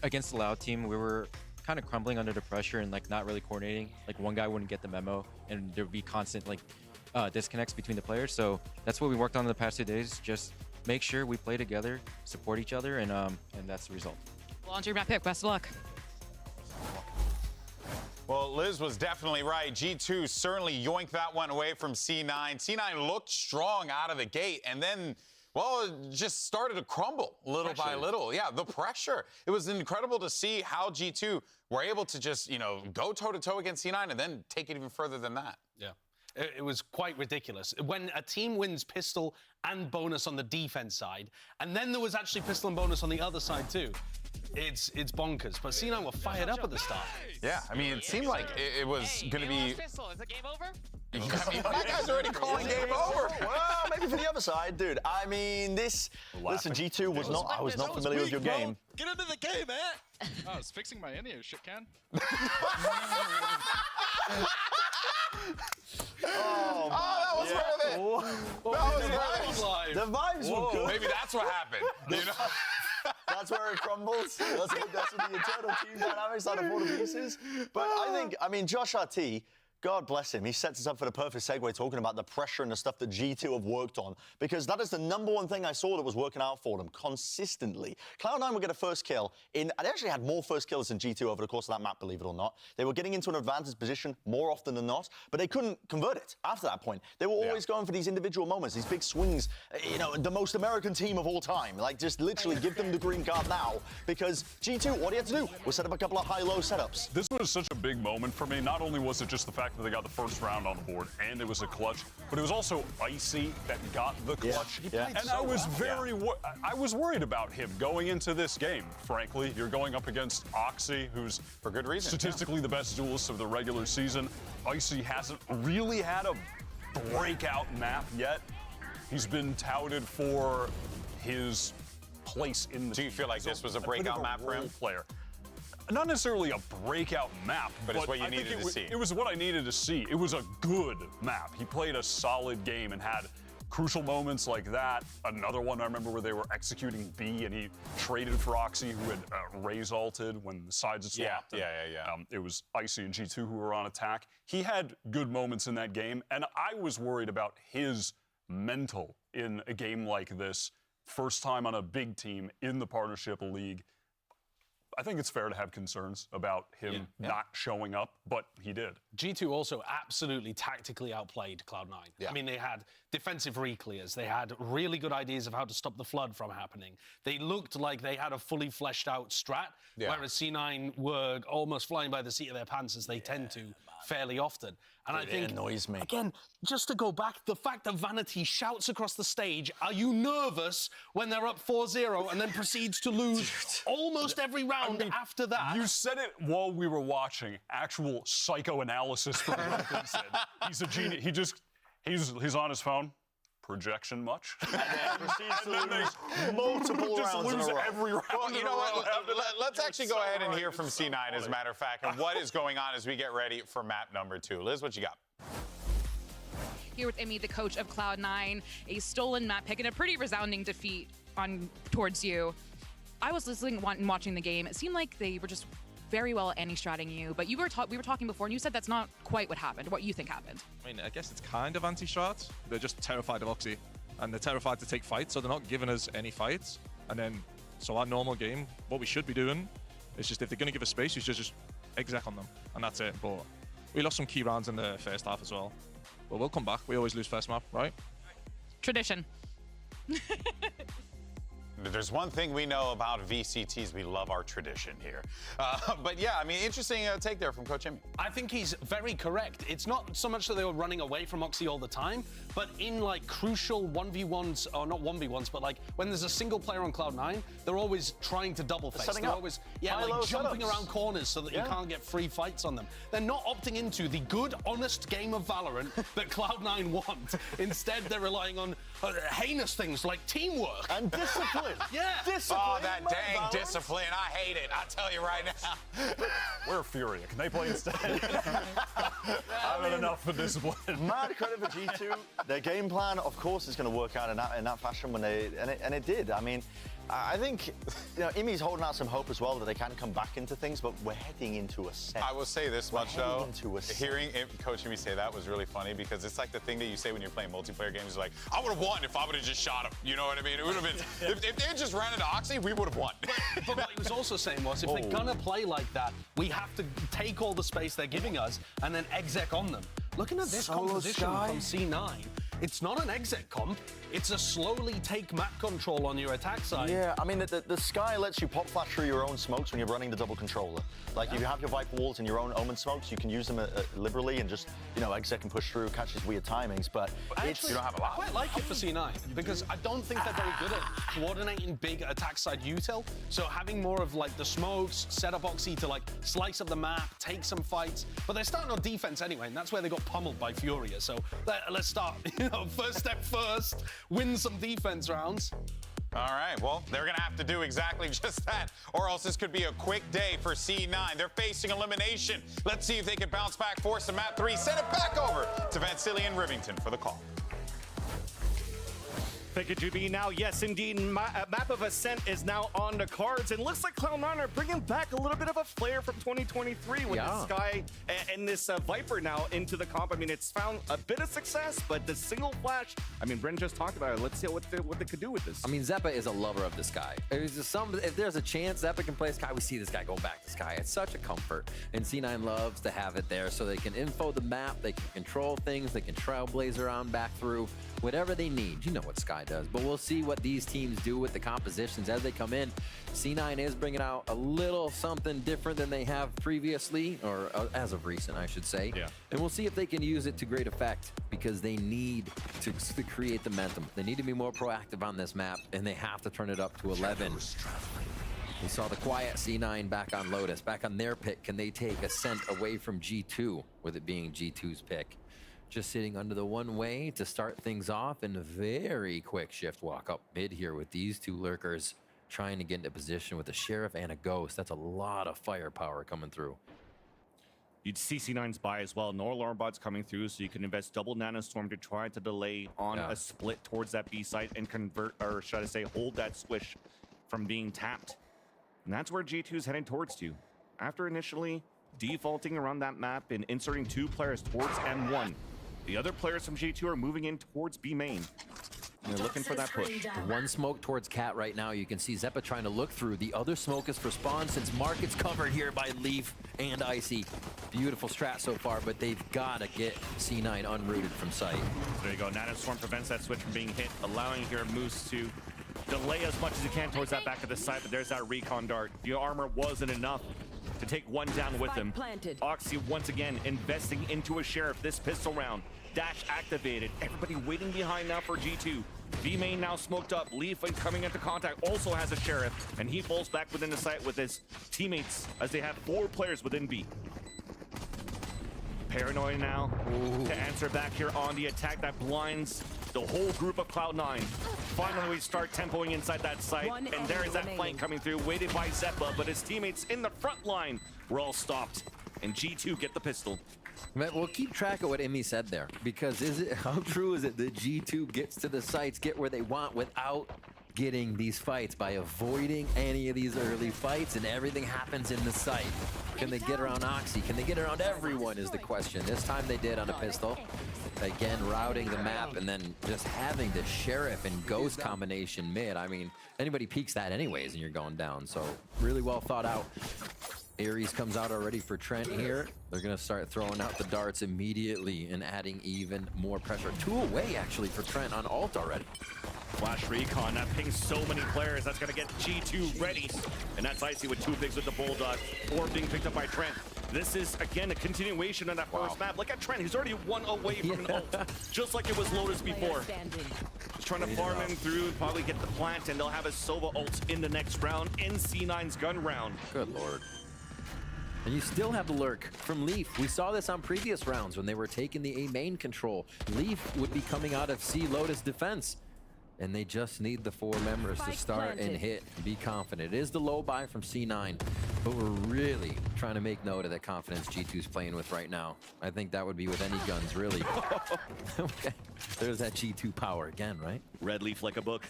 Against the Loud team, we were kind of crumbling under the pressure and like not really coordinating. Like one guy wouldn't get the memo, and there'd be constant like disconnects between the players. So that's what we worked on in the past 2 days. Just make sure we play together, support each other, and that's the result. Well, on to your map pick. Best of luck. Well, Liz was definitely right. G2 certainly yoinked that one away from C9. C9 looked strong out of the gate, and then, well, it just started to crumble little by little. Yeah, the pressure. It was incredible to see how G2 were able to just, you know, go toe-to-toe against C9 and then take it even further than that. Yeah. It was quite ridiculous. When a team wins pistol and bonus on the defense side, and then there was actually pistol and bonus on the other side too, it's bonkers. But C9 were fired up at the start. Yeah, I mean, it seemed like it was going to be... Pistol. Is the game over? That guy's already calling game over. Well, maybe for the other side, dude. I mean, listen, G2 was not. I was not familiar with your game. Get into the game, man. I was fixing my NEO shit can. Oh, that was worth it. That was worth it. The vibes were good. Maybe that's what happened. You know? That's where it crumbles. That's when the internal team dynamics start to fall to pieces. But I mean, Josh RT, God bless him. He sets us up for the perfect segue talking about the pressure and the stuff that G2 have worked on, because that is the #1 thing I saw that was working out for them consistently. Cloud9 will get a first kill they actually had more first kills than G2 over the course of that map, believe it or not. They were getting into an advantage position more often than not, but they couldn't convert it after that point. They were always going for these individual moments, these big swings, you know, the most American team of all time. Like, just literally give them the green card now, because G2, what do you have to do? We'll set up a couple of high-low setups. This was such a big moment for me. Not only was it just the fact that they got the first round on the board and it was a clutch, but it was also Icy that got the clutch. And I was I was worried about him going into this game, frankly. You're going up against Oxy, who's for good reason statistically the best duelist of the regular season. Icy hasn't really had a breakout map yet. He's been touted for his place in the Do you feel like this was a breakout map for him? Player. Not necessarily a breakout map, but it's what you needed to see. It was what I needed to see. It was a good map. He played a solid game and had crucial moments like that. Another one I remember where they were executing B and he traded for Oxy, who had Raze-ulted when the sides had swapped. Yeah. It was Icy and G2 who were on attack. He had good moments in that game, and I was worried about his mental in a game like this. First time on a big team in the partnership league. I think it's fair to have concerns about him not showing up, but he did. G2 also absolutely tactically outplayed Cloud9. I mean, they had defensive re-clears. They had really good ideas of how to stop the flood from happening. They looked like they had a fully fleshed out strat, whereas C9 were almost flying by the seat of their pants, as they tend to fairly often. And I think, annoys me. Again, just to go back, the fact that Vanity shouts across the stage, "Are you nervous?" when they're up 4-0 and then proceeds to lose almost every round after that. You said it while we were watching. Actual psychoanalysis from Nathan said. He's a genius. He's on his phone. Projection much? And then proceeds to lose multiple rounds in a row. Every round. Well, you know what? Let's actually go ahead and hear from C9, as a matter of fact, and what is going on as we get ready for map #2. Liz, what you got? Here with EMEA, the coach of Cloud9, a stolen map pick and a pretty resounding defeat towards you. I was listening and watching the game. It seemed like they were just very well anti-stratting you, but we were talking before, and you said that's not quite what happened. What you think happened? I mean, I guess it's kind of anti-strat. They're just terrified of Oxy, and they're terrified to take fights, so they're not giving us any fights. And then, so our normal game, what we should be doing is just, if they're going to give us space, we should just exec on them, and that's it. But we lost some key rounds in the first half as well. But we'll come back. We always lose first map, right? Tradition. there's one thing we know about VCTs. We love our tradition here. But yeah, I mean, interesting take there from Coach Emmy. I think he's very correct. It's not so much that they were running away from Oxy all the time, but in like crucial 1v1s, or not 1v1s, but like when there's a single player on Cloud9, they're always trying to double face. They're always, like jumping around corners so that you can't get free fights on them. They're not opting into the good, honest game of Valorant that Cloud9 want. Instead, they're relying on heinous things like teamwork. And discipline. Discipline. Oh, that dang discipline. I hate it. I'll tell you right now. We're Furia. Can they play instead? I've had enough for discipline. Mad credit for G2. Their game plan, of course, is going to work out in that fashion when and it did. I mean, I think EMEA's holding out some hope as well that they can come back into things, but we're heading into a set. I will say this much though. Hearing Coach Emmy say that was really funny because it's like the thing that you say when you're playing multiplayer games. Like, I would have won if I would have just shot him. You know what I mean? It would have been if they had just ran into Oxy, we would have won. But what he was also saying was, if they're gonna play like that, we have to take all the space they're giving us and then exec on them. Looking at this composition from C9, it's not an exec comp, it's a slowly take map control on your attack side. Yeah, I mean, the Sky lets you pop flash through your own smokes when you're running the double controller. Like, if you have your Viper walls and your own Omen smokes, you can use them liberally and just, exec and push through, catch these weird timings, but actually, you don't have a lot. I quite like it for C9, because I don't think they're very good at coordinating big attack side util, so having more of, like, the smokes, set up Oxy to, like, slice up the map, take some fights, but they're starting on defense anyway, and that's where they got pummeled by Furia, so let's start, first step first, win some defense rounds. All right, well, they're going to have to do exactly just that, or else this could be a quick day for C9. They're facing elimination. Let's see if they can bounce back, force the map 3, send it back over to Vancillion Rivington for the call. Thank you, Juby. Now, yes, indeed, Map of Ascent is now on the cards, and looks like Cloud9 are bringing back a little bit of a flair from 2023 with the Sky and this Viper now into the comp. I mean, it's found a bit of success, but the single flash, I mean, Bren just talked about it. Let's see what they could do with this. I mean, Zeppa is a lover of the Sky. If there's a chance Zeppa can play Sky, we see this guy go back to Sky. It's such a comfort, and C9 loves to have it there so they can info the map, they can control things, they can trailblaze around back through, whatever they need. You know what Sky does, but we'll see what these teams do with the compositions as they come in. C9 is bringing out a little something different than they have previously, or as of recent, I should say. Yeah. And we'll see if they can use it to great effect because they need to create the momentum. They need to be more proactive on this map, and they have to turn it up to 11. We saw the quiet C9 back on Lotus, back on their pick. Can they take Ascent away from G2, with it being G2's pick? Just sitting under the one way to start things off, and a very quick shift walk up mid here with these two lurkers trying to get into position with a Sheriff and a Ghost. That's a lot of firepower coming through. You'd see C9's buy as well. No alarm bots coming through, so you can invest double Nanostorm to try to delay on a split towards that B site and convert, or should I say, hold that squish from being tapped. And that's where G2's heading towards to. After initially defaulting around that map and inserting 2 players towards M1, the other players from G2 are moving in towards B main. And they're looking for that push. One smoke towards Cat right now. You can see Zeppa trying to look through. The other smoke is for Spawn since Market's covered here by Leaf and Icy. Beautiful strat so far, but they've got to get C9 unrooted from sight. There you go. Nanostorm prevents that switch from being hit, allowing here Moose to delay as much as he can towards that back of the side, but there's that recon dart. The armor wasn't enough to take one down with him. Oxy once again investing into a Sheriff this pistol round. Dash activated. Everybody waiting behind now for G2. B main now smoked up. Leaf coming into contact also has a Sheriff, and he falls back within the site with his teammates as they have 4 players within B. Paranoid now to answer back here on the attack that blinds the whole group of Cloud9. Finally, we start tempoing inside that site, and there is that flank coming through, weighted by Zeppa, but his teammates in the front line were all stopped, and G2 get the pistol. We'll keep track of what Emmy said there, because how true is it that G2 gets to the sites, get where they want without getting these fights, by avoiding any of these early fights, and everything happens in the site? Can they get around Oxy? Can they get around everyone is the question. This time they did on a pistol. Again, routing the map and then just having the Sheriff and Ghost combination mid. I mean, anybody peeks that anyways and you're going down. So really well thought out. Ares comes out already for Trent here. They're going to start throwing out the darts immediately and adding even more pressure. 2 away, actually, for Trent on ult already. Flash recon, that pings so many players. That's gonna get G2 ready. And that's Icy with 2 bigs with the Bulldog, 4 being picked up by Trent. This is, again, a continuation of that first map. Look at Trent, he's already 1 away from an ult, just like it was Lotus before. Just trying to farm him through, probably get the plant, and they'll have a Sova ult in the next round, in C9's gun round. Good lord. And you still have the lurk from Leaf. We saw this on previous rounds when they were taking the A main control. Leaf would be coming out of C Lotus defense. And they just need the 4 members to start and hit. Be confident. It is the low buy from C9, but we're really trying to make note of the confidence G2's playing with right now. I think that would be with any guns, really. Okay. There's that G2 power again, right? Red Leaf like a book.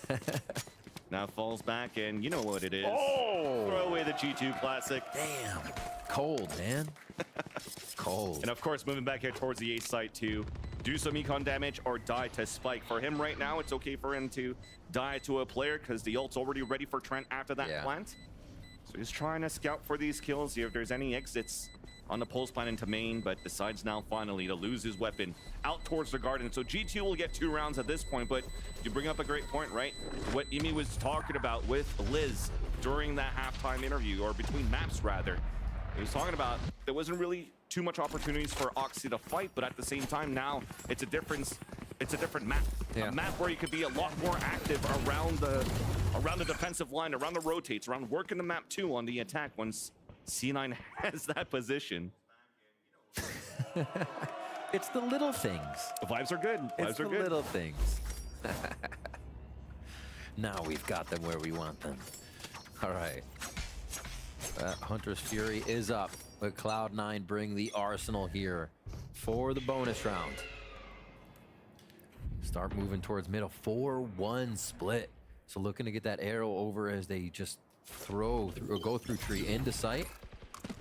Now falls back, and you know what it is. Oh! Throw away the G2 classic. Damn. Cold, man. Cold. And of course, moving back here towards the A site to do some econ damage or die to Spike. For him right now, it's okay for him to die to a player because the ult's already ready for Trent after that plant. So he's trying to scout for these kills, see if there's any exits on the pulse plan into main, but decides now finally to lose his weapon out towards the garden. So G2 will get 2 rounds at this point, but you bring up a great point, right? What EMEA was talking about with Liz during that halftime interview, or between maps rather. He was talking about there wasn't really too much opportunities for Oxy to fight, but at the same time now it's a different map. A map where you could be a lot more active around the defensive line, around the rotates, around working the map too on the attack once C9 has that position. It's the little things. The vibes are good. It's the little things. Now we've got them where we want them. All right. Hunter's Fury is up, but Cloud9 bring the arsenal here for the bonus round. Start moving towards middle. 4-1 split. So looking to get that arrow over as they just throw through or go through tree into sight.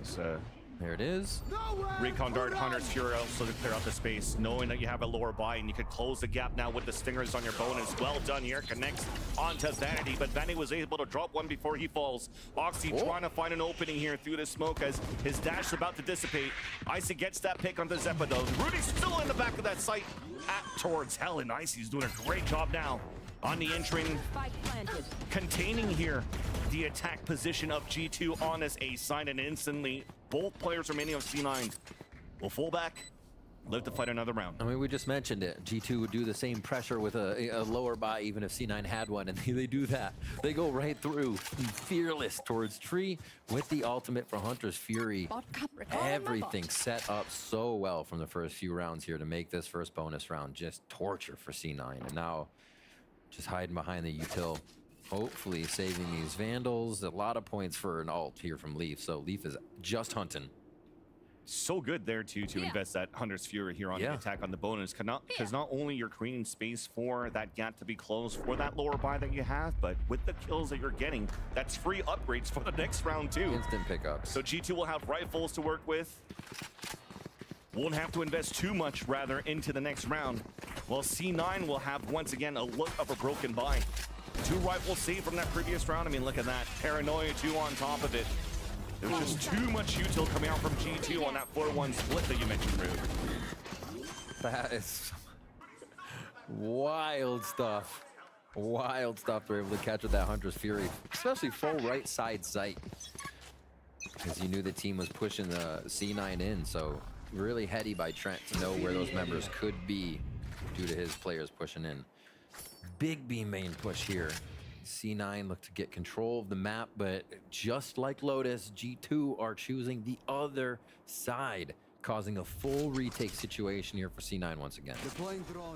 So there it is. Recon Dart, Hunter's Fury also to clear out the space, knowing that you have a lower buy and you could close the gap now with the stingers on your bonus. Well done here, connects onto Vanity, but Vanity was able to drop one before he falls. Oxy trying to find an opening here through the smoke as his dash is about to dissipate. Icy gets that pick onto Zeppa though. Rudy's still in the back of that site towards Hell, and Icy's doing a great job now on the entering, containing here the attack position of G2 on this A side, and instantly both players remaining of C9 will fall back, live to fight another round. I mean, we just mentioned it. G2 would do the same pressure with a lower buy even if C9 had one, and they do that. They go right through, fearless towards tree with the ultimate for Hunter's Fury. Everything set up so well from the first few rounds here to make this first bonus round just torture for C9. And now just hiding behind the util, hopefully saving these Vandals. A lot of points for an ult here from Leaf, so Leaf is just hunting. So good there too to invest that Hunter's Fury here on the attack on the bonus, because not only you're creating space for that gap to be closed for that lower buy that you have, but with the kills that you're getting, that's free upgrades for the next round too. Instant pickups. So G2 will have rifles to work with. Won't have to invest too much rather into the next round. While C9 will have once again a look of a broken buy. 2 rifles saved from that previous round. I mean, look at that. Paranoia 2 on top of it. There's just too much util coming out from G2 on that 4-1 split that you mentioned, Rube. That is wild stuff. Wild stuff they're able to catch with that Hunter's Fury, especially full right side sight. Because you knew the team was pushing the C9 in, so really heady by Trent to know where those members could be due to his players pushing in. Big B main push here. C9 look to get control of the map, but just like Lotus, G2 are choosing the other side, causing a full retake situation here for C9 once again.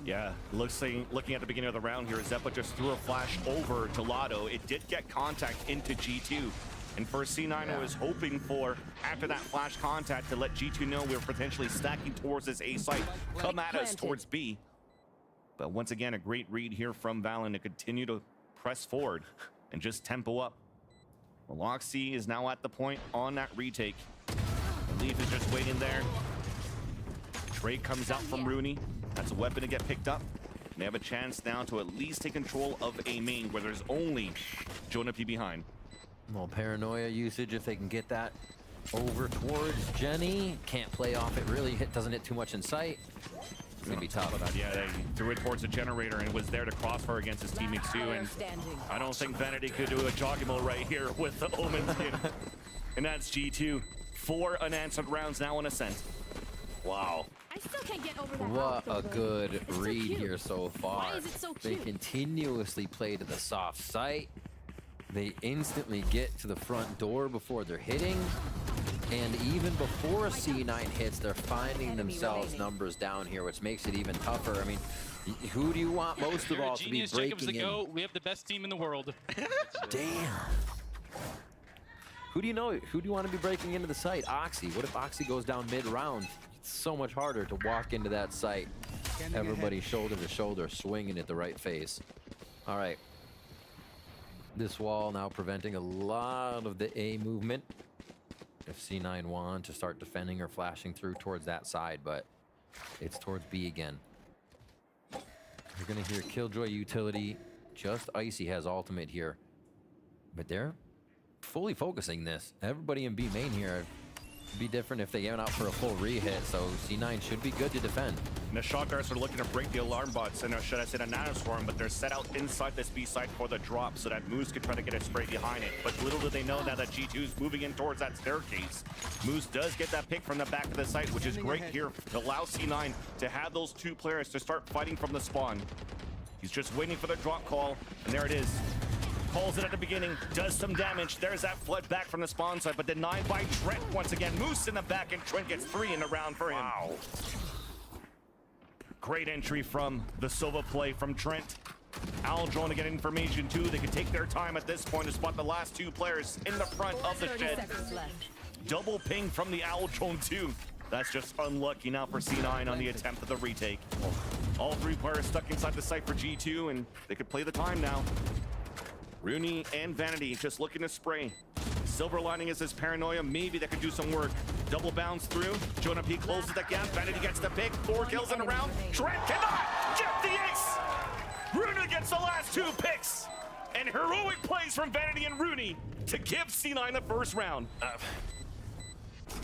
Yeah, looking at the beginning of the round here, Zeppa just threw a flash over to Lotto. It did get contact into G2. And for C9, I was hoping for, after that flash contact, to let G2 know we were potentially stacking towards this A site, come at us towards B. But once again, a great read here from Valen to continue to press forward and just tempo up. Meloxy is now at the point on that retake. Leaf is just waiting there. Trade comes out from Rooney. That's a weapon to get picked up. They have a chance now to at least take control of A main, where there's only Jonah P behind. Well, paranoia usage if they can get that over towards Jenny. Can't play off it really. Doesn't hit too much in sight. It's gonna be tough. Yeah, they threw it towards the generator and was there to crossfire against his teammates too. And I don't think Vanity could do a joggable right here with the Omen skin. And that's G2. 4 unanswered rounds now on Ascent. Wow. I still can't get over that. What a good It's so read cute. here so far. Why is it so They cute? continuously play to the soft site. They instantly get to the front door before they're hitting. And even before C9 hits, they're finding themselves numbers down here, which makes it even tougher. I mean, who do you want most of all to be breaking in? We have the best team in the world. Damn. Who do you know? Who do you want to be breaking into the site? Oxy. What if Oxy goes down mid-round? It's so much harder to walk into that site. Everybody shoulder to shoulder, swinging at the right phase. All right. This wall now preventing a lot of the A movement. If C9 want to start defending or flashing through towards that side, but it's towards B again. You're gonna hear Killjoy utility. Just Icy has ultimate here, but they're fully focusing this. Everybody in B main here. It'd be different if they went out for a full re-hit, so C9 should be good to defend. And the shot guards are looking to break the alarm bots, and should I say the nanoswarm, but they're set out inside this B site for the drop so that Moose can try to get a spray behind it. But little do they know now that G2 is moving in towards that staircase. Moose does get that pick from the back of the site, which is great here to allow C9 to have those 2 players to start fighting from the spawn. He's just waiting for the drop call, and there it is. Calls it at the beginning, does some damage. There's that flood back from the spawn side, but denied by Trent once again. Moose in the back, and Trent gets 3 in the round for him. Wow. Great entry from the Sova play from Trent. Aldrone to get information too. They can take their time at this point to spot the last 2 players in the front of the shed. Double ping from the Aldrone too. That's just unlucky now for C9 on the attempt of the retake. All 3 players stuck inside the site for G2, and they could play the time now. Rooney and Vanity just looking to spray. Silver lining is his paranoia. Maybe that could do some work. Double bounce through. Jonah P closes the gap. Vanity gets the pick. 4 kills in a round. Trent cannot get the ace. Rooney gets the last 2 picks. And heroic plays from Vanity and Rooney to give C9 the first round.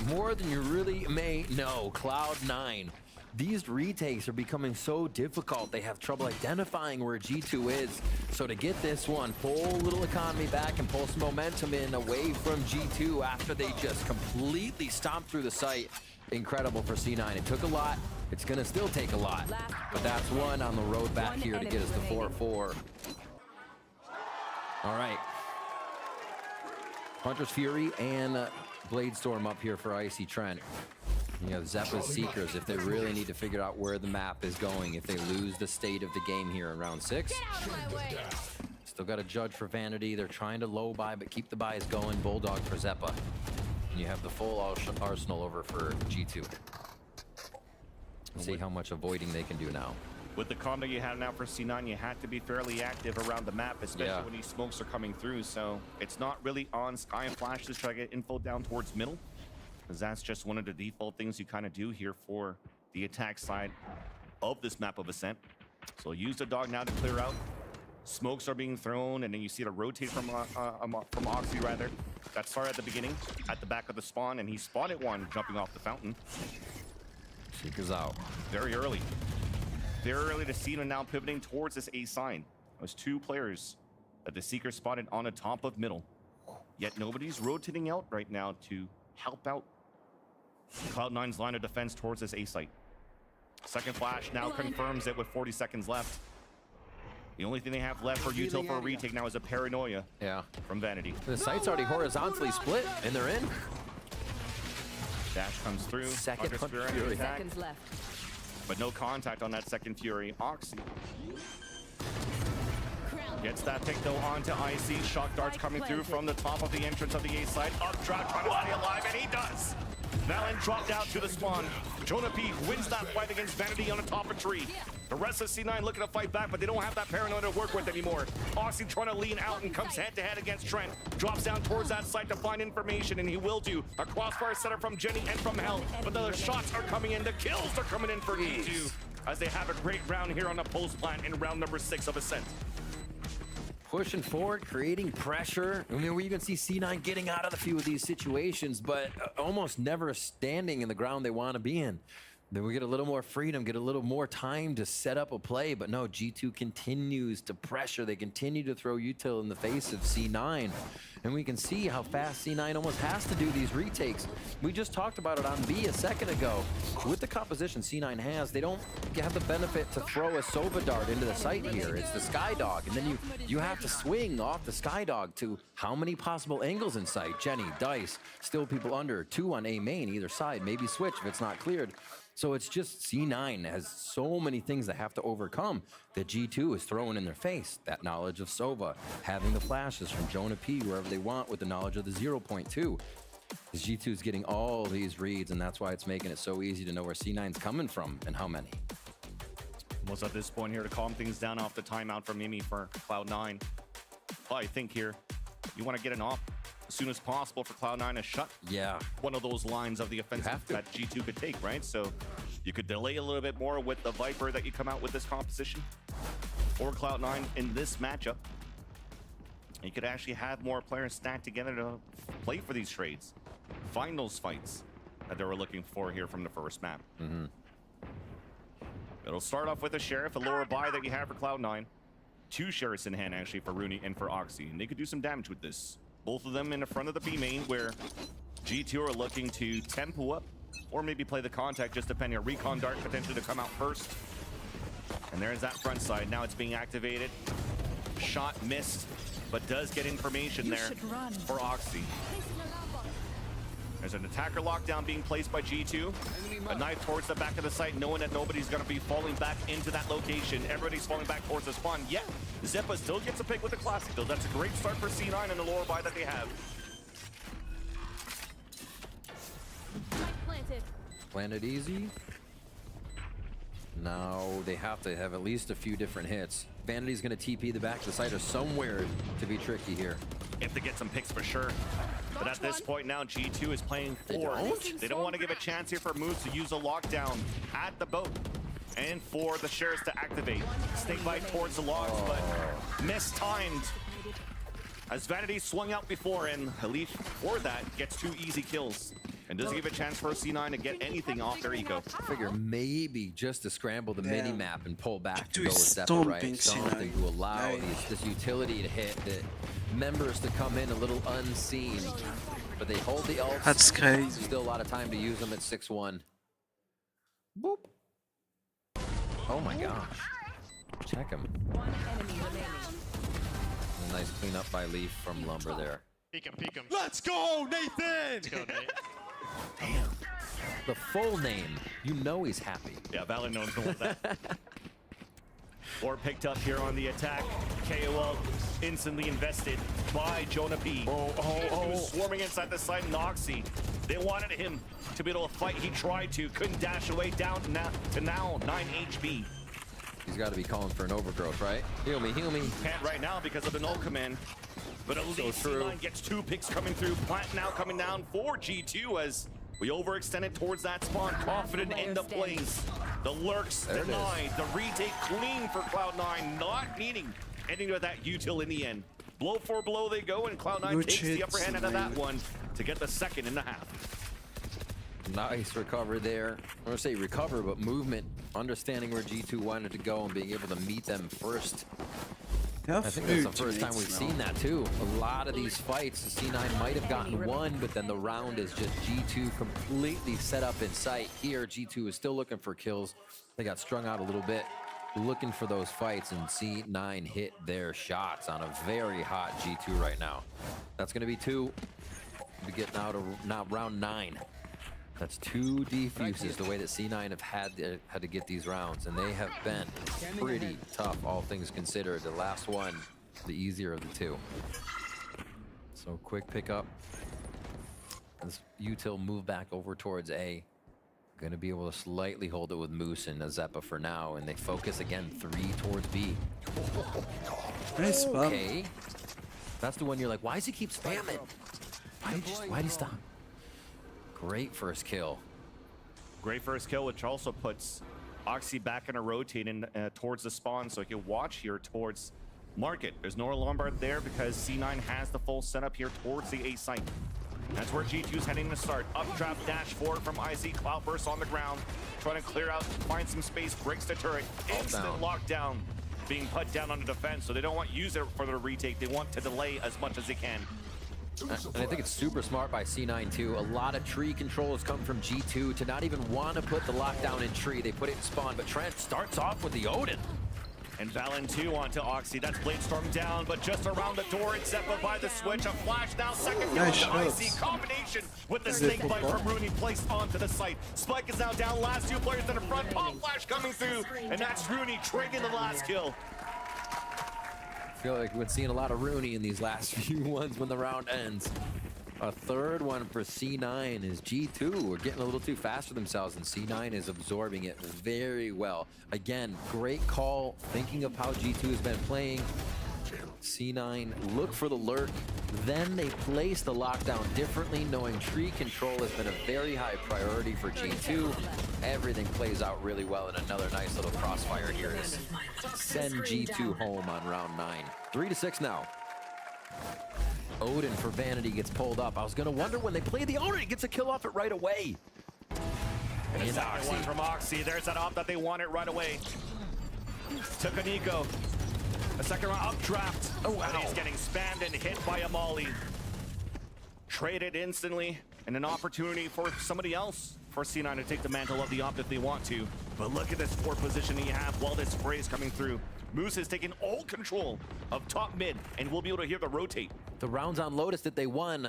More than you really may know, Cloud9. These retakes are becoming so difficult. They have trouble identifying where G2 is. So to get this one, pull a little economy back and pull some momentum in away from G2 after they just completely stomped through the site. Incredible for C9. It took a lot. It's gonna still take a lot. But that's one on the road back here to get us to 4-4. All right. Hunter's Fury and Bladestorm up here for Icy Trent. You have Zeppa's Seekers if they really need to figure out where the map is going, if they lose the state of the game here in round 6. Still got a judge for Vanity. They're trying to low buy, but keep the buys going. Bulldog for Zeppa. And you have the full arsenal over for G2. See how much avoiding they can do now. With the combo you have now for C9, you have to be fairly active around the map, especially when these smokes are coming through. So it's not really on Sky and Flash to try to get info down towards middle, because that's just one of the default things you kind of do here for the attack side of this map of Ascent. So use the dog now to clear out. Smokes are being thrown, and then you see it rotate from Oxy rather. That started at the beginning, at the back of the spawn, and he spotted one jumping off the fountain. Seekers out. Very early. Very early to see them now pivoting towards this A sign. Those 2 players that the Seeker spotted on the top of middle. Yet nobody's rotating out right now to help out Cloud9's line of defense towards this A site. Second flash now confirms it with 40 seconds left. The only thing they have left for Util for a retake now is a paranoia from Vanity. The site's already horizontally split, and they're in. Dash comes through. Second Fury. Seconds left. But no contact on that second Fury. Oxy gets that pick though onto Icy. Shock darts coming through from the top of the entrance of the A side. Updraft trying to stay alive, and he does. Valen dropped out to the spawn. Jonah P wins that fight against Vanity on the top of tree. The rest of C9 looking to fight back, but they don't have that paranoia to work with anymore. Oxy trying to lean out and comes head-to-head against Trent. Drops down towards that site to find information, and he will do. A crossfire setup from Jenny and from Hell, but the shots are coming in. The kills are coming in for E2 as they have a great round here on the post plant in round number 6 of Ascent. Pushing forward, creating pressure. I mean, we even see C9 getting out of a few of these situations, but almost never standing in the ground they want to be in. Then we get a little more freedom, get a little more time to set up a play, but no, G2 continues to pressure. They continue to throw util in the face of C9, and we can see how fast C9 almost has to do these retakes. We just talked about it on B a second ago. With the composition C9 has, they don't have the benefit to throw a Sova dart into the site here. It's the Skydog, and then you have to swing off the Skydog to how many possible angles in sight? Jenny, Dice, still people under, 2 on A main, either side, maybe switch if it's not cleared. So it's just C9 has so many things they have to overcome that G2 is throwing in their face. That knowledge of Sova, having the flashes from Jonah P wherever they want with the knowledge of the 0.2. G2 is getting all these reads, and that's why it's making it so easy to know where C9's coming from and how many. Almost at this point here to calm things down off the timeout from EMEA for Cloud9. Well, I think here, you want to get an off as soon as possible for Cloud9 to shut one of those lines of the offensive that G2 could take, right? So you could delay a little bit more with the Viper that you come out with this composition, or Cloud9 in this matchup. You could actually have more players stacked together to play for these trades, find those fights that they were looking for here from the first map. It'll start off with a Sheriff, a lower buy that you have for Cloud9. 2 Sheriffs in hand actually for Rooney and for Oxy, and they could do some damage with this. Both of them in the front of the B main, where G2 are looking to tempo up or maybe play the contact, just depending on recon dart potentially to come out first. And there's that front side. Now it's being activated. Shot missed, but does get information there for Oxy. There's an attacker lockdown being placed by G2. A knife towards the back of the site, knowing that nobody's going to be falling back into that location. Everybody's falling back towards the spawn. Yeah, Zeppa still gets a pick with the classic, though. That's a great start for C9 and the lower buy that they have. Planted easy. Now they have to have at least a few different hits. Vanity's going to TP the back of the site or somewhere to be tricky here. If they get some picks for sure. But at this point now, G2 is playing 4. They don't want to give a chance here for moves to use a lockdown at the boat. And for the Sheriffs to activate. Snake bite towards the logs, but mistimed. As Vanity swung out before, and Halif for that gets 2 easy kills. And doesn't give a chance for C9 to get anything off their eco. I figure maybe just to scramble the mini-map and pull back to go with Zeppa, right? Something to allow this utility to hit, the members to come in a little unseen. But they hold the ults. That's crazy. Still a lot of time to use them at 6-1. Boop. Oh my gosh. Check him. A nice cleanup by Leaf from Lumber there. Peek him, peek him. Let's go, Nathan! Let's go, Nate. Damn. The full name. You know he's happy. Yeah, Valen knows that. Or picked up here on the attack. KOL instantly invested by Jonah P. He was swarming inside the site. Noxy. They wanted him to be able to fight. He tried to. Couldn't dash away down to now 9 HP. He's got to be calling for an overgrowth, right? Heal me, heal me. Can't right now because of the null command. But at least C9 gets 2 picks coming through. Plant now coming down for G2 as we overextended towards that spawn. Confident in the plays. The lurks denied. The retake clean for Cloud9. Not needing anything with that util in the end. Blow for blow they go, and Cloud9 takes the upper hand out of that one to get the second in the half. Nice recover there. I want to say recover, but movement. Understanding where G2 wanted to go and being able to meet them first. I think that's the first time we've seen that too. A lot of these fights, the C9 might have gotten one, but then the round is just G2 completely set up in sight. Here, G2 is still looking for kills. They got strung out a little bit, looking for those fights, and C9 hit their shots on a very hot G2 right now. That's going to be 2. We get now to round 9. That's 2 defuses the way that C9 have had to get these rounds, and they have been pretty tough, all things considered. The last one, the easier of the 2. So quick pickup. This util move back over towards A. Gonna be able to slightly hold it with Moose and Zeppa for now, and they focus again 3 towards B. Nice, okay. That's the one you're like, why does he keep spamming? Why'd he stop? Great first kill. Great first kill, which also puts Oxy back in a rotating towards the spawn, so he can watch here towards Market. There's no Lombard there because C9 has the full setup here towards the A site. That's where G2's heading to start. Updraft dash forward from IC. Cloudburst on the ground. Trying to clear out, find some space, breaks the turret. Instant lockdown being put down on the defense, so they don't want user for the retake. They want to delay as much as they can. And I think it's super smart by C9 too. A lot of tree control has come from G2 to not even want to put the lockdown in tree. They put it in spawn, but Trent starts off with the Odin. And Valen 2 onto Oxy. That's Bladestorm down, but just around the door, it's Zeppa by the switch. A flash now, second kill into IC. Combination with the snake bite from Rooney placed onto the site. Spike is now down, last two players in the front. Pop flash coming through, and that's Rooney triggering the last kill. I feel like we've been seeing a lot of Rooney in these last few ones when the round ends. A third one for C9 is G2. We're getting a little too fast for themselves, and C9 is absorbing it very well. Again, great call, thinking of how G2 has been playing. C9 look for the lurk, then they place the lockdown differently, knowing tree control has been a very high priority for G2. Everything plays out really well, and another nice little crossfire here is send G2 home on round 9. 3-6 now. Odin for Vanity gets pulled up. I was gonna wonder when they play the Odin, it gets a kill off it right away. And Oxy. One from Oxy. There's that op that they wanted right away. Took an eco. A second round updraft. Oh, wow. He's getting spammed and hit by a molly. Traded instantly, and an opportunity for somebody else for C9 to take the mantle of the op if they want to. But look at this forward position he has while this spray is coming through. Moose is taking all control of top mid, and we'll be able to hear the rotate. The rounds on Lotus that they won,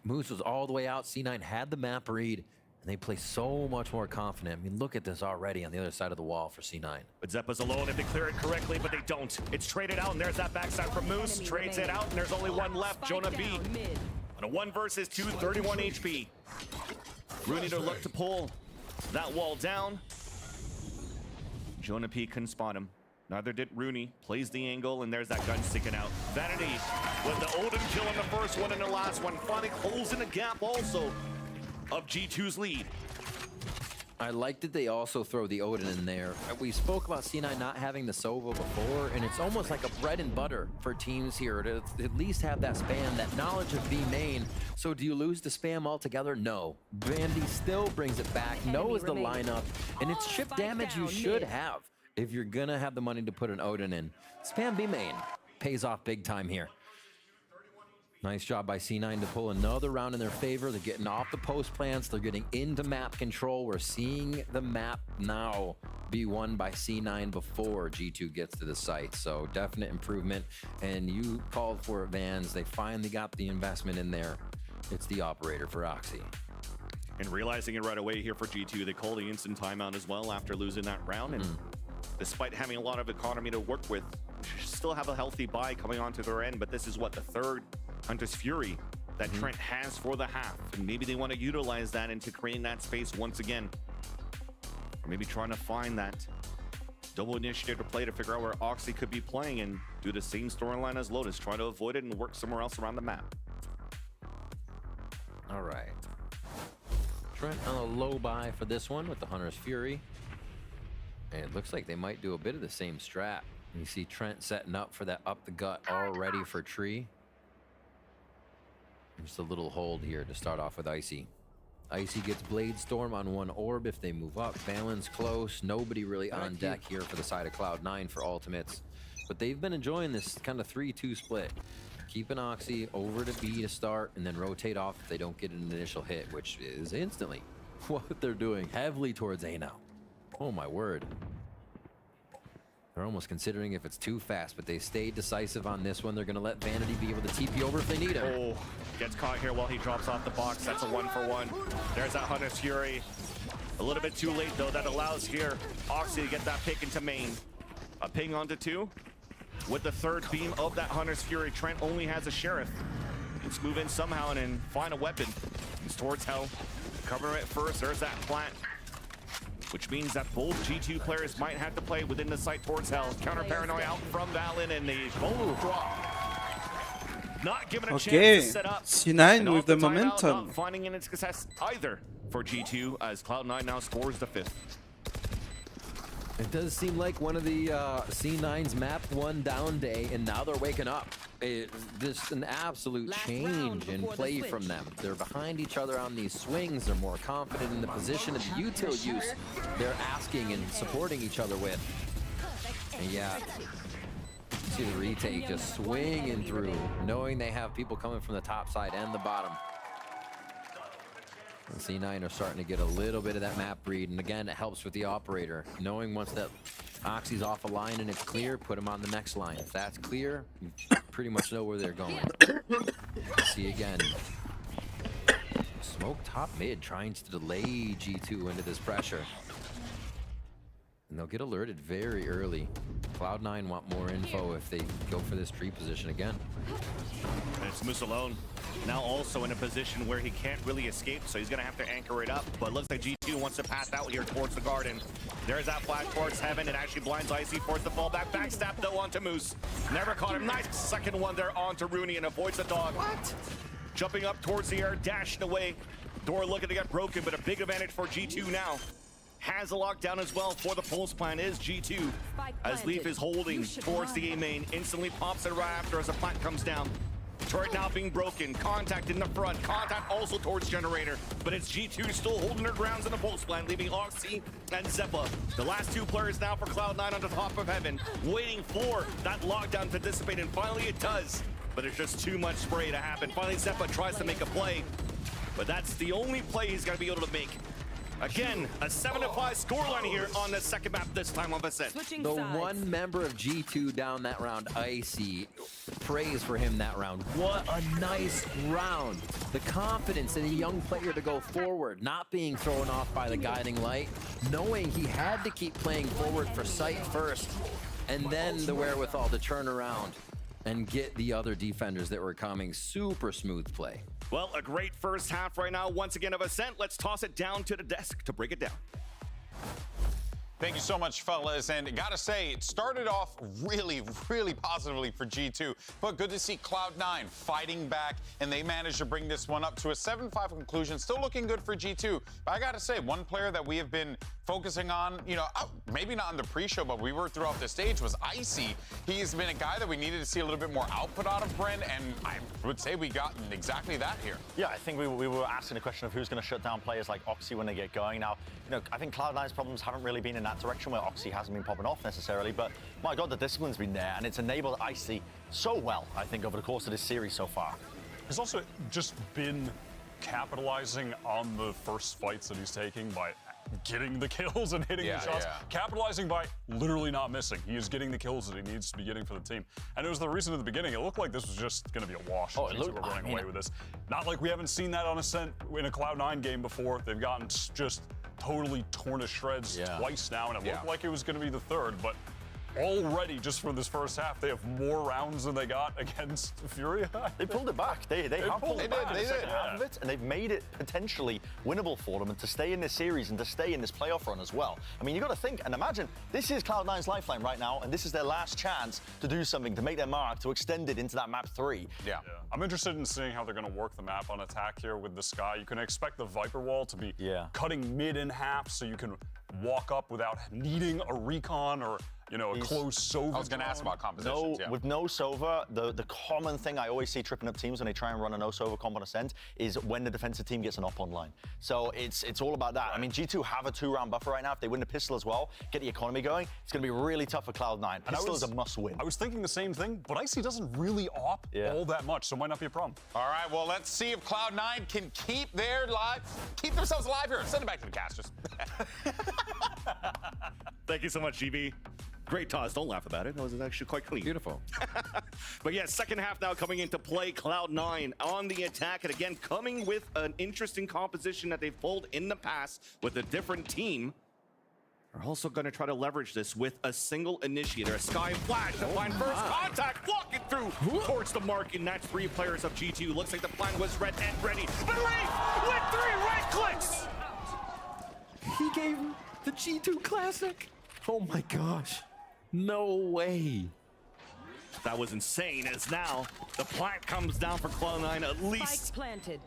Moose was all the way out. C9 had the map read, and they play so much more confident. I mean, look at this already on the other side of the wall for C9. But Zeppa's alone if they clear it correctly, but they don't. It's traded out, and there's that backside from Moose. Trades it out, and there's only one left, Jonah B. On a 1 versus 2, 31 HP. Rooney to look to pull that wall down. Jonah P couldn't spot him. Neither did Rooney. Plays the angle, and there's that gun sticking out. Vanity with the Odin kill in the first one and the last one. Finally closing the gap also of G2's lead. I like that they also throw the Odin in there. We spoke about C9 not having the Sova before, and it's almost like a bread and butter for teams here to at least have that spam, that knowledge of B main. So do you lose the spam altogether? No. Vandy still brings it back, knows the lineup, and it's chip damage you should have if you're gonna have the money to put an Odin in. Spam B main pays off big time here. Nice job by C9 to pull another round in their favor. They're getting off the post plants. They're getting into map control. We're seeing the map now be won by C9 before G2 gets to the site. So definite improvement. And you called for it, Vans. They finally got the investment in there. It's the operator for Oxy. And realizing it right away here for G2, they call the instant timeout as well after losing that round. And despite having a lot of economy to work with, still have a healthy buy coming onto their end. But this is what, the third Hunter's Fury that Trent has for the half, and maybe they want to utilize that into creating that space once again, or maybe trying to find that double initiative to play to figure out where Oxy could be playing and do the same storyline as Lotus, try to avoid it and work somewhere else around the map. All right, Trent on a low buy for this one with the Hunter's Fury, and it looks like they might do a bit of the same strat. You see Trent setting up for that up the gut already for tree. Just a little hold here to start off with Icy. Icy gets Bladestorm on one orb if they move up. Valen's close. Nobody really on deck here for the side of Cloud9 for ultimates. But they've been enjoying this kind of 3-2 split. Keep an Oxy over to B to start and then rotate off if they don't get an initial hit, which is instantly what they're doing heavily towards A now. Oh my word. They're almost considering if it's too fast, but they stayed decisive on this one. They're going to let Vanity be able to TP over if they need him. Oh, gets caught here while he drops off the box. That's a 1-for-1. There's that Hunter's Fury. A little bit too late, though. That allows here Oxy to get that pick into main. A ping onto 2. With the third beam of that Hunter's Fury, Trent only has a Sheriff. Let's move in somehow and then find a weapon. It's towards Hell. Cover it first. There's that plant, which means that both G2 players might have to play within the site towards Hell. Counter paranoia out from Valen, and the gold drop. Not given a chance to set up. C9 with the timeout, momentum. not finding any success either for G2 as Cloud9 now scores the 5th. It does seem like one of the C9's map 1 down day, and now they're waking up. Just an absolute change in play from them. They're behind each other on these swings. They're more confident in the position and the util use they're asking and supporting each other with. And yeah, see the retake just swinging through, knowing they have people coming from the top side and the bottom. And C9 are starting to get a little bit of that map read, and again, it helps with the operator. Knowing once that Oxy's off a line and it's clear, put him on the next line. If that's clear, you pretty much know where they're going. See again. Smoke top mid, trying to delay G2 into this pressure. And they'll get alerted very early. Cloud9 want more info if they go for this tree position again. And it's Moose alone. Now also in a position where he can't really escape, so he's going to have to anchor it up. But it looks like G2 wants to pass out here towards the garden. There's that flash towards heaven. It actually blinds Icy, forced the fallback. Backstab though onto Moose. Never caught him. Nice second one there onto Rooney and avoids the dog. What? Jumping up towards the air, dashing away. Door looking to get broken, but a big advantage for G2 now. Has a lockdown as well for the pulse plan is G2. As Leaf is holding towards the A main, instantly pops it right after as the plant comes down. Turret now being broken, contact in the front, contact also towards Generator, but it's G2 still holding their grounds in the pulse plan, leaving Oxy and Zeppa. The last two players now for Cloud9 on the top of heaven, waiting for that lockdown to dissipate, and finally it does. But there's just too much spray to happen. Finally Zeppa tries to make a play, but that's the only play he's gonna be able to make. Again, a 7-5 scoreline here on the second map this time on Vicent. The one member of G2 down that round, Icy, praise for him that round. What a nice round. The confidence in a young player to go forward, not being thrown off by the guiding light, knowing he had to keep playing forward for sight first, and then the wherewithal to turn around and get the other defenders that were coming. Super smooth play. Well, a great first half right now, once again, of Ascent. Let's toss it down to the desk to break it down. Thank you so much, fellas. And gotta say, it started off really, really positively for G2, but good to see Cloud9 fighting back, and they managed to bring this one up to a 7-5 conclusion. Still looking good for G2. But I gotta say, one player that we have been focusing on, you know, maybe not in the pre-show, but we were throughout the stage, was Icy. He's been a guy that we needed to see a little bit more output out of Bren, and I would say we got exactly that here. Yeah, I think we were asking the question of who's going to shut down players like Oxy when they get going. Now, you know, I think Cloud9's problems haven't really been in that direction where Oxy hasn't been popping off necessarily, but my God, the discipline's been there, and it's enabled Icy so well, I think, over the course of this series so far. He's also just been capitalizing on the first fights that he's taking by getting the kills and hitting the shots, capitalizing by literally not missing. He is getting the kills that he needs to be getting for the team. And it was the reason at the beginning, it looked like this was just going to be a wash. Oh, it looked, we're running away with this. Not like we haven't seen that on Ascent in a Cloud9 game before. They've gotten just totally torn to shreds twice now, and it looked like it was going to be the third, but already, just for this first half, they have more rounds than they got against Furia. They pulled it back. They have pulled it back. They did. Half of it, and they've made it potentially winnable for them, and to stay in this series and to stay in this playoff run as well. I mean, you've got to think and imagine, this is Cloud9's lifeline right now, and this is their last chance to do something, to make their mark, to extend it into that map 3. Yeah. I'm interested in seeing how they're going to work the map on attack here with the Sky. You can expect the Viper wall to be cutting mid in half, so you can walk up without needing a recon or, you know, a close Sova. I was going to ask about compositions. With no Sova, the common thing I always see tripping up teams when they try and run a no Sova comp on Ascent is when the defensive team gets an op online. So it's all about that. I mean, G2 have a 2-round buffer right now. If they win the pistol as well, get the economy going, it's going to be really tough for Cloud9. Pistol is a must-win. I was thinking the same thing, but Icy doesn't really op all that much, so it might not be a problem. All right, well, let's see if Cloud9 can keep themselves alive here. Send it back to the casters. Thank you so much, GB. Great toss. Don't laugh about it. That was actually quite clean. Beautiful. But yeah, second half now coming into play. Cloud9 on the attack. And again, coming with an interesting composition that they've pulled in the past with a different team. They're also going to try to leverage this with a single initiator. A Sky Flash to find first contact. Walking through towards the mark. And that's 3 players of G2. Looks like the plan was red and ready. Belief with 3 right clicks. He gave him the G2 Classic. Oh my gosh. No way. That was insane, as now the plant comes down for Cloud9 at least. Spike planted.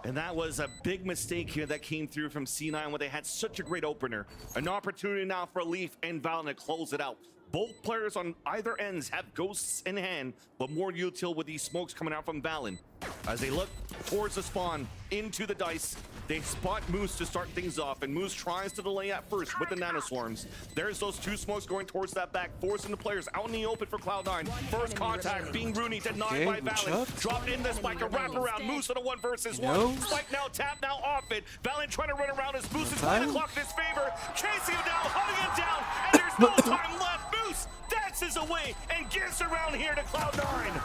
And that was a big mistake here that came through from C9 when they had such a great opener. An opportunity now for Leaf and Valen to close it out. Both players on either ends have ghosts in hand, but more util with these smokes coming out from Valen. As they look towards the spawn, into the dice, they spot Moose to start things off, and Moose tries to delay at first with the nanoswarms. There's those two smokes going towards that back, forcing the players out in the open for Cloud9. First contact being Rooney, denied by Valen. Dropped in the spike, a wraparound. Moose on a 1 versus 1. Spike now, tap now, off it. Valen trying to run around as Moose is 9 o'clock in his favor. Chasing him down, hunting him down, and there's no time left. Moose dances away and gets around here to Cloud9.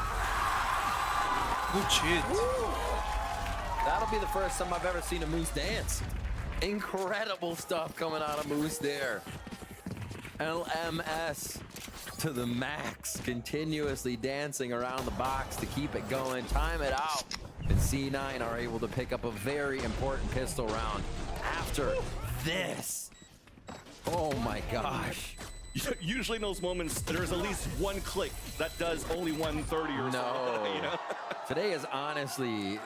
Good shit. That'll be the first time I've ever seen a Moose dance. Incredible stuff coming out of Moose there. LMS to the max, continuously dancing around the box to keep it going, time it out. And C9 are able to pick up a very important pistol round after this. Oh my gosh. Usually in those moments, there's at least one click that does only 130 or something. You know? Today is honestly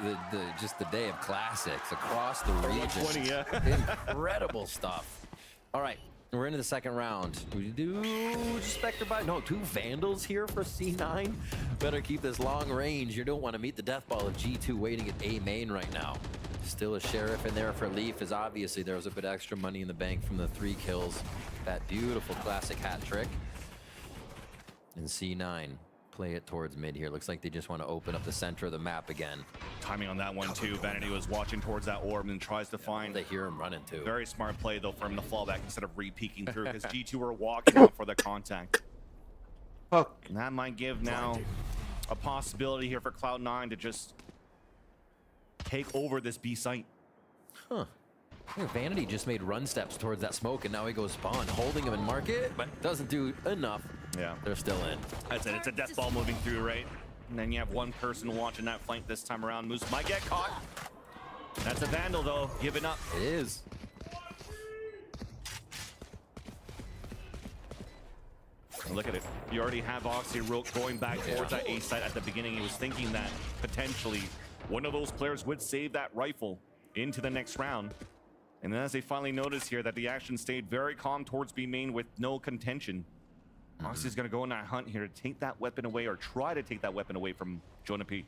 just the day of classics across the region. 120, yeah. Incredible stuff. All right, we're into the second round. We do Spectre by no 2 Vandals here for C9. Better keep this long range. You don't want to meet the death ball of G2 waiting at A main right now. Still a sheriff in there for Leaf, as obviously there was a bit extra money in the bank from the 3 kills. That beautiful classic hat trick. And C9 play it towards mid here. Looks like they just want to open up the center of the map again. Timing on that one too. Vanity was watching towards that orb and tries to find. They hear him running too. Very smart play though for him to fall back instead of re-peeking through, because G2 were walking out for the contact. Fuck. And that might give now a possibility here for Cloud9 to just take over this B site. Huh. I think Vanity just made run steps towards that smoke, and now he goes spawn, holding him in market, but doesn't do enough. Yeah. They're still in. That's it. It's a death ball moving through, right? And then you have one person watching that flank this time around. Moose might get caught. That's a Vandal, though, giving up. It is. Look at it. You already have Oxy going back towards that A site at the beginning. He was thinking that potentially one of those players would save that rifle into the next round. And then as they finally notice here that the action stayed very calm towards B main with no contention, Oxy's going to go on that hunt here to take that weapon away, or try to take that weapon away from Jonah P.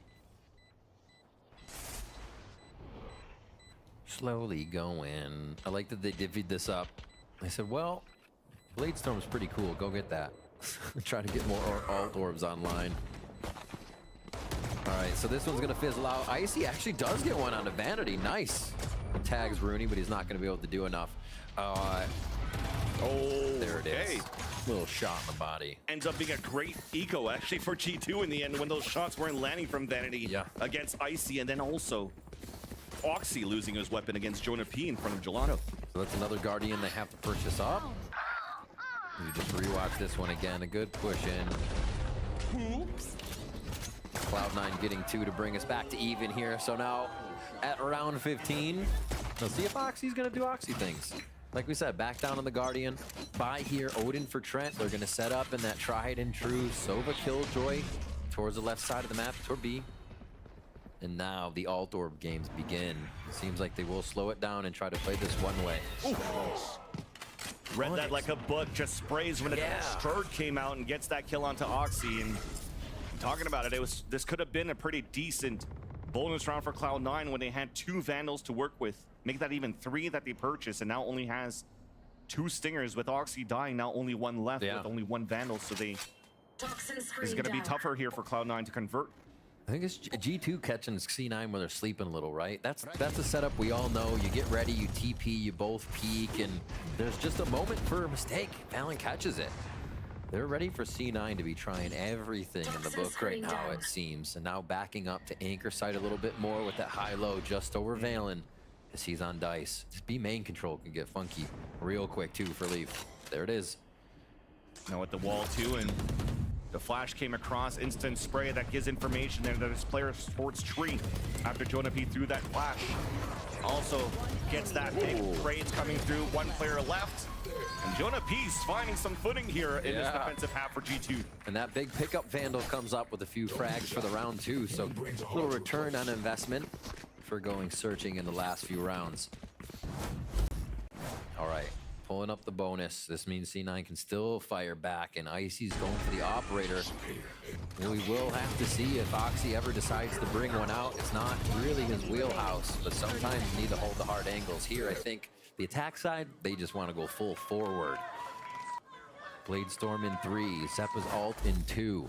Slowly going. I like that they divvied this up. They said, well, Bladestorm's pretty cool. Go get that. Try to get more alt orbs online. All right, so this one's going to fizzle out. Icy actually does get one onto Vanity. Nice. Tags Rooney, but he's not going to be able to do enough. Oh, there it is. Little shot in the body. Ends up being a great eco actually for G2 in the end when those shots weren't landing from Vanity against Icy, and then also Oxy losing his weapon against Jonah P in front of Gelato. So that's another Guardian they have to purchase up. You just rewatch this one again. A good push in. Cloud9 getting 2 to bring us back to even here. So now at round 15, let's see if Oxy's gonna do Oxy things. Like we said, back down on the Guardian. By here, Odin for Trent. They're gonna set up in that tried and true Sova Killjoy towards the left side of the map, toward B. And now the alt orb games begin. It seems like they will slow it down and try to play this one way. Read that like a book, just sprays when the Strurd came out and gets that kill onto Oxy. And talking about it, this could have been a pretty decent bonus round for Cloud9 when they had 2 Vandals to work with. Make that even 3 that they purchased, and now only has 2 Stingers, with Oxy dying, now only 1 left with only 1 Vandal, so it's going to be tougher here for Cloud9 to convert. I think it's G2 catching C9 when they're sleeping a little, right? That's a setup we all know. You get ready, you TP, you both peek, and there's just a moment for a mistake. Valen catches it. They're ready for C9 to be trying everything in the book right now, it seems. And now backing up to anchor site a little bit more with that high-low just over Valen as he's on dice. This B main control can get funky real quick, too, for Leaf. There it is. Now at the wall, too, and the flash came across, instant spray that gives information there that his player towards tree after Jonah P threw that flash. Also gets that big trades coming through, 1 player left. And Jonah P's finding some footing here in this defensive half for G2. And that big pickup Vandal comes up with a few frags for the round 2, so a little return on investment for going searching in the last few rounds. All right, pulling up the bonus. This means C9 can still fire back, and Icy's going for the operator. We will have to see if Oxy ever decides to bring one out. It's not really his wheelhouse, but sometimes you need to hold the hard angles. Here, I think the attack side, they just want to go full forward. Blade Storm in 3, Seppa's ult in 2.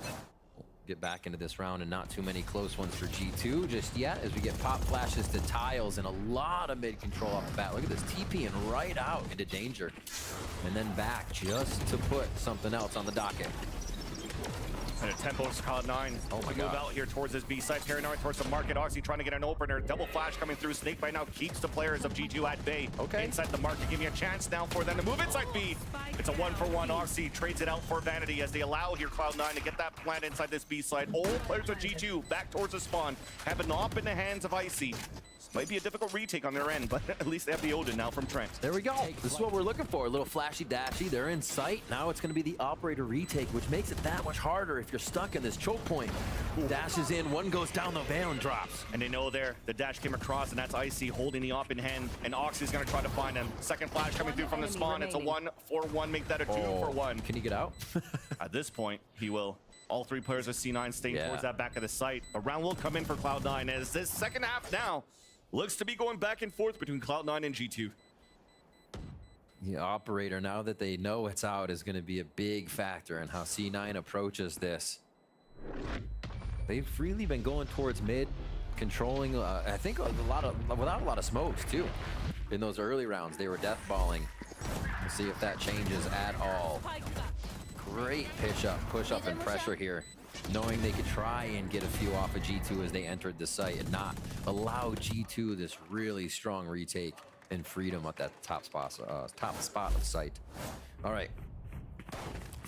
Get back into this round, and not too many close ones for G2 just yet, as we get pop flashes to tiles and a lot of mid control off the bat. Look at this, TPing right out into danger, and then back just to put something else on the docket. And a tempo's Cloud9. Oh my Move God. out here towards this B side. Paranoid towards the market. Oxy trying to get an opener. Double flash coming through. Snake right now keeps the players of G2 at bay. Okay. Inside the market, giving a chance now for them to move inside B. It's a 1-for-1. Oxy trades it out for Vanity as they allow here Cloud9 to get that plant inside this B side. All players of G2 back towards the spawn. Have an op in the hands of Icy. Might be a difficult retake on their end, but at least they have the Odin now from Trent. There we go. This is what we're looking for. A little flashy dashy. They're in sight. Now it's going to be the operator retake, which makes it that much harder if you're stuck in this choke point. Dashes in, one goes down the veil and drops. And they know there, the dash came across, and that's Icy holding the op in hand, and Oxy's going to try to find him. Second flash coming through from the spawn. It's a 1-for-1, make that a 2-for-1. Can he get out? At this point, he will. All three players of C9 staying towards that back of the site. A round will come in for Cloud9 as this second half now looks to be going back and forth between Cloud9 and G2. The operator, now that they know it's out, is going to be a big factor in how C9 approaches this. They've really been going towards mid, controlling, I think, without a lot of smokes, too. In those early rounds, they were deathballing. We'll see if that changes at all. Great push up and pressure here, knowing they could try and get a few off of G2 as they entered the site and not allow G2 this really strong retake and freedom at that top spot of site. All right,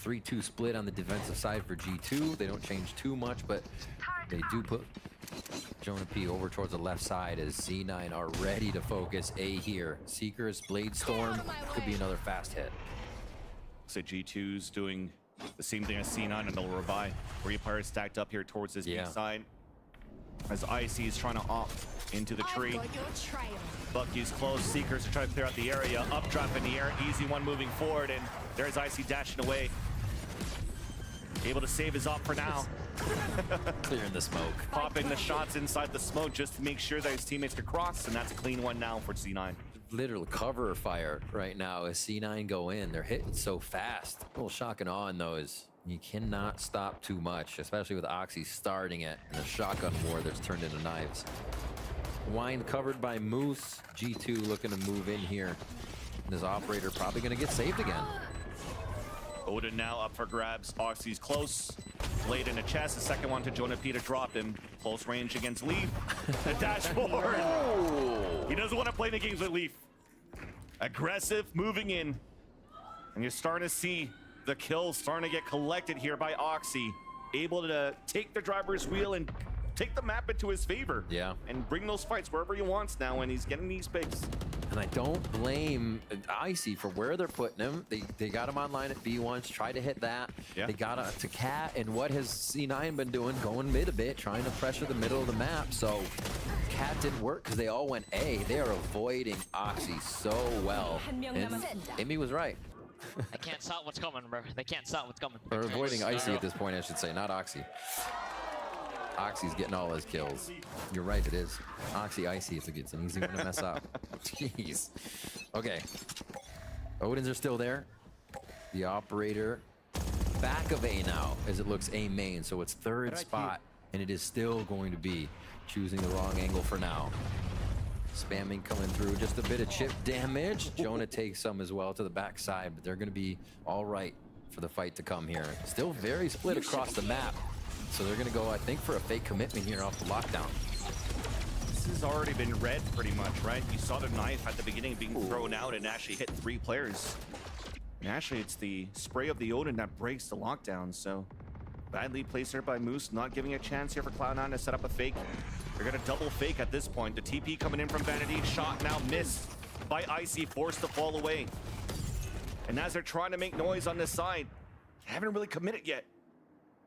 3-2 split on the defensive side for G2. They don't change too much, but they do put Jonah P over towards the left side as C9 are ready to focus A here. Seekers, Blade Storm, could be another fast hit. So G2's doing the same thing as C9 and they'll revive. 3 players stacked up here towards this big side. As Icy is trying to opt into the tree. Bucky's close. Seekers are trying to clear out the area. Updraft in the air. Easy one moving forward. And there's Icy dashing away. Able to save his op for now. Clearing the smoke. Popping the shots inside the smoke just to make sure that his teammates could cross. And that's a clean one now for C9. Literal cover fire right now as C9 go in. They're hitting so fast. A little shock and awe in those. You cannot stop too much, especially with Oxy starting it in a shotgun war that's turned into knives. Wine covered by Moose. G2 looking to move in here. And his operator probably going to get saved again. Odin now up for grabs. Oxy's close. Blade in the chest. The second one to Jonah P to drop him. Close range against Leaf. The dashboard. Oh. He doesn't want to play the games with Leaf. Aggressive, moving in. And you're starting to see the kills starting to get collected here by Oxy. Able to take the driver's wheel and take the map into his favor. Yeah. And bring those fights wherever he wants now, and he's getting these picks. And I don't blame Icy for where they're putting him. They got him online at B once, tried to hit that. Yeah. They got to Cat, and what has C9 been doing? Going mid a bit, trying to pressure the middle of the map. So Cat didn't work because they all went A. They are avoiding Oxy so well. And EMEA was right. They can't stop what's coming, bro. They can't stop what's coming. They're avoiding Icy at this point, I should say, not Oxy. Oxy's getting all his kills. You're right, it is. Oxy, Icy, it's an easy one to mess up. Jeez. Okay. Odins are still there. The operator back of A now, as it looks A main, so it's third spot, and it is still going to be choosing the wrong angle for now. Spamming coming through, just a bit of chip damage. Jonah takes some as well to the backside, but they're going to be all right for the fight to come here. Still very split across the map. So they're going to go, I think, for a fake commitment here off the lockdown. This has already been read pretty much, right? You saw the knife at the beginning being thrown out and actually hit 3 players. And actually, it's the spray of the Odin that breaks the lockdown. So badly placed there by Moose, not giving a chance here for Cloud9 to set up a fake. They're going to double fake at this point. The TP coming in from Vanity. Shot now missed by Icy, forced to fall away. And as they're trying to make noise on this side, they haven't really committed yet.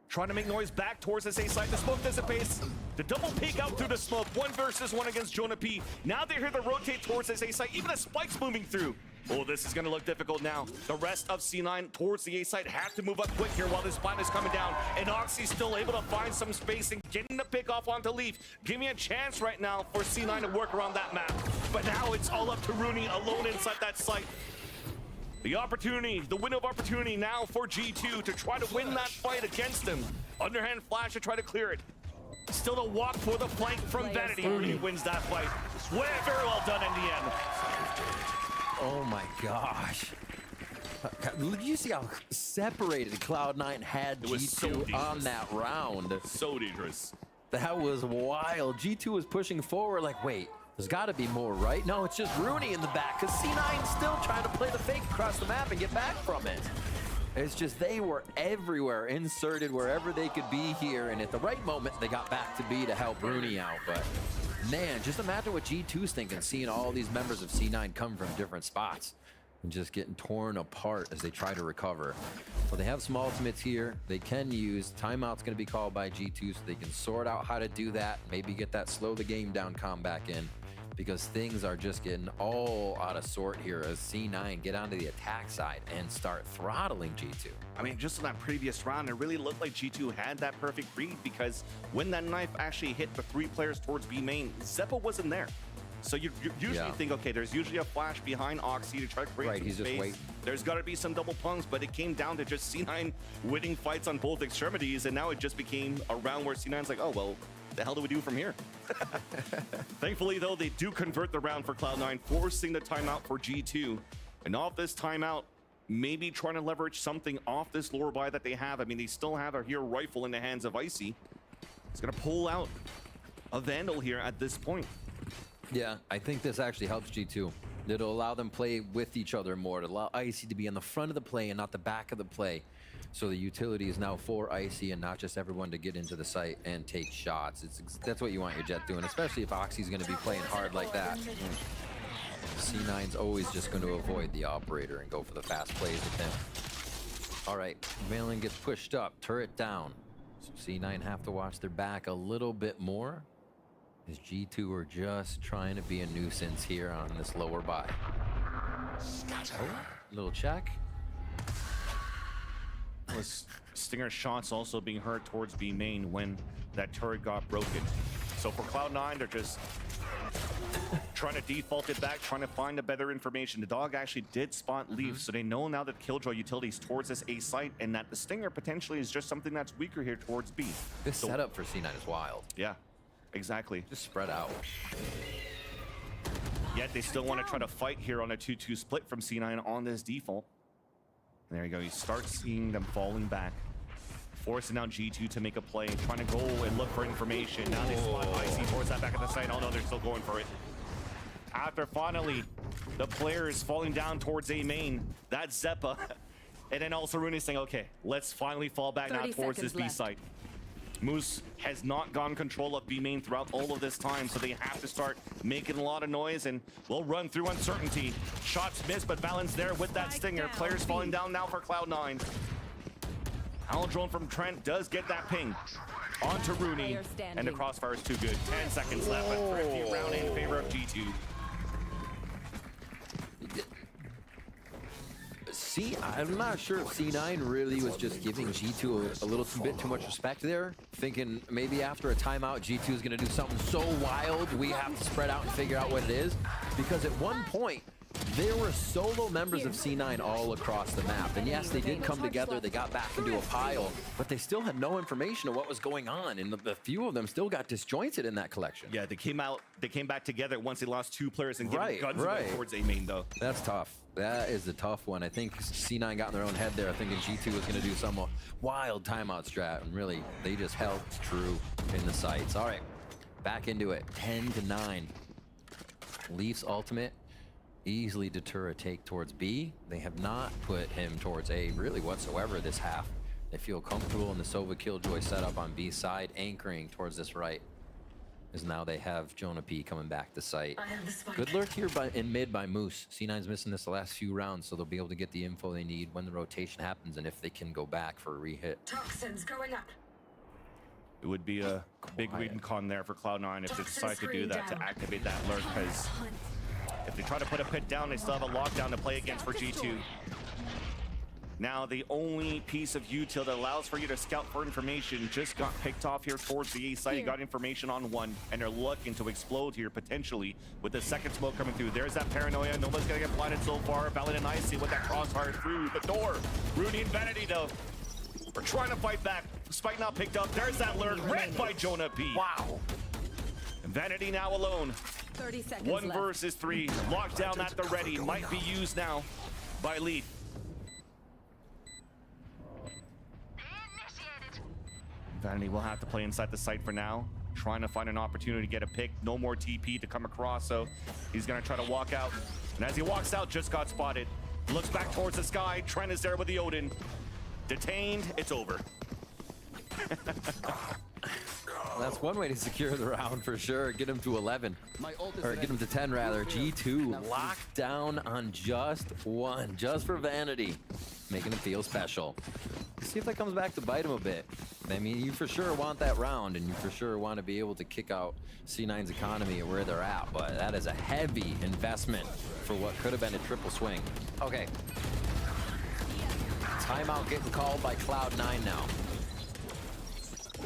Trying to make noise back towards this A side. The smoke dissipates. The double peek out through the smoke. 1 versus 1 against Jonah P. Now they're here to rotate towards this A site. Even a spike's moving through. Oh, this is going to look difficult now. The rest of C9 towards the A site have to move up quick here while this spine is coming down. And Oxy's still able to find some space and getting the pick off onto Leaf. Give me a chance right now for C9 to work around that map. But now it's all up to Rooney alone inside that site. The opportunity, the window of opportunity now for G2 to try to win that fight against him. Underhand flash to try to clear it. Still a walk for the flank from Vanity. Rooney wins that fight. Very well done in the end. Oh my gosh. Did you see how separated Cloud9 had G2 on that round? So dangerous. That was wild. G2 was pushing forward like, wait, there's got to be more, right? No, it's just Rooney in the back because C9's still trying to play the fake across the map and get back from it. It's just they were everywhere, inserted wherever they could be here, and at the right moment, they got back to B to help Rooney out. But man, just imagine what G2's thinking, seeing all these members of C9 come from different spots and just getting torn apart as they try to recover. Well, they have some ultimates here. They can use. Timeout's going to be called by G2, so they can sort out how to do that, maybe get that slow the game down calm back in, because things are just getting all out of sort here as C9 get onto the attack side and start throttling G2. I mean, just in that previous round, it really looked like G2 had that perfect read because when that knife actually hit the 3 players towards B main, Zeppo wasn't there. So you usually think, okay, there's usually a flash behind Oxy to try to create some space. Just waiting. There's got to be some double punks, but it came down to just C9 winning fights on both extremities, and now it just became a round where C9's like, oh, well, the hell do we do from here? Thankfully, though, they do convert the round for Cloud9, forcing the timeout for G2. And off this timeout, maybe trying to leverage something off this lower buy that they have. I mean, they still have a hero rifle in the hands of Icy. He's going to pull out a Vandal here at this point. Yeah, I think this actually helps G2. It'll allow them play with each other more. It'll allow Icy to be in the front of the play and not the back of the play. So the utility is now for Icy and not just everyone to get into the site and take shots. That's what you want your Jet doing, especially if Oxy's going to be playing hard like that. C9's always just going to avoid the operator and go for the fast plays with him. All right, Valen gets pushed up, turret down. So C9 have to watch their back a little bit more, as G2 are just trying to be a nuisance here on this lower buy. Little check. Was Stinger shots also being heard towards B main when that turret got broken. So for Cloud9, they're just trying to default it back, trying to find a better information. The dog actually did spot Leaf, so they know now that Killjoy utilities towards this A site and that the Stinger potentially is just something that's weaker here towards B. This setup for C9 is wild. Yeah, exactly. Just spread out. Yet they still want to try to fight here on a 2-2 split from C9 on this default. There you go, you start seeing them falling back. Forcing out G2 to make a play, trying to go and look for information. Now they spot Icy towards that back of the site. Oh no, they're still going for it. After finally, the players falling down towards A main, that's Zeppa. And then also Rooney saying, okay, let's finally fall back now towards this B site. Moose has not gotten control of B main throughout all of this time, so they have to start making a lot of noise and will run through uncertainty. Shots missed, but Valen's there with that Stinger. Players falling down now for Cloud9. Owl drone from Trent does get that ping onto Rooney, and the crossfire is too good. 10 seconds left, a thrifty round in favor of G2. I'm not sure if C9 really was just giving G2 a little bit too much respect there, thinking maybe after a timeout, G2 is going to do something so wild, we have to spread out and figure out what it is. Because at one point, there were solo members of C9 all across the map. And yes, they did come together, they got back into a pile, but they still had no information of what was going on. And the few of them still got disjointed in that collection. Yeah, they came back together once they lost 2 players and gave guns away towards A main though. That's tough. That is a tough one. I think C9 got in their own head there, thinking G2 was going to do some wild timeout strat, and really, they just held true in the sights. All right, back into it, 10-9. Leaf's ultimate easily deter a take towards B. They have not put him towards A really whatsoever this half. They feel comfortable in the Sova Killjoy setup on B side, anchoring towards this right. As now they have Jonah P coming back to site. Good lurk here in mid by Moose. C9's missing this the last few rounds, so they'll be able to get the info they need when the rotation happens and if they can go back for a re-hit. Toxins going up. It would be a big win con there for Cloud9 if they decide to do that, to activate that lurk, because if they try to put a pit down, they still have a lockdown to play against for G2. Now, the only piece of util that allows for you to scout for information just got picked off here towards the A site. You got information on one, and they're looking to explode here potentially with the second smoke coming through. There's that paranoia. Nobody's gonna get blinded so far. Valid and Icy with that crossfire through the door. Rooney and Vanity, though, are trying to fight back. Spike not picked up. There's that lurk. Read by Jonah P. Wow. And Vanity now alone. 30 seconds 1 left. versus 3. Lockdown at the ready. Might be used now by Leaf. Vanity will have to play inside the site for now, trying to find an opportunity to get a pick. No more TP to come across, so he's gonna try to walk out. And as he walks out, just got spotted. Looks back towards the sky. Trent is there with the Odin. Detained, it's over. That's one way to secure the round for sure. Get him to 11. Or get him to 10 rather. G2 locked down on just one. Just for Vanity. Making him feel special. See if that comes back to bite him a bit. I mean, you for sure want that round, and you for sure want to be able to kick out C9's economy and where they're at, but that is a heavy investment for what could have been a triple swing. Okay. Timeout getting called by Cloud9 now.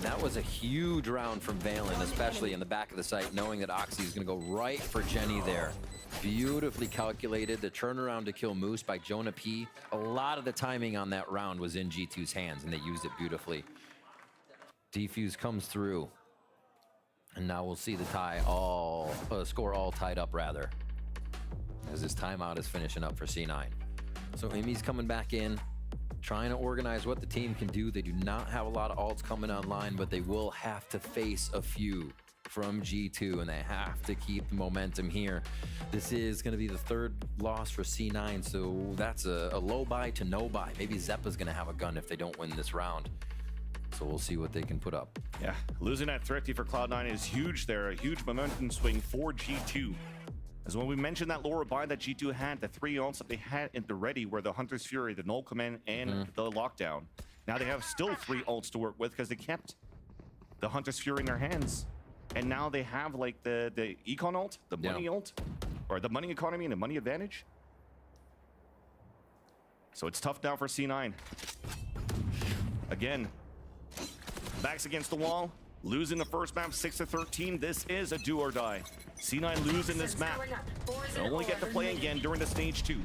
That was a huge round from Valen, especially in the back of the site, knowing that Oxy is going to go right for Jenny there. Beautifully calculated. The turnaround to kill Moose by Jonah P. A lot of the timing on that round was in G2's hands, and they used it beautifully. Defuse comes through. And now we'll see the score all tied up, rather, as this timeout is finishing up for C9. So EMEA's coming back in, trying to organize what the team can do. They do not have a lot of ults coming online, but they will have to face a few from G2, and they have to keep the momentum here. This is going to be the 3rd loss for C9, so that's a low buy to no buy. Maybe Zeppa's going to have a gun if they don't win this round. So we'll see what they can put up. Yeah, losing that Thrifty for Cloud9 is huge there. A huge momentum swing for G2. As when we mentioned that lower buy that G2 had, the 3 ults that they had in the ready were the Hunter's Fury, the Null Command, and the Lockdown. Now they have still 3 ults to work with because they kept the Hunter's Fury in their hands. And now they have like the Econ ult, the Money ult, or the Money Economy and the Money Advantage. So it's tough now for C9. Again, backs against the wall, losing the first map 6-13. This is a do or die. C9 losing this map. They only get to play again during the stage 2.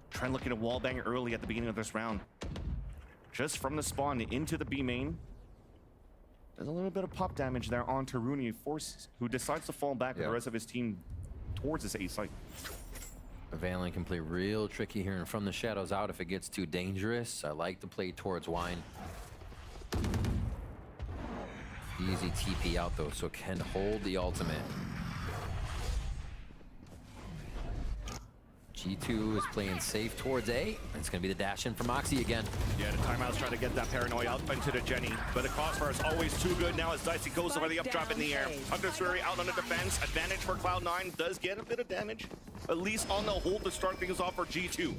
Trent looking to wallbang early at the beginning of this round. Just from the spawn into the B main. There's a little bit of pop damage there onto Rooney, who decides to fall back with the rest of his team towards this A site. Valen can play real tricky here and from the shadows out if it gets too dangerous. I like to play towards Wine. Easy TP out though, so can hold the ultimate. G2 is playing safe towards A. It's going to be the dash in from Oxy again. Yeah, the timeout's trying to get that paranoia out into the Jenny, but the crossfire is always too good now as Dicey goes over the updrap in the air. Hunter's Fury out on the defense. Advantage for Cloud9. Does get a bit of damage, at least on the hold to start things off for G2.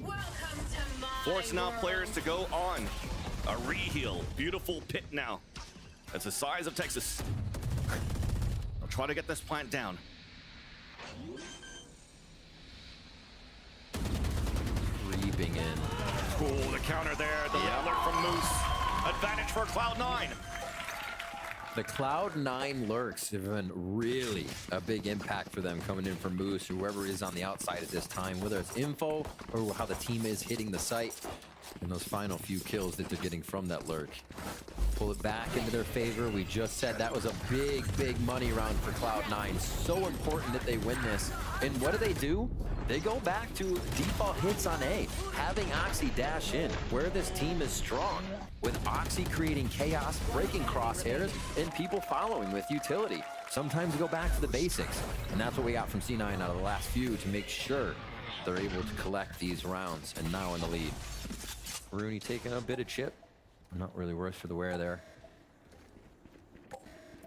Force now players to go on a reheal. Beautiful pit now. That's the size of Texas. I'll try to get this plant down. Creeping in. Oh, the counter there. The alert from Moose. Advantage for Cloud9. The Cloud9 lurks have been really a big impact for them coming in from Moose, whoever is on the outside at this time, whether it's info or how the team is hitting the site and those final few kills that they're getting from that lurk. Pull it back into their favor. We just said that was a big, big money round for Cloud9. So important that they win this. And what do? They go back to default hits on A, having Oxy dash in, where this team is strong, with Oxy creating chaos, breaking crosshairs, and people following with utility. Sometimes go back to the basics, and that's what we got from C9 out of the last few to make sure they're able to collect these rounds, and now in the lead. Rooney taking a bit of chip. Not really worse for the wear there.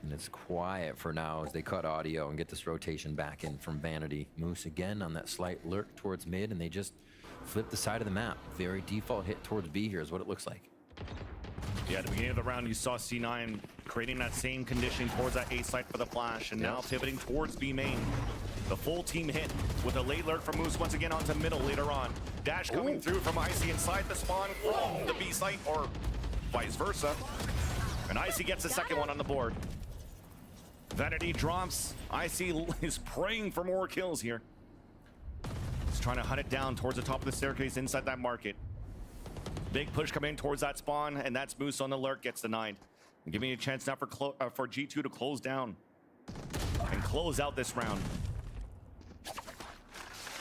And it's quiet for now as they cut audio and get this rotation back in from Vanity. Moose again on that slight lurk towards mid, and they just flip the side of the map. Very default hit towards B here is what it looks like. Yeah, at the beginning of the round, you saw C9 creating that same condition towards that A site for the flash, and now pivoting towards B main. The full team hit with a late lurk from Moose once again onto middle later on. Dash coming through from Icy inside the spawn from the B site, or vice versa. And Icy gets the second one on the board. Vanity drops. Icy is praying for more kills here. He's trying to hunt it down towards the top of the staircase inside that market. Big push coming in towards that spawn, and that's Moose on the lurk, gets denied. And giving you a chance now for G2 to close down and close out this round.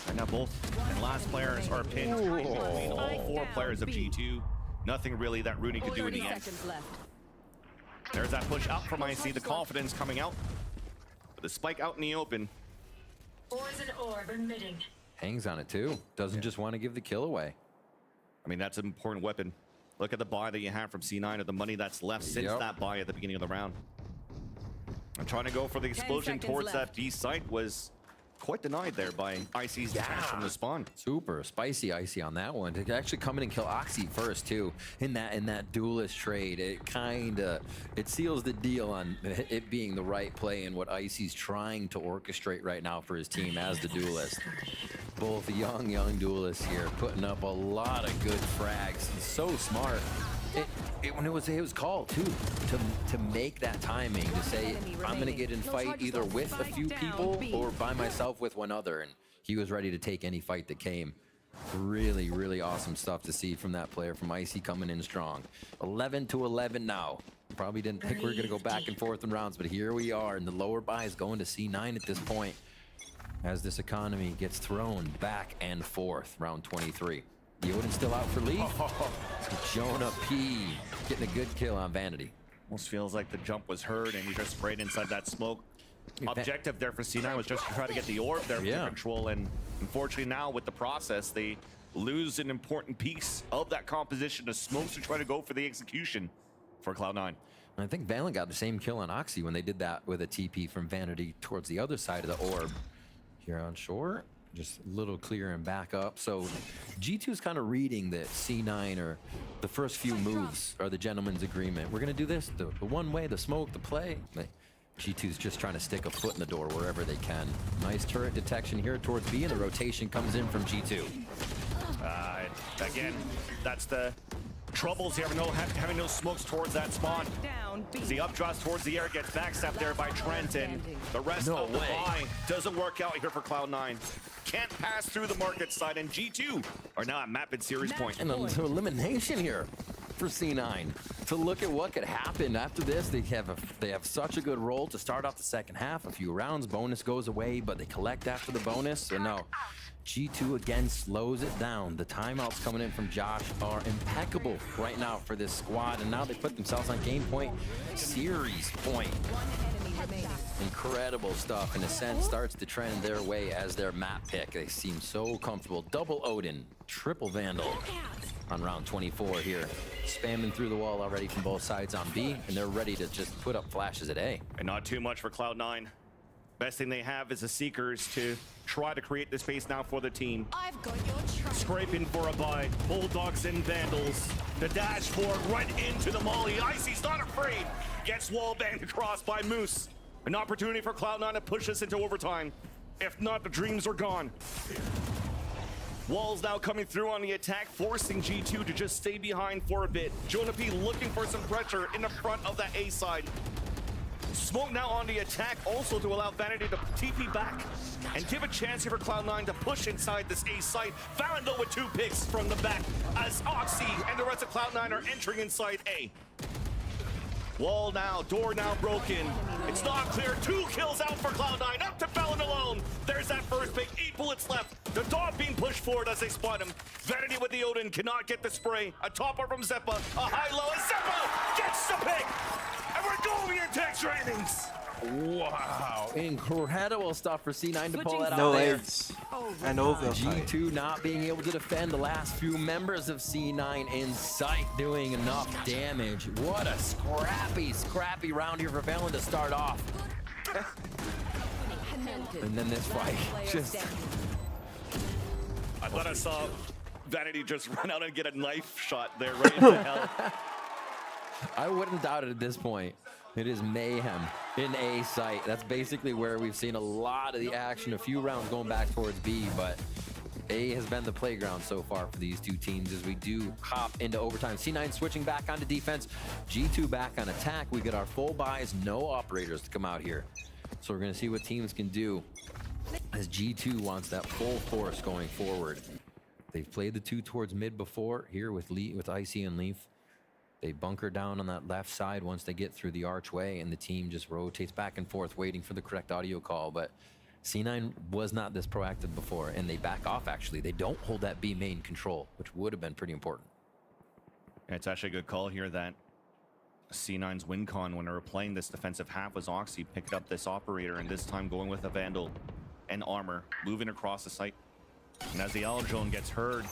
And now both and last players are pinned between all 4 players of G2. Nothing really that Rooney could do in the end. There's that push out from Icy, the confidence coming out. With the spike out in the open. Poison orb emitting. Hangs on it too. Doesn't just want to give the kill away. I mean, that's an important weapon. Look at the buy that you have from C9 or the money that's left since that buy at the beginning of the round. I'm trying to go for the explosion towards that B site was quite denied there by Icy's dash from the spawn. Super spicy Icy on that one. To actually come in and kill Oxy first too in that duelist trade. It seals the deal on it being the right play and what Icy's trying to orchestrate right now for his team as the duelist. Both young duelists here putting up a lot of good frags. He's so smart. When it was called too to make that timing to say I'm gonna get in fight either with a few people or by myself with one other, and he was ready to take any fight that came. Really awesome stuff to see from that player from Icy coming in strong. 11-11 now. Probably didn't think we were gonna go back and forth in rounds, but here we are, and the lower buy is going to C9 at this point as this economy gets thrown back and forth. Round 23. The Odin's still out for Leaf. Jonah P getting a good kill on Vanity. Almost feels like the jump was heard and he just sprayed inside that smoke. Objective there for C9 was just to try to get the orb there for control, and unfortunately now with the process they lose an important piece of that composition of smokes to try to go for the execution for Cloud9. I think Valen got the same kill on Oxy when they did that with a TP from Vanity towards the other side of the orb. Here on shore, just a little clear and back up. So G2 is kind of reading that C9 or the first few moves are the gentleman's agreement. We're going to do this the one way, the smoke, the play. G2's just trying to stick a foot in the door wherever they can. Nice turret detection here towards B, and the rotation comes in from G2. Again, that's the troubles here, having no smokes towards that spawn. As the updraws towards the air gets backstabbed there by Trent, and the rest of the buy doesn't work out here for Cloud9. Can't pass through the market side, and G2 are now at map and series point. And an elimination here for C9 to look at what could happen after this. They have such a good roll to start off the second half. A few rounds, bonus goes away, but they collect after the bonus. So no, G2 again slows it down. The timeouts coming in from Josh are impeccable right now for this squad, and now they put themselves on game point, series point. Incredible stuff. In a sense, starts to trend their way as their map pick. They seem so comfortable. Double Odin, triple Vandal on round 24 here. Spamming through the wall already from both sides on B, and they're ready to just put up flashes at A. And not too much for Cloud9. Best thing they have is the Seekers to try to create the space now for the team. I've got your track. Scraping for a buy. Bulldogs and Vandals. The dash forward right into the molly. Icy's not afraid. Gets wall banged across by Moose. An opportunity for Cloud9 to push us into overtime. If not, the dreams are gone. Walls now coming through on the attack, forcing G2 to just stay behind for a bit. Jonah P looking for some pressure in the front of that A side. Smoke now on the attack, also to allow Vanity to TP back and give a chance here for Cloud9 to push inside this A site. Valen though with 2 picks from the back as Oxy and the rest of Cloud9 are entering inside A. Wall now, door now broken. It's not clear. 2 kills out for Cloud9. Up to Valen alone. There's that first pick. 8 bullets left. The dog being pushed forward as they spot him. Vanity with the Odin cannot get the spray. A topper from Zeppa. A high-low. And Zeppa gets the pick. And we're going into extra innings. Wow, incredible stuff for C9 to pull that out No there. aids. And over. G2 not being able to defend the last few members of C9 in sight, doing enough damage. What a scrappy round here for Valen to start off. And then this fight, just... I thought I saw Vanity just run out and get a knife shot there right into hell. I wouldn't doubt it at this point. It is mayhem in A site. That's basically where we've seen a lot of the action, a few rounds going back towards B, but A has been the playground so far for these two teams as we do hop into overtime. C9 switching back onto defense, G2 back on attack. We get our full buys, no operators to come out here. So we're gonna see what teams can do as G2 wants that full force going forward. They've played the two towards mid before here with Icy and Leaf. They bunker down on that left side once they get through the archway, and the team just rotates back and forth waiting for the correct audio call. But C9 was not this proactive before, and they back off actually. They don't hold that B main control, which would have been pretty important. Yeah, it's actually a good call here that C9's win con when they were playing this defensive half was Oxy picked up this operator, and this time going with a Vandal and armor, moving across the site. And as the L drone gets heard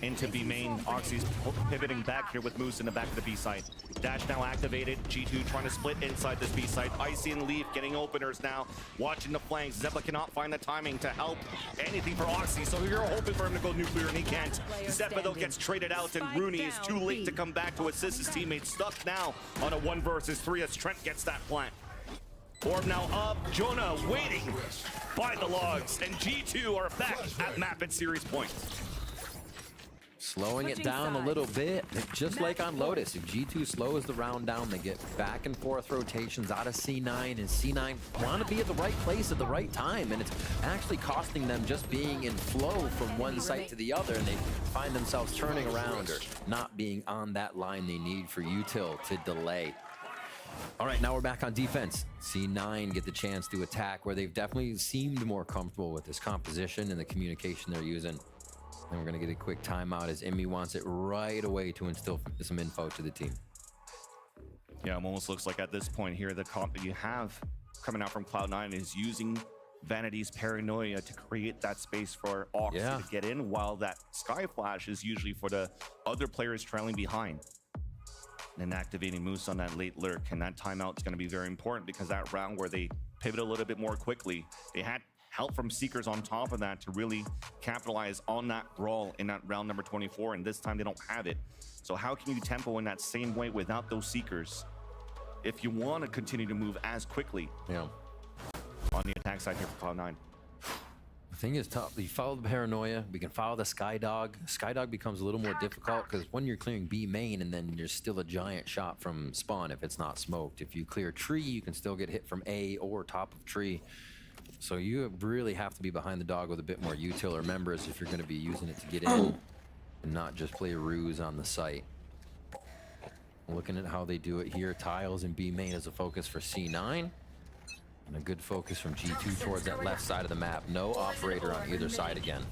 into B main, Oxy's pivoting back here with Moose in the back of the B site. Dash now activated. G2 trying to split inside this B site. Icy and Leaf getting openers now, watching the flanks. Zeppa cannot find the timing to help anything for Oxy, so you're hoping for him to go nuclear, and he can't. Zeppa though gets traded out, and Rooney is too late to come back to assist his teammates. Stuck now on a 1 versus 3 as Trent gets that plant. Orb now up, Jonah waiting by the logs, and G2 are back at map at series point. Slowing it down a little bit, just like on Lotus. If G2 slows the round down, they get back and forth rotations out of C9, and C9 want to be at the right place at the right time, and it's actually costing them just being in flow from one site to the other, and they find themselves turning around or not being on that line they need for util to delay. All right, now we're back on defense. C9 get the chance to attack where they've definitely seemed more comfortable with this composition and the communication they're using. And we're going to get a quick timeout as EMEA wants it right away to instill some info to the team. Yeah, it almost looks like at this point here, the comp that you have coming out from Cloud9 is using Vanity's paranoia to create that space for Oxy to get in, while that Sky Flash is usually for the other players trailing behind. And activating Moose on that late lurk, and that timeout is going to be very important because that round where they pivot a little bit more quickly, they had help from Seekers on top of that to really capitalize on that brawl in that round number 24, and this time they don't have it. So how can you tempo in that same way without those Seekers if you want to continue to move as quickly on the attack side here for Cloud9? The thing is tough. You follow the paranoia. We can follow the Skydog. Skydog becomes a little more difficult because when you're clearing B main and then you're still a giant shot from spawn if it's not smoked. If you clear tree, you can still get hit from A or top of tree. So you really have to be behind the dog with a bit more util or members if you're going to be using it to get in and not just play a ruse on the site. Looking at how they do it here, tiles and B main as a focus for C9. And a good focus from G2 towards that left side of the map. No operator on either side again.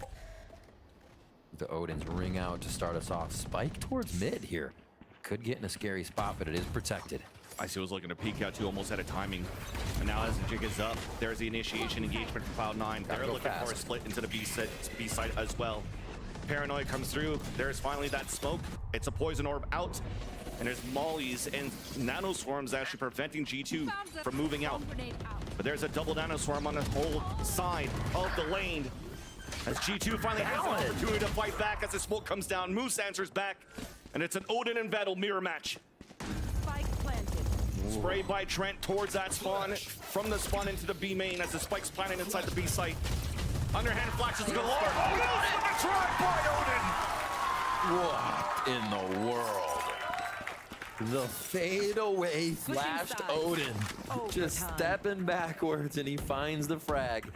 The Odins ring out to start us off. Spike towards mid here. Could get in a scary spot, but it is protected. Icy was looking to peek out too, almost out of timing. And now as the jig is up, there's the initiation engagement from Cloud9. They're looking for a split into the B side as well. Paranoia comes through. There's finally that smoke. It's a poison orb out. And there's mollies and nano swarms actually preventing G2 from moving out. But there's a double nano swarm on the whole side of the lane. As G2 finally has an opportunity to fight back as the smoke comes down. Moose answers back. And it's an Odin and Vettel mirror match. Spray by Trent towards that spawn, from the spawn into the B main as the spike's planted inside the B site. Underhand flashes galore. Oh, no! Try by Odin! What in the world? The fadeaway flashed Odin. Just stepping backwards and he finds the frag.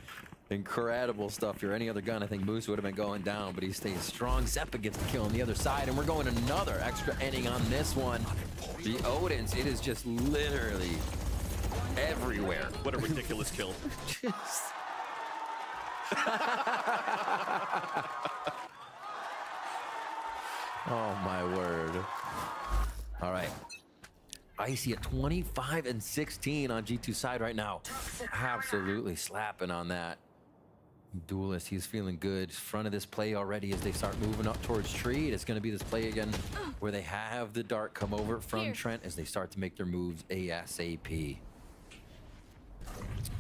Incredible stuff here. Any other gun, I think Moose would have been going down, but he stays strong. Zeppa gets the kill on the other side, and we're going another extra inning on this one. The Odins, it is just literally everywhere. What a ridiculous kill. Oh my word. All right. Icy at 25 and 16 on G2 side right now. Absolutely slapping on that. Duelist, he's feeling good. Front of this play already as they start moving up towards tree. It's going to be this play again where they have the dart come over from Trent as they start to make their moves ASAP.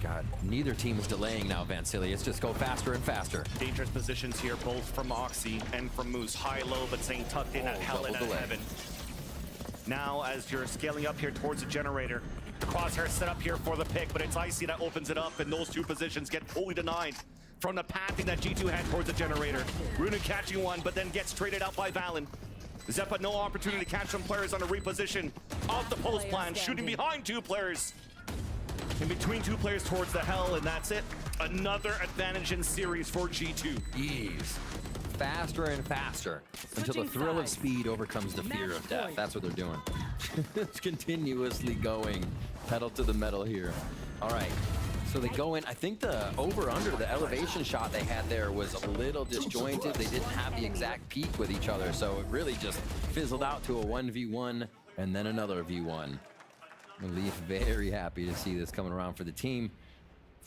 God, neither team is delaying now, Vansili. It's just go faster and faster. Dangerous positions here, both from Oxy and from Moose. High, low, but saying tucked in at hell and at heaven. Now, as you're scaling up here towards the generator, the crosshair set up here for the pick, but it's Icy that opens it up, and those two positions get fully denied from the pathing that G2 had towards the generator. Runa catching one, but then gets traded out by Valen. Zeppa, no opportunity to catch some players on a reposition off the post plan, shooting behind two players. In between two players towards the hell, and that's it. Another advantage in series for G2. Ease. Faster and faster until the thrill of speed overcomes the fear of death. That's what they're doing. It's continuously going pedal to the metal here. All right. So they go in. I think the over-under, the elevation shot they had there was a little disjointed. They didn't have the exact peak with each other, so it really just fizzled out to a 1v1 and then another v1. Leaf very happy to see this coming around for the team.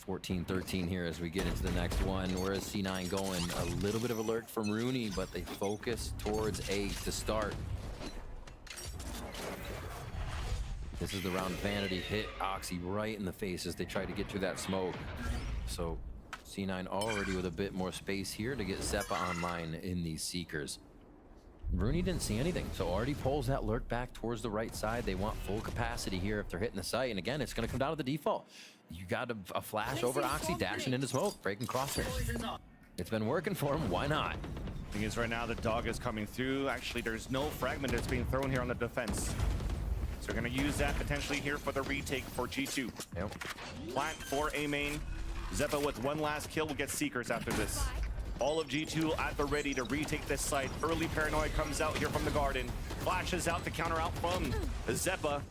14-13 here as we get into the next one. Whereas C9 going? A little bit of alert from Rooney, but they focus towards A to start. This is the round Vanity hit Oxy right in the face as they try to get to that smoke. So C9 already with a bit more space here to get Zeppa online in these Seekers. Rooney didn't see anything, so already pulls that lurk back towards the right side. They want full capacity here if they're hitting the site. And again, it's going to come down to the default. You got a flash over Oxy, dashing into smoke, breaking crosshairs. It's been working for him. Why not? Thing is, right now the dog is coming through. Actually, there's no fragment that's being thrown here on the defense. So we're going to use that potentially here for the retake for G2. Yep. Plant for A main. Zeppa with one last kill will get Seekers after this. All of G2 at the ready to retake this site. Early Paranoid comes out here from the garden. Flashes out to counter out from Zeppa,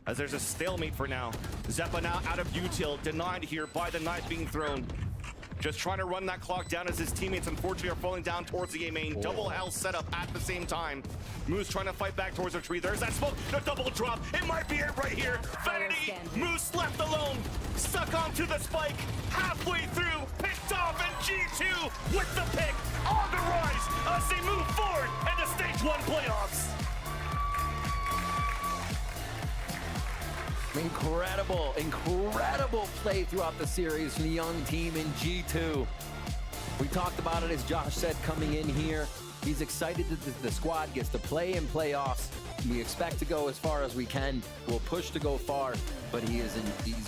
as there's a stalemate for now. Zeppa now out of util, denied here by the knife being thrown. Just trying to run that clock down as his teammates unfortunately are falling down towards the A main. Double L setup at the same time. Moose trying to fight back towards the tree. There's that smoke, the double drop. It might be it right here. Vanity, Moose left alone. Stuck onto the spike. Halfway through, picked off, and G2 with the pick on the rise as they move forward in the Stage 1 playoffs. Incredible play throughout the series from the young team in G2. We talked about it, as Josh said, coming in here. He's excited that the squad gets to play in playoffs. We expect to go as far as we can. We'll push to go far, but he's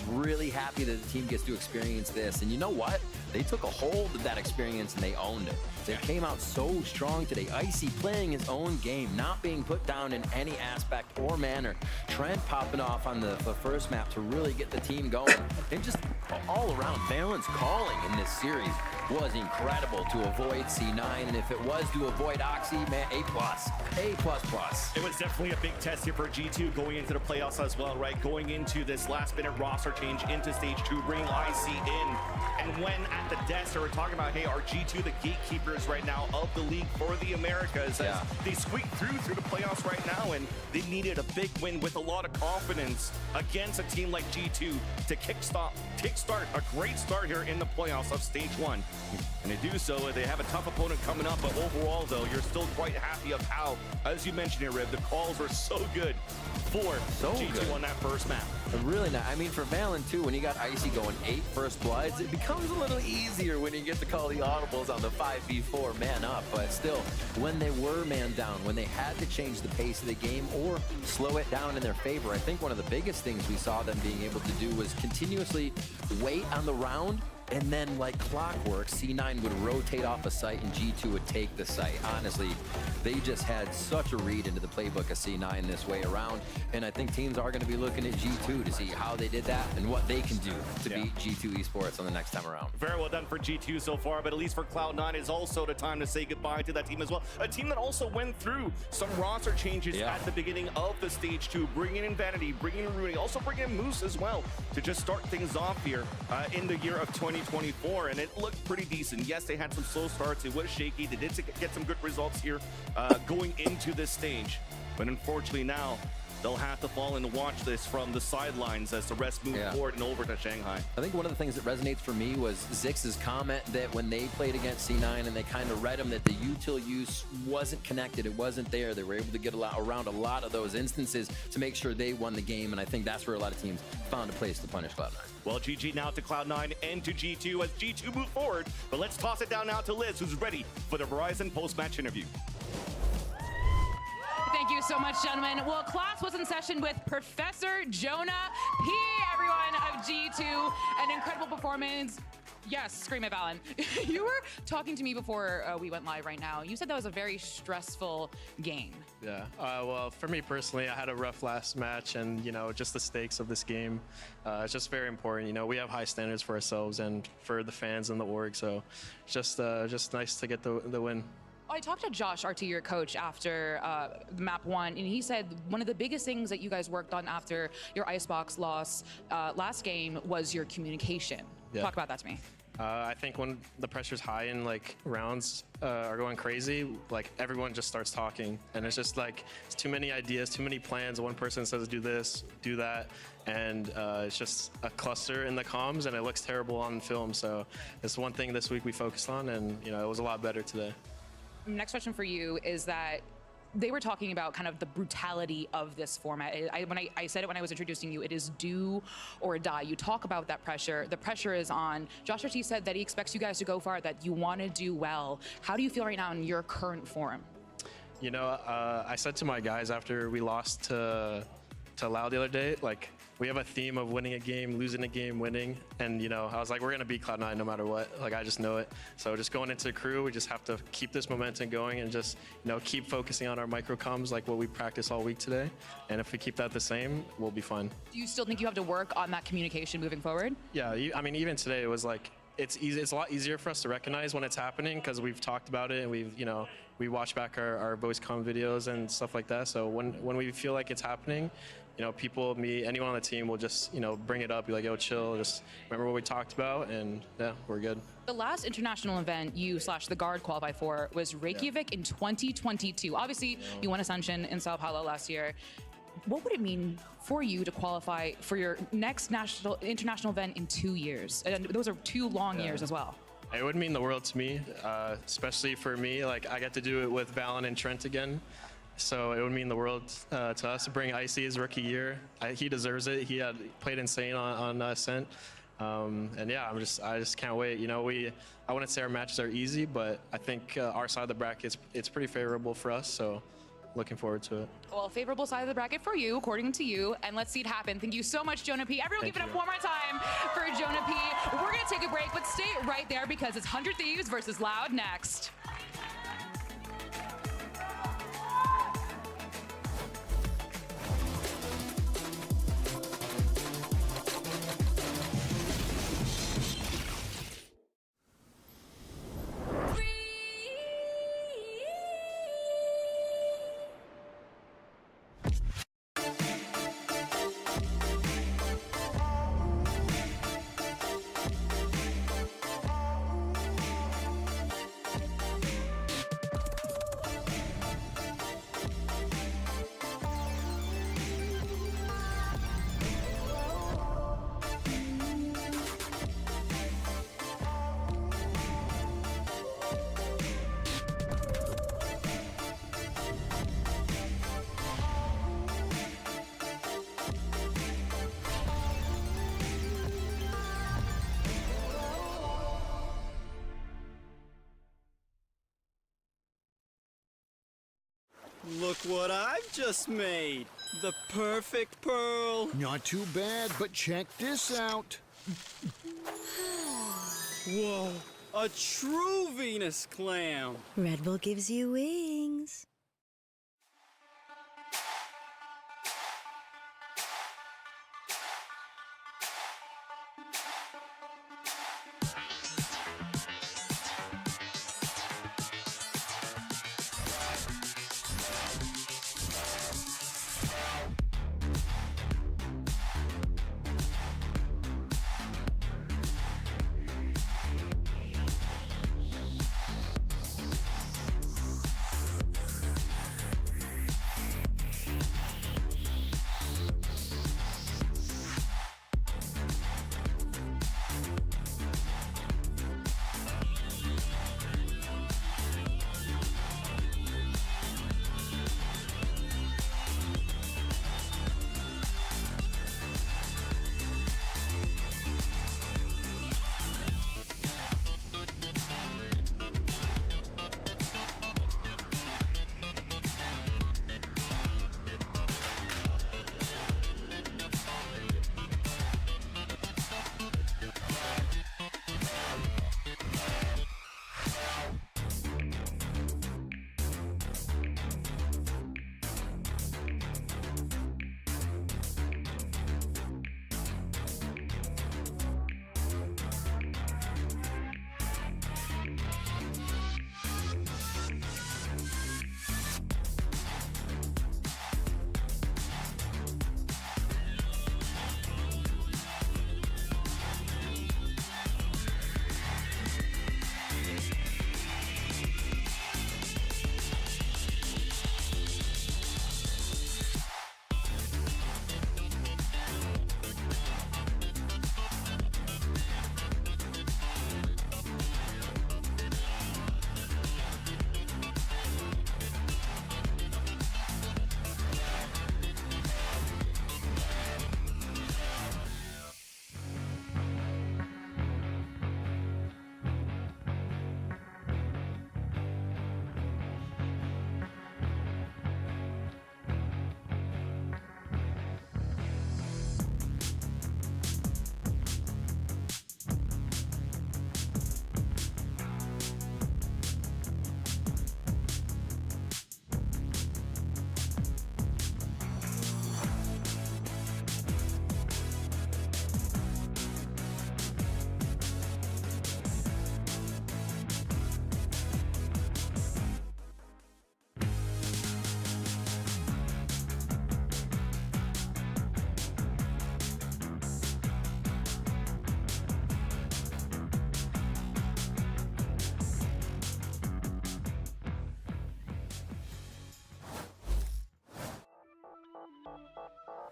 really happy that the team gets to experience this. And you know what? They took a hold of that experience and they owned it. They came out so strong today. Icy playing his own game, not being put down in any aspect or manner. Trent popping off on the first map to really get the team going. And just all around, Valen's calling in this series was incredible to avoid C9. And if it was to avoid Oxy, man, A+. A++. It was definitely a big test here for G2 going into the playoffs as well, right? Going into this last-minute roster change into Stage 2, bringing Icy in. And when at the desk, they were talking about, hey, are G2 the gatekeepers right now of the league for the Americas? As they squeaked through the playoffs right now, and they needed a big win with a lot of confidence against a team like G2 to kickstart a great start here in the playoffs of Stage 1. And to do so, they have a tough opponent coming up, but overall, though, you're still quite happy of how, as you mentioned here, Riv, the calls were so good for G2 on that first map. Really not. I mean, for Valen, too, when you got Icy going 8 first bloods, it becomes a little easier when you get to call the audibles on the 5v4 man up. But still, when they were man down, when they had to change the pace of the game or slow it down in their favor, I think one of the biggest things we saw them being able to do was continuously wait on the round. And then, like clockwork, C9 would rotate off a site and G2 would take the site. Honestly, they just had such a read into the playbook of C9 this way around. And I think teams are going to be looking at G2 to see how they did that and what they can do to beat G2 Esports on the next time around. Very well done for G2 so far, but at least for Cloud9 is also the time to say goodbye to that team as well. A team that also went through some roster changes at the beginning of the Stage 2, bringing in Vanity, bringing in Rooney, also bringing in Moose as well to just start things off here in the year of 2024, and it looked pretty decent. Yes, they had some slow starts. It was shaky. They did get some good results here going into this stage, but unfortunately now they'll have to fall and watch this from the sidelines as the rest move forward and over to Shanghai. I think one of the things that resonates for me was Zix's comment that when they played against C9 and they kind of read him that the util use wasn't connected, it wasn't there. They were able to get around a lot of those instances to make sure they won the game, and I think that's where a lot of teams found a place to punish Cloud9. Well, GG now to Cloud9 and to G2 as G2 move forward, but let's toss it down now to Liz, who's ready for the Verizon post-match interview. Thank Thank you so much, gentlemen. Well, class was in session with Professor Jonah P, everyone of G2. An incredible performance. Yes, scream at Valen. You were talking to me before we went live right now. You said that was a very stressful game. Yeah, well, for me personally, I had a rough last match, and just the stakes of this game, it's just very important. We have high standards for ourselves and for the fans and the org, so just nice to get the win. I talked to Josh RT, your coach, after map 1, and he said one of the biggest things that you guys worked on after your Icebox loss last game was your communication. Yeah. Talk about that to me. I think when the pressure's high and rounds are going crazy, everyone just starts talking, and it's just it's too many ideas, too many plans. One person says do this, do that, and it's just a cluster in the comms, and it looks terrible on film. So it's one thing this week we focused on, and it was a lot better today. Next question for you is that they were talking about kind of the brutality of this format. I said it when I was introducing you, it is do or die. You talk about that pressure. The pressure is on. Josh RT said that he expects you guys to go far, that you want to do well. How do you feel right now in your current form? I said to my guys after we lost to Loud the other day, we have a theme of winning a game, losing a game, winning. And, I was like, we're going to beat Cloud9 no matter what. I just know it. So just going into the crew, we just have to keep this momentum going and just, keep focusing on our micro comms like what we practiced all week today. And if we keep that the same, we'll be fine. Do you still think you have to work on that communication moving forward? Yeah, even today, it was it's easy. It's a lot easier for us to recognize when it's happening because we've talked about it and we've, we watch back our voice comm videos and stuff like that. So when we feel like it's happening, people, me, anyone on the team will just, bring it up, be like, yo, chill, just remember what we talked about, and yeah, we're good. The last international event you/the Guard qualified for was Reykjavik in 2022. Obviously, you won Ascension in Sao Paulo last year. What would it mean for you to qualify for your next international event in 2 years? And those are 2 long years as well. It would mean the world to me, especially for me. I get to do it with Valen and Trent again. So it would mean the world to us to bring Icy his rookie year. He deserves it. He had played insane on Ascent. And yeah, I just can't wait. I wouldn't say our matches are easy, but I think our side of the bracket, it's pretty favorable for us. So looking forward to it. Well, favorable side of the bracket for you, according to you, and let's see it happen. Thank you so much, Jonah P. Everyone give it up one more time for Jonah P. We're gonna take a break, but stay right there because it's 100 Thieves versus Loud next. Look what I've just made. The perfect pearl. Not too bad, but check this out. Whoa, a true Venus clam. Red Bull gives you wings.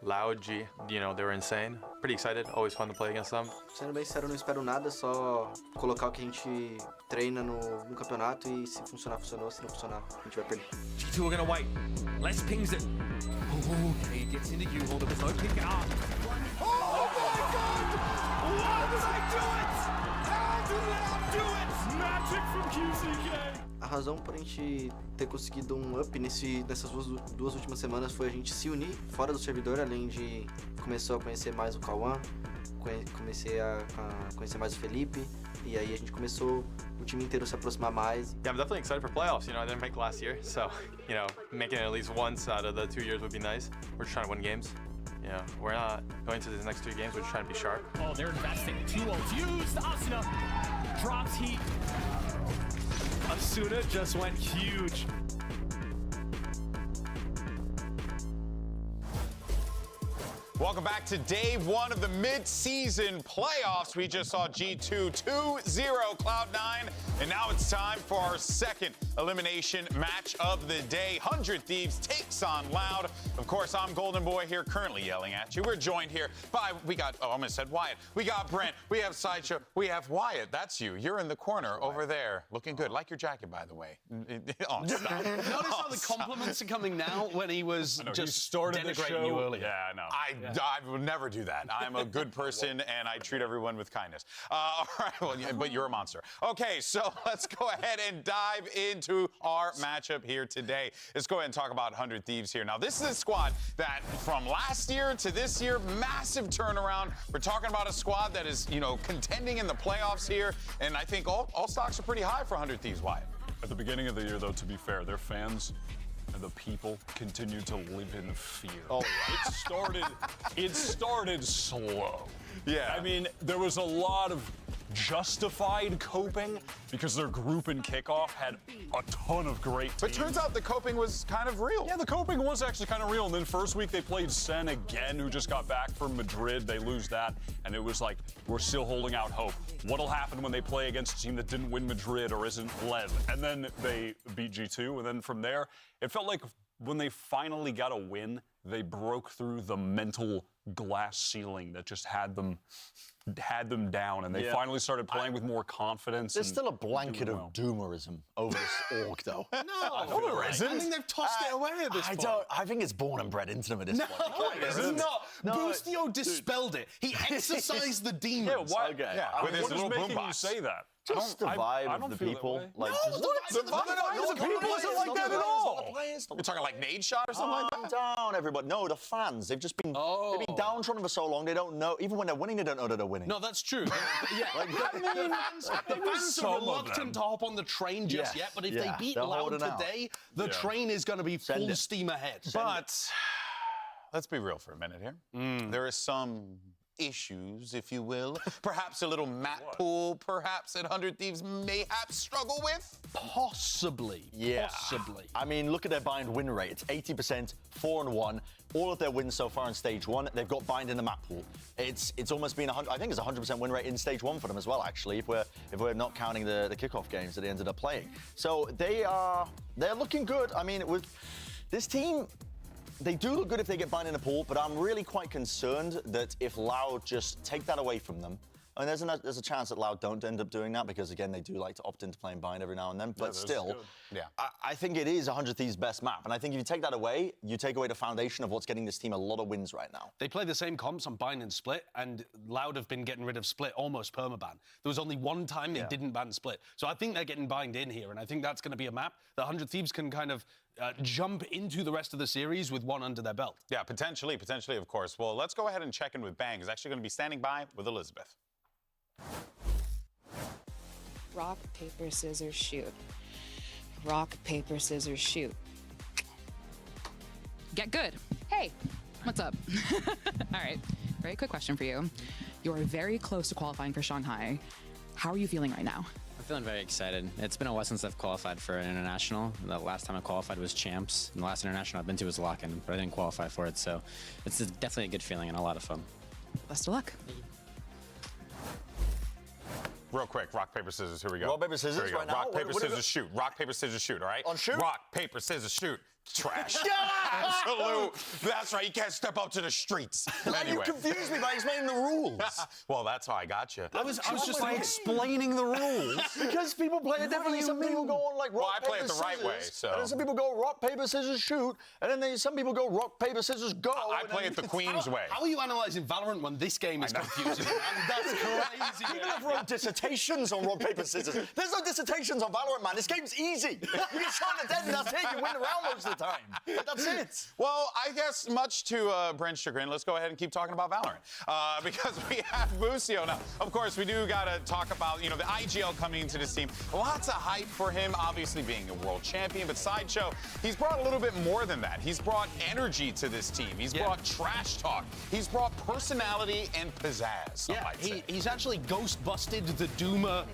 Loud, G, you know, they were insane. Pretty excited, always fun to play against them. Sendo bem sincero, eu não espero nada, só colocar o que a gente treina no campeonato e se funcionar, funcionou, se não funcionar, a gente vai perder. G2 are gonna wait. Les pings it. Okay, gets into U-Haul, there was no pick up. Oh my god! Why did I do it? How did I do it? Magic from QCK! A razão por a gente ter conseguido um up nessas duas últimas semanas foi a gente se unir fora do servidor, além de começou a conhecer mais o Cauã, comecei a conhecer mais o Felipe, e aí a gente começou o time inteiro se aproximar mais. Yeah, I'm definitely excited for playoffs. You know, I didn't make last year, so, you know, making it at least once out of the 2 years would be nice. We're just trying to win games. You know, we're not going to these next 2 games, we're just trying to be sharp. Oh, they're investing. 2 ults used. Asuna drops heat. Asuna just went huge. Welcome back to day 1 of the mid-season playoffs. We just saw G2 2-0 Cloud9, and now it's time for our second elimination match of the day. 100 Thieves takes on Loud. Of course, I'm Golden Boy here, currently yelling at you. We're joined here by, I almost said Wyatt. We got Brent, we have Sideshow, we have Wyatt. That's you. You're in the corner over there, looking good. Like your jacket, by the way. Oh, stop. Notice how the compliments are coming now when he was just started the denigrating show. you earlier. Yeah, I know. I would never do that. I'm a good person and I treat everyone with kindness. All right, well, yeah, but you're a monster. Okay, so let's go ahead and dive into our matchup here today. Let's go ahead and talk about 100 Thieves here. Now, this is a squad that from last year to this year, massive turnaround. We're talking about a squad that is, you know, contending in the playoffs here, and I think all stocks are pretty high for 100 Thieves, Wyatt. At the beginning of the year, though, to be fair, their fans and the people continue to live in fear. Oh, It started slow. Yeah. I mean, there was a lot of justified coping because their group in kickoff had a ton of great teams. But turns out the coping was kind of real. Yeah, the coping was actually kind of real. And then first week they played Sen again, who just got back from Madrid. They lose that, and it was like, we're still holding out hope. What'll happen when they play against a team that didn't win Madrid or isn't Lev? And then they beat G2, and then from there, it felt like when they finally got a win, they broke through the mental glass ceiling that just had them down, and they finally started playing with more confidence. There's still a blanket of doomerism over this org, though. No, there isn't. I think they've tossed it away at this point. I think it's born and bred into them at this point. No, it's not. Boostio dispelled it. He exercised the demons. Yeah, why? Okay. Yeah, With his what is little making boombox. you say that? Just the vibe of the people. Like, The vibe of the people isn't like that at all. You're talking like Nade Shot or something like that? Down, everybody. No, the fans. They've just been they've been downtrodden for so long. They don't know. Even when they're winning, they don't know that they're winning. No, that's true. Yeah, Like, the fans are reluctant to hop on the train just yet, but if they beat they're Loud holding out. today, the train is going to be full steam ahead. But let's be real for a minute here. There is some issues, if you will. Perhaps a little map pool, perhaps that 100 Thieves mayhaps struggle with? Possibly. Yeah. Possibly. I mean, look at their bind win rate. It's 80%, 4-1. All of their wins so far in stage 1, they've got bind in the map pool. It's almost been 100. I think it's 100% win rate in stage 1 for them as well, actually, if we're not counting the kickoff games that they ended up playing. So they're looking good. I mean, with this team, they do look good if they get bind in a pool, but I'm really quite concerned that if Loud just take that away from them, and there's a chance that Loud don't end up doing that because, again, they do like to opt into playing bind every now and then. But still, I think it is 100 Thieves' best map. And I think if you take that away, you take away the foundation of what's getting this team a lot of wins right now. They play the same comps on bind and split, and Loud have been getting rid of split almost permaban. There was only one time they didn't ban split. So I think they're getting bind in here, and I think that's going to be a map that 100 Thieves can kind of jump into the rest of the series with one under their belt. Yeah, potentially, of course. Well, let's go ahead and check in with Bang, who's actually going to be standing by with Elizabeth. Rock, paper, scissors, shoot. Rock, paper, scissors, shoot. Get good. Hey, what's up? All right, very quick question for you. You're very close to qualifying for Shanghai. How are you feeling right now? I'm feeling very excited. It's been a while since I've qualified for an international. The last time I qualified was Champs, and the last international I've been to was Lock-In, but I didn't qualify for it, so it's definitely a good feeling and a lot of fun. Best of luck. Real quick, rock, paper, scissors, here we go. Rock, paper, scissors Here we go. right now? Rock, paper, What scissors, shoot. Rock, paper, scissors, shoot, all right? On shoot? Rock, paper, scissors, shoot. trash. Absolute. That's right. You can't step up to the streets. You confused me by explaining the rules. Well, that's how I got you. I was just like explaining the rules. Because people play it differently. Some people go on like rock, I play paper, it the right way, scissors, so. and then some people go rock, paper, scissors, shoot, and then some people go rock, paper, scissors, go. I play it the Queen's way. How are you analysing Valorant when this game is confusing? That's crazy. People have wrote dissertations on rock, paper, scissors. There's no dissertations on Valorant, man. This game's easy. You get shot in the dead and that's it. You win the round most of the time. That's it. Well, I guess much to Brent's chagrin, let's go ahead and keep talking about Valorant. Because we have Busio now. Of course, we do got to talk about, the IGL coming into this team. Lots of hype for him, obviously being a world champion, but Sideshow, he's brought a little bit more than that. He's brought energy to this team. He's brought trash talk. He's brought personality and pizzazz. He's actually ghost busted the Doomer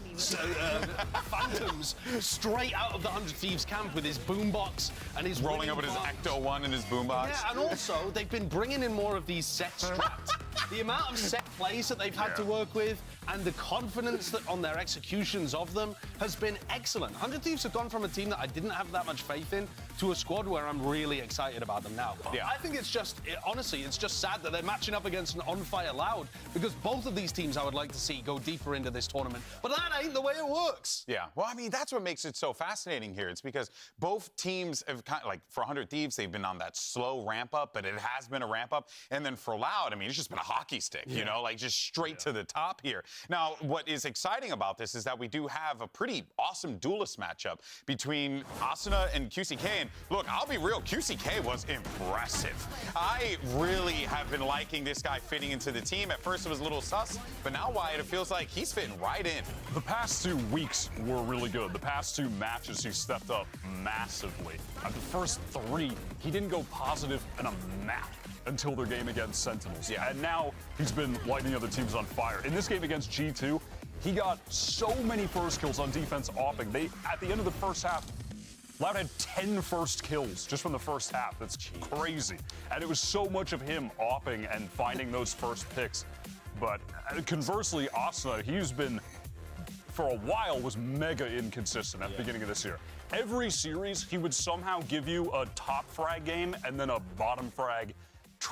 Phantoms straight out of the 100 Thieves camp with his boombox and his rolling up with his Ecto-1 and his boombox. Yeah, and also they've been bringing in more of these set strats. The amount of set plays that they've had to work with and the confidence that on their executions of them has been excellent. 100 Thieves have gone from a team that I didn't have that much faith in to a squad where I'm really excited about them now. Yeah. I think it's just, honestly, it's just sad that they're matching up against an on-fire Loud because both of these teams I would like to see go deeper into this tournament. But that ain't the way it works. Yeah, well, I mean, that's what makes it so fascinating here. It's because both teams have kind of, like, for 100 Thieves, they've been on that slow ramp up, but it has been a ramp up. And then for Loud, I mean, it's just been a hockey stick, like just straight to the top here. Now, what is exciting about this is that we do have a pretty awesome duelist matchup between Asuna and QCK. And look, I'll be real, QCK was impressive. I really have been liking this guy fitting into the team. At first it was a little sus, but now, Wyatt, it feels like he's fitting right in. The past 2 weeks were really good. The past 2 matches, he stepped up massively. At the first 3, he didn't go positive in a map until their game against Sentinels. Yeah. And now he's been lighting other teams on fire. In this game against G2, he got so many first kills on defense offing. At the end of the first half, Loud had 10 first kills just from the first half. That's crazy. And it was so much of him offing and finding those first picks. But conversely, Asuna, he's been, for a while, was mega inconsistent at the beginning of this year. Every series, he would somehow give you a top frag game and then a bottom frag,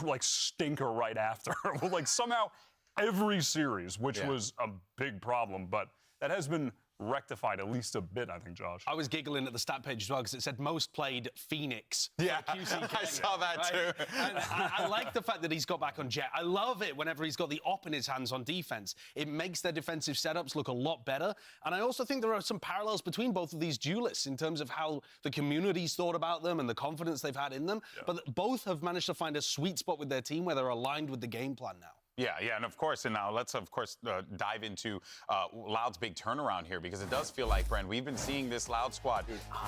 like, stinker right after. Like, somehow, every series, which was a big problem, but that has been rectified at least a bit, I think, Josh. I was giggling at the stat page as well because it said most played Phoenix. Yeah, I saw that too. And I like the fact that he's got back on Jet. I love it whenever he's got the op in his hands on defense. It makes their defensive setups look a lot better. And I also think there are some parallels between both of these duelists in terms of how the community's thought about them and the confidence they've had in them. Yeah. But both have managed to find a sweet spot with their team where they're aligned with the game plan now. Yeah, and of course, and now let's, of course, dive into Loud's big turnaround here, because it does feel like, Brent, we've been seeing this Loud squad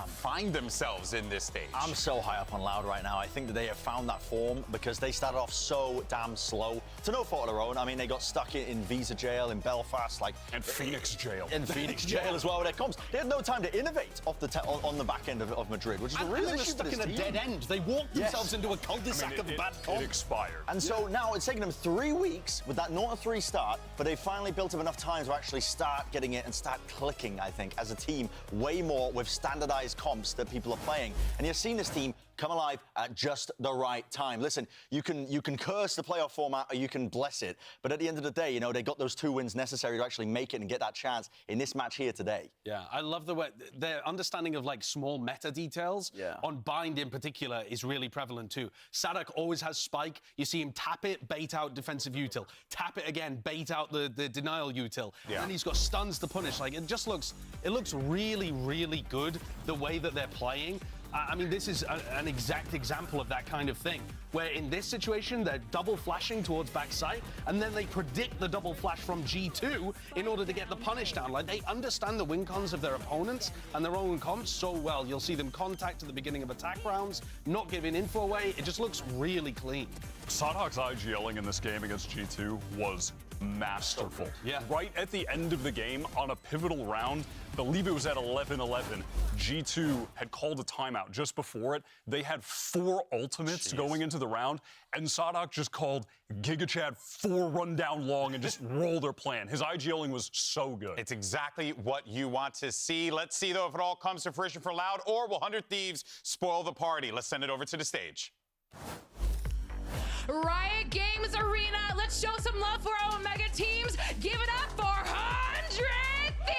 find themselves in this stage. I'm so high up on Loud right now. I think that they have found that form because they started off so damn slow. To no fault of their own. I mean, they got stuck in visa jail in Belfast, and Phoenix jail. And Phoenix jail as well with their comps. They had no time to innovate off on the back end of Madrid, which is a real they were issue stuck for this in a team. dead end. They walked themselves into a cul-de-sac of bad comp. It expired. And so now it's taken them 3 weeks with that 0-3 start, but they finally built up enough time to actually start getting it and start clicking, I think, as a team, way more with standardized comps that people are playing. And you're seeing this team come alive at just the right time. Listen, you can curse the playoff format or you can bless it, but at the end of the day, they got those 2 wins necessary to actually make it and get that chance in this match here today. Yeah, I love the way their understanding of like small meta details on Bind in particular is really prevalent too. Sadak always has Spike. You see him tap it, bait out defensive util, tap it again, bait out the denial util, and he's got stuns to punish. Like it looks really, really good the way that they're playing. I mean, this is an exact example of that kind of thing, where in this situation, they're double flashing towards backside, and then they predict the double flash from G2 in order to get the punish down. Like, they understand the win cons of their opponents and their own comps so well. You'll see them contact at the beginning of attack rounds, not giving info away. It just looks really clean. Sadok's IGLing in this game against G2 was masterful. Yeah. Right at the end of the game, on a pivotal round, I believe it was at 11-11, G2 had called a timeout just before it. They had 4 ultimates going into the round, and Sadak just called Giga Chad 4 rundown long and just rolled their plan. His IGLing was so good. It's exactly what you want to see. Let's see, though, if it all comes to fruition for Loud, or will 100 Thieves spoil the party? Let's send it over to the stage. Riot Games Arena, let's show some love for our Omega teams. Give it up for 100 Thieves!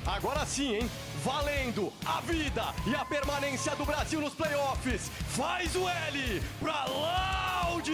Agora sim, hein? Valendo a vida e a permanência do Brasil nos playoffs. Faz o L pra Loud!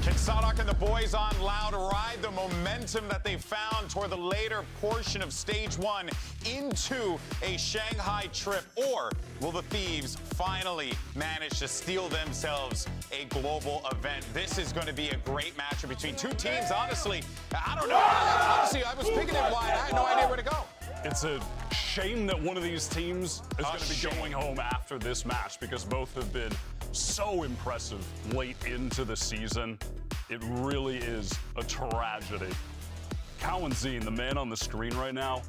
Can Sadak and the boys on Loud ride the momentum that they found toward the later portion of Stage 1 into a Shanghai trip? Or will the Thieves finally manage to steal themselves a global event? This is going to be a great matchup between two teams. Honestly, I don't know. Honestly, I was picking it wide. I had no idea where to go. It's a shame that one of these teams is going to be going home after this match, because both have been so impressive late into the season. It really is a tragedy. Cowan Zine, the man on the screen right now,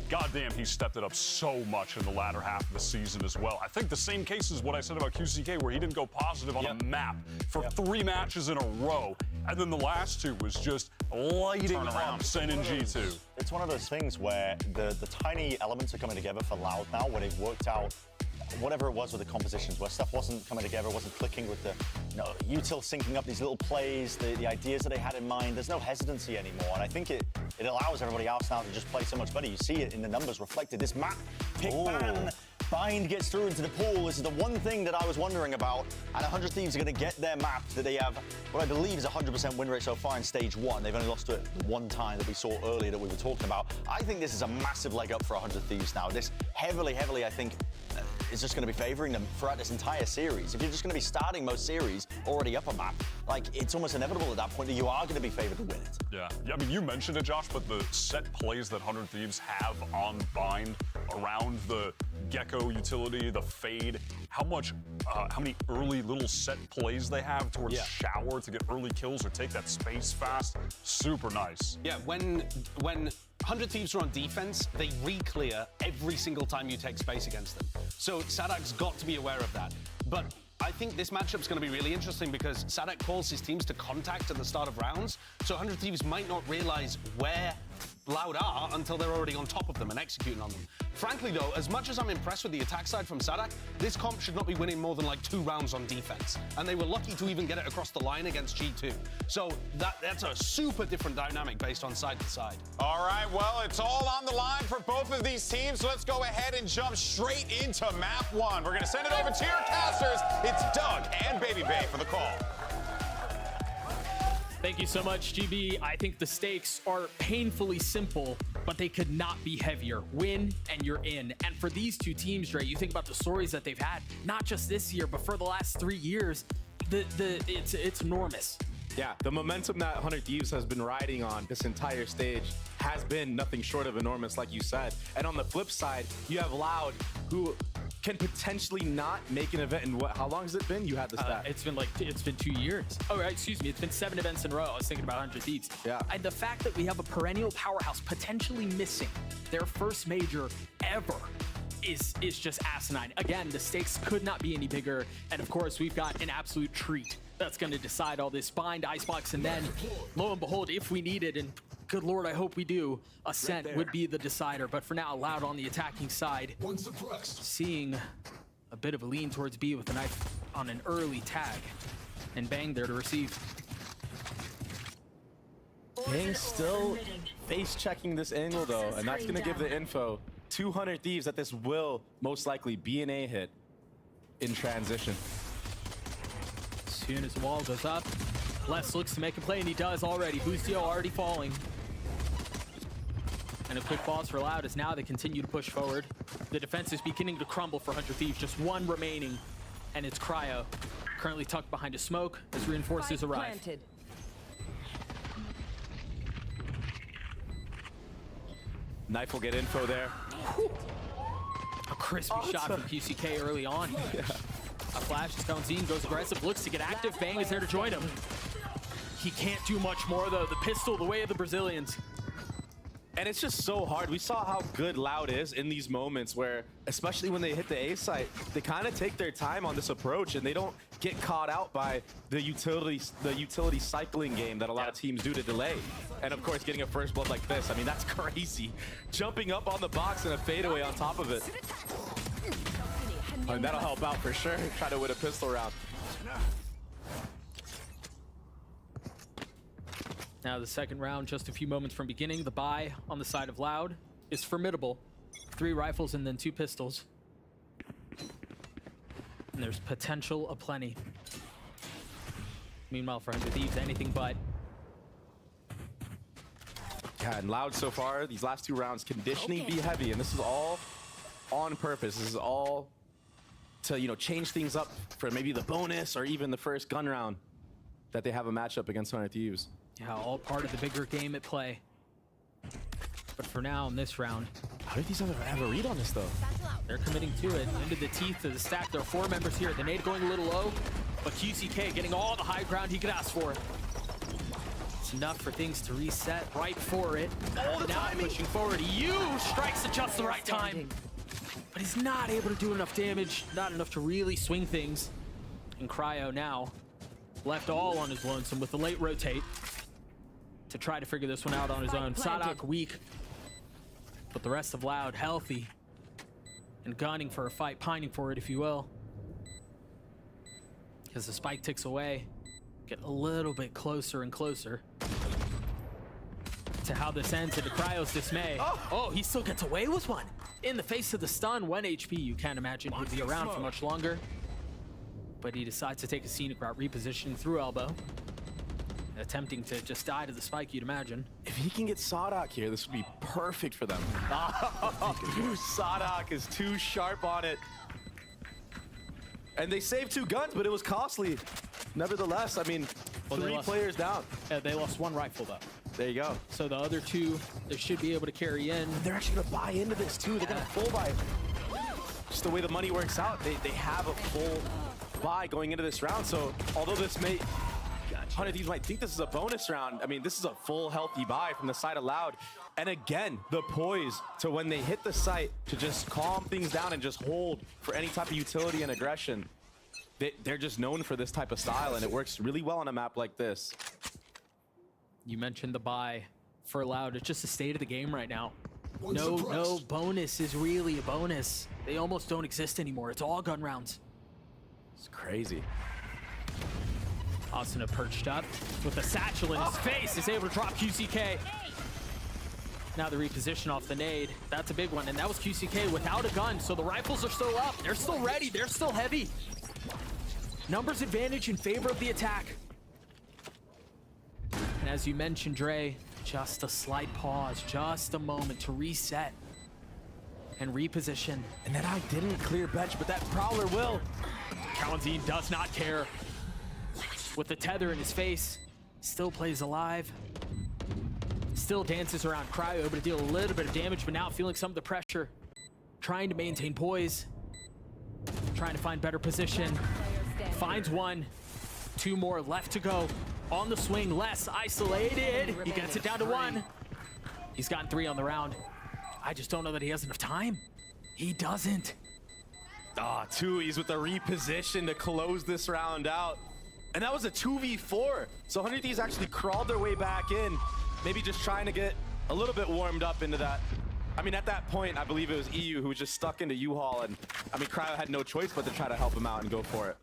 goddamn, he stepped it up so much in the latter half of the season as well. I think the same case is what I said about QCK, where he didn't go positive on a map for 3 matches in a row. And then the last 2 was just lighting up Sen and G2. It's one of those things where the tiny elements are coming together for Loud now, where they've worked out whatever it was with the compositions, where stuff wasn't coming together, wasn't clicking with the, util syncing up these little plays, the ideas that they had in mind. There's no hesitancy anymore, and I think it allows everybody else now to just play so much better. You see it in the numbers reflected. This map, pick ban, Bind gets through into the pool. This is the one thing that I was wondering about, and 100 Thieves are going to get their map that they have, what I believe is 100% win rate so far in Stage 1. They've only lost to it one time that we saw earlier that we were talking about. I think this is a massive leg up for 100 Thieves now. This heavily, I think, is just going to be favoring them throughout this entire series. If you're just going to be starting most series already up a map, like, it's almost inevitable at that point that you are going to be favored to win it. Yeah, I mean, you mentioned it, Josh, but the set plays that 100 Thieves have on Bind around the Gecko utility, the fade, how many early little set plays they have towards shower to get early kills or take that space fast. Super nice. Yeah, when 100 Thieves are on defense, they re-clear every single time you take space against them. So Sadak's got to be aware of that. But I think this matchup's going to be really interesting because Sadak calls his teams to contact at the start of rounds, so 100 Thieves might not realize where Loud are until they're already on top of them and executing on them. Frankly, though, as much as I'm impressed with the attack side from Sadak, this comp should not be winning more than like 2 rounds on defense. And they were lucky to even get it across the line against G2. So that's a super different dynamic based on side to side. All right, well, it's all on the line for both of these teams. So let's go ahead and jump straight into map 1. We're going to send it over to your casters. It's Doug and Baby Bay for the call. Thank you so much, GB. I think the stakes are painfully simple. but they could not be heavier. Win and you're in. And for these two teams, Dre, you think about the stories that they've had, not just this year, but for the last 3 years, it's enormous. Yeah, the momentum that 100 Thieves has been riding on this entire stage has been nothing short of enormous, like you said. And on the flip side, you have Loud, who can potentially not make an event in what? How long has it been? You had the stat. It's been 2 years. Oh, right, excuse me. It's been 7 events in a row. I was thinking about 100 Thieves. Yeah. And the fact that we have a perennial powerhouse potentially missing their first major ever is just asinine. Again, the stakes could not be any bigger. And of course, we've got an absolute treat that's going to decide all this. Bind, Icebox, and then, lo and behold, if we need it, and good Lord, I hope we do, Ascent would be the decider. But for now, Loud on the attacking side, seeing a bit of a lean towards B with a knife on an early tag. And Bang there to receive. Bang still face-checking this angle, though, and that's going to give the info. 200 Thieves that this will most likely be an A hit in transition. As soon as the wall goes up, Les looks to make a play, and he does already. Boostio already falling. And a quick pause for Loud as now they continue to push forward. The defense is beginning to crumble for 100 Thieves. Just one remaining, and it's Cryo. Currently tucked behind a smoke as reinforcements arrive. Planted. Knife will get info there. A crispy shot from QCK early on. Yeah. A flash as Kalenzine goes aggressive, looks to get active. Bang is there to join him. He can't do much more though. The pistol, the way of the Brazilians. And it's just so hard. We saw how good Loud is in these moments where, especially when they hit the A site, they kind of take their time on this approach and they don't get caught out by the utility cycling game that a lot of teams do to delay. And of course, getting a first blood like this, I mean, that's crazy. Jumping up on the box and a fadeaway on top of it. And that'll help out for sure. Try to win a pistol round. Now the second round, just a few moments from beginning. The buy on the side of Loud is formidable. 3 rifles and then 2 pistols. And there's potential aplenty. Meanwhile, for 100 Thieves, anything but. Yeah, and Loud so far, these last 2 rounds, conditioning be heavy, and this is all on purpose. This is all to, you know, change things up for maybe the bonus or even the first gun round that they have a matchup against 100 Thieves. Yeah, all part of the bigger game at play. But for now, in this round, how did these have a read on this, though? They're committing to it. Into the teeth of the stack. There are 4 members here. The nade going a little low, but QCK getting all the high ground he could ask for. It's enough for things to reset right for it. Oh, now pushing forward. Yu strikes at just the right time. But he's not able to do enough damage. Not enough to really swing things. And Cryo now left all on his lonesome with the late rotate to try to figure this one out on his own. Sadak weak, but the rest of Loud healthy and gunning for a fight, pining for it, if you will. As the spike ticks away, get a little bit closer and closer to how this ends into Cryo's dismay. Oh, he still gets away with one. In the face of the stun, 1 HP, you can't imagine he'd be around for much longer. But he decides to take a scenic route, repositioning through elbow. Attempting to just die to the spike, you'd imagine. If he can get Sadak here, this would be perfect for them. Sadak is too sharp on it. And they saved 2 guns, but it was costly. Nevertheless, I mean, 3 players down. They lost 1 rifle, though. There you go. So the other 2, they should be able to carry in. They're actually going to buy into this, too. They're going to full buy. Just the way the money works out, they have a full buy going into this round. So although this may... 100 Thieves might think this is a bonus round. I mean, this is a full healthy buy from the side of Loud. And again, the poise to when they hit the site to just calm things down and just hold for any type of utility and aggression. They're just known for this type of style, and it works really well on a map like this. You mentioned the buy for Loud. It's just the state of the game right now. No bonus is really a bonus. They almost don't exist anymore. It's all gun rounds. It's crazy. Asuna perched up with a satchel in his face, is able to drop QCK. Now the reposition off the nade. That's a big one, and that was QCK without a gun, so the rifles are still up. They're still ready. They're still heavy. Numbers advantage in favor of the attack. And as you mentioned, Dre, Just a slight pause, just a moment to reset and reposition. And then I didn't clear bench, but that Prowler will. Kawanzine does not care. With the tether in his face, still plays alive. Still dances around Cryo, able to deal a little bit of damage, but now feeling some of the pressure. Trying to maintain poise. Trying to find better position. Finds one. 2 more left to go. On the swing, less isolated. He gets it down to 1. He's gotten 3 on the round. I just don't know that he has enough time. He doesn't. Ah, Tui's with the reposition to close this round out. And that was a 2v4. So 100 Thieves actually crawled their way back in. Maybe just trying to get a little bit warmed up into that. I mean, at that point, I believe it was EU who was just stuck into U-Haul. And I mean, Cryo had no choice but to try to help him out and go for it.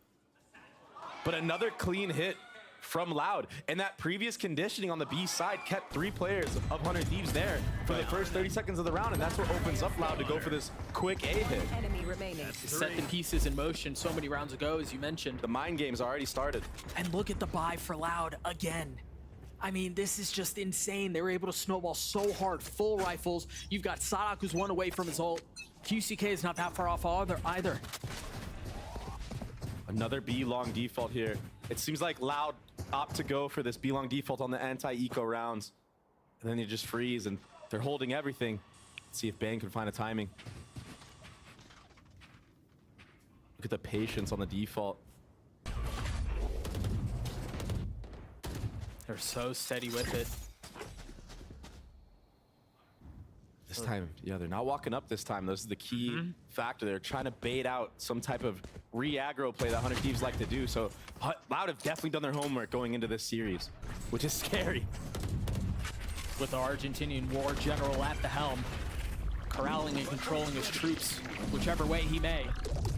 But another clean hit from Loud. And that previous conditioning on the B side kept 3 players of 100 Thieves there for the first 30 seconds of the round. And that's what opens up Loud to go for this quick A hit. Enemy remaining. Set the pieces in motion so many rounds ago, as you mentioned. The mind game's already started. And look at the buy for Loud again. I mean, this is just insane. They were able to snowball so hard. Full rifles. You've got Sadak, who's 1 away from his ult. QCK is not that far off either. Another B long default here. It seems like Loud opt to go for this B long default on the anti-eco rounds. And then they just freeze and they're holding everything. Let's see if Bang can find a timing. Look at the patience on the default. They're so steady with it. This time, yeah, they're not walking up this time. This is the key factor. They're trying to bait out some type of re-aggro play that 100 Thieves like to do. So Loud have definitely done their homework going into this series, which is scary. With the Argentinian war general at the helm, corralling and controlling his troops, whichever way he may,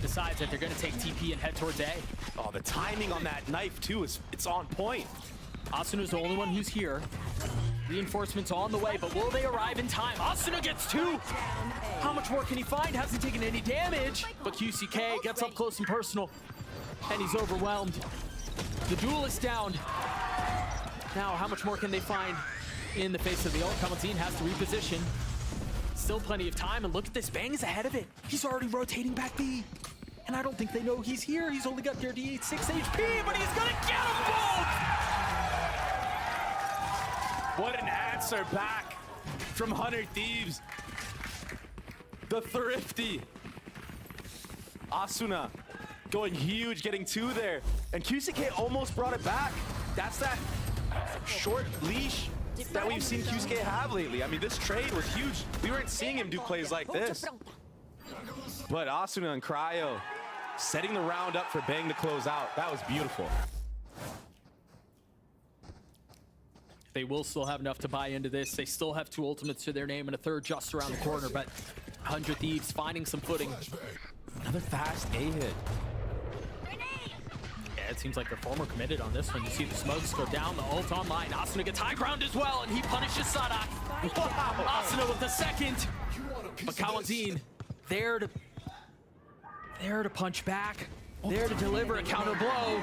decides that they're going to take TP and head towards A. Oh, the timing on that knife, too, it's on point. Asuna's the only one who's here. Reinforcements on the way, but will they arrive in time? Asuna gets 2! How much more can he find? Hasn't taken any damage, but QCK gets up close and personal, and he's overwhelmed. The duelist down. Now, how much more can they find in the face of the ult? Kawanzine has to reposition. Still plenty of time, and look at this. Bang is ahead of it. He's already rotating back B. And I don't think they know he's here. He's only got 36 HP, but he's gonna get them both! What an answer back from 100 Thieves. The thrifty Asuna going huge, getting 2 there. And QCK almost brought it back. That's that short leash that we've seen QCK have lately. I mean, this trade was huge. We weren't seeing him do plays like this. But Asuna and Cryo setting the round up for Bang to close out. That was beautiful. They will still have enough to buy into this. They still have 2 ultimates to their name and a 3rd just around the corner, but 100 Thieves finding some footing. Another fast A hit. Yeah, it seems like they're far more committed on this one. You see the smokes go down, the ult online. Asuna gets high ground as well, and he punishes Sadak. Wow. Asuna with the 2nd. But Kawanzine there to punch back, there to deliver a counter blow.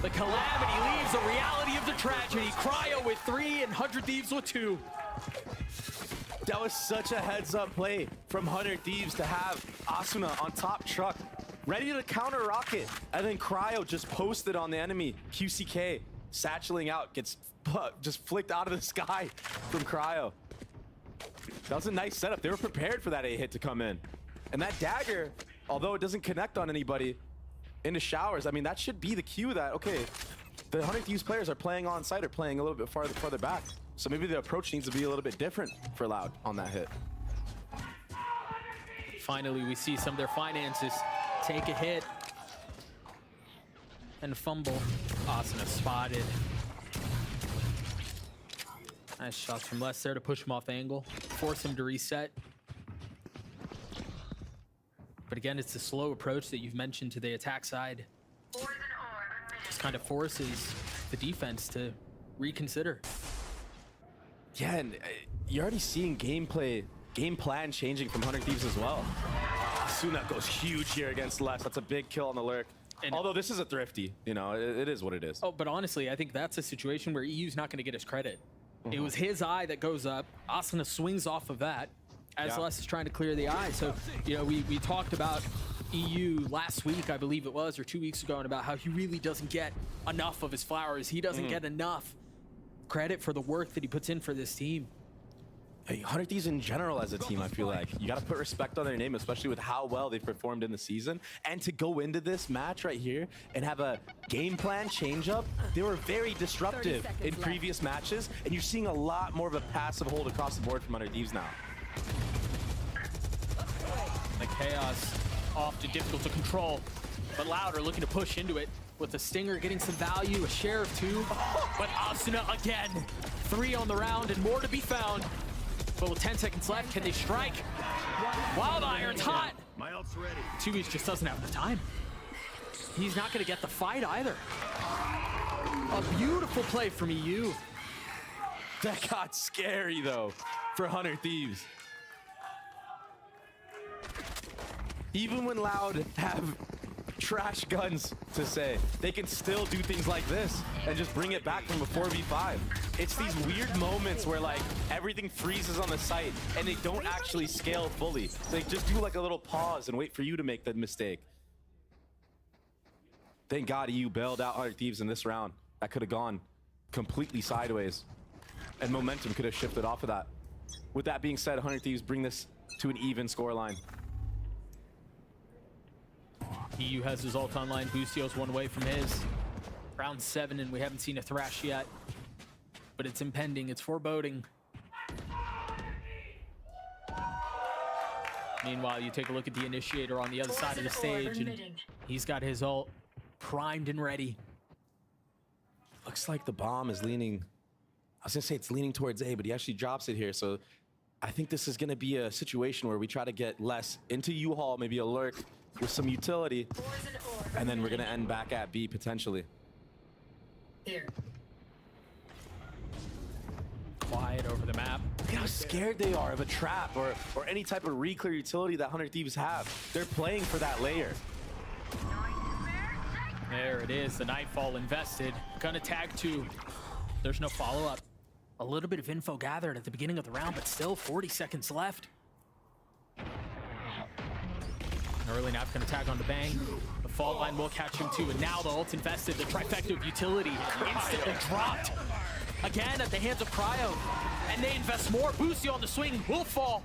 The calamity leaves the reality of the tragedy. Cryo with 3 and 100 Thieves with 2. That was such a heads-up play from 100 Thieves to have Asuna on top truck, ready to counter rocket, and then Cryo just posted on the enemy. QCK satcheling out, gets just flicked out of the sky from Cryo. That was a nice setup. They were prepared for that A hit to come in. And that dagger, although it doesn't connect on anybody, into showers, I mean, that should be the cue that, okay, the 100 Thieves players are playing on site or playing a little bit farther back. So maybe the approach needs to be a little bit different for Loud on that hit. Finally, we see some of their finances take a hit and fumble. Asuna spotted. Nice shots from Les there to push him off angle, force him to reset. But again, it's the slow approach that you've mentioned to the attack side. Just kind of forces the defense to reconsider. Yeah, and you're already seeing game plan changing from 100 Thieves as well. Asuna goes huge here against Les. That's a big kill on the lurk. And although this is a thrifty, you know, it is what it is. Oh, but honestly, I think that's a situation where EU's not going to get his credit. It was his eye that goes up. Asuna swings off of that as Les is trying to clear the eye. So, you know, we talked about EU last week, I believe it was, or 2 weeks ago, and about how he really doesn't get enough of his flowers. He doesn't get enough credit for the work that he puts in for this team. Hey, 100 Thieves in general as a team, I feel like you got to put respect on their name, especially with how well they've performed in the season. And to go into this match right here and have a game plan change up, they were very disruptive in previous matches, and you're seeing a lot more of a passive hold across the board from 100 Thieves now. The chaos often difficult to control, but Loud are looking to push into it with the Stinger getting some value, a share of 2. But Asuna again, 3 on the round and more to be found. But with 10 seconds left, can they strike? Wild Iron's hot. My ult's ready. 2East just doesn't have the time. He's not going to get the fight either. A beautiful play from EU. That got scary though for 100 Thieves. Even when Loud have trash guns to say, they can still do things like this and just bring it back from a 4v5. It's these weird moments where like everything freezes on the site and they don't actually scale fully. They just do like a little pause and wait for you to make the mistake. Thank God EU bailed out 100 Thieves in this round. That could have gone completely sideways and momentum could have shifted off of that. With that being said, 100 Thieves bring this to an even scoreline. EU has his ult online. Boostio's one away from his. Round 7, and we haven't seen a Thrash yet. But it's impending. It's foreboding. Meanwhile, you take a look at the Initiator on the other side of the stage, and he's got his ult primed and ready. Looks like the bomb is leaning... I was going to say it's leaning towards A, but he actually drops it here. So I think this is going to be a situation where we try to get less into U-Haul, maybe a lurk with some utility, and then we're going to end back at B potentially. Here. Quiet over the map. Look at how scared they are of a trap or any type of re-clear utility that 100 Thieves have. They're playing for that layer. There it is, the Nightfall invested. Gonna tag 2. There's no follow-up. A little bit of info gathered at the beginning of the round, but still 40 seconds left. Early Nap gonna tag on the Bang. The fault line will catch him too, and now the ult invested, the trifecta of utility instantly dropped. Again at the hands of Cryo, and they invest more. Boostio on the swing will fall,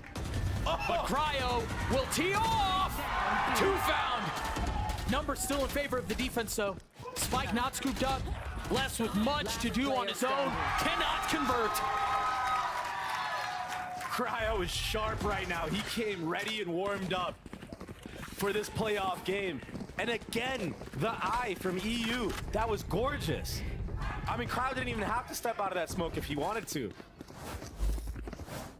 but Cryo will tee off. 2 found. Numbers still in favor of the defense though. Spike not scooped up. Les with much to do on his own, cannot convert. Cryo is sharp right now. He came ready and warmed up for this playoff game. And again, the eye from EU. That was gorgeous. I mean, Cryo didn't even have to step out of that smoke if he wanted to.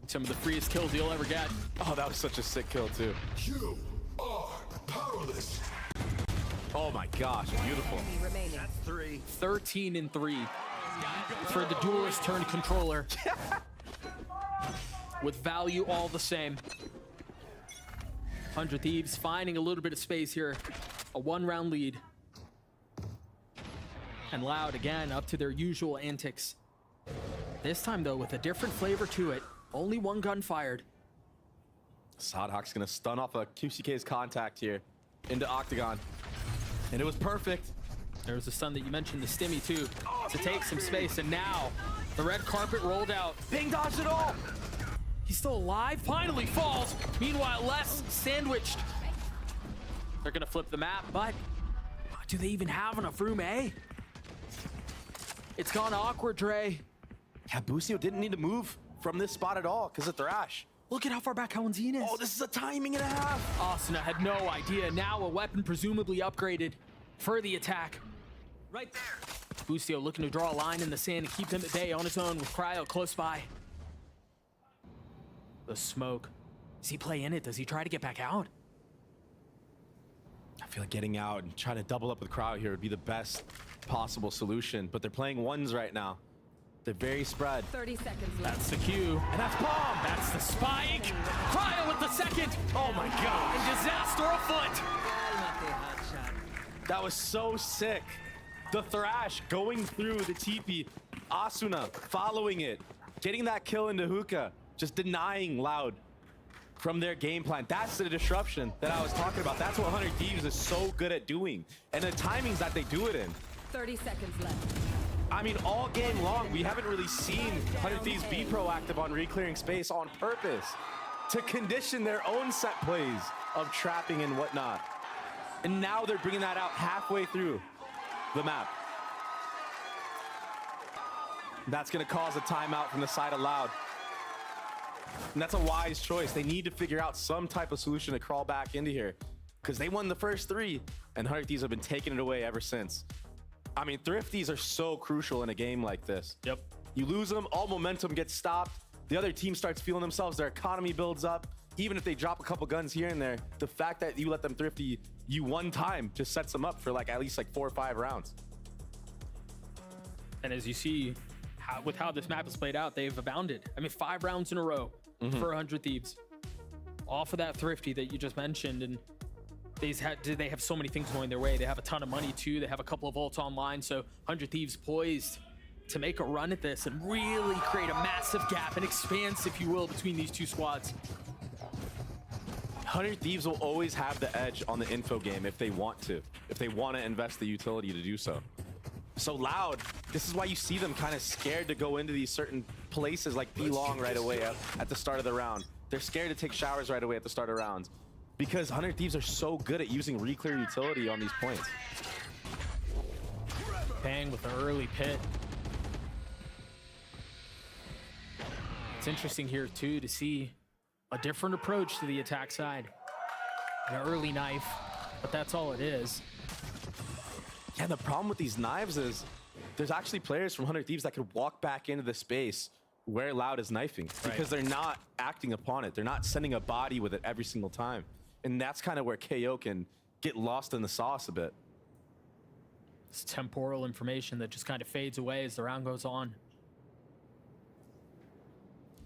Some of the freest kills you'll ever get. Oh, that was such a sick kill too. You are powerless. Oh my gosh, beautiful. That's 3. 13 and 3 for the duelist turned controller. With value all the same. 100 Thieves finding a little bit of space here. A 1-round lead. And Loud again up to their usual antics. This time though with a different flavor to it. Only 1 gun fired. Sadhawk's gonna stun off a QCK's contact here into Octagon. And it was perfect. There was the stun that you mentioned, the Stimmy too, to take some space. And now the red carpet rolled out. Bing dodged it all. He's still alive, finally falls. Meanwhile, Les sandwiched. They're gonna flip the map, but do they even have enough room, eh? It's gone awkward, Dre. Yeah, Boostio didn't need to move from this spot at all because of Thrash. Look at how far back Kawanzin is. Oh, this is a timing and a half. Asuna had no idea. Now a weapon presumably upgraded for the attack. Right there. Boostio looking to draw a line in the sand and keep them at bay on his own with Cryo close by. The smoke. Does he play in it? Does he try to get back out? I feel like getting out and trying to double up with Cryo here would be the best possible solution, but they're playing ones right now. They're very spread. 30 seconds left. That's the cue. And that's bomb. That's the spike. Cryo with the second. Oh my God. And disaster afoot. That was so sick. The Thrash going through the TP. Asuna following it. Getting that kill into Hookah. Just denying Loud from their game plan. That's the disruption that I was talking about. That's what 100 Thieves is so good at doing. And the timings that they do it in. 30 seconds left. I mean, all game long, we haven't really seen 100 Thieves be proactive on re-clearing space on purpose to condition their own set plays of trapping and whatnot. And now they're bringing that out halfway through the map. That's going to cause a timeout from the side of Loud. And that's a wise choice. They need to figure out some type of solution to crawl back into here because they won the first 3 and 100 Thieves have been taking it away ever since. I mean, Thrifties are so crucial in a game like this. Yep. You lose them, all momentum gets stopped. The other team starts feeling themselves. Their economy builds up. Even if they drop a couple guns here and there, the fact that you let them Thrifty you one time just sets them up for like at least like 4 or 5 rounds. And as you see, with how this map is played out, they've abounded. I mean, 5 rounds in a row for 100 Thieves. Off of that Thrifty that you just mentioned, and they have so many things going their way. They have a ton of money too. They have a couple of ults online, so 100 Thieves poised to make a run at this and really create a massive gap, an expanse, if you will, between these two squads. 100 Thieves will always have the edge on the info game if they want to invest the utility to do so. So Loud, this is why you see them kind of scared to go into these certain places like B-Long right away at the start of the round. They're scared to take showers right away at the start of rounds because 100 Thieves are so good at using re-clear utility on these points. Bang with the early pit. It's interesting here too to see a different approach to the attack side. An early knife, but that's all it is. Yeah, the problem with these knives is there's actually players from 100 Thieves that could walk back into the space where Loud is knifing because they're not acting upon it. They're not sending a body with it every single time. And that's kind of where KO can get lost in the sauce a bit. It's temporal information that just kind of fades away as the round goes on.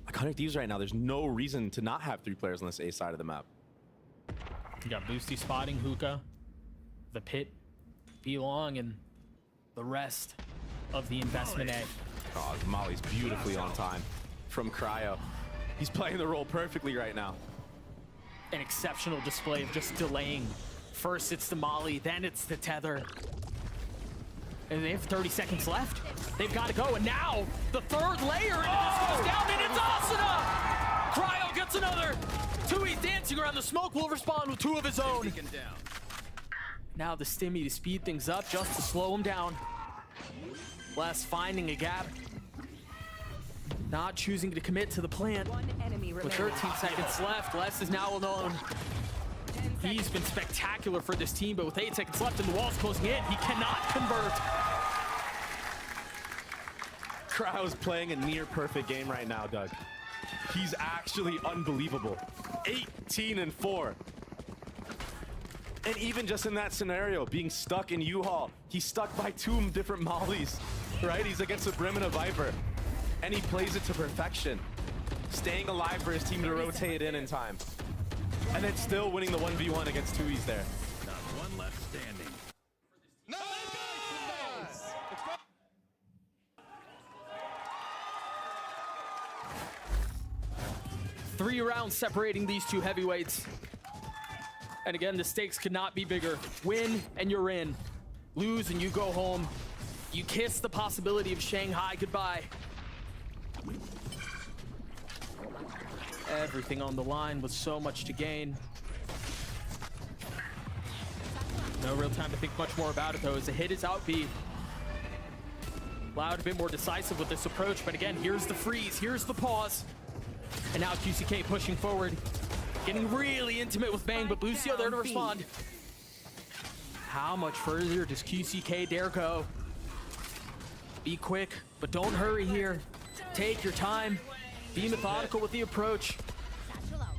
Like 100 Thieves right now, there's no reason to not have 3 players on this A side of the map. You got Boosty spotting Hookah, the pit, B-Long, and the rest of the investment A. Oh, Molly's beautifully on time from Cryo. He's playing the role perfectly right now. An exceptional display of just delaying. First it's the Molly, then it's the tether. And they have 30 seconds left. They've got to go, and now the 3rd layer into this goes down, and it's Asuna! Cryo gets another. Tui's dancing around the smoke, will respond with 2 of his own. Now the Stimmy to speed things up, just to slow him down. Les finding a gap. Not choosing to commit to the plant. With 13 seconds left, Les is now alone. He's been spectacular for this team, but with 8 seconds left and the wall's closing in, he cannot convert. Cryo's playing a near perfect game right now, Doug. He's actually unbelievable. 18-4. And even just in that scenario, being stuck in U-Haul, he's stuck by 2 different mollies, right? He's against the Brim and a Viper, and he plays it to perfection, staying alive for his team to rotate in time, and then still winning the 1v1 against Tui's there. Not one left standing. Nice! 3 rounds separating these 2 heavyweights. And again, the stakes could not be bigger. Win and you're in. Lose and you go home. You kiss the possibility of Shanghai goodbye. Everything on the line with so much to gain. No real time to think much more about it though, as the hit is out B. Loud a bit more decisive with this approach, but again, here's the freeze, here's the pause. And now QCK pushing forward. Getting really intimate with Bang, but Lucio there to respond. How much further does QCK dare go? Be quick, but don't hurry here. Take your time. Be methodical with the approach.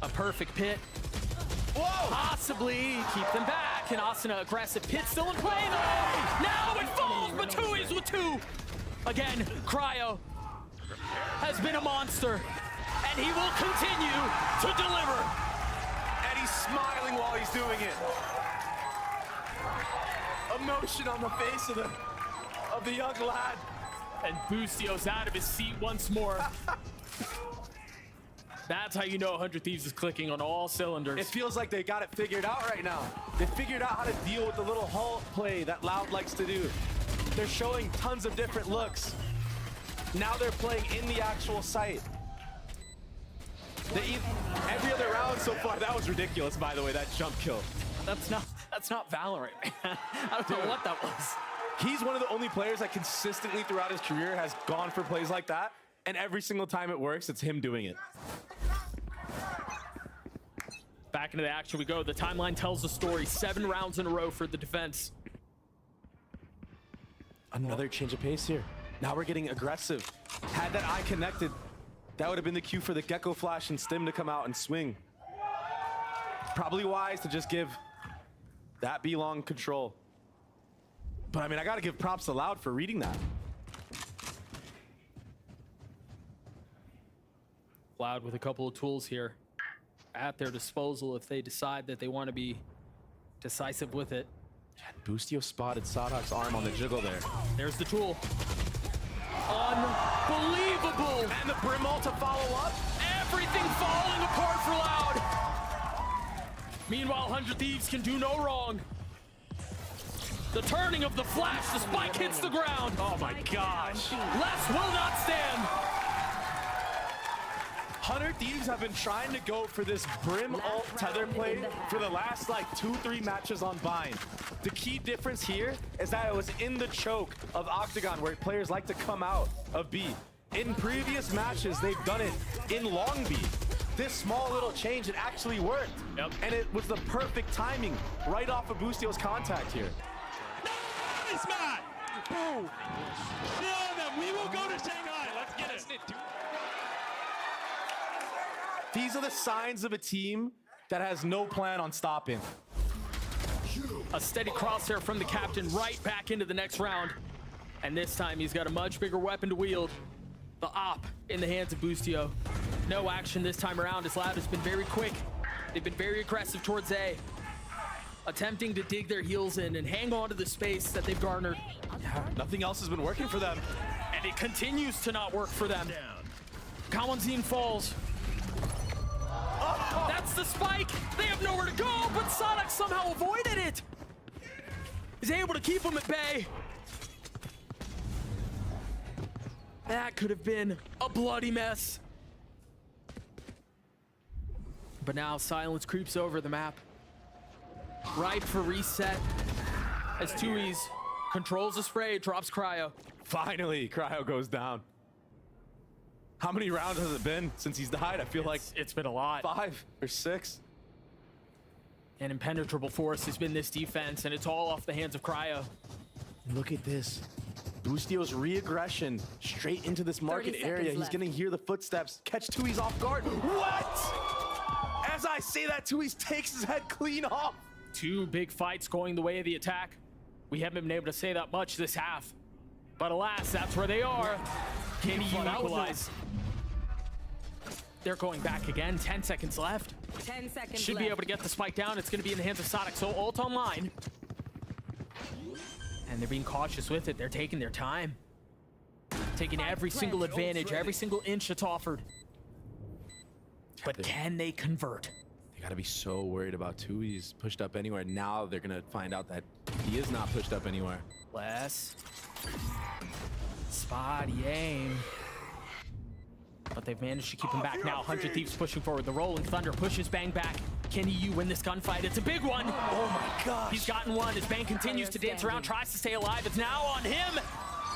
A perfect pit. Whoa! Possibly keep them back. And Asuna aggressive. Pit still in play though. Now it falls, but Tui's with 2. Again, Cryo has been a monster. And he will continue to deliver. And he's smiling while he's doing it. emotion on the face of the young lad. And Boostio's out of his seat once more. That's how you know 100 Thieves is clicking on all cylinders. It feels like they got it figured out right now. They figured out how to deal with the little halt play that Loud likes to do. They're showing tons of different looks. Now they're playing in the actual site. Every other round so far, that was ridiculous, by the way, that jump kill. That's not Valorant, man. I don't know what that was. He's one of the only players that consistently throughout his career has gone for plays like that, and every single time it works, it's him doing it. Back into the action we go. The timeline tells the story. 7 rounds in a row for the defense. Another change of pace here. Now we're getting aggressive. Had that eye connected, that would have been the cue for the Gecko Flash and Stim to come out and swing. Probably wise to just give that B-Long control. But I mean, I gotta give props to Loud for reading that. Loud with a couple of tools here at their disposal if they decide that they want to be decisive with it. Boostio spotted Sadok's arm on the jiggle there. There's the tool. Unbelievable! And the Brim ult to follow up. Everything falling apart for Loud. Meanwhile, 100 Thieves can do no wrong. The turning of the flash, the spike hits the ground. Oh my gosh. Les will not stand. 100 Thieves have been trying to go for this Brim ult tether play for the last like 2-3 matches on Bind. The key difference here is that it was in the choke of Octagon where players like to come out of B. In previous matches, they've done it in long B. This small little change, it actually worked. Yep. And it was the perfect timing right off of Boostio's contact here. Nice, Matt! Boom! Show them, we will go to Shanghai. Let's get it. These are the signs of a team that has no plan on stopping. A steady crosshair from the captain right back into the next round. And this time he's got a much bigger weapon to wield. The op in the hands of Boostio. No action this time around as Loud has been very quick. They've been very aggressive towards A. Attempting to dig their heels in and hang on to the space that they've garnered. Yeah, nothing else has been working for them. And it continues to not work for them. Kawanzin falls. Oh, that's the spike. They have nowhere to go, but Sonic somehow avoided it. He's able to keep them at bay. That could have been a bloody mess. But now silence creeps over the map. Ripe for reset as Tui's controls the spray, drops Cryo. Finally, Cryo goes down. How many rounds has it been since he's died? I feel like it's been a lot. 5 or 6. An impenetrable force has been this defense, and it's all off the hands of Cryo. Look at this. Boostio's re-aggression straight into this market area. He's gonna hear the footsteps, catch Tui's off guard. What? As I say that, Tui's takes his head clean off. 2 big fights going the way of the attack. We haven't been able to say that much this half. But alas, that's where they are. Can he equalize? They're going back again. 10 seconds left. 10 seconds Should be able to get the spike down. It's going to be in the hands of Sonic. So ult online. And they're being cautious with it. They're taking their time. Taking every single advantage, every single inch that's offered. But can they convert? They gotta be so worried about Tui's pushed up anywhere. Now they're gonna find out that he is not pushed up anywhere. Less. Spotty aim. But they've managed to keep him back now. 100 Thieves pushing forward. The Rolling Thunder pushes Bang back. Can he win this gunfight? It's a big one. Oh my gosh. He's gotten one as Bang continues to dance around, tries to stay alive. It's now on him.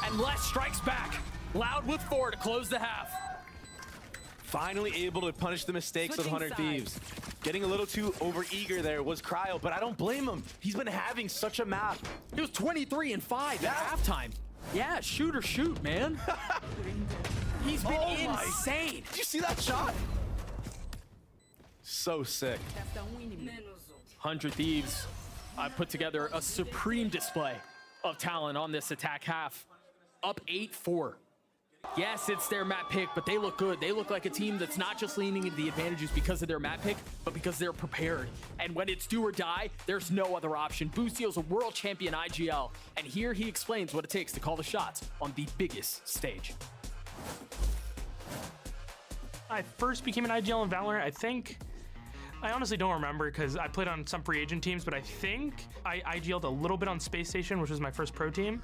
And Les strikes back. Loud with 4 to close the half. Finally able to punish the mistakes of 100 Thieves. Getting a little too overeager there was Cryo, but I don't blame him. He's been having such a map. He was 23 and 5 at halftime. Yeah, shoot or shoot, man. He's been insane. Did you see that shot? So sick. 100 Thieves. I've put together a supreme display of talent on this attack half. Up 8-4. Yes, it's their map pick, but they look good. They look like a team that's not just leaning into the advantages because of their map pick, but because they're prepared. And when it's do or die, there's no other option. Boostio's a world champion IGL, and here he explains what it takes to call the shots on the biggest stage. I first became an IGL in Valorant, I honestly don't remember because I played on some free agent teams, but I think I IGL'd a little bit on Space Station, which was my first pro team.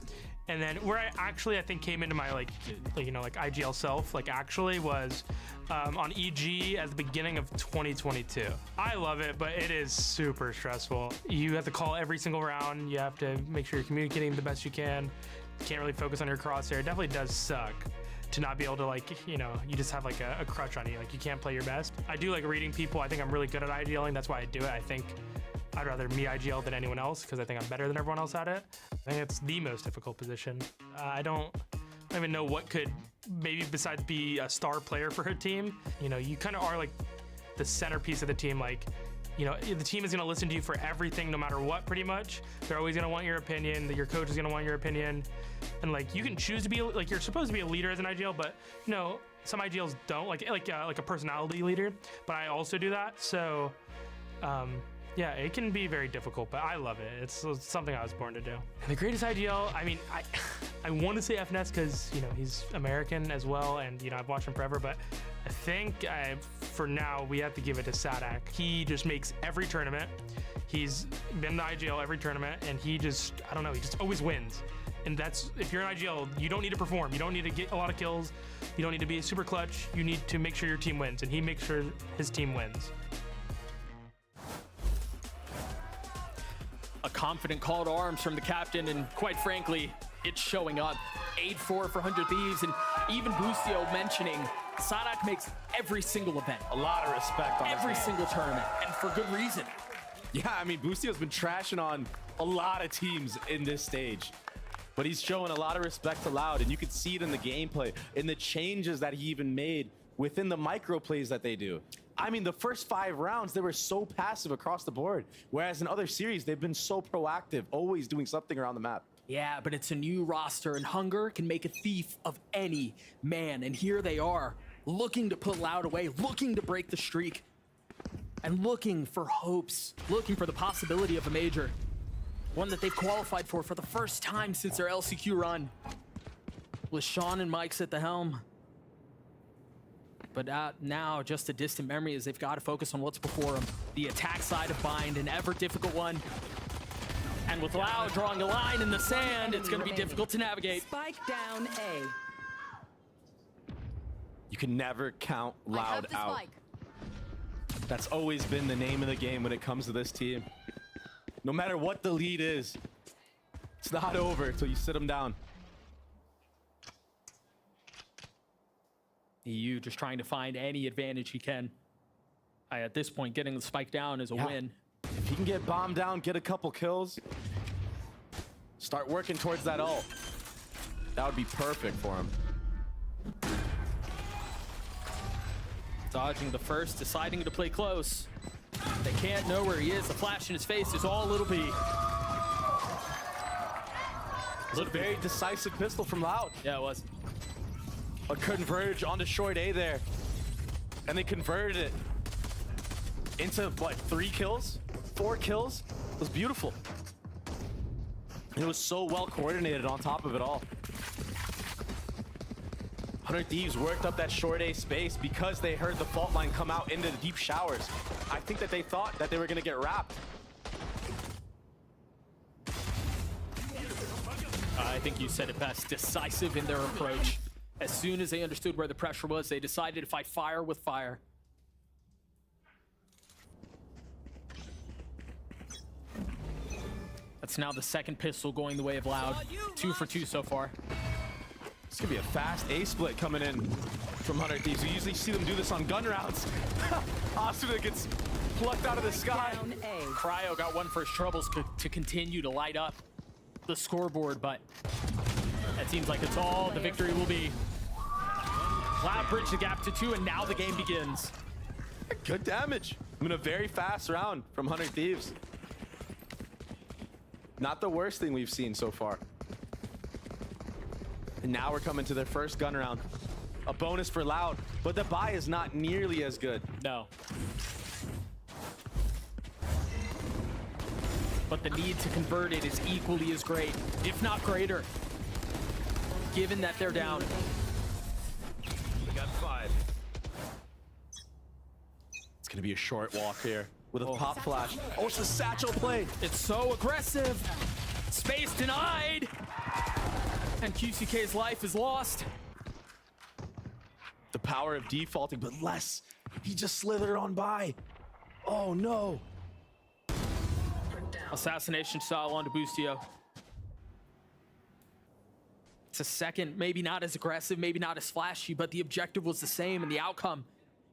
And then where I actually, I think, came into my like IGL self, was on EG at the beginning of 2022. I love it, but it is super stressful. You have to call every single round. You have to make sure you're communicating the best you can. You can't really focus on your crosshair. It definitely does suck to not be able to you just have like a crutch on you. Like you can't play your best. I do like reading people. I think I'm really good at IGLing. That's why I do it. I think I'd rather me IGL than anyone else because I think I'm better than everyone else at it. I think it's the most difficult position. I don't even know what could, maybe besides be a star player for a team. You kind of are like the centerpiece of the team. The team is gonna listen to you for everything, no matter what, pretty much. They're always gonna want your opinion, your coach is gonna want your opinion. And you can choose to be, you're supposed to be a leader as an IGL, but some IGLs don't, like a personality leader, but I also do that. So, yeah, it can be very difficult, but I love it. It's something I was born to do. And the greatest IGL, I want to say FNS because, he's American as well, and, I've watched him forever, but I think for now, we have to give it to Sadak. He just makes every tournament. He's been to IGL every tournament, and he just always wins. And if you're an IGL, you don't need to perform. You don't need to get a lot of kills. You don't need to be super clutch. You need to make sure your team wins, and he makes sure his team wins. A confident call to arms from the captain, and quite frankly, it's showing up. 8-4 for 100 Thieves, and even Boostio mentioning Sadak makes every single event. A lot of respect on every single tournament, and for good reason. Yeah, Boostio's been trashing on a lot of teams in this stage, but he's showing a lot of respect to Loud, and you can see it in the gameplay, in the changes that he even made within the micro plays that they do. The first 5 rounds, they were so passive across the board, whereas in other series, they've been so proactive, always doing something around the map. Yeah, but it's a new roster, and hunger can make a thief of any man. And here they are, looking to put Loud away, looking to break the streak, and looking for hopes, looking for the possibility of a major. One that they've qualified for the first time since their LCQ run. With Sean and Mike's at the helm. But now, just a distant memory as they've got to focus on what's before them. The attack side of Bind, an ever difficult one. And with Loud drawing a line in the sand, it's going to be difficult to navigate. Spike down A. You can never count Loud out. That's always been the name of the game when it comes to this team. No matter what the lead is, it's not over until you sit them down. EU just trying to find any advantage he can. At this point, getting the spike down is a win. If he can get bombed down, get a couple kills, start working towards that ult. That would be perfect for him. Dodging the first, deciding to play close. They can't know where he is. The flash in his face is all Little B. It's a very decisive pistol from Loud. Yeah, it was. A converge onto short A there. And they converted it into, what, 3 kills? 4 kills? It was beautiful. It was so well coordinated on top of it all. 100 Thieves worked up that short A space because they heard the fault line come out into the deep showers. I think that they thought that they were going to get wrapped. I think you said it best. Decisive in their approach. As soon as they understood where the pressure was, they decided to fight fire with fire. That's now the second pistol going the way of Loud. 2 for 2 so far. It's gonna be a fast A split coming in from 100 Thieves. We usually see them do this on gun rounds. Asuna gets plucked out of the sky. Cryo got one for his troubles to continue to light up the scoreboard, but that seems like it's all the victory will be. Loud bridged the gap to 2, and now the game begins. Good damage. A very fast round from 100 Thieves. Not the worst thing we've seen so far. And now we're coming to their first gun round. A bonus for Loud, but the buy is not nearly as good. No. But the need to convert it is equally as great, if not greater, given that they're down. We got 5. It's gonna be a short walk here with a pop flash. Oh, it's a satchel play. It's so aggressive. Space denied. And QCK's life is lost. The power of defaulting, but less. He just slithered on by. Oh no. Assassination style onto Boostio. It's a second, maybe not as aggressive, maybe not as flashy, but the objective was the same and the outcome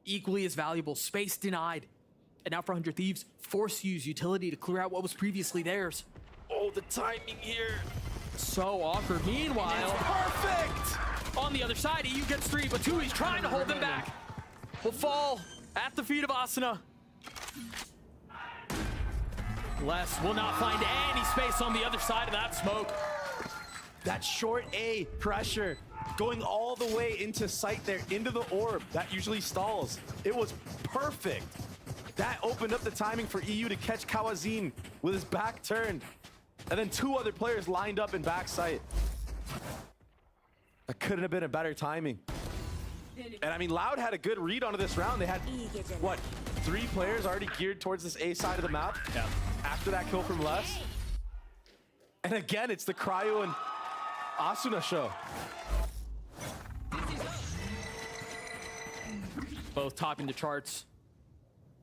equally as valuable. Space denied. And now for 100 Thieves, force use utility to clear out what was previously theirs. Oh, the timing here. So awkward. Meanwhile, perfect! On the other side, EU gets 3, but 2, he's trying to hold them back. Will fall at the feet of Asuna. Les will not find any space on the other side of that smoke. That short A pressure going all the way into sight there, into the orb. That usually stalls. It was perfect. That opened up the timing for EU to catch Kawazin with his back turned. And then 2 other players lined up in back sight. That couldn't have been a better timing. And I mean, Loud had a good read onto this round. They had, what, 3 players already geared towards this A side of the map? Yeah. After that kill from Les. And again, it's the Cryo and Asuna show. Both topping the charts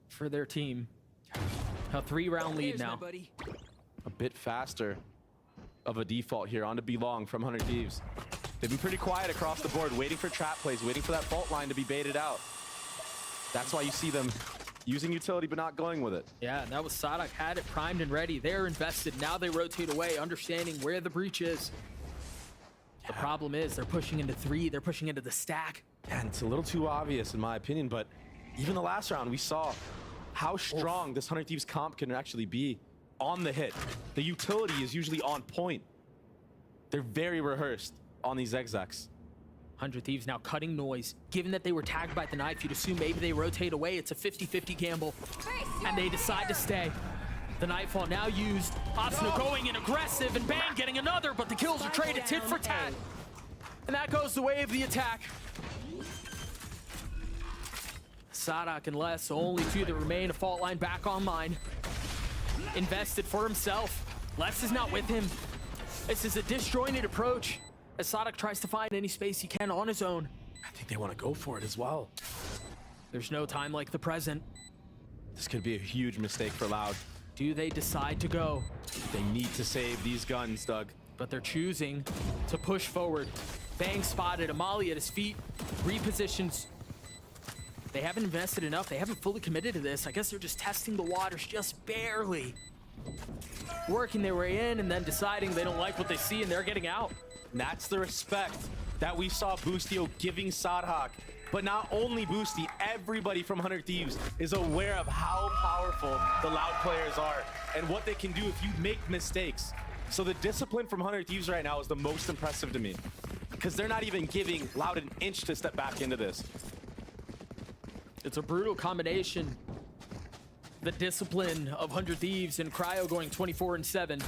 for their team. A 3-round lead now. A bit faster of a default here onto Belong from 100 Thieves. They've been pretty quiet across the board, waiting for trap plays, waiting for that fault line to be baited out. That's why you see them using utility but not going with it. Yeah, and that was Sadak had it primed and ready. They're invested. Now they rotate away, understanding where the breach is. The problem is they're pushing into 3. They're pushing into the stack. And it's a little too obvious in my opinion, but even the last round we saw how strong this 100 Thieves comp can actually be on the hit. The utility is usually on point. They're very rehearsed on these execs. 100 Thieves now cutting noise. Given that they were tagged by the knife, you'd assume maybe they rotate away. It's a 50-50 gamble. And they decide to stay. The nightfall now used. Asuna going in aggressive and Bang getting another, but the kills are traded tit for tat. And that goes the way of the attack. Sadak and Les, only 2 that remain. A fault line back online. Invested for himself. Les is not with him. This is a disjointed approach as Sadak tries to find any space he can on his own. I think they want to go for it as well. There's no time like the present. This could be a huge mistake for Loud. Do they decide to go? They need to save these guns, Doug. But they're choosing to push forward. Bang spotted, Amali at his feet, repositions. They haven't invested enough. They haven't fully committed to this. I guess they're just testing the waters just barely. Working their way in and then deciding they don't like what they see and they're getting out. And that's the respect that we saw Boostio giving Sadhak. But not only Boosty, everybody from 100 Thieves is aware of how powerful the Loud players are and what they can do if you make mistakes. So the discipline from 100 Thieves right now is the most impressive to me, because they're not even giving Loud an inch to step back into this. It's a brutal combination. The discipline of 100 Thieves and Cryo going 24-7.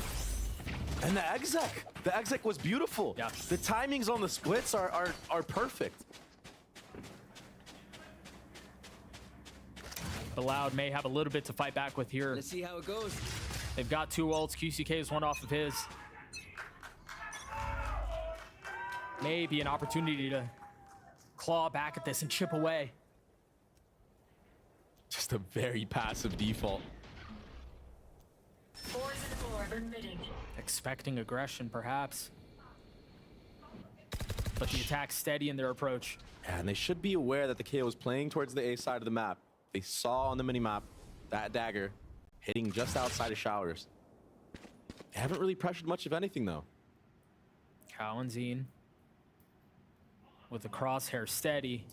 And the exec was beautiful. Yeah. The timings on the splits are perfect. The Loud may have a little bit to fight back with here. Let's see how it goes. They've got 2 ults. QCK is 1 off of his. Maybe an opportunity to claw back at this and chip away. Just a very passive default. Expecting aggression, perhaps. But the attack's steady in their approach. And they should be aware that the KO is playing towards the A side of the map. They saw on the minimap that dagger hitting just outside of showers. They haven't really pressured much of anything, though. Kawazin with the crosshair steady.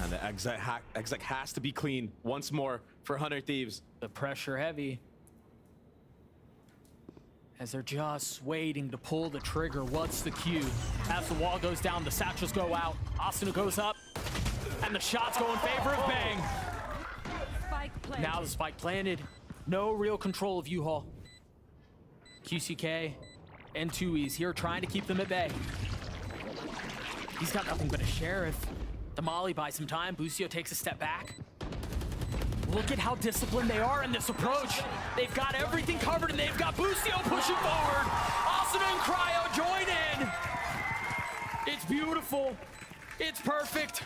And the exec has to be clean once more for 100 Thieves. The pressure heavy. as they're just waiting to pull the trigger. What's the cue? As the wall goes down, the satchels go out. Asuna goes up, and the shots go in favor of Bang. Now the spike planted. No real control of U-Haul. QCK and 2Es here trying to keep them at bay. He's got nothing but a Sheriff. The Molly buys some time. Busio takes a step back. Look at how disciplined they are in this approach. They've got everything covered, and they've got Busio pushing forward. Asuna and Cryo join in. It's beautiful. It's perfect.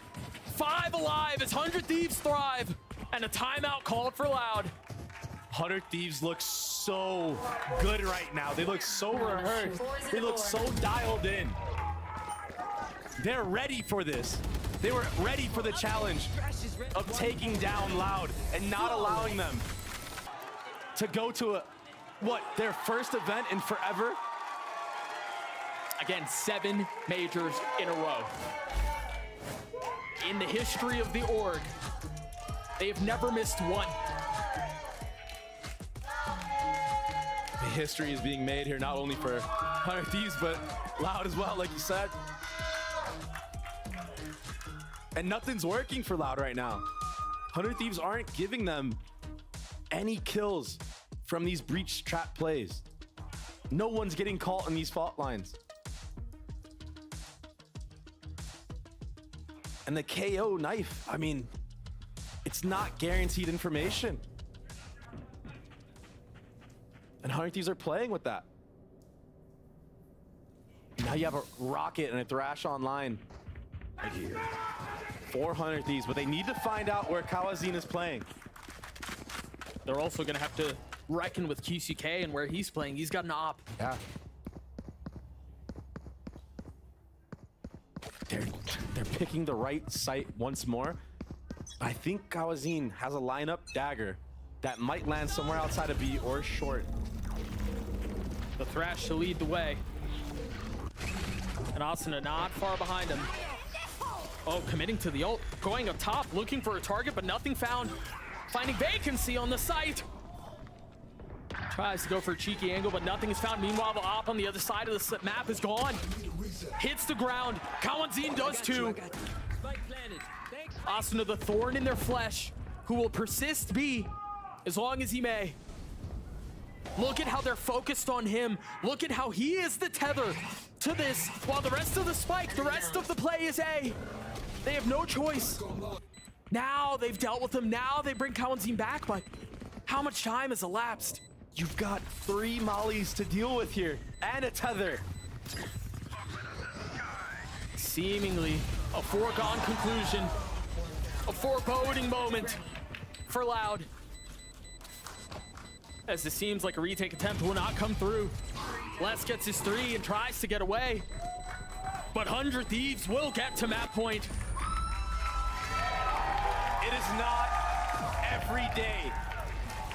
5 alive as 100 Thieves thrive. And a timeout called for Loud. 100 Thieves look so good right now. They look so rehearsed. They look so dialed in. They're ready for this. They were ready for the challenge of taking down Loud and not allowing them to go to their first event in forever. Again, 7 majors in a row. In the history of the org, they have never missed one. The history is being made here, not only for 100 Thieves, but Loud as well, like you said. And nothing's working for Loud right now. 100 Thieves aren't giving them any kills from these breach trap plays. No one's getting caught in these fault lines. And the KO knife, I mean, it's not guaranteed information. And 100 Thieves are playing with that. Now you have a Rocket and a Thrash online. Right here. 400 Thieves, but they need to find out where Kawazin is playing. They're also gonna have to reckon with QCK and where he's playing. He's got an op. Yeah. They're picking the right site once more. I think Kawazin has a lineup dagger that might land somewhere outside of B or short. The Thrash to lead the way. And Asuna not far behind him. Oh, committing to the ult. Going up top, looking for a target, but nothing found. Finding vacancy on the site. Tries to go for a cheeky angle, but nothing is found. Meanwhile, the op on the other side of the map is gone. Hits the ground. Kawazin does too. Asuna, the thorn in their flesh, who will persist B as long as he may. Look at how they're focused on him. Look at how he is the tether to this, while the rest of the spike, the rest of the play is A. They have no choice. Now they've dealt with him. Now they bring Kawazin back, but how much time has elapsed? You've got 3 mollies to deal with here and a tether. Seemingly a foregone conclusion. A foreboding moment for Loud. As it seems like a retake attempt will not come through. Les gets his 3 and tries to get away. But 100 Thieves will get to map point. It is not every day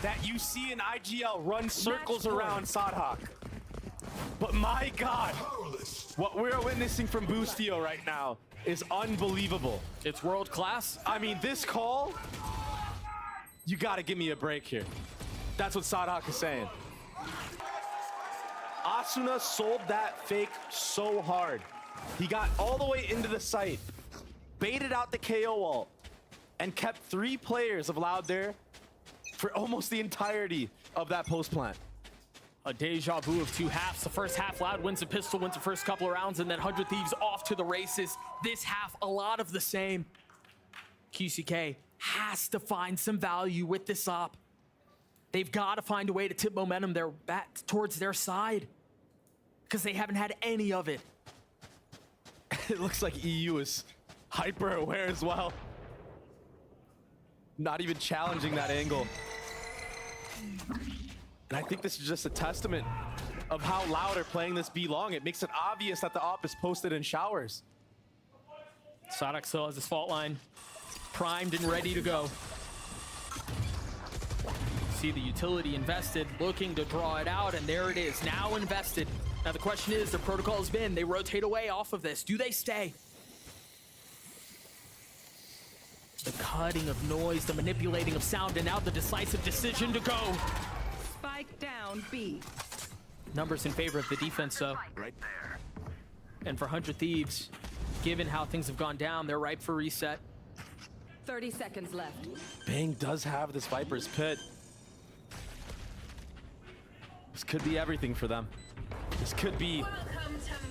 that you see an IGL run circles around Sadhak. But my God, what we're witnessing from Boostio right now is unbelievable. It's world class. I mean, this call, you gotta give me a break here. That's what Sadhak is saying. Asuna sold that fake so hard. He got all the way into the site, baited out the KO ult, and kept 3 players of Loud there for almost the entirety of that post plant. A deja vu of 2 halves. The first half, Loud wins a pistol, wins the first couple of rounds, and then 100 Thieves off to the races. This half, a lot of the same. QCK has to find some value with this op. They've got to find a way to tip momentum back towards their side, because they haven't had any of it. It looks like EU is hyper aware as well. Not even challenging that angle. And I think this is just a testament of how Loud are playing this B long. It makes it obvious that the op is posted in showers. Sadhak still has his fault line primed and ready to go. See the utility invested, looking to draw it out, and there it is, now invested. Now the question is, the protocol has been, they rotate away off of this. Do they stay? The cutting of noise, the manipulating of sound, and now the decisive decision to go. Spike down B. numbers in favor of the defense, though. Right there. And for 100 Thieves, given how things have gone down, they're ripe for reset. 30 seconds left. Bang does have this Viper's Pit. This could be everything for them. This could be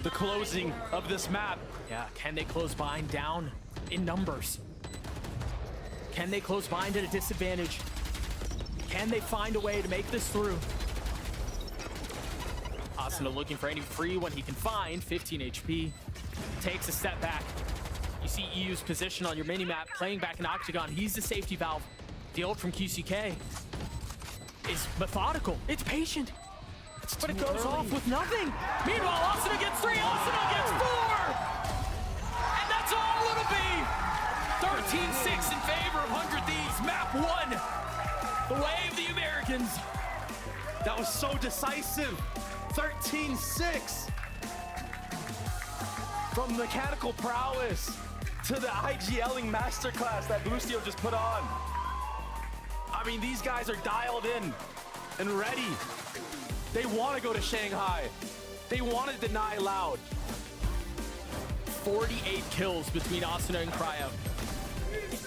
the closing of this map. Yeah, can they close Bind down in numbers? Can they close Bind at a disadvantage? Can they find a way to make this through? Asuna looking for any free one he can find. 15 HP. Takes a step back. You see EU's position on your minimap, playing back in Octagon. He's the safety valve. The ult from QCK is methodical. It's patient. But it goes off with nothing. Meanwhile, Asuna gets 3, Asuna gets 4! And that's all it'll be! 13-6 in favor of 100 Thieves. Map 1. The way of the Americans. That was so decisive. 13-6. From mechanical prowess to the IGLing masterclass that Boostio just put on. I mean, these guys are dialed in and ready. They want to go to Shanghai. They want to deny Loud. 48 kills between Asuna and Cryo.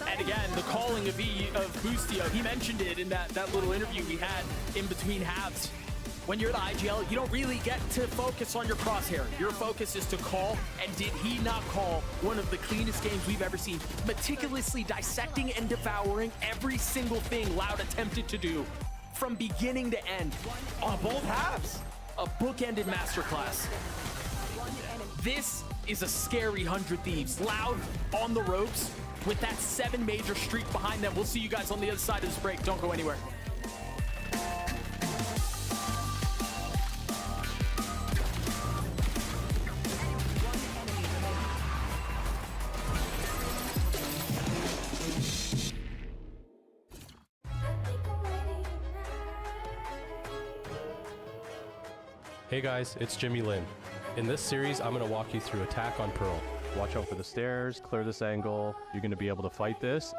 And again, the calling of Boostio, he mentioned it in that little interview we had in between halves. When you're the IGL, you don't really get to focus on your crosshair. Your focus is to call, and did he not call one of the cleanest games we've ever seen? Meticulously dissecting and devouring every single thing Loud attempted to do, from beginning to end, on both halves. A bookended masterclass. This is a scary 100 Thieves. Loud on the ropes with that 7 major streak behind them. We'll see you guys on the other side of this break. Don't go anywhere. Hey guys, it's Jimmy Lin. In this series, I'm going to walk you through Attack on Pearl. Watch out for the stairs, clear this angle. You're going to be able to fight this.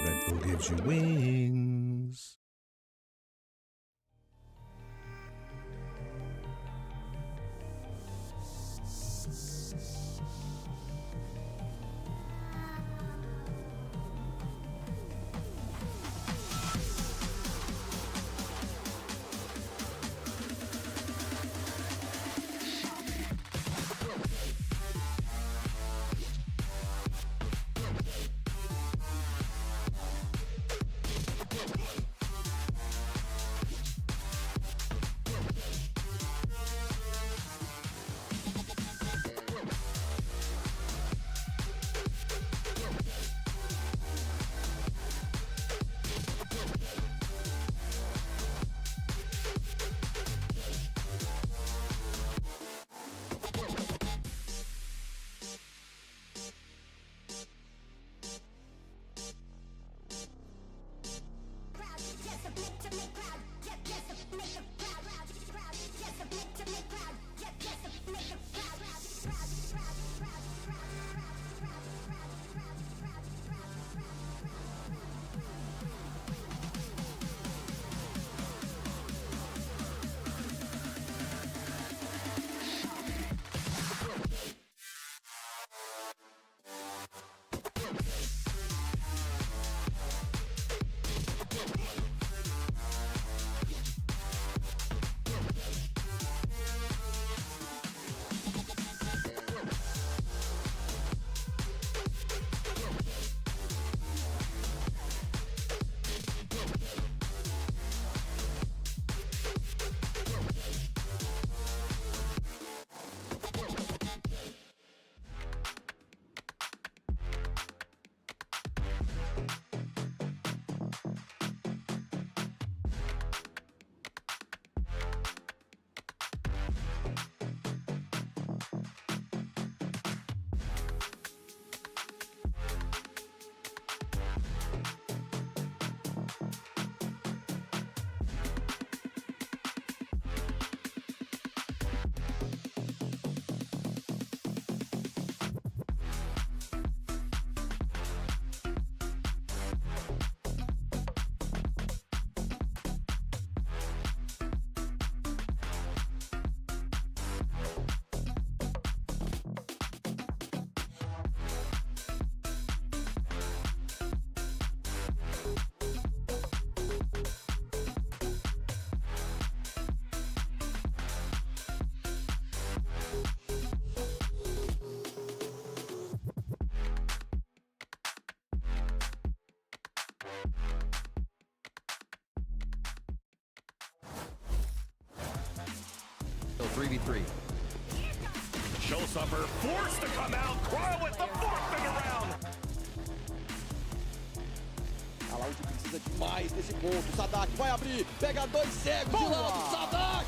Red Bull gives you wings. 3v3. Showstopper forced to come out. Cryo with the fourth in a round. A Loud precisa demais desse ponto. Sadak vai abrir. Pega dois cegos de lado. Sadak!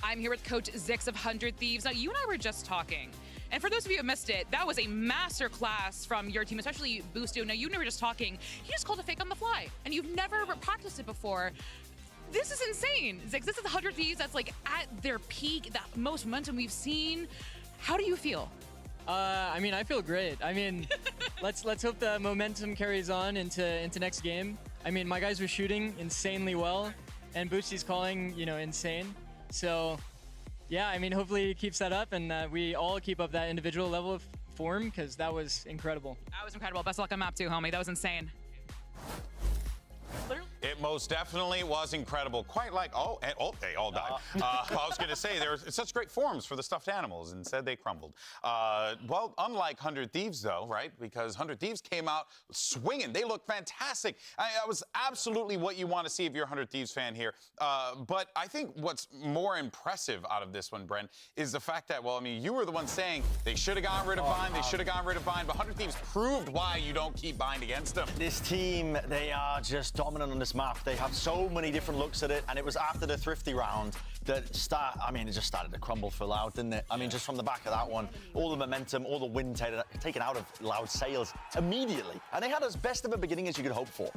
I'm here with Coach Zix of 100 Thieves. Now, you and I were just talking. And for those of you who missed it, that was a master class from your team, especially Busto. Now, you and I were just talking. He just called a fake on the fly, and you've never practiced it before. This is insane. Zix, this is 100 Thieves that's like at their peak, the most momentum we've seen. How do you feel? I mean, I feel great. I mean, let's hope the momentum carries on into next game. I mean, my guys were shooting insanely well, and Boosie's calling, you know, insane. So, yeah, I mean, hopefully he keeps that up, and we all keep up that individual level of form, because that was incredible. That was incredible. Best of luck on map 2, homie. That was insane. It most definitely was incredible. Quite like, they all died. I was going to say, there was such great forms for the stuffed animals. Instead, they crumbled. Well, unlike 100 Thieves, though, right? Because 100 Thieves came out swinging. They looked fantastic. That was absolutely what you want to see if you're a 100 Thieves fan here. But I think what's more impressive out of this one, Bren, is the fact that, well, I mean, you were the one saying they should have gotten rid of Bind, they should have gotten rid of Bind, but 100 Thieves proved why you don't keep Bind against them. This team, they are just dominant on this map. They have so many different looks at it, and it was after the Thrifty round that it just started to crumble for Loud, didn't it? I mean, just from the back of that one, all the momentum, all the wind taken out of Loud sails immediately. And they had as best of a beginning as you could hope for.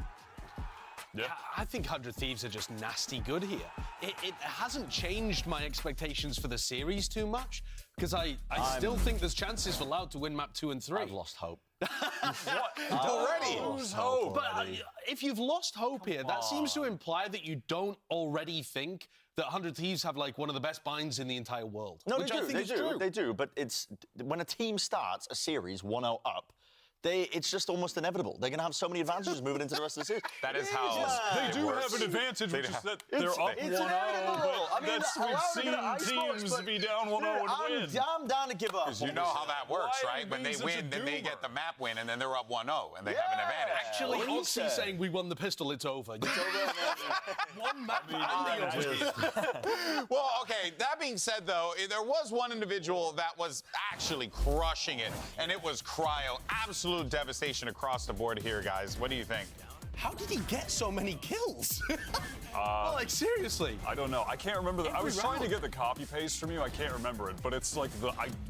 Yeah, I think 100 Thieves are just nasty good here. It hasn't changed my expectations for the series too much, because I still think there's chances for Loud to win map 2 and 3. I've lost hope. What? Already? Lose hope. But if you've lost hope here, that seems to imply that you don't already think that 100 Thieves have like one of the best binds in the entire world. No, which they I do. think is true. They do. But it's when a team starts a series 1-0 up, it's just almost inevitable. They're going to have so many advantages moving into the rest of the series. That is how They do have an advantage, which is that they're up 1-0. I mean, We've seen teams be down 1-0 and win. I'm down to give up. Because you know how that works, right? When they win, then they get the map win, and then they're up 1-0, and they have an advantage. Actually, Oxy saying we won the pistol, it's over. It's over. One map Well, okay, that being said, though, there was one individual that was actually crushing it, and it was Cryo. Absolute devastation across the board here, guys. What do you think? How did he get so many kills? Like, seriously. I don't know. I can't remember. I was trying to get the copy paste from you. I can't remember it, but it's like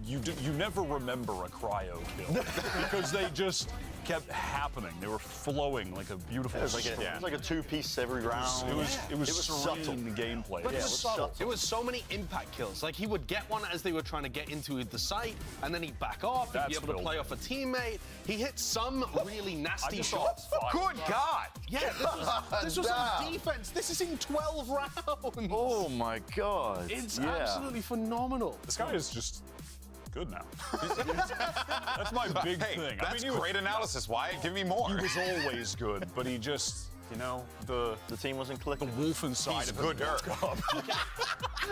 you never remember a Cryo kill because they just kept happening. They were flowing like a beautiful. It was like a two-piece every round. It was subtle gameplay. But it was subtle. It was so many impact kills. Like, he would get one as they were trying to get into the site, and then he'd back off. He'd be able to play off a teammate. He hit some really nasty shots. Good God! Yeah, this was on defense. This is in 12 rounds. Oh my God! It's absolutely phenomenal. This guy is just good now. That's my big thing. That's great analysis, Wyatt. Give me more. He was always good, but he just, you know, the team wasn't clicking. The wolf inside of him.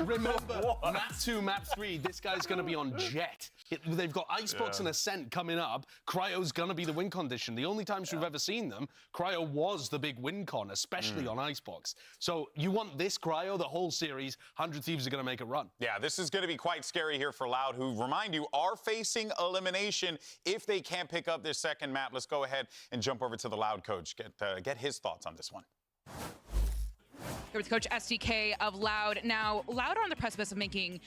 Remember, map 2, map 3, this guy's going to be on Jet. They've got Icebox and Ascent coming up. Cryo's going to be the win condition. The only times we've ever seen them, Cryo was the big win con, especially on Icebox. So you want this Cryo, the whole series, 100 Thieves are going to make a run. Yeah, this is going to be quite scary here for Loud, who, remind you, are facing elimination if they can't pick up their second map. Let's go ahead and jump over to the Loud coach, get his thoughts on this one. Here with Coach SDK of Loud. Now, Loud are on the precipice of making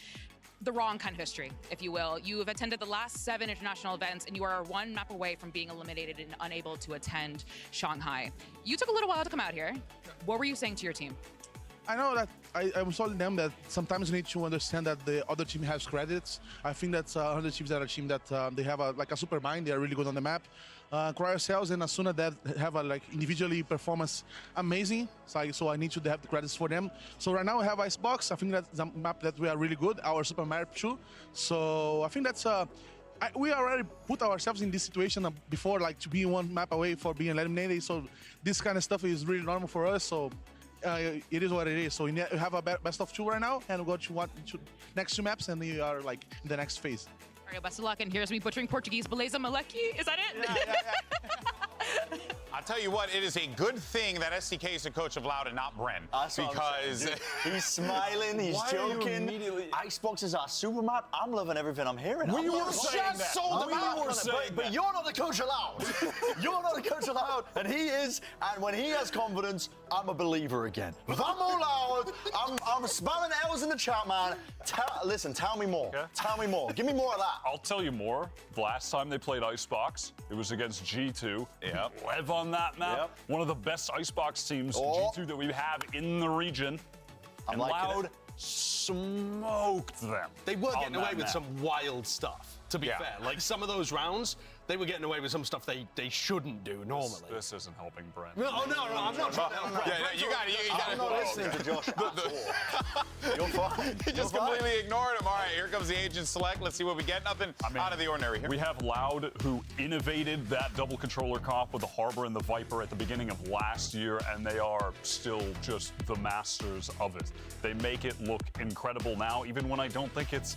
the wrong kind of history, if you will. You have attended the last 7 international events, and you are 1 map away from being eliminated and unable to attend Shanghai. You took a little while to come out here. What were you saying to your team? I know that I'm telling them that sometimes you need to understand that the other team has credits. I think that 100 Thieves are a team that they have a super mind. They are really good on the map. Cryo Cells and Asuna that have a individually performance amazing. So I need to have the credits for them. So right now we have Icebox. I think that's a map that we are really good. Our Super Mario 2. So I think that's we already put ourselves in this situation before, to be 1 map away for being eliminated. So this kind of stuff is really normal for us. So it is what it is. So we have a best of 2 right now, and we'll go to next 2 maps, and we are in the next phase. All right, best of luck, and here's me butchering Portuguese. Beleza Maleki, is that it? Yeah. I'll tell you what, it is a good thing that SDK is the coach of Loud and not Bren. Because he's smiling, he's joking. Icebox is our super map. I'm loving everything I'm hearing. We were saying that. Sold him out. We were saying But you're not the coach of Loud. You're not the coach of Loud, and he is. And when he has confidence, I'm a believer again. Vamos Loud. I'm spamming L's in the chat, man. Listen, tell me more. Tell me more. Give me more of that. I'll tell you more. The last time they played Icebox, it was against G2. Yep. Live on that map. One of the best Icebox teams, G2, that we have in the region. And Loud smoked them. They were getting away with map. some wild stuff, to be fair. Like some of those rounds, they were getting away with some stuff they shouldn't do normally. This isn't helping Brent. No, I'm not trying to help Brent. You got it. I'm not listening to Josh at all. You're fine. He just completely ignored him. All right, here comes the agent select. Let's see what we get. Nothing out of the ordinary here. We have Loud, who innovated that double controller comp with the Harbor and the Viper at the beginning of last year, and they are still just the masters of it. They make it look incredible now, even when I don't think it's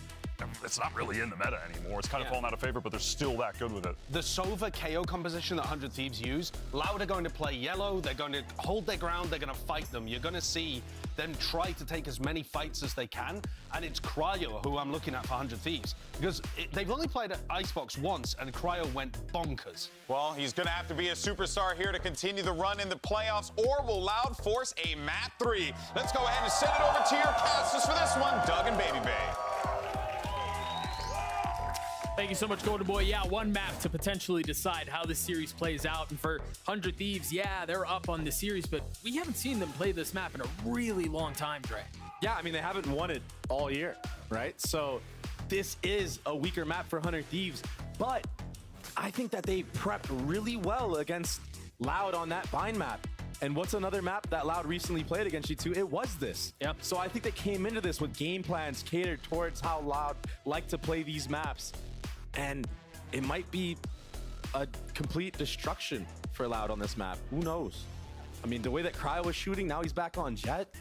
not really in the meta anymore. It's kind of fallen out of favor, but they're still that good with it. The Sova KO composition that 100 Thieves use, Loud are going to play yellow, they're going to hold their ground, they're going to fight them. You're going to see them try to take as many fights as they can, and it's Cryo who I'm looking at for 100 Thieves, because they've only played at Icebox once, and Cryo went bonkers. Well, he's going to have to be a superstar here to continue the run in the playoffs, or will Loud force a Mat 3? Let's go ahead and send it over to your casters for this one, Doug and Baby Bay. Thank you so much, Golden Boy. Yeah, one map to potentially decide how this series plays out. And for 100 Thieves, yeah, they're up on the series, but we haven't seen them play this map in a really long time, Dre. Yeah, I mean, they haven't won it all year, right? So this is a weaker map for 100 Thieves, but I think that they prepped really well against Loud on that Bind map. And what's another map that Loud recently played against G2? It was this. Yep. So I think they came into this with game plans catered towards how Loud like to play these maps. And it might be a complete destruction for Loud on this map. Who knows? I mean, the way that Cryo was shooting, now he's back on Jet.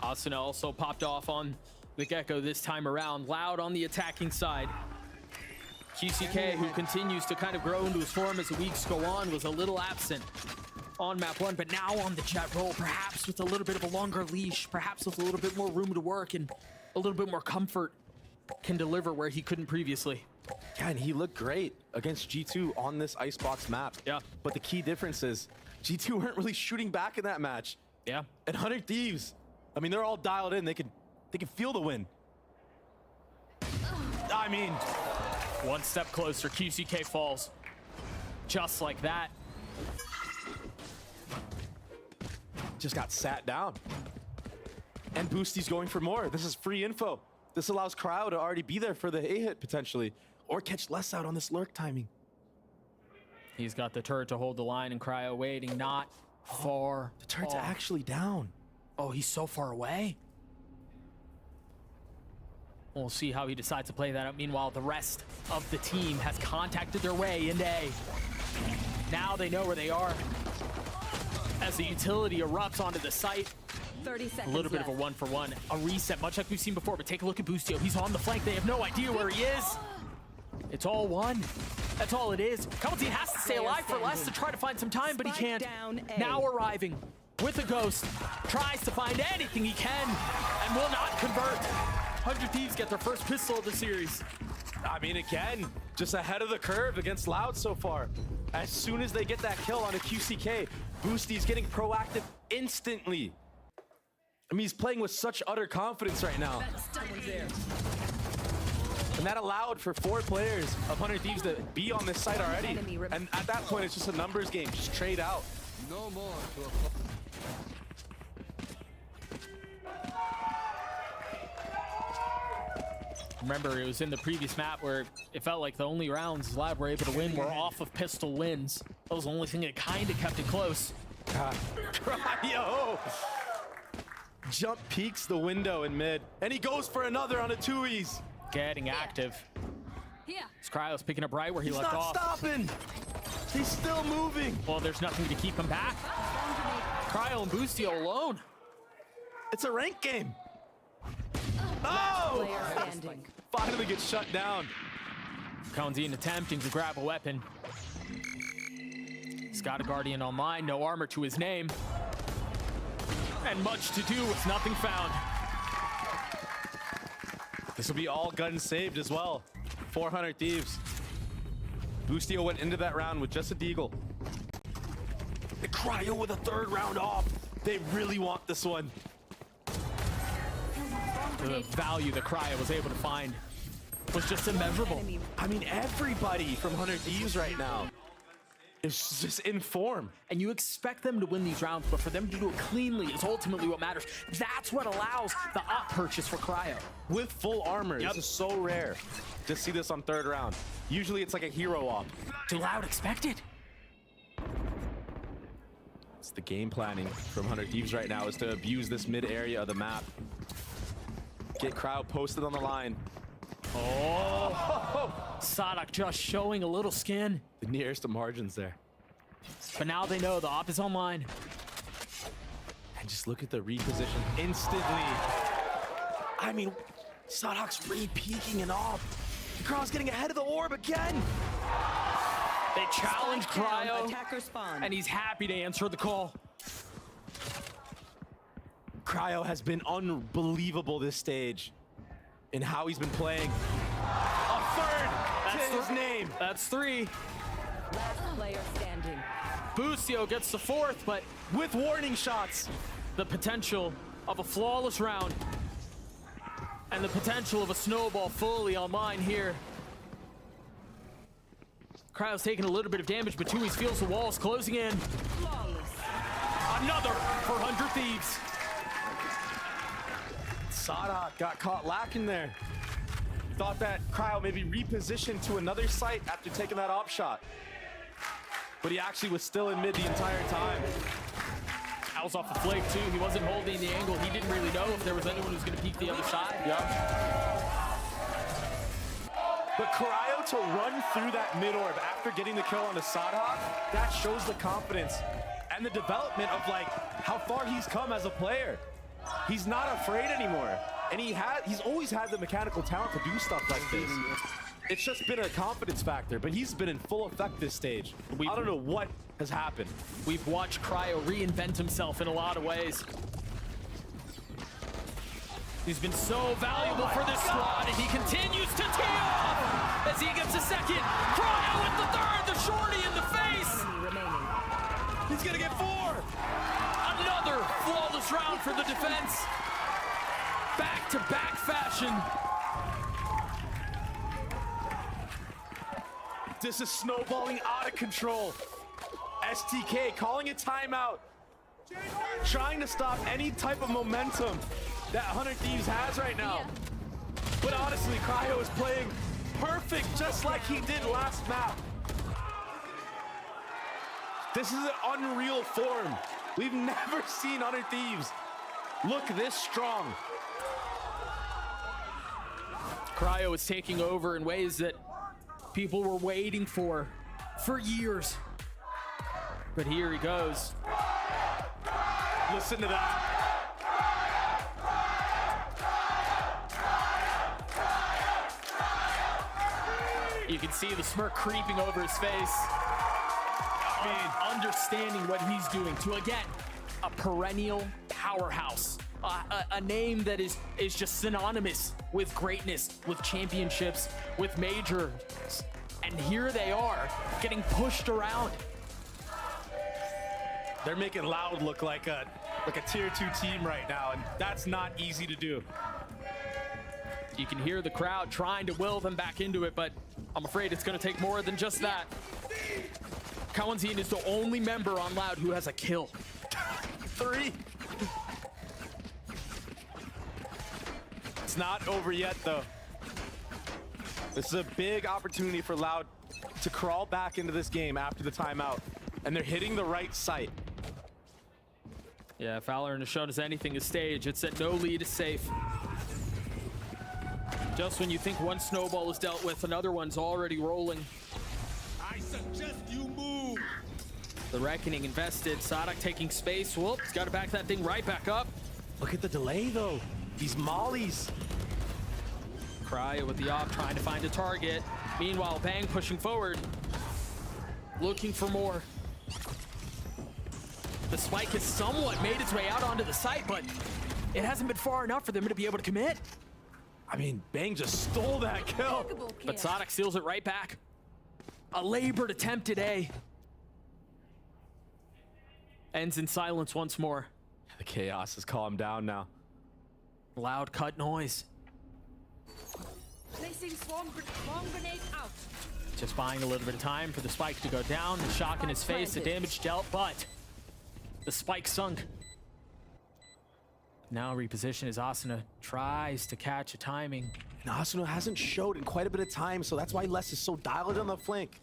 Asuna also popped off on the Gecko this time around. Loud on the attacking side. QCK, who continues to kind of grow into his form as the weeks go on, was a little absent on map 1, but now on the Jet role, perhaps with a little bit of a longer leash, perhaps with a little bit more room to work and a little bit more comfort, can deliver where he couldn't previously. Yeah, and he looked great against G2 on this Icebox map. Yeah. But the key difference is G2 weren't really shooting back in that match. Yeah. And 100 Thieves, I mean, they're all dialed in. They can feel the win. I mean, one step closer, QCK falls. Just like that. Just got sat down. And Boosty's going for more. This is free info. This allows Cryo to already be there for the A-hit potentially, or catch less out on this lurk timing. He's got the turret to hold the line, and Cryo waiting not far. The turret's actually down. Oh, he's so far away. We'll see how he decides to play that out. Meanwhile, the rest of the team has contacted their way into A. Now they know where they are. As the utility erupts onto the site, 30 seconds a little bit of a 1-for-1, a reset, much like we've seen before, but take a look at Boostio. He's on the flank. They have no idea where he is. It's all one. That's all it is. Kamalty has to stay alive for less to try to find some time, but he can't. Now arriving with a ghost, tries to find anything he can and will not convert. 100 Thieves get their first pistol of the series. I mean, again, just ahead of the curve against Loud so far. As soon as they get that kill on a QCK, Boosty's getting proactive instantly. I mean, he's playing with such utter confidence right now. And that allowed for 4 players of 100 Thieves to be on this site already. And at that point, it's just a numbers game. Just trade out. No more to Remember, it was in the previous map where it felt like the only rounds Loud were able to win were off of pistol wins. That was the only thing that kind of kept it close. Cryo! Jump peeks the window in mid, and he goes for another on a 2-ease. Getting active. Cryo's picking up right where he left off. He's not stopping. He's still moving. Well, there's nothing to keep him back. Cryo and Boostio alone. It's a rank game. Oh! Finally gets shut down. Konzine attempting to grab a weapon. He's got a Guardian online, no armor to his name. And much to do with nothing found. This will be all guns saved as well. 400 Thieves. Boostio went into that round with just a deagle. The Cryo with a 3rd round off. They really want this one. The value that Cryo was able to find was just immeasurable. I mean, everybody from 100 Thieves right now is just in form. And you expect them to win these rounds, but for them to do it cleanly is ultimately what matters. That's what allows the op purchase for Cryo. With full armor. This is so rare to see this on 3rd round. Usually it's like a hero op. Do Loud expect it? It's the game planning from 100 Thieves right now is to abuse this mid area of the map. Get Crowd posted on the line. Oh, Sadak just showing a little skin. The nearest to margins there. But now they know the op is online. And just look at the reposition instantly. I mean, Sadak's re-peeking and off. The Crowd's getting ahead of the orb again. They challenge Cryo, Attacker spawn. and he's happy to answer the call. Cryo has been unbelievable this stage in how he's been playing. A 3rd That's to his name. That's 3. Last player standing. Boostio gets the 4th, but with warning shots. The potential of a flawless round and the potential of a snowball fully online here. Cryo's taking a little bit of damage, but Tui's feels the walls closing in. Another for 100 Thieves. Sadak got caught lacking there. Thought that Cryo maybe repositioned to another site after taking that op shot. But he actually was still in mid the entire time. Al's off the flake too. He wasn't holding the angle. He didn't really know if there was anyone who was going to peek the other side. But Cryo to run through that mid orb after getting the kill on the Sadak, that shows the confidence and the development of like how far he's come as a player. He's not afraid anymore. And he's always had the mechanical talent to do stuff like this. It's just been a confidence factor, but he's been in full effect this stage. I don't know what has happened. We've watched Cryo reinvent himself in a lot of ways. He's been so valuable for this squad, and he continues to tee off as he gets a 2nd. Cryo with the 3rd, the shorty in the face. He's gonna get 4. Another flawless round for the defense. Back-to-back fashion. This is snowballing out of control. STK calling a timeout. Trying to stop any type of momentum that 100 Thieves has right now. But honestly, Cryo is playing perfect just like he did last map. This is an unreal form. We've never seen 100 Thieves look this strong. Cryo is taking over in ways that people were waiting for years. But here he goes. Listen to that. You can see the smirk creeping over his face. I mean, understanding what he's doing to, again, a perennial powerhouse. A name that is just synonymous with greatness, with championships, with majors. And here they are, getting pushed around. They're making Loud look like a tier 2 team right now, and that's not easy to do. You can hear the crowd trying to will them back into it, but I'm afraid it's going to take more than just that. Kawanzine is the only member on Loud who has a kill. 3. It's not over yet, though. This is a big opportunity for Loud to crawl back into this game after the timeout, and they're hitting the right site. Yeah, if Valorant has shown us anything this stage, it's that no lead is safe. Just when you think one snowball is dealt with, another one's already rolling. I suggest you move. The Reckoning invested. Sadak taking space. Whoop, he's got to back that thing right back up. Look at the delay, though. These mollies. Cryo with the op trying to find a target. Meanwhile, Bang pushing forward. Looking for more. The spike has somewhat made its way out onto the site, but it hasn't been far enough for them to be able to commit. I mean, Bang just stole that kill. But Sonic steals it right back. A labored attempt today. Ends in silence once more. The chaos has calmed down now. Loud cut noise. Placing swarm grenade out. Just buying a little bit of time for the spike to go down. The shock in his face, the damage dealt, but the spike sunk. Now reposition as Asuna tries to catch a timing. And Asuna hasn't showed in quite a bit of time, so that's why Les is so dialed on the flank.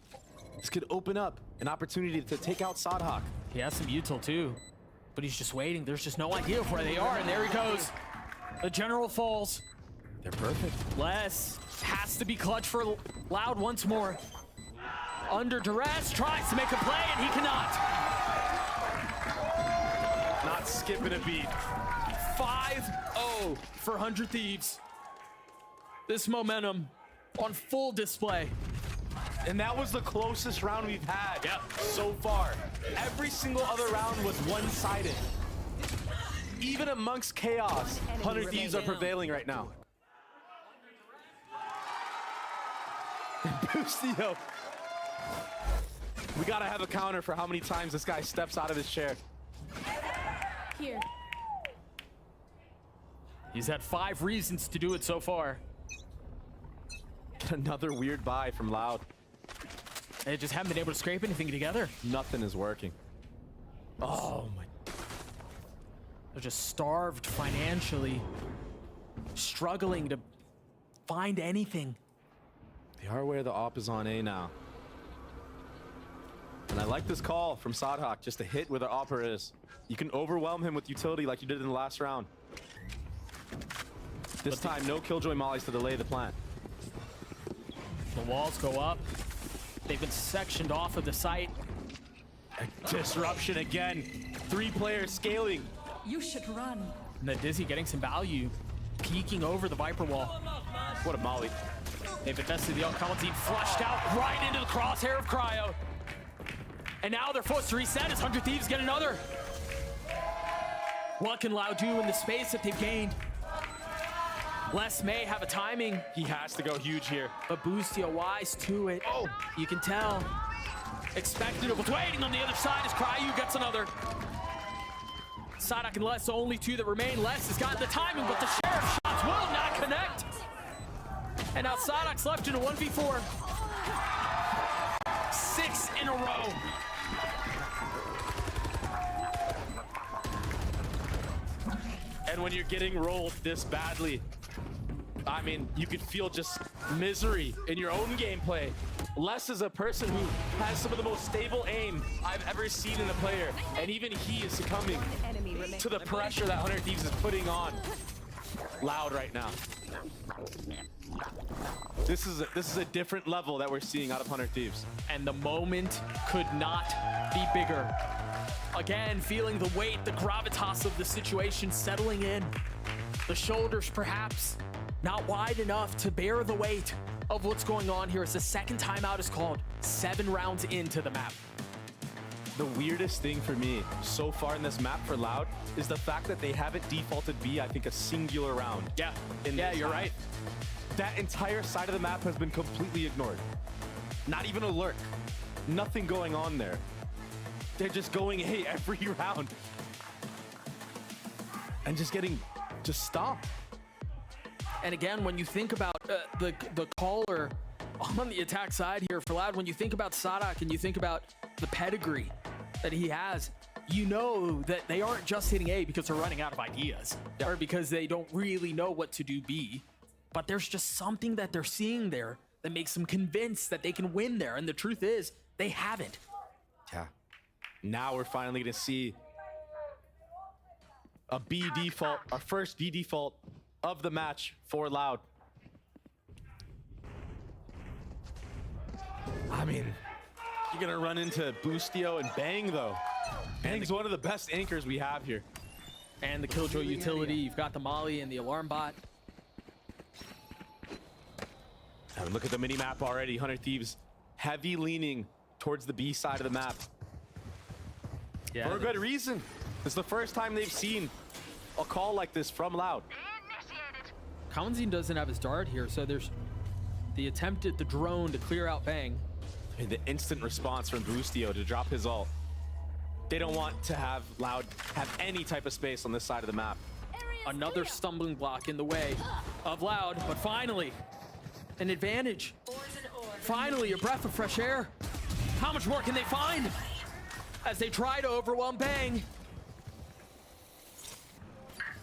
This could open up an opportunity to take out Sadhak. He has some util too, but he's just waiting. There's just no idea of where they are, and there he goes. The general falls. They're perfect. Les has to be clutch for Loud once more. Under duress, tries to make a play, and he cannot. Not skipping a beat. 5-0 for 100 Thieves. This momentum on full display. And that was the closest round we've had so far. Every single other round was one-sided. Even amongst chaos, 100 Thieves are prevailing right now. Boostio. We gotta have a counter for how many times this guy steps out of his chair. Here. He's had 5 reasons to do it so far. Another weird buy from Loud. They just haven't been able to scrape anything together. Nothing is working. Oh my. They're just starved financially. Struggling to find anything. They are aware the op is on A now. And I like this call from Sadhak, just to hit where the opera is. You can overwhelm him with utility like you did in the last round. This time, no Killjoy mollies to delay the plant. The walls go up. They've been sectioned off of the site. Disruption again. 3 players scaling. You should run. And the Dizzy getting some value. Peeking over the Viper wall. What a molly. They've invested the Alcalantine, flushed out right into the crosshair of Cryo. And now they're forced to reset as 100 Thieves get another. What can Loud do in the space that they've gained? Les may have a timing. He has to go huge here. But Boostio wise to it. Oh, you can tell. Expected it, was waiting on the other side as Cryo gets another. Sadak and Les, the only 2 that remain. Les has gotten the timing, but the Sheriff shots will not connect. And now Sadak's left in a 1v4. 6 in a row. And when you're getting rolled this badly, I mean, you could feel just misery in your own gameplay. Les is a person who has some of the most stable aim I've ever seen in a player, and even he is succumbing to the pressure that 100 Thieves is putting on Loud right now. This is a different level that we're seeing out of 100 Thieves. And the moment could not be bigger. Again, feeling the weight, the gravitas of the situation settling in. The shoulders perhaps not wide enough to bear the weight of what's going on here as the second timeout is called 7 rounds into the map. The weirdest thing for me so far in this map for Loud is the fact that they haven't defaulted B, I think, a singular round. Yeah, you're right. That entire side of the map has been completely ignored. Not even a lurk. Nothing going on there. They're just going A every round. And just getting stomped. And again, when you think about the caller on the attack side here for Loud, when you think about Sadak and you think about the pedigree that he has, you know that they aren't just hitting A because they're running out of ideas or because they don't really know what to do B, but there's just something that they're seeing there that makes them convinced that they can win there. And the truth is, they haven't. Yeah. Now we're finally going to see a B default, our first B default of the match for Loud. I mean, you're going to run into Boostio and Bang, though. Bang's one of the best anchors we have here. And the Killjoy utility, you've got the Molly and the Alarm Bot. Now look at the mini-map already. 100 Thieves heavy leaning towards the B side of the map. Yeah, For a good reason. It's the first time they've seen a call like this from Loud. Kawanzin doesn't have his dart here, so there's the attempt at the drone to clear out Bang. And the instant response from Boostio to drop his ult. They don't want to have Loud have any type of space on this side of the map. Another stumbling block in the way of Loud, but finally, an advantage. Finally, a breath of fresh air. How much more can they find as they try to overwhelm Bang?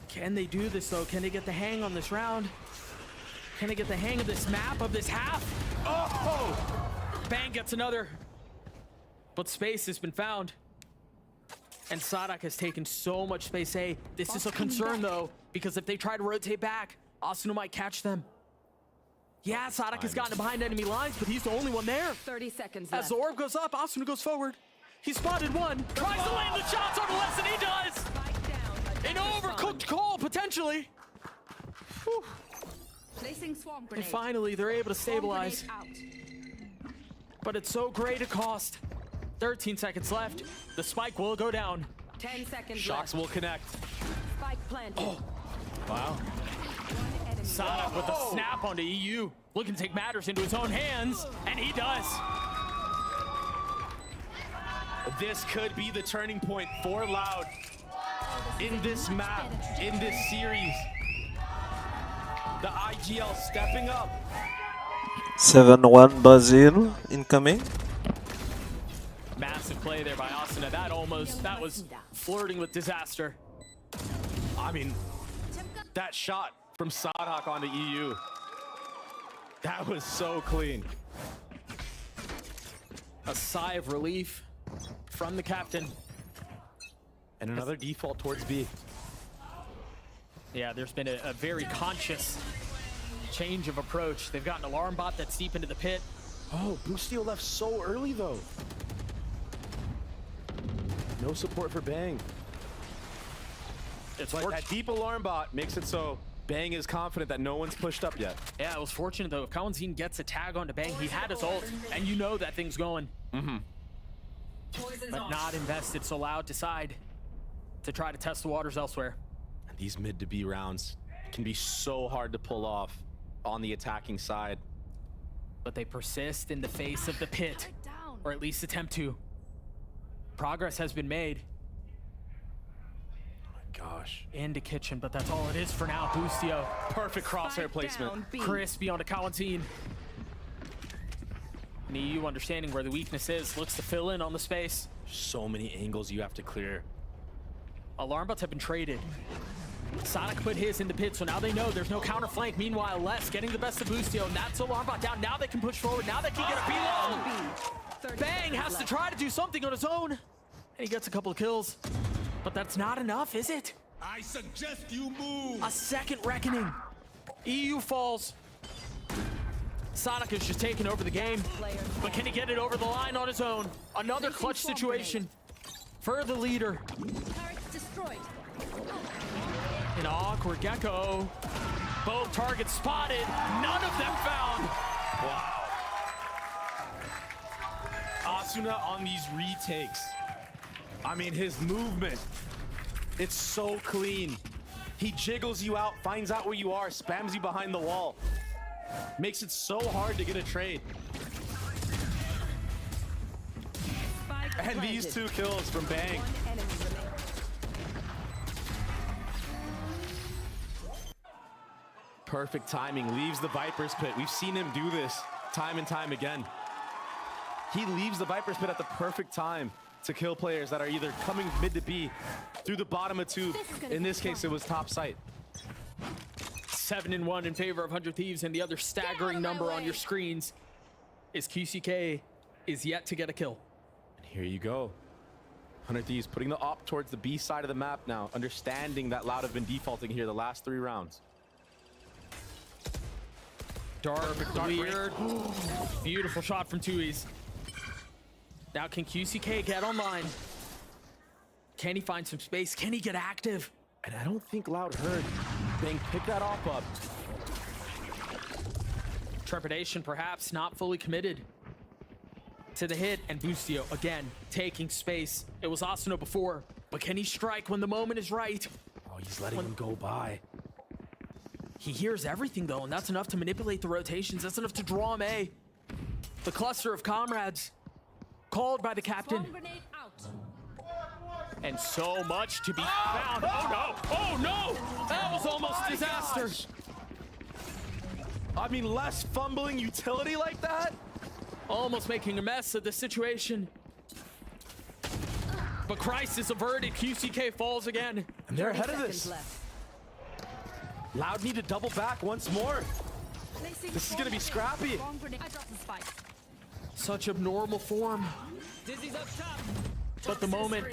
Can they do this, though? Can they get the hang on this round? Can they get the hang of this map, of this half? Oh! Bang gets another. But space has been found. And Sadak has taken so much space A. This is a concern, though, because if they try to rotate back, Asuna might catch them. Yeah, Sadak has gotten behind enemy lines, but he's the only one there. 30 seconds As the orb goes up, Asuna goes forward. He spotted one. Tries to land the shots on the left, and he does. An overcooked call, potentially. Whew. Placing swarm And grenade. finally, they're able to stabilize. But it's so great a cost. 13 seconds left. The spike will go down. 10 seconds Shocks will connect. Spike planted. Oh. Wow. Sadak with a snap onto EU. Looking to take matters into his own hands, and he does. This could be the turning point for Loud in this map, in this series. The IGL stepping up. 7-1 Brazil incoming. Massive play there by Asuna. That was flirting with disaster. I mean, that shot from Sadak onto EU. That was so clean. A sigh of relief from the captain. And another default towards B. Yeah, there's been a very conscious change of approach. They've got an alarm bot that's deep into the pit. Oh, Boostio left so early, though. No support for Bang. It's like that deep alarm bot makes it so Bang is confident that no one's pushed up yet. Yeah, it was fortunate, though. If Kawanzin gets a tag onto Bang, he had his ult, and you know that thing's going. Mm-hmm. But not invested, so Loud decide to try to test the waters elsewhere. And these mid to B rounds can be so hard to pull off on the attacking side. But they persist in the face of the pit, or at least attempt to. Progress has been made. Gosh. Into kitchen, but that's all it is for now. Boostio. Perfect crosshair placement. Crispy onto Kawanzin. And EU, understanding where the weakness is, looks to fill in on the space. So many angles you have to clear. Alarm bots have been traded. Sonic put his in the pit, so now they know there's no counter flank. Meanwhile, Les getting the best of Boostio, and that's alarm bot down. Now they can push forward. Now they can get a below. Bang has to try to do something on his own. And he gets a couple of kills. But that's not enough, is it? I suggest you move. A second reckoning. EU falls. Sonic is just taking over the game. But can he get it over the line on his own? Another clutch situation for the leader. Destroyed. An awkward Gecko. Both targets spotted. None of them found. Wow. Asuna on these retakes. I mean, his movement, it's so clean. He jiggles you out, finds out where you are, spams you behind the wall. Makes it so hard to get a trade. And these 2 kills from Bang. Perfect timing, leaves the Viper's pit. We've seen him do this time and time again. He leaves the Viper's pit at the perfect time to kill players that are either coming mid to B through the bottom of 2. In this case, it was top site. 7-1 in favor of 100 Thieves, and the other staggering number on your screens is QCK is yet to get a kill. And here you go. 100 Thieves putting the op towards the B side of the map now, understanding that Loud have been defaulting here the last 3 rounds. Dark, weird. Beautiful shot from Tui's. Now can QCK get online? Can he find some space? Can he get active? And I don't think Loud heard Bang pick that op up. Trepidation perhaps not fully committed. to the hit, and Bustio again taking space. It was Asuna before, but can he strike when the moment is right? Oh, he's letting him go by. He hears everything though, and that's enough to manipulate the rotations. That's enough to draw him A. The cluster of comrades called by the captain. And so much to be found. Oh no! Oh no! That was almost disaster. Gosh. I mean, less fumbling utility like that? Almost making a mess of the situation. But crisis averted. QCK falls again. And they're ahead of this. Loud need to double back once more. This is gonna be scrappy. Such abnormal form. But the moment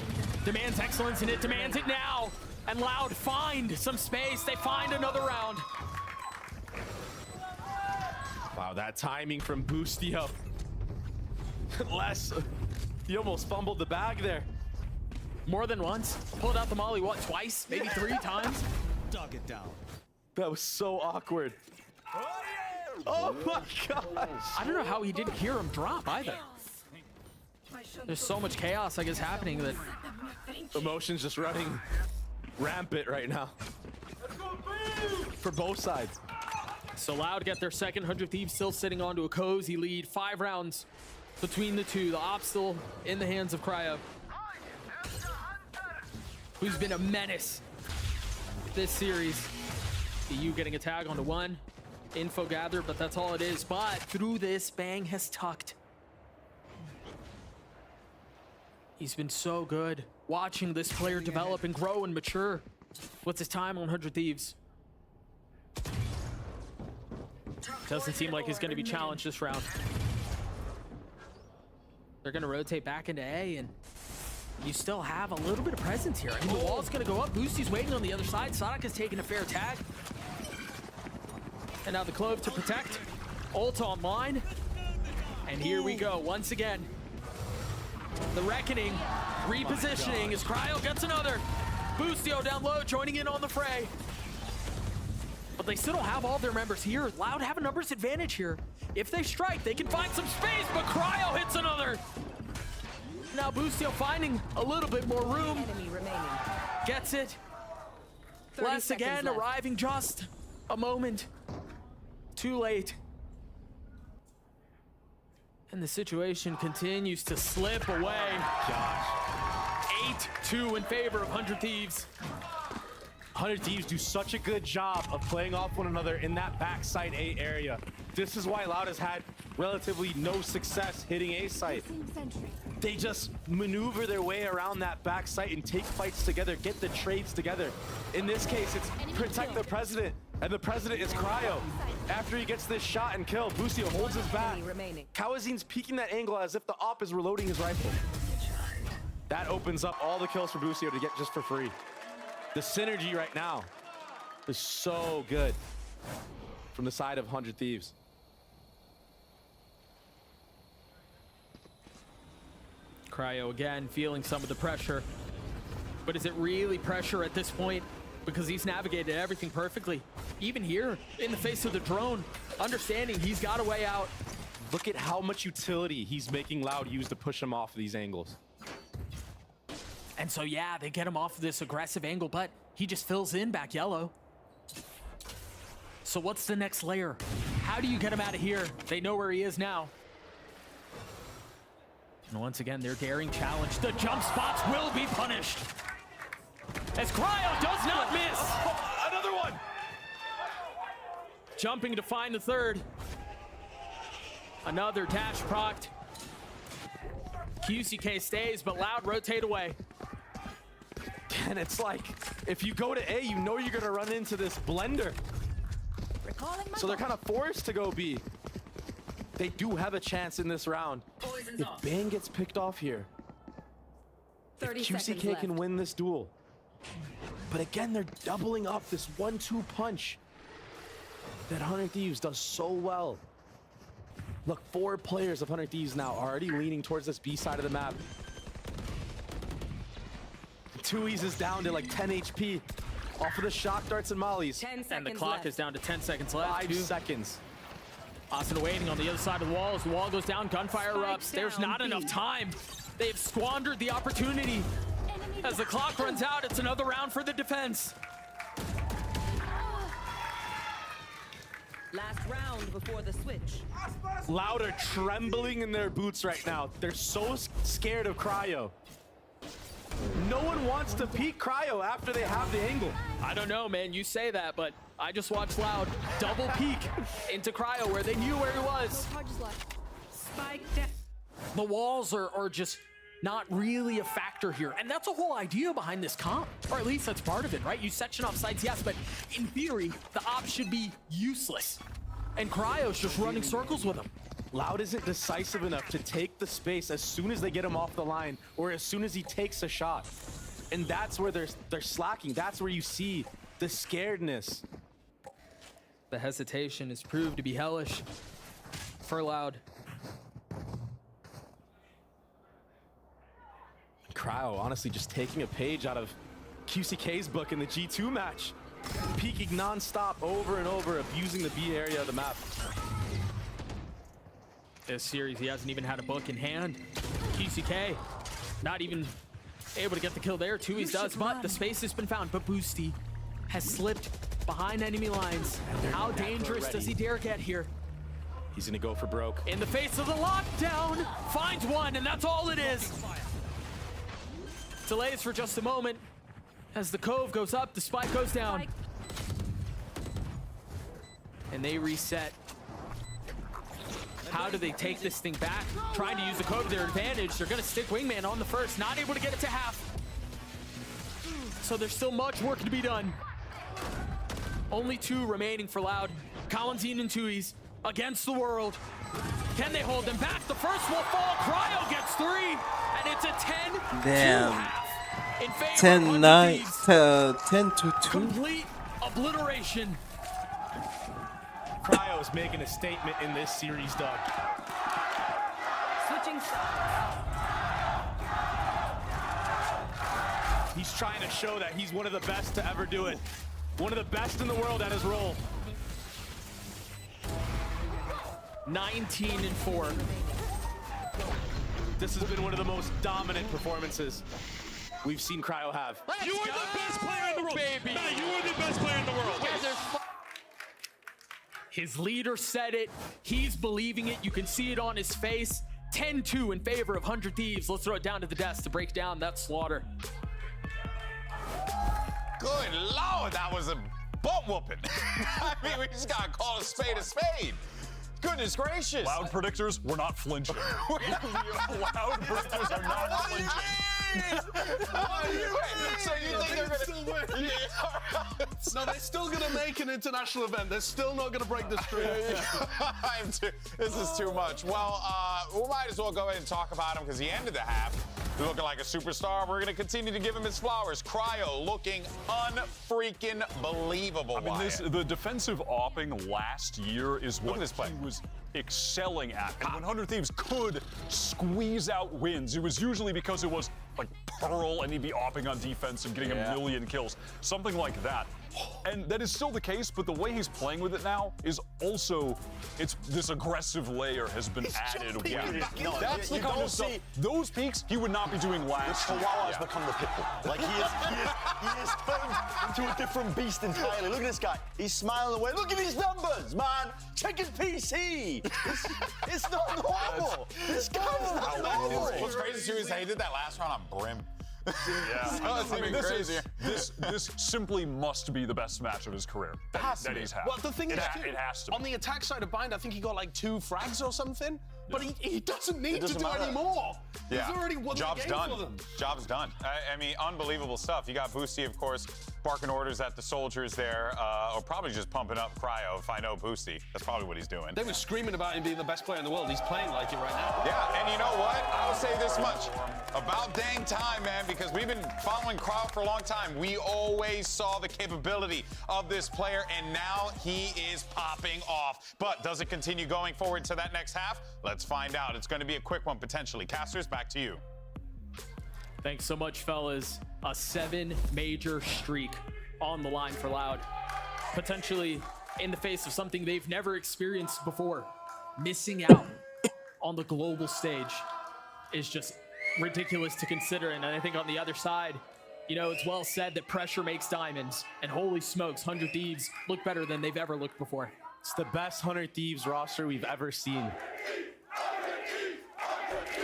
demands excellence, and it demands it now. And Loud find some space. They find another round. Wow, that timing from Bustio. Les, he almost fumbled the bag there. More than once. Pulled out the molly, what, twice? Maybe 3 times? Dug it down. That was so awkward. Oh my gosh. I don't know how he didn't hear him drop either. There's so much chaos, I guess, happening that... Emotions just running rampant right now. For both sides. So Loud get their second. 100 Thieves still sitting onto a cozy lead. 5 rounds between the two. The op still in the hands of Cryo, who's been a menace this series. EU getting a tag onto 1. Info gathered, but that's all it is. But through this, Bang has tucked. He's been so good watching this player develop and grow and mature. What's his time on 100 Thieves? Doesn't seem like he's going to be challenged this round. They're going to rotate back into A, and you still have a little bit of presence here. I mean, the wall's going to go up. Boostie's waiting on the other side. Sonic has taken a fair tag. And now the Clove to protect. Ult online. And here we go once again. The Reckoning repositioning as Cryo gets another. Bustio down low, joining in on the fray. But they still don't have all their members here. Loud have a numbers advantage here. If they strike, they can find some space, but Cryo hits another. Now Bustio finding a little bit more room. Gets it. Les again arriving just a moment too late. And the situation continues to slip away. Gosh. 8-2 in favor of 100 Thieves. 100 Thieves do such a good job of playing off one another in that backside A area. This is why Loud has had relatively no success hitting A site. They just maneuver their way around that back site and take fights together, get the trades together. In this case, it's protect the president, and the president is Cryo. After he gets this shot and kill, Bustio holds his back. Kawazin's peeking that angle as if the op is reloading his rifle. That opens up all the kills for Bustio to get just for free. The synergy right now is so good from the side of 100 Thieves. Cryo again feeling some of the pressure. But is it really pressure at this point? Because he's navigated everything perfectly. Even here, in the face of the drone, understanding he's got a way out. Look at how much utility he's making Loud use to push him off of these angles. And so, yeah, they get him off of this aggressive angle, but he just fills in back yellow. So what's the next layer? How do you get him out of here? They know where he is now. And once again, their daring challenge. The jump spots will be punished. As Cryo does not miss. Oh, another one. Jumping to find the third. Another dash procced. QCK stays, but Loud rotate away. And it's like, if you go to A, you know you're gonna run into this blender. So they're kind of forced to go B. They do have a chance in this round. If Bang gets picked off here, if QCK can win this duel. But again, they're doubling up this 1-2 punch that 100 Thieves does so well. Look, 4 players of 100 Thieves now are already leaning towards this B side of the map. 2E's is down to like 10 HP off of the shock darts and mollies. And the clock is down to 10 seconds left. 5 seconds. Asuna waiting on the other side of the wall. As the wall goes down, gunfire erupts. There's not enough time. They've squandered the opportunity. As the clock runs out, it's another round for the defense. Last round before the switch. Loud are trembling in their boots right now. They're so scared of Cryo. No one wants to peek Cryo after they have the angle. I don't know, man. You say that, but I just watched Loud double peek into Cryo where they knew where he was. Spike down. The walls are just not really a factor here. And that's the whole idea behind this comp. Or at least that's part of it, right? You section off sites, yes, but in theory, the op should be useless. And Cryo's just running circles with him. Loud isn't decisive enough to take the space as soon as they get him off the line or as soon as he takes a shot. And that's where they're slacking. That's where you see the scaredness. The hesitation has proved to be hellish for Loud. Cryo honestly just taking a page out of QCK's book in the G2 match. Peeking non-stop over and over, abusing the B area of the map. This series, he hasn't even had a book in hand. QCK, not even able to get the kill there. Tui's does, but the space has been found. But Boosty has slipped behind enemy lines. How dangerous does he dare get here? He's gonna go for broke. In the face of the lockdown, finds one, and that's all it is. Delays for just a moment. As the cove goes up, the spike goes down. And they reset. How do they take this thing back? Trying to use the cove to their advantage. They're gonna stick Wingman on the first, not able to get it to half. So there's still much work to be done. Only 2 remaining for Loud. Kawanzin and Tui's against the world. Can they hold them back? The first will fall. Cryo gets 3, and it's a 10-2 half. In favor of 10-2. Complete obliteration. Cryo's making a statement in this series, Doug. Switching sides. He's trying to show that he's one of the best to ever do it. One of the best in the world at his role. 19-4. This has been one of the most dominant performances we've seen Cryo have. You are the best player in the world, baby. Matt, you are the best player in the world. His leader said it. He's believing it. You can see it on his face. 10-2 in favor of 100 Thieves. Let's throw it down to the desk to break down that slaughter. Good Lord, that was a butt whooping. I mean, we just gotta call a spade a spade. Goodness gracious. Loud predictors, we're not flinching. Loud predictors are not flinching. So you think they're gonna win? No, they're still gonna make an international event. They're still not gonna break the streak. This is too much. Well, we might as well go ahead and talk about him because he ended the half looking like a superstar. We're gonna continue to give him his flowers. Cryo looking unfreaking believable. I mean, the defensive opping last year is what he was excelling at. And when 100 Thieves could squeeze out wins, it was usually because it was like Pearl and he'd be opping on defense and getting a million kills. Something like that. And that is still the case, but the way he's playing with it now is also, it's this aggressive layer has been added. That's the kind of stuff. Those peaks he would not be doing last year. Chihuahua has become the pitbull. Like he is turned into a different beast entirely. Look at this guy. He's smiling away. Look at these numbers, man. Check his PC. It's not normal. This guy's not normal. What's crazy too is he did that last round on Brim. Yeah, so I mean, this simply must be the best match of his career that he's had. Well, the thing is, it has to be. On the attack side of Bind, I think he got like 2 frags or something, but he doesn't need to do any more. Yeah. He's already won Job's the game done. for them. Job's done. I mean, unbelievable stuff. You got Boosty, of course, barking orders at the soldiers there, or probably just pumping up Cryo, if I know Boosty. That's probably what he's doing. They were screaming about him being the best player in the world. He's playing like it right now. Yeah, and you know what? I'll say this much. About dang time, man, because we've been following Cryo for a long time. We always saw the capability of this player, and now he is popping off. But does it continue going forward to that next half? Let's find out. It's going to be a quick one, potentially. Casters, back to you. Thanks so much, fellas. A 7-major streak on the line for Loud. Potentially in the face of something they've never experienced before. missing out on the global stage is just ridiculous to consider. And I think on the other side, you know, it's well said that pressure makes diamonds. And holy smokes, 100 Thieves look better than they've ever looked before. It's the best 100 Thieves roster we've ever seen.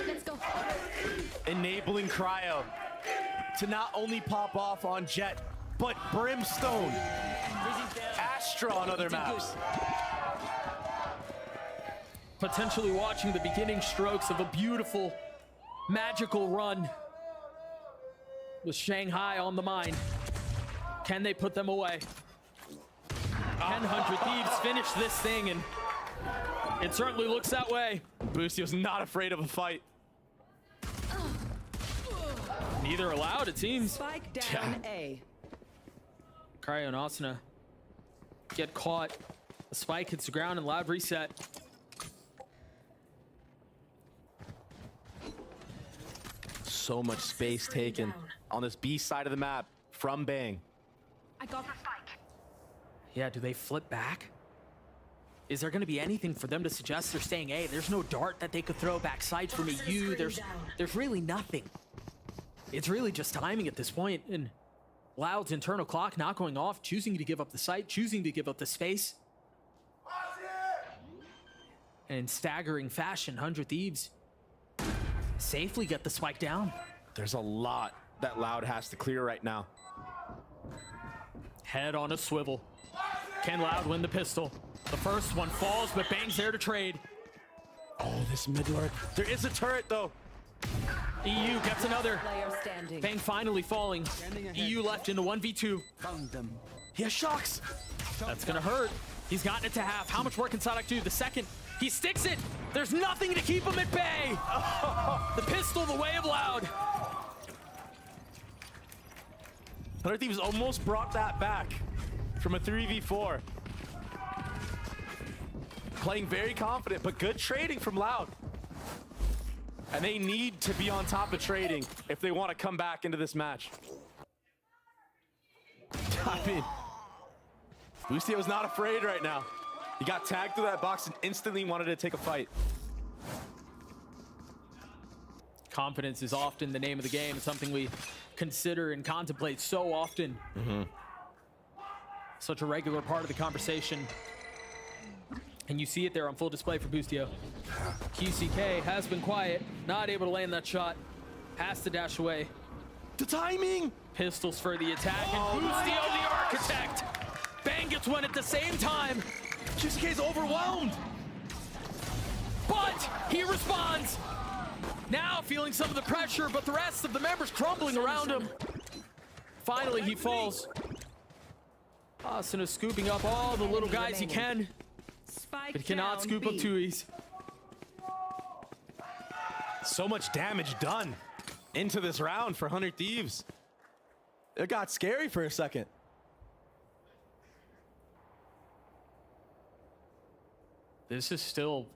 Let's go. Enabling Cryo to not only pop off on Jet, but Brimstone, Astra on other maps. Potentially watching the beginning strokes of a beautiful, magical run with Shanghai on the mind. Can they put them away? Can 100 Thieves finish this thing? And it certainly looks that way. Boostio's not afraid of a fight. Neither allowed, it seems. Spike down A. Cryo and Asuna get caught. The spike hits the ground and Loud reset. So much space taken on this B side of the map from Bang. I got the spike. Yeah, do they flip back? Is there going to be anything for them to suggest they're staying A? There's no dart that they could throw backside from EU. There's really nothing. It's really just timing at this point, and Loud's internal clock not going off, choosing to give up the site, choosing to give up the space. And in staggering fashion, 100 Thieves safely get the spike down. There's a lot that Loud has to clear right now. Head on a swivel. Can Loud win the pistol? The first one falls, but Bang's there to trade. Oh, this mid lurk. There is a turret, though. EU gets another. Player standing. Bang finally falling. EU left into 1v2. Found them. He has shocks. That's gonna hurt. He's gotten it to half. How much more can Sadak do? The second, he sticks it. There's nothing to keep him at bay. The pistol, the way of Loud. 100 Thieves almost brought that back from a 3v4. Playing very confident, but good trading from Loud. And they need to be on top of trading if they want to come back into this match. I mean, Boostio was not afraid right now. He got tagged through that box and instantly wanted to take a fight. Confidence is often the name of the game. It's something we consider and contemplate so often. Such a regular part of the conversation. And you see it there on full display for Boostio. QCK has been quiet, not able to land that shot. Has to dash away. The timing! Pistols for the attack, and Boostio the architect! Bang gets one at the same time! QCK's overwhelmed! But he responds! Now feeling some of the pressure, but the rest of the members crumbling around him. Finally, he falls. Asuna scooping up all the little guys he can. But cannot scoop up Tui's. So much damage done into this round for 100 Thieves. It got scary for a second. This is still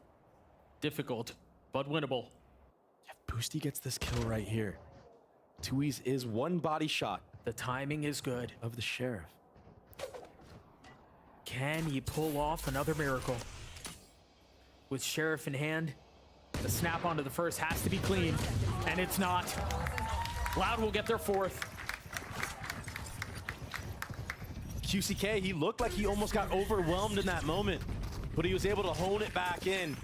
difficult, but winnable. If Boosty gets this kill right here, Tui's is one body shot. The timing is good. Of the Sheriff. Can he pull off another miracle? With Sheriff in hand, the snap onto the first has to be clean, and it's not. Loud will get their fourth. QCK, he looked like he almost got overwhelmed in that moment, but he was able to hone it back in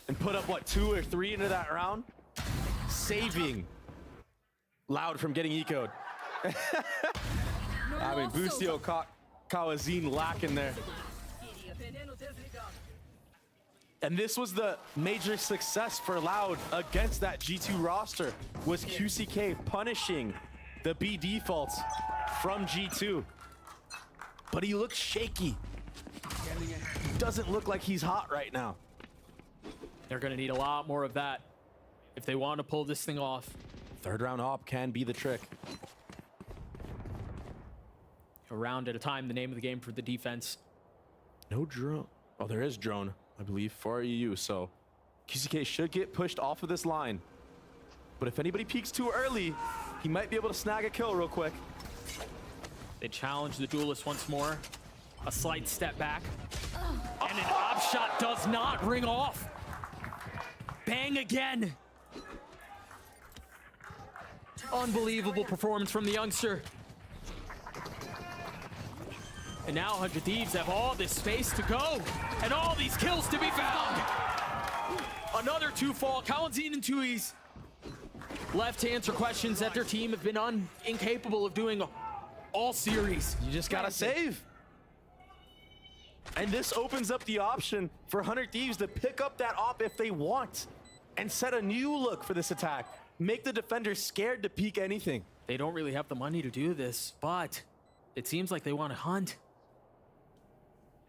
and put up, what, 2 or 3 into that round? Saving Loud from getting ecoed. I mean, Boostio caught Kawazine lacking there. And this was the major success for Loud against that G2 roster, was QCK punishing the B defaults from G2. But he looks shaky. Doesn't look like he's hot right now. They're gonna need a lot more of that if they want to pull this thing off. Third round op can be the trick. A round at a time, the name of the game for the defense. No drone. Oh, there is drone, I believe, for EU. So QCK should get pushed off of this line. But if anybody peeks too early, he might be able to snag a kill real quick. They challenge the duelist once more. A slight step back. And an op shot does not ring off. Bang again. Unbelievable performance from the youngster. And now 100 Thieves have all this space to go and all these kills to be found. Another 2 fall. Kalanzine and Tui's left to answer questions that their team have been incapable of doing all series. You just gotta save. And this opens up the option for 100 Thieves to pick up that op if they want and set a new look for this attack. Make the defenders scared to peek anything. They don't really have the money to do this, but it seems like they want to hunt.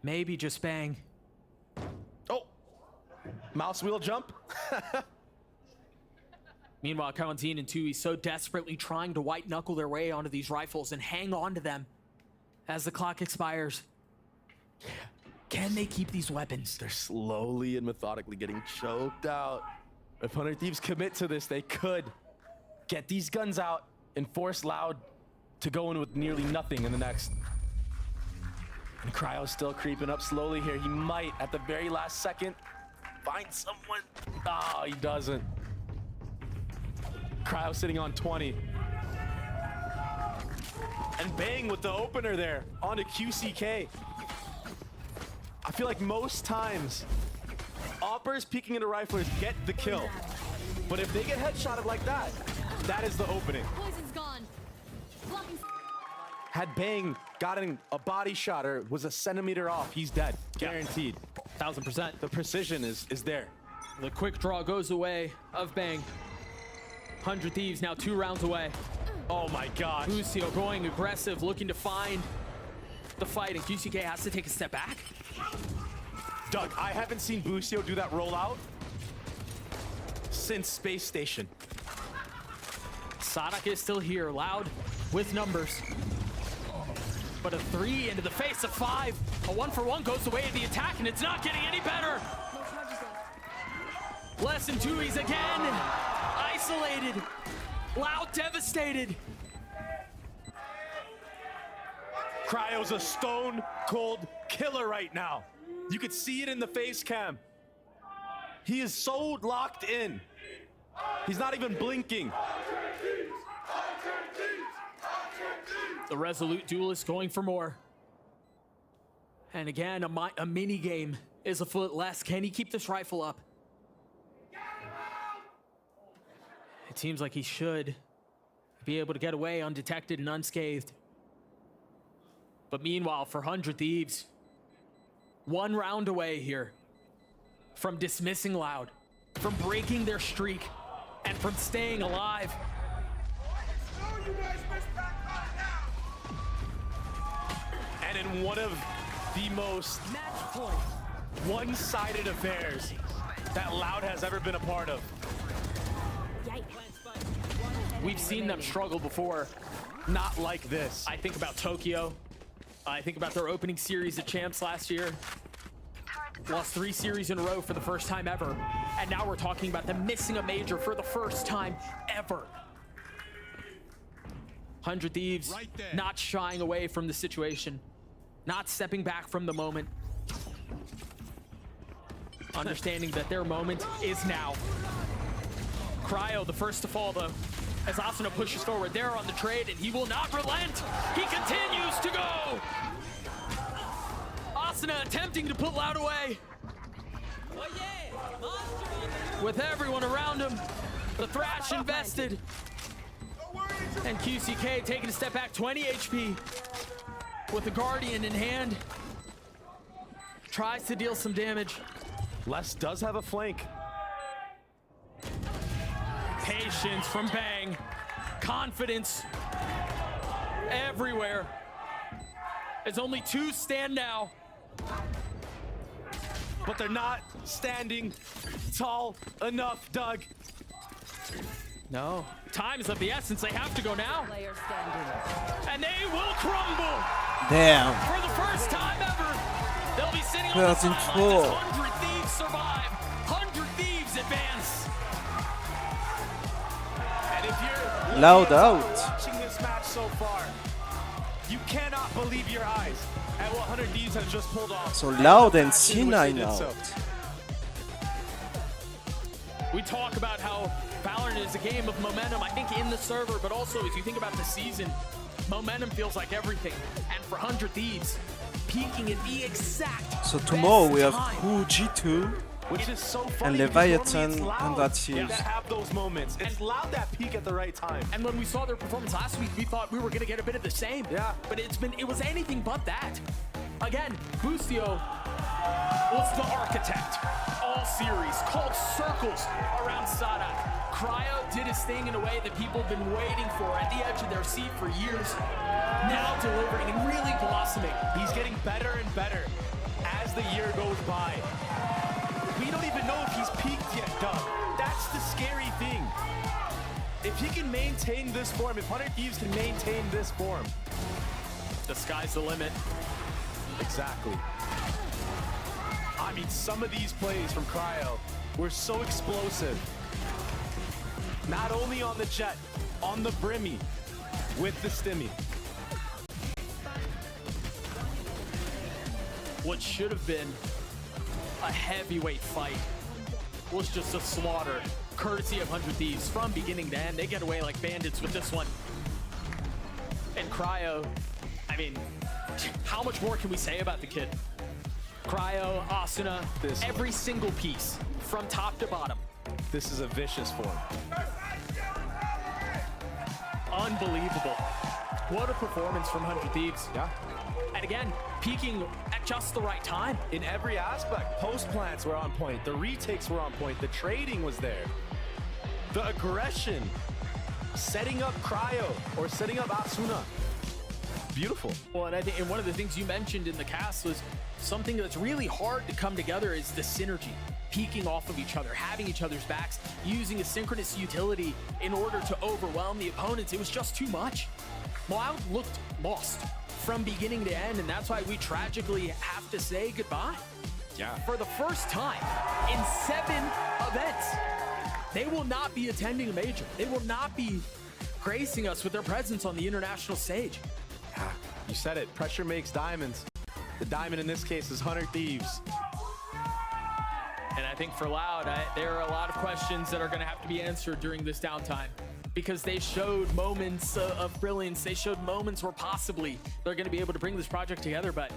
Maybe just bang. Oh, mouse wheel jump. Meanwhile, Kalanzine and Tui so desperately trying to white knuckle their way onto these rifles and hang on to them as the clock expires. Can they keep these weapons? They're slowly and methodically getting choked out. If 100 Thieves commit to this, they could get these guns out and force Loud to go in with nearly nothing in the next. And Cryo's still creeping up slowly here. He might, at the very last second, find someone. Oh, he doesn't. Cryo sitting on 20. And Bang with the opener there onto QCK. I feel like most times, Oppers peeking into riflers get the kill. But if they get headshotted like that, that is the opening. Poison's gone. Had Bang gotten a body shot or was a centimeter off, he's dead. Guaranteed. 1000%. The precision is there. The quick draw goes away of Bang. 100 Thieves now 2 rounds away. Oh my gosh. Lucio going aggressive, looking to find the fight, and QCK has to take a step back. Doug, I haven't seen Bucio do that rollout since Space Station. Sadak is still here, Loud with numbers. But a 3 into the face of 5. A 1-for-1 goes the way of the attack, and it's not getting any better. Less than 2's again. Isolated. Loud devastated. Cryo's a stone cold killer right now. You could see it in the face cam. He is so locked in. He's not even blinking. The resolute duelist going for more. And again, a mini game is afoot. Less. Can he keep this rifle up? It seems like he should be able to get away undetected and unscathed. But meanwhile, for 100 Thieves, 1 round away here from dismissing Loud, from breaking their streak, and from staying alive. And in one of the most one-sided affairs that Loud has ever been a part of. We've seen them struggle before. Not like this. I think about Tokyo. I think about their opening series of champs last year. Lost 3 series in a row for the first time ever. And now we're talking about them missing a major for the first time ever. 100 Thieves not shying away from the situation. Not stepping back from the moment. Understanding that their moment is now. Cryo, the first to fall though. As Asuna pushes forward, they're on the trade, and he will not relent. He continues to go. Asuna attempting to put Loud away. With everyone around him, the Thrash invested. And QCK taking a step back, 20 HP. With the Guardian in hand. Tries to deal some damage. Les does have a flank. Patience from Bang. Confidence everywhere. As only 2 stand now. But they're not standing tall enough, Doug. No. Time's of the essence. They have to go now. And they will crumble. Damn. For the first time ever. They'll be sitting on the That's in sidelines as full. 100 Thieves survive. 100 Thieves advance. And if you're Loud out. watching this match so far, you cannot believe your eyes at what 100 Thieves has just pulled off. So Loud and C9 out. We talk about how Valorant is a game of momentum, I think in the server, but also as you think about the season, momentum feels like everything. And for 100 Thieves, peaking at the exact So tomorrow we have time. Crew G2 Which is so and funny because Leviathan normally it's and Loud that Thieves. that have those moments. It's Loud that peak at the right time. And when we saw their performance last week, we thought we were going to get a bit of the same. Yeah. But it was anything but that. Again, Boostio was the architect all series, called circles around Sadak. Cryo did his thing in a way that people have been waiting for at the edge of their seat for years. Now delivering and really blossoming. He's getting better and better as the year goes by. We don't even know if he's peaked yet, Doug. That's the scary thing. If he can maintain this form, if 100 Thieves can maintain this form, the sky's the limit. Exactly. I mean, some of these plays from Cryo were so explosive. Not only on the Jet, on the Brimmy, with the Stimmy. What should have been a heavyweight fight was just a slaughter, courtesy of 100 Thieves from beginning to end. They get away like bandits with this one. And Cryo, I mean, how much more can we say about the kid? Cryo, Asuna, every single piece from top to bottom. This is a vicious form. Unbelievable. What a performance from 100 Thieves. Yeah. And again, peaking at just the right time. In every aspect, post plants were on point, the retakes were on point, the trading was there. The aggression, setting up Cryo or setting up Asuna. Beautiful. Well, and I think one of the things you mentioned in the cast was something that's really hard to come together is the synergy. Peeking off of each other, having each other's backs, using a synchronous utility in order to overwhelm the opponents. It was just too much. Loud looked lost from beginning to end, and that's why we tragically have to say goodbye. Yeah. For the first time in 7 events, they will not be attending a major. They will not be gracing us with their presence on the international stage. Yeah, you said it. Pressure makes diamonds. The diamond in this case is 100 Thieves. And I think for Loud, there are a lot of questions that are going to have to be answered during this downtime because they showed moments of brilliance. They showed moments where possibly they're going to be able to bring this project together, but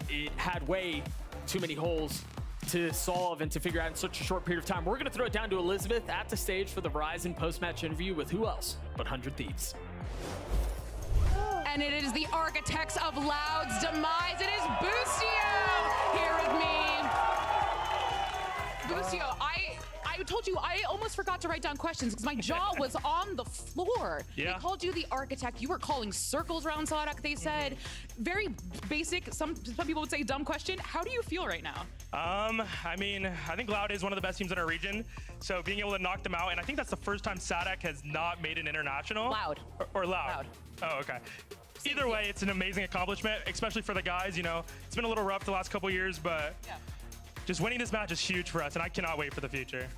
it had way too many holes to solve and to figure out in such a short period of time. We're going to throw it down to Elizabeth at the stage for the Verizon post-match interview with who else but 100 Thieves. And it is the architects of Loud's demise. It is Boostio here with me. Boostio, I told you I almost forgot to write down questions because my jaw was on the floor. Yeah. They called you the architect. You were calling circles around Sadak, they said. Very basic, some people would say dumb question. How do you feel right now? I mean, I think Loud is one of the best teams in our region. So being able to knock them out, and I think that's the first time Sadak has not made an international. Loud. Or Loud. Oh, okay. Either way, it's an amazing accomplishment, especially for the guys. You know, it's been a little rough the last couple years, but just winning this match is huge for us, and I cannot wait for the future.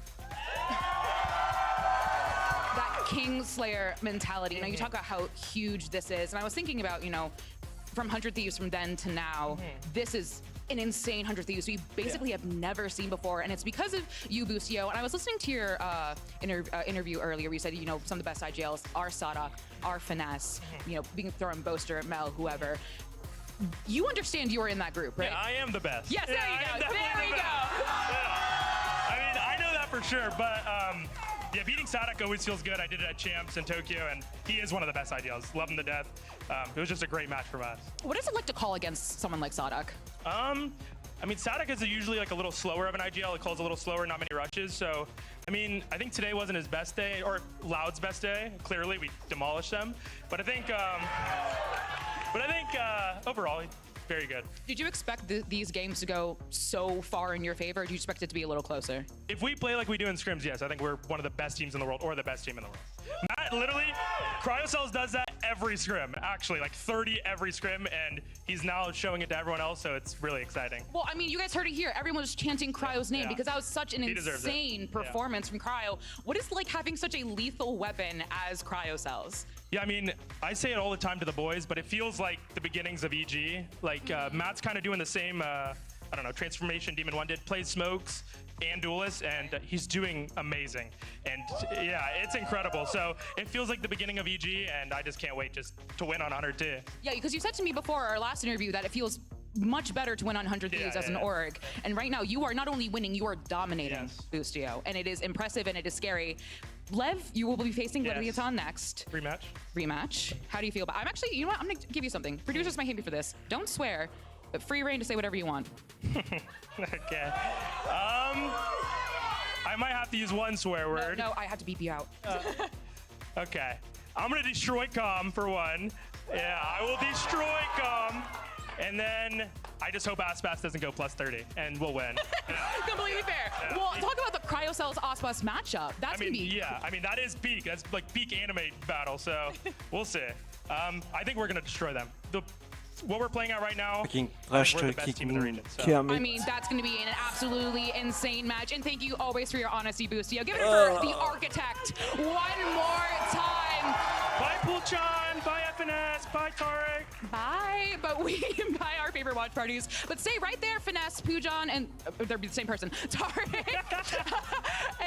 That Kingslayer mentality. You know, you talk about how huge this is, and I was thinking about, you know, from 100 Thieves from then to now, this is an insane 100 Thieves we basically have never seen before, and it's because of you, Boostio. And I was listening to your interview earlier where you said, you know, some of the best IGLs are Sadak, are Finesse, you know, being thrown Boaster, Mel, whoever. You understand you are in that group, right? Yeah, I am the best. Yes, there you go. There you go. I mean, I know that for sure, but yeah, beating Sadak always feels good. I did it at Champs in Tokyo, and he is one of the best IDLs. Love him to death. It was just a great match for us. What is it like to call against someone like Sadak? I mean, Sadak is usually like a little slower of an IGL. It calls a little slower, not many rushes. So, I mean, I think today wasn't his best day, or Loud's best day. Clearly, we demolished them. But I think, overall, very good. Did you expect these games to go so far in your favor, or did you expect it to be a little closer? If we play like we do in scrims, yes, I think we're one of the best teams in the world, or the best team in the world. That literally, Cryocells does that every scrim, actually, like 30 every scrim, and he's now showing it to everyone else, so it's really exciting. Well, I mean, you guys heard it here. Everyone was chanting Cryo's name because that was such an He deserves it. insane performance from Cryo. What is like having such a lethal weapon as Cryocells? Yeah, I mean, I say it all the time to the boys, but it feels like the beginnings of EG. Like, Matt's kind of doing the same, I don't know, transformation Demon 1 did, played Smokes and Duelist, and he's doing amazing. And yeah, it's incredible. So it feels like the beginning of EG, and I just can't wait just to win on 100 Yeah, because you said to me before our last interview that it feels much better to win on 100 Thieves as an org. And right now, you are not only winning, you are dominating Boostio. And it is impressive and it is scary. Lev, you will be facing Leviathan next. Rematch. How do you feel about I'm actually, you know what? I'm going to give you something. Producers might hate me for this. Don't swear, but free reign to say whatever you want. Okay. I might have to use one swear word. No, I have to beep you out. Okay. I'm going to destroy Calm for one. Yeah, I will destroy Calm. And then I just hope Aspas doesn't go plus 30 and we'll win. Completely fair. Well, talk about the Cryocells Aspas matchup. That's gonna be. Yeah, I mean, that is peak. That's like peak anime battle. So we'll see. I think we're going to destroy them. What we're playing at right now, we're the best team in the region. So. I mean, that's going to be an absolutely insane match. And thank you always for your honesty, Boostio. Give it up for the Architect one more time. Bye, Poolchan. Bye, FNS. Bye, Tarek. Bye. But we buy our favorite watch parties. But stay right there, Finesse, Poojan, and they're the same person. Tarek.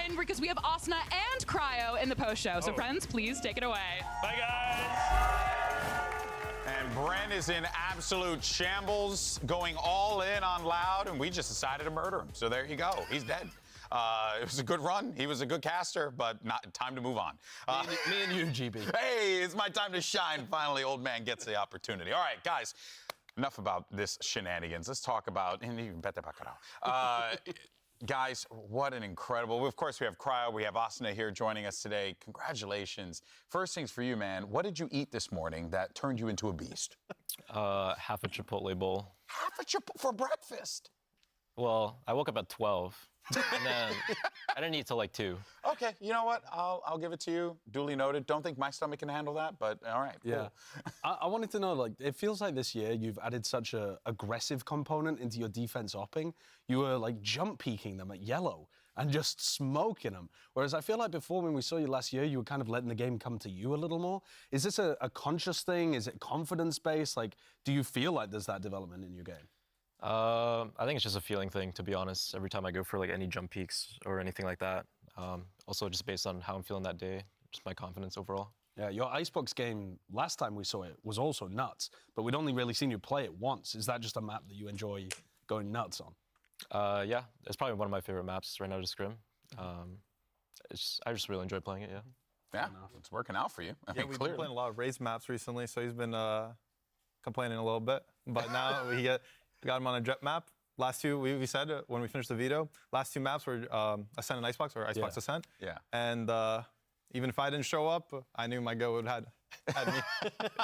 And because we have Asuna and Cryo in the post show. So friends, please take it away. Bye, guys. And Brent is in absolute shambles, going all in on Loud, and we just decided to murder him. So there you go. He's dead. It was a good run. He was a good caster, but not time to move on. Me and you, GB. Hey, it's my time to shine. Finally, old man gets the opportunity. All right, guys, enough about this shenanigans. Let's talk about... Guys, what an incredible... Of course, we have Cryo. We have Asuna here joining us today. Congratulations. First things for you, man. What did you eat this morning that turned you into a beast? Half a Chipotle bowl. Half a Chipotle for breakfast? Well, I woke up at 12, and then I didn't eat till like 2. Okay, you know what? I'll give it to you. Duly noted. Don't think my stomach can handle that, but all right. Cool. Yeah. I wanted to know, like, it feels like this year you've added such a aggressive component into your defense opping. You were like jump peeking them at yellow and just smoking them. Whereas I feel like before, when we saw you last year, you were kind of letting the game come to you a little more. Is this a conscious thing? Is it confidence-based? Like, do you feel like there's that development in your game? I think it's just a feeling thing, to be honest. Every time I go for like any jump peaks or anything like that. Also just based on how I'm feeling that day, just my confidence overall. Yeah, your Icebox game, last time we saw it, was also nuts, but we'd only really seen you play it once. Is that just a map that you enjoy going nuts on? Yeah, it's probably one of my favorite maps right now to scrim. I just really enjoy playing it, yeah. Yeah, it's working out for you. I mean, we've clearly. been playing a lot of raised maps recently, so he's been complaining a little bit. But now we got him on a jet map. Last two, we said when we finished the veto, last two maps were Ascent and Icebox, or Icebox Ascent. Yeah. And even if I didn't show up, I knew my go would had me.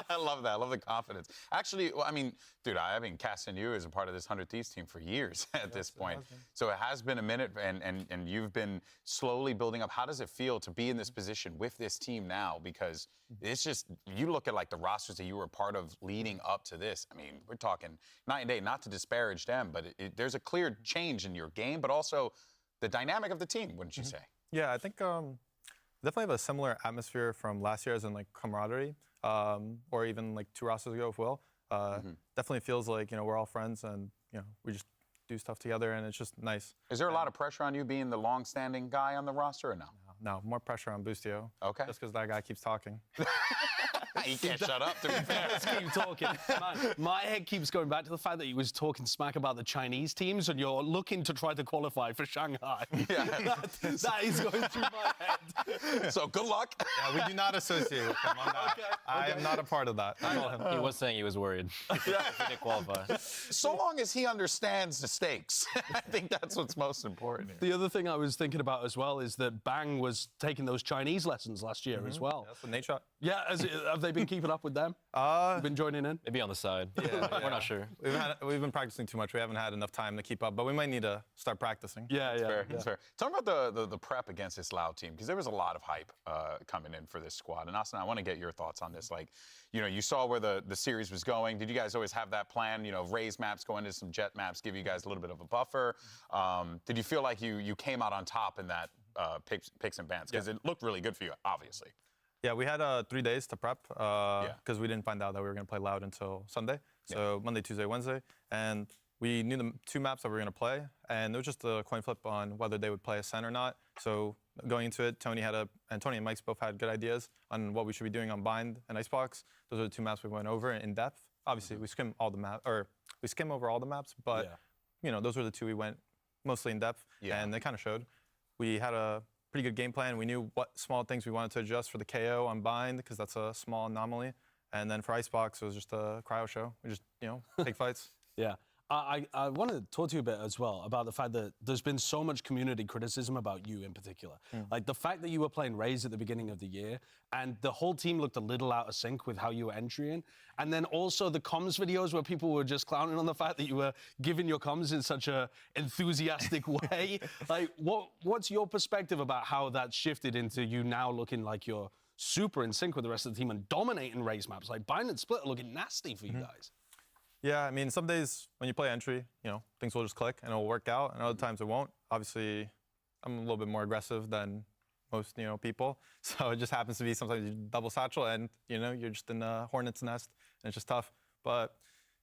I love that. I love the confidence. Actually, well, I mean, dude, I've been casting you as a part of this 100 Thieves team for years at this point. So it has been a minute, and you've been slowly building up. How does it feel to be in this position with this team now? Because it's just, you look at like the rosters that you were a part of leading up to this. I mean, we're talking night and day, not to disparage them, but there's a clear change in your game, but also the dynamic of the team, wouldn't you say? Yeah, I think definitely have a similar atmosphere from last year as in like camaraderie, or even like 2 rosters ago, if will. Definitely feels like, we're all friends and, we just do stuff together and it's just nice. Is there a lot of pressure on you being the long-standing guy on the roster or no? No, more pressure on Boostio. Okay. Just because that guy keeps talking. He can't shut up, to be fair. Let's keep talking. My head keeps going back to the fact that he was talking smack about the Chinese teams and you're looking to try to qualify for Shanghai. Yeah. that is going through my head. So good luck. Yeah, we do not associate with him on that. I am not a part of that. He was saying he was worried if he didn't qualify. So long as he understands the stakes, I think that's what's most important here. The other thing I was thinking about as well is that Bang was taking those Chinese lessons last year as well. That's what Nate shot. Yeah, Have they been keeping up with them? Been joining in? Maybe on the side. Yeah, We're not sure. We've been practicing too much. We haven't had enough time to keep up, but we might need to start practicing. That's fair. That's fair. Talk about the prep against this Loud team, because there was a lot of hype coming in for this squad. And Austin, I want to get your thoughts on this. Like, you know, you saw where the series was going. Did you guys always have that plan? You know, raise maps, go into some jet maps, give you guys a little bit of a buffer. Did you feel like you came out on top in that picks and bans? Because it looked really good for you, obviously. Yeah, we had 3 days to prep because we didn't find out that we were going to play Loud until Sunday. So Monday, Tuesday, Wednesday. And we knew the 2 maps that we were going to play. And it was just a coin flip on whether they would play a Sen or not. So going into it, Tony and Mike's both had good ideas on what we should be doing on Bind and Icebox. Those are the 2 maps we went over in depth. Obviously, we skim over all the maps, but you know, those were the 2 we went mostly in depth, and they kind of showed. We had a pretty good game plan. We knew what small things we wanted to adjust for the KO on Bind, because that's a small anomaly. And then for Icebox, it was just a cryo show. We just, you know, take fights. Yeah. I want to talk to you a bit as well about the fact that there's been so much community criticism about you in particular. Like the fact that you were playing Raze at the beginning of the year and the whole team looked a little out of sync with how you were entering. And then also the comms videos where people were just clowning on the fact that you were giving your comms in such a enthusiastic way. Like what's your perspective about how that shifted into you now looking like you're super in sync with the rest of the team and dominating Raze maps? Like Bind and Split are looking nasty for you guys. Yeah, I mean, some days when you play entry, you know, things will just click and it'll work out, and other times it won't. Obviously, I'm a little bit more aggressive than most, you know, people. So it just happens to be sometimes you double satchel and, you know, you're just in a hornet's nest and it's just tough. But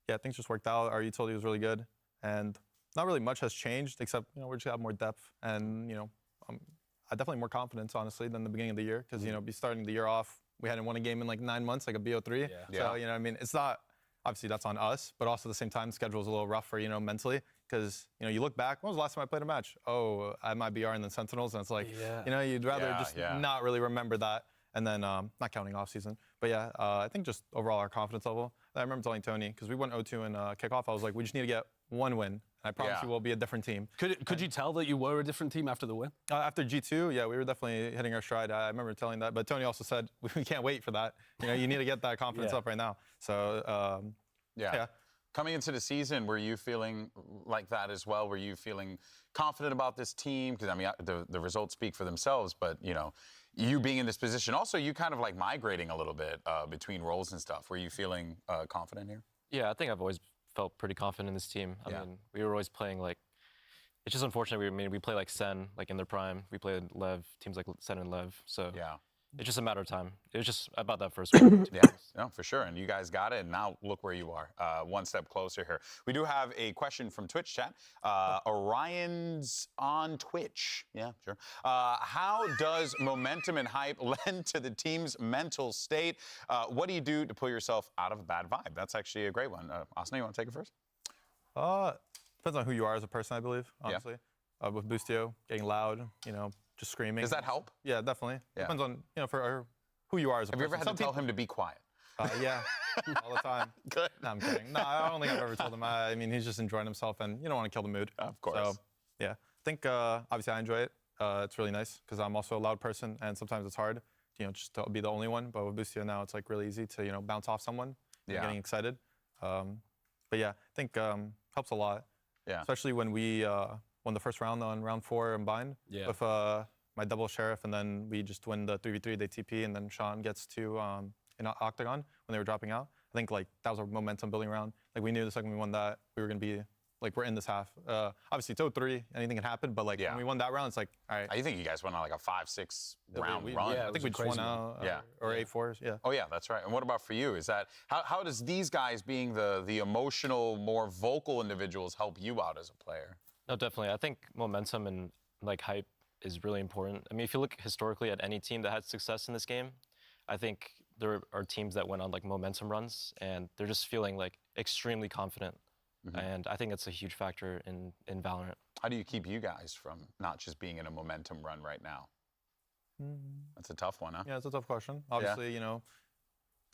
yeah, things just worked out. Our utility was really good, and not really much has changed except, you know, we just got more depth and, you know, I definitely more confidence, honestly, than the beginning of the year, because, you know, be starting the year off, we hadn't won a game in like 9 months, like a BO3. So, you know, I mean, it's not, obviously that's on us, but also at the same time, the schedule is a little rougher, you know, mentally, because, you know, you look back, when was the last time I played a match? Oh, I had my BR and then Sentinels, and it's like, you know, you'd rather just not really remember that, and then not counting off season. But yeah, I think just overall our confidence level. I remember telling Tony, because we went 0-2 in kickoff, I was like, we just need to get 1 win. I promise you we'll be a different team. Could you tell that you were a different team after the win? After G2, yeah, we were definitely hitting our stride. I remember telling that, but Tony also said, we can't wait for that. You know, you need to get that confidence up right now. So, yeah. Coming into the season, were you feeling like that as well? Were you feeling confident about this team? Because, I mean, the results speak for themselves, but, you know, you being in this position, also you kind of like migrating a little bit between roles and stuff. Were you feeling confident here? Yeah, I think I've always felt pretty confident in this team. I mean, we were always playing like, it's just unfortunate. We play like Sen, like in their prime. We played Lev, teams like Sen and Lev. So it's just a matter of time. It was just about that first one, to be honest. No, for sure. And you guys got it. And now look where you are, 1 step closer here. We do have a question from Twitch chat. Orion's on Twitch. Yeah, sure. How does momentum and hype lend to the team's mental state? What do you do to pull yourself out of a bad vibe? That's actually a great one. Asna, you want to take it first? Depends on who you are as a person, I believe, honestly. With Boostio, getting loud, you know, just screaming. Does that help? Yeah, definitely. Depends on, you know, for who you are as a person. Have you ever had to tell him to be quiet? Yeah, all the time. Good. No, I'm kidding. No, I don't think I've ever told him. I mean, he's just enjoying himself, and you don't want to kill the mood. Of course. So, yeah. I think, obviously, I enjoy it. It's really nice, because I'm also a loud person, and sometimes it's hard, you know, just to be the only one. But with Boostio now, it's like really easy to, you know, bounce off someone and getting excited. But yeah, I think helps a lot. Yeah. Especially when we won the first round on round 4 in Bind with my double Sheriff, and then we just win the 3v3, they TP, and then Sean gets to in Octagon when they were dropping out. I think like that was our momentum building round. Like we knew the second we won that, we were gonna be like, we're in this half. Obviously it's 0-3, anything can happen, but like when we won that round, it's like, all right. I think you guys went on like a 5-6 round run. Yeah, I think we just won out, or 8-4s, yeah. Oh yeah, that's right. And what about for you? Is that, how does these guys being the emotional, more vocal individuals help you out as a player? No, definitely. I think momentum and like hype is really important. I mean, if you look historically at any team that had success in this game, I think there are teams that went on like momentum runs and they're just feeling like extremely confident. And I think that's a huge factor in Valorant. How do you keep you guys from not just being in a momentum run right now? That's a tough one, huh? Yeah, it's a tough question. Obviously, you know,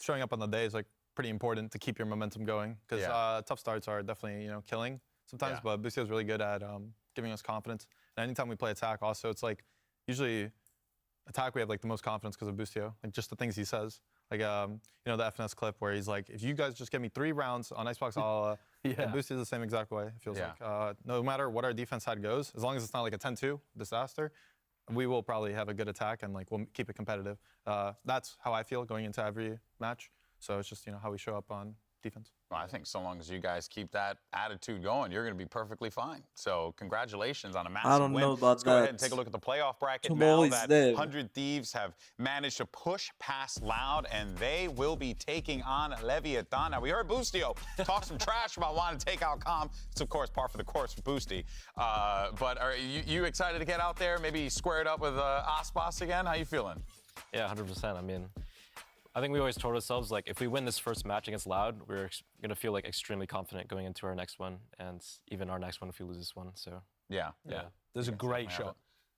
showing up on the day is like pretty important to keep your momentum going, because tough starts are definitely, you know, killing sometimes, but Boostio is really good at giving us confidence. And anytime we play attack also, it's like usually attack we have like the most confidence because of Boostio, like just the things he says. Like, you know, the FNS clip where he's like, if you guys just give me 3 rounds on Icebox, I'll Boosty is the same exact way, it feels like. No matter what our defense side goes, as long as it's not like a 10-2 disaster, we will probably have a good attack and like we'll keep it competitive. That's how I feel going into every match. So it's just, you know, how we show up on defense. Well, I think so long as you guys keep that attitude going, you're going to be perfectly fine. So congratulations on a massive I don't win. know about Let's go ahead and that. take a look at the playoff bracket Tomorrow now is that there. 100 Thieves have managed to push past Loud, and they will be taking on Leviathan. Now, we heard Boostio talk some trash about wanting to take out Calm. It's, of course, par for the course for Boosty. But are you excited to get out there, maybe square it up with Aspas again? How you feeling? Yeah, 100%. I mean, I think we always told ourselves, like, if we win this first match against Loud, we're going to feel, like, extremely confident going into our next one, and even our next one if we lose this one, so. Yeah. There's a great shot.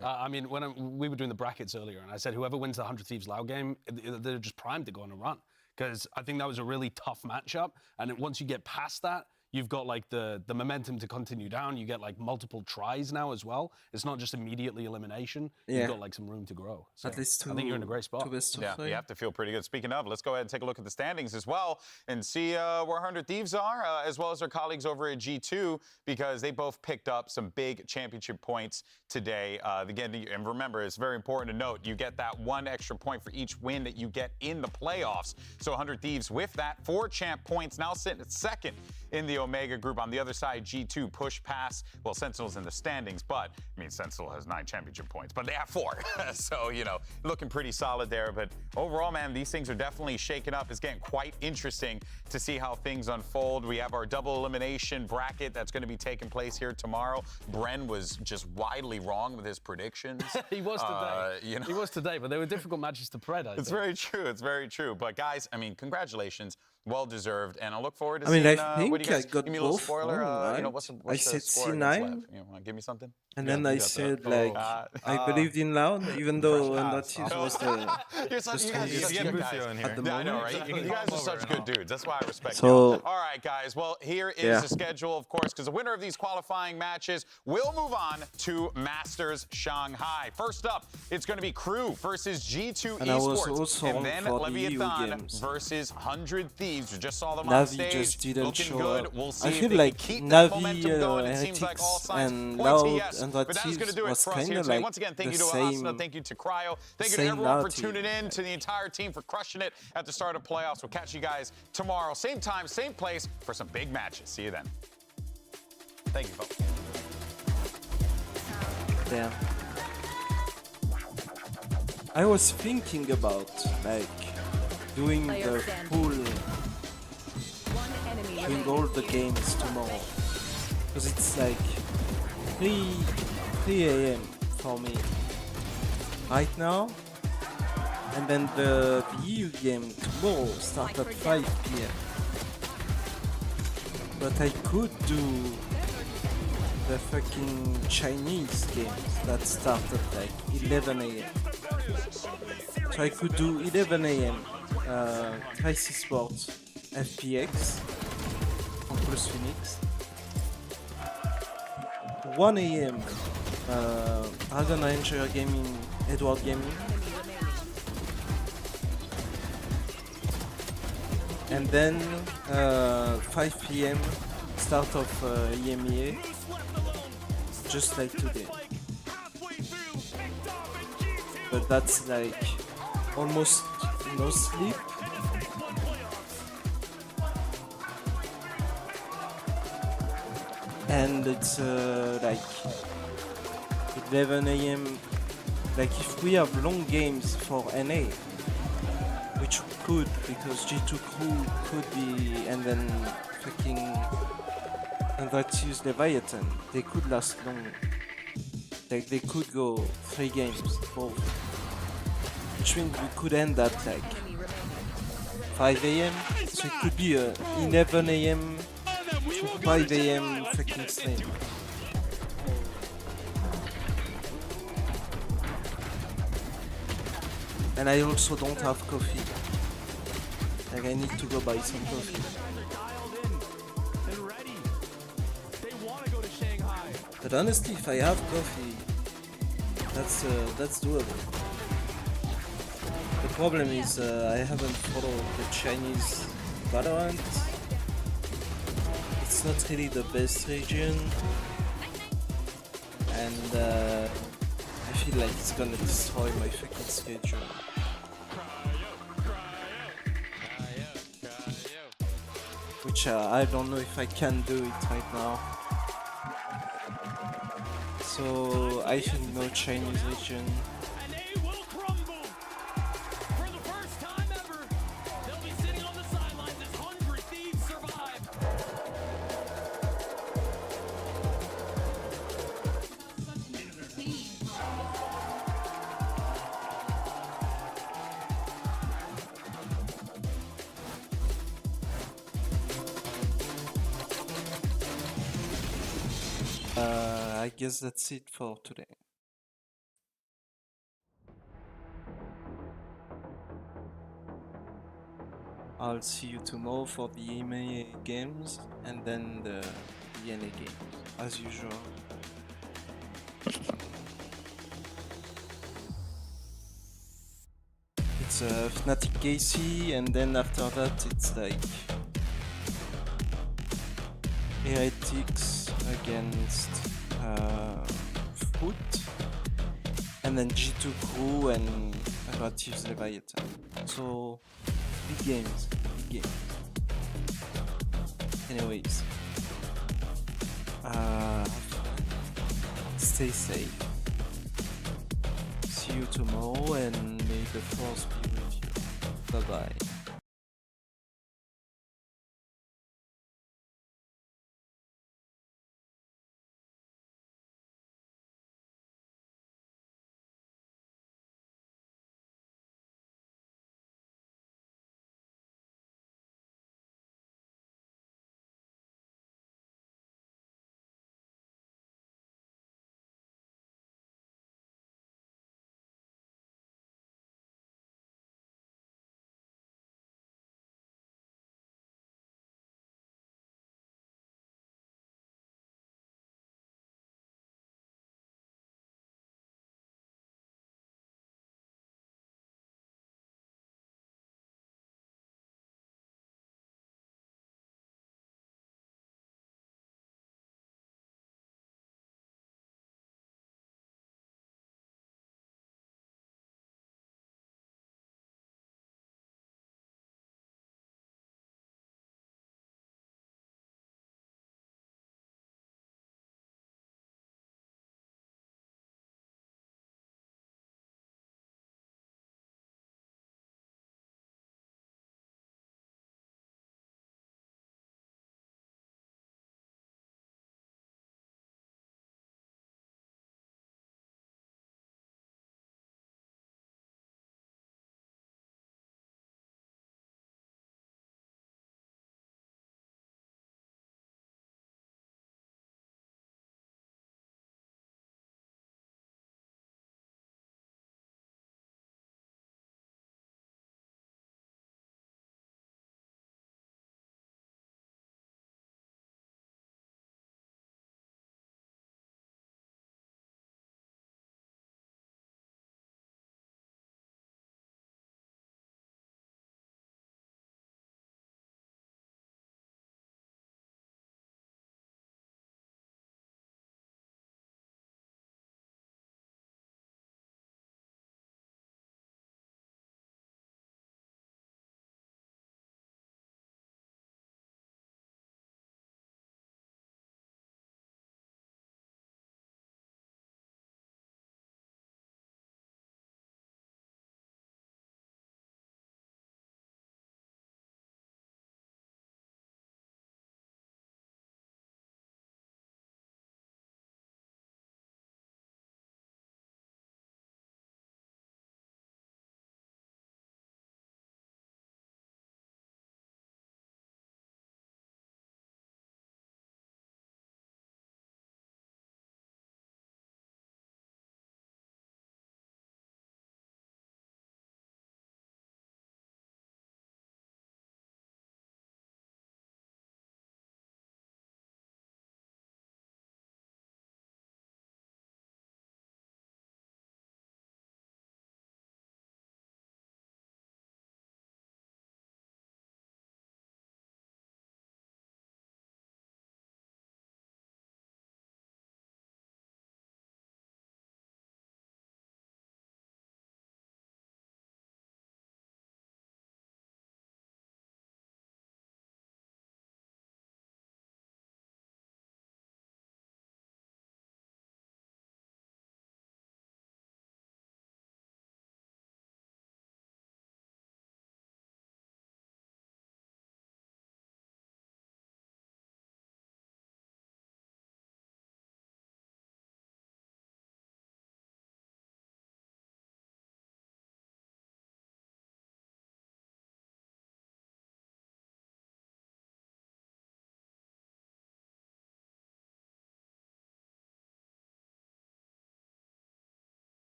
I mean, when we were doing the brackets earlier, and I said whoever wins the 100 Thieves Loud game, they're just primed to go on a run. Because I think that was a really tough matchup, and once you get past that, you've got like the momentum to continue down. You get like multiple tries now as well. It's not just immediately elimination. Yeah. You've got like some room to grow. So At least I think you're in a great spot. Yeah, you have to feel pretty good. Speaking of, let's go ahead and take a look at the standings as well and see where 100 Thieves are, as well as their colleagues over at G2, because they both picked up some big championship points today. Again, and remember, it's very important to note, you get that 1 extra point for each win that you get in the playoffs. So 100 Thieves with that 4 champ points, now sitting at second in the Omega group. On the other side, G2 push past, well, Sentinel's in the standings, but, I mean, Sentinel has 9 championship points, but they have 4. So, you know, looking pretty solid there. But overall, man, these things are definitely shaking up. It's getting quite interesting to see how things unfold. We have our double elimination bracket that's going to be taking place here tomorrow. Bren was just widely wrong with his predictions. He was today. You know? He was today, but they were difficult matches to pred, I think. It's very true. It's very true. But guys, I mean, congratulations. Well deserved, and I look forward to I mean, seeing I think what do you guys I got give me a little both. spoiler. Right. You know, what's I the said score C9. against Lev? You want to give me something? And Yeah, then you I got said, that. like, I believed in Loud, even though Notice was the You're such, you guys are such good guys. at the Yeah, I know, moment. right? You guys are such good dudes. That's why I respect So- you. All right, guys. Well, here is Yeah. the schedule, of course, because the winner of these qualifying matches will move on to Masters Shanghai. First up, it's going to be Crew versus G2 And I was Esports, also and on then for the EU Leviathan games. versus 100 Thieves. We just saw them on Navi stage, just didn't looking show good. up. We'll see I if feel they like can keep that Navi, momentum going. It seems like all Heretics, signs and point to Loud yes. and But that is going to Thieves do it was for us here kinda today. like Once again, thank the you to same- Asuna, thank you to Cryo, thank you to same everyone for Loud team. tuning in, to the entire team for crushing it at the start of playoffs. We'll catch you guys tomorrow, same time, same place, for some big matches. See you then. Thank you, folks. Yeah. I was thinking about like doing the full, doing all the games tomorrow, because it's like 3 a.m. for me right now, and then the EU game tomorrow starts at 5 p.m. But I could do the fucking Chinese games that start at like 11 a.m. So I could do 11 a.m. Icy Sports FPX on Plus Phoenix. 1 a.m. Dragon Ranger Gaming, Edward Gaming. And then 5 p.m. start of EMEA, just like today. But that's like almost no sleep. And it's like 11 a.m. Like if we have long games for NA, which could, because G2 Crew could be, and then fucking, and let's use Leviathan, they could last long. Like they could go 3 games, 4. Which means we could end at like 5 a.m. So it could be a 11 a.m. to 5 a.m. fucking stream. And I also don't have coffee. Like I need to go buy some coffee. But honestly, if I have coffee, that's doable. The problem is I haven't followed the Chinese Valorant. It's not really the best region, and I feel like it's gonna destroy my fucking schedule. Which I don't know if I can do it right now. So I think no Chinese region. I guess that's it for today. I'll see you tomorrow for the EMEA games and then the NA games, as usual. It's Fnatic KC, and then after that it's like Heretics against Foot, and then G2 Crew and Relatives Leviathan. So big games, big games. Anyways, stay safe. See you tomorrow, and may the force be with you. Bye bye.